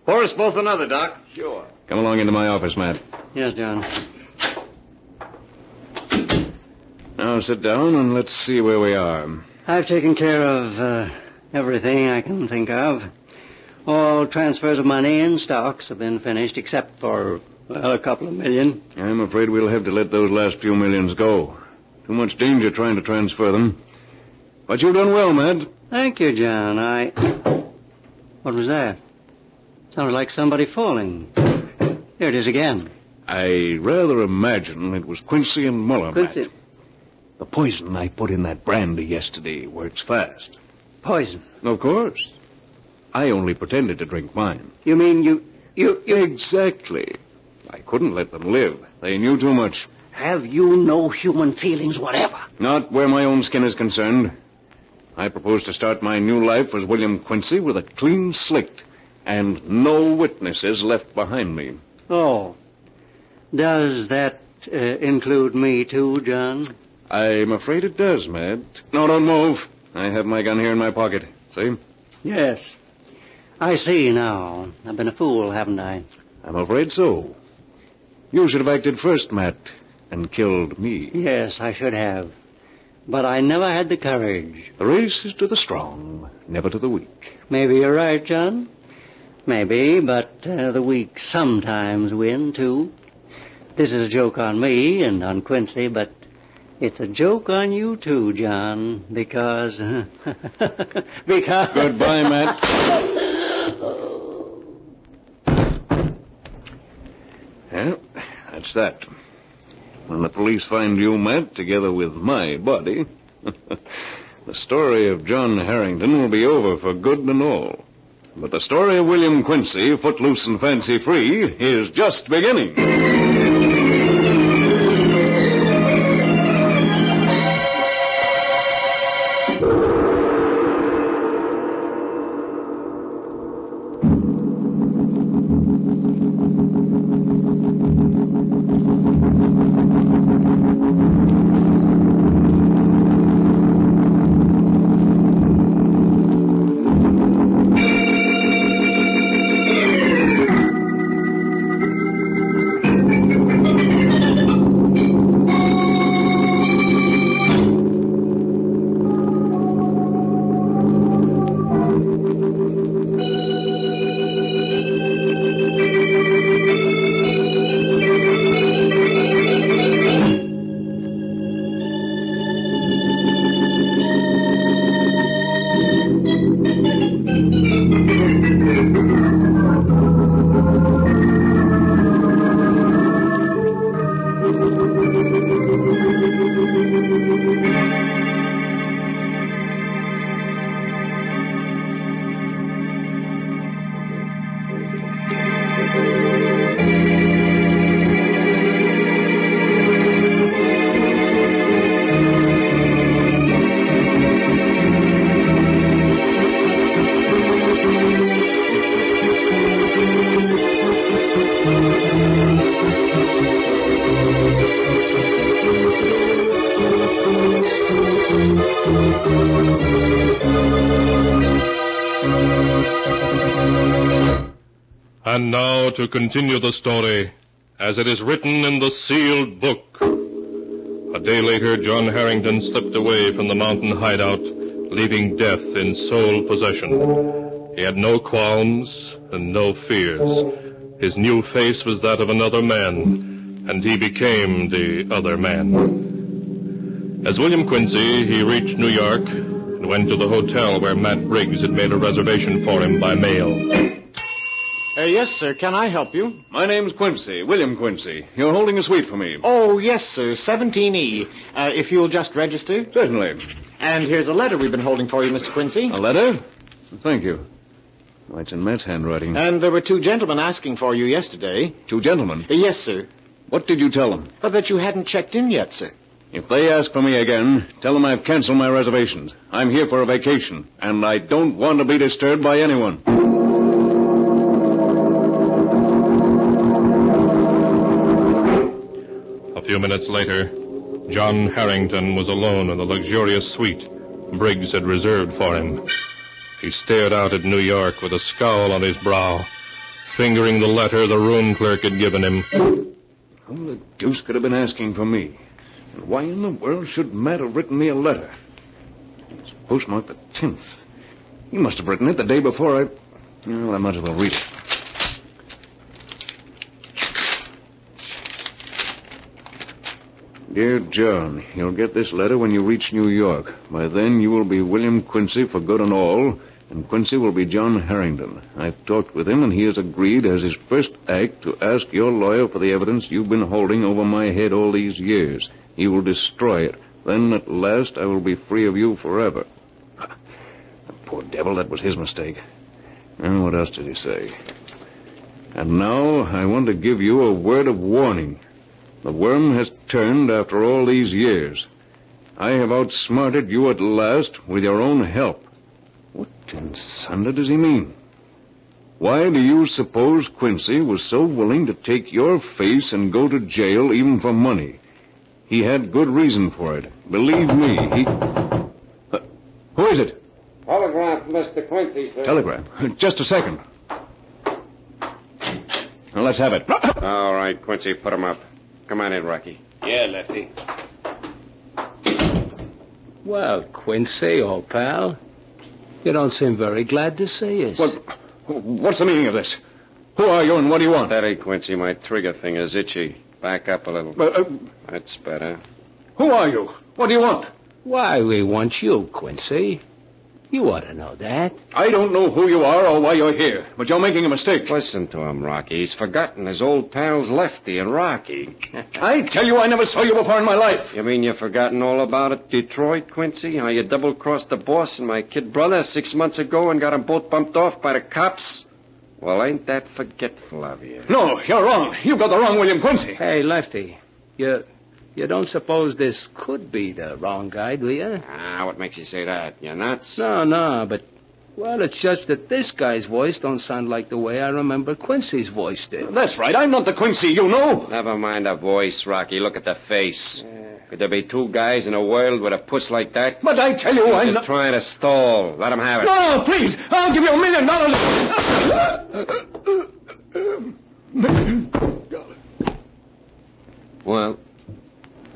Pour us both another, Doc. Sure. Come along into my office, Matt. Yes, John. Now sit down and let's see where we are. I've taken care of everything I can think of. All transfers of money and stocks have been finished, except for, well, a couple of million. I'm afraid we'll have to let those last few millions go. Too much danger trying to transfer them. But you've done well, Matt. Thank you, John. What was that? Sounded like somebody falling. There it is again. I rather imagine it was Quincy and Muller, Quincy. Matt. The poison I put in that brandy yesterday works fast. Poison? Of course. I only pretended to drink mine. You mean you... Exactly. I couldn't let them live. They knew too much. Have you no human feelings whatever? Not where my own skin is concerned. I propose to start my new life as William Quincy with a clean slate and no witnesses left behind me. Oh. Does that include me too, John? I'm afraid it does, Matt. No, don't move. I have my gun here in my pocket. See? Yes. I see now. I've been a fool, haven't I? I'm afraid so. You should have acted first, Matt, and killed me. Yes, I should have. But I never had the courage. The race is to the strong, never to the weak. Maybe you're right, John. Maybe, but the weak sometimes win, too. This is a joke on me and on Quincy, but it's a joke on you, too, John, because... because... Goodbye, Matt. Well, that's that. When the police find you, Matt, together with my body, the story of John Harrington will be over for good and all. But the story of William Quincy, footloose and fancy free, is just beginning. And now to continue the story, as it is written in the sealed book. A day later, John Harrington slipped away from the mountain hideout, leaving death in sole possession. He had no qualms and no fears. His new face was that of another man, and he became the other man. As William Quincy, he reached New York and went to the hotel where Matt Briggs had made a reservation for him by mail. Yes, sir. Can I help you? My name's Quincy, William Quincy. You're holding a suite for me. Oh, yes, sir. 17E. If you'll just register. Certainly. And here's a letter we've been holding for you, Mr. Quincy. A letter? Thank you. Why, it's in Matt's handwriting. And there were 2 gentlemen asking for you yesterday. 2 gentlemen? Yes, sir. What did you tell them? That you hadn't checked in yet, sir. If they ask for me again, tell them I've canceled my reservations. I'm here for a vacation, and I don't want to be disturbed by anyone. A few minutes later, John Harrington was alone in the luxurious suite Briggs had reserved for him. He stared out at New York with a scowl on his brow, fingering the letter the room clerk had given him. Who the deuce could have been asking for me? And why in the world should Matt have written me a letter? It's postmarked the 10th. He must have written it the day before I... Well, I might as well read it. Dear John, you'll get this letter when you reach New York. By then you will be William Quincy for good and all, and Quincy will be John Harrington. I've talked with him, and he has agreed as his first act to ask your lawyer for the evidence you've been holding over my head all these years. He will destroy it. Then, at last, I will be free of you forever. The poor devil, that was his mistake. And what else did he say? And now I want to give you a word of warning. The worm has turned after all these years. I have outsmarted you at last with your own help. What in thunder does he mean? Why do you suppose Quincy was so willing to take your face and go to jail even for money? He had good reason for it. Believe me, he... who is it? Telegram from Mr. Quincy, sir. Telegram? Just a second. Now, let's have it. All right, Quincy, put him up. Come on in, Rocky. Yeah, Lefty. Well, Quincy, old pal, you don't seem very glad to see us. What's the meaning of this? Who are you and what do you want? Steady, Quincy. My trigger finger's itchy. Back up a little. That's better. Who are you? What do you want? Why, we want you, Quincy. You ought to know that. I don't know who you are or why you're here, but you're making a mistake. Listen to him, Rocky. He's forgotten his old pals Lefty and Rocky. I tell you, I never saw you before in my life. You mean you've forgotten all about it, Detroit, Quincy? How you double-crossed the boss and my kid brother 6 months ago and got them both bumped off by the cops? Well, ain't that forgetful of you? No, you're wrong. You've got the wrong William Quincy. Hey, Lefty, you don't suppose this could be the wrong guy, do you? What makes you say that? You nuts? No, but... Well, it's just that this guy's voice don't sound like the way I remember Quincy's voice did. That's right. I'm not the Quincy you know. Never mind the voice, Rocky. Look at the face. Could there be 2 guys in a world with a puss like that? But I tell you, I'm just trying to stall. Let him have it. No, please. I'll give you $1 million. Well,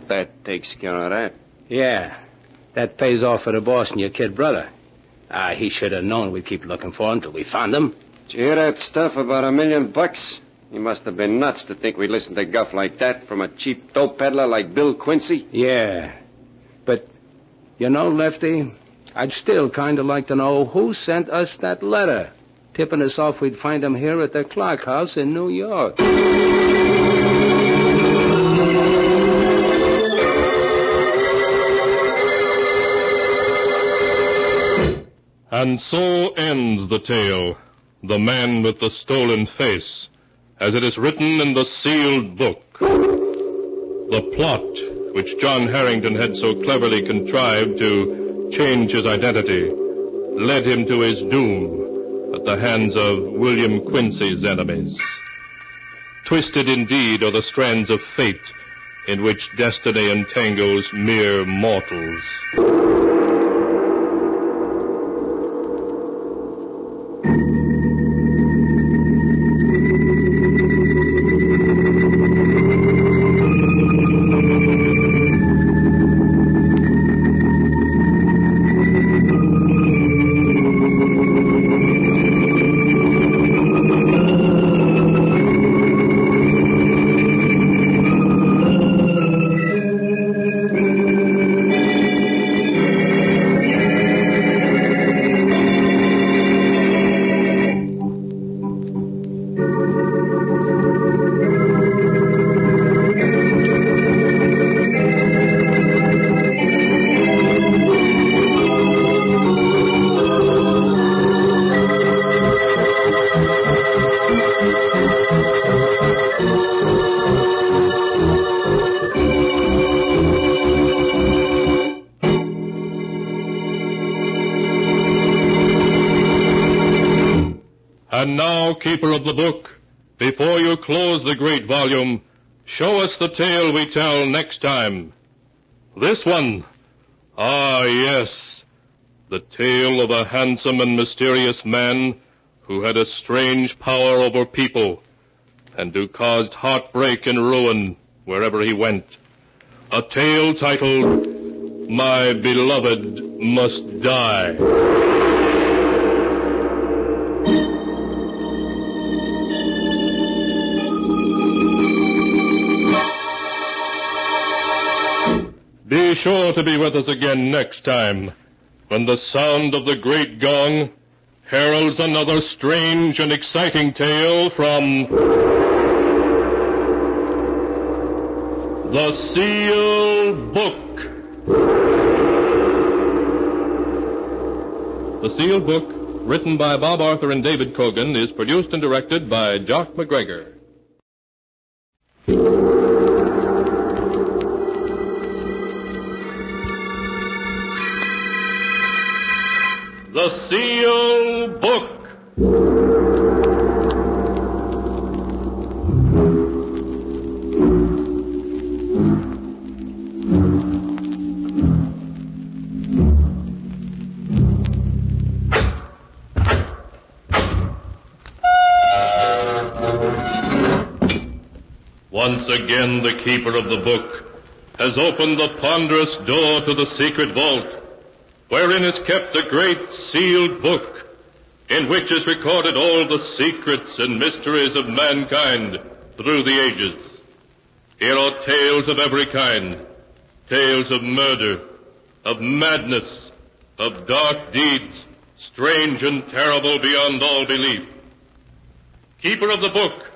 that takes care of that. Yeah, that pays off for the boss and your kid brother. He should have known we'd keep looking for him till we found him. Did you hear that stuff about $1 million? You must have been nuts to think we'd listen to guff like that from a cheap dope peddler like Bill Quincy. Yeah, but, you know, Lefty, I'd still kind of like to know who sent us that letter, tipping us off we'd find him here at the Clark House in New York. And so ends the tale, The Man with the Stolen Face, as it is written in the sealed book. The plot, which John Harrington had so cleverly contrived to change his identity, led him to his doom at the hands of William Quincy's enemies. Twisted indeed are the strands of fate in which destiny entangles mere mortals. And now, keeper of the book, before you close the great volume, show us the tale we tell next time. This one. Ah, yes. The tale of a handsome and mysterious man who had a strange power over people and who caused heartbreak and ruin wherever he went. A tale titled, My Beloved Must Die. Be sure to be with us again next time, when the sound of the great gong heralds another strange and exciting tale from The Sealed Book. The Sealed Book, written by Bob Arthur and David Cogan, is produced and directed by Jock McGregor. The Sealed Book. Once again, the keeper of the book has opened the ponderous door to the secret vault, wherein is kept a great sealed book, in which is recorded all the secrets and mysteries of mankind through the ages. Here are tales of every kind, tales of murder, of madness, of dark deeds, strange and terrible beyond all belief. Keeper of the book,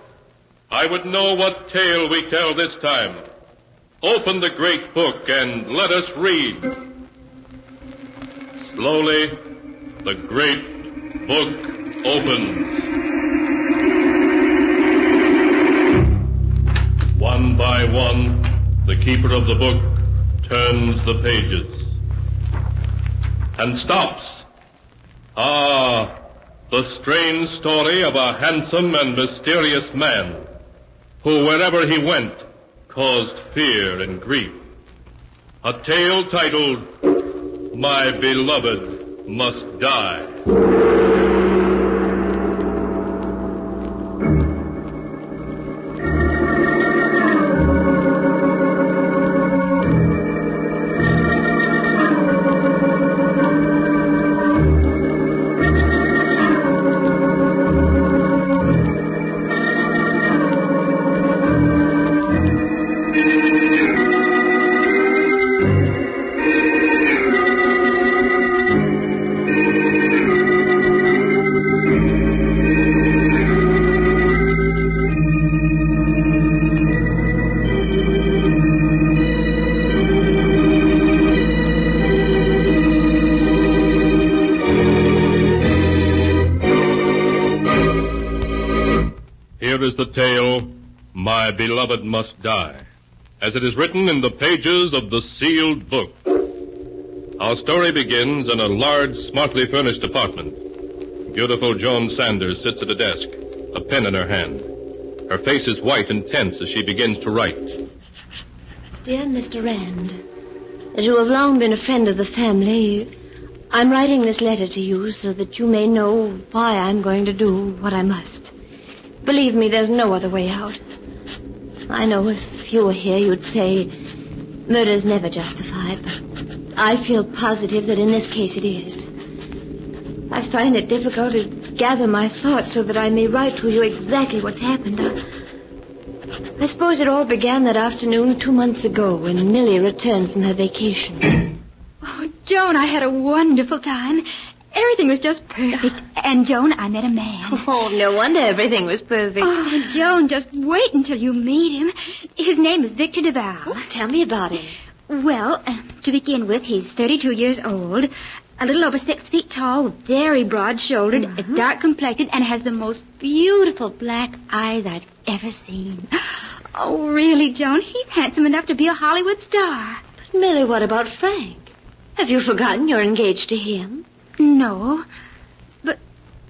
I would know what tale we tell this time. Open the great book and let us read. Slowly, the great book opens. One by one, the keeper of the book turns the pages and stops. Ah, the strange story of a handsome and mysterious man who, wherever he went, caused fear and grief. A tale titled, My Beloved Must Die. Here is the tale, My Beloved Must Die, as it is written in the pages of the sealed book. Our story begins in a large, smartly furnished apartment. Beautiful Joan Sanders sits at a desk, a pen in her hand. Her face is white and tense as she begins to write. Dear Mr. Rand, as you have long been a friend of the family, I'm writing this letter to you so that you may know why I'm going to do what I must. Believe me, there's no other way out. I know if you were here, you'd say murder's never justified, but I feel positive that in this case it is. I find it difficult to gather my thoughts so that I may write to you exactly what's happened. I suppose it all began that afternoon 2 months ago when Millie returned from her vacation. Oh, Joan, I had a wonderful time. Everything was just perfect. And, Joan, I met a man. Oh, no wonder everything was perfect. Oh, Joan, just wait until you meet him. His name is Victor Duval. Oh, tell me about him. Well, to begin with, he's 32 years old, a little over 6 feet tall, very broad-shouldered, dark complected, and has the most beautiful black eyes I've ever seen. Oh, really, Joan, he's handsome enough to be a Hollywood star. But, Millie, what about Frank? Have you forgotten you're engaged to him? No,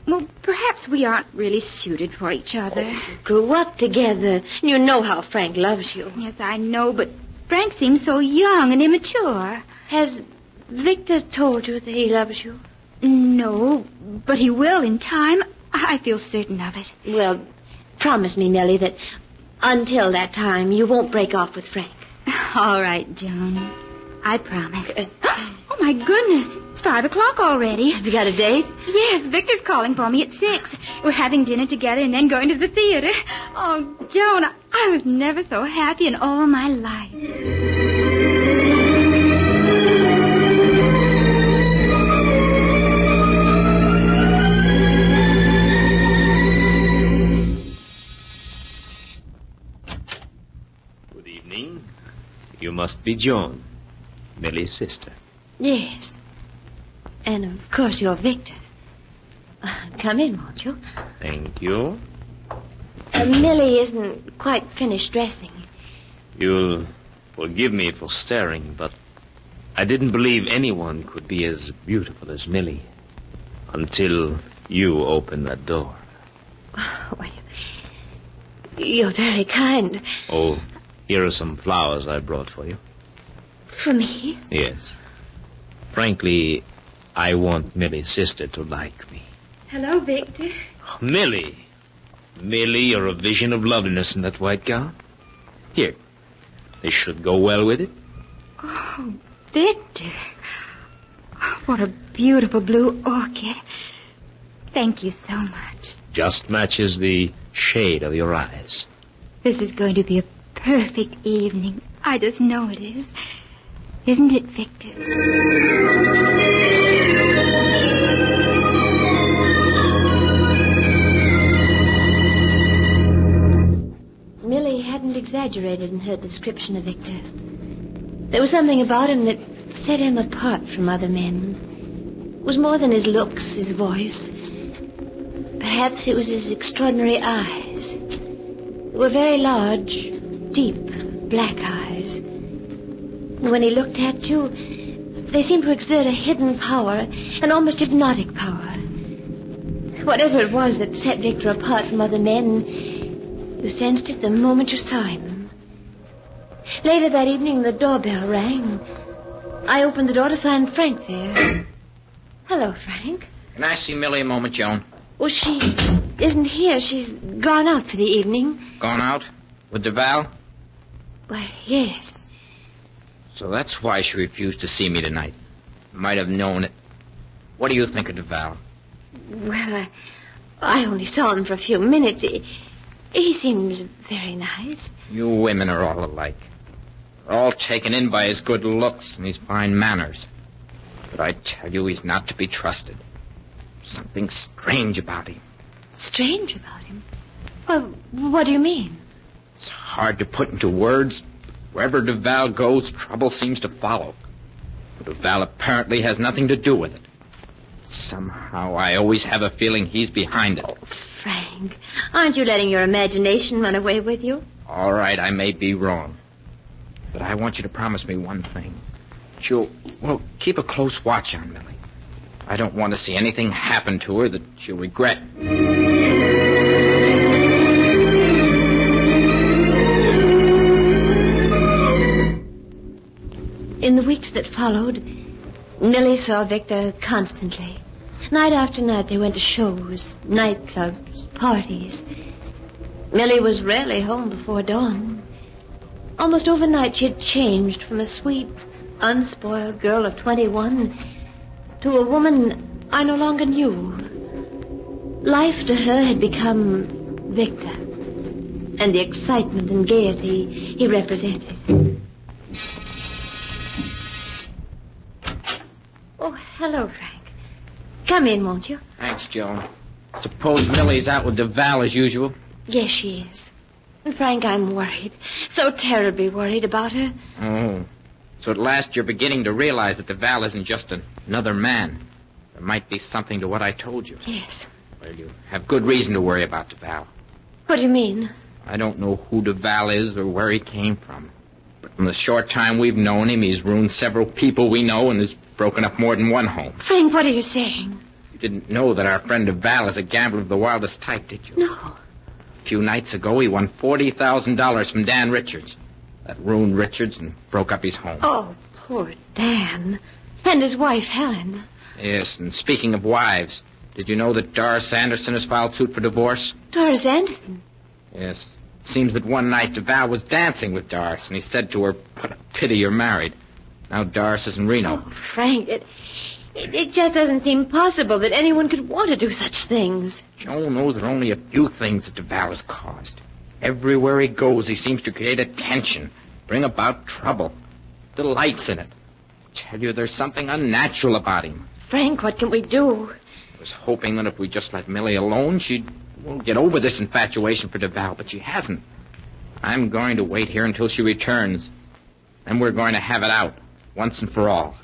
Well, perhaps we aren't really suited for each other. Grew up together. You know how Frank loves you. Yes, I know, but Frank seems so young and immature. Has Victor told you that he loves you? No, but he will in time. I feel certain of it. Well, promise me, Millie, that until that time you won't break off with Frank. All right, Joan. I promise. Oh, my goodness. It's 5 o'clock already. Have you got a date? Yes, Victor's calling for me at 6. We're having dinner together and then going to the theater. Oh, Joan, I was never so happy in all my life. Good evening. You must be Joan, Millie's sister. Yes. And of course you're Victor. Come in, won't you? Thank you. Millie isn't quite finished dressing. You'll forgive me for staring, but I didn't believe anyone could be as beautiful as Millie until you opened that door. Well, you're very kind. Oh, here are some flowers I brought for you. For me? Yes. Frankly, I want Millie's sister to like me. Hello, Victor. Oh, Millie. Millie, you're a vision of loveliness in that white gown. Here. This should go well with it. Oh, Victor. What a beautiful blue orchid. Thank you so much. Just matches the shade of your eyes. This is going to be a perfect evening. I just know it is. Isn't it, Victor? Millie hadn't exaggerated in her description of Victor. There was something about him that set him apart from other men. It was more than his looks, his voice. Perhaps it was his extraordinary eyes. They were very large, deep, black eyes. And when he looked at you, they seemed to exert a hidden power, an almost hypnotic power. Whatever it was that set Victor apart from other men, you sensed it the moment you saw him. Later that evening, the doorbell rang. I opened the door to find Frank there. Hello, Frank. Can I see Millie a moment, Joan? Well, she isn't here. She's gone out for the evening. Gone out? With Duval? Why, yes. So that's why she refused to see me tonight. Might have known it. What do you think of Duval? Well, I only saw him for a few minutes. He seems very nice. You women are all alike. We're all taken in by his good looks and his fine manners. But I tell you, he's not to be trusted. Something strange about him. Strange about him? Well, what do you mean? It's hard to put into words. Wherever Duval goes, trouble seems to follow. But Duval apparently has nothing to do with it. Somehow I always have a feeling he's behind it. Oh, Frank, aren't you letting your imagination run away with you? All right, I may be wrong. But I want you to promise me one thing. You'll, keep a close watch on Millie. I don't want to see anything happen to her that she'll regret. In the weeks that followed, Millie saw Victor constantly. Night after night they went to shows, nightclubs, parties. Millie was rarely home before dawn. Almost overnight she had changed from a sweet, unspoiled girl of 21 to a woman I no longer knew. Life to her had become Victor and the excitement and gaiety he represented. Oh, hello, Frank. Come in, won't you? Thanks, Joan. Suppose Millie's out with Duval as usual? Yes, she is. And Frank, I'm worried. So terribly worried about her. Oh. So at last you're beginning to realize that Duval isn't just another man. There might be something to what I told you. Yes. Well, you have good reason to worry about Duval. What do you mean? I don't know who Duval is or where he came from. But in the short time we've known him, he's ruined several people we know and has broken up more than one home. Frank, what are you saying? You didn't know that our friend Val is a gambler of the wildest type, did you? No. A few nights ago, he won $40,000 from Dan Richards. That ruined Richards and broke up his home. Oh, poor Dan. And his wife, Helen. Yes, and speaking of wives, did you know that Doris Anderson has filed suit for divorce? Doris Anderson? Yes. It seems that one night Val was dancing with Doris, and he said to her, "What a pity you're married." Now Doris is in Reno. Oh, Frank, it just doesn't seem possible that anyone could want to do such things. Joe knows there are only a few things that Val has caused. Everywhere he goes, he seems to create attention, bring about trouble. Delights in it. I tell you, there's something unnatural about him. Frank, what can we do? I was hoping that if we just let Millie alone, she'd get over this infatuation for DeVal, but she hasn't. I'm going to wait here until she returns. Then we're going to have it out, once and for all.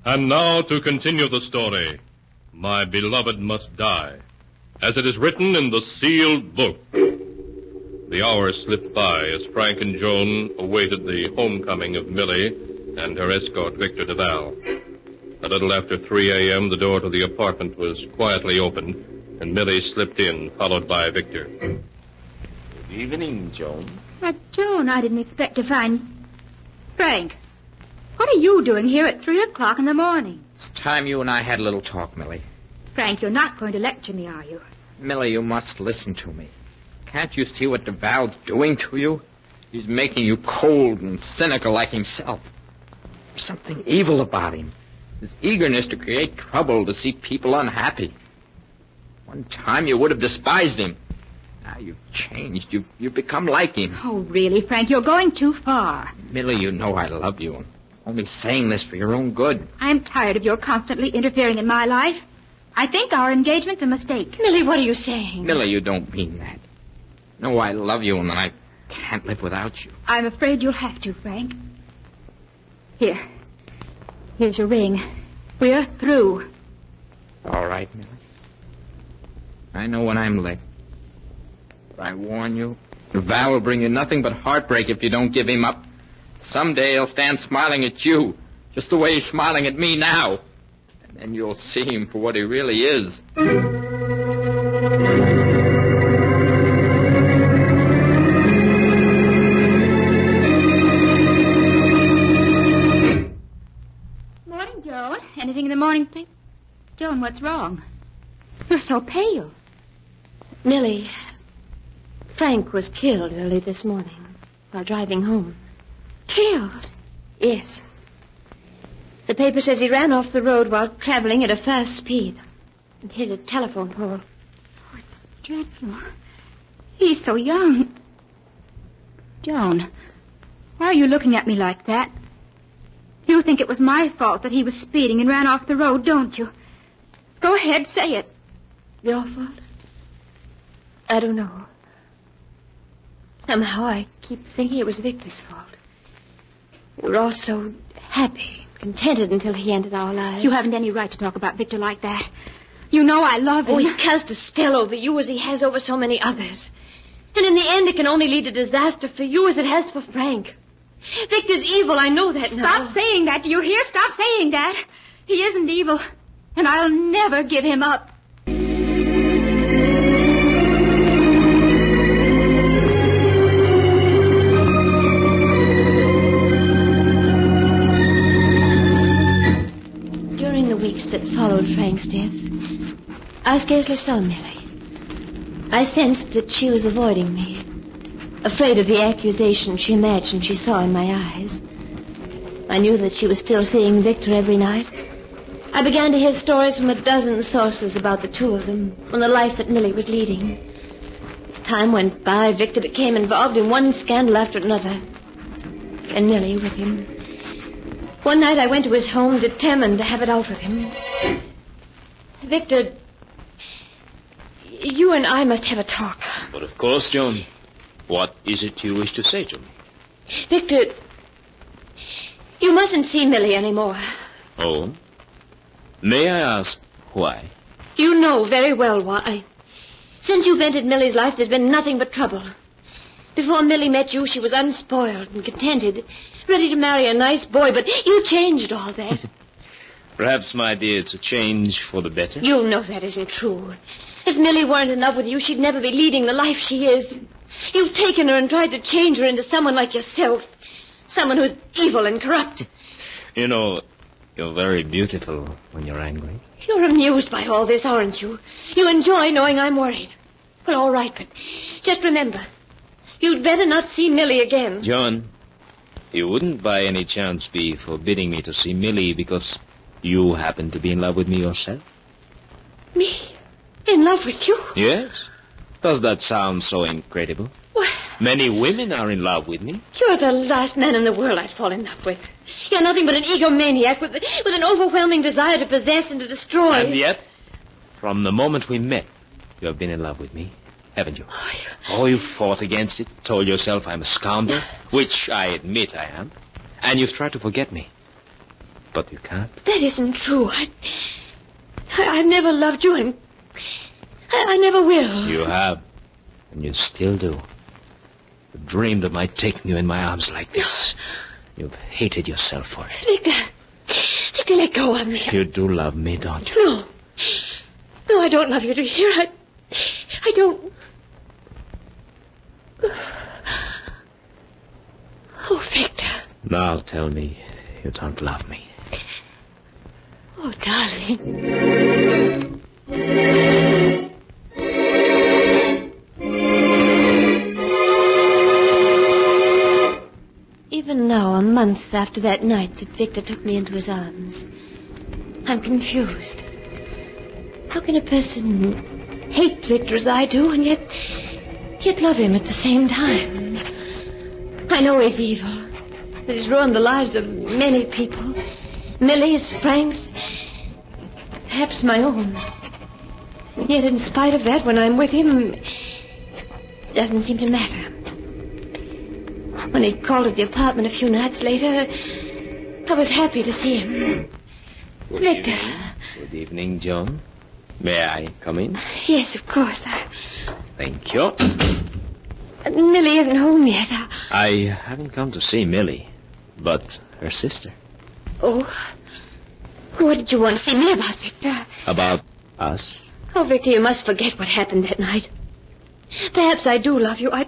And now to continue the story. My beloved must die, as it is written in the sealed book. The hours slipped by as Frank and Joan awaited the homecoming of Millie and her escort, Victor DeVal. A little after 3 a.m., the door to the apartment was quietly opened, and Millie slipped in, followed by Victor. Good evening, Joan. Joan, I didn't expect to find... Frank, what are you doing here at 3 o'clock in the morning? It's time you and I had a little talk, Millie. Frank, you're not going to lecture me, are you? Millie, you must listen to me. Can't you see what DeVal's doing to you? He's making you cold and cynical like himself. There's something evil about him. His eagerness to create trouble, to see people unhappy. One time you would have despised him. Now you've changed. You've become like him. Oh, really, Frank? You're going too far. Millie, you know I love you. I'm only saying this for your own good. I'm tired of your constantly interfering in my life. I think our engagement's a mistake. Millie, what are you saying? Millie, you don't mean that. No, I love you and I can't live without you. I'm afraid you'll have to, Frank. Here's your ring. We're through. All right, Millie. I know when I'm licked. But I warn you, Val will bring you nothing but heartbreak if you don't give him up. Someday he'll stand smiling at you, just the way he's smiling at me now. And then you'll see him for what he really is. Morning, Joan. Anything in the morning paper? Joan, what's wrong? You're so pale. Millie, Frank was killed early this morning while driving home. Killed? Yes. The paper says he ran off the road while traveling at a fast speed and hit a telephone pole. Oh, it's dreadful. He's so young. Joan, why are you looking at me like that? You think it was my fault that he was speeding and ran off the road, don't you? Go ahead, say it. Your fault? I don't know. Somehow I keep thinking it was Victor's fault. We were all so happy, contented until he ended our lives. You haven't any right to talk about Victor like that. You know I love him. Oh, he's cast a spell over you as he has over so many others. And in the end, it can only lead to disaster for you as it has for Frank. Victor's evil, I know that now. Stop saying that, do you hear? Stop saying that. He isn't evil, and I'll never give him up. During the weeks that followed Frank's death, I scarcely saw Millie. I sensed that she was avoiding me, afraid of the accusation she imagined she saw in my eyes. I knew that she was still seeing Victor every night. I began to hear stories from a dozen sources about the two of them and the life that Millie was leading. As time went by, Victor became involved in one scandal after another, and Millie with him. One night I went to his home determined to have it out with him. Victor, you and I must have a talk. But of course, Joan. What is it you wish to say to me? Victor, you mustn't see Millie anymore. Oh? May I ask why? You know very well why. Since you've entered Millie's life, there's been nothing but trouble. Before Millie met you, she was unspoiled and contented, ready to marry a nice boy, but you changed all that. Perhaps, my dear, it's a change for the better. You know that isn't true. If Millie weren't in love with you, she'd never be leading the life she is. You've taken her and tried to change her into someone like yourself. Someone who's evil and corrupt. You know, you're very beautiful when you're angry. You're amused by all this, aren't you? You enjoy knowing I'm worried. Well, all right, but just remember, you'd better not see Millie again. John, you wouldn't by any chance be forbidding me to see Millie because you happen to be in love with me yourself? Me? In love with you? Yes. Does that sound so incredible? Well, many women are in love with me. You're the last man in the world I'd fall in love with. You're nothing but an egomaniac with an overwhelming desire to possess and to destroy. And yet, from the moment we met, you have been in love with me, haven't you? Oh, you fought against it, told yourself I'm a scoundrel, which I admit I am, and you've tried to forget me. But you can't. That isn't true. I've never loved you, and I never will. You have, and you still do. You dreamed of my taking you in my arms like this. You've hated yourself for it. Victor, let go of me. You do love me, don't you? No. No, I don't love you, do you hear? I don't. Oh, Victor. Now tell me you don't love me. Oh, darling. Even now, a month after that night that Victor took me into his arms, I'm confused. How can a person hate Victor as I do and yet love him at the same time? I know he's evil, that he's ruined the lives of many people. Millie's, Frank's, perhaps my own. Yet in spite of that, when I'm with him, it doesn't seem to matter. When he called at the apartment a few nights later, I was happy to see him. Victor. Good evening, John. May I come in? Yes, of course. Thank you. Millie isn't home yet. I haven't come to see Millie, but her sister. Oh, what did you want to see me about, Victor? About us? Oh, Victor, you must forget what happened that night. Perhaps I do love you. I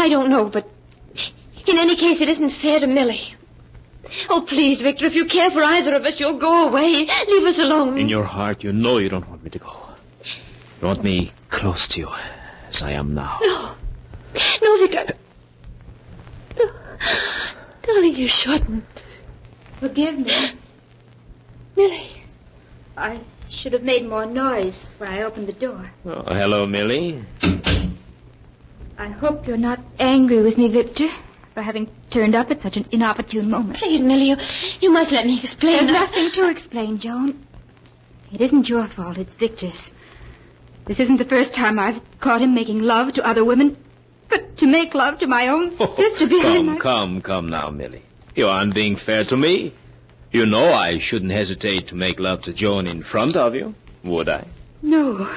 don't know, but in any case, it isn't fair to Millie. Oh, please, Victor, if you care for either of us, you'll go away. Leave us alone. In your heart, you know you don't want me to go. You want me close to you, as I am now. No, Victor. No. Darling, you shouldn't. Forgive me. Millie. I should have made more noise when I opened the door. Oh, hello, Millie. I hope you're not angry with me, Victor, for having turned up at such an inopportune moment. Please, Millie, you must let me explain. There's nothing to explain, Joan. It isn't your fault, it's Victor's. This isn't the first time I've caught him making love to other women. But to make love to my own sister behind my... Come now, Millie. You aren't being fair to me. You know I shouldn't hesitate to make love to Joan in front of you, would I? No,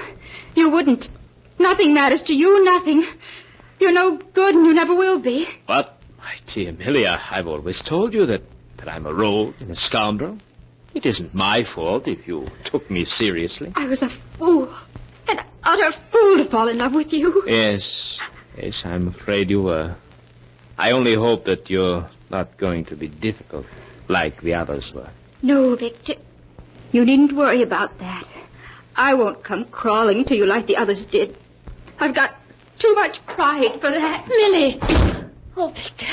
you wouldn't. Nothing matters to you, nothing. You're no good and you never will be. But, my dear Millie, I've always told you that I'm a rogue and a scoundrel. It isn't my fault if you took me seriously. I was a fool, an utter fool to fall in love with you. Yes, I'm afraid you were. I only hope that you're not going to be difficult like the others were. No, Victor. You needn't worry about that. I won't come crawling to you like the others did. I've got too much pride for that. Millie! Oh, Victor.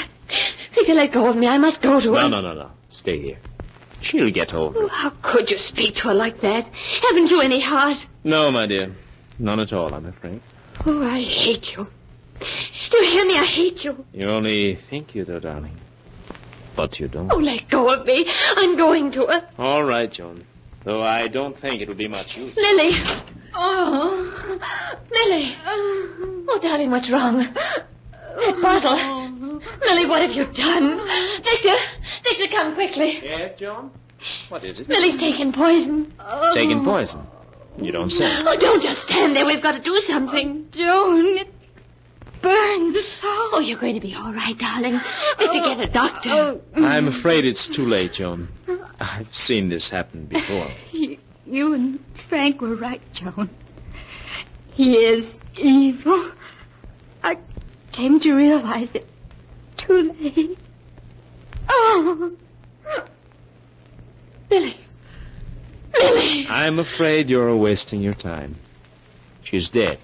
Victor, let go of me. I must go to her. No. Stay here. She'll get over it. Oh, how could you speak to her like that? Haven't you any heart? No, my dear. None at all, I'm afraid. Oh, I hate you. Do you hear me? I hate you. You only think you do, darling. But you don't. Oh, let go of me. I'm going to her. All right, Joan. Though I don't think it'll be much use. Lily! Oh, Millie! Oh, darling, what's wrong? That bottle. Millie, what have you done? Victor, come quickly. Yes, Joan? What is it? Millie's taken poison. Taken poison? You don't say. Oh, don't just stand there. We've got to do something. Joan, it burns so. Oh, you're going to be all right, darling. Victor, get a doctor. I'm afraid it's too late, Joan. I've seen this happen before. You and Frank were right, Joan. He is evil. I came to realize it too late. Oh! Millie! I'm afraid you're wasting your time. She's dead.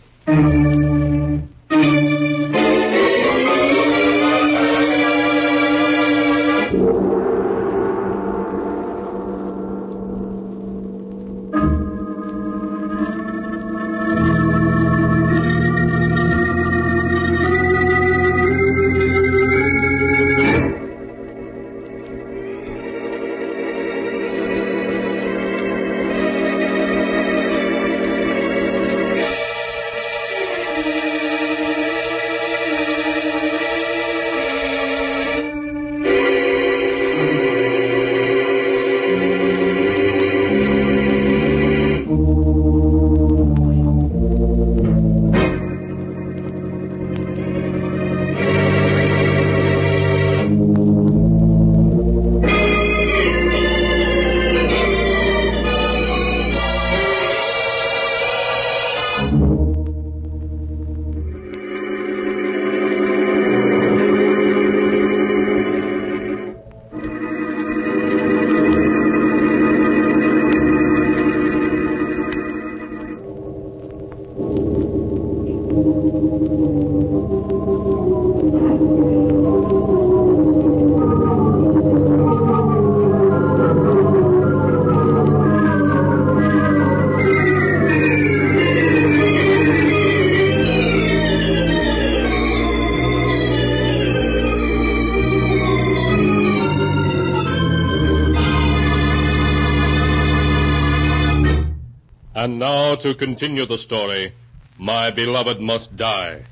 And now to continue the story, My Beloved Must Die,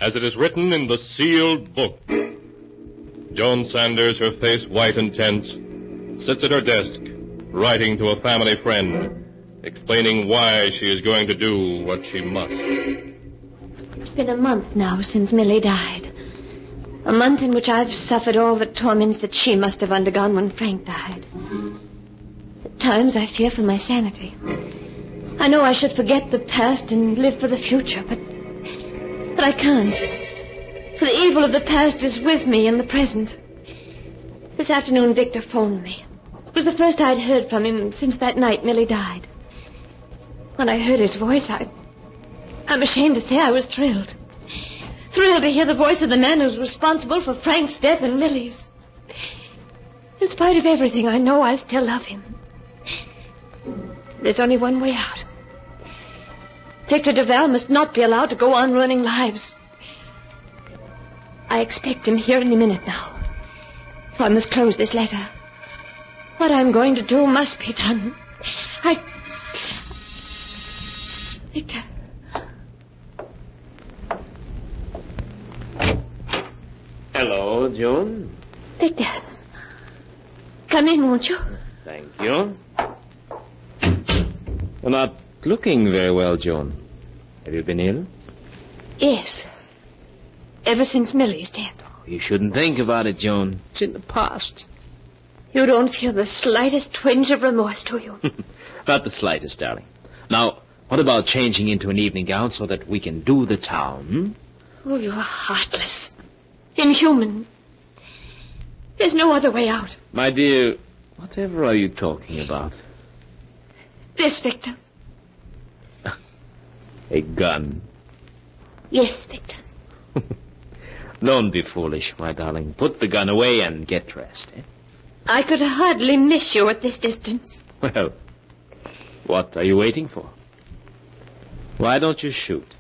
as it is written in the sealed book. Joan Sanders, her face white and tense, sits at her desk, writing to a family friend, explaining why she is going to do what she must. It's been a month now since Millie died. A month in which I've suffered all the torments that she must have undergone when Frank died. At times I fear for my sanity. I know I should forget the past and live for the future, but I can't. For the evil of the past is with me in the present. This afternoon Victor phoned me. It was the first I'd heard from him since that night Millie died. When I heard his voice, I'm ashamed to say I was thrilled. Thrilled to hear the voice of the man who's responsible for Frank's death and Millie's. In spite of everything, I know I still love him. There's only one way out. Victor Duval must not be allowed to go on ruining lives. I expect him here any minute now. So I must close this letter. What I'm going to do must be done. Victor. Hello, Joan. Victor, come in, won't you? Thank you. You're not looking very well, Joan. Have you been ill? Yes. Ever since Millie's death. You shouldn't think about it, Joan. It's in the past. You don't feel the slightest twinge of remorse, do you? Not the slightest, darling. Now, what about changing into an evening gown so that we can do the town? Oh, you're heartless. Inhuman. There's no other way out. My dear, whatever are you talking about? This, Victor. A gun. Yes, Victor. Don't be foolish, my darling. Put the gun away and get dressed, eh? I could hardly miss you at this distance. Well, what are you waiting for? Why don't you shoot?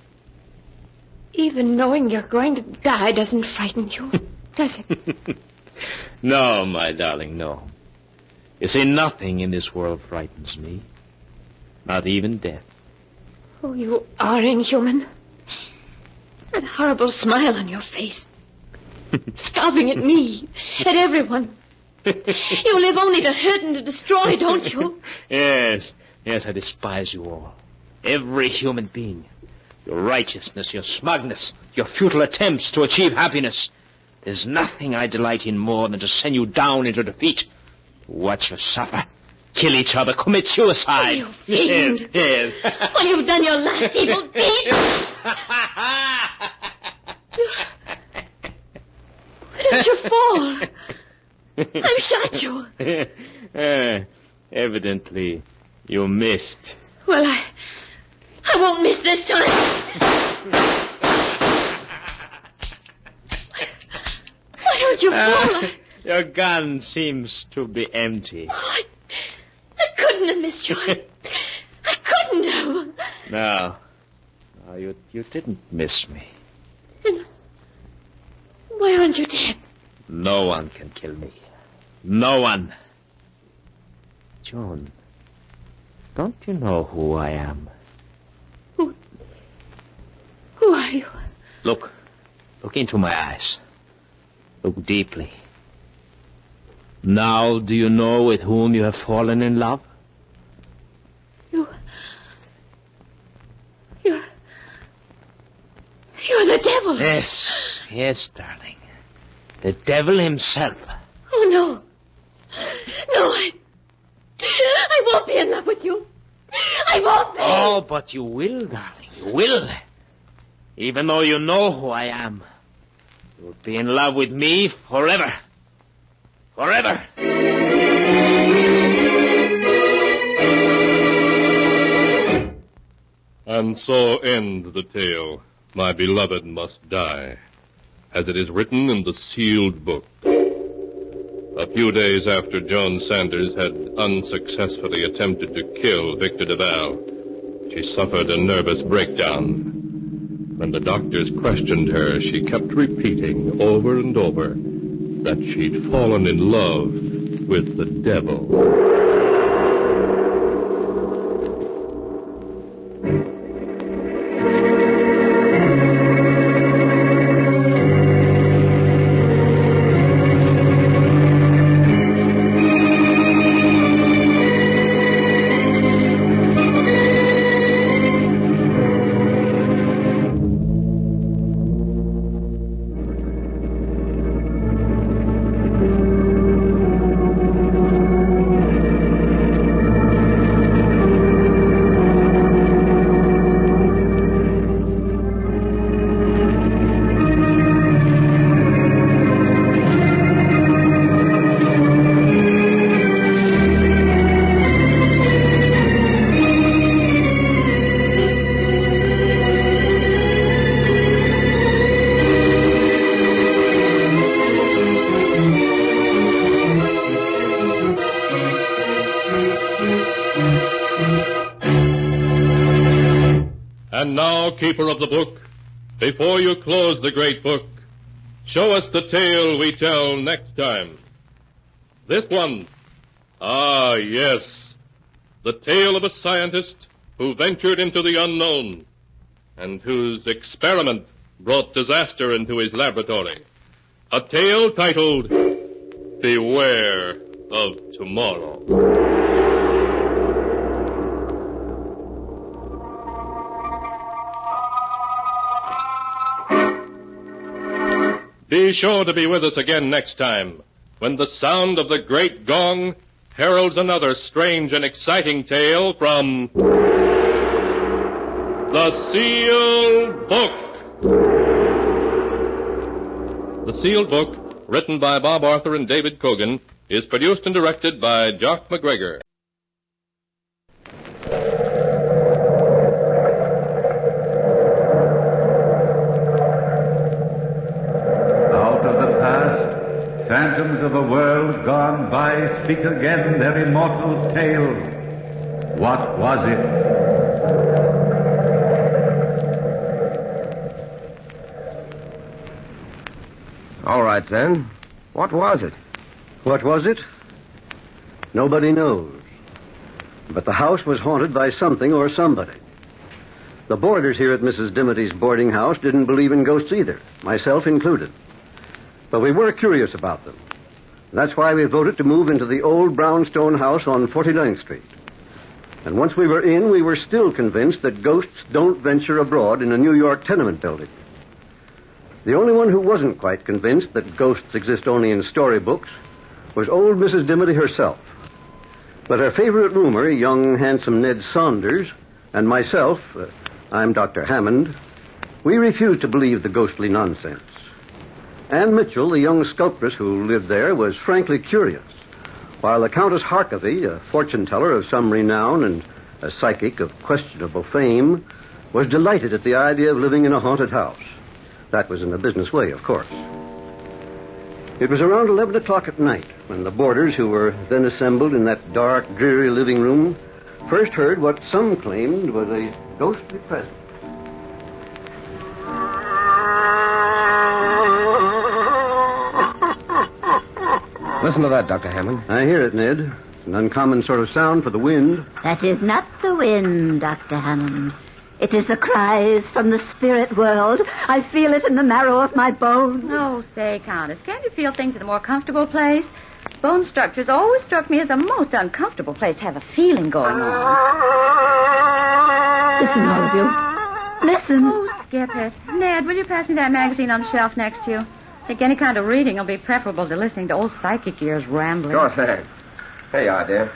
Even knowing you're going to die doesn't frighten you, does it? No, my darling, no. You see, nothing in this world frightens me. Not even death. Oh, you are inhuman. That horrible smile on your face. Scoffing at me, at everyone. You live only to hurt and to destroy, don't you? Yes, I despise you all. Every human being. Your righteousness, your smugness, your futile attempts to achieve happiness. There's nothing I delight in more than to send you down into defeat. To watch you suffer, kill each other, commit suicide. Oh, you fiend. Yes. Well, you've done your last evil deed. Why don't you fall? I've shot you. Evidently, you missed. Well, I won't miss this time. Why don't you fall? Your gun seems to be empty. Oh, I couldn't have missed you. I couldn't have. No, you didn't miss me. Then why aren't you dead? No one can kill me. No one. Joan, don't you know who I am? Who are you? Look into my eyes. Look deeply. Now, do you know with whom you have fallen in love? You're the devil. Yes, darling. The devil himself. Oh, no. No, I won't be in love with you. I won't be. Oh, but you will, darling. You will. Even though you know who I am. You'll be in love with me forever. Forever. And so ends the tale. My beloved must die, as it is written in the sealed book. A few days after Joan Sanders had unsuccessfully attempted to kill Victor Duval, she suffered a nervous breakdown. When the doctors questioned her, she kept repeating over and over that she'd fallen in love with the devil. And now, keeper of the book, before you close the great book, show us the tale we tell next time. This one. Ah, yes. The tale of a scientist who ventured into the unknown and whose experiment brought disaster into his laboratory. a tale titled Beware of Tomorrow. Be sure to be with us again next time, when the sound of the great gong heralds another strange and exciting tale from The Sealed Book. The Sealed Book, written by Bob Arthur and David Cogan, is produced and directed by Jock McGregor. Phantoms of a world gone by speak again their immortal tale. What was it? All right, then. What was it? What was it? Nobody knows. But the house was haunted by something or somebody. The boarders here at Mrs. Dimity's boarding house didn't believe in ghosts either, myself included. But we were curious about them. That's why we voted to move into the old brownstone house on 49th Street. And once we were in, we were still convinced that ghosts don't venture abroad in a New York tenement building. The only one who wasn't quite convinced that ghosts exist only in storybooks was old Mrs. Dimity herself. But her favorite roomer, young, handsome Ned Saunders, and myself, I'm Dr. Hammond, we refused to believe the ghostly nonsense. Anne Mitchell, the young sculptress who lived there, was frankly curious, while the Countess Harkavy, a fortune-teller of some renown and a psychic of questionable fame, was delighted at the idea of living in a haunted house. That was in a business way, of course. It was around 11 o'clock at night when the boarders, who were then assembled in that dark, dreary living room, first heard what some claimed was a ghostly presence. Listen to that, Dr. Hammond. I hear it, Ned. It's an uncommon sort of sound for the wind. That is not the wind, Dr. Hammond. It is the cries from the spirit world. I feel it in the marrow of my bones. Oh, say, Countess, can't you feel things in a more comfortable place? Bone structures always struck me as a most uncomfortable place to have a feeling going on. Listen, all of you. Listen. Oh, skip it. Ned, will you pass me that magazine on the shelf next to you? I think any kind of reading will be preferable to listening to old psychic ears rambling. Sure thing. Here you are, dear.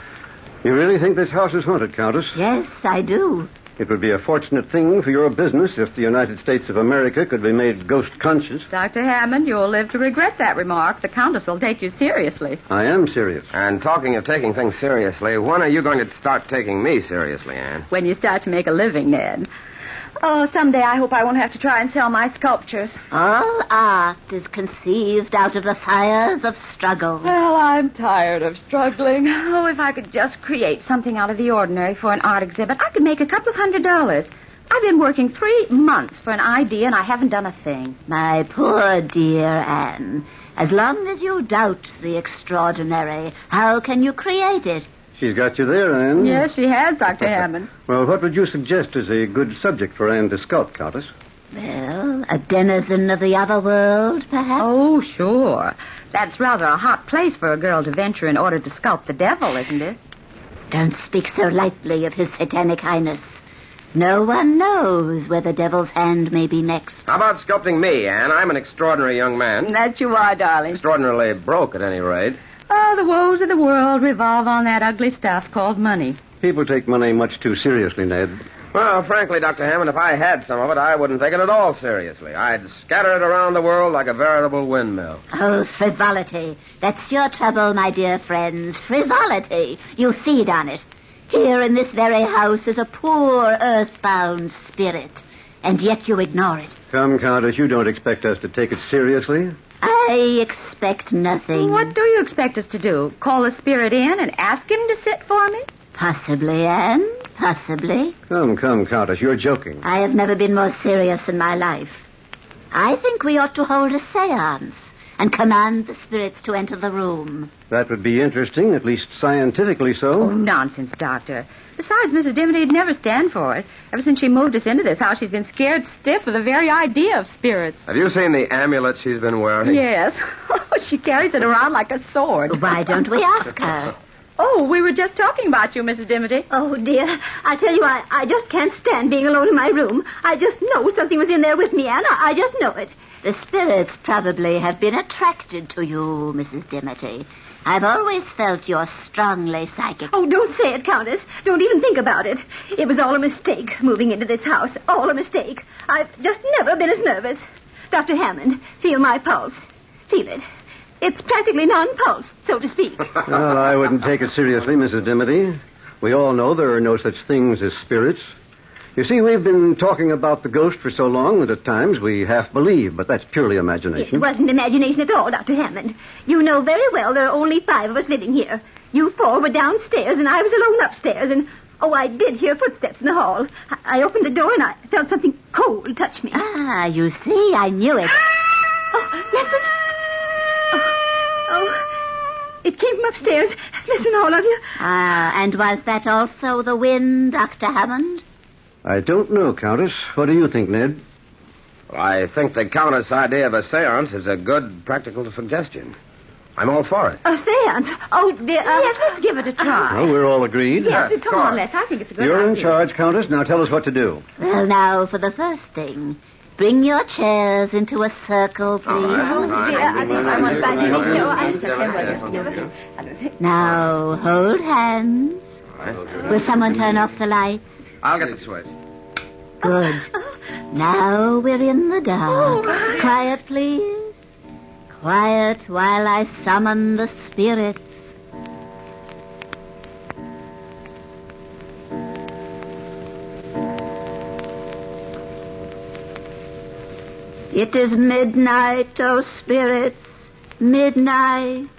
You really think this house is haunted, Countess? Yes, I do. It would be a fortunate thing for your business if the United States of America could be made ghost-conscious. Dr. Hammond, you'll live to regret that remark. The Countess will take you seriously. I am serious. And talking of taking things seriously, when are you going to start taking me seriously, Anne? When you start to make a living, Ned. Oh, someday I hope I won't have to try and sell my sculptures. All art is conceived out of the fires of struggle. Well, I'm tired of struggling. Oh, if I could just create something out of the ordinary for an art exhibit, I could make a couple of $100. I've been working 3 months for an idea, and I haven't done a thing. My poor dear Anne, as long as you doubt the extraordinary, how can you create it? She's got you there, Anne. Yes, she has, Dr. Hammond. Well, what would you suggest as a good subject for Anne to sculpt, Countess? Well, a denizen of the other world, perhaps? Oh, sure. That's rather a hot place for a girl to venture in order to sculpt the devil, isn't it? Don't speak so lightly of his satanic highness. No one knows where the devil's hand may be next. How about sculpting me, Anne? I'm an extraordinary young man. That you are, darling. Extraordinarily broke, at any rate. Oh, the woes of the world revolve on that ugly stuff called money. People take money much too seriously, Ned. Well, frankly, Dr. Hammond, if I had some of it, I wouldn't take it at all seriously. I'd scatter it around the world like a veritable windmill. Oh, frivolity. That's your trouble, my dear friends. Frivolity. You feed on it. Here in this very house is a poor, earthbound spirit, and yet you ignore it. Come, Countess, you don't expect us to take it seriously? I expect nothing. What do you expect us to do? Call the spirit in and ask him to sit for me? Possibly, Anne. Possibly. Come, Countess, you're joking. I have never been more serious in my life. I think we ought to hold a seance and command the spirits to enter the room. That would be interesting, at least scientifically so. Oh, nonsense, Doctor. Besides, Mrs. Dimmoty'd never stand for it. Ever since she moved us into this house, she's been scared stiff of the very idea of spirits. Have you seen the amulet she's been wearing? Yes. She carries it around like a sword. Why don't we ask her? Oh, we were just talking about you, Mrs. Dimmoty. Oh, dear. I tell you, I just can't stand being alone in my room. I just know something was in there with me, Anne. I just know it. The spirits probably have been attracted to you, Mrs. Dimmoty. I've always felt you're strongly psychic. Oh, don't say it, Countess. Don't even think about it. It was all a mistake, moving into this house. All a mistake. I've just never been as nervous. Dr. Hammond, feel my pulse. Feel it. It's practically non-pulse, so to speak. Well, I wouldn't take it seriously, Mrs. Dimmoty. We all know there are no such things as spirits. You see, we've been talking about the ghost for so long that at times we half believe, but that's purely imagination. It wasn't imagination at all, Dr. Hammond. You know very well there are only 5 of us living here. You 4 were downstairs, and I was alone upstairs, and, I did hear footsteps in the hall. I opened the door, and I felt something cold touch me. Ah, you see, I knew it. Oh, listen. It came from upstairs. Listen, all of you. Ah, and was that also the wind, Dr. Hammond? I don't know, Countess. What do you think, Ned? Well, I think the Countess' idea of a seance is a good practical suggestion. I'm all for it. A seance? Oh, dear. Yes, let's give it a try. Well, we're all agreed. Yes, come on, Les. I think it's a good You're idea. in charge, Countess. Now tell us what to do. Well, now, for the first thing, bring your chairs into a circle, please. Oh, dear. I think I want to Now, hold hands. Will someone turn off the lights? I'll get the switch. Good. Now we're in the dark. Quiet, please. Quiet while I summon the spirits. It is midnight, O spirits, midnight.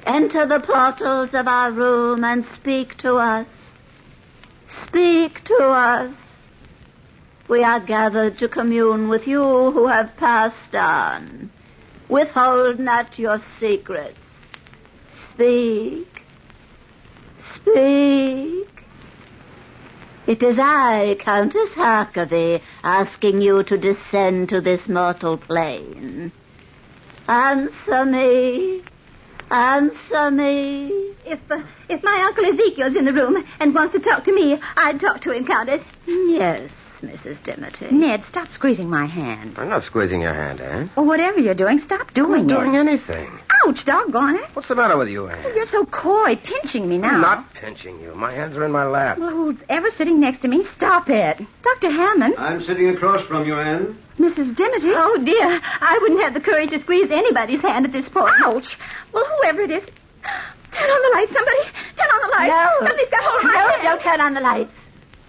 Enter the portals of our room and speak to us. Speak to us. We are gathered to commune with you who have passed on. Withhold not your secrets. Speak. Speak. It is I, Countess Harkavy, asking you to descend to this mortal plane. Answer me. Answer me. If my Uncle Ezekiel's in the room and wants to talk to me, I'd talk to him, Countess. Yes, Mrs. Dimmoty. Ned, stop squeezing my hand. I'm not squeezing your hand, Anne. Or whatever you're doing, stop doing I'm not doing it. anything. Ouch, doggone it. What's the matter with you, Anne? Oh, you're so coy, pinching me now. I'm not pinching you. My hands are in my lap. Well, who's ever sitting next to me? Stop it. Dr. Hammond. I'm sitting across from you, Anne. Mrs. Dimmoty. Oh, dear. I wouldn't have the courage to squeeze anybody's hand at this point. Ouch. Well, whoever it is, turn on the light, somebody. Turn on the light. No. Somebody's got hold of my hand. Don't turn on the lights.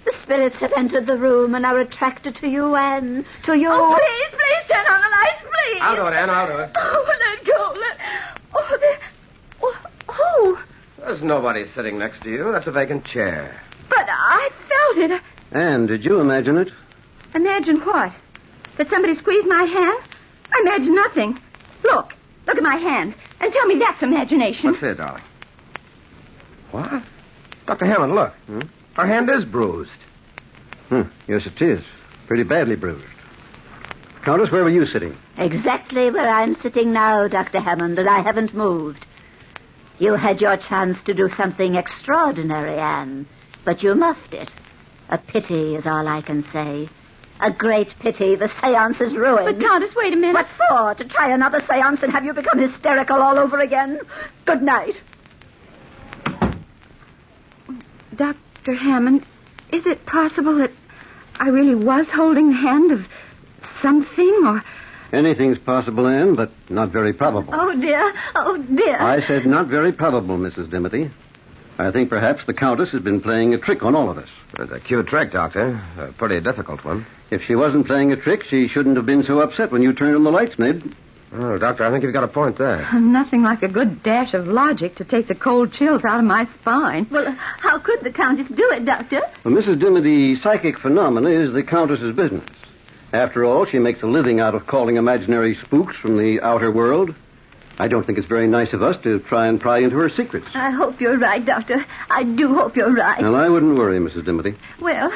The spirits have entered the room and are attracted to you, Anne. To you. Oh, please turn on the lights, please. I'll do it, Anne. I'll do it. Oh, let go. Oh. There's nobody sitting next to you. That's a vacant chair. But I felt it. Anne, did you imagine it? Imagine what? That somebody squeezed my hand? I imagine nothing. Look at my hand, and tell me that's imagination. What's it, darling? What? Dr. Hammond, look. Her hand is bruised. Yes, it is. Pretty badly bruised. Countess, where were you sitting? Exactly where I'm sitting now, Dr. Hammond, and I haven't moved. You had your chance to do something extraordinary, Anne, but you muffed it. A pity is all I can say. A great pity. The seance is ruined. But, Countess, wait a minute. What for? To try another seance and have you become hysterical all over again? Good night. Dr. Hammond, is it possible that I really was holding the hand of something, or... Anything's possible, Anne, but not very probable. Oh, dear. Oh, dear. I said not very probable, Mrs. Dimmoty. I think perhaps the Countess has been playing a trick on all of us. It's a cute trick, Doctor. A pretty difficult one. If she wasn't playing a trick, she shouldn't have been so upset when you turned on the lights, Ned. Oh, Doctor, I think you've got a point there. Nothing like a good dash of logic to take the cold chills out of my spine. Well, how could the Countess do it, Doctor? Well, Mrs. Dimmoty, psychic phenomena is the Countess's business. After all, she makes a living out of calling imaginary spooks from the outer world. I don't think it's very nice of us to try and pry into her secrets. I hope you're right, Doctor. I do hope you're right. Well, I wouldn't worry, Mrs. Dimity. Well,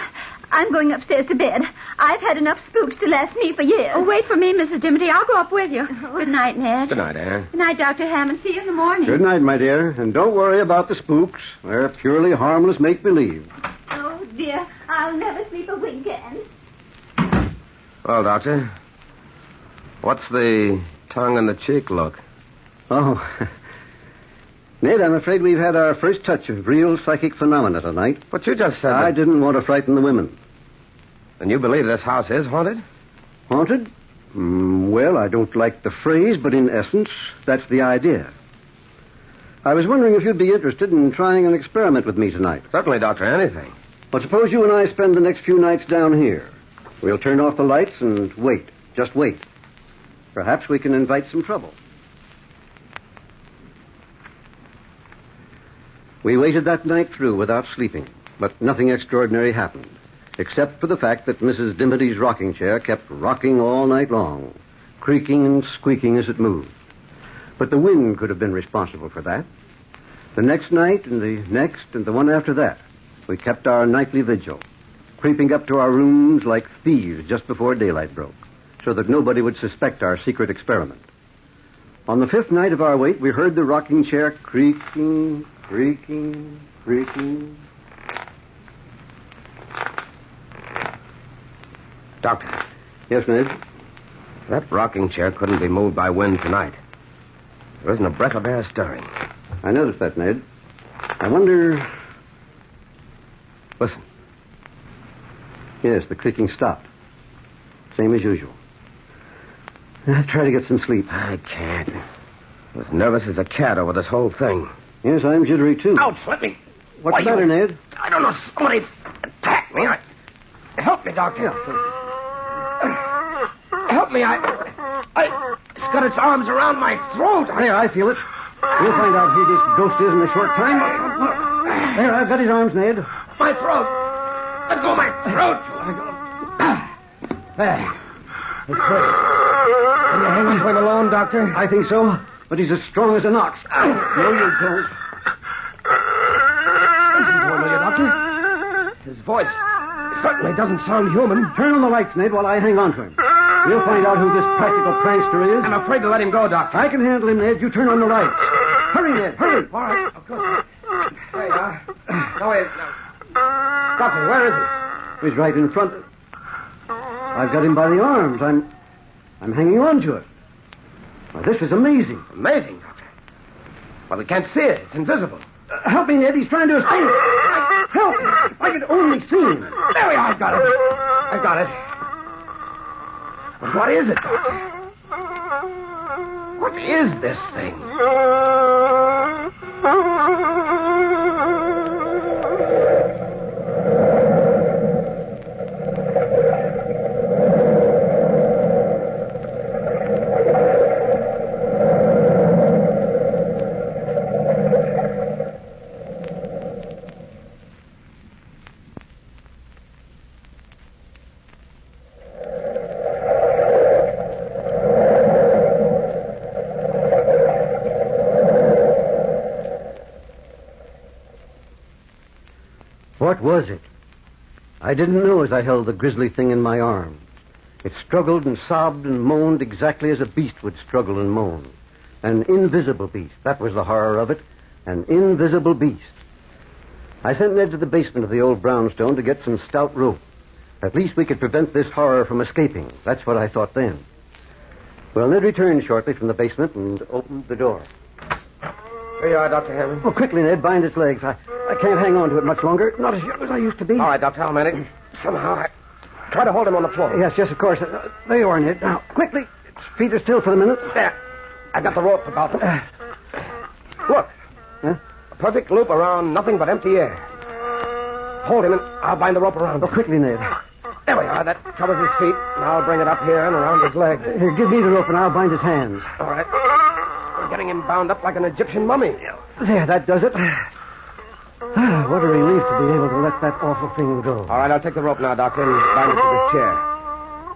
I'm going upstairs to bed. I've had enough spooks to last me for years. Oh, wait for me, Mrs. Dimity. I'll go up with you. Good night, Ned. Good night, Anne. Good night, Dr. Hammond. See you in the morning. Good night, my dear. And don't worry about the spooks. They're purely harmless make-believe. Oh, dear. I'll never sleep a wink again. Well, Doctor, what's the tongue-in-the-cheek look? Oh. Ned, I'm afraid we've had our first touch of real psychic phenomena tonight. But you just said I didn't want to frighten the women. And you believe this house is haunted? Haunted? Well, I don't like the phrase, but in essence, that's the idea. I was wondering if you'd be interested in trying an experiment with me tonight. Certainly, Doctor, anything. But suppose you and I spend the next few nights down here. We'll turn off the lights and wait. Just wait. Perhaps we can invite some trouble. We waited that night through without sleeping, but nothing extraordinary happened, except for the fact that Mrs. Dimity's rocking chair kept rocking all night long, creaking and squeaking as it moved. But the wind could have been responsible for that. The next night and the next and the one after that, we kept our nightly vigil, creeping up to our rooms like thieves just before daylight broke, so that nobody would suspect our secret experiment. On the 5th night of our wait, we heard the rocking chair creaking, creaking, creaking. Doctor. Yes, Ned? That rocking chair couldn't be moved by wind tonight. There isn't a breath of air stirring. I noticed that, Ned. I wonder... Listen. Yes, the creaking stopped. Same as usual. I'll try to get some sleep. I can't. I'm as nervous as a cat over this whole thing. Yes, I'm jittery, too. Ouch, let me... What's the matter, Ned? I don't know. Somebody's attacked me. Help me, Doctor. Help me. It's got its arms around my throat. There, I feel it. We'll find out who this ghost is in a short time. There, I've got his arms, Ned. My throat. Let go of my throat. There. It's first. Can you hang on to him alone, Doctor? I think so, but he's as strong as an ox. No, you don't. Listen to him, will you, Doctor? His voice certainly doesn't sound human. Turn on the lights, Ned, while I hang on to him. We'll find out who this practical prankster is. I'm afraid to let him go, Doctor. I can handle him, Ned. You turn on the lights. Hurry, Ned, hurry. All right, of course. There you are. No, wait. No. Doctor, where is he? He's right in front. I've got him by the arms. I'm hanging on to it. Well, this is amazing. Amazing, Doctor. Well, we can't see it. It's invisible. Help me, Ned. He's trying to escape. Help me. If I could only see him. There we are. I've got it. I've got it. But what is it, Doctor? What is this thing? What was it? I didn't know as I held the grisly thing in my arms. It struggled and sobbed and moaned exactly as a beast would struggle and moan. An invisible beast. That was the horror of it. An invisible beast. I sent Ned to the basement of the old brownstone to get some stout rope. At least we could prevent this horror from escaping. That's what I thought then. Well, Ned returned shortly from the basement and opened the door. Here you are, Dr. Hammond. Oh, quickly, Ned. Bind its legs. I can't hang on to it much longer. Not as young as I used to be. All right, Doctor, I'll manage. Somehow I try to hold him on the floor. Yes, of course. There you are, Ned. Now, quickly. Its feet are still for the minute. There. I got the rope about him. Look. Huh? A perfect loop around nothing but empty air. Hold him and I'll bind the rope around him. Oh, quickly, Ned. There we are. That covers his feet. Now I'll bring it up here and around his legs. Here, give me the rope and I'll bind his hands. All right. We're getting him bound up like an Egyptian mummy. There, that does it. What a relief to be able to let that awful thing go. All right, I'll take the rope now, Doctor, and bind it to this chair.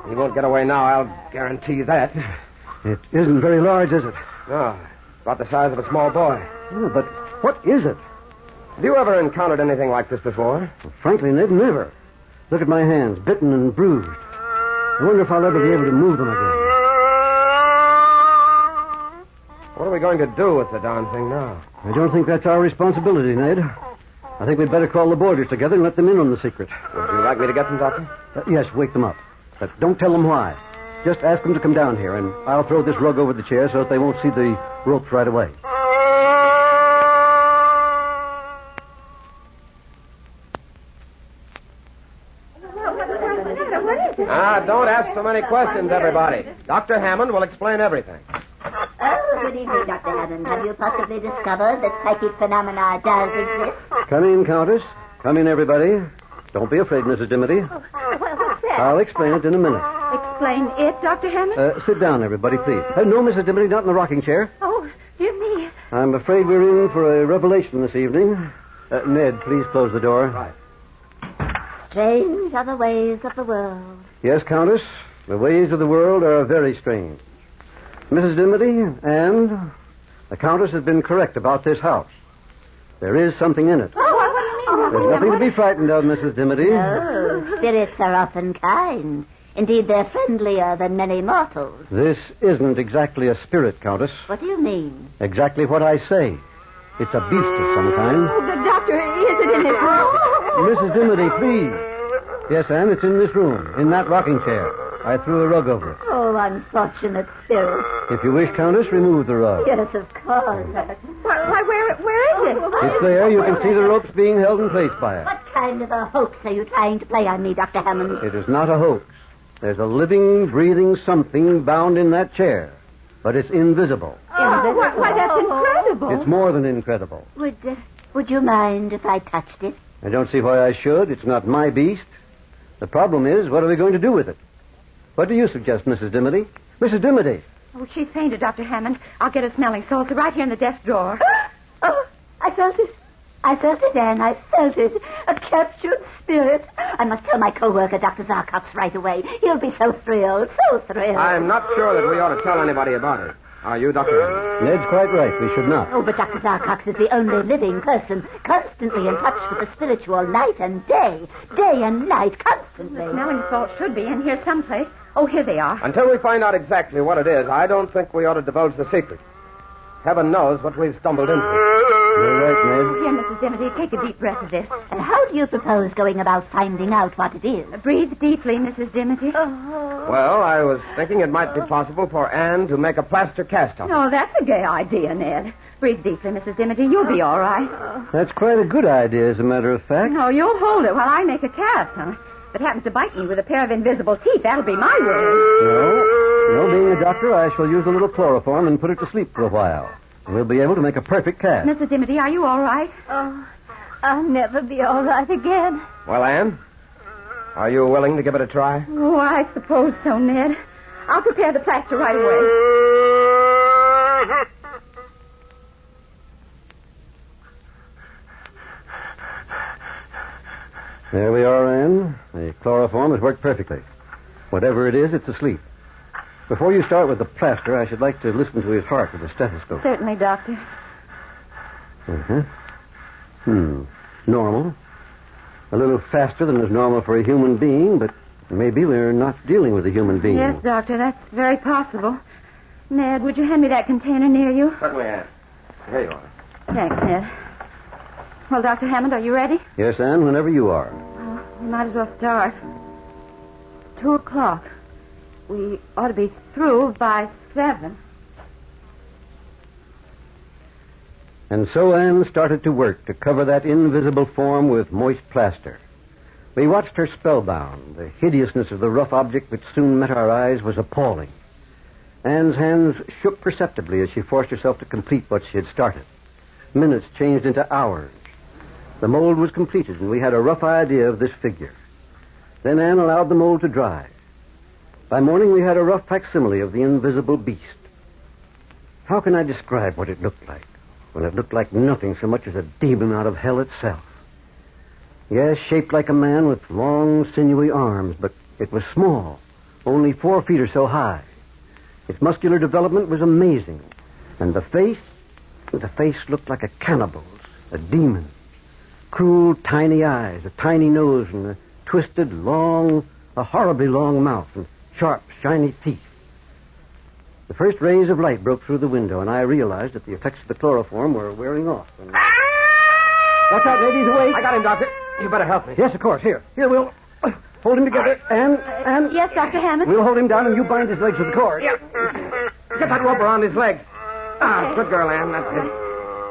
He won't get away now, I'll guarantee that. It isn't very large, is it? No, about the size of a small boy. Yeah, but what is it? Have you ever encountered anything like this before? Well, frankly, Ned, never. Look at my hands, bitten and bruised. I wonder if I'll ever be able to move them again. What are we going to do with the darn thing now? I don't think that's our responsibility, Ned. I think we'd better call the boarders together and let them in on the secret. Would you like me to get them, Doctor? Yes, wake them up. But don't tell them why. Just ask them to come down here, and I'll throw this rug over the chair so that they won't see the ropes right away. Don't ask so many questions, everybody. Dr. Hammond will explain everything. Oh, good evening, Dr. Hammond. Have you possibly discovered that psychic phenomena does exist? Come in, Countess. Come in, everybody. Don't be afraid, Mrs. Dimity. What's that? I'll explain it in a minute. Explain it, Dr. Hammond? Sit down, everybody, please. No, Mrs. Dimity, not in the rocking chair. Oh, dear me. I'm afraid we're in for a revelation this evening. Ned, please close the door. Right. Strange are the ways of the world. Yes, Countess. The ways of the world are very strange. Mrs. Dimity, and the Countess has been correct about this house. There is something in it. Oh, what do you mean? There's nothing to be frightened of, Mrs. Dimity. No, spirits are often kind. Indeed, they're friendlier than many mortals. This isn't exactly a spirit, Countess. What do you mean? Exactly what I say. It's a beast of some kind. Oh, the doctor, is it in this room? Mrs. Dimity, please. Yes, Anne, it's in this room, in that rocking chair. I threw a rug over it. Oh, unfortunate spirit. If you wish, Countess, remove the rug. Yes, of course. Why, where is it? It's there. You can see the ropes being held in place by it. What kind of a hoax are you trying to play on me, Dr. Hammond? It is not a hoax. There's a living, breathing something bound in that chair. But it's invisible. Oh, why, that's incredible. It's more than incredible. Would you mind if I touched it? I don't see why I should. It's not my beast. The problem is, what are we going to do with it? What do you suggest, Mrs. Dimity? Mrs. Dimity! Oh, she's fainted, Dr. Hammond. I'll get her smelling salts right here in the desk drawer. Oh, I felt it. I felt it, Anne. I felt it. A captured spirit. I must tell my co-worker, Dr. Zarkox, right away. He'll be so thrilled, so thrilled. I'm not sure that we ought to tell anybody about it. Are you, Dr. Hammond? Ned's quite right. We should not. Oh, but Dr. Zarkox is the only living person constantly in touch with the spiritual night and day. Day and night, constantly. The smelling salts should be in here someplace. Oh, here they are. Until we find out exactly what it is, I don't think we ought to divulge the secret. Heaven knows what we've stumbled into. You're right, Ned. Here, Mrs. Dimity, take a deep breath of this. And how do you propose going about finding out what it is? Breathe deeply, Mrs. Dimity. Well, I was thinking it might be possible for Anne to make a plaster cast of it. Oh, that's a gay idea, Ned. Breathe deeply, Mrs. Dimity. You'll be all right. That's quite a good idea, as a matter of fact. No, you'll hold it while I make a cast, huh? If it happens to bite me with a pair of invisible teeth, that'll be my word. No, being a doctor, I shall use a little chloroform and put it to sleep for a while. We'll be able to make a perfect cast. Mrs. Dimity, are you all right? Oh, I'll never be all right again. Well, Anne, are you willing to give it a try? Oh, I suppose so, Ned. I'll prepare the plaster right away. There we are, Anne. The chloroform has worked perfectly. Whatever it is, it's asleep. Before you start with the plaster, I should like to listen to his heart with a stethoscope. Certainly, Doctor. Normal. A little faster than is normal for a human being, but maybe we're not dealing with a human being. Yes, Doctor, that's very possible. Ned, would you hand me that container near you? Certainly, Anne. Here you are. Thanks, Ned. Well, Dr. Hammond, are you ready? Yes, Anne, whenever you are. Oh, we might as well start. 2:00. We ought to be through by 7. And so Anne started to work to cover that invisible form with moist plaster. We watched her spellbound. The hideousness of the rough object which soon met our eyes was appalling. Anne's hands shook perceptibly as she forced herself to complete what she had started. Minutes changed into hours. The mold was completed, and we had a rough idea of this figure. Then Anne allowed the mold to dry. By morning, we had a rough facsimile of the invisible beast. How can I describe what it looked like, when it looked like nothing so much as a demon out of hell itself? Yes, shaped like a man with long, sinewy arms, but it was small, only 4 feet or so high. Its muscular development was amazing. And the face looked like a cannibal's, a demon. Cruel, tiny eyes, a tiny nose, and a twisted, a horribly long mouth, and sharp, shiny teeth. The first rays of light broke through the window, and I realized that the effects of the chloroform were wearing off. And... Watch out, ladies, awake. I got him, Doctor. You better help me. Yes, of course. Here, we'll hold him together, and... Yes, Dr. Hammond? We'll hold him down, and you bind his legs with the cord. Yeah. Get that rope around his legs. Good girl, Ann. That's it.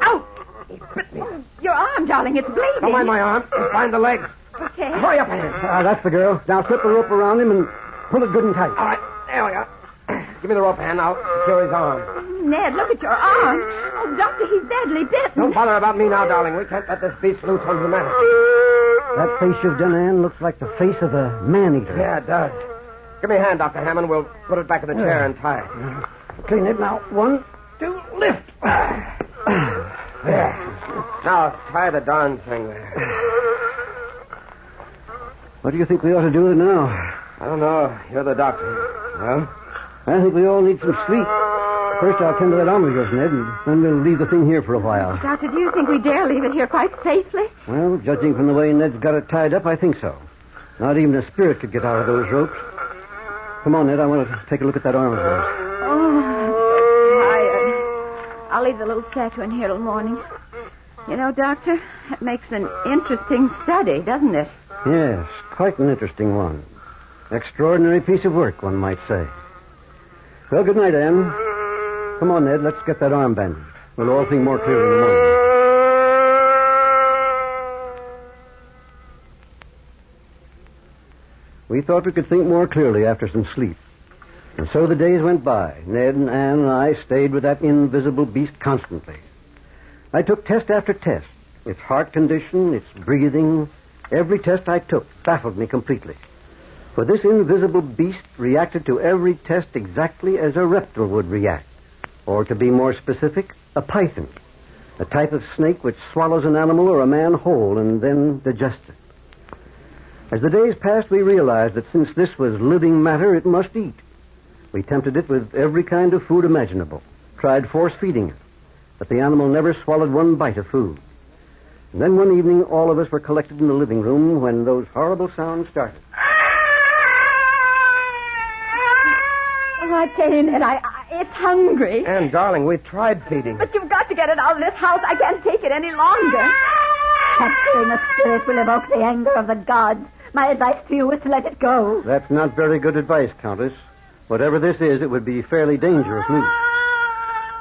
Ow! He bit me. Your arm, darling. It's bleeding. Don't mind my arm. Bind the legs. Okay. Hurry up, Ann. That's the girl. Now slip the rope around him and pull it good and tight. All right. There we are. Give me the rope, Ann. Now secure his arm. Ned, look at your arm. Oh, Doctor, he's badly bitten. Don't bother about me now, darling. We can't let this beast loose on the matter. That face you've done, Ann, looks like the face of a man-eater. Yeah, it does. Give me a hand, Dr. Hammond. We'll put it back in the chair and tie it. Okay, Ned, now 1, 2, lift. There. Now tie the darn thing there. What do you think we ought to do with it now? I don't know. You're the doctor. Well? I think we all need some sleep. First, I'll tend to that arm of yours, Ned, and then we'll leave the thing here for a while. Doctor, do you think we dare leave it here quite safely? Well, judging from the way Ned's got it tied up, I think so. Not even a spirit could get out of those ropes. Come on, Ned, I want to take a look at that arm of yours. Oh, I'm tired. I'll leave the little statue in here till morning. You know, Doctor, that makes an interesting study, doesn't it? Yes, quite an interesting one. Extraordinary piece of work, one might say. Well, good night, Ann. Come on, Ned, let's get that arm bandaged. We'll all think more clearly in the morning. We thought we could think more clearly after some sleep. And so the days went by. Ned and Ann and I stayed with that invisible beast constantly. I took test after test. Its heart condition, its breathing, every test I took baffled me completely. For this invisible beast reacted to every test exactly as a reptile would react. Or to be more specific, a python. A type of snake which swallows an animal or a man whole and then digests it. As the days passed, we realized that since this was living matter, it must eat. We tempted it with every kind of food imaginable, tried force-feeding it, but the animal never swallowed one bite of food. And then one evening, all of us were collected in the living room when those horrible sounds started. Oh, I tell you, Ned, it's hungry. Ann, darling, we've tried feeding. But you've got to get it out of this house. I can't take it any longer. Capturing a spirit will evoke the anger of the gods. My advice to you is to let it go. That's not very good advice, Countess. Whatever this is, it would be fairly dangerous news.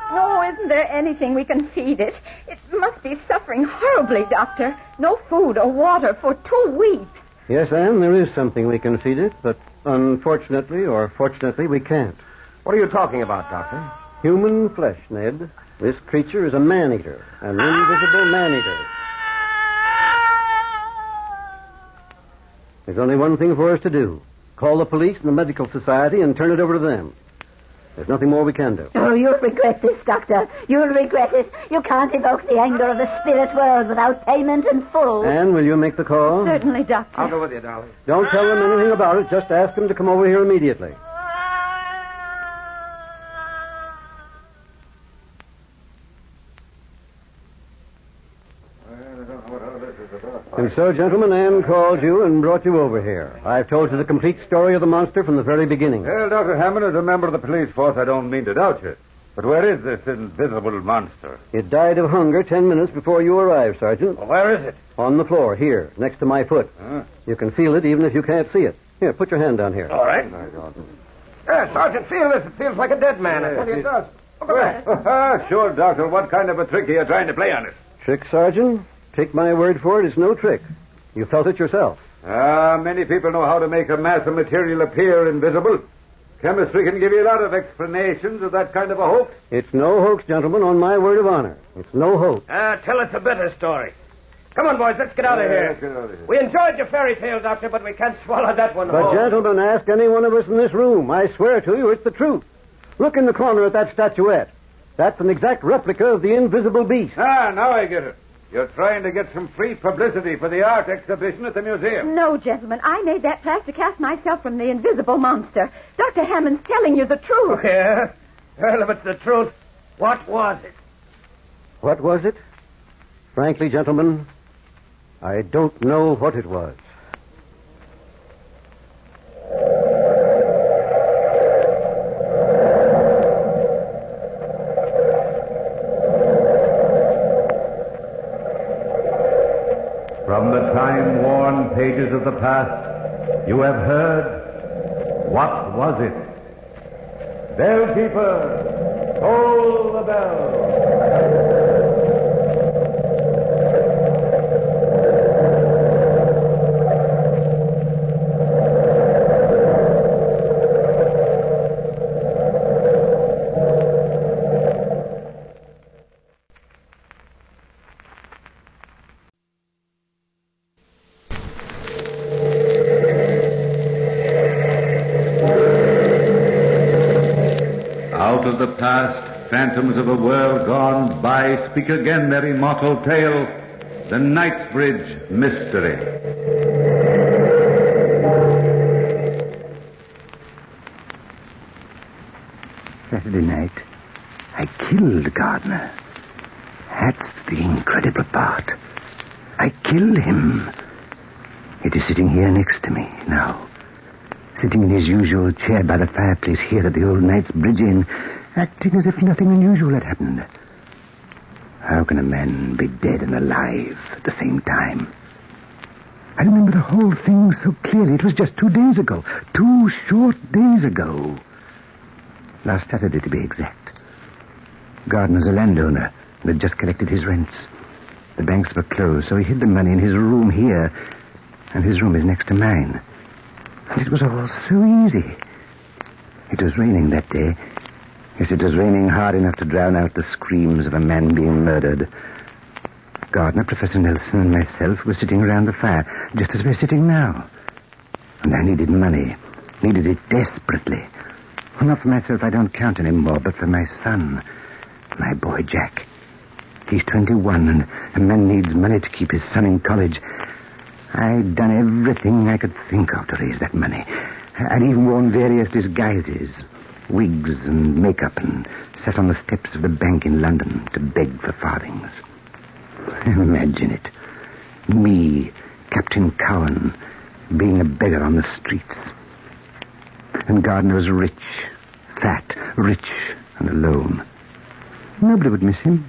Oh, isn't there anything we can feed it? It must be suffering horribly, Doctor. No food or water for 2 weeks. Yes, Anne, there is something we can feed it, but unfortunately or fortunately, we can't. What are you talking about, Doctor? Human flesh, Ned. This creature is a man-eater, an invisible man-eater. There's only one thing for us to do. Call the police and the medical society and turn it over to them. There's nothing more we can do. Oh, you'll regret this, Doctor. You'll regret it. You can't evoke the anger of the spirit world without payment in full. Anne, will you make the call? Certainly, Doctor. I'll go with you, darling. Don't tell them anything about it. Just ask them to come over here immediately. And so, gentlemen, Anne called you and brought you over here. I've told you the complete story of the monster from the very beginning. Well, Dr. Hammond, as a member of the police force, I don't mean to doubt you. But where is this invisible monster? It died of hunger 10 minutes before you arrived, Sergeant. Well, where is it? On the floor, here, next to my foot. Huh? You can feel it even if you can't see it. Here, put your hand down here. All right. Sergeant, feel this. It feels like a dead man. I tell you it does. Look at that. Sure, Doctor. What kind of a trick are you trying to play on us? Trick, Sergeant? Take my word for it, it's no trick. You felt it yourself. Many people know how to make a mass of material appear invisible. Chemistry can give you a lot of explanations of that kind of a hoax. It's no hoax, gentlemen, on my word of honor. It's no hoax. Tell us a better story. Come on, boys, let's get out of here. Let's get out of here. We enjoyed your fairy tale, Doctor, but we can't swallow that one But, whole. gentlemen, ask any one of us in this room. I swear to you, it's the truth. Look in the corner at that statuette. That's an exact replica of the invisible beast. Now I get it. You're trying to get some free publicity for the art exhibition at the museum. No, gentlemen. I made that plaster cast myself from the invisible monster. Dr. Hammond's telling you the truth. Oh, yeah? Well, if it's the truth, what was it? What was it? Frankly, gentlemen, I don't know what it was. From the time-worn pages of the past, you have heard, what was it? Bell keeper, toll the bell. Out of the past, phantoms of a world gone by speak again their immortal tale, the Knightsbridge mystery. Saturday night, I killed Gardner. That's the incredible part. I killed him. It is sitting here next to me now. Sitting in his usual chair by the fireplace here at the old Knightsbridge Inn, acting as if nothing unusual had happened. How can a man be dead and alive at the same time? I remember the whole thing so clearly. It was just 2 days ago. 2 short days ago. Last Saturday, to be exact. Gardner's a landowner and had just collected his rents. The banks were closed, so he hid the money in his room here, and his room is next to mine. And it was all so easy. It was raining that day. Yes, it was raining hard enough to drown out the screams of a man being murdered. Gardner, Professor Nelson, and myself were sitting around the fire, just as we're sitting now. And I needed money. Needed it desperately. Well, not for myself, I don't count anymore, but for my son, my boy Jack. He's 21, and a man needs money to keep his son in college. I'd done everything I could think of to raise that money. I'd even worn various disguises, wigs and makeup, and sat on the steps of the bank in London to beg for farthings. Imagine it. Me, Captain Cowan, being a beggar on the streets. And Gardner was rich, fat, rich, and alone. Nobody would miss him.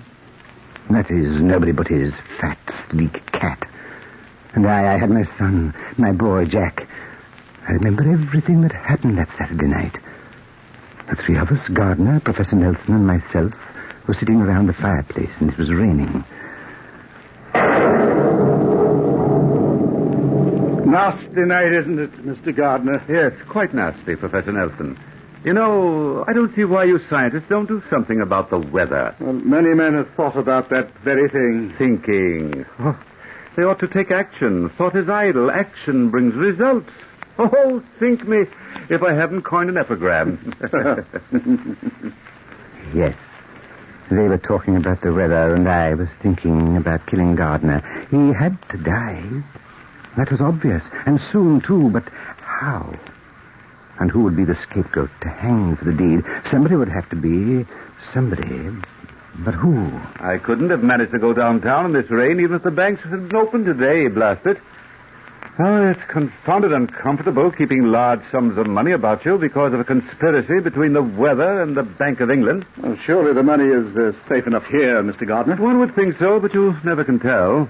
That is, nobody but his fat, sleek cat. And I had my son, my boy, Jack. I remember everything that happened that Saturday night. The 3 of us, Gardner, Professor Nelson, and myself, were sitting around the fireplace, and it was raining. Nasty night, isn't it, Mr. Gardner? Yes, quite nasty, Professor Nelson. You know, I don't see why you scientists don't do something about the weather. Well, many men have thought about that very thing. Thinking. Oh, they ought to take action. Thought is idle. Action brings results. Oh, think me if I haven't coined an epigram. Yes. They were talking about the weather, and I was thinking about killing Gardner. He had to die. That was obvious, and soon, too, but how? And who would be the scapegoat to hang for the deed? Somebody would have to be somebody. But who? I couldn't have managed to go downtown in this rain even if the banks had been open today, blast it. Oh, it's confounded uncomfortable keeping large sums of money about you because of a conspiracy between the weather and the Bank of England. Well, surely the money is safe enough here, Mr. Gardner. One would think so, but you never can tell.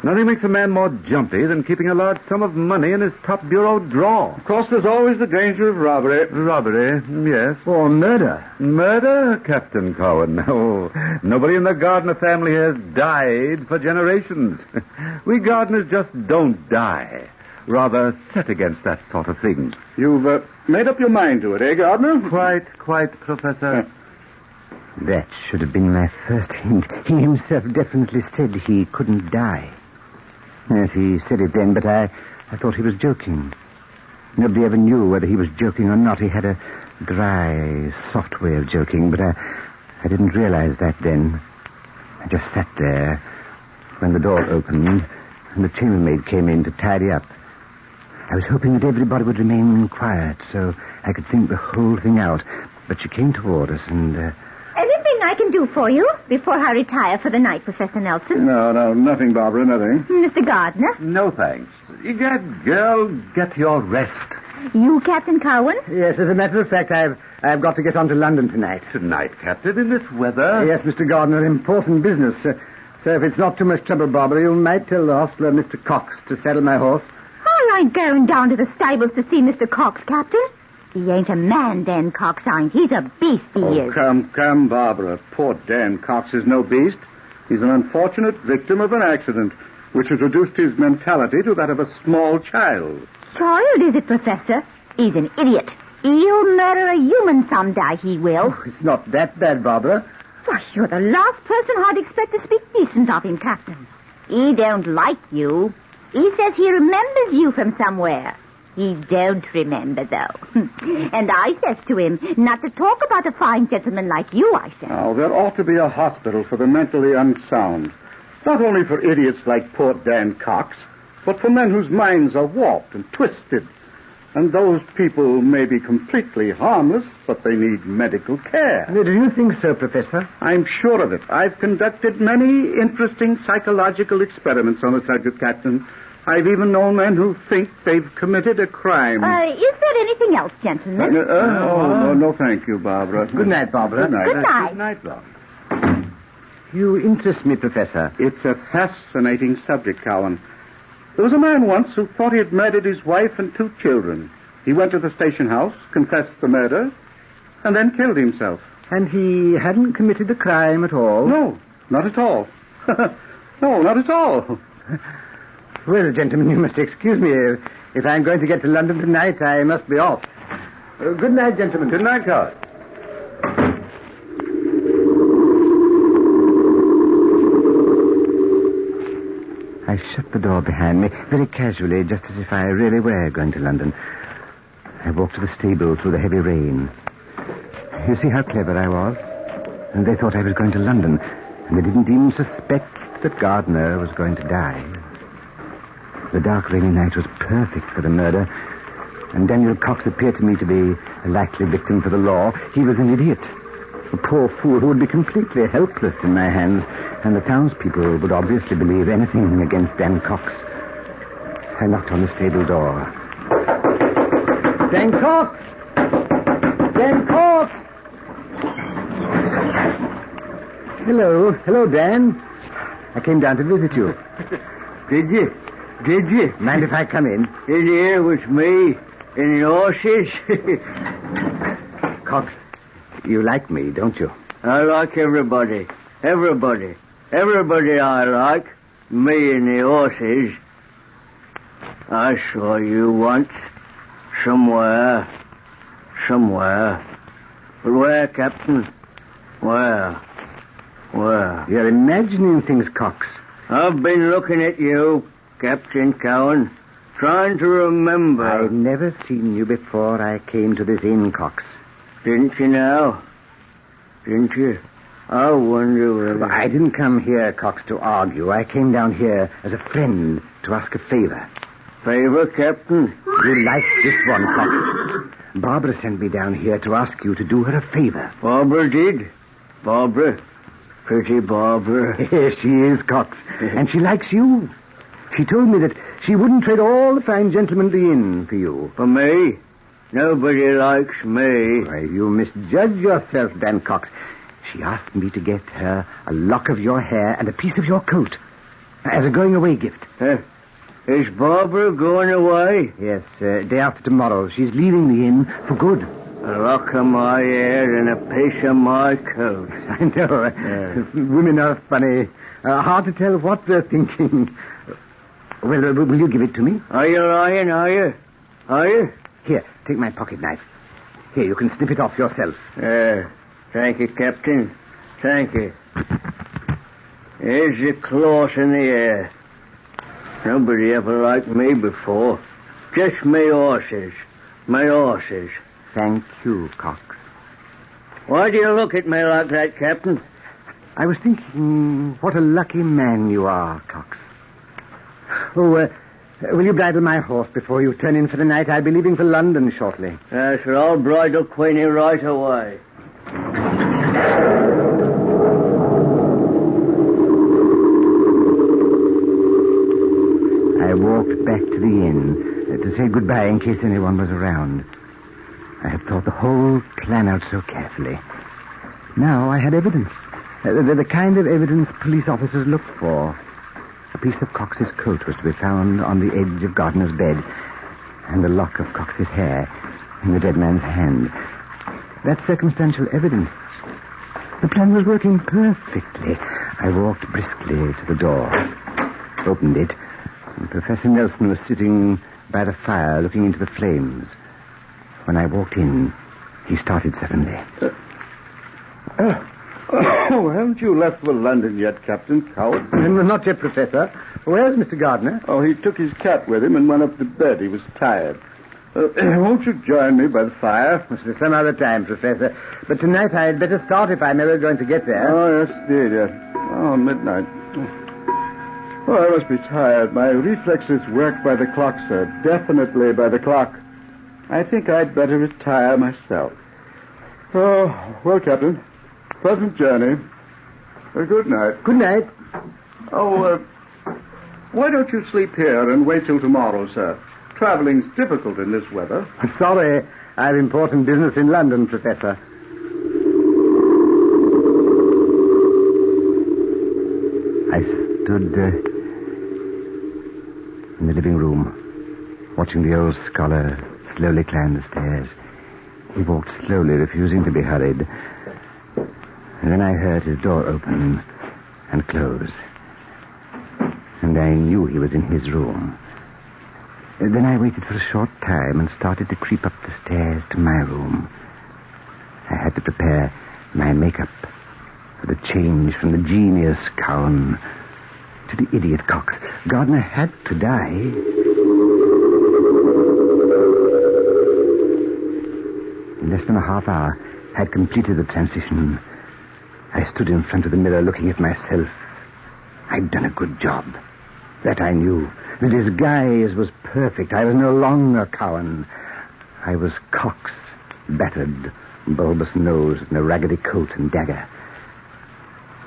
Nothing makes a man more jumpy than keeping a large sum of money in his top bureau drawer. Of course, there's always the danger of robbery. Robbery, yes. Or murder. Murder, Captain Cowan. No, nobody in the Gardner family has died for generations. We Gardners just don't die. Rather set against that sort of thing. You've made up your mind to it, eh, Gardner? Quite, Professor. That should have been my first hint. He himself definitely said he couldn't die. Yes, he said it then, but I thought he was joking. Nobody ever knew whether he was joking or not. He had a dry, soft way of joking, but I didn't realize that then. I just sat there, when the door opened and the chambermaid came in to tidy up. I was hoping that everybody would remain quiet so I could think the whole thing out. But she came toward us and... Anything I can do for you before I retire for the night, Professor Nelson? No, nothing, Barbara, nothing. Mr. Gardner? No, thanks. Egad, girl, get your rest. You, Captain Cowan? Yes, as a matter of fact, I've got to get on to London tonight. Tonight, Captain, in this weather? Yes, Mr. Gardner, important business. So if it's not too much trouble, Barbara, you might tell the hostler, Mr. Cox, to saddle my horse. I ain't going down to the stables to see Mr. Cox, Captain. He ain't a man, Dan Cox ain't. He's a beast, he is. Come, Barbara. Poor Dan Cox is no beast. He's an unfortunate victim of an accident, which has reduced his mentality to that of a small child. Child, is it, Professor? He's an idiot. He'll murder a human someday, he will. Oh, it's not that bad, Barbara. Why, you're the last person I'd expect to speak decent of him, Captain. He don't like you. He says he remembers you from somewhere. He don't remember, though. And I says to him, not to talk about a fine gentleman like you, I says. Oh, there ought to be a hospital for the mentally unsound. Not only for idiots like poor Dan Cox, but for men whose minds are warped and twisted. And those people may be completely harmless, but they need medical care. Do you think so, Professor? I'm sure of it. I've conducted many interesting psychological experiments on the subject, Captain. I've even known men who think they've committed a crime. Is there anything else, gentlemen? No, thank you, Barbara. Good night, Barbara. Good night. Good night. Good night, Barbara. You interest me, Professor. It's a fascinating subject, Cowan. There was a man once who thought he had murdered his wife and 2 children. He went to the station house, confessed the murder, and then killed himself. And he hadn't committed the crime at all? No, not at all. No, not at all. Well, gentlemen, you must excuse me. If I'm going to get to London tonight, I must be off. Good night, gentlemen. Good night, Cowan. I shut the door behind me very casually, just as if I really were going to London. I walked to the stable through the heavy rain. You see how clever I was? And they thought I was going to London, and they didn't even suspect that Gardner was going to die. The dark, rainy night was perfect for the murder, and Daniel Cox appeared to me to be a likely victim for the law. He was an idiot, a poor fool who would be completely helpless in my hands, and the townspeople would obviously believe anything against Dan Cox. I knocked on the stable door. Dan Cox! Dan Cox! Hello, Dan. I came down to visit you. Did you? Mind if I come in? In here with me and the horses? Cox, you like me, don't you? I like everybody. Everybody I like. Me and the horses. I saw you once. Somewhere. But where, Captain? Where? You're imagining things, Cox. I've been looking at you, Captain Cowan, trying to remember. I've never seen you before I came to this inn, Cox. Didn't you now? Didn't you? I wonder whether... I didn't come here, Cox, to argue. I came down here as a friend to ask a favor. Favor, Captain? You like this one, Cox. Barbara sent me down here to ask you to do her a favor. Barbara did? Barbara? Pretty Barbara. Yes, she is, Cox. And she likes you. She told me that she wouldn't trade all the fine gentlemen at the inn for you. For me? Nobody likes me. Why, you misjudge yourself, Dan Cox. She asked me to get her a lock of your hair and a piece of your coat as a going-away gift. Is Barbara going away? Yes, day after tomorrow. She's leaving the inn for good. A lock of my hair and a piece of my coat. I know. Women are funny. Hard to tell what they're thinking. Well, will you give it to me? Are you lying, are you? Here, take my pocket knife. Here, you can snip it off yourself. Thank you, Captain. Thank you. Here's the claws in the air. Nobody ever liked me before. Just my horses. Thank you, Cox. Why do you look at me like that, Captain? I was thinking, what a lucky man you are, Cox. Oh, will you bridle my horse before you turn in for the night? I'll be leaving for London shortly. Sure, I'll bridle Queenie right away. I walked back to the inn to say goodbye in case anyone was around. I had thought the whole plan out so carefully. Now I had evidence. The kind of evidence police officers look for. A piece of Cox's coat was to be found on the edge of Gardner's bed, and a lock of Cox's hair in the dead man's hand. That's circumstantial evidence. The plan was working perfectly. I walked briskly to the door, opened it, and Professor Nelson was sitting by the fire looking into the flames. When I walked in, he started suddenly. Oh, haven't you left for London yet, Captain Coward? Not yet, Professor. Where's Mr. Gardner? Oh, he took his cat with him and went up to bed. He was tired. Won't you join me by the fire? Some other time, Professor. But tonight I'd better start if I'm ever going to get there. Oh, yes, indeed, yes. Oh, midnight. Oh, I must be tired. My reflexes work by the clock, sir. Definitely by the clock. I think I'd better retire myself. Oh, well, Captain. Pleasant journey. Good night. Good night. Oh, why don't you sleep here and wait till tomorrow, sir? Traveling's difficult in this weather. Sorry. I have important business in London, Professor. I stood in the living room, watching the old scholar slowly climb the stairs. He walked slowly, refusing to be hurried. And then I heard his door open and close. And I knew he was in his room. Then I waited for a short time and started to creep up the stairs to my room. I had to prepare my makeup for the change from the genius Cowan to the idiot Cox. Gardner had to die. In less than a half hour, I had completed the transition. I stood in front of the mirror looking at myself. I'd done a good job. That I knew. The disguise was perfect. I was no longer Cowan. I was Cox, battered, bulbous nose, and a raggedy coat and dagger.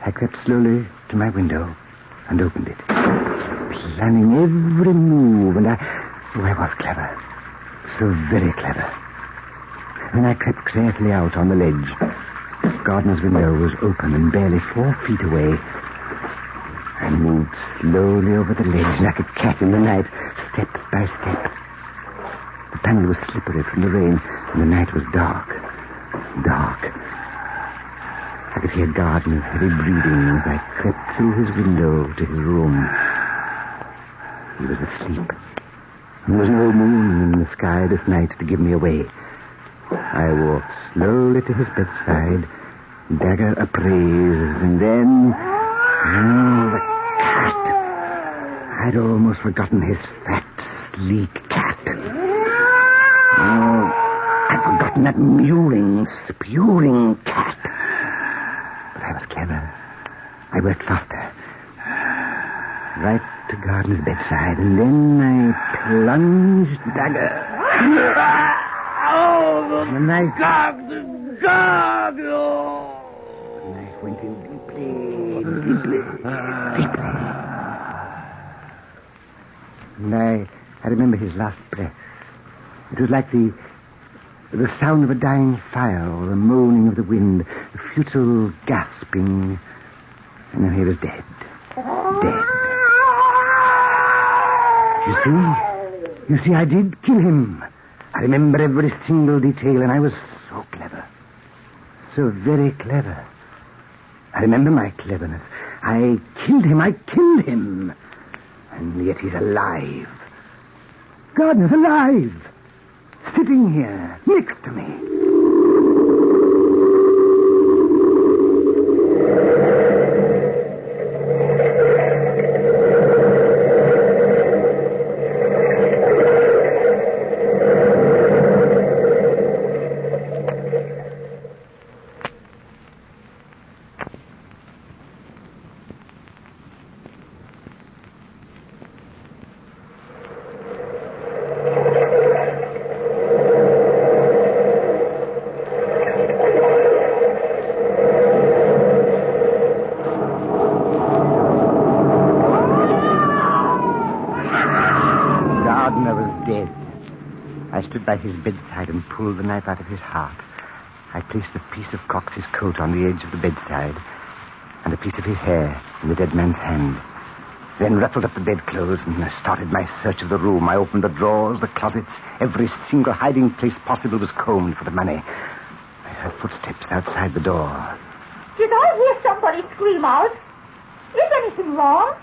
I crept slowly to my window and opened it, planning every move, and I was clever. So very clever. Then I crept carefully out on the ledge. Gardner's window was open and barely 4 feet away. I moved slowly over the ledge like a cat in the night, step by step. The panel was slippery from the rain, and the night was dark. Dark. I could hear Gardner's heavy breathing as I crept through his window to his room. He was asleep. There was no moon in the sky this night to give me away. I walked slowly to his bedside, dagger upraised, and then... Oh, the cat. I'd almost forgotten his fat, sleek cat. Oh, I'd forgotten that mewing, spewing cat. But I was clever. I worked faster. Right to Gardner's bedside, and then I plunged the dagger. Oh, the knife. The dog! Oh. The knife went in deeply. And I remember his last breath. It was like the sound of a dying fire or the moaning of the wind, the futile gasping, and then he was dead. Dead. You see, I did kill him. I remember every single detail, and I was so clever. So very clever. I remember my cleverness. I killed him. And yet he's alive. Gardner's alive. Sitting here, next to me. I stood by his bedside and pulled the knife out of his heart. I placed a piece of Cox's coat on the edge of the bedside and a piece of his hair in the dead man's hand. Then rattled up the bedclothes and I started my search of the room. I opened the drawers, the closets. Every single hiding place possible was combed for the money. I heard footsteps outside the door. Did I hear somebody scream out? Is anything wrong?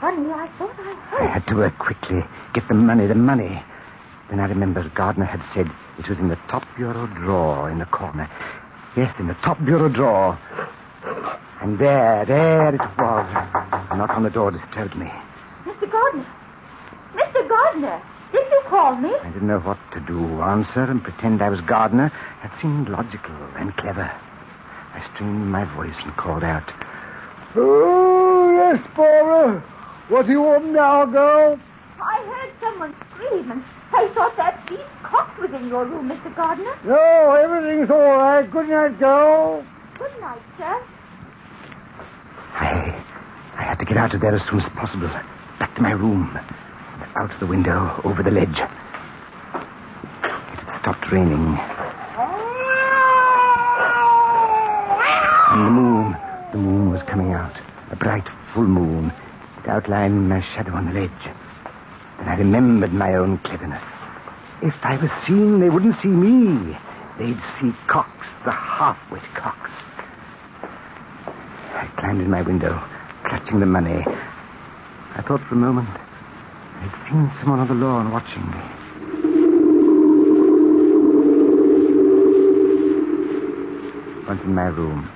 Funny, I thought I heard. I had to work quickly, get the money. Then I remembered Gardner had said it was in the top bureau drawer in the corner. Yes, in the top bureau drawer. And there it was. A knock on the door disturbed me. Mr. Gardner! Mr. Gardner! Did you call me? I didn't know what to do. Answer and pretend I was Gardner. That seemed logical and clever. I strained my voice and called out. Oh, yes, Barbara. What do you want now, girl? I heard someone scream, and I thought that Pete Cox was in your room, Mr. Gardner. No, everything's all right. Good night, girl. Good night, sir. I had to get out of there as soon as possible. Back to my room. Out of the window, over the ledge. It had stopped raining. And the moon was coming out. A bright, full moon. It outlined my shadow on the ledge. Then I remembered my own cleverness. If I was seen, they wouldn't see me. They'd see Cox, the half-wit Cox. I climbed in my window, clutching the money. I thought for a moment I'd seen someone on the lawn watching me. Once in my room,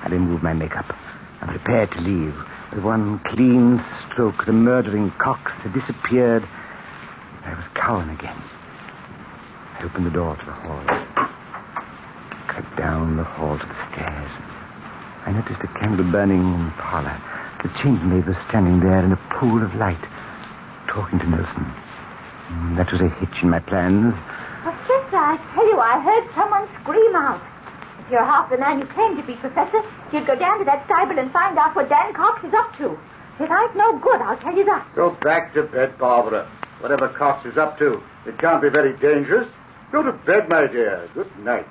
I removed my makeup and prepared to leave. With one clean stroke, the murdering Cox had disappeared. I was Cowan again. I opened the door to the hall. Crept down the hall to the stairs. I noticed a candle burning in the parlor. The chambermaid was standing there in a pool of light, talking to Nelson. That was a hitch in my plans. Professor, I tell you, I heard someone scream out. If you're half the man you claim to be, Professor, you'd go down to that stable and find out what Dan Cox is up to. It ain't no good, I'll tell you that. Go back to bed, Barbara. Whatever Cox is up to, it can't be very dangerous. Go to bed, my dear. Good night.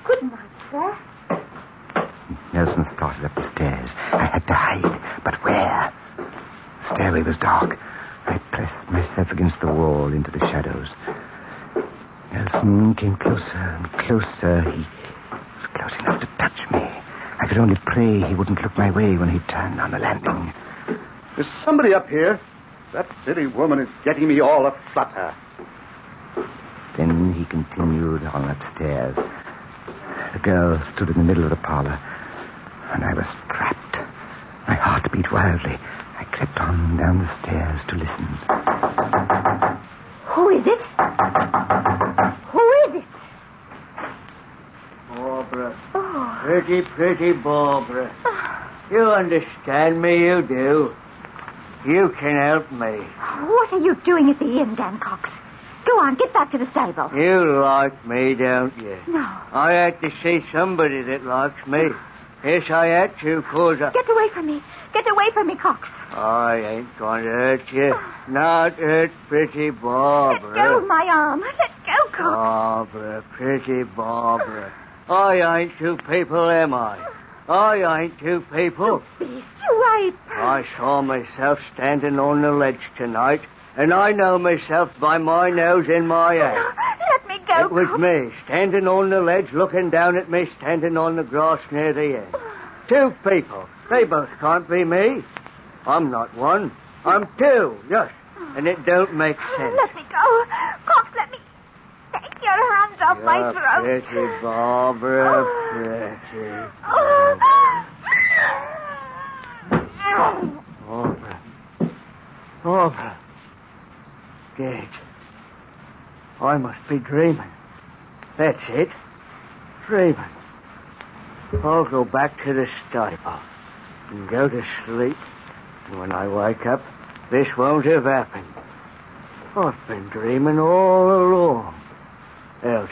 Good night, sir. Nelson started up the stairs. I had to hide, but where? The stairway was dark. I pressed myself against the wall into the shadows. Nelson came closer and closer. He was close enough to touch me. I could only pray he wouldn't look my way when he turned on the landing. There's somebody up here. That silly woman is getting me all aflutter. Then he continued on upstairs. The girl stood in the middle of the parlor, and I was trapped. My heart beat wildly. I crept on down the stairs to listen. Who is it? Who is it? Barbara. Oh. Pretty, pretty Barbara. You understand me, you do. You can help me. What are you doing at the inn, Dan Cox? Go on, get back to the stable. You like me, don't you? No. I had to see somebody that likes me. Yes, I had to, 'cause I... Get away from me. Get away from me, Cox. I ain't going to hurt you. Not hurt pretty Barbara. Let go of my arm. Let go, Cox. Barbara, pretty Barbara. I ain't two people, am I? I ain't two people. You beast, you ape. I saw myself standing on the ledge tonight, and I know myself by my nose and my hand. Let me go, It was Cox. me, standing on the ledge, looking down at me, standing on the grass near the end. Two people. They both can't be me. I'm not one. I'm two, yes. And it don't make sense. Let me go. Cox, let me... Take your hands off my throat. Pretty Barbara, pretty. Barbara. Barbara. Dead. I must be dreaming. That's it. Dreaming. I'll go back to the stable and go to sleep. And when I wake up, this won't have happened. I've been dreaming all along. Else,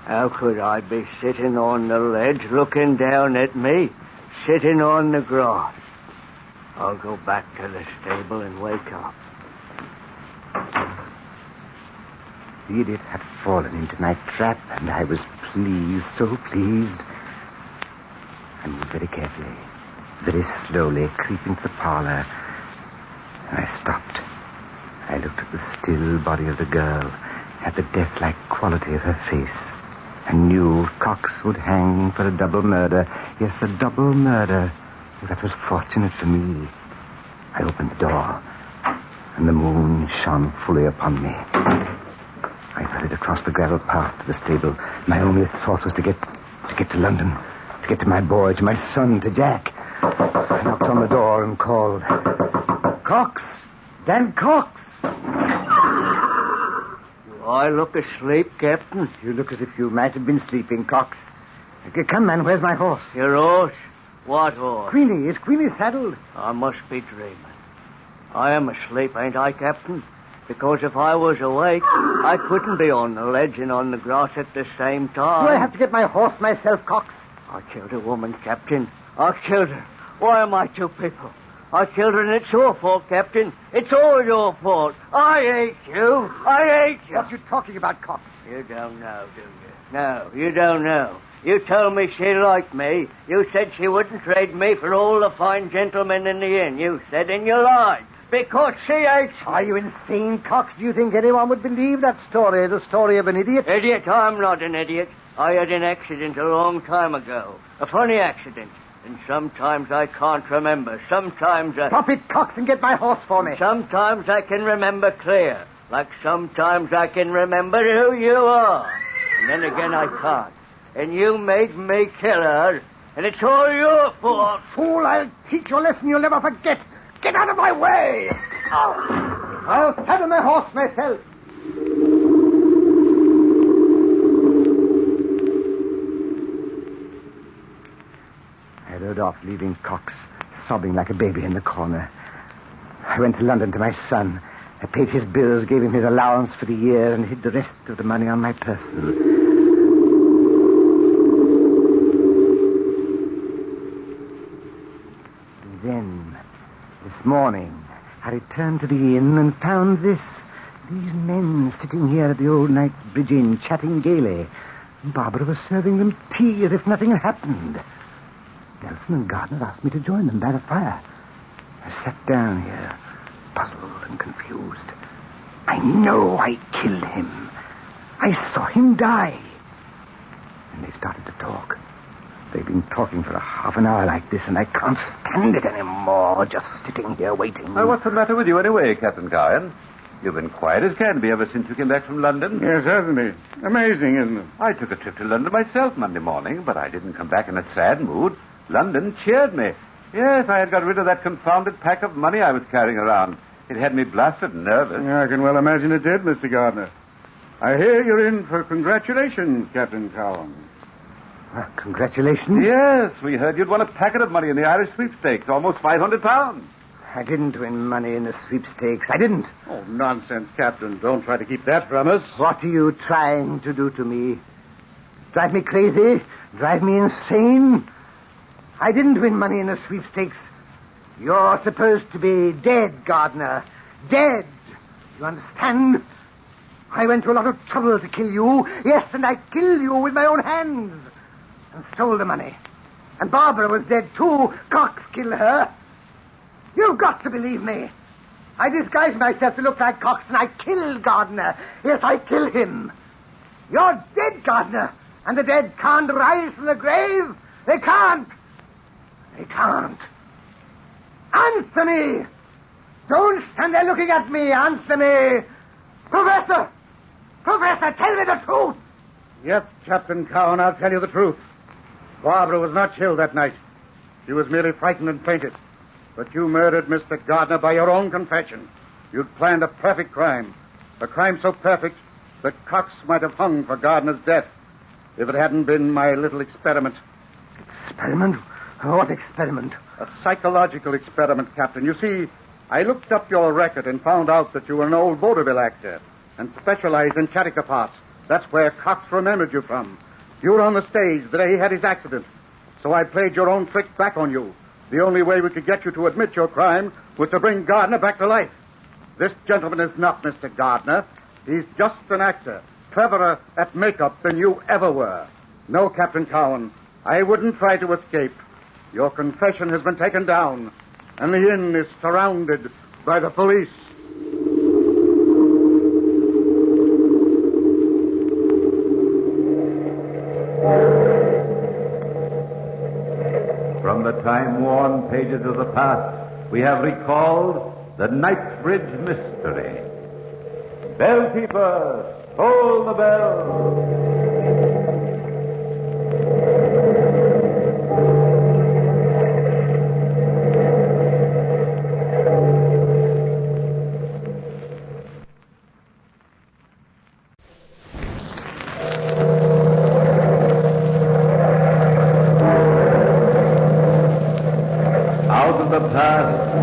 how could I be sitting on the ledge looking down at me, sitting on the grass? I'll go back to the stable and wake up. The idiot had fallen into my trap, and I was pleased, so pleased. I moved very carefully, very slowly, creep into the parlor, and I stopped. I looked at the still body of the girl, at the death-like quality of her face, and knew Cox would hang for a double murder. Yes, a double murder. That was fortunate for me. I opened the door, and the moon shone fully upon me. I hurried across the gravel path to the stable. My only thought was to get to London, to get to my boy, to my son, to Jack. I knocked on the door and called, "Cox! Dan Cox!" Do I look asleep, Captain? You look as if you might have been sleeping, Cox. Come, man, where's my horse? Your horse? What horse? Queenie. Is Queenie saddled? I must be dreaming. I am asleep, ain't I, Captain? Because if I was awake, I couldn't be on the ledge and on the grass at the same time. Do I have to get my horse myself, Cox? I killed a woman, Captain. I killed her. Why am I two people? I killed her, and it's your fault, Captain. It's all your fault. I hate you. I hate you. What are you talking about, Cox? You don't know, do you? No, you don't know. You told me she liked me. You said she wouldn't trade me for all the fine gentlemen in the inn. You said, and you lied. Because she hates me. Are you insane, Cox? Do you think anyone would believe that story, the story of an idiot? Idiot? I'm not an idiot. I had an accident a long time ago. A funny accident. And sometimes I can't remember. Sometimes I... Stop it, Cox, and get my horse for me. Sometimes I can remember clear. Like sometimes I can remember who you are. And then again I can't. And you made me kill her. And it's all your fault. Fool, I'll teach you a lesson you'll never forget. Get out of my way! Oh. I'll saddle my horse myself. I rode off, leaving Cox sobbing like a baby in the corner. I went to London to my son. I paid his bills, gave him his allowance for the year, and hid the rest of the money on my person. Then, this morning, I returned to the inn and found these men sitting here at the old Knightsbridge Inn, chatting gaily. Barbara was serving them tea as if nothing had happened. Nelson and Gardner asked me to join them by the fire. I sat down here, puzzled and confused. I know I killed him. I saw him die. And they started to talk. They've been talking for a half an hour like this, and I can't stand it anymore, just sitting here waiting. Well, what's the matter with you anyway, Captain CAIN? You've been quiet as can be ever since you came back from London. Yes, hasn't he? Amazing, isn't it? I took a trip to London myself Monday morning, but I didn't come back in a sad mood. London cheered me. Yes, I had got rid of that confounded pack of money I was carrying around. It had me blasted nervous. Yeah, I can well imagine it did, Mr. Gardner. I hear you're in for congratulations, Captain CAIN. Congratulations? Yes, we heard you'd won a packet of money in the Irish sweepstakes, almost £500. I didn't win money in the sweepstakes. I didn't. Oh, nonsense, Captain. Don't try to keep that from us. What are you trying to do to me? Drive me crazy? Drive me insane? I didn't win money in the sweepstakes. You're supposed to be dead, Gardner. Dead. You understand? I went to a lot of trouble to kill you. Yes, and I killed you with my own hands. And stole the money. And Barbara was dead, too. Cox killed her. You've got to believe me. I disguised myself to look like Cox, and I killed Gardner. Yes, I killed him. You're dead, Gardner. And the dead can't rise from the grave. They can't. They can't. Answer me. Don't stand there looking at me. Answer me. Professor, tell me the truth. Yes, Captain CAIN, I'll tell you the truth. Barbara was not killed that night. She was merely frightened and fainted. But you murdered Mr. Gardner by your own confession. You'd planned a perfect crime. A crime so perfect that Cox might have hung for Gardner's death if it hadn't been my little experiment. Experiment? What experiment? A psychological experiment, Captain. You see, I looked up your record and found out that you were an old vaudeville actor and specialized in character parts. That's where Cox remembered you from. You were on the stage the day he had his accident. So I played your own trick back on you. The only way we could get you to admit your crime was to bring Gardner back to life. This gentleman is not Mr. Gardner. He's just an actor, cleverer at makeup than you ever were. No, Captain Cowan, I wouldn't try to escape. Your confession has been taken down, and the inn is surrounded by the police. From the time-worn pages of the past, we have recalled the Knightsbridge mystery. Bellkeepers, toll the bell.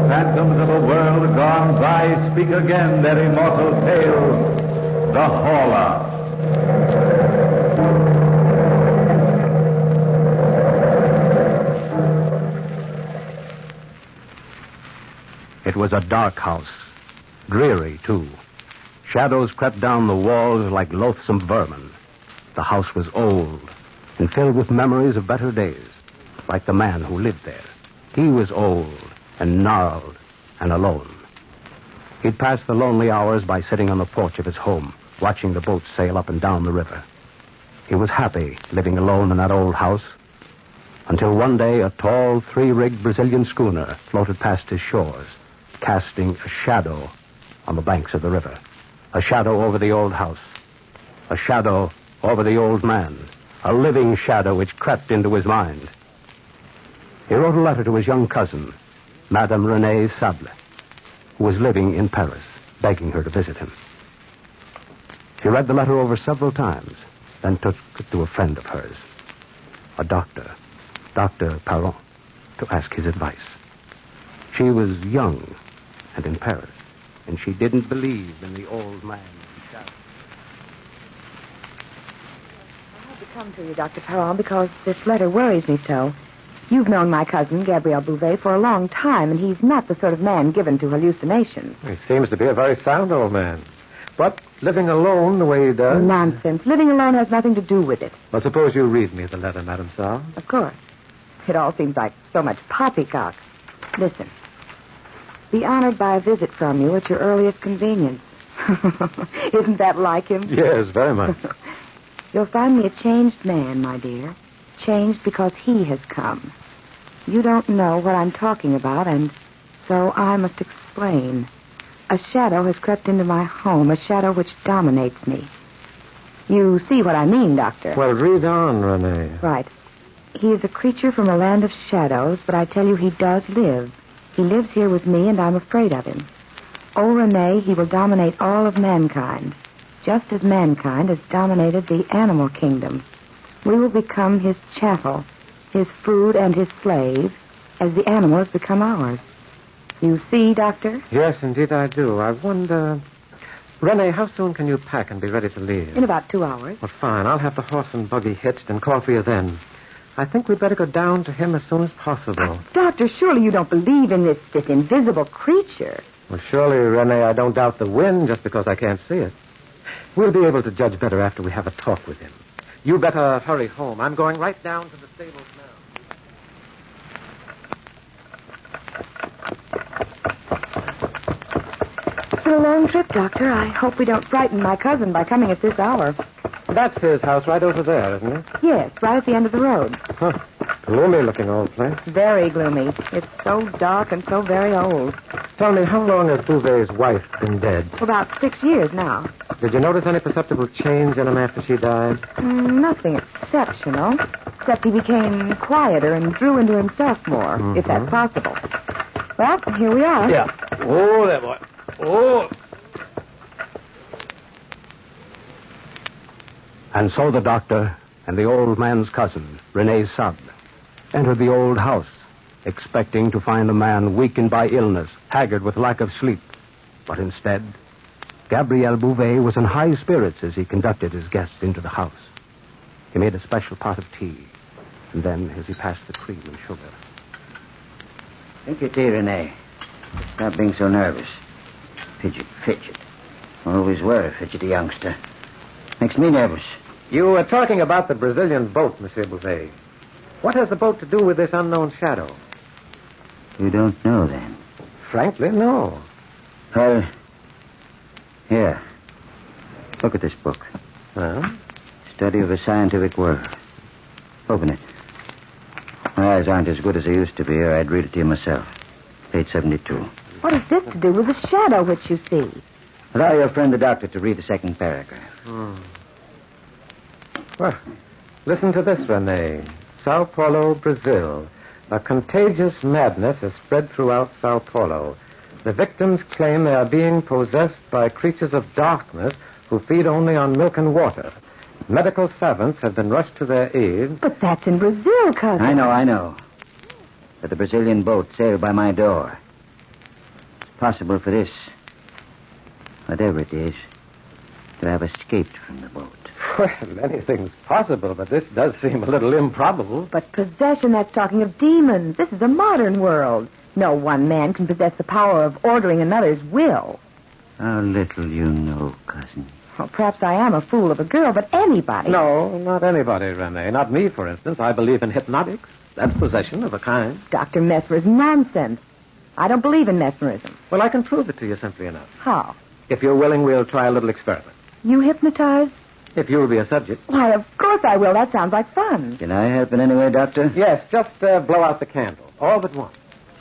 Phantoms of a world gone by speak again their immortal tale, the HORLA. It was a dark house, dreary, too. Shadows crept down the walls like loathsome vermin. The house was old and filled with memories of better days, like the man who lived there. He was old and gnarled and alone. He'd pass the lonely hours by sitting on the porch of his home, watching the boats sail up and down the river. He was happy living alone in that old house, until one day a tall, three-rigged Brazilian schooner floated past his shores, casting a shadow on the banks of the river. A shadow over the old house. A shadow over the old man. A living shadow which crept into his mind. He wrote a letter to his young cousin, Madame Renée Sable, who was living in Paris, begging her to visit him. She read the letter over several times, then took it to a friend of hers, a doctor, Dr. Parent, to ask his advice. She was young and in Paris, and she didn't believe in the old man in shadow. I had to come to you, Dr. Parent, because this letter worries me so. You've known my cousin, Gabriel Bouvet, for a long time, and he's not the sort of man given to hallucinations. He seems to be a very sound old man. But living alone the way he does... Nonsense. Living alone has nothing to do with it. Well, suppose you read me the letter, Madame Saul. Of course. It all seems like so much poppycock. Listen. Be honored by a visit from you at your earliest convenience. Isn't that like him? Yes, very much. You'll find me a changed man, my dear. Changed because he has come. You don't know what I'm talking about, and so I must explain. A shadow has crept into my home, a shadow which dominates me. You see what I mean, Doctor? Well, read on, Renee. Right. He is a creature from a land of shadows, but I tell you he does live. He lives here with me, and I'm afraid of him. Oh, Renee, he will dominate all of mankind, just as mankind has dominated the animal kingdom. We will become his chattel, his food and his slave, as the animals become ours. You see, Doctor? Yes, indeed I do. I wonder... Renee, how soon can you pack and be ready to leave? In about 2 hours. Well, fine. I'll have the horse and buggy hitched and call for you then. I think we'd better go down to him as soon as possible. Doctor, surely you don't believe in this invisible creature. Well, surely, Renee, I don't doubt the wind just because I can't see it. We'll be able to judge better after we have a talk with him. You better hurry home. I'm going right down to the stables now. It's been a long trip, Doctor. I hope we don't frighten my cousin by coming at this hour. That's his house right over there, isn't it? Yes, right at the end of the road. Huh. Gloomy-looking old place. Very gloomy. It's so dark and so very old. Tell me, how long has Bouvet's wife been dead? For about 6 years now. Did you notice any perceptible change in him after she died? Nothing exceptional, except he became quieter and drew into himself more, if that's possible. Well, here we are. Yeah. Oh, there, boy. Oh. And so the doctor and the old man's cousin, Renée Sable, entered the old house, expecting to find a man weakened by illness, haggard with lack of sleep. But instead, Gabriel Bouvet was in high spirits as he conducted his guests into the house. He made a special pot of tea, and then, as he passed the cream and sugar... Drink your tea, Renee. Stop being so nervous. Fidget. Always were a fidgety youngster. Makes me nervous. You were talking about the Brazilian boat, Monsieur Bouvet. What has the boat to do with this unknown shadow? You don't know, then? Frankly, no. Well, here. Look at this book. Huh? Study of the Scientific World. Open it. My eyes aren't as good as they used to be, or I'd read it to you myself. Page 72. What has this to do with the shadow which you see? Allow your friend the doctor to read the second paragraph. Well, listen to this, Rene. Sao Paulo, Brazil. A contagious madness has spread throughout Sao Paulo. The victims claim they are being possessed by creatures of darkness who feed only on milk and water. Medical savants have been rushed to their aid. But that's in Brazil, cousin. I know. But the Brazilian boat sailed by my door. It's possible for this, whatever it is, to have escaped from the boat. Well, anything's possible, but this does seem a little improbable. But possession, that's talking of demons. This is a modern world. No one man can possess the power of ordering another's will. How little you know, cousin. Well, perhaps I am a fool of a girl, but anybody... No, not anybody, Rene. Not me, for instance. I believe in hypnotics. That's possession of a kind. Dr. Mesmer's nonsense. I don't believe in mesmerism. Well, I can prove it to you simply enough. How? If you're willing, we'll try a little experiment. You hypnotize? If you'll be a subject. Why, of course I will. That sounds like fun. Can I help in any way, Doctor? Yes, just blow out the candle. All but one.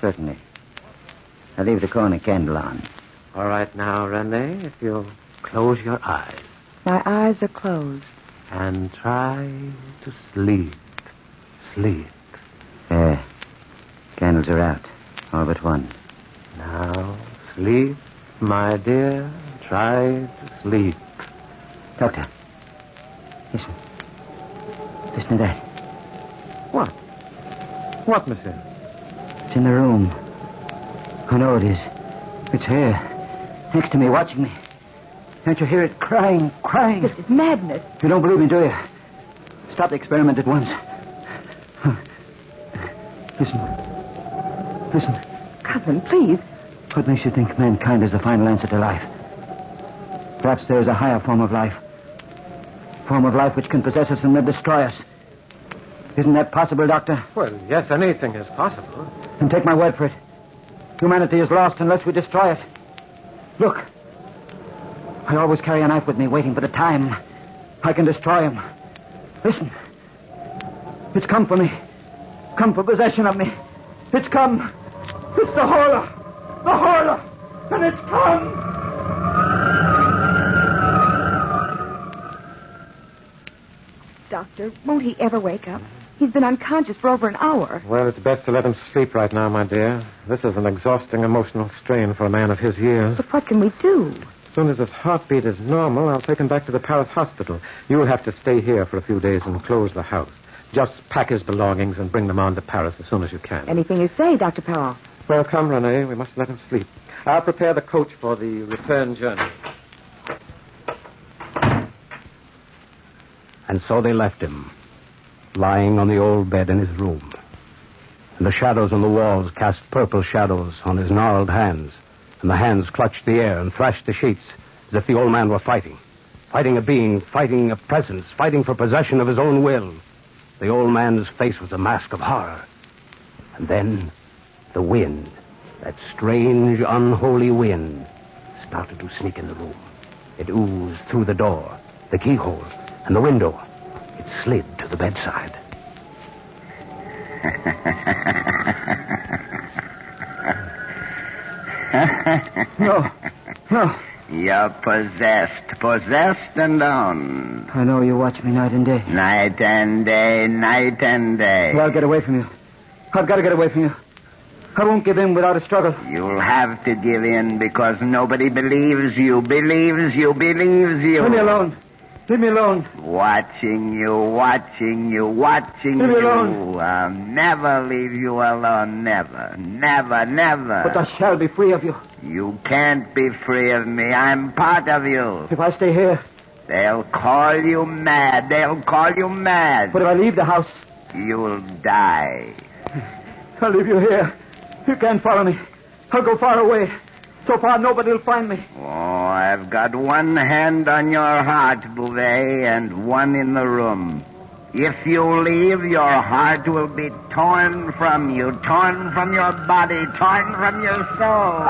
Certainly. I'll leave the corner candle on. All right now, Rene, if you'll close your eyes. My eyes are closed. And try to sleep. Sleep. There. Candles are out. All but one. Now, sleep, my dear. Try to sleep. Doctor. Listen. Listen to that. What? What, monsieur? It's in the room. I know it is. It's here. Next to me, watching me. Can't you hear it crying? This is madness. You don't believe me, do you? Stop the experiment at once. Listen. Cousin, please. What makes you think mankind is the final answer to life? Perhaps there is a higher form of life. Form of life which can possess us and then destroy us. Isn't that possible, Doctor? Well, yes, anything is possible. Then take my word for it. Humanity is lost unless we destroy it. Look. I always carry a knife with me, waiting for the time I can destroy him. Listen. It's come for me. Come for possession of me. It's come. It's the HORLA. The HORLA. And it's come. Doctor, won't he ever wake up? He's been unconscious for over an hour. Well, it's best to let him sleep right now, my dear. This is an exhausting emotional strain for a man of his years. But what can we do? As soon as his heartbeat is normal, I'll take him back to the Paris hospital. You'll have to stay here for a few days and close the house. Just pack his belongings and bring them on to Paris as soon as you can. Anything you say, Dr. Perron. Well, come, Rene. We must let him sleep. I'll prepare the coach for the return journey. And so they left him, lying on the old bed in his room. And the shadows on the walls cast purple shadows on his gnarled hands, and the hands clutched the air and thrashed the sheets as if the old man were fighting. Fighting a being, fighting a presence, fighting for possession of his own will. The old man's face was a mask of horror. And then the wind, that strange, unholy wind, started to sneak in the room. It oozed through the door, the keyhole, and the window. It slid to the bedside. No. You're possessed and owned. I know you watch me night and day. Night and day. Well, I'll get away from you. I've got to get away from you. I won't give in without a struggle. You'll have to give in because nobody believes you. Leave me alone. Leave me alone. Watching you. Leave me alone. I'll never leave you alone. Never. But I shall be free of you. You can't be free of me. I'm part of you. If I stay here. They'll call you mad. But if I leave the house. You'll die. I'll leave you here. You can't follow me. I'll go far away. So far, nobody will find me. Oh, I've got one hand on your heart, Bouvet, and one in the room. If you leave, your heart will be torn from you, torn from your body, torn from your soul.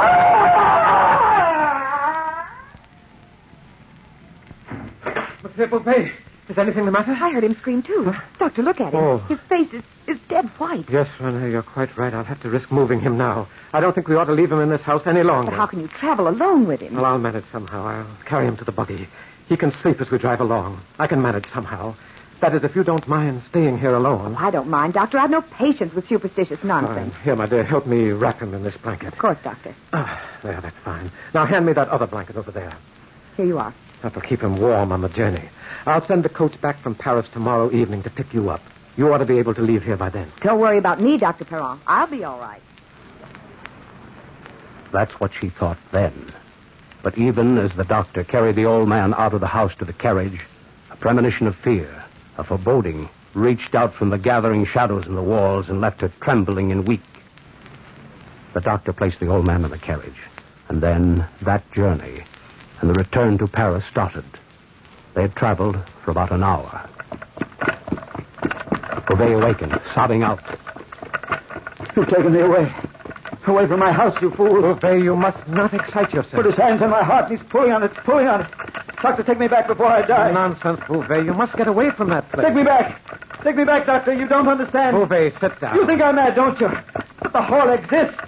Monsieur Bouvet, is anything the matter? I heard him scream, too. Doctor, look at him. Oh. His face is dead white. Yes, Rene, you're quite right. I'll have to risk moving him now. I don't think we ought to leave him in this house any longer. But how can you travel alone with him? Well, I'll manage somehow. I'll carry him to the buggy. He can sleep as we drive along. I can manage somehow. That is, if you don't mind staying here alone. Oh, I don't mind, Doctor. I've no patience with superstitious nonsense. Here, my dear, help me wrap him in this blanket. Of course, Doctor. There, that's fine. Now, hand me that other blanket over there. Here you are. That'll keep him warm on the journey. I'll send the coach back from Paris tomorrow evening to pick you up. You ought to be able to leave here by then. Don't worry about me, Dr. Perron. I'll be all right. That's what she thought then. But even as the doctor carried the old man out of the house to the carriage, a premonition of fear, a foreboding, reached out from the gathering shadows in the walls and left her trembling and weak. The doctor placed the old man in the carriage, and then that journey and the return to Paris started. They had traveled for about an hour. Bouvet awakened, sobbing out. You've taken me away. Away from my house, you fool. Bouvet, you must not excite yourself. Put his hands on my heart, and he's pulling on it, pulling on it. Doctor, take me back before I die. Nonsense, Bouvet. You must get away from that place. Take me back. Take me back, Doctor. You don't understand. Bouvet, sit down. You think I'm mad, don't you? But the Horla exists.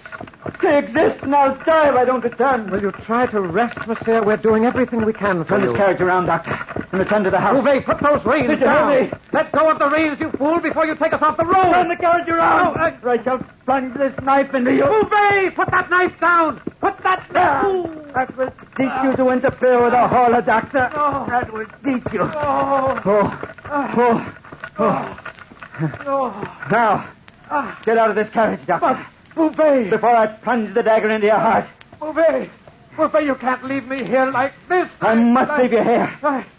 They exist, and I'll die if I don't return. Will you try to rest, monsieur? We're doing everything we can for Turn you. this carriage around, Doctor, and return to the house. Bouvet, put those reins Did you down. help me? Let go of the reins, you fool, before you take us off the road. Turn the carriage around. I shall plunge this knife into you. Bouvet, put that knife down. Put that down. That will teach you to interfere with a Horla, Doctor. That will teach you. Now, get out of this carriage, Doctor. Bouvet. Before I plunge the dagger into your heart. Bouvet. Bouvet, you can't leave me here like this. I must leave you here.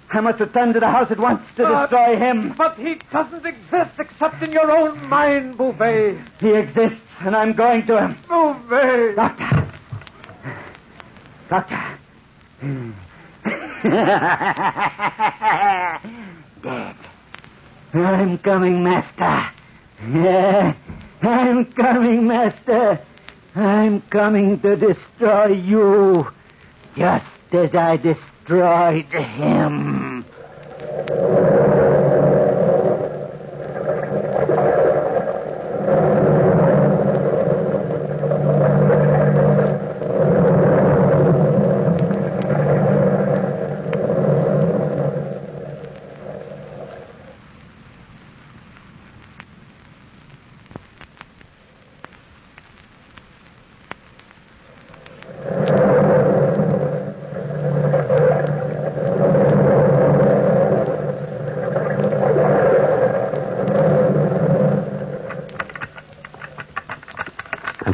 I must return to the house at once to destroy him. But he doesn't exist except in your own mind, Bouvet. He exists, and I'm going to him. Bouvet. Doctor. Dead. I'm coming, Master. I'm coming, Master. I'm coming to destroy you, just as I destroyed him.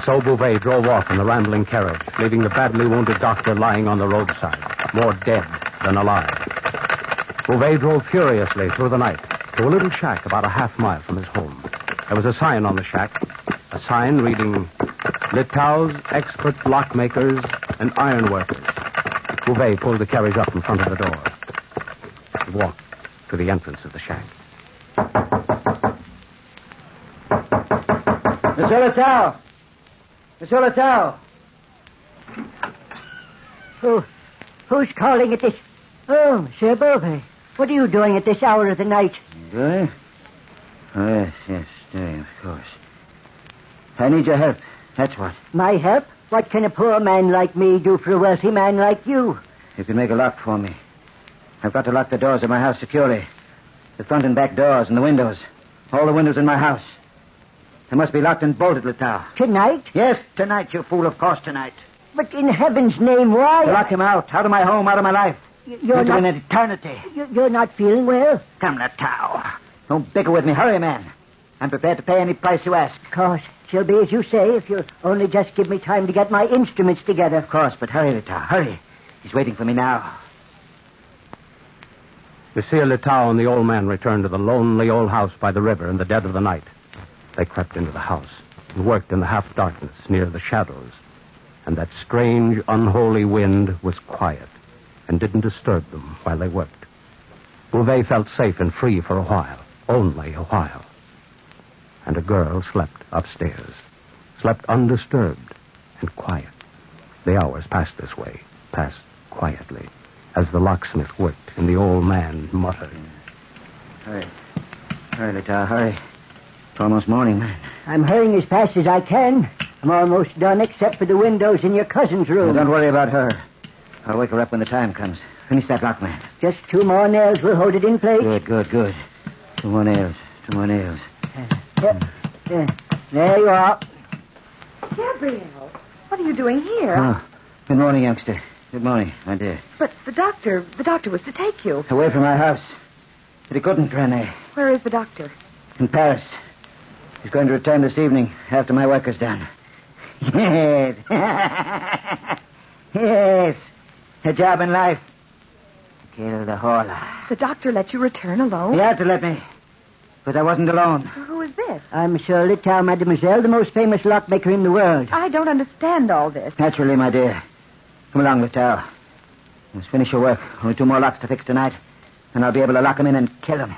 So Bouvet drove off in the rambling carriage, leaving the badly wounded doctor lying on the roadside, more dead than alive. Bouvet drove furiously through the night to a little shack about a half-mile from his home. There was a sign on the shack, a sign reading, Litau's expert lockmakers and ironworkers. Bouvet pulled the carriage up in front of the door. He walked to the entrance of the shack. Monsieur Litau! Monsieur Litau! Who's calling at this? Oh, Monsieur Bouvet. What are you doing at this hour of the night? Do I? Oh, yes, of course. I need your help. That's what. My help? What can a poor man like me do for a wealthy man like you? You can make a lock for me. I've got to lock the doors of my house securely. The front and back doors and the windows. All the windows in my house. They must be locked and bolted, Litau. Tonight? Yes, tonight, you fool. Of course, tonight. But in heaven's name, why? To lock him out of my home, out of my life. You're into not... an eternity. You're not feeling well? Come, Litau. Don't bicker with me. Hurry, man. I'm prepared to pay any price you ask. Of course. She'll be as you say if you'll only just give me time to get my instruments together. Of course, but hurry, Litau. Hurry. He's waiting for me now. Monsieur Litau and the old man returned to the lonely old house by the river in the dead of the night. They crept into the house and worked in the half-darkness near the shadows. and that strange, unholy wind was quiet and didn't disturb them while they worked. Bouvet felt safe and free for a while, only a while. And a girl slept upstairs, slept undisturbed and quiet. The hours passed this way, passed quietly, as the locksmith worked and the old man muttered. Hurry. Hurry, Littell, hurry. It's almost morning, man. I'm hurrying as fast as I can. I'm almost done, except for the windows in your cousin's room. Don't worry about her. I'll wake her up when the time comes. Finish that lock, man. Just 2 more nails will hold it in place. Good. 2 more nails. There you are. Gabrielle, what are you doing here? Oh, good morning, youngster. Good morning, my dear. But the doctor was to take you. Away from my house. But he couldn't, René. Where is the doctor? In Paris. He's going to return this evening after my work is done. Yes. Yes. A job in life. Kill the HORLA. The doctor let you return alone? He had to let me. But I wasn't alone. Who is this? I'm Monsieur Littell, mademoiselle, the most famous lockmaker in the world. I don't understand all this. Naturally, my dear. Come along, Littell. Let's finish your work. Only 2 more locks to fix tonight. And I'll be able to lock him in and kill him.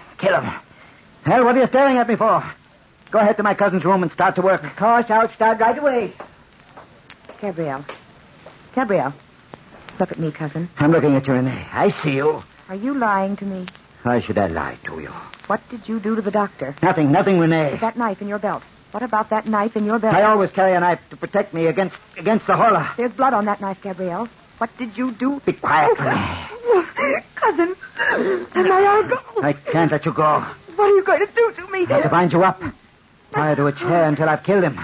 Hell, what are you staring at me for? Go ahead to my cousin's room and start to work. Of course, I'll start right away. Gabrielle. Look at me, cousin. I'm looking at you, René. I see you. Are you lying to me? Why should I lie to you? What did you do to the doctor? Nothing, René. That knife in your belt. What about that knife in your belt? I always carry a knife to protect me against the HORLA. There's blood on that knife, Gabrielle. What did you do? Be quiet, René. Cousin, may I go? I can't let you go. What are you going to do to me? I have to bind you up. Tie you to a chair until I've killed him.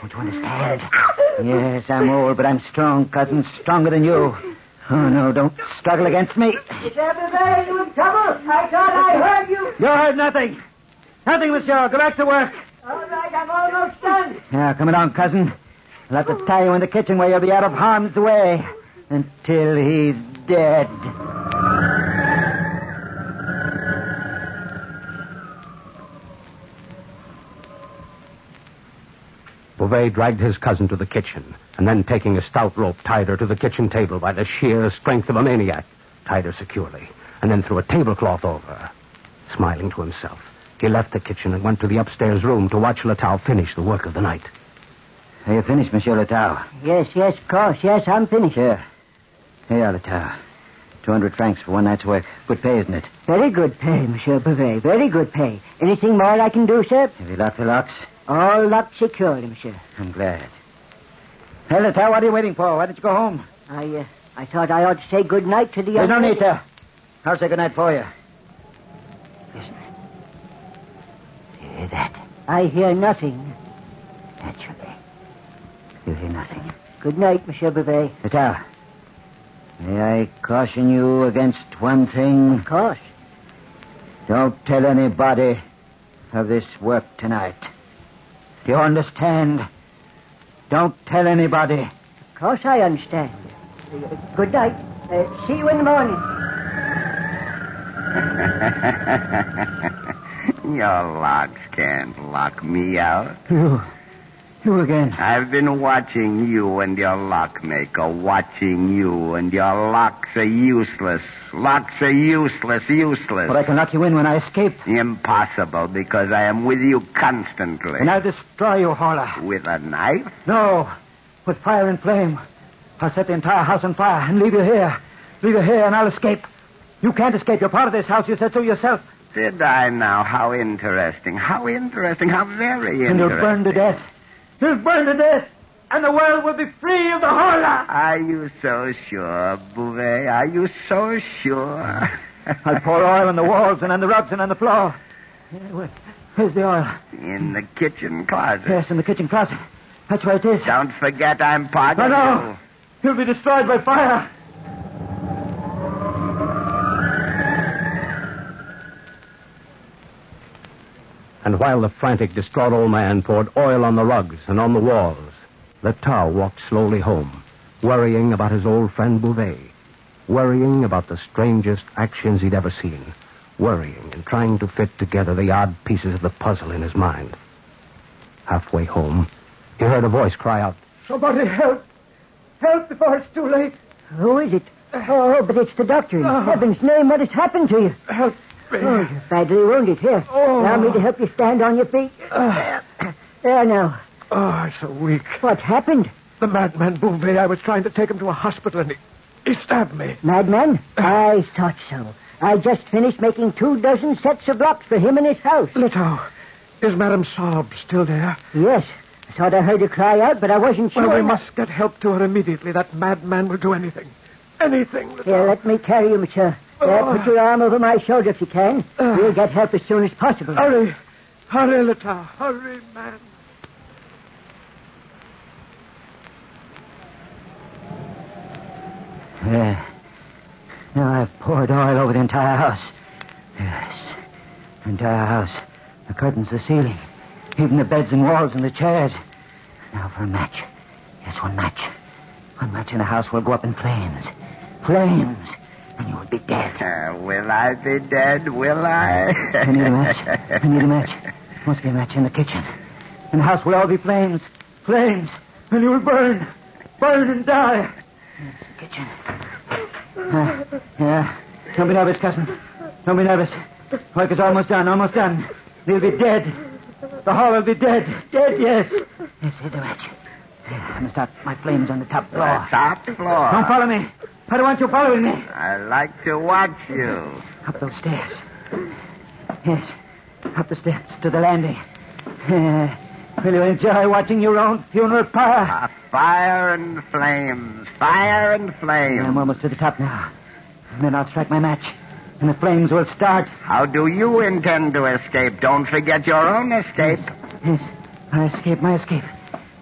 Don't you understand? Yes, I'm old, but I'm strong, cousin. Stronger than you. Oh, no, don't struggle against me. Is everybody you in trouble? I thought I heard you. You heard nothing. Nothing, monsieur. Go back to work. All right, I'm almost done. Now, come along, cousin. I'll have to tie you in the kitchen where you'll be out of harm's way until he's dead. Bouvet dragged his cousin to the kitchen, and then taking a stout rope, tied her to the kitchen table by the sheer strength of a maniac, tied her securely, and then threw a tablecloth over her. Smiling to himself, he left the kitchen and went to the upstairs room to watch Littell finish the work of the night. Are you finished, Monsieur Littell? Yes, of course. Yes, I'm finished. Here you are, Littell. 200 francs for one night's work. Good pay, isn't it? Very good pay, Monsieur Bouvet. Very good pay. Anything more I can do, sir? Have you locked the locks? All locked securely, monsieur. I'm glad. Hey, Littell, what are you waiting for? Why don't you go home? I thought I ought to say good night to the There's young no lady. need to. I'll say good night for you. Listen. Do you hear that? I hear nothing. Naturally. You hear nothing. Good night, Monsieur Bouvet. Littell, may I caution you against one thing? Of course. Don't tell anybody of this work tonight. Do you understand? Don't tell anybody. Of course I understand. Good night. See you in the morning. Your locks can't lock me out. You again. I've been watching you and your lockmaker, watching you, and your locks are useless. Locks are useless. But I can lock you in when I escape. Impossible, because I am with you constantly. And I'll destroy you, HORLA. With a knife? No, with fire and flame. I'll set the entire house on fire and leave you here. Leave you here and I'll escape. You can't escape. You're part of this house. You said so yourself. Did I now? How interesting. How very interesting. And you'll burn to death. You'll burn to death, and the world will be free of the HORLA. Are you so sure, Bouvet? Are you so sure? I'll pour oil on the walls and on the rugs and on the floor. Where's the oil? In the kitchen closet. Yes, in the kitchen closet. That's where it is. Don't forget I'm part of No. you. You'll be destroyed by fire. And while the frantic, distraught old man poured oil on the rugs and on the walls, Littell walked slowly home, worrying about his old friend Bouvet, worrying about the strangest actions he'd ever seen, worrying and trying to fit together the odd pieces of the puzzle in his mind. Halfway home, he heard a voice cry out, Somebody help! Help before it's too late. Who is it? Oh, but it's the doctor. In heaven's name, what has happened to you? Help me. Oh, you're badly wounded. Here, allow me to help you stand on your feet. There now. Oh, I'm so weak. What's happened? The madman Bouvet, I was trying to take him to a hospital, and he stabbed me. Madman? I thought so. I just finished making 24 sets of locks for him in his house. Leto, is Madame Saab still there? Yes. I thought I heard her cry out, but I wasn't sure. Well, we must get help to her immediately. That madman will do anything. Anything. Leto. Here, let me carry you, monsieur. There, put your arm over my shoulder if you can. We'll get help as soon as possible. Hurry. Hurry, Leto. Hurry, man. Now I've poured oil over the entire house. Yes, the entire house. The curtains, the ceiling, even the beds and walls and the chairs. Now for a match. Yes, one match. One match in the house will go up in flames. Flames. And you will be dead. Will I be dead? Will I? I need a match. I need a match. Must be a match in the kitchen. And the house will all be flames. Flames. And you will burn. Burn and die. Yes, the kitchen. Yeah. Don't be nervous, cousin. Don't be nervous. Work is almost done, almost done. They'll be dead. The hall will be dead. Dead, yes. Yes, here's the match. I must start my flames on the top floor. The top floor? Don't follow me. I don't want you following me. I like to watch you. Up those stairs. Yes. Up the steps to the landing. Will you enjoy watching your own funeral pyre? Fire and flames. Fire and flames. I'm almost to the top now. And then I'll strike my match. And the flames will start. How do you intend to escape? Don't forget your own escape. Yes. I escape my escape.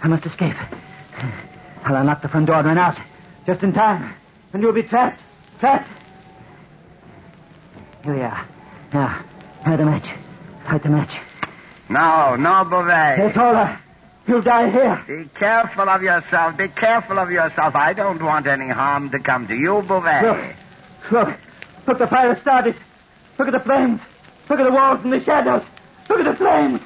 I must escape. I'll unlock the front door and run out. Just in time. And you'll be trapped. Trapped. Here we are. Now, light the match. Light the match. No, Bouvet. Hey, HORLA. You'll die here. Be careful of yourself. Be careful of yourself. I don't want any harm to come to you, Bouvet. Look. Look, the fire started. Look at the flames. Look at the walls and the shadows. Look at the flames.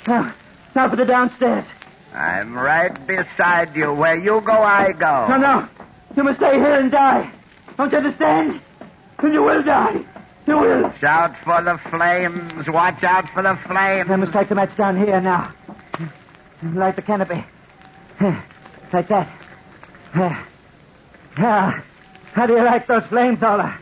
Now for the downstairs. I'm right beside you. Where you go, I go. No. You must stay here and die. Don't you understand? And you will die. You will. Shout for the flames. Watch out for the flames. I must take the match down here now. Light the canopy. Like that. How do you like those flames, HORLA?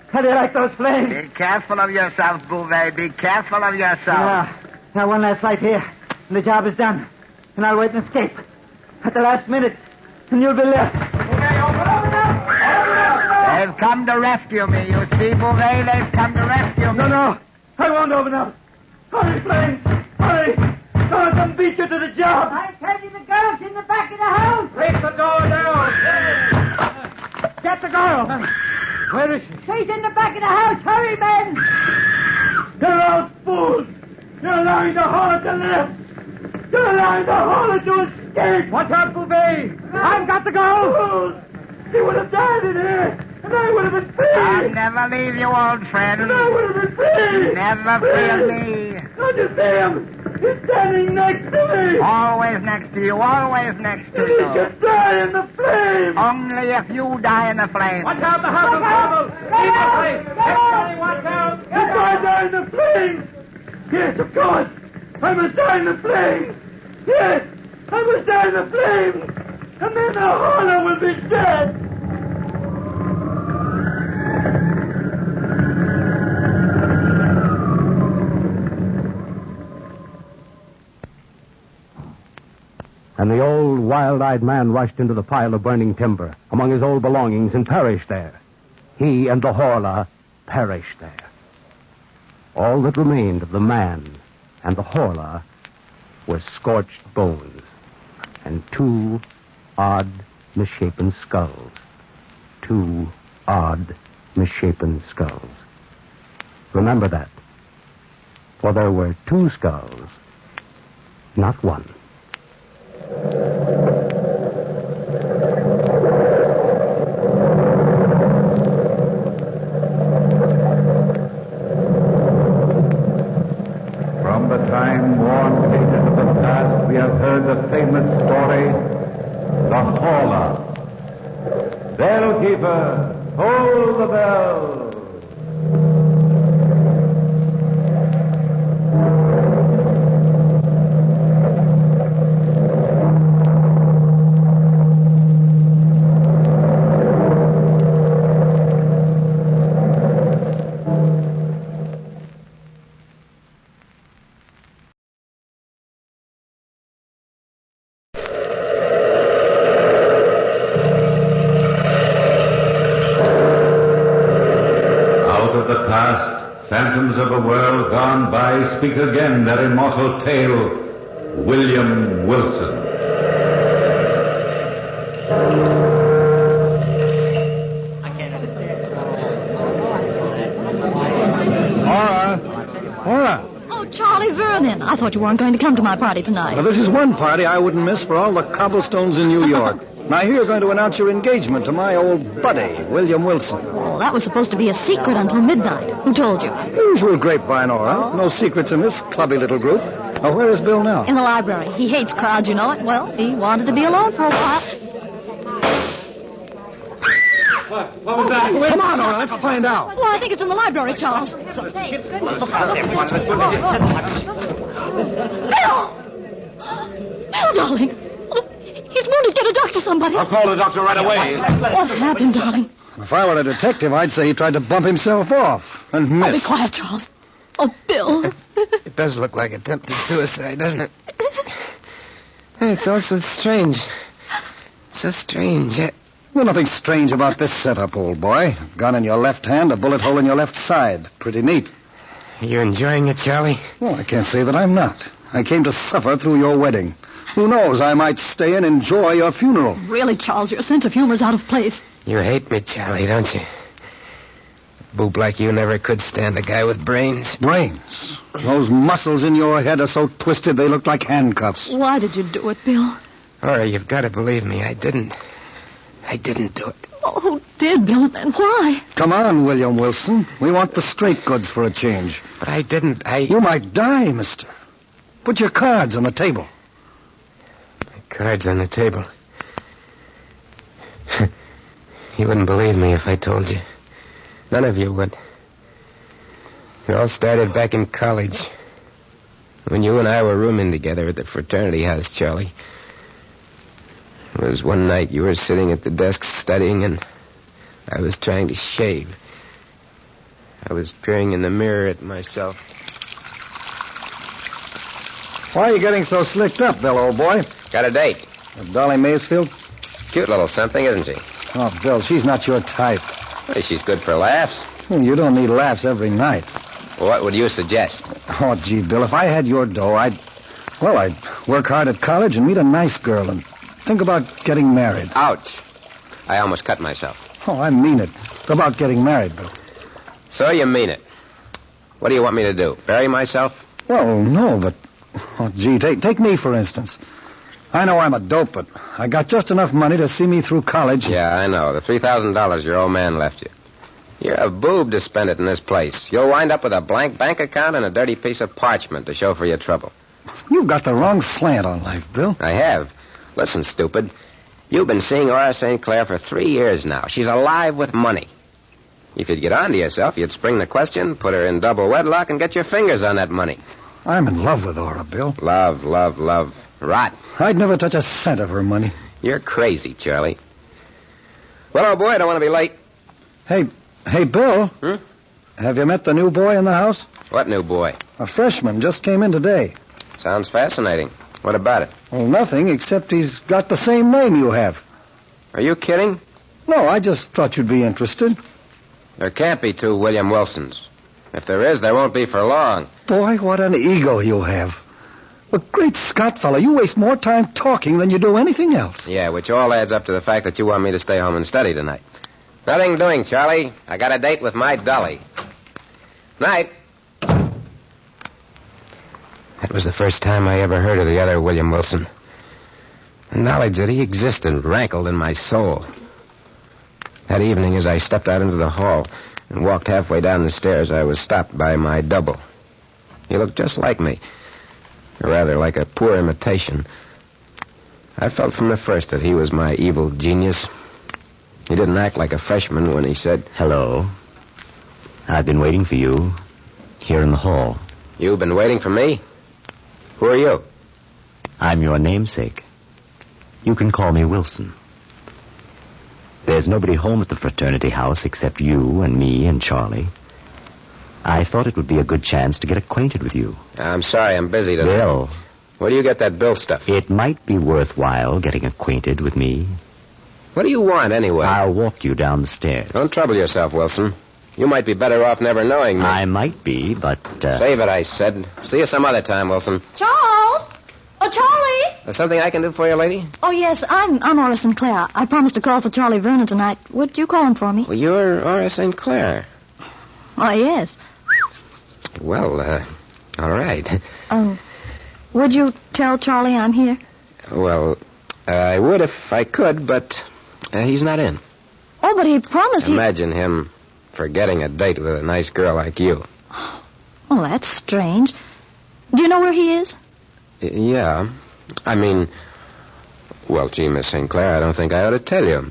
How do you like those flames? Be careful of yourself, Bouvet. Be careful of yourself. Now one last light here. And the job is done. And I'll wait and escape. At the last minute. And you'll be left. They've come to rescue me. You see, Bouvet? They've come to rescue me. No. I won't open up. Hurry, flames. Hurry. Don't let them beat you to the job. I tell you, the girl's in the back of the house. Break the door down. Get the girl. Where is she? She's in the back of the house. Hurry, men. You're out, fools. You're allowing the HORLA to live. You're allowing the HORLA to escape. Watch out, Bouvet. I've got the girl. Fools. She would have died in here. And I would have been free. I'll never leave you, old friend. And I would have been free. Never fear me. Don't you see him? He's standing next to me. Always next to you. Always next to you. He should die in the flames. Only if you die in the flames. Watch out, the house is trouble. Everybody, watch out. If I die in the flames. Yes, of course. I must die in the flames. Yes, I must die in the flames. And then the HORLA will be dead. And the old wild-eyed man rushed into the pile of burning timber among his old belongings and perished there. He and the HORLA perished there. All that remained of the man and the HORLA were scorched bones and two odd, misshapen skulls. Two odd, misshapen skulls. Remember that. For there were two skulls, not one. From the time-worn pages of the past, we have heard the famous story, the HORLA. Bellkeeper, hold the bell. Phantoms of a world gone by speak again their immortal tale. William Wilson. Horla. Oh, Charlie Vernon. I thought you weren't going to come to my party tonight. Well, this is one party I wouldn't miss for all the cobblestones in New York. Now, here you're going to announce your engagement to my old buddy, William Wilson. Well, that was supposed to be a secret until midnight. Who told you? Usual grapevine, all right. No secrets in this clubby little group. Now, where is Bill now? In the library. He hates crowds, you know it. Well, he wanted to be alone for a while. What was that? Come on, Orla, let's find out. Well, I think it's in the library, Charles. Bill! Bill, darling. He's wounded. Get a doctor, somebody. I'll call the doctor right away. What happened, darling? If I were a detective, I'd say he tried to bump himself off and miss. Oh, be quiet, Charles. Oh, Bill. It does look like attempted suicide, doesn't it? It's all so strange. So strange. Well, nothing strange about this setup, old boy. A gun in your left hand, a bullet hole in your left side. Pretty neat. You enjoying it, Charlie? Well, I can't say that I'm not. I came to suffer through your wedding. Who knows, I might stay and enjoy your funeral. Really, Charles, your sense of humor's out of place. You hate me, Charlie, don't you? A boob like you never could stand a guy with brains. Brains? Those muscles in your head are so twisted they look like handcuffs. Why did you do it, Bill? All right, you've got to believe me. I didn't do it. Oh, who did, Bill, and why? Come on, William Wilson. We want the straight goods for a change. But I didn't. You might die, mister. Put your cards on the table. Cards on the table. You wouldn't believe me if I told you. None of you would. It all started back in college. When you and I were rooming together at the fraternity house, Charlie. It was one night you were sitting at the desk studying, and I was trying to shave. I was peering in the mirror at myself. Why are you getting so slicked up, Bill, old boy? Got a date. With Dolly Maysfield? Cute little something, isn't she? Oh, Bill, she's not your type. Well, she's good for laughs. Well, you don't need laughs every night. Well, what would you suggest? Oh, gee, Bill, if I had your dough, I'd work hard at college and meet a nice girl and think about getting married. Ouch. I almost cut myself. Oh, I mean it. About getting married, Bill. So you mean it. What do you want me to do? Bury myself? Well, no, but... Oh, gee, take me, for instance. I know I'm a dope, but I got just enough money to see me through college. Yeah, I know. The $3,000 your old man left you. You're a boob to spend it in this place. You'll wind up with a blank bank account and a dirty piece of parchment to show for your trouble. You've got the wrong slant on life, Bill. I have. Listen, stupid. You've been seeing Aura St. Clair for 3 years now. She's alive with money. If you'd get on to yourself, you'd spring the question, put her in double wedlock, and get your fingers on that money. I'm in love with Aura, Bill. Love, love, love. Rot. I'd never touch a cent of her money. You're crazy, Charlie. Well, old boy, I don't want to be late. Hey, Bill. Have you met the new boy in the house? What new boy? A freshman, just came in today. Sounds fascinating. What about it? Well, nothing, except he's got the same name you have. Are you kidding? No, I just thought you'd be interested. There can't be two William Wilsons. If there is, there won't be for long. Boy, what an ego you have. But great Scott, fella, you waste more time talking than you do anything else. Yeah, which all adds up to the fact that you want me to stay home and study tonight. Nothing doing, Charlie. I got a date with my Dolly. Night. That was the first time I ever heard of the other William Wilson. The knowledge that he existed rankled in my soul. That evening, as I stepped out into the hall and walked halfway down the stairs, I was stopped by my double. He looked just like me, or rather like a poor imitation. I felt from the first that he was my evil genius. He didn't act like a freshman when he said... Hello. I've been waiting for you here in the hall. You've been waiting for me? Who are you? I'm your namesake. You can call me Wilson. There's nobody home at the fraternity house except you and me and Charlie. I thought it would be a good chance to get acquainted with you. I'm sorry, I'm busy today. Bill. Where do you get that Bill stuff? It might be worthwhile getting acquainted with me. What do you want, anyway? I'll walk you down the stairs. Don't trouble yourself, Wilson. You might be better off never knowing me. I might be, but... Save it, I said. See you some other time, Wilson. Charles! Oh, Charlie! There's something I can do for you, lady? Oh, yes, I'm Ora St. Clair. I promised to call for Charlie Vernon tonight. Would you call him for me? Well, you're Ora St. Clair. Oh, yes. Well, all right. Would you tell Charlie I'm here? Well, I would if I could, but he's not in. Oh, but he promised Imagine him forgetting a date with a nice girl like you. Oh, that's strange. Do you know where he is? Yeah. I mean, well, gee, Miss St. Clair, I don't think I ought to tell you.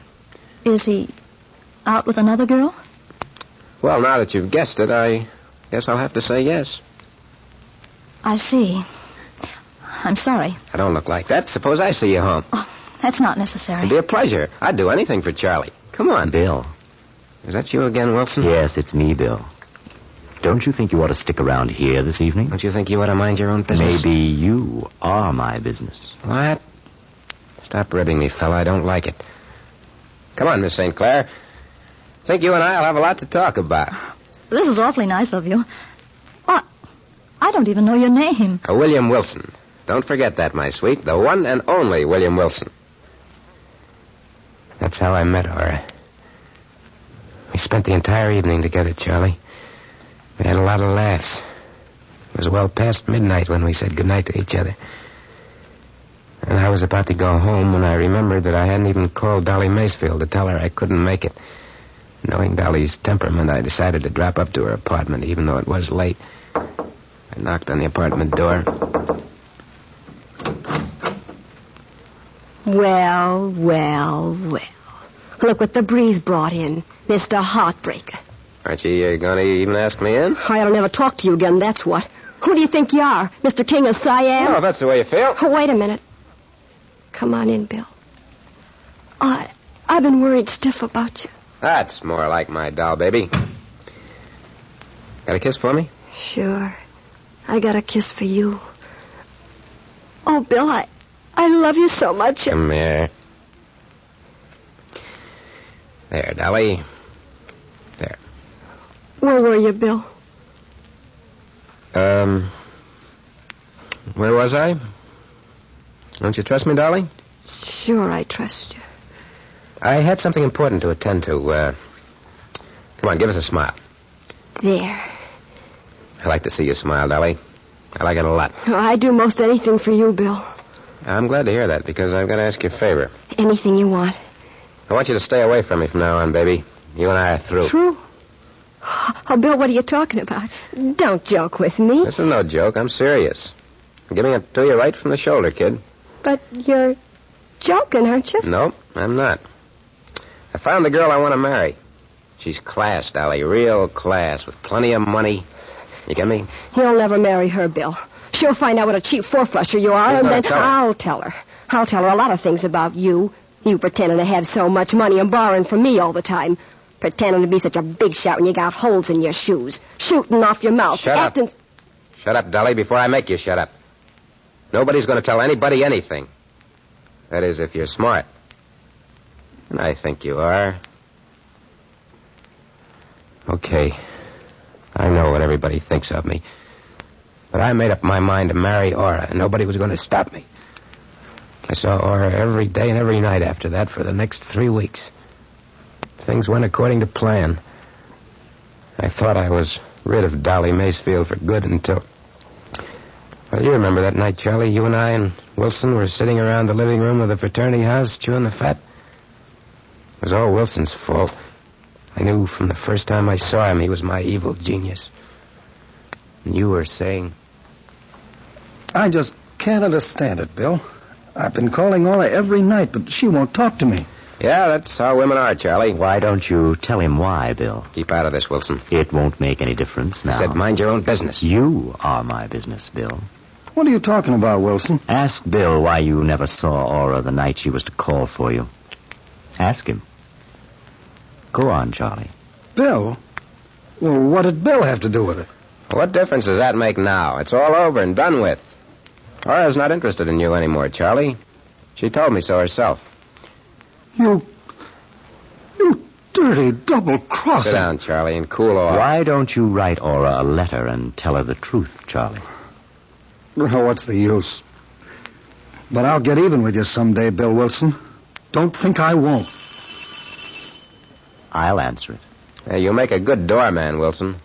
Is he out with another girl? Well, now that you've guessed it, I guess I'll have to say yes. I see. I'm sorry. I don't look like that. Suppose I see you home. Oh, that's not necessary. It'd be a pleasure. I'd do anything for Charlie. Come on. Bill. Is that you again, Wilson? Yes, it's me, Bill. Don't you think you ought to stick around here this evening? Don't you think you ought to mind your own business? Maybe you are my business. What? Stop ribbing me, fella. I don't like it. Come on, Miss St. Clair. Think you and I'll have a lot to talk about. This is awfully nice of you. I don't even know your name. William Wilson. Don't forget that, my sweet. The one and only William Wilson. That's how I met Ora. We spent the entire evening together, Charlie. We had a lot of laughs. It was well past midnight when we said goodnight to each other. And I was about to go home when I remembered that I hadn't even called Dolly Macefield to tell her I couldn't make it. Knowing Dolly's temperament, I decided to drop up to her apartment, even though it was late. I knocked on the apartment door. Well. Look what the breeze brought in. Mr. Heartbreaker. Aren't you going to even ask me in? I ought to never talk to you again, that's what. Who do you think you are? Mr. King of Siam? Oh, if that's the way you feel. Oh, wait a minute. Come on in, Bill. I've been worried stiff about you. That's more like my doll, baby. Got a kiss for me? Sure. I got a kiss for you. Oh, Bill, I love you so much. Come here. There, Dolly. There. Where were you, Bill? Where was I? Don't you trust me, Dolly? Sure, I trust you. I had something important to attend to. Come on, give us a smile. There. I like to see you smile, Dolly. I like it a lot. Oh, I do most anything for you, Bill. I'm glad to hear that, because I've got to ask you a favor. Anything you want. I want you to stay away from me from now on, baby. You and I are through. Through? Oh, Bill, what are you talking about? Don't joke with me. This is no joke. I'm serious. I'm giving it to you right from the shoulder, kid. But you're joking, aren't you? No, I'm not. I found the girl I want to marry. She's class, Dolly. Real class, with plenty of money. You get me? You'll never marry her, Bill. She'll find out what a cheap four-flusher you are, and then I'll tell her. I'll tell her a lot of things about you. You pretending to have so much money and borrowing from me all the time. Pretending to be such a big shot when you got holes in your shoes. Shooting off your mouth. Shut up. Shut up, Dolly, before I make you shut up. Nobody's going to tell anybody anything. That is, if you're smart. And I think you are. Okay. I know what everybody thinks of me. But I made up my mind to marry Ora, and nobody was going to stop me. I saw Ora every day and every night after that for the next 3 weeks. Things went according to plan. I thought I was rid of Dolly Macefield for good until... Well, you remember that night, Charlie? You and I and Wilson were sitting around the living room of the fraternity house chewing the fat. It was all Wilson's fault. I knew from the first time I saw him he was my evil genius. And you were saying... I just can't understand it, Bill. I've been calling Ora every night, but she won't talk to me. Yeah, that's how women are, Charlie. Why don't you tell him why, Bill? Keep out of this, Wilson. It won't make any difference now. I said mind your own business. You are my business, Bill. What are you talking about, Wilson? Ask Bill why you never saw Aura the night she was to call for you. Ask him. Go on, Charlie. Bill? Well, what did Bill have to do with it? What difference does that make now? It's all over and done with. Aura's not interested in you anymore, Charlie. She told me so herself. You dirty double-crosser. Sit down, Charlie, and cool off. Why don't you write Aura a letter and tell her the truth, Charlie? Oh, what's the use? But I'll get even with you someday, Bill Wilson. Don't think I won't. I'll answer it. Hey, you make a good doorman, Wilson.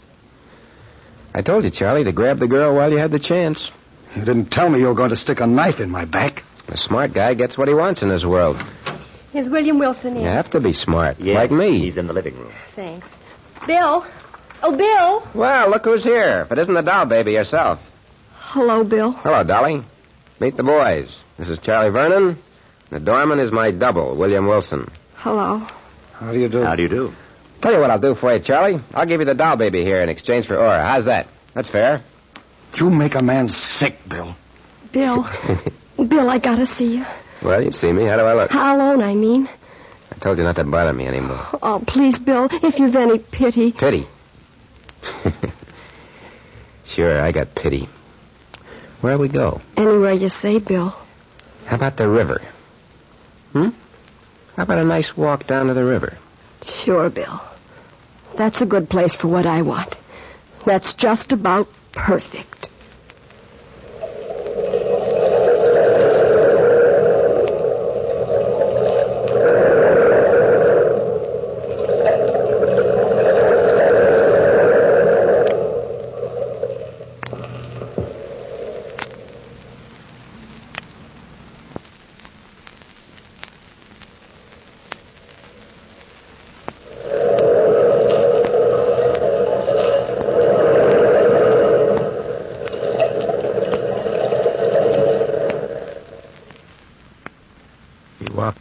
I told you, Charlie, to grab the girl while you had the chance. You didn't tell me you were going to stick a knife in my back. A smart guy gets what he wants in this world. Is William Wilson in? You have to be smart, Yes, like me. He's in the living room. Thanks. Bill? Oh, Bill? Well, look who's here. If it isn't the doll baby herself. Hello, Bill. Hello, Dolly. Meet the boys. This is Charlie Vernon. The doorman is my double, William Wilson. Hello. How do you do? How do you do? Tell you what I'll do for you, Charlie. I'll give you the doll baby here in exchange for Aura. How's that? That's fair. You make a man sick, Bill. Bill. Bill, I gotta see you. Well, you see me. How do I look? How alone, I mean. I told you not to bother me anymore. Oh, please, Bill, if you've any pity. Pity? Sure, I got pity. Where'll we go? Anywhere you say, Bill. How about the river? How about a nice walk down to the river? Sure, Bill. That's a good place for what I want. That's just about perfect.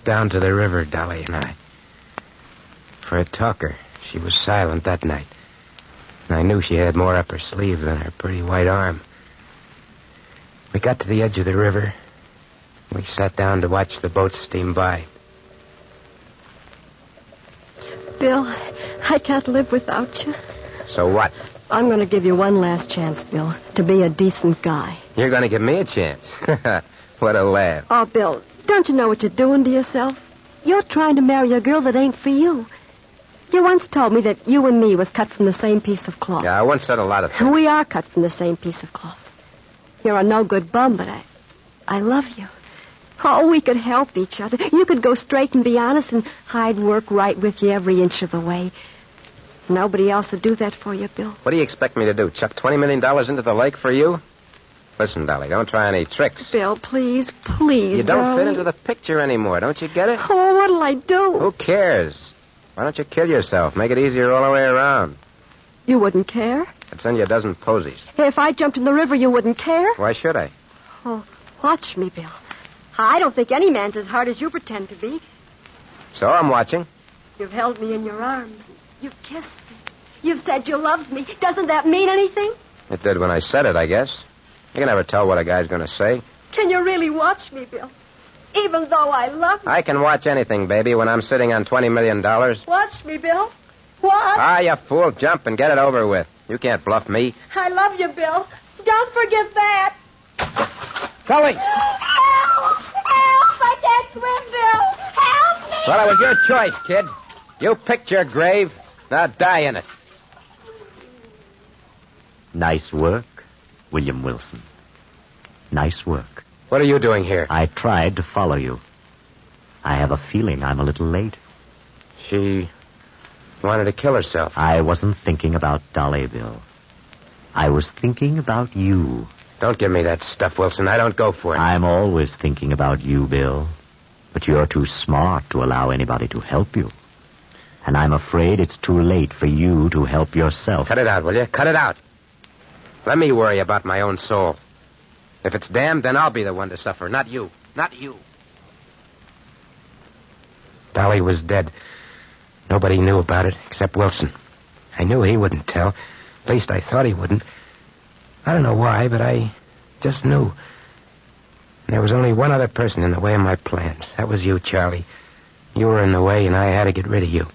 Down to the river, Dolly and I. For a talker, she was silent that night. And I knew she had more up her sleeve than her pretty white arm. We got to the edge of the river. We sat down to watch the boats steam by. Bill, I can't live without you. So what? I'm going to give you one last chance, Bill, to be a decent guy. You're going to give me a chance? What a laugh. Oh, Bill, don't you know what you're doing to yourself? You're trying to marry a girl that ain't for you. You once told me that you and me was cut from the same piece of cloth. Yeah, I once said a lot of things. We are cut from the same piece of cloth. You're a no-good bum, but I love you. Oh, we could help each other. You could go straight and be honest, and I'd work right with you every inch of the way. Nobody else would do that for you, Bill. What do you expect me to do, chuck $20 million into the lake for you? Listen, Dolly, don't try any tricks. Bill, please, please, You don't darling. fit into the picture anymore, don't you get it? Oh, what'll I do? Who cares? Why don't you kill yourself? Make it easier all the way around. You wouldn't care? I'd send you a dozen posies. If I jumped in the river, you wouldn't care? Why should I? Oh, watch me, Bill. I don't think any man's as hard as you pretend to be. So I'm watching. You've held me in your arms. You've kissed me. You've said you loved me. Doesn't that mean anything? It did when I said it, I guess. You can never tell what a guy's going to say. Can you really watch me, Bill? Even though I love you? I can watch anything, baby, when I'm sitting on $20 million. Watch me, Bill. What? Ah, you fool. Jump and get it over with. You can't bluff me. I love you, Bill. Don't forget that. Dolly! Help! Help! I can't swim, Bill. Help me! Well, it was your choice, kid. You picked your grave. Now die in it. Nice work, William Wilson. Nice work. What are you doing here? I tried to follow you. I have a feeling I'm a little late. She wanted to kill herself. I wasn't thinking about Dolly, Bill. I was thinking about you. Don't give me that stuff, Wilson. I don't go for it. I'm always thinking about you, Bill. But you're too smart to allow anybody to help you. And I'm afraid it's too late for you to help yourself. Cut it out, will you? Cut it out. Let me worry about my own soul. If it's damned, then I'll be the one to suffer, not you. Not you. Dolly was dead. Nobody knew about it except Wilson. I knew he wouldn't tell. At least I thought he wouldn't. I don't know why, but I just knew. And there was only one other person in the way of my plans. That was you, Charlie. You were in the way, and I had to get rid of you.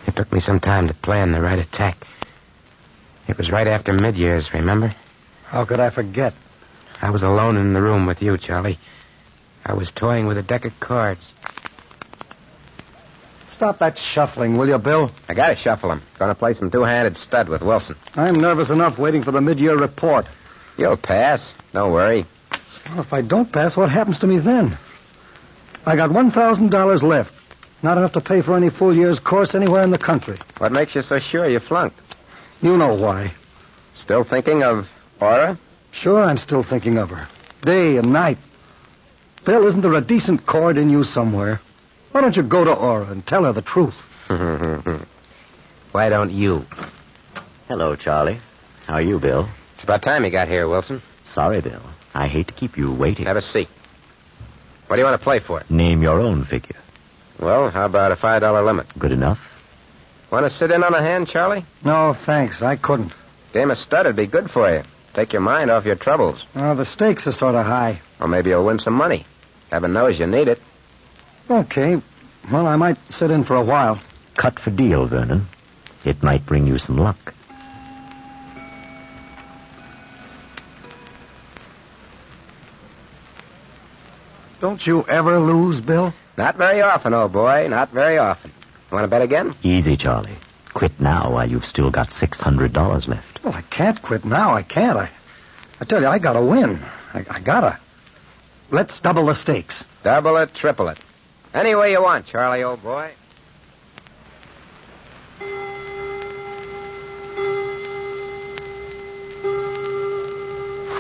It took me some time to plan the right attack. It was right after mid-years, remember? How could I forget? I was alone in the room with you, Charlie. I was toying with a deck of cards. Stop that shuffling, will you, Bill? I gotta shuffle him. Gonna play some two-handed stud with Wilson. I'm nervous enough waiting for the mid-year report. You'll pass. Don't worry. Well, if I don't pass, what happens to me then? I got $1,000 left. Not enough to pay for any full year's course anywhere in the country. What makes you so sure you flunked? You know why. Still thinking of Aura? Sure, I'm still thinking of her. Day and night. Bill, isn't there a decent chord in you somewhere? Why don't you go to Aura and tell her the truth? Why don't you? Hello, Charlie. How are you, Bill? It's about time you got here, Wilson. Sorry, Bill. I hate to keep you waiting. Have a seat. What do you want to play for? Name your own figure. Well, how about a $5 limit? Good enough. Want to sit in on a hand, Charlie? No, thanks. I couldn't. Game of stud would be good for you. Take your mind off your troubles. Well, the stakes are sort of high. Or maybe you'll win some money. Heaven knows you need it. Okay. Well, I might sit in for a while. Cut for deal, Vernon. It might bring you some luck. Don't you ever lose, Bill? Not very often, old boy. Not very often. Want to bet again? Easy, Charlie. Quit now while you've still got $600 left. Well, I can't quit now. I can't. I tell you, I gotta win. I gotta. Let's double the stakes. Double it, triple it. Any way you want, Charlie, old boy.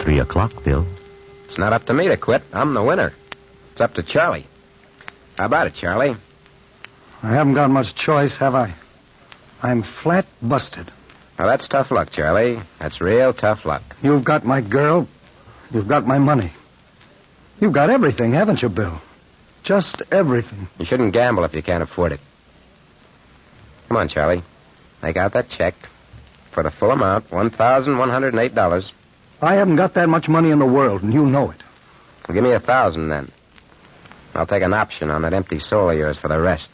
$3:00, Bill. It's not up to me to quit. I'm the winner. It's up to Charlie. How about it, Charlie? I haven't got much choice, have I? I'm flat busted. Well, that's tough luck, Charlie. That's real tough luck. You've got my girl. You've got my money. You've got everything, haven't you, Bill? Just everything. You shouldn't gamble if you can't afford it. Come on, Charlie. Make out that check for the full amount, $1,108. I haven't got that much money in the world, and you know it. Well, give me $1,000 then. I'll take an option on that empty soul of yours for the rest.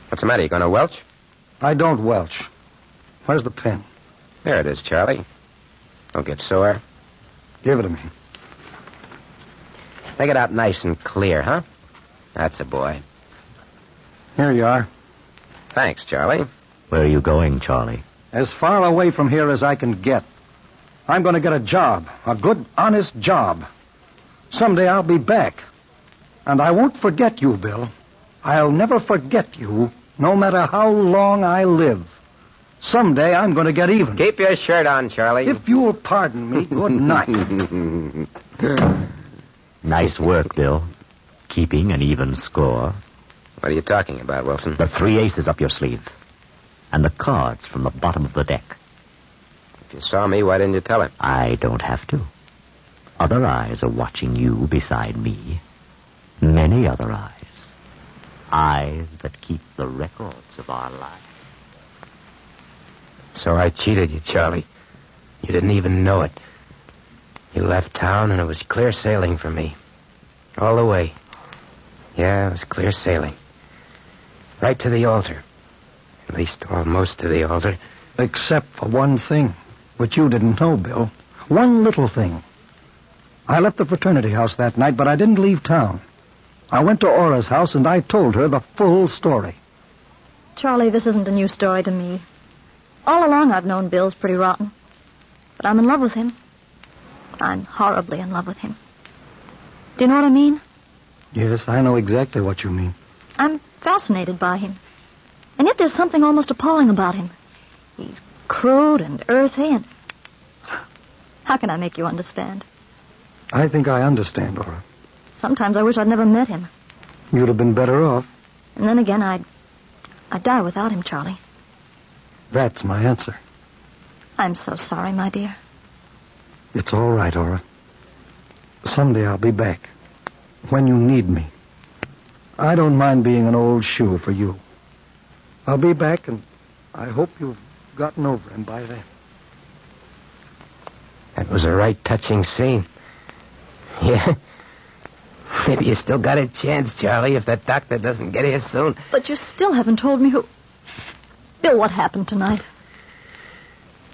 What's the matter? You going to welch? I don't welch. Where's the pen? There it is, Charlie. Don't get sore. Give it to me. Make it out nice and clear, huh? That's a boy. Here you are. Thanks, Charlie. Where are you going, Charlie? As far away from here as I can get. I'm going to get a job. A good, honest job. Someday I'll be back. And I won't forget you, Bill. I'll never forget you, no matter how long I live. Someday I'm going to get even. Keep your shirt on, Charlie. If you'll pardon me, good night. Nice work, Bill. Keeping an even score. What are you talking about, Wilson? The 3 aces up your sleeve. And the cards from the bottom of the deck. If you saw me, why didn't you tell him? I don't have to. Other eyes are watching you beside me. Many other eyes. Eyes that keep the records of our lives. So I cheated you, Charlie. You didn't even know it. You left town, and it was clear sailing for me. All the way. Yeah, it was clear sailing. Right to the altar. At least almost to the altar. Except for one thing, which you didn't know, Bill. One little thing. I left the fraternity house that night, but I didn't leave town. I went to Aura's house, and I told her the full story. Charlie, this isn't a new story to me. All along I've known Bill's pretty rotten. But I'm in love with him. I'm horribly in love with him. Do you know what I mean? Yes, I know exactly what you mean. I'm fascinated by him. And yet there's something almost appalling about him. He's crude and earthy and... How can I make you understand? I think I understand, Aura. Sometimes I wish I'd never met him. You'd have been better off. And then again, I'd die without him, Charlie. That's my answer. I'm so sorry, my dear. It's all right, Aura. Someday I'll be back. When you need me. I don't mind being an old shoe for you. I'll be back, and I hope you've gotten over him by then. That was a right touching scene. Yeah. Maybe you still got a chance, Charlie, if that doctor doesn't get here soon. But you still haven't told me who... Bill, what happened tonight?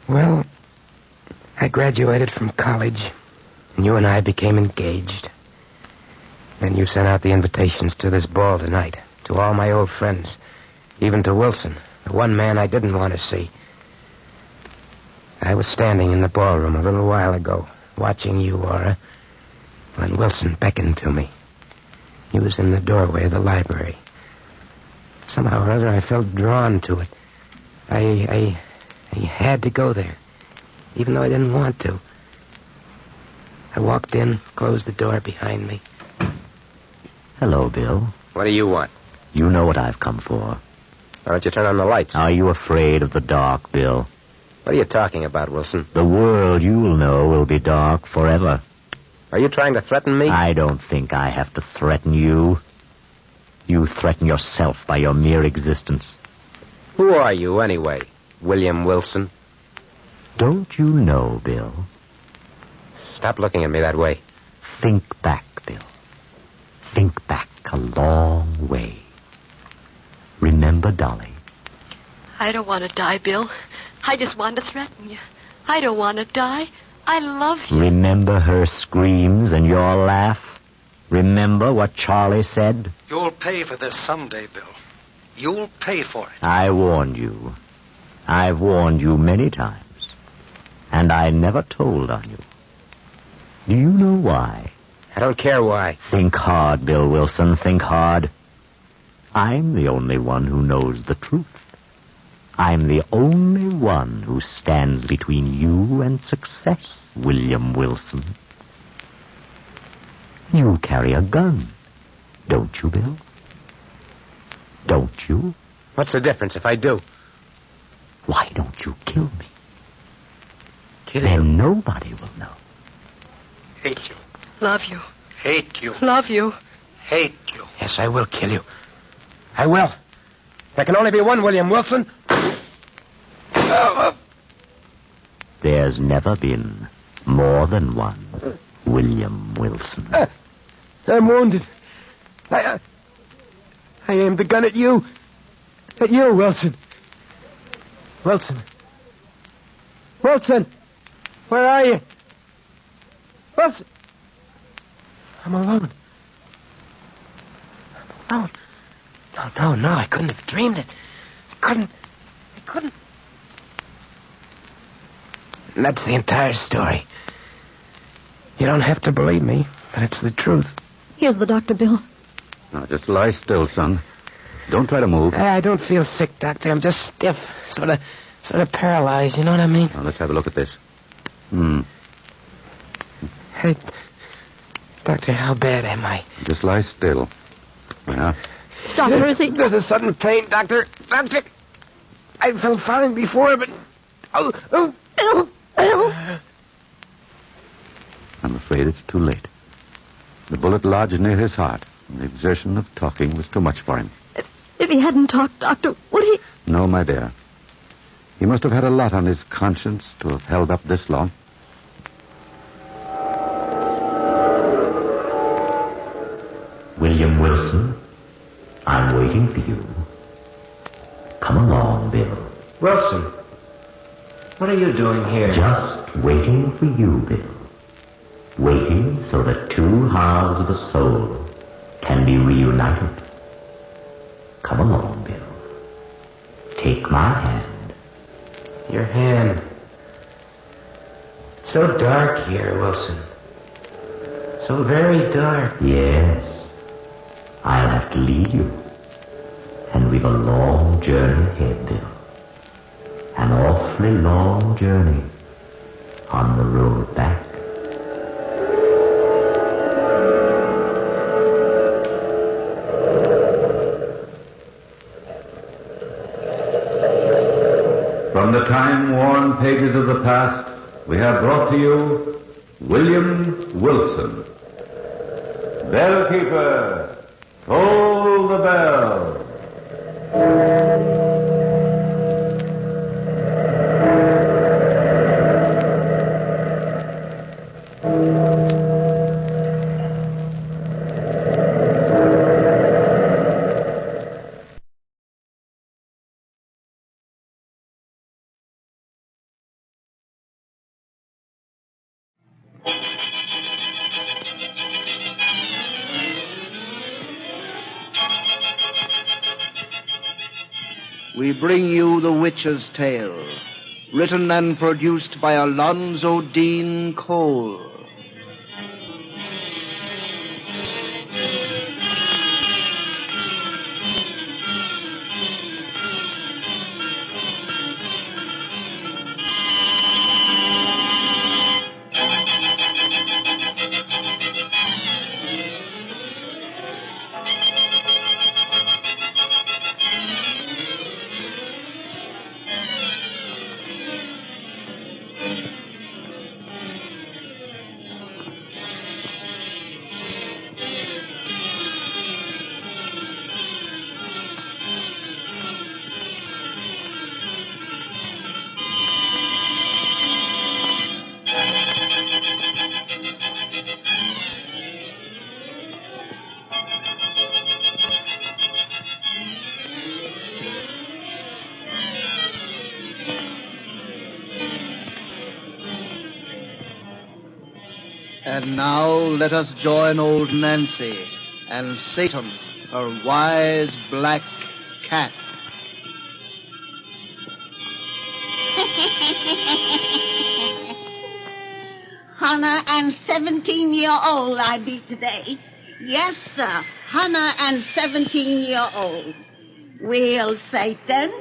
Well, I graduated from college, and you and I became engaged. Then you sent out the invitations to this ball tonight, to all my old friends, even to Wilson, the one man I didn't want to see. I was standing in the ballroom a little while ago, watching you, Aura, when Wilson beckoned to me. He was in the doorway of the library. Somehow or other, I felt drawn to it. I had to go there, even though I didn't want to. I walked in, closed the door behind me. Hello, Bill. What do you want? You know what I've come for. Why don't you turn on the lights? Are you afraid of the dark, Bill? What are you talking about, Wilson? The world you'll know will be dark forever. Are you trying to threaten me? I don't think I have to threaten you. You threaten yourself by your mere existence. Who are you, anyway, William Wilson? Don't you know, Bill? Stop looking at me that way. Think back, Bill. Think back a long way. Remember Dolly? I don't want to die, Bill. I just want to threaten you. I don't want to die. I love you. Remember her screams and your laugh? Remember what Charlie said? You'll pay for this someday, Bill. You'll pay for it. I warned you. I've warned you many times. And I never told on you. Do you know why? I don't care why. Think hard, Bill Wilson. Think hard. I'm the only one who knows the truth. I'm the only one who stands between you and success, William Wilson. You carry a gun, don't you, Bill? Don't you? What's the difference if I do? Why don't you kill me? Kill then you? Nobody will know. Hate you. Love you. Hate you. Love you. Hate you. Yes, I will kill you. I will. There can only be one William Wilson. There's never been more than one William Wilson. I'm wounded. I aimed the gun at you. At you, Wilson. Wilson. Wilson. Where are you? Wilson. I'm alone. I'm alone. No. I couldn't have dreamed it. I couldn't. And that's the entire story. You don't have to believe me, but it's the truth. Here's the doctor, Bill. Now, just lie still, son. Don't try to move. I don't feel sick, Doctor. I'm just stiff. Sort of paralyzed, you know what I mean? Now, let's have a look at this. Hey, Doctor, how bad am I? Just lie still. Yeah. Doctor, is he... There's a sudden pain, Doctor. Doctor, I felt fine before, but... Bill! I'm afraid it's too late. The bullet lodged near his heart, and the exertion of talking was too much for him. If he hadn't talked, Doctor, would he... No, my dear. He must have had a lot on his conscience to have held up this long. William Wilson, I'm waiting for you. Come along, Bill. Wilson, what are you doing here? Just waiting for you, Bill. Waiting so that two halves of a soul can be reunited. Come along, Bill. Take my hand. Your hand. So dark here, Wilson. So very dark. Yes. I'll have to lead you. And we've a long journey ahead, Bill. An awfully long journey on the road back. From the time-worn pages of the past, we have brought to you William Wilson. Bellkeeper, Toll the bell. We bring you The Witch's Tale, written and produced by Alonzo Dean Cole. And now let us join old Nancy and Satan, her wise black cat. Hannah and 17-year-old I be today. Yes, sir, Hannah and 17-year-old. Well, Satan,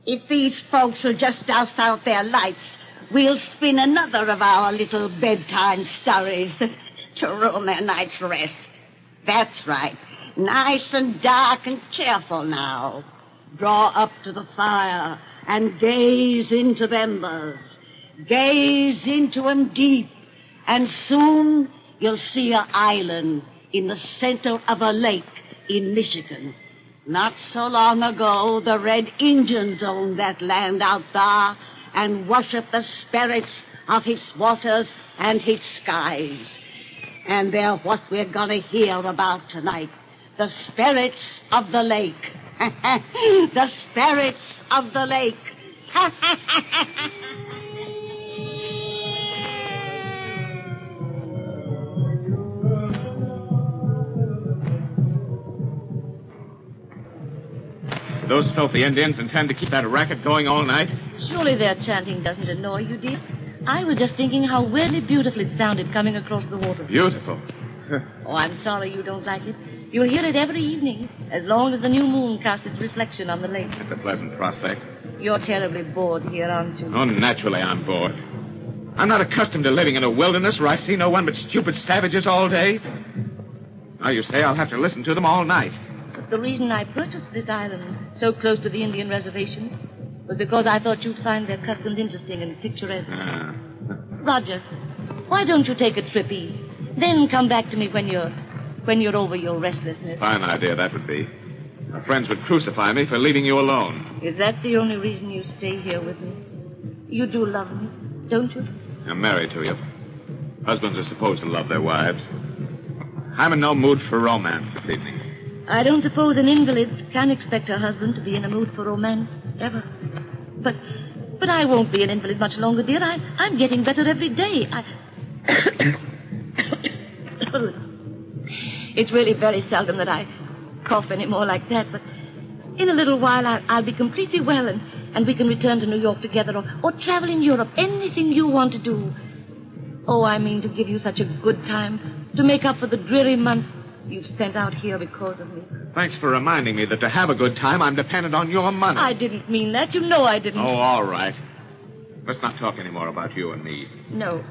if these folks will just douse out their lights, we'll spin another of our little bedtime stories to ruin their night's rest. That's right. Nice and dark and careful now. Draw up to the fire and gaze into the embers. Gaze into 'em deep, and soon you'll see an island in the center of a lake in Michigan. Not so long ago, the Red Indians owned that land out there and worship the spirits of its waters and its skies. And they're what we're going to hear about tonight. The spirits of the lake. The spirits of the lake. Those filthy Indians intend to keep that racket going all night? Surely their chanting doesn't annoy you, dear. I was just thinking how weirdly beautiful it sounded coming across the water. Beautiful. Oh, I'm sorry you don't like it. You'll hear it every evening, as long as the new moon casts its reflection on the lake. It's a pleasant prospect. You're terribly bored here, aren't you? Oh, naturally I'm bored. I'm not accustomed to living in a wilderness where I see no one but stupid savages all day. Now you say I'll have to listen to them all night. But the reason I purchased this island, so close to the Indian reservation, was because I thought you'd find their customs interesting and picturesque. Roger, why don't you take a trip east? Then come back to me when you're over your restlessness. Fine idea that would be. My friends would crucify me for leaving you alone. Is that the only reason you stay here with me? You do love me, don't you? I'm married to you. Husbands are supposed to love their wives. I'm in no mood for romance this evening. I don't suppose an invalid can expect her husband to be in a mood for romance, ever. But I won't be an invalid much longer, dear. I'm getting better every day. It's really very seldom that I cough anymore like that, but in a little while I'll be completely well, and we can return to New York together or travel in Europe, anything you want to do. Oh, I mean to give you such a good time, to make up for the dreary months you've spent out here because of me. Thanks for reminding me that to have a good time, I'm dependent on your money. I didn't mean that. You know I didn't. Oh, all right. Let's not talk any more about you and me. No.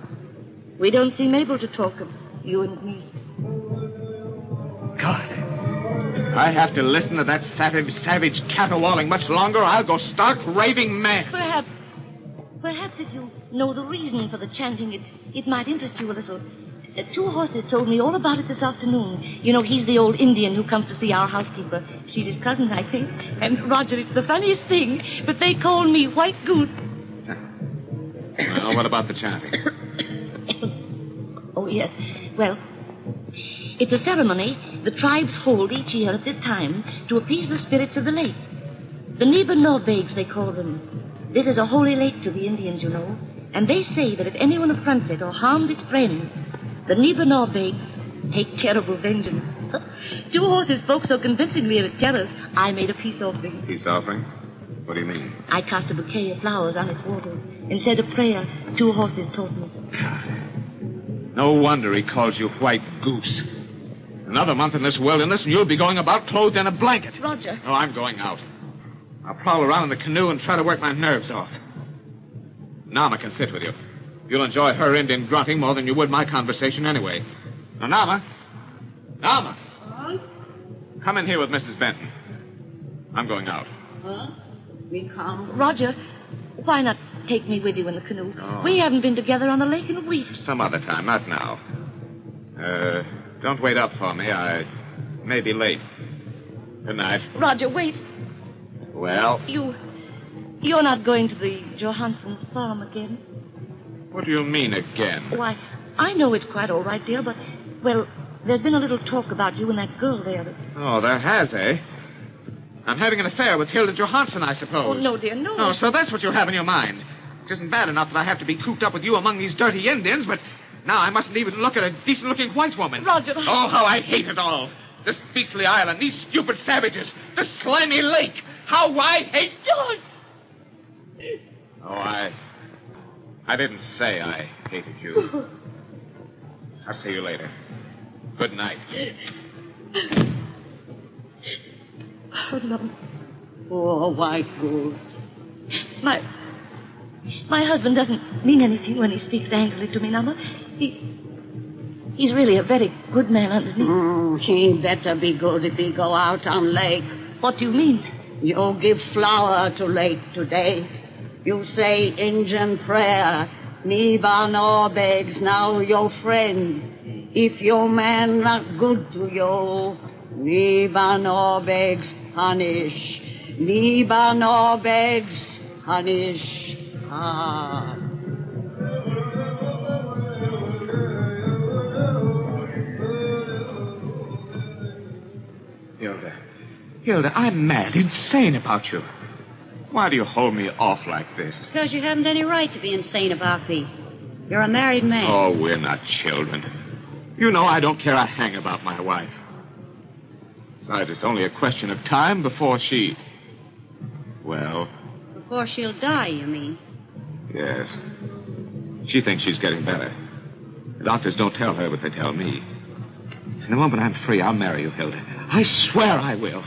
We don't seem able to talk of you and me. God. If I have to listen to that savage caterwauling much longer, I'll go stark raving mad. Perhaps if you know the reason for the chanting, it might interest you a little. Two Horses told me all about it this afternoon. You know, he's the old Indian who comes to see our housekeeper. She's his cousin, I think. And, Roger, it's the funniest thing, but they call me White Goose. Well, what about the chanting? Oh, yes. Well, it's a ceremony the tribes hold each year at this time to appease the spirits of the lake. The Niba-Norbegs, they call them. This is a holy lake to the Indians, you know. And they say that if anyone affronts it or harms its friends, the Niba-Norbegs take terrible vengeance. Two Horses spoke so convincingly of its terrors, I made a peace offering. Peace offering? What do you mean? I cast a bouquet of flowers on its waters and said a prayer Two Horses taught me. No wonder he calls you White Goose. Another month in this wilderness and you'll be going about clothed in a blanket. Roger. Oh, I'm going out. I'll prowl around in the canoe and try to work my nerves off. Nama can sit with you. You'll enjoy her Indian grunting more than you would my conversation anyway. Now, Nama. Nama. Huh? Come in here with Mrs. Benton. I'm going out. Huh? We come. Roger, why not take me with you in the canoe? Oh. We haven't been together on the lake in a week. Some other time, not now. Don't wait up for me. I may be late. Good night. Roger, wait. Well? You're not going to the Johansson's farm again? What do you mean again? Why, I know it's quite all right, dear, but, well, there's been a little talk about you and that girl there. Oh, there has, eh? I'm having an affair with Hilda Johansson, I suppose. Oh, no, dear, no. Oh, so that's what you have in your mind. It isn't bad enough that I have to be cooped up with you among these dirty Indians, but now I mustn't even look at a decent-looking white woman. Roger. Oh, how I hate it all. This beastly island, these stupid savages, this slimy lake. How I hate... George! Oh, I didn't say I hated you. I'll see you later. Good night. Oh, no. Poor White Goose. My husband doesn't mean anything when he speaks angrily to me, Nama. He's really a very good man underneath. He better be good if he go out on lake. What do you mean? You give flower to lake today. You say Indian prayer. Niba-Norbegs now your friend. If your man not good to you, Niba-Norbegs punish. Niba-Norbegs punish hard. Hilda, I'm mad, insane about you. Why do you hold me off like this? Because you haven't any right to be insane about me. You're a married man. Oh, we're not children. You know I don't care a hang about my wife. Besides, it's only a question of time before she... Well... Before she'll die, you mean? Yes. She thinks she's getting better. The doctors don't tell her, but they tell me. And the moment I'm free, I'll marry you, Hilda. I swear I will.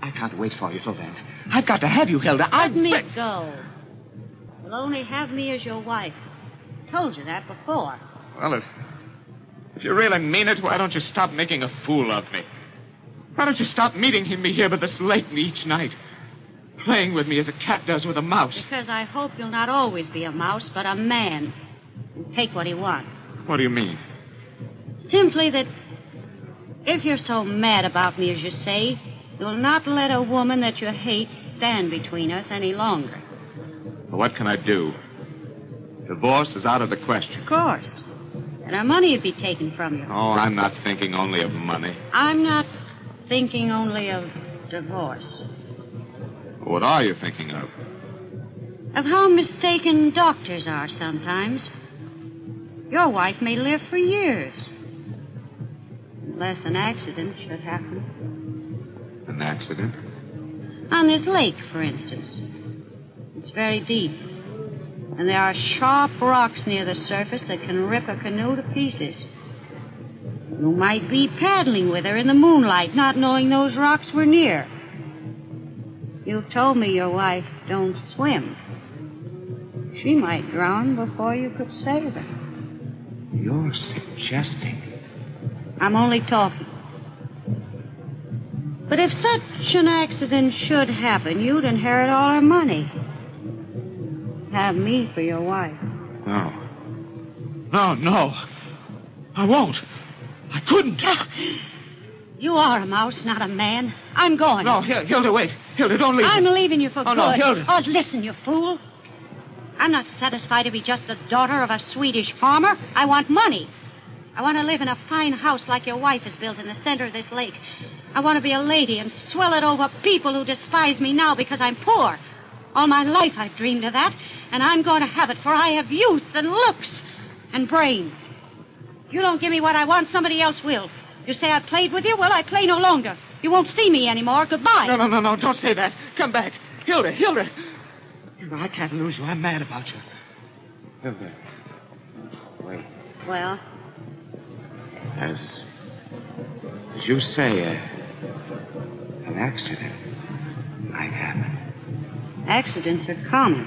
I can't wait for you till then. I've got to have you, Hilda. Let me go. You'll only have me as your wife. I told you that before. Well, if you really mean it, why don't you stop making a fool of me? Why don't you stop meeting me here by this lake each night? Playing with me as a cat does with a mouse. Because I hope you'll not always be a mouse, but a man. And take what he wants. What do you mean? Simply that if you're so mad about me as you say, you'll not let a woman that you hate stand between us any longer. Well, what can I do? Divorce is out of the question. Of course. And our money would be taken from you. Oh, I'm not thinking only of money. I'm not thinking only of divorce. What are you thinking of? Of how mistaken doctors are sometimes. Your wife may live for years. Unless an accident should happen. An accident? On this lake, for instance. It's very deep. And there are sharp rocks near the surface that can rip a canoe to pieces. You might be paddling with her in the moonlight, not knowing those rocks were near. You told me your wife don't swim. She might drown before you could save her. You're suggesting... I'm only talking. But if such an accident should happen, you'd inherit all her money. Have me for your wife. No. No, no. I won't. I couldn't. You are a mouse, not a man. I'm going. No, Hilda, wait. Hilda, don't leave. I'm leaving you for Oh, good. no, Hilda. Oh, listen, you fool. I'm not satisfied to be just the daughter of a Swedish farmer. I want money. I want to live in a fine house like your wife has built in the center of this lake. I want to be a lady and swell it over people who despise me now because I'm poor. All my life I've dreamed of that, and I'm going to have it, for I have youth and looks and brains. If you don't give me what I want, somebody else will. You say I played with you? Well, I play no longer. You won't see me anymore. Goodbye. No. Don't say that. Come back. Hilda. Hilda, I can't lose you. I'm mad about you. Hilda. Wait. Well? As you say, an accident might happen. Accidents are common.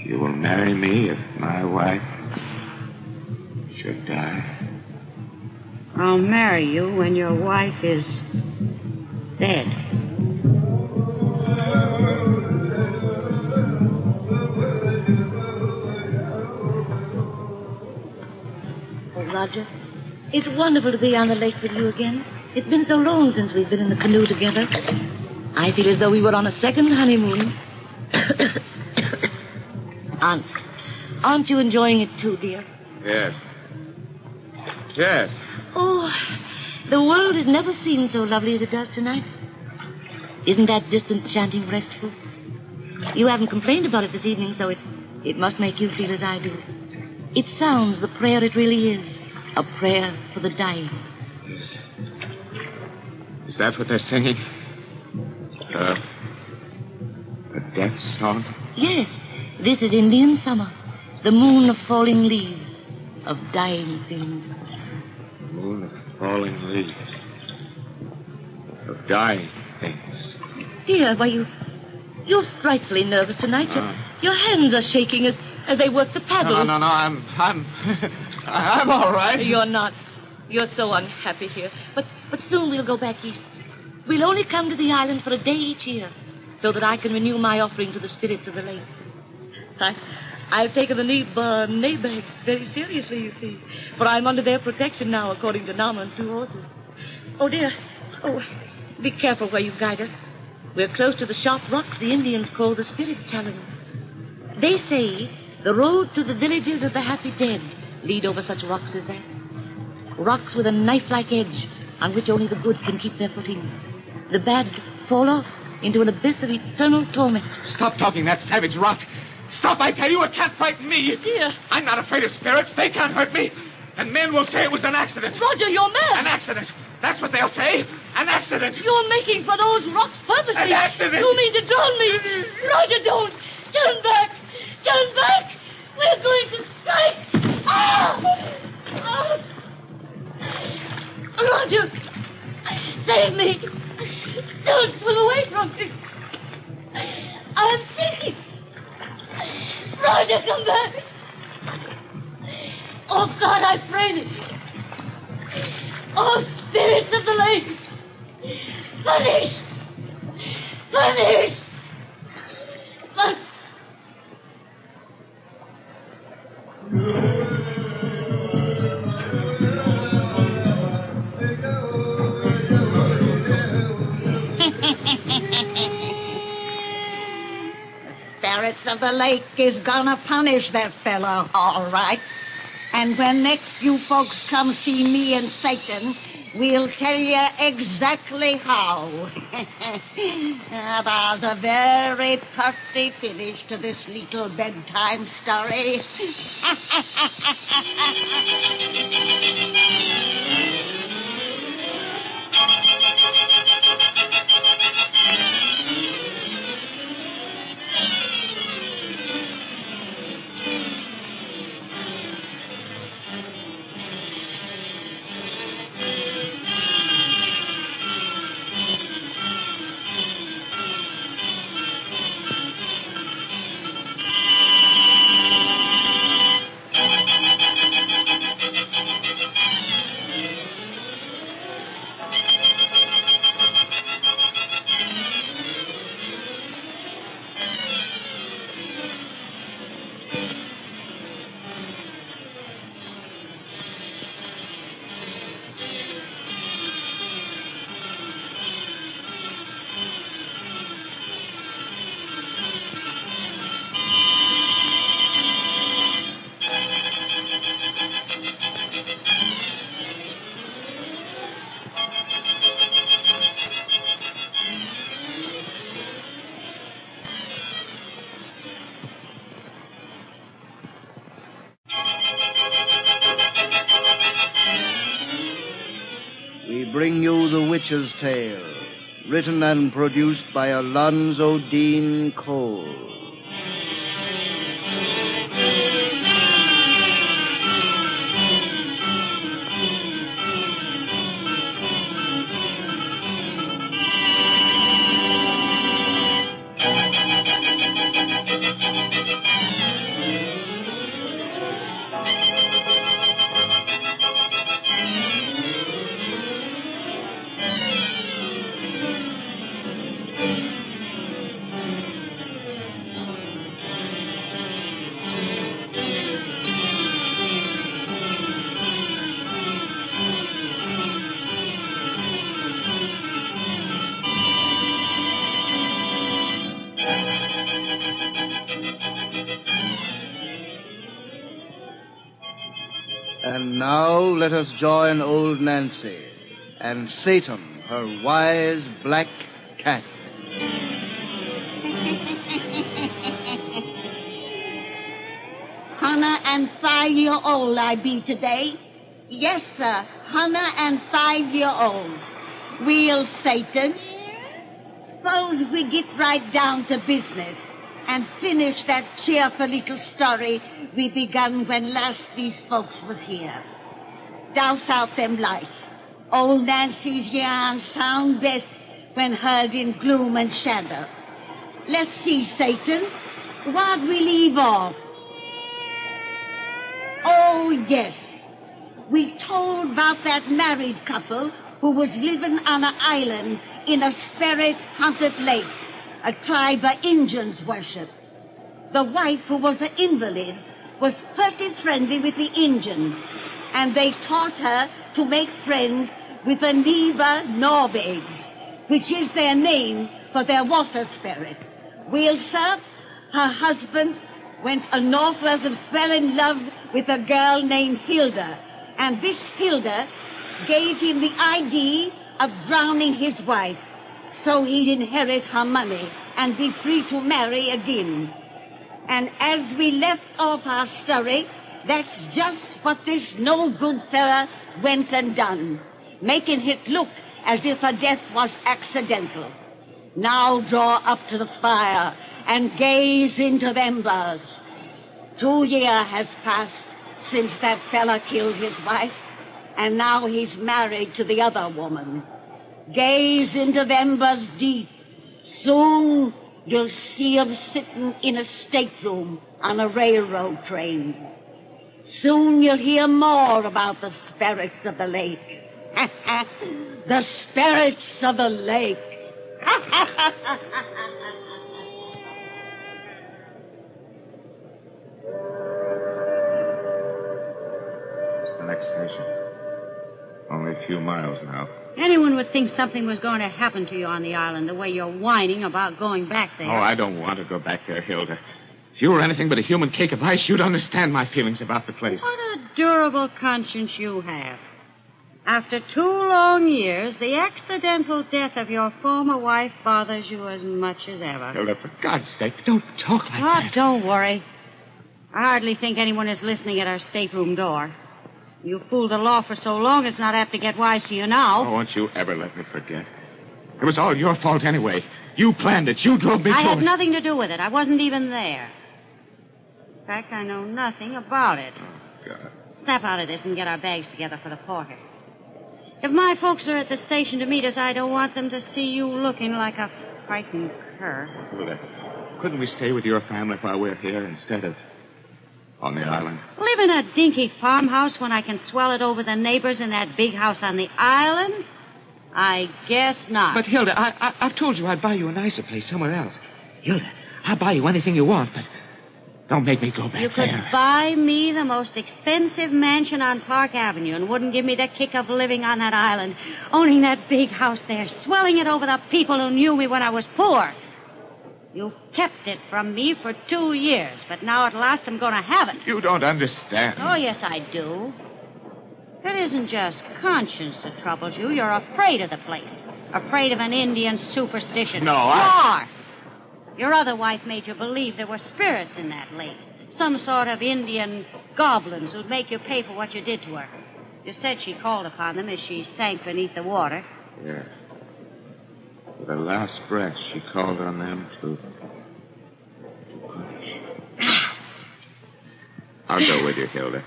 You will marry me if my wife should die. I'll marry you when your wife is dead. Oh, Roger, it's wonderful to be on the lake with you again. It's been so long since we've been in the canoe together. I feel as though we were on a second honeymoon. Aren't you enjoying it too, dear? Yes. Yes. Oh, the world has never seemed so lovely as it does tonight. Isn't that distant chanting restful? You haven't complained about it this evening, so it must make you feel as I do. It sounds the prayer it really is. A prayer for the dying. Yes. Is that what they're singing? A death song? Yes. This is Indian summer. The moon of falling leaves. Of dying things. Moon of falling leaves. Of dying things. Dear, why, you're frightfully nervous tonight. Your hands are shaking as they work the paddle. No, I'm all right. You're not. You're so unhappy here. But soon we'll go back east. We'll only come to the island for a day each year, so that I can renew my offering to the spirits of the lake. I've taken the Nabag very seriously, you see. For I'm under their protection now, according to Nama and 2 horses. Oh, dear. Oh, be careful where you guide us. We're close to the sharp rocks the Indians call the Spirit's Talons. They say the road to the villages of the happy dead lead over such rocks as that. Rocks with a knife-like edge on which only the good can keep their footing. The bad fall off into an abyss of eternal torment. Stop talking that savage rot. Stop, I tell you. It can't frighten me. Dear. I'm not afraid of spirits. They can't hurt me. And men will say it was an accident. Roger, you're mad. An accident. That's what they'll say. An accident. You're making for those rocks purposely. An accident. You mean to drown me. Roger, don't. Turn back. Turn back. We're going to strike. Roger, save me. Don't swim away from me. I'm sinking. Roger, come back. Oh, God, I pray thee. Oh, spirits of the lake. Punish. Punish. Spirits of the lake is gonna punish that fellow, all right. And when next you folks come see me and Satan, we'll tell you exactly how. There's a very pretty finish to this little bedtime story. we bring you The Witch's Tale, written and produced by Alonzo Dean Cole. And now let us join old Nancy and Satan, her wise black cat. Hannah and 5-year-old I be today. Yes, sir, Hannah and 5-year-old. Well, Satan, suppose we get right down to business and finish that cheerful little story we begun when last these folks was here. Douse out them lights. Old Nancy's yarn sound best when heard in gloom and shadow. Let's see, Satan, what'd we leave off? Oh, yes. We told about that married couple who was living on an island in a spirit-haunted lake a tribe of Indians worshipped. The wife, who was an invalid, was pretty friendly with the Indians, and they taught her to make friends with the Neva Norvegs, which is their name for their water spirit. Well, sir, her husband went northwards and fell in love with a girl named Hilda, and this Hilda gave him the idea of drowning his wife, so he'd inherit her money and be free to marry again. And as we left off our story, that's just what this no-good fella went and done, making it look as if her death was accidental. Now draw up to the fire and gaze into the embers. 2 years has passed since that fella killed his wife, and now he's married to the other woman. Gaze into the embers deep. Soon you'll see him sitting in a stateroom on a railroad train. Soon you'll hear more about the spirits of the lake. The spirits of the lake. It's the next station. Only a few miles now. Anyone would think something was going to happen to you on the island, the way you're whining about going back there. Oh, I don't want to go back there, Hilda. If you were anything but a human cake of ice, you'd understand my feelings about the place. What a durable conscience you have. After 2 long years, the accidental death of your former wife bothers you as much as ever. Hilda, for God's sake, don't talk like that. Don't worry. I hardly think anyone is listening at our stateroom door. You fooled the law for so long, it's not apt to get wise to you now. Oh, won't you ever let me forget? It was all your fault anyway. You planned it. You drove me to it. I had nothing to do with it. I wasn't even there. In fact, I know nothing about it. Oh, God. Snap out of this and get our bags together for the porter. If my folks are at the station to meet us, I don't want them to see you looking like a frightened cur. Hilda, couldn't we stay with your family while we're here instead of on the island? Live in a dinky farmhouse when I can swell it over the neighbors in that big house on the island? I guess not. But, Hilda, I've told you I'd buy you a nicer place somewhere else. Hilda, I'll buy you anything you want, but don't make me go back there. You could buy me the most expensive mansion on Park Avenue and wouldn't give me the kick of living on that island, owning that big house there, swelling it over the people who knew me when I was poor. You kept it from me for 2 years, but now at last I'm going to have it. You don't understand. Oh, yes, I do. It isn't just conscience that troubles you. You're afraid of the place. Afraid of an Indian superstition. No, You are. Your other wife made you believe there were spirits in that lake. Some sort of Indian goblins who'd make you pay for what you did to her. You said she called upon them as she sank beneath the water. Yes. With her last breath, she called on them to punish. I'll go with you, Hilda.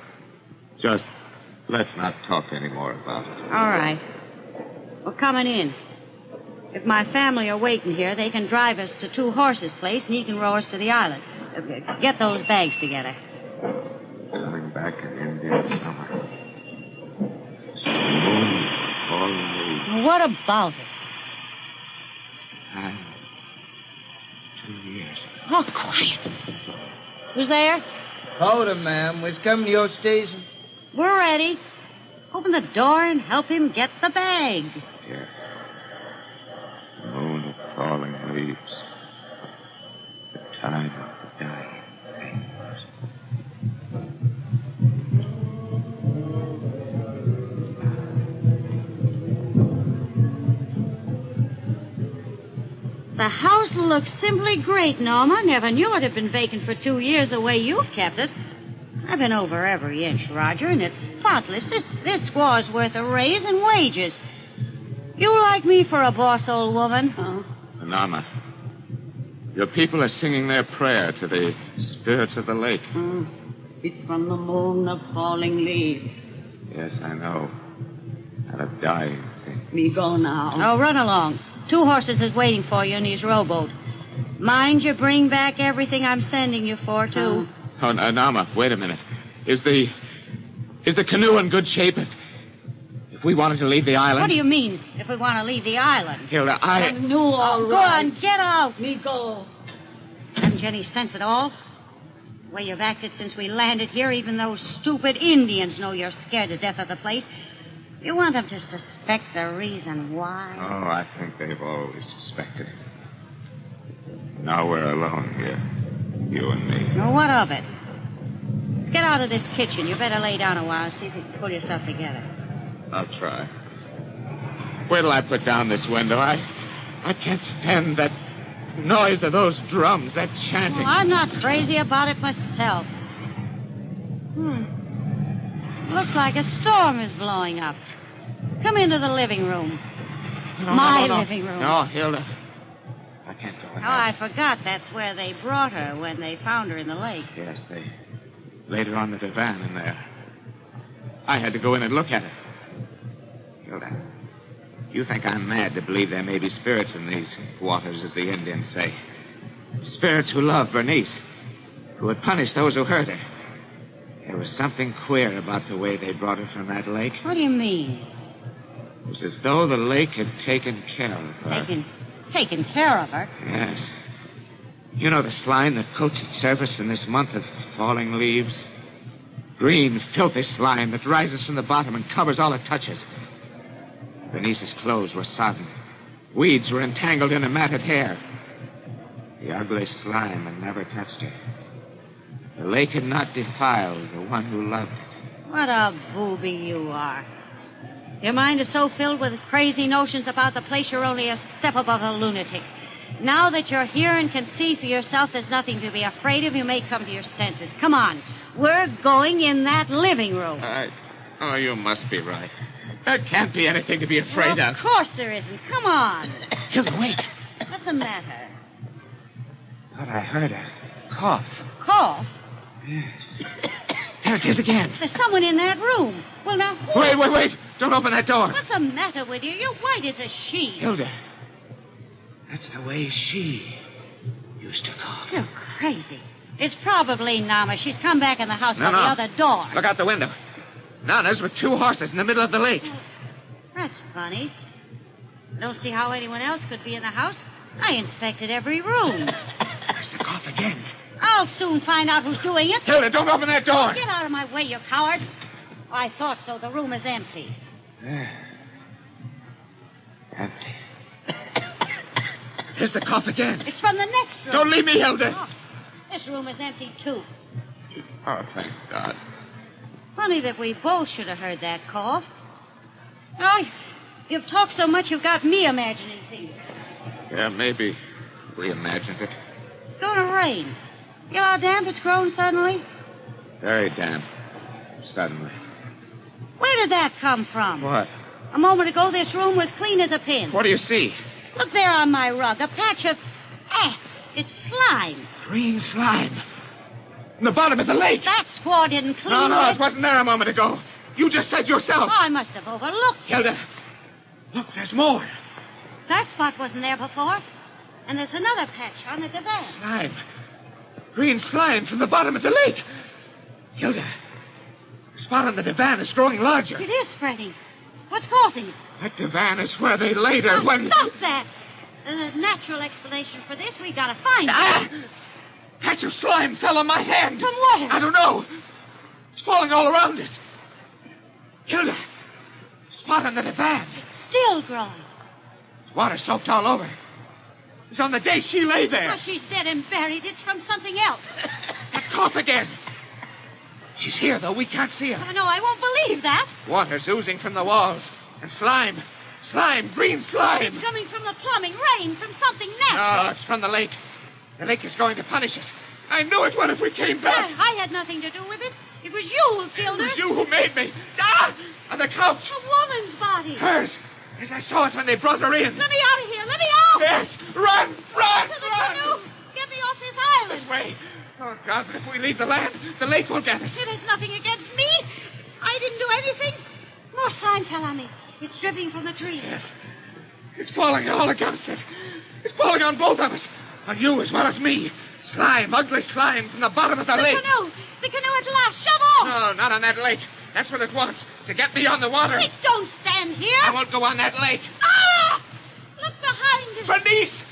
Just let's not talk any more about it. All right. We're coming in. If my family are waiting here, they can drive us to Two Horses' place, and he can row us to the island. Get those bags together. Coming back in Indian summer. It's the moon falling. What about it? Time. 2 years. Oh, quiet. Who's there? Hold him, ma'am. We've come to your station. We're ready. Open the door and help him get the bags. Yes. The moon of falling leaves. The time of the dying. The house looks simply great, Norma. Never knew it had been vacant for 2 years the way you've kept it. I've been over every inch, Roger, and it's spotless. This squaw's worth a raise in wages. You like me for a boss, old woman? Oh. Norma, your people are singing their prayer to the spirits of the lake. It's from the moon of falling leaves. Yes, I know. And of dying things. Me go now. Oh, run along. Two Horses is waiting for you in his rowboat. Mind you bring back everything I'm sending you for, too. Oh, Norma, wait a minute. Is the canoe in good shape? If we wanted to leave the island... What do you mean, if we want to leave the island? Hilda, Canoe, all Go right. on, get out. Me go. Haven't you any sense at all? The way you've acted since we landed here, even those stupid Indians know you're scared to death of the place. You want them to suspect the reason why? Oh, I think they've always suspected. Now we're alone here. You and me. Well, what of it? Let's get out of this kitchen. You better lay down a while and see if you can pull yourself together. I'll try. Where till I put down this window? I can't stand that noise of those drums, that chanting. Well, I'm not crazy about it myself. Looks like a storm is blowing up. Come into the living room. My living room. No, Hilda. I can't go in there. Oh, I forgot that's where they brought her when they found her in the lake. Yes, they laid her on the divan in there. I had to go in and look at her. Hilda, you think I'm mad to believe there may be spirits in these waters, as the Indians say. Spirits who love Bernice, who would punish those who hurt her. There was something queer about the way they brought her from that lake. What do you mean? It was as though the lake had taken care of her. Taken care of her? Yes. You know the slime that coats its surface in this month of falling leaves? Green, filthy slime that rises from the bottom and covers all it touches. Bernice's clothes were sodden. Weeds were entangled in her matted hair. The ugly slime had never touched her. The lake had not defiled the one who loved it. What a booby you are. Your mind is so filled with crazy notions about the place you're only a step above a lunatic. Now that you're here and can see for yourself there's nothing to be afraid of, you may come to your senses. Come on. We're going in that living room. Oh, you must be right. There can't be anything to be afraid of. Of course there isn't. Come on. Hilda, wait. What's the matter? Thought I heard a cough. Cough? Yes. There it is again. There's someone in that room. Well, now, who... Wait. Don't open that door. What's the matter with you? You're white as a sheet. Hilda, that's the way she used to cough. You're crazy. It's probably Nama. She's come back in the house from the other door. Look out the window. Nana's with 2 horses in the middle of the lake. That's funny. I don't see how anyone else could be in the house. I inspected every room. There's the cough again. I'll soon find out who's doing it. Hilda, don't open that door. Get out of my way, you coward. Oh, I thought so. The room is empty. There. Empty. Here's the cough again. It's from the next room. Don't leave me, Hilda. Oh, this room is empty, too. Oh, thank God. Funny that we both should have heard that cough. Oh, you've talked so much you've got me imagining things. Yeah, maybe we imagined it. It's going to rain. You know how damp it's grown suddenly? Very damp. Suddenly. Where did that come from? What? A moment ago, this room was clean as a pin. What do you see? Look there on my rug, a patch of... it's slime. Green slime. In the bottom of the lake. That squaw didn't clean No, it. it wasn't there a moment ago. You just said yourself. Oh, I must have overlooked it. Hilda, look, there's more. That spot wasn't there before. And there's another patch on the divan. Slime. Green slime from the bottom of the lake. Hilda, the spot on the divan is growing larger. It is spreading. What's causing it? That divan is where they laid her when... Stop that! There's a natural explanation for this. We gotta find it. Patch of slime fell on my hand. From where? I don't know. It's falling all around us. Hilda, spot on the divan. It's still growing. It's water soaked all over. It's on the day she lay there. Oh, she's dead and buried. It's from something else. That cough again. She's here, though. We can't see her. Oh, no, I won't believe that. Water's oozing from the walls. And slime. Slime. Green slime. It's coming from the plumbing. Rain from something natural. No, it's from the lake. The lake is going to punish us. I knew it would if we came back. I had nothing to do with it. It was you who killed her. It was you who made me. On the couch. A woman's body. Hers. As I saw it when they brought her in. Let me out of here. Let me out. Yes. Run. Run. To the canoe. Get me off this island. This way. Oh, God, but if we leave the land, the lake will get us. It has nothing against me. I didn't do anything. More slime fell on me. It's dripping from the trees. Yes. It's falling all against us. It's falling on both of us. On you as well as me. Slime, ugly slime from the bottom of the lake. The canoe at last. Shove off. No, not on that lake. That's what it wants. To get me on the water. Quick, don't stand here. I won't go on that lake. Ah! Look behind us. Bernice!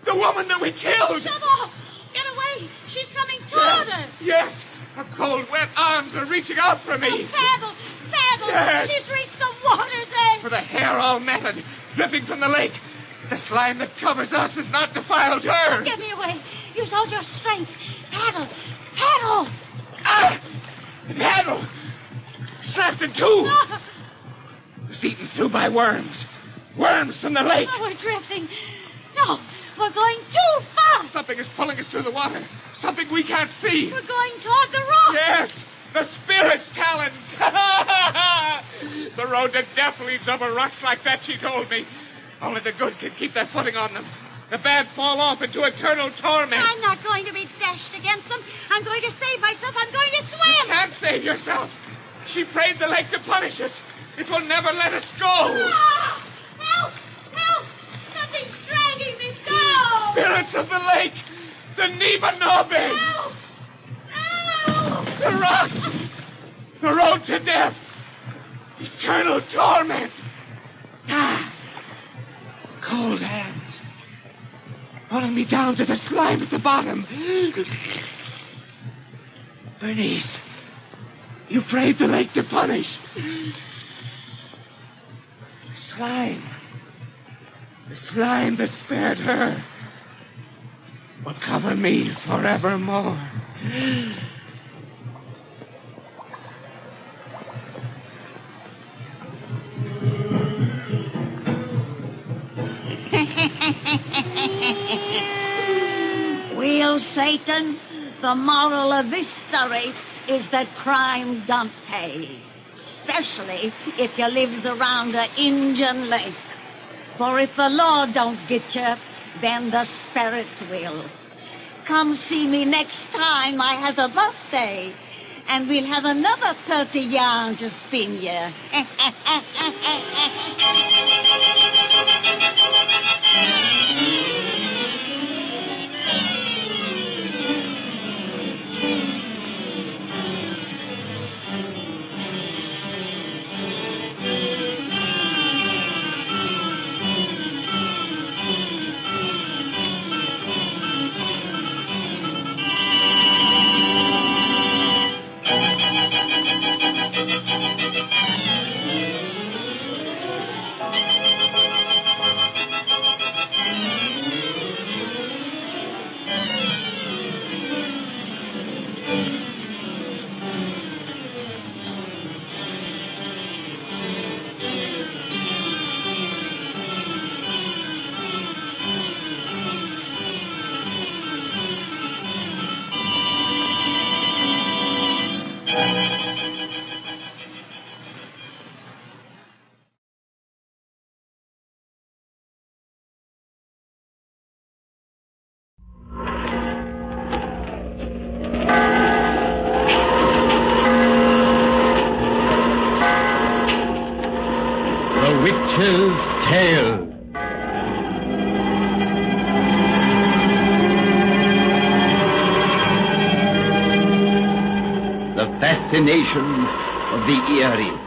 The woman that we killed. Shove off. Get away. She's coming toward us. Yes. Her cold, wet arms are reaching out for me. Oh, paddle. Paddle. Yes. She's reached the water's edge. For the hair all matted, dripping from the lake. The slime that covers us has not defiled her. Get me away. Use all your strength. Paddle. Paddle. Paddle. Slapped in two. Was eaten through by worms. Worms from the lake. Oh, we're drifting. No, we're going too fast. Something is pulling us through the water. Something we can't see. We're going toward the rock. Yes, the spirit's talons. The road to death leads over rocks like that, she told me. Only the good can keep their footing on them. The bad fall off into eternal torment. I'm not going to be dashed against them. I'm going to save myself. I'm going to swim. You can't save yourself. She prayed the lake to punish us. It will never let us go. Ah! Help! Help! Something's dragging me down. Spirits of the lake. The Nibanobes. Help! Help! The rocks. The road to death. Eternal torment. Cold hands. Pulling me down to the slime at the bottom. Bernice, you prayed the lake to punish. Slime. The slime that spared her will cover me forevermore. Well, Satan, the moral of this story is that crime don't pay, especially if you lives around the Injun Lake. For if the law don't get you, then the spirits will. Come see me next time I has a birthday, and we'll have another 30 yarn to spin you. Witch's Tale. The fascination of the eerie,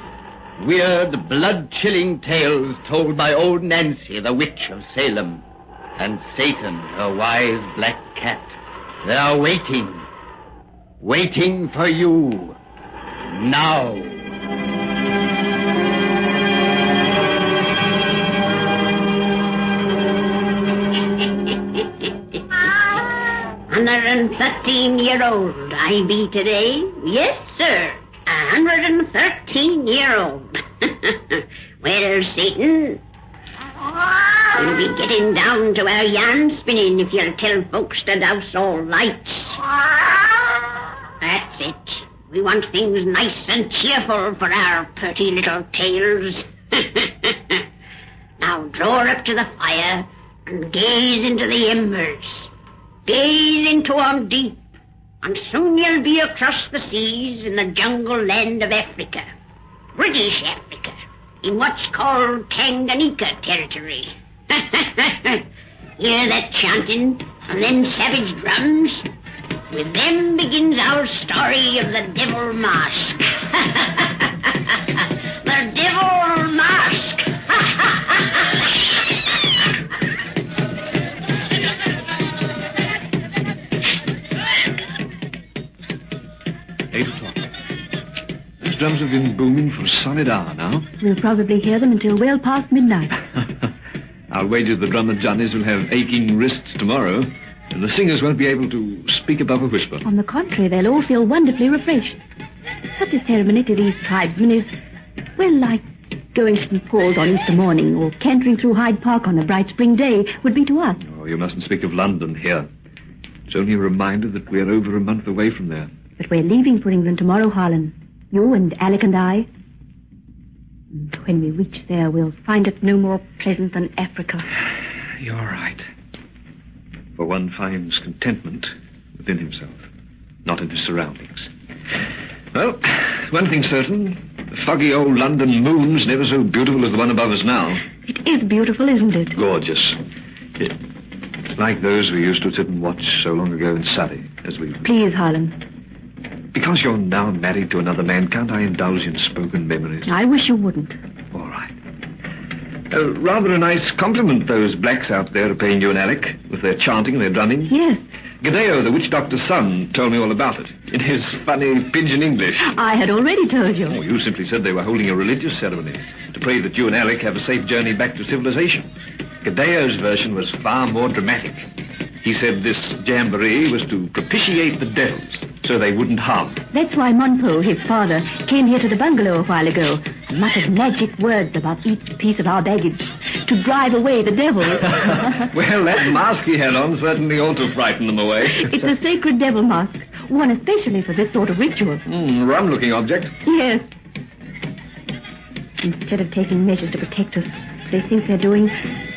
weird, blood-chilling tales told by old Nancy, the witch of Salem, and Satan, her wise black cat. They are waiting for you, now. $113-year-old I be today. Yes, sir. 113-year-old. Well, Satan, we'll be getting down to our yarn spinning if you'll tell folks to douse all lights. That's it. We want things nice and cheerful for our purty little tales. Now draw up to the fire and gaze into the embers. Gaze into 'em deep, and soon you'll be across the seas in the jungle land of Africa. British Africa, in what's called Tanganyika territory. Hear that chanting and them savage drums? With them begins our story of the Devil Mask. The Devil Mask! 8 o'clock. Those drums have been booming for a solid hour now. We'll probably hear them until well past midnight. I'll wager the drummer Johnnies will have aching wrists tomorrow, and the singers won't be able to speak above a whisper. On the contrary, they'll all feel wonderfully refreshed. Such a ceremony to these tribesmen is, well, like going to St. Paul's on Easter morning or cantering through Hyde Park on a bright spring day would be to us. Oh, you mustn't speak of London here. It's only a reminder that we're over a month away from there. But we're leaving for England tomorrow, Harlan. You and Alec and I. And when we reach there, we'll find it no more pleasant than Africa. You're right. For one finds contentment within himself, not in his surroundings. Well, one thing's certain. The foggy old London moon's never so beautiful as the one above us now. It is beautiful, isn't it? Gorgeous. It's like those we used to sit and watch so long ago in Surrey, as we... Please, Harlan. Because you're now married to another man, can't I indulge in spoken memories? I wish you wouldn't. All right. Rather a nice compliment those blacks out there are paying you and Alec, with their chanting and their drumming. Yes. Gadeo, the witch doctor's son, told me all about it, in his funny pidgin English. I had already told you. Oh, you simply said they were holding a religious ceremony, to pray that you and Alec have a safe journey back to civilization. Gadeo's version was far more dramatic. He said this jamboree was to propitiate the devils, so they wouldn't harm. That's why Monpo, his father, came here to the bungalow a while ago and muttered magic words about each piece of our baggage to drive away the devil. Well, that mask he had on certainly ought to frighten them away. It's a sacred devil mask, worn especially for this sort of ritual. Rum-looking object. Yes. Instead of taking measures to protect us, they think they're doing,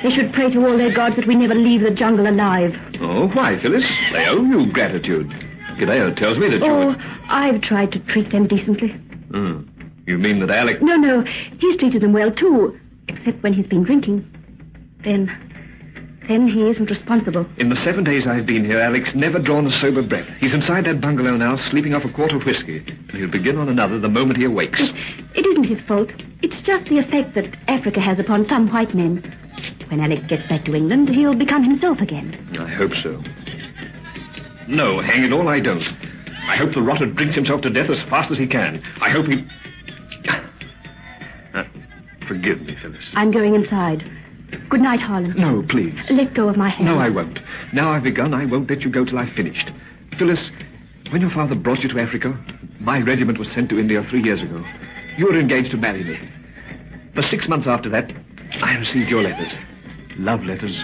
they should pray to all their gods that we never leave the jungle alive. Oh, why, Phyllis? They owe you gratitude. Gadeo tells me that you... Oh, I've tried to treat them decently. You mean that Alec... No, he's treated them well, too, except when he's been drinking. Then he isn't responsible. In the 7 days I've been here, Alec's never drawn a sober breath. He's inside that bungalow now, sleeping off a quart of whiskey, and he'll begin on another the moment he awakes. It isn't his fault. It's just the effect that Africa has upon some white men. When Alec gets back to England, he'll become himself again. I hope so. No, hang it all, I don't. I hope the rotter drinks himself to death as fast as he can. I hope he... forgive me, Phyllis. I'm going inside. Good night, Harlan. No, please. Let go of my hand. No, I won't. Now I've begun, I won't let you go till I've finished. Phyllis, when your father brought you to Africa, my regiment was sent to India 3 years ago. You were engaged to marry me. For 6 months after that, I received your letters. Love letters,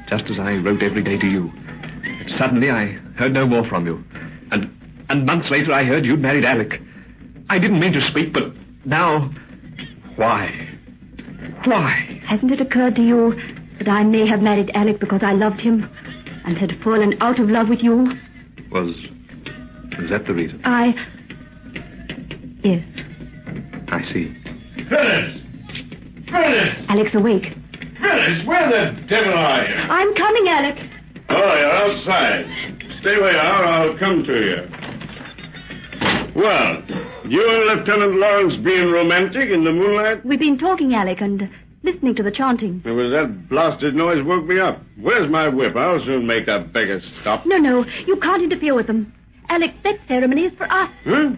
just as I wrote every day to you. Suddenly, I heard no more from you. And months later, I heard you'd married Alec. I didn't mean to speak, but now... Why? Why? Hasn't it occurred to you that I may have married Alec because I loved him and had fallen out of love with you? Was that the reason? Yes. I see. Phyllis! Phyllis! Alec's awake. Phyllis, where the devil are you? I'm coming, Alec. Oh, you're outside. Stay where you are, I'll come to you. Well, you and Lieutenant Lawrence being romantic in the moonlight? We've been talking, Alec, and listening to the chanting. It was that blasted noise woke me up. Where's my whip? I'll soon make that beggar stop. No, you can't interfere with them. Alec, that ceremony is for us. Huh?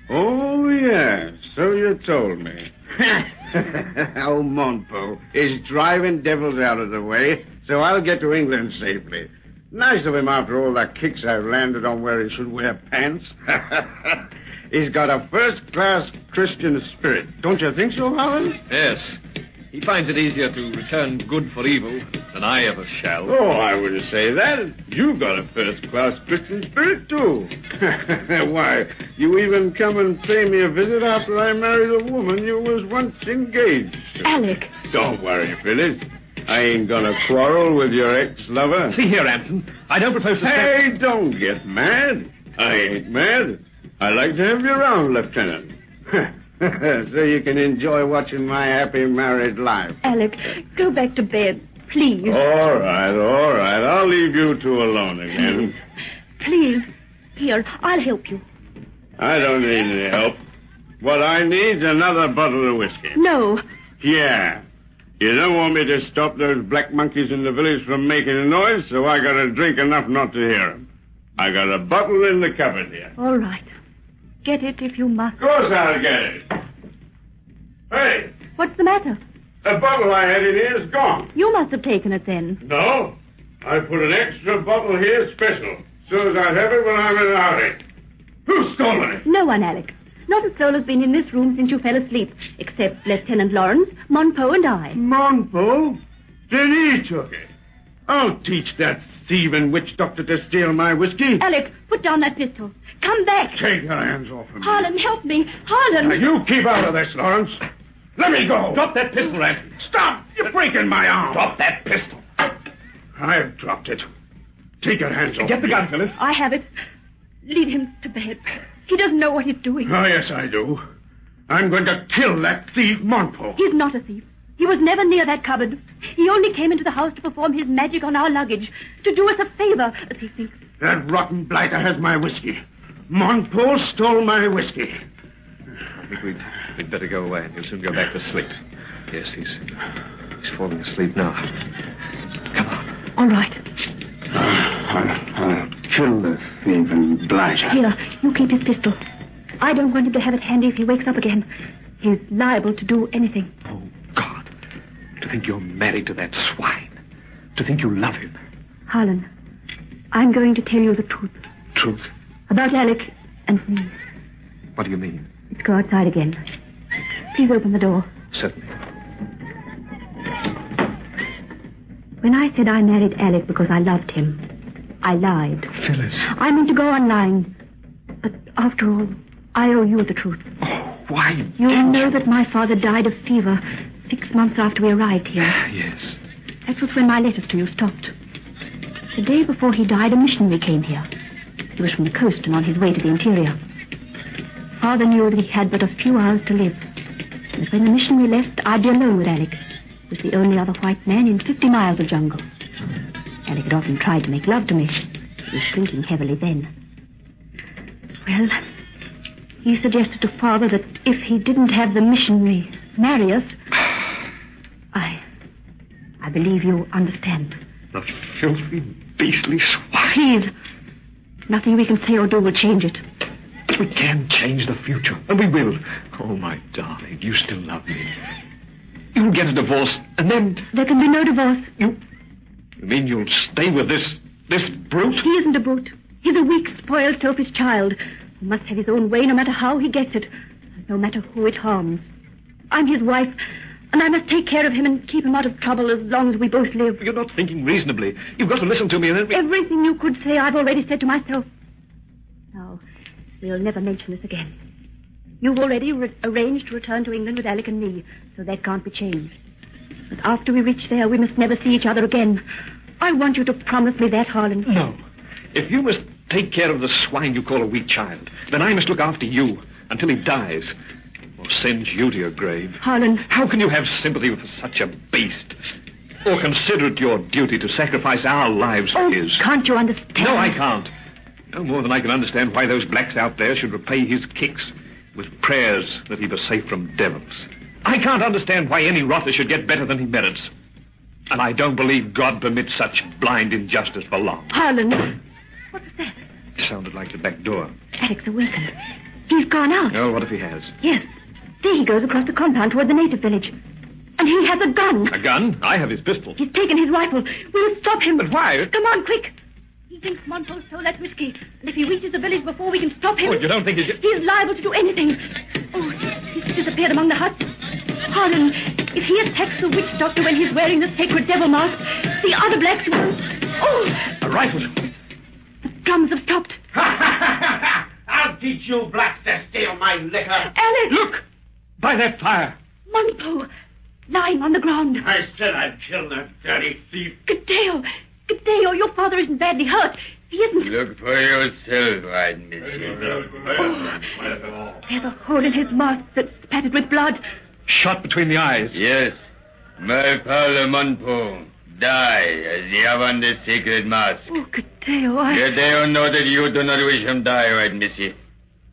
Oh, yeah, so you told me. Oh, Montpo is driving devils out of the way, so I'll get to England safely. Nice of him after all the kicks I've landed on where he should wear pants. He's got a first-class Christian spirit. Don't you think so, Holland? Yes. He finds it easier to return good for evil than I ever shall. Oh, I wouldn't say that. You've got a first-class Christian spirit, too. Why, you even come and pay me a visit after I married a woman you was once engaged to. Alec. Don't worry, Phyllis. I ain't gonna quarrel with your ex-lover. See here, Anson. I don't propose to... Hey, don't get mad. I ain't mad. I like to have you around, Lieutenant. So you can enjoy watching my happy married life. Alec, go back to bed, please. All right. I'll leave you two alone again. Please. Here, I'll help you. I don't need any help. What I need's another bottle of whiskey. No. Yeah. You don't want me to stop those black monkeys in the village from making a noise, so I gotta drink enough not to hear them. I got a bottle in the cupboard here. All right. Get it if you must. Of course I'll get it. Hey! What's the matter? The bottle I had in here is gone. You must have taken it then. No. I put an extra bottle here special, so as I'd have it when I'm in a hurry. Who's stolen it? No one, Alec. Not a soul has been in this room since you fell asleep, except Lieutenant Lawrence, Montpo, and I. Montpo? Then he took it. I'll teach that thieving witch doctor to steal my whiskey. Alec, put down that pistol. Come back. Take your hands off of me. Harlan, help me. Harlan. Now, you keep out of this, Lawrence. Let me go. Drop that pistol, Anson. Stop! You're breaking my arm. Drop that pistol. I've dropped it. Take your hands off Get the me. gun, Phyllis. I have it. Lead him to bed. He doesn't know what he's doing. Oh, yes, I do. I'm going to kill that thief, Montpo. He's not a thief. He was never near that cupboard. He only came into the house to perform his magic on our luggage, to do us a favor, as he thinks. That rotten blighter has my whiskey. Montpo stole my whiskey. I think we'd better go away, and he'll soon go back to sleep. Yes, he's falling asleep now. Come on. All right. I'll kill the thieving blighter. Here, you keep his pistol. I don't want him to have it handy if he wakes up again. He's liable to do anything. Oh, God. To think you're married to that swine. To think you love him. Harlan, I'm going to tell you the truth. Truth? About Alec and me. What do you mean? Let's go outside again. Please open the door. Certainly. When I said I married Alec because I loved him, I lied. Phyllis. I meant to go on lying. But after all, I owe you the truth. Oh, why? You know that my father died of fever 6 months after we arrived here. Yes. That was when my letters to you stopped. The day before he died, a missionary came here. He was from the coast and on his way to the interior. Father knew that he had but a few hours to live. And when the missionary left, I'd be alone with Alec. He was the only other white man in 50 miles of jungle. Alec had often tried to make love to me. He was drinking heavily then. Well, he suggested to Father that if he didn't have the missionary marry us, I believe you understand. The filthy, beastly swine. Please. Nothing we can say or do will change it. We can change the future, and we will. Oh, my darling, you still love me. You'll get a divorce, and then... There can be no divorce. You mean you'll stay with this brute? He isn't a brute. He's a weak, spoiled, selfish child. He must have his own way no matter how he gets it, no matter who it harms. I'm his wife, and I must take care of him and keep him out of trouble as long as we both live. You're not thinking reasonably. You've got to listen to me and then... Everything you could say I've already said to myself. Now, we'll never mention this again. You've already arranged to return to England with Alec and me, so that can't be changed. But after we reach there, we must never see each other again. I want you to promise me that, Harlan. No. If you must take care of the swine you call a weak child, then I must look after you until he dies. Or sends you to your grave. Harlan. How can you have sympathy with such a beast? Or consider it your duty to sacrifice our lives for his? Can't you understand? No, I can't. No more than I can understand why those blacks out there should repay his kicks with prayers that he was safe from devils. I can't understand why any rotter should get better than he merits. And I don't believe God permits such blind injustice for long. Harlan. What was that? It sounded like the back door. Alec's awakened. He's gone out. Oh, what if he has? Yes. There he goes across the compound toward the native village. And he has a gun. A gun? I have his pistol. He's taken his rifle. We'll stop him. But why? Come on, quick. He thinks Monpo stole that whiskey. And if he reaches the village before we can stop him... Oh, you don't think he's... He's liable to do anything. Oh, he's disappeared among the huts. Harlan, if he attacks the witch doctor when he's wearing the sacred devil mask, the other blacks will... Oh! A rifle. The drums have stopped. I'll teach you blacks to steal my liquor. Alec! Look! By that fire. Monpo, lying on the ground. I said I'd kill that dirty thief. Gadeo, your father isn't badly hurt. He isn't... Look for yourself, White Monsieur. Oh, there's a hole in his mask that's spattered with blood. Shot between the eyes. Yes. My father Monpo died as he have on the sacred mask. Oh, Gadeo, Gadeo know that you do not wish him die, White Monsieur.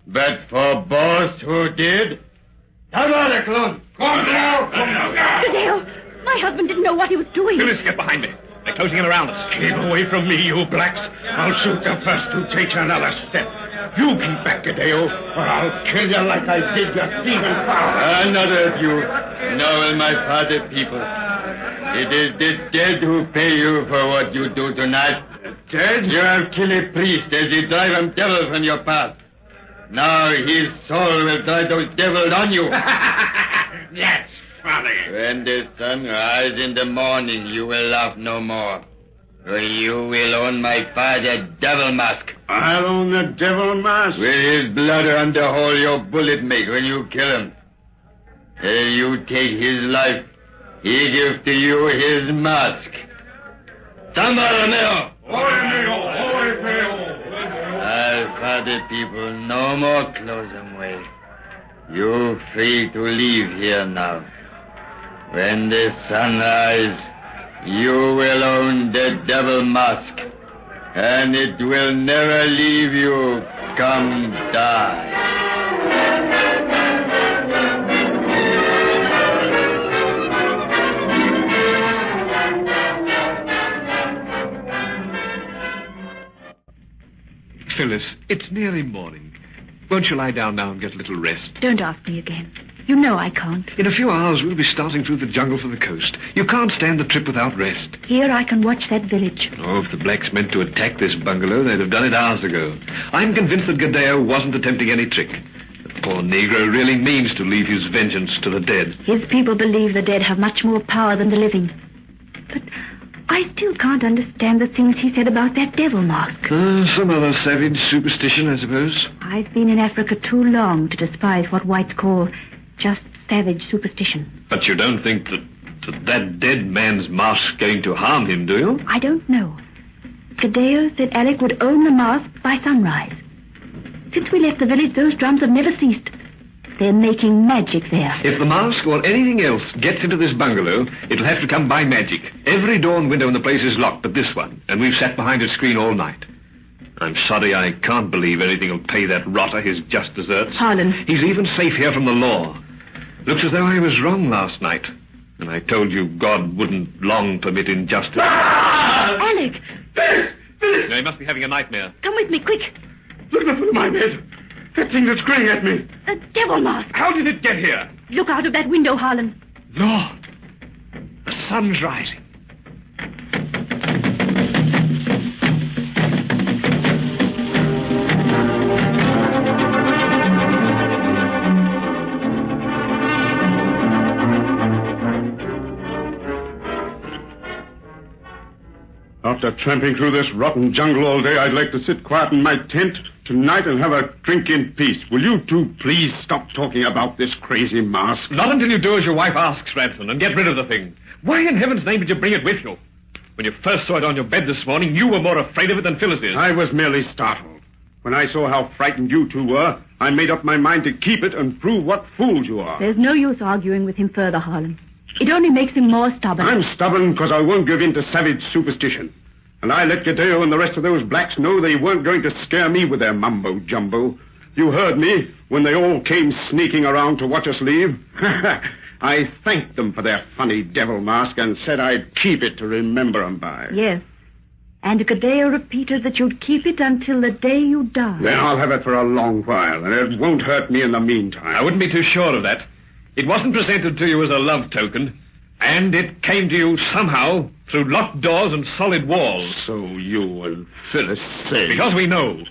But for boss who did... How about it, clone? Come now! Gadeo, my husband didn't know what he was doing. Phyllis, get behind me. They're closing in around us. Keep away from me, you blacks. I'll shoot the first who takes another step. You keep back, Gadeo, or I'll kill you like I did your thieving father. Another of you. Noble, my father people. It is the dead who pay you for what you do tonight. Dead? You have killed a priest as he drive them devils from your path. Now his soul will drive those devils on you. That's funny. When the sun rises in the morning, you will laugh no more. For you will own my father's devil mask. I'll own the devil mask? With his blood on the hole your bullet make when you kill him. As you take his life, he gives to you his mask. Samba Romeo! I'll father people, no more close them way. You're free to leave here now. When the sun rises, you will own the devil mask, and it will never leave you, come die. Phyllis, it's nearly morning. Won't you lie down now and get a little rest? Don't ask me again. You know I can't. In a few hours, we'll be starting through the jungle for the coast. You can't stand the trip without rest. Here I can watch that village. Oh, if the blacks meant to attack this bungalow, they'd have done it hours ago. I'm convinced that Gadeo wasn't attempting any trick. The poor Negro really means to leave his vengeance to the dead. His people believe the dead have much more power than the living. But I still can't understand the things he said about that devil mask. Some other savage superstition, I suppose. I've been in Africa too long to despise what whites call just savage superstition. But you don't think that dead man's mask's going to harm him, do you? I don't know. Gadeo said Alec would own the mask by sunrise. Since we left the village, those drums have never ceased. They're making magic there. If the mask or anything else gets into this bungalow, it'll have to come by magic. Every door and window in the place is locked but this one, and we've sat behind a screen all night. I'm sorry I can't believe anything will pay that rotter his just deserts. Harlan. He's even safe here from the law. Looks as though I was wrong last night. And I told you God wouldn't long permit injustice. Alec! Now, he must be having a nightmare. Come with me, quick. Look at the foot of my bed. That thing that's grinning at me. The devil mask. How did it get here? Look out of that window, Harlan. Lord, the sun's rising. After tramping through this rotten jungle all day, I'd like to sit quiet in my tent tonight and have a drink in peace. Will you two please stop talking about this crazy mask? Not until you do as your wife asks, Ranson, and get rid of the thing. Why in heaven's name did you bring it with you? When you first saw it on your bed this morning, you were more afraid of it than Phyllis is. I was merely startled. When I saw how frightened you two were, I made up my mind to keep it and prove what fools you are. There's no use arguing with him further, Harlan. It only makes him more stubborn. I'm stubborn because I won't give in to savage superstition. And I let Gadeo and the rest of those blacks know they weren't going to scare me with their mumbo-jumbo. You heard me when they all came sneaking around to watch us leave. I thanked them for their funny devil mask and said I'd keep it to remember 'em by. Yes. And Gadeo repeated that you'd keep it until the day you die. Then I'll have it for a long while, and it won't hurt me in the meantime. I wouldn't be too sure of that. It wasn't presented to you as a love token, and it came to you somehow through locked doors and solid walls. So you and Phyllis say... Because we know.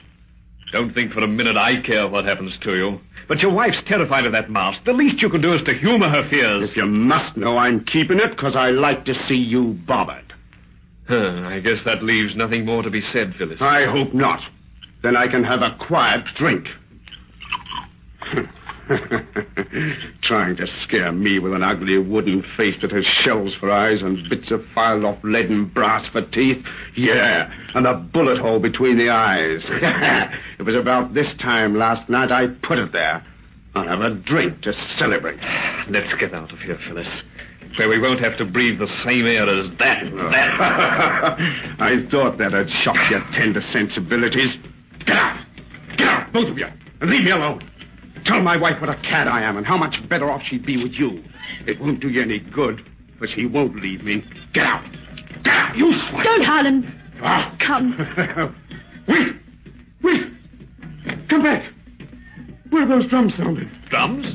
Don't think for a minute I care what happens to you. But your wife's terrified of that mask. The least you can do is to humor her fears. If you must know I'm keeping it, because I like to see you bothered. I guess that leaves nothing more to be said, Phyllis. I hope not. Then I can have a quiet drink. Trying to scare me with an ugly wooden face that has shells for eyes and bits of filed-off lead and brass for teeth. Yeah, and a bullet hole between the eyes. It was about this time last night I put it there. I'll have a drink to celebrate. Let's get out of here, Phyllis. Where we won't have to breathe the same air as that. I thought that'd shock your tender sensibilities. Get out! Get out, both of you, and leave me alone. Tell my wife what a cad I am and how much better off she'd be with you. It won't do you any good, but she won't leave me. Get out! Get out, you swine! Don't, Harlan. Come. Wait! Come back! Where are those drums sounding? Drums?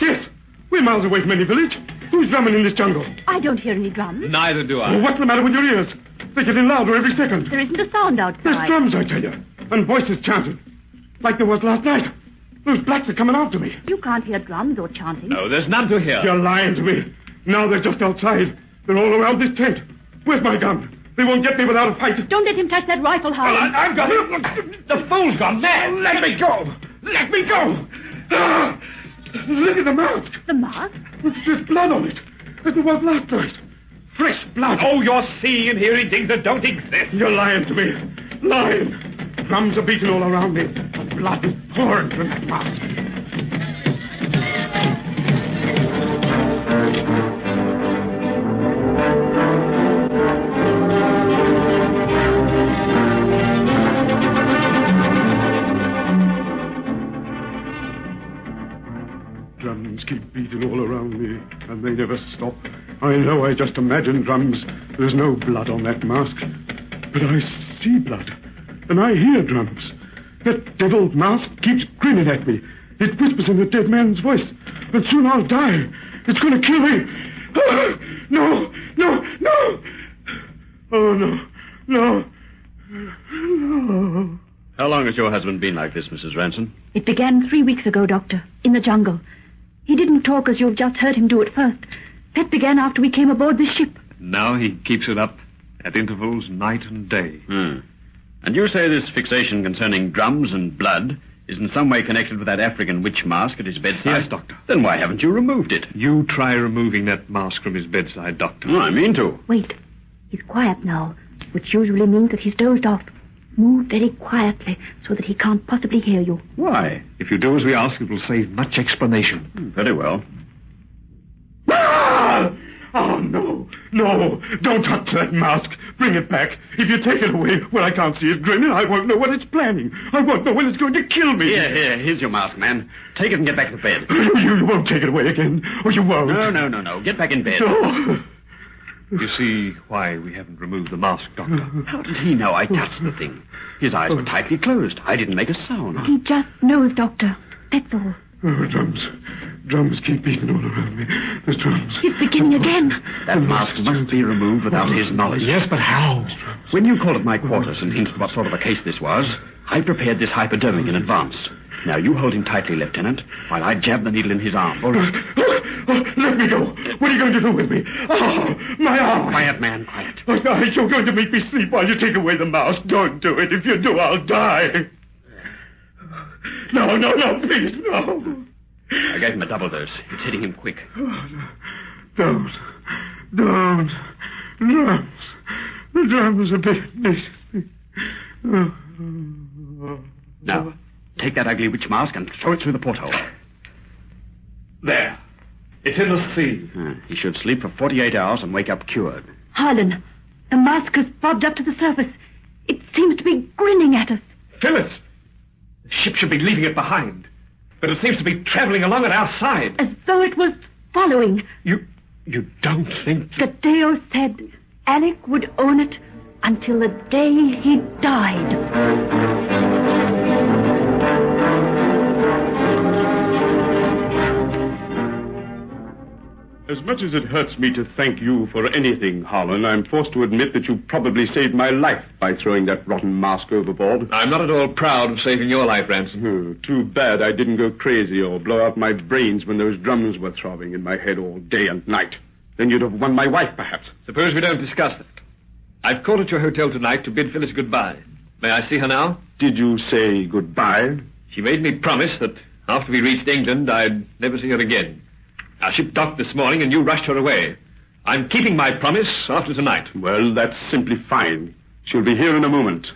Yes! We're miles away from any village. Who's drumming in this jungle? I don't hear any drums. Neither do I. Well, what's the matter with your ears? They're getting louder every second. There isn't a sound outside. There's drums, I tell you. And voices chanting. Like there was last night. Those blacks are coming after me. You can't hear drums or chanting. No, there's none to hear. You're lying to me. Now they're just outside. They're all around this tent. Where's my gun? They won't get me without a fight. Don't let him touch that rifle, Harlan. Well, I've got it. The fool's gone mad. Let me go. Let me go. Ah! Look at the mask. The mask? There's blood on it, as there was last night. Fresh blood. Oh, you're seeing and hearing things that don't exist. You're lying to me. Lying. Drums are beating all around me. Blood is pouring from that mask. Drums keep beating all around me, and they never stop. I know I just imagine drums. There's no blood on that mask. But I see blood, and I hear drums. That devil mask keeps grinning at me. It whispers in the dead man's voice, and soon I'll die. It's going to kill me. No! Oh, no. How long has your husband been like this, Mrs. Ranson? It began 3 weeks ago, Doctor, in the jungle. He didn't talk as you've just heard him do at first. That began after we came aboard this ship. Now he keeps it up at intervals night and day. And you say this fixation concerning drums and blood is in some way connected with that African witch mask at his bedside? Yes, Doctor. Then why haven't you removed it? You try removing that mask from his bedside, Doctor. I mean to. Wait. He's quiet now, which usually means that he's dozed off. Move very quietly so that he can't possibly hear you. Why? If you do as we ask, it will save much explanation. Very well. Oh, no. Don't touch that mask. Bring it back. If you take it away, well, I can't see it grinning. I won't know what it's planning. I won't know when it's going to kill me. Here's your mask, man. Take it and get back to bed. You won't take it away again. Or you won't. No. Get back in bed. No. You see why we haven't removed the mask, Doctor. How did he know I touched the thing? His eyes were tightly closed. I didn't make a sound. He just knows, Doctor. That's all. Oh, drums. Drums keep beating all around me. There's drums. It's beginning again. That mask must be removed without his knowledge. Yes, but how? When you called at my quarters and hinted what sort of a case this was, I prepared this hypodermic in advance. Now, you hold him tightly, Lieutenant, while I jab the needle in his arm. All right. Let me go. What are you going to do with me? Oh, my arm. Quiet, man, quiet. You're going to make me sleep while you take away the mask. Don't do it. If you do, I'll die. No, please, no. I gave him a double dose. It's hitting him quick. Don't. Drums. The drums are beating me. Now, take that ugly witch mask and throw it through the porthole. There. It's in the sea. He should sleep for 48 hours and wake up cured. Harlan, the mask has bobbed up to the surface. It seems to be grinning at us. Phyllis! The ship should be leaving it behind. But it seems to be traveling along at our side. As though it was following. You don't think... Gadeo said Alec would own it until the day he died. As much as it hurts me to thank you for anything, Harlan, I'm forced to admit that you probably saved my life by throwing that rotten mask overboard. I'm not at all proud of saving your life, Ransom. Too bad I didn't go crazy or blow out my brains when those drums were throbbing in my head all day and night. Then you'd have won my wife, perhaps. Suppose we don't discuss that. I've called at your hotel tonight to bid Phyllis goodbye. May I see her now? Did you say goodbye? She made me promise that after we reached England, I'd never see her again. Our ship docked this morning and you rushed her away. I'm keeping my promise after tonight. Well, that's simply fine. She'll be here in a moment.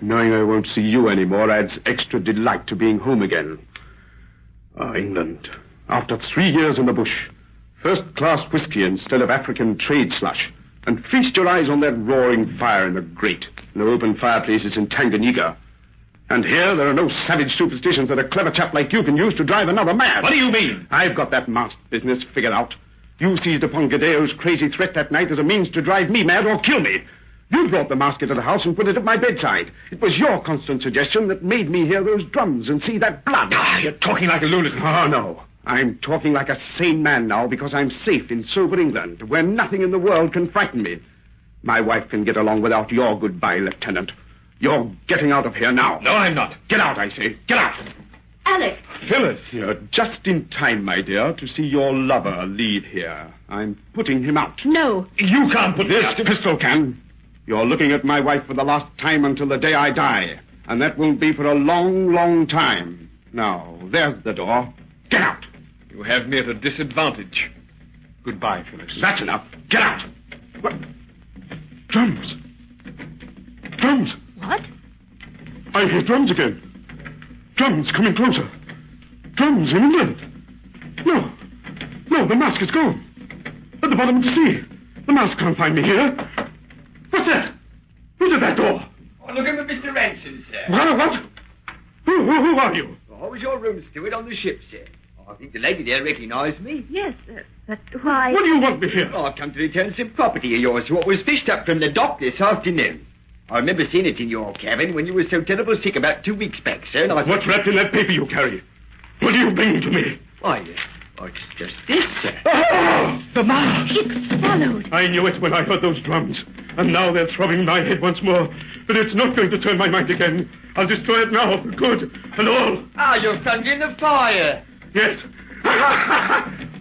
Knowing I won't see you anymore adds extra delight to being home again. England. After 3 years in the bush. First-class whiskey instead of African trade slush. And feast your eyes on that roaring fire in the grate. No open fireplaces in Tanganyika. And here there are no savage superstitions that a clever chap like you can use to drive another mad. What do you mean? I've got that masked business figured out. You seized upon Gadeo's crazy threat that night as a means to drive me mad or kill me. You brought the mask into the house and put it at my bedside. It was your constant suggestion that made me hear those drums and see that blood. You're talking like a lunatic. Oh, no. I'm talking like a sane man now because I'm safe in sober England, where nothing in the world can frighten me. My wife can get along without your goodbye, Lieutenant. You're getting out of here now. No, I'm not. Get out, I say. Get out. Alec. Phyllis, you're just in time, my dear, to see your lover leave here. I'm putting him out. No. You can't put this pistol can. You're looking at my wife for the last time until the day I die. And that won't be for a long, long time. Now, there's the door. Get out. You have me at a disadvantage. Goodbye, Phyllis. That's enough. Get out. What? Drums. Drums. What? I hear drums again. Drums coming closer. Drums in England. No, the mask is gone. At the bottom of the sea. The mask can't find me here. What's that? Who's at that door? Oh, looking for Mr. Ransom, sir. What? Who are you? Oh, I was your room steward on the ship, sir. Oh, I think the lady there recognised me. Yes, but why... What do you want me here? Oh, I've come to return some property of yours, what was fished up from the dock this afternoon. I remember seeing it in your cabin when you were so terrible sick about 2 weeks back, sir, and I... What's wrapped in that paper you carry? What do you bring to me? Why, it's just this, sir. Oh! The mask! It's swallowed. I knew it when I heard those drums. And now they're throbbing in my head once more. But it's not going to turn my mind again. I'll destroy it now for good and all. Ah, you're thundering the fire. Yes.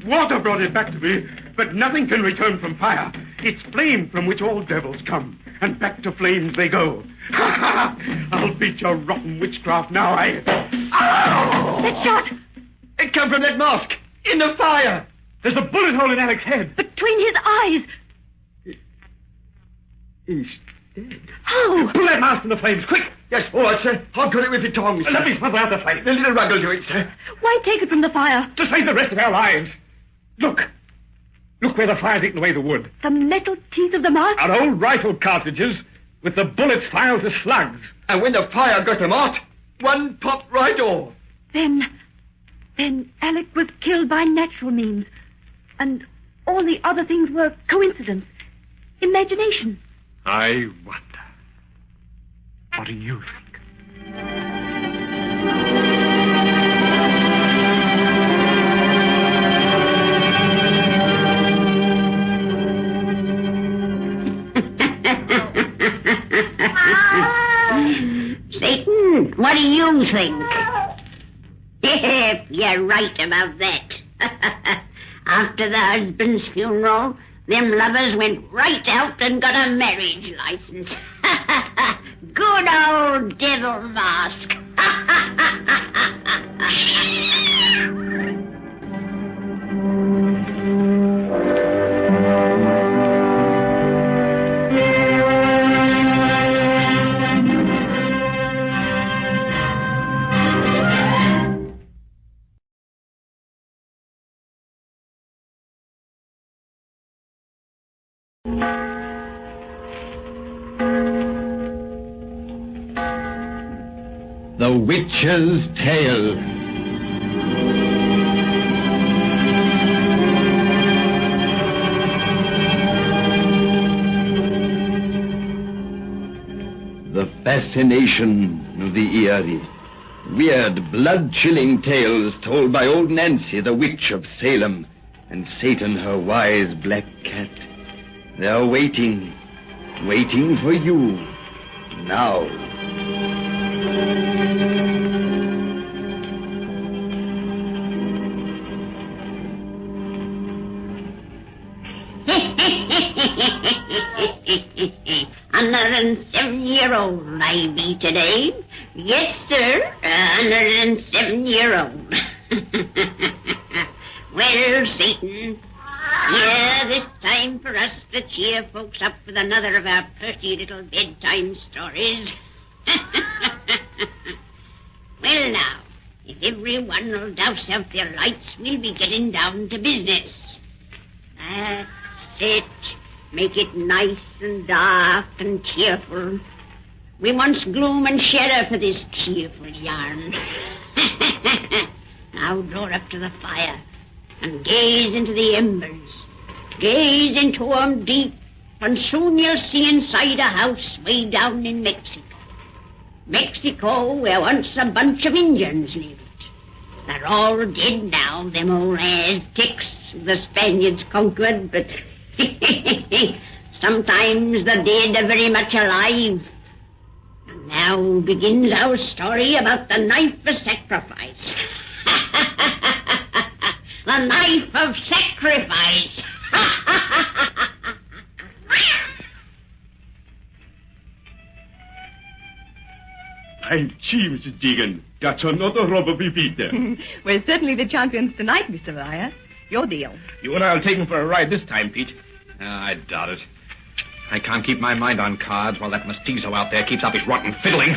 Water brought it back to me, but nothing can return from fire. It's flame from which all devils come, and back to flames they go. I'll beat your rotten witchcraft now, That shot! It come from that mask, in the fire. There's a bullet hole in Alec's head. Between his eyes. He's dead. How? Pull that mask from the flames, quick! Yes, all right, sir. I'll cut it with the tongs. Let me smother out the flame. The little rug will do it, sir. Why take it from the fire? To save the rest of our lives. Look where the fire's eaten away the wood. The metal teeth of the mask? Our old rifle cartridges with the bullets filed to slugs. And when the fire got them out, one popped right off. Then Alec was killed by natural means. And all the other things were coincidence. Imagination. I wonder. What do you think? Satan, what do you think? You're right about that. After the husband's funeral, them lovers went right out and got a marriage license. Good old devil mask. The Witch's Tale. The fascination of the eerie. Weird, blood-chilling tales told by old Nancy, the witch of Salem, and Satan, her wise black cat. They're waiting for you, now. $107 I be today. Yes, sir, 107-year-old. Well, Satan, here this time for us to cheer folks up with another of our pretty little bedtime stories. Well, now, if everyone will douse out their lights, we'll be getting down to business. That's it. Make it nice and dark and cheerful. We wants gloom and shadow for this cheerful yarn. Now draw up to the fire and gaze into the embers. Gaze into 'em deep, and soon you'll see inside a house way down in Mexico. Mexico, where once a bunch of Indians lived. They're all dead now, them old Aztecs the Spaniards conquered, but sometimes the dead are very much alive. And now begins our story about the knife of sacrifice. The knife of sacrifice. By Jeeves, Deegan, that's another robber we beat there. We're certainly the champions tonight, Mr. Ryer. Your deal. You and I'll take him for a ride this time, Pete. I doubt it. I can't keep my mind on cards while that mestizo out there keeps up his rotten fiddling.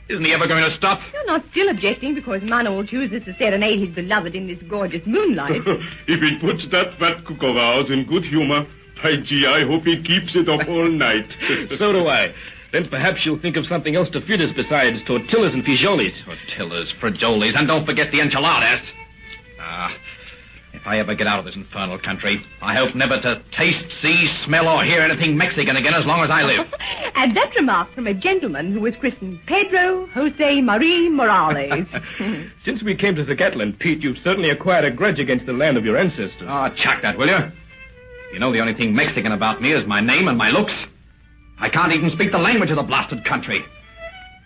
Isn't he ever going to stop? You're not still objecting because Mano chooses to serenade his beloved in this gorgeous moonlight. If he puts that fat cook of ours in good humor, by gee, I hope he keeps it up all night. So do I. Then perhaps you'll think of something else to feed us besides tortillas and frijoles. Tortillas, frijoles, and don't forget the enchiladas. If I ever get out of this infernal country, I hope never to taste, see, smell, or hear anything Mexican again as long as I live. And that remark from a gentleman who was christened Pedro Jose Marie Morales. Since we came to Zagatland, Pete, you've certainly acquired a grudge against the land of your ancestors. Oh, chuck that, will you? You know the only thing Mexican about me is my name and my looks. I can't even speak the language of the blasted country.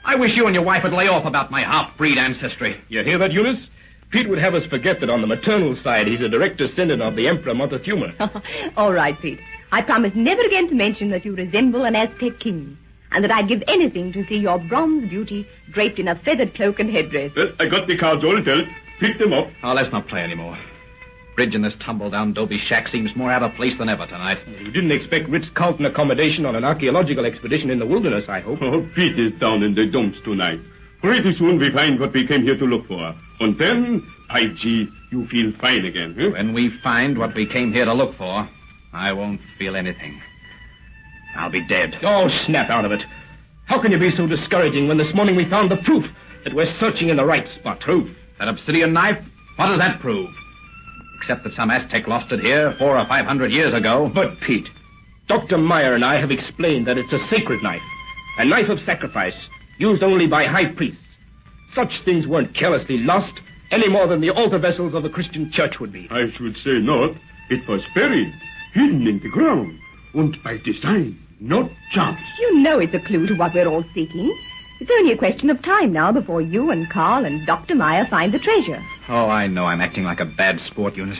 I wish you and your wife would lay off about my half-breed ancestry. You hear that, Eunice? Pete would have us forget that on the maternal side he's a direct descendant of the Emperor Montezuma. All right, Pete. I promise never again to mention that you resemble an Aztec king, and that I'd give anything to see your bronze beauty draped in a feathered cloak and headdress. Well, I got the cards all dealt. Pick them up. Oh, let's not play anymore. Bridge in this tumble-down doby shack seems more out of place than ever tonight. You didn't expect Ritz-Carlton accommodation on an archaeological expedition in the wilderness, I hope. Oh, Pete is down in the dumps tonight. Pretty soon we find what we came here to look for. And then, by gee, you feel fine again, huh? When we find what we came here to look for, I won't feel anything. I'll be dead. Oh, snap out of it. How can you be so discouraging when this morning we found the proof that we're searching in the right spot? Proof? That obsidian knife? What does that prove? Except that some Aztec lost it here 400 or 500 years ago. But, Pete, Dr. Meyer and I have explained that it's a sacred knife. A knife of sacrifice, used only by high priests. Such things weren't carelessly lost, any more than the altar vessels of the Christian church would be. I should say not. It was buried, hidden in the ground, and by design, not chance. You know it's a clue to what we're all seeking. It's only a question of time now before you and Carl and Dr. Meyer find the treasure. Oh, I know I'm acting like a bad sport, Eunice.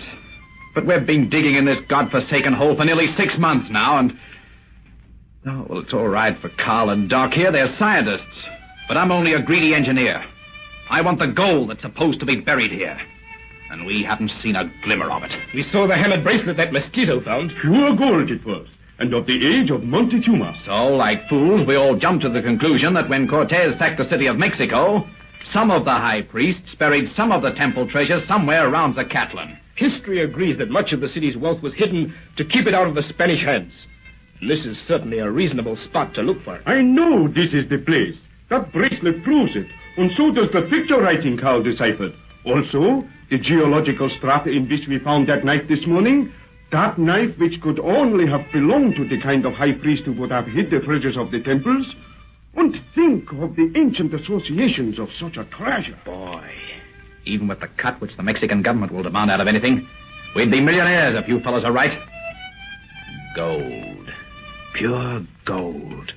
But we've been digging in this godforsaken hole for nearly 6 months now, and... Oh, well, it's all right for Carl and Doc here. They're scientists. But I'm only a greedy engineer. I want the gold that's supposed to be buried here. And we haven't seen a glimmer of it. We saw the hammered bracelet that mestizo found. Pure gold it was. And of the age of Montezuma. So, like fools, we all jumped to the conclusion that when Cortez sacked the city of Mexico, some of the high priests buried some of the temple treasure somewhere around Zagatland. History agrees that much of the city's wealth was hidden to keep it out of the Spanish hands. And this is certainly a reasonable spot to look for. I know this is the place. That bracelet proves it. And so does the picture writing Carl deciphered. Also, the geological strata in which we found that knife this morning. That knife which could only have belonged to the kind of high priest who would have hid the treasures of the temples. And think of the ancient associations of such a treasure. Boy, even with the cut which the Mexican government will demand out of anything, we'd be millionaires if you fellows are right. Gold. Pure gold.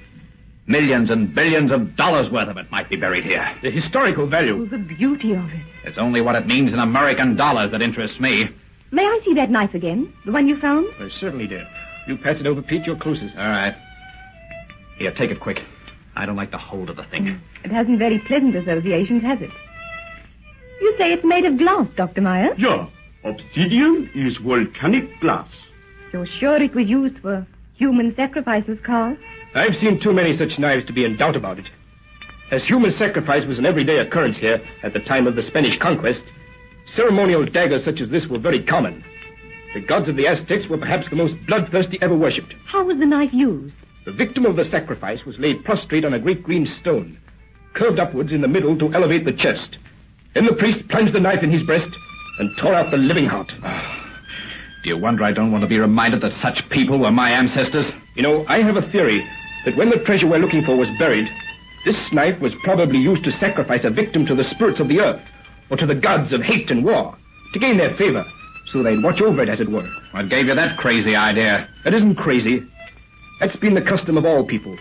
Millions and billions of dollars worth of it might be buried here. The historical value. Oh, the beauty of it. It's only what it means in American dollars that interests me. May I see that knife again? The one you found? I certainly did. You pass it over, Pete. You're closest. All right. Here, take it quick. I don't like the hold of the thing. It hasn't very pleasant associations, has it? You say it's made of glass, Dr. Meyer? Yeah. Obsidian is volcanic glass. You're sure it was used for human sacrifices, Carl? I've seen too many such knives to be in doubt about it. As human sacrifice was an everyday occurrence here at the time of the Spanish conquest, ceremonial daggers such as this were very common. The gods of the Aztecs were perhaps the most bloodthirsty ever worshipped. How was the knife used? The victim of the sacrifice was laid prostrate on a great green stone, curved upwards in the middle to elevate the chest. Then the priest plunged the knife in his breast and tore out the living heart. Do you wonder I don't want to be reminded that such people were my ancestors? You know, I have a theory that when the treasure we're looking for was buried, this knife was probably used to sacrifice a victim to the spirits of the earth, or to the gods of hate and war, to gain their favor, so they'd watch over it, as it were. What gave you that crazy idea? That isn't crazy. That's been the custom of all peoples.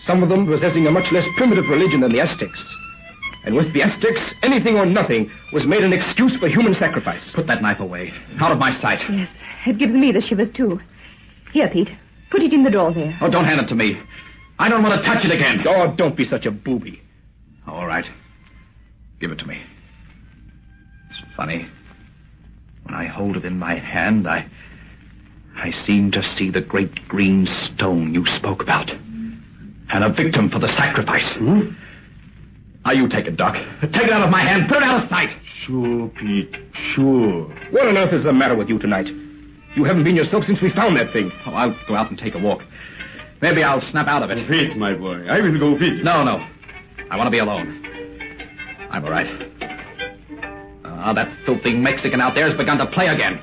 Some of them possessing a much less primitive religion than the Aztecs. And with the Aztecs, anything or nothing was made an excuse for human sacrifice. Put that knife away. Out of my sight. Yes, it gives me the shivers, too. Here, Pete. Put it in the drawer there. Oh, don't hand it to me. I don't want to touch it again. Oh, don't be such a booby. All right. Give it to me. It's funny. When I hold it in my hand, I seem to see the great green stone you spoke about. And a victim for the sacrifice. Now you take it, Doc. Take it out of my hand. Put it out of sight. Sure, Pete. Sure. What on earth is the matter with you tonight? You haven't been yourself since we found that thing. Oh, I'll go out and take a walk. Maybe I'll snap out of it. Wait, my boy. I will go with you. No. I want to be alone. I'm all right. That filthy Mexican out there has begun to play again.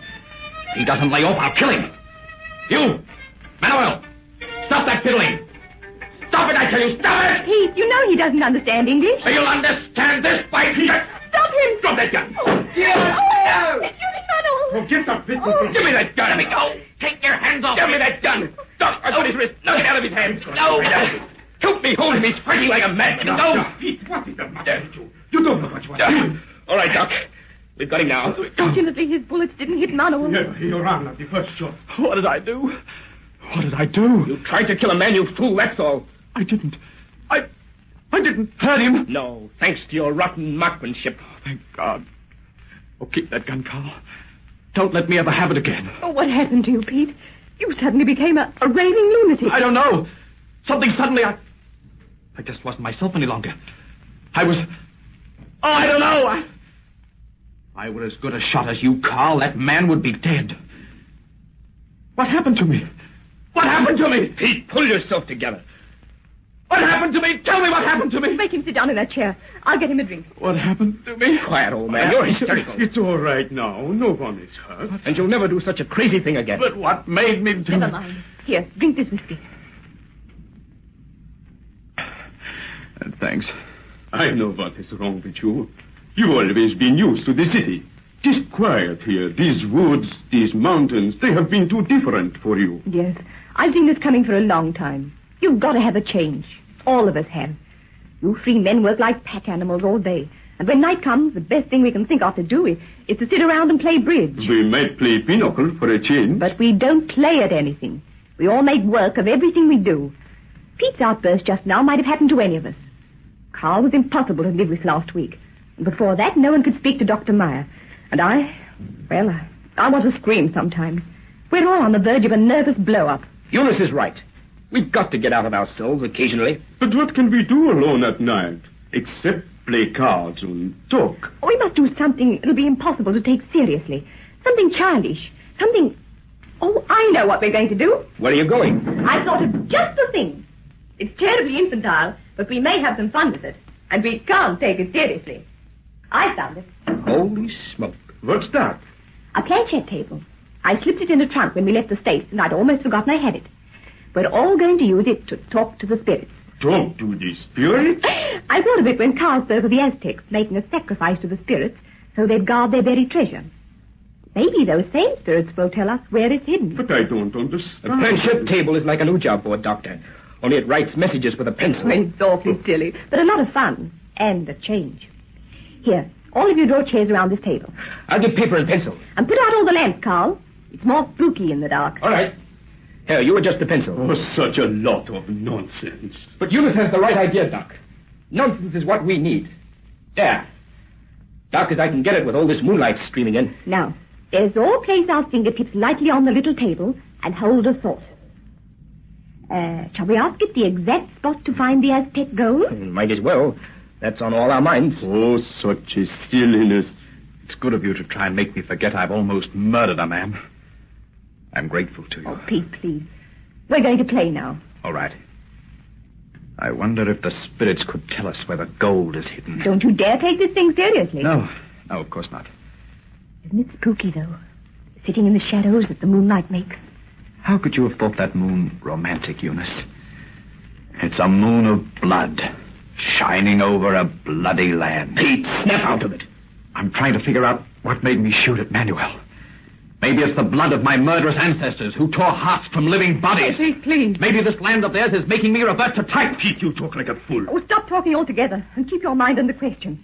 If he doesn't lay off, I'll kill him. You! Manuel! Stop that fiddling! Stop it, I tell you! Stop it! Pete, you know he doesn't understand English. You'll understand this by Pete! Stop him! Drop that gun! Get the business. Give me that gun! Let me go! Take your hands off! Give me that gun! Doc, I've got his wrist! No, get out of his hands! No! Help me hold him! He's fighting like a madman! No! Pete, what is the matter with you? You don't know what you are. All right, Doc. We've got him now. Fortunately, his bullets didn't hit Manuel. Yeah, he ran at the first shot. What did I do? What did I do? You tried to kill a man, you fool, that's all. I didn't. I didn't hurt him. No, thanks to your rotten marksmanship. Oh, thank God. Oh, keep that gun, Carl. Don't let me ever have it again. Oh, what happened to you, Pete? You suddenly became a raving lunatic. I don't know. Something suddenly, I just wasn't myself any longer. I was... Oh, I don't know. If I were as good a shot as you, Carl, that man would be dead. What happened to me? What happened to me? Pete, pull yourself together. What happened to me? Tell me what happened to me. Make him sit down in that chair. I'll get him a drink. What happened to me? Quiet, old man. You're hysterical. It's all right now. No one is hurt. And you'll never do such a crazy thing again. But what made me do... Never mind. Here, drink this whiskey. And thanks. I know what is wrong with you. You've always been used to the city. This quiet here, these woods, these mountains, they have been too different for you. Yes, I've seen this coming for a long time. You've got to have a change. All of us have. You free men work like pack animals all day. And when night comes, the best thing we can think of to do is to sit around and play bridge. We might play pinochle for a change. But we don't play at anything. We all make work of everything we do. Pete's outburst just now might have happened to any of us. Carl was impossible to live with last week. And before that, no one could speak to Dr. Meyer. And I want to scream sometimes. We're all on the verge of a nervous blow-up. Eunice is right. We've got to get out of ourselves occasionally. But what can we do alone at night? Except play cards and talk. We must do something it'll be impossible to take seriously. Something childish. Something... Oh, I know what we're going to do. Where are you going? I thought of just the thing. It's terribly infantile, but we may have some fun with it. And we can't take it seriously. I found it. Holy smoke. What's that? A planchette table. I slipped it in a trunk when we left the States, and I'd almost forgotten I had it. We're all going to use it to talk to the spirits. Talk to the spirits? I thought of it when Carl spoke of the Aztecs making a sacrifice to the spirits so they'd guard their buried treasure. Maybe those same spirits will tell us where it's hidden. But I don't understand. A planchette table is like an Ouija board, Doctor. Only it writes messages with a pencil. It's awfully silly, but a lot of fun. And a change. Here, all of you draw chairs around this table. I'll get paper and pencil. And put out all the lamps, Carl. It's more spooky in the dark. All right. Here, you adjust the pencil. Oh, such a lot of nonsense. But Eunice has the right idea, Doc. Nonsense is what we need. There. Dark as I can get it with all this moonlight streaming in. Now, let's all place our fingertips lightly on the little table and hold a thought. Shall we ask it the exact spot to find the Aztec gold? Might as well. That's on all our minds. Oh, such a silliness. It's good of you to try and make me forget I've almost murdered a man. I'm grateful to you. Oh, Pete, please. We're going to play now. All right. I wonder if the spirits could tell us where the gold is hidden. Don't you dare take this thing seriously. No, of course not. Isn't it spooky, though? Sitting in the shadows that the moonlight makes. How could you have thought that moon romantic, Eunice? It's a moon of blood, shining over a bloody land. Pete, snap out of it. I'm trying to figure out what made me shoot at Manuel. Maybe it's the blood of my murderous ancestors who tore hearts from living bodies. Please. Maybe this land of theirs is making me revert to type. Pete, you talk like a fool. Oh, stop talking altogether and keep your mind on the question.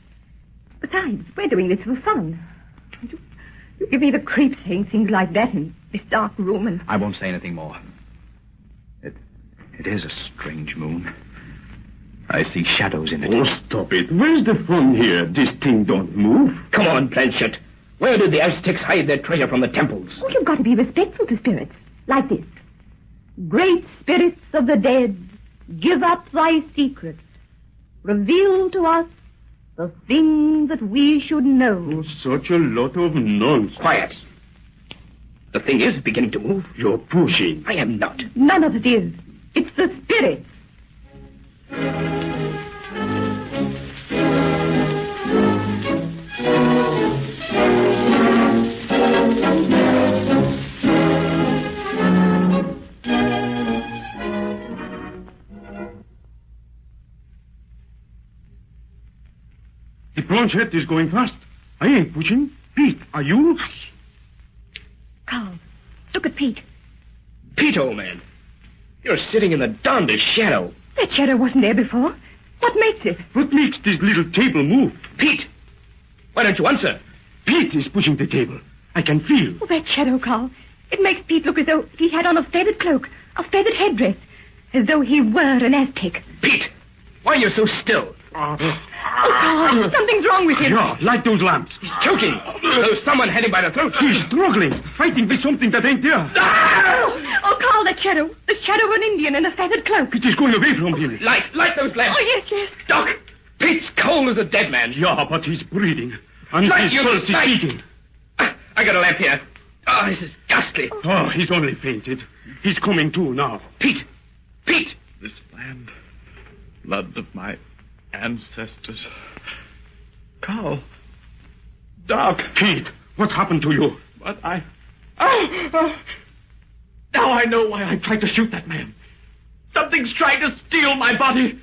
Besides, we're doing this for fun. You give me the creeps saying things like that in this dark room and... I won't say anything more. It is a strange moon. I see shadows in it. Oh, stop it. Where's the fun here? This thing don't move. Come on, Planchette. Where did the Aztecs hide their treasure from the temples? Oh, you've got to be respectful to spirits. Like this. Great spirits of the dead, give up thy secrets. Reveal to us the things that we should know. Oh, such a lot of nonsense. Quiet. The thing is beginning to move. You're pushing. I am not. None of it is. It's the spirits. The planchette is going fast. I ain't pushing. Pete, are you? Hush. Carl, look at Pete. Pete, old man. You're sitting in the darndest shadow. That shadow wasn't there before. What makes it? What makes this little table move? Pete, why don't you answer? Pete is pushing the table. I can feel. Oh, that shadow, Carl. It makes Pete look as though he had on a feathered cloak, a feathered headdress, as though he were an Aztec. Pete, why are you so still? Oh, Carl, something's wrong with him. Yeah, light those lamps. He's choking. Though someone had him by the throat. He's struggling, fighting with something that ain't there. Oh, Carl, that shadow. The shadow of an Indian in a feathered cloak. It is going away from him. Light those lamps. Oh, yes. Doc, Pete's cold as a dead man. Yeah, but he's breathing. And Light, his pulse is beating. I got a lamp here. Oh, this is ghastly. Oh, he's only fainted. He's coming to now. Pete! This land, blood of my ancestors. Carl. Doc. Pete, what happened to you? But Oh! Now I know why I tried to shoot that man. Something's trying to steal my body.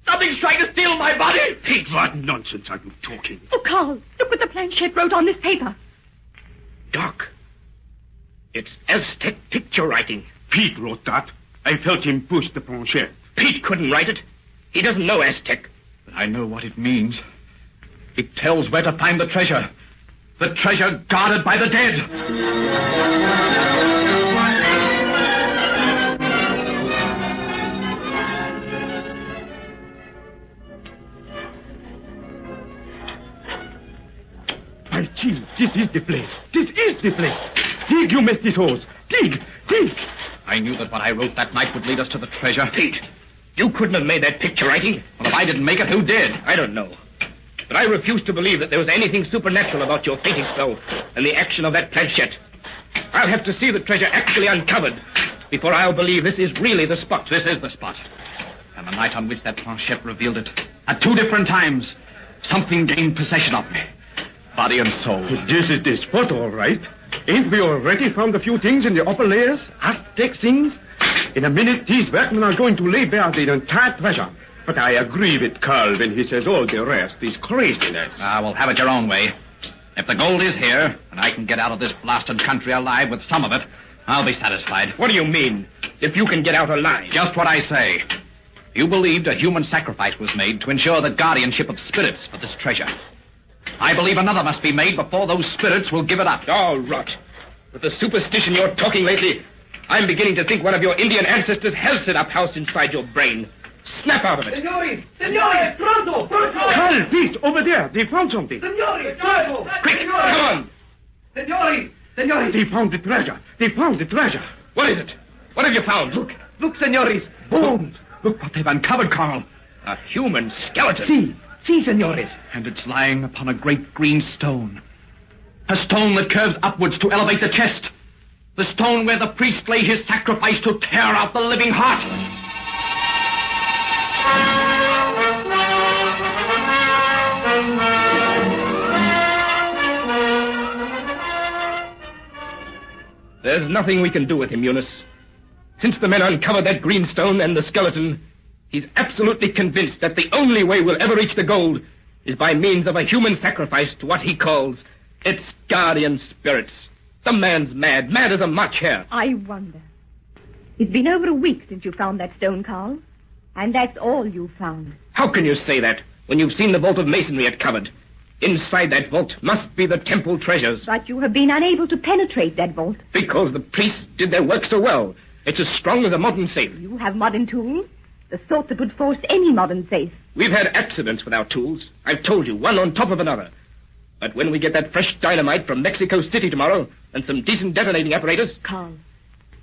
Something's trying to steal my body. Pete, what nonsense are you talking? Oh, Carl, look what the planchette wrote on this paper. Doc, it's Aztec picture writing. Pete wrote that. I felt him push the planchette. Pete couldn't write it. He doesn't know Aztec. But I know what it means. It tells where to find the treasure. The treasure guarded by the dead. By Gee, this is the place. This is the place. Dig, you mestizos. Dig. I knew that what I wrote that night would lead us to the treasure. Pete, you couldn't have made that picture writing. Well, if I didn't make it, who did? I don't know. But I refuse to believe that there was anything supernatural about your fainting spell and the action of that planchette. I'll have to see the treasure actually uncovered before I'll believe this is really the spot. This is the spot. And the night on which that planchette revealed it, at 2 different times, something gained possession of me. Body and soul. This is the spot, all right. Ain't we already found a few things in the upper layers? Aztec things? In a minute, these workmen are going to lay bare the entire treasure. But I agree with Carl when he says all the rest is craziness. We'll have it your own way. If the gold is here, and I can get out of this blasted country alive with some of it, I'll be satisfied. What do you mean? If you can get out alive? Just what I say. You believed a human sacrifice was made to ensure the guardianship of spirits for this treasure. I believe another must be made before those spirits will give it up. Oh, rot. With the superstition you're talking lately, I'm beginning to think one of your Indian ancestors has set up house inside your brain. Snap out of it. Signori! Signori! Pronto! Pronto! Carl, Pete, over there. They found something. Signori! Pronto! Quick, come on! Signori! Signori! They found the treasure. They found the treasure. What is it? What have you found? Look. Look, signores. Bones. Look what they've uncovered, Carl. A human skeleton. See, signores. And it's lying upon a great green stone. A stone that curves upwards to elevate the chest. The stone where the priest lay his sacrifice to tear out the living heart. There's nothing we can do with him, Eunice. Since the men uncovered that green stone and the skeleton, he's absolutely convinced that the only way we'll ever reach the gold is by means of a human sacrifice to what he calls its guardian spirits. The man's mad as a March hare. I wonder. It's been over a week since you found that stone, Carl. And that's all you found. How can you say that when you've seen the vault of masonry it covered? Inside that vault must be the temple treasures. But you have been unable to penetrate that vault. Because the priests did their work so well. It's as strong as a modern safe. You have modern tools, the sort that would force any modern safe. We've had accidents with our tools. I've told you, one on top of another. But when we get that fresh dynamite from Mexico City tomorrow and some decent detonating apparatus... Carl,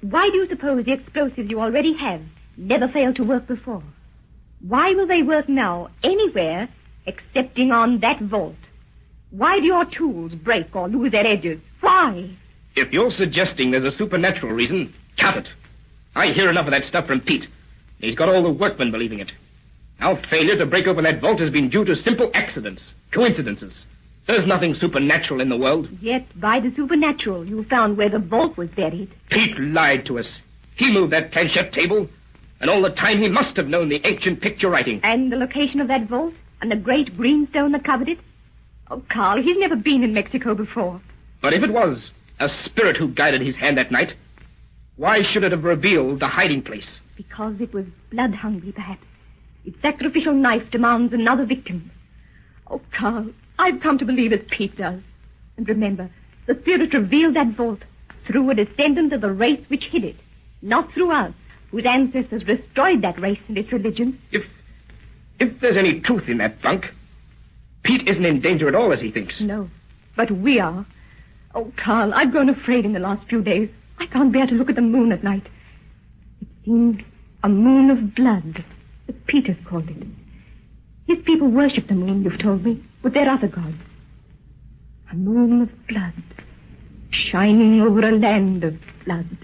why do you suppose the explosives you already have never failed to work before? Why will they work now anywhere excepting on that vault? Why do your tools break or lose their edges? Why? If you're suggesting there's a supernatural reason, cut it. I hear enough of that stuff from Pete. He's got all the workmen believing it. Our failure to break open that vault has been due to simple accidents, coincidences. There's nothing supernatural in the world. Yet, by the supernatural, you found where the vault was buried. Pete lied to us. He moved that planchette table, and all the time he must have known the ancient picture writing. And the location of that vault, and the great green stone that covered it? Oh, Carl, he's never been in Mexico before. But if it was a spirit who guided his hand that night, why should it have revealed the hiding place? Because it was blood-hungry, perhaps. Its sacrificial knife demands another victim. Oh, Carl, I've come to believe as Pete does. And remember, the spirit revealed that vault through a descendant of the race which hid it, not through us, whose ancestors destroyed that race and its religion. If there's any truth in that bunk, Pete isn't in danger at all as he thinks. No, but we are. Oh, Carl, I've grown afraid in the last few days. I can't bear to look at the moon at night. It seems a moon of blood, as Peter's called it. His people worship the moon, you've told me, with their other gods. A moon of blood, shining over a land of blood.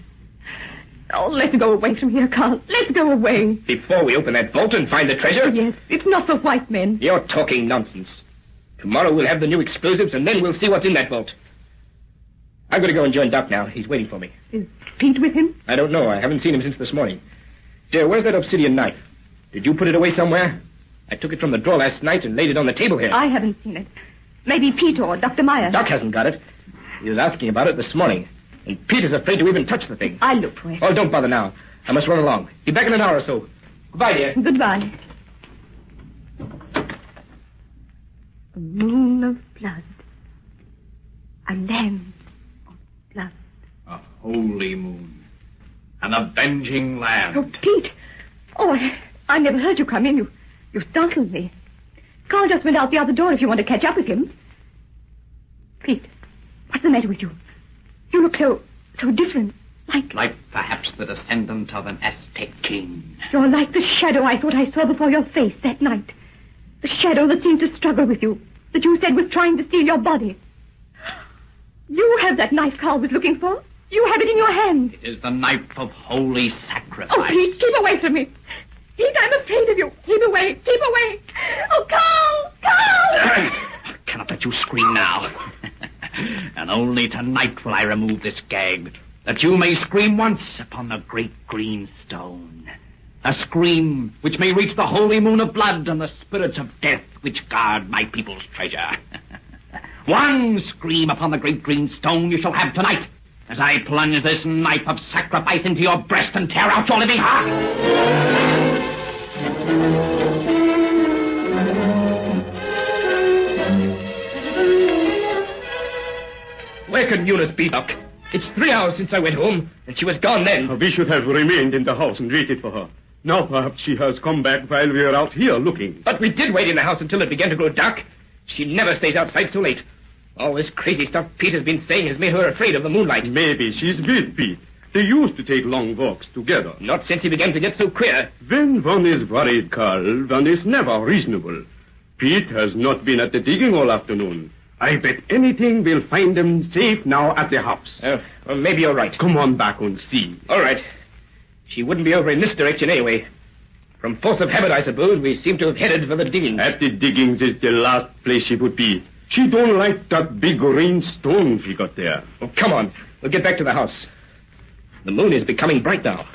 Oh, let's go away from here, Carl. Let's go away. Before we open that vault and find the treasure? Yes, it's not for white men. You're talking nonsense. Tomorrow we'll have the new explosives, and then we'll see what's in that vault. I'm going to go and join Doc now. He's waiting for me. Is Pete with him? I don't know. I haven't seen him since this morning. Dear, where's that obsidian knife? Did you put it away somewhere? I took it from the drawer last night and laid it on the table here. I haven't seen it. Maybe Pete or Dr. Meyer. Doc hasn't got it. He was asking about it this morning. And Pete is afraid to even touch the thing. I'll look for it. Oh, don't bother now. I must run along. Be back in an hour or so. Goodbye, dear. Goodbye. A moon of blood. A land of blood. A holy moon. An avenging land. Oh, Pete. Oh, I never heard you come in. You startled me. Carl just went out the other door if you want to catch up with him. Pete, what's the matter with you? You look so different. Like perhaps the descendant of an Aztec king. You're like the shadow I thought I saw before your face that night. The shadow that seemed to struggle with you that you said was trying to steal your body. You have that knife Carl was looking for. You have it in your hand. It is the knife of holy sacrifice. Oh, please, keep away from me. Pete, I'm afraid of you. Keep away. Keep away. Oh, Carl! Carl! I cannot let you scream now. And only tonight will I remove this gag, that you may scream once upon the great green stone. A scream which may reach the holy moon of blood and the spirits of death which guard my people's treasure. One scream upon the great green stone you shall have tonight, as I plunge this knife of sacrifice into your breast and tear out your living heart. Where can Eunice be, Doc? It's 3 hours since I went home, and she was gone then. We should have remained in the house and waited for her. Now perhaps she has come back while we are out here looking. But we did wait in the house until it began to grow dark. She never stays outside so late. All this crazy stuff Pete has been saying has made her afraid of the moonlight. Maybe she's with Pete. They used to take long walks together. Not since he began to get so queer. When one is worried, Carl, one is never reasonable. Pete has not been at the digging all afternoon. I bet anything we'll find them safe now at the house. Well, maybe you're right. Come on back and see. All right. She wouldn't be over in this direction anyway. From force of habit, I suppose, we seem to have headed for the diggings. At the diggings is the last place she would be. She don't like that big green stone she got there. Oh, come on. We'll get back to the house. The moon is becoming bright now.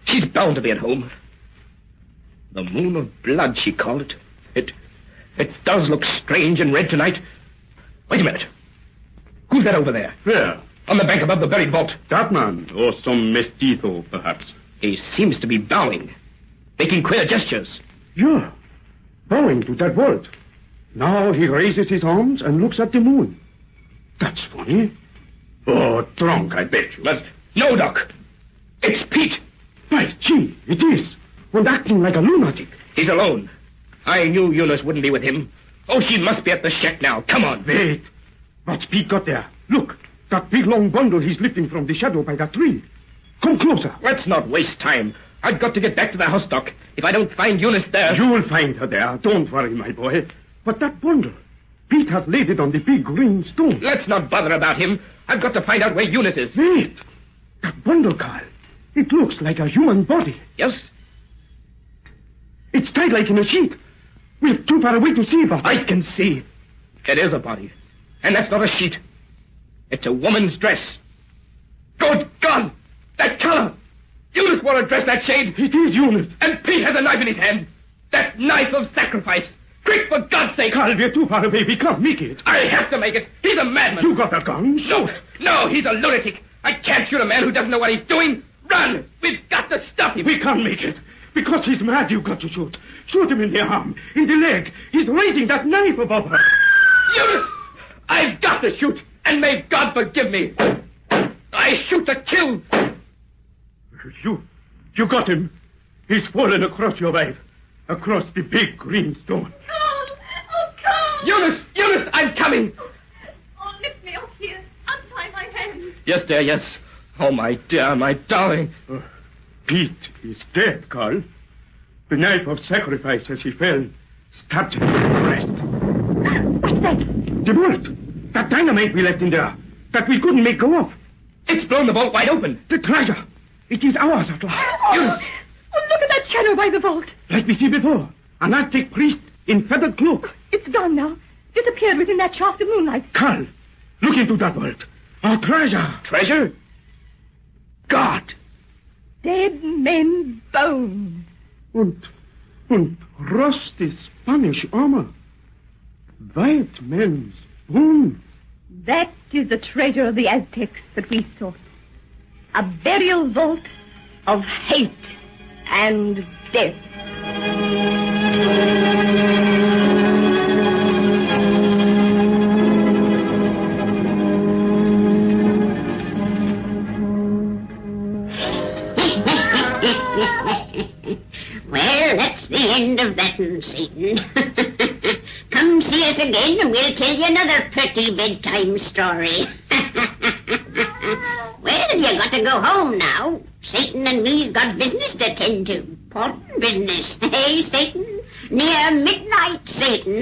She's bound to be at home. The moon of blood, she called it. It does look strange and red tonight. Wait a minute. Who's that over there? Where? On the bank above the buried vault. That man, or some mestizo, perhaps. He seems to be bowing, making queer gestures. Yeah, bowing to that vault. Now he raises his arms and looks at the moon. That's funny. Oh, drunk, I bet you. But no, Doc. It's Pete. By gee, it is. And acting like a lunatic. He's alone. I knew Eunice wouldn't be with him. Oh, she must be at the shack now. Come on. Wait. What's Pete got there? Look, that big long bundle he's lifting from the shadow by that tree. Come closer. Let's not waste time. I've got to get back to the house, Doc. If I don't find Eunice there... You'll find her there. Don't worry, my boy. But that bundle, Pete has laid it on the big green stone. Let's not bother about him. I've got to find out where Eunice is. Wait. That bundle, Carl. It looks like a human body. Yes? It's tied like in a sheet. We're too far away to see about it. I can see. It is a body. And that's not a sheet. It's a woman's dress. Good God! That color! Eunice wore a dress that shade. It is Eunice. And Pete has a knife in his hand. That knife of sacrifice. Quick, for God's sake! Carl, we're too far away. We can't make it. I have to make it. He's a madman. You got a gun? No, he's a lunatic. I can't shoot a man who doesn't know what he's doing. Run! We've got to stop him. We can't make it. Because he's mad, you've got to shoot. Shoot him in the arm, in the leg. He's raising that knife above her. Eunice! I've got to shoot, and may God forgive me. I shoot to kill. You got him. He's fallen across your wife, across the big green stone. Carl! Oh, Carl! Eunice, I'm coming. Oh, lift me up here. Untie my hands. Yes, dear, yes. Oh, my dear, my darling. Pete is dead, Carl. The knife of sacrifice as he fell stabbed him in the breast. What's that? The bullet. That dynamite we left in there. That we couldn't make go off. It's blown the vault wide open. The treasure. It is ours at last. Eunice. Oh, look at that shadow by the vault. Like we see before. An Aztec priest in feathered cloak. It's gone now. Disappeared within that shaft of moonlight. Carl, look into that vault. Our treasure. Treasure? God. Dead men's bones. Und rusty Spanish armor. White men's bones. That is the treasure of the Aztecs that we sought. A burial vault of hate and death. Well, that's the end of that, Satan. Come see us again and we'll tell you another pretty bedtime story. Well, you got to go home now. Satan and me's got business to tend to. Important business. Hey, Satan? Near midnight, Satan.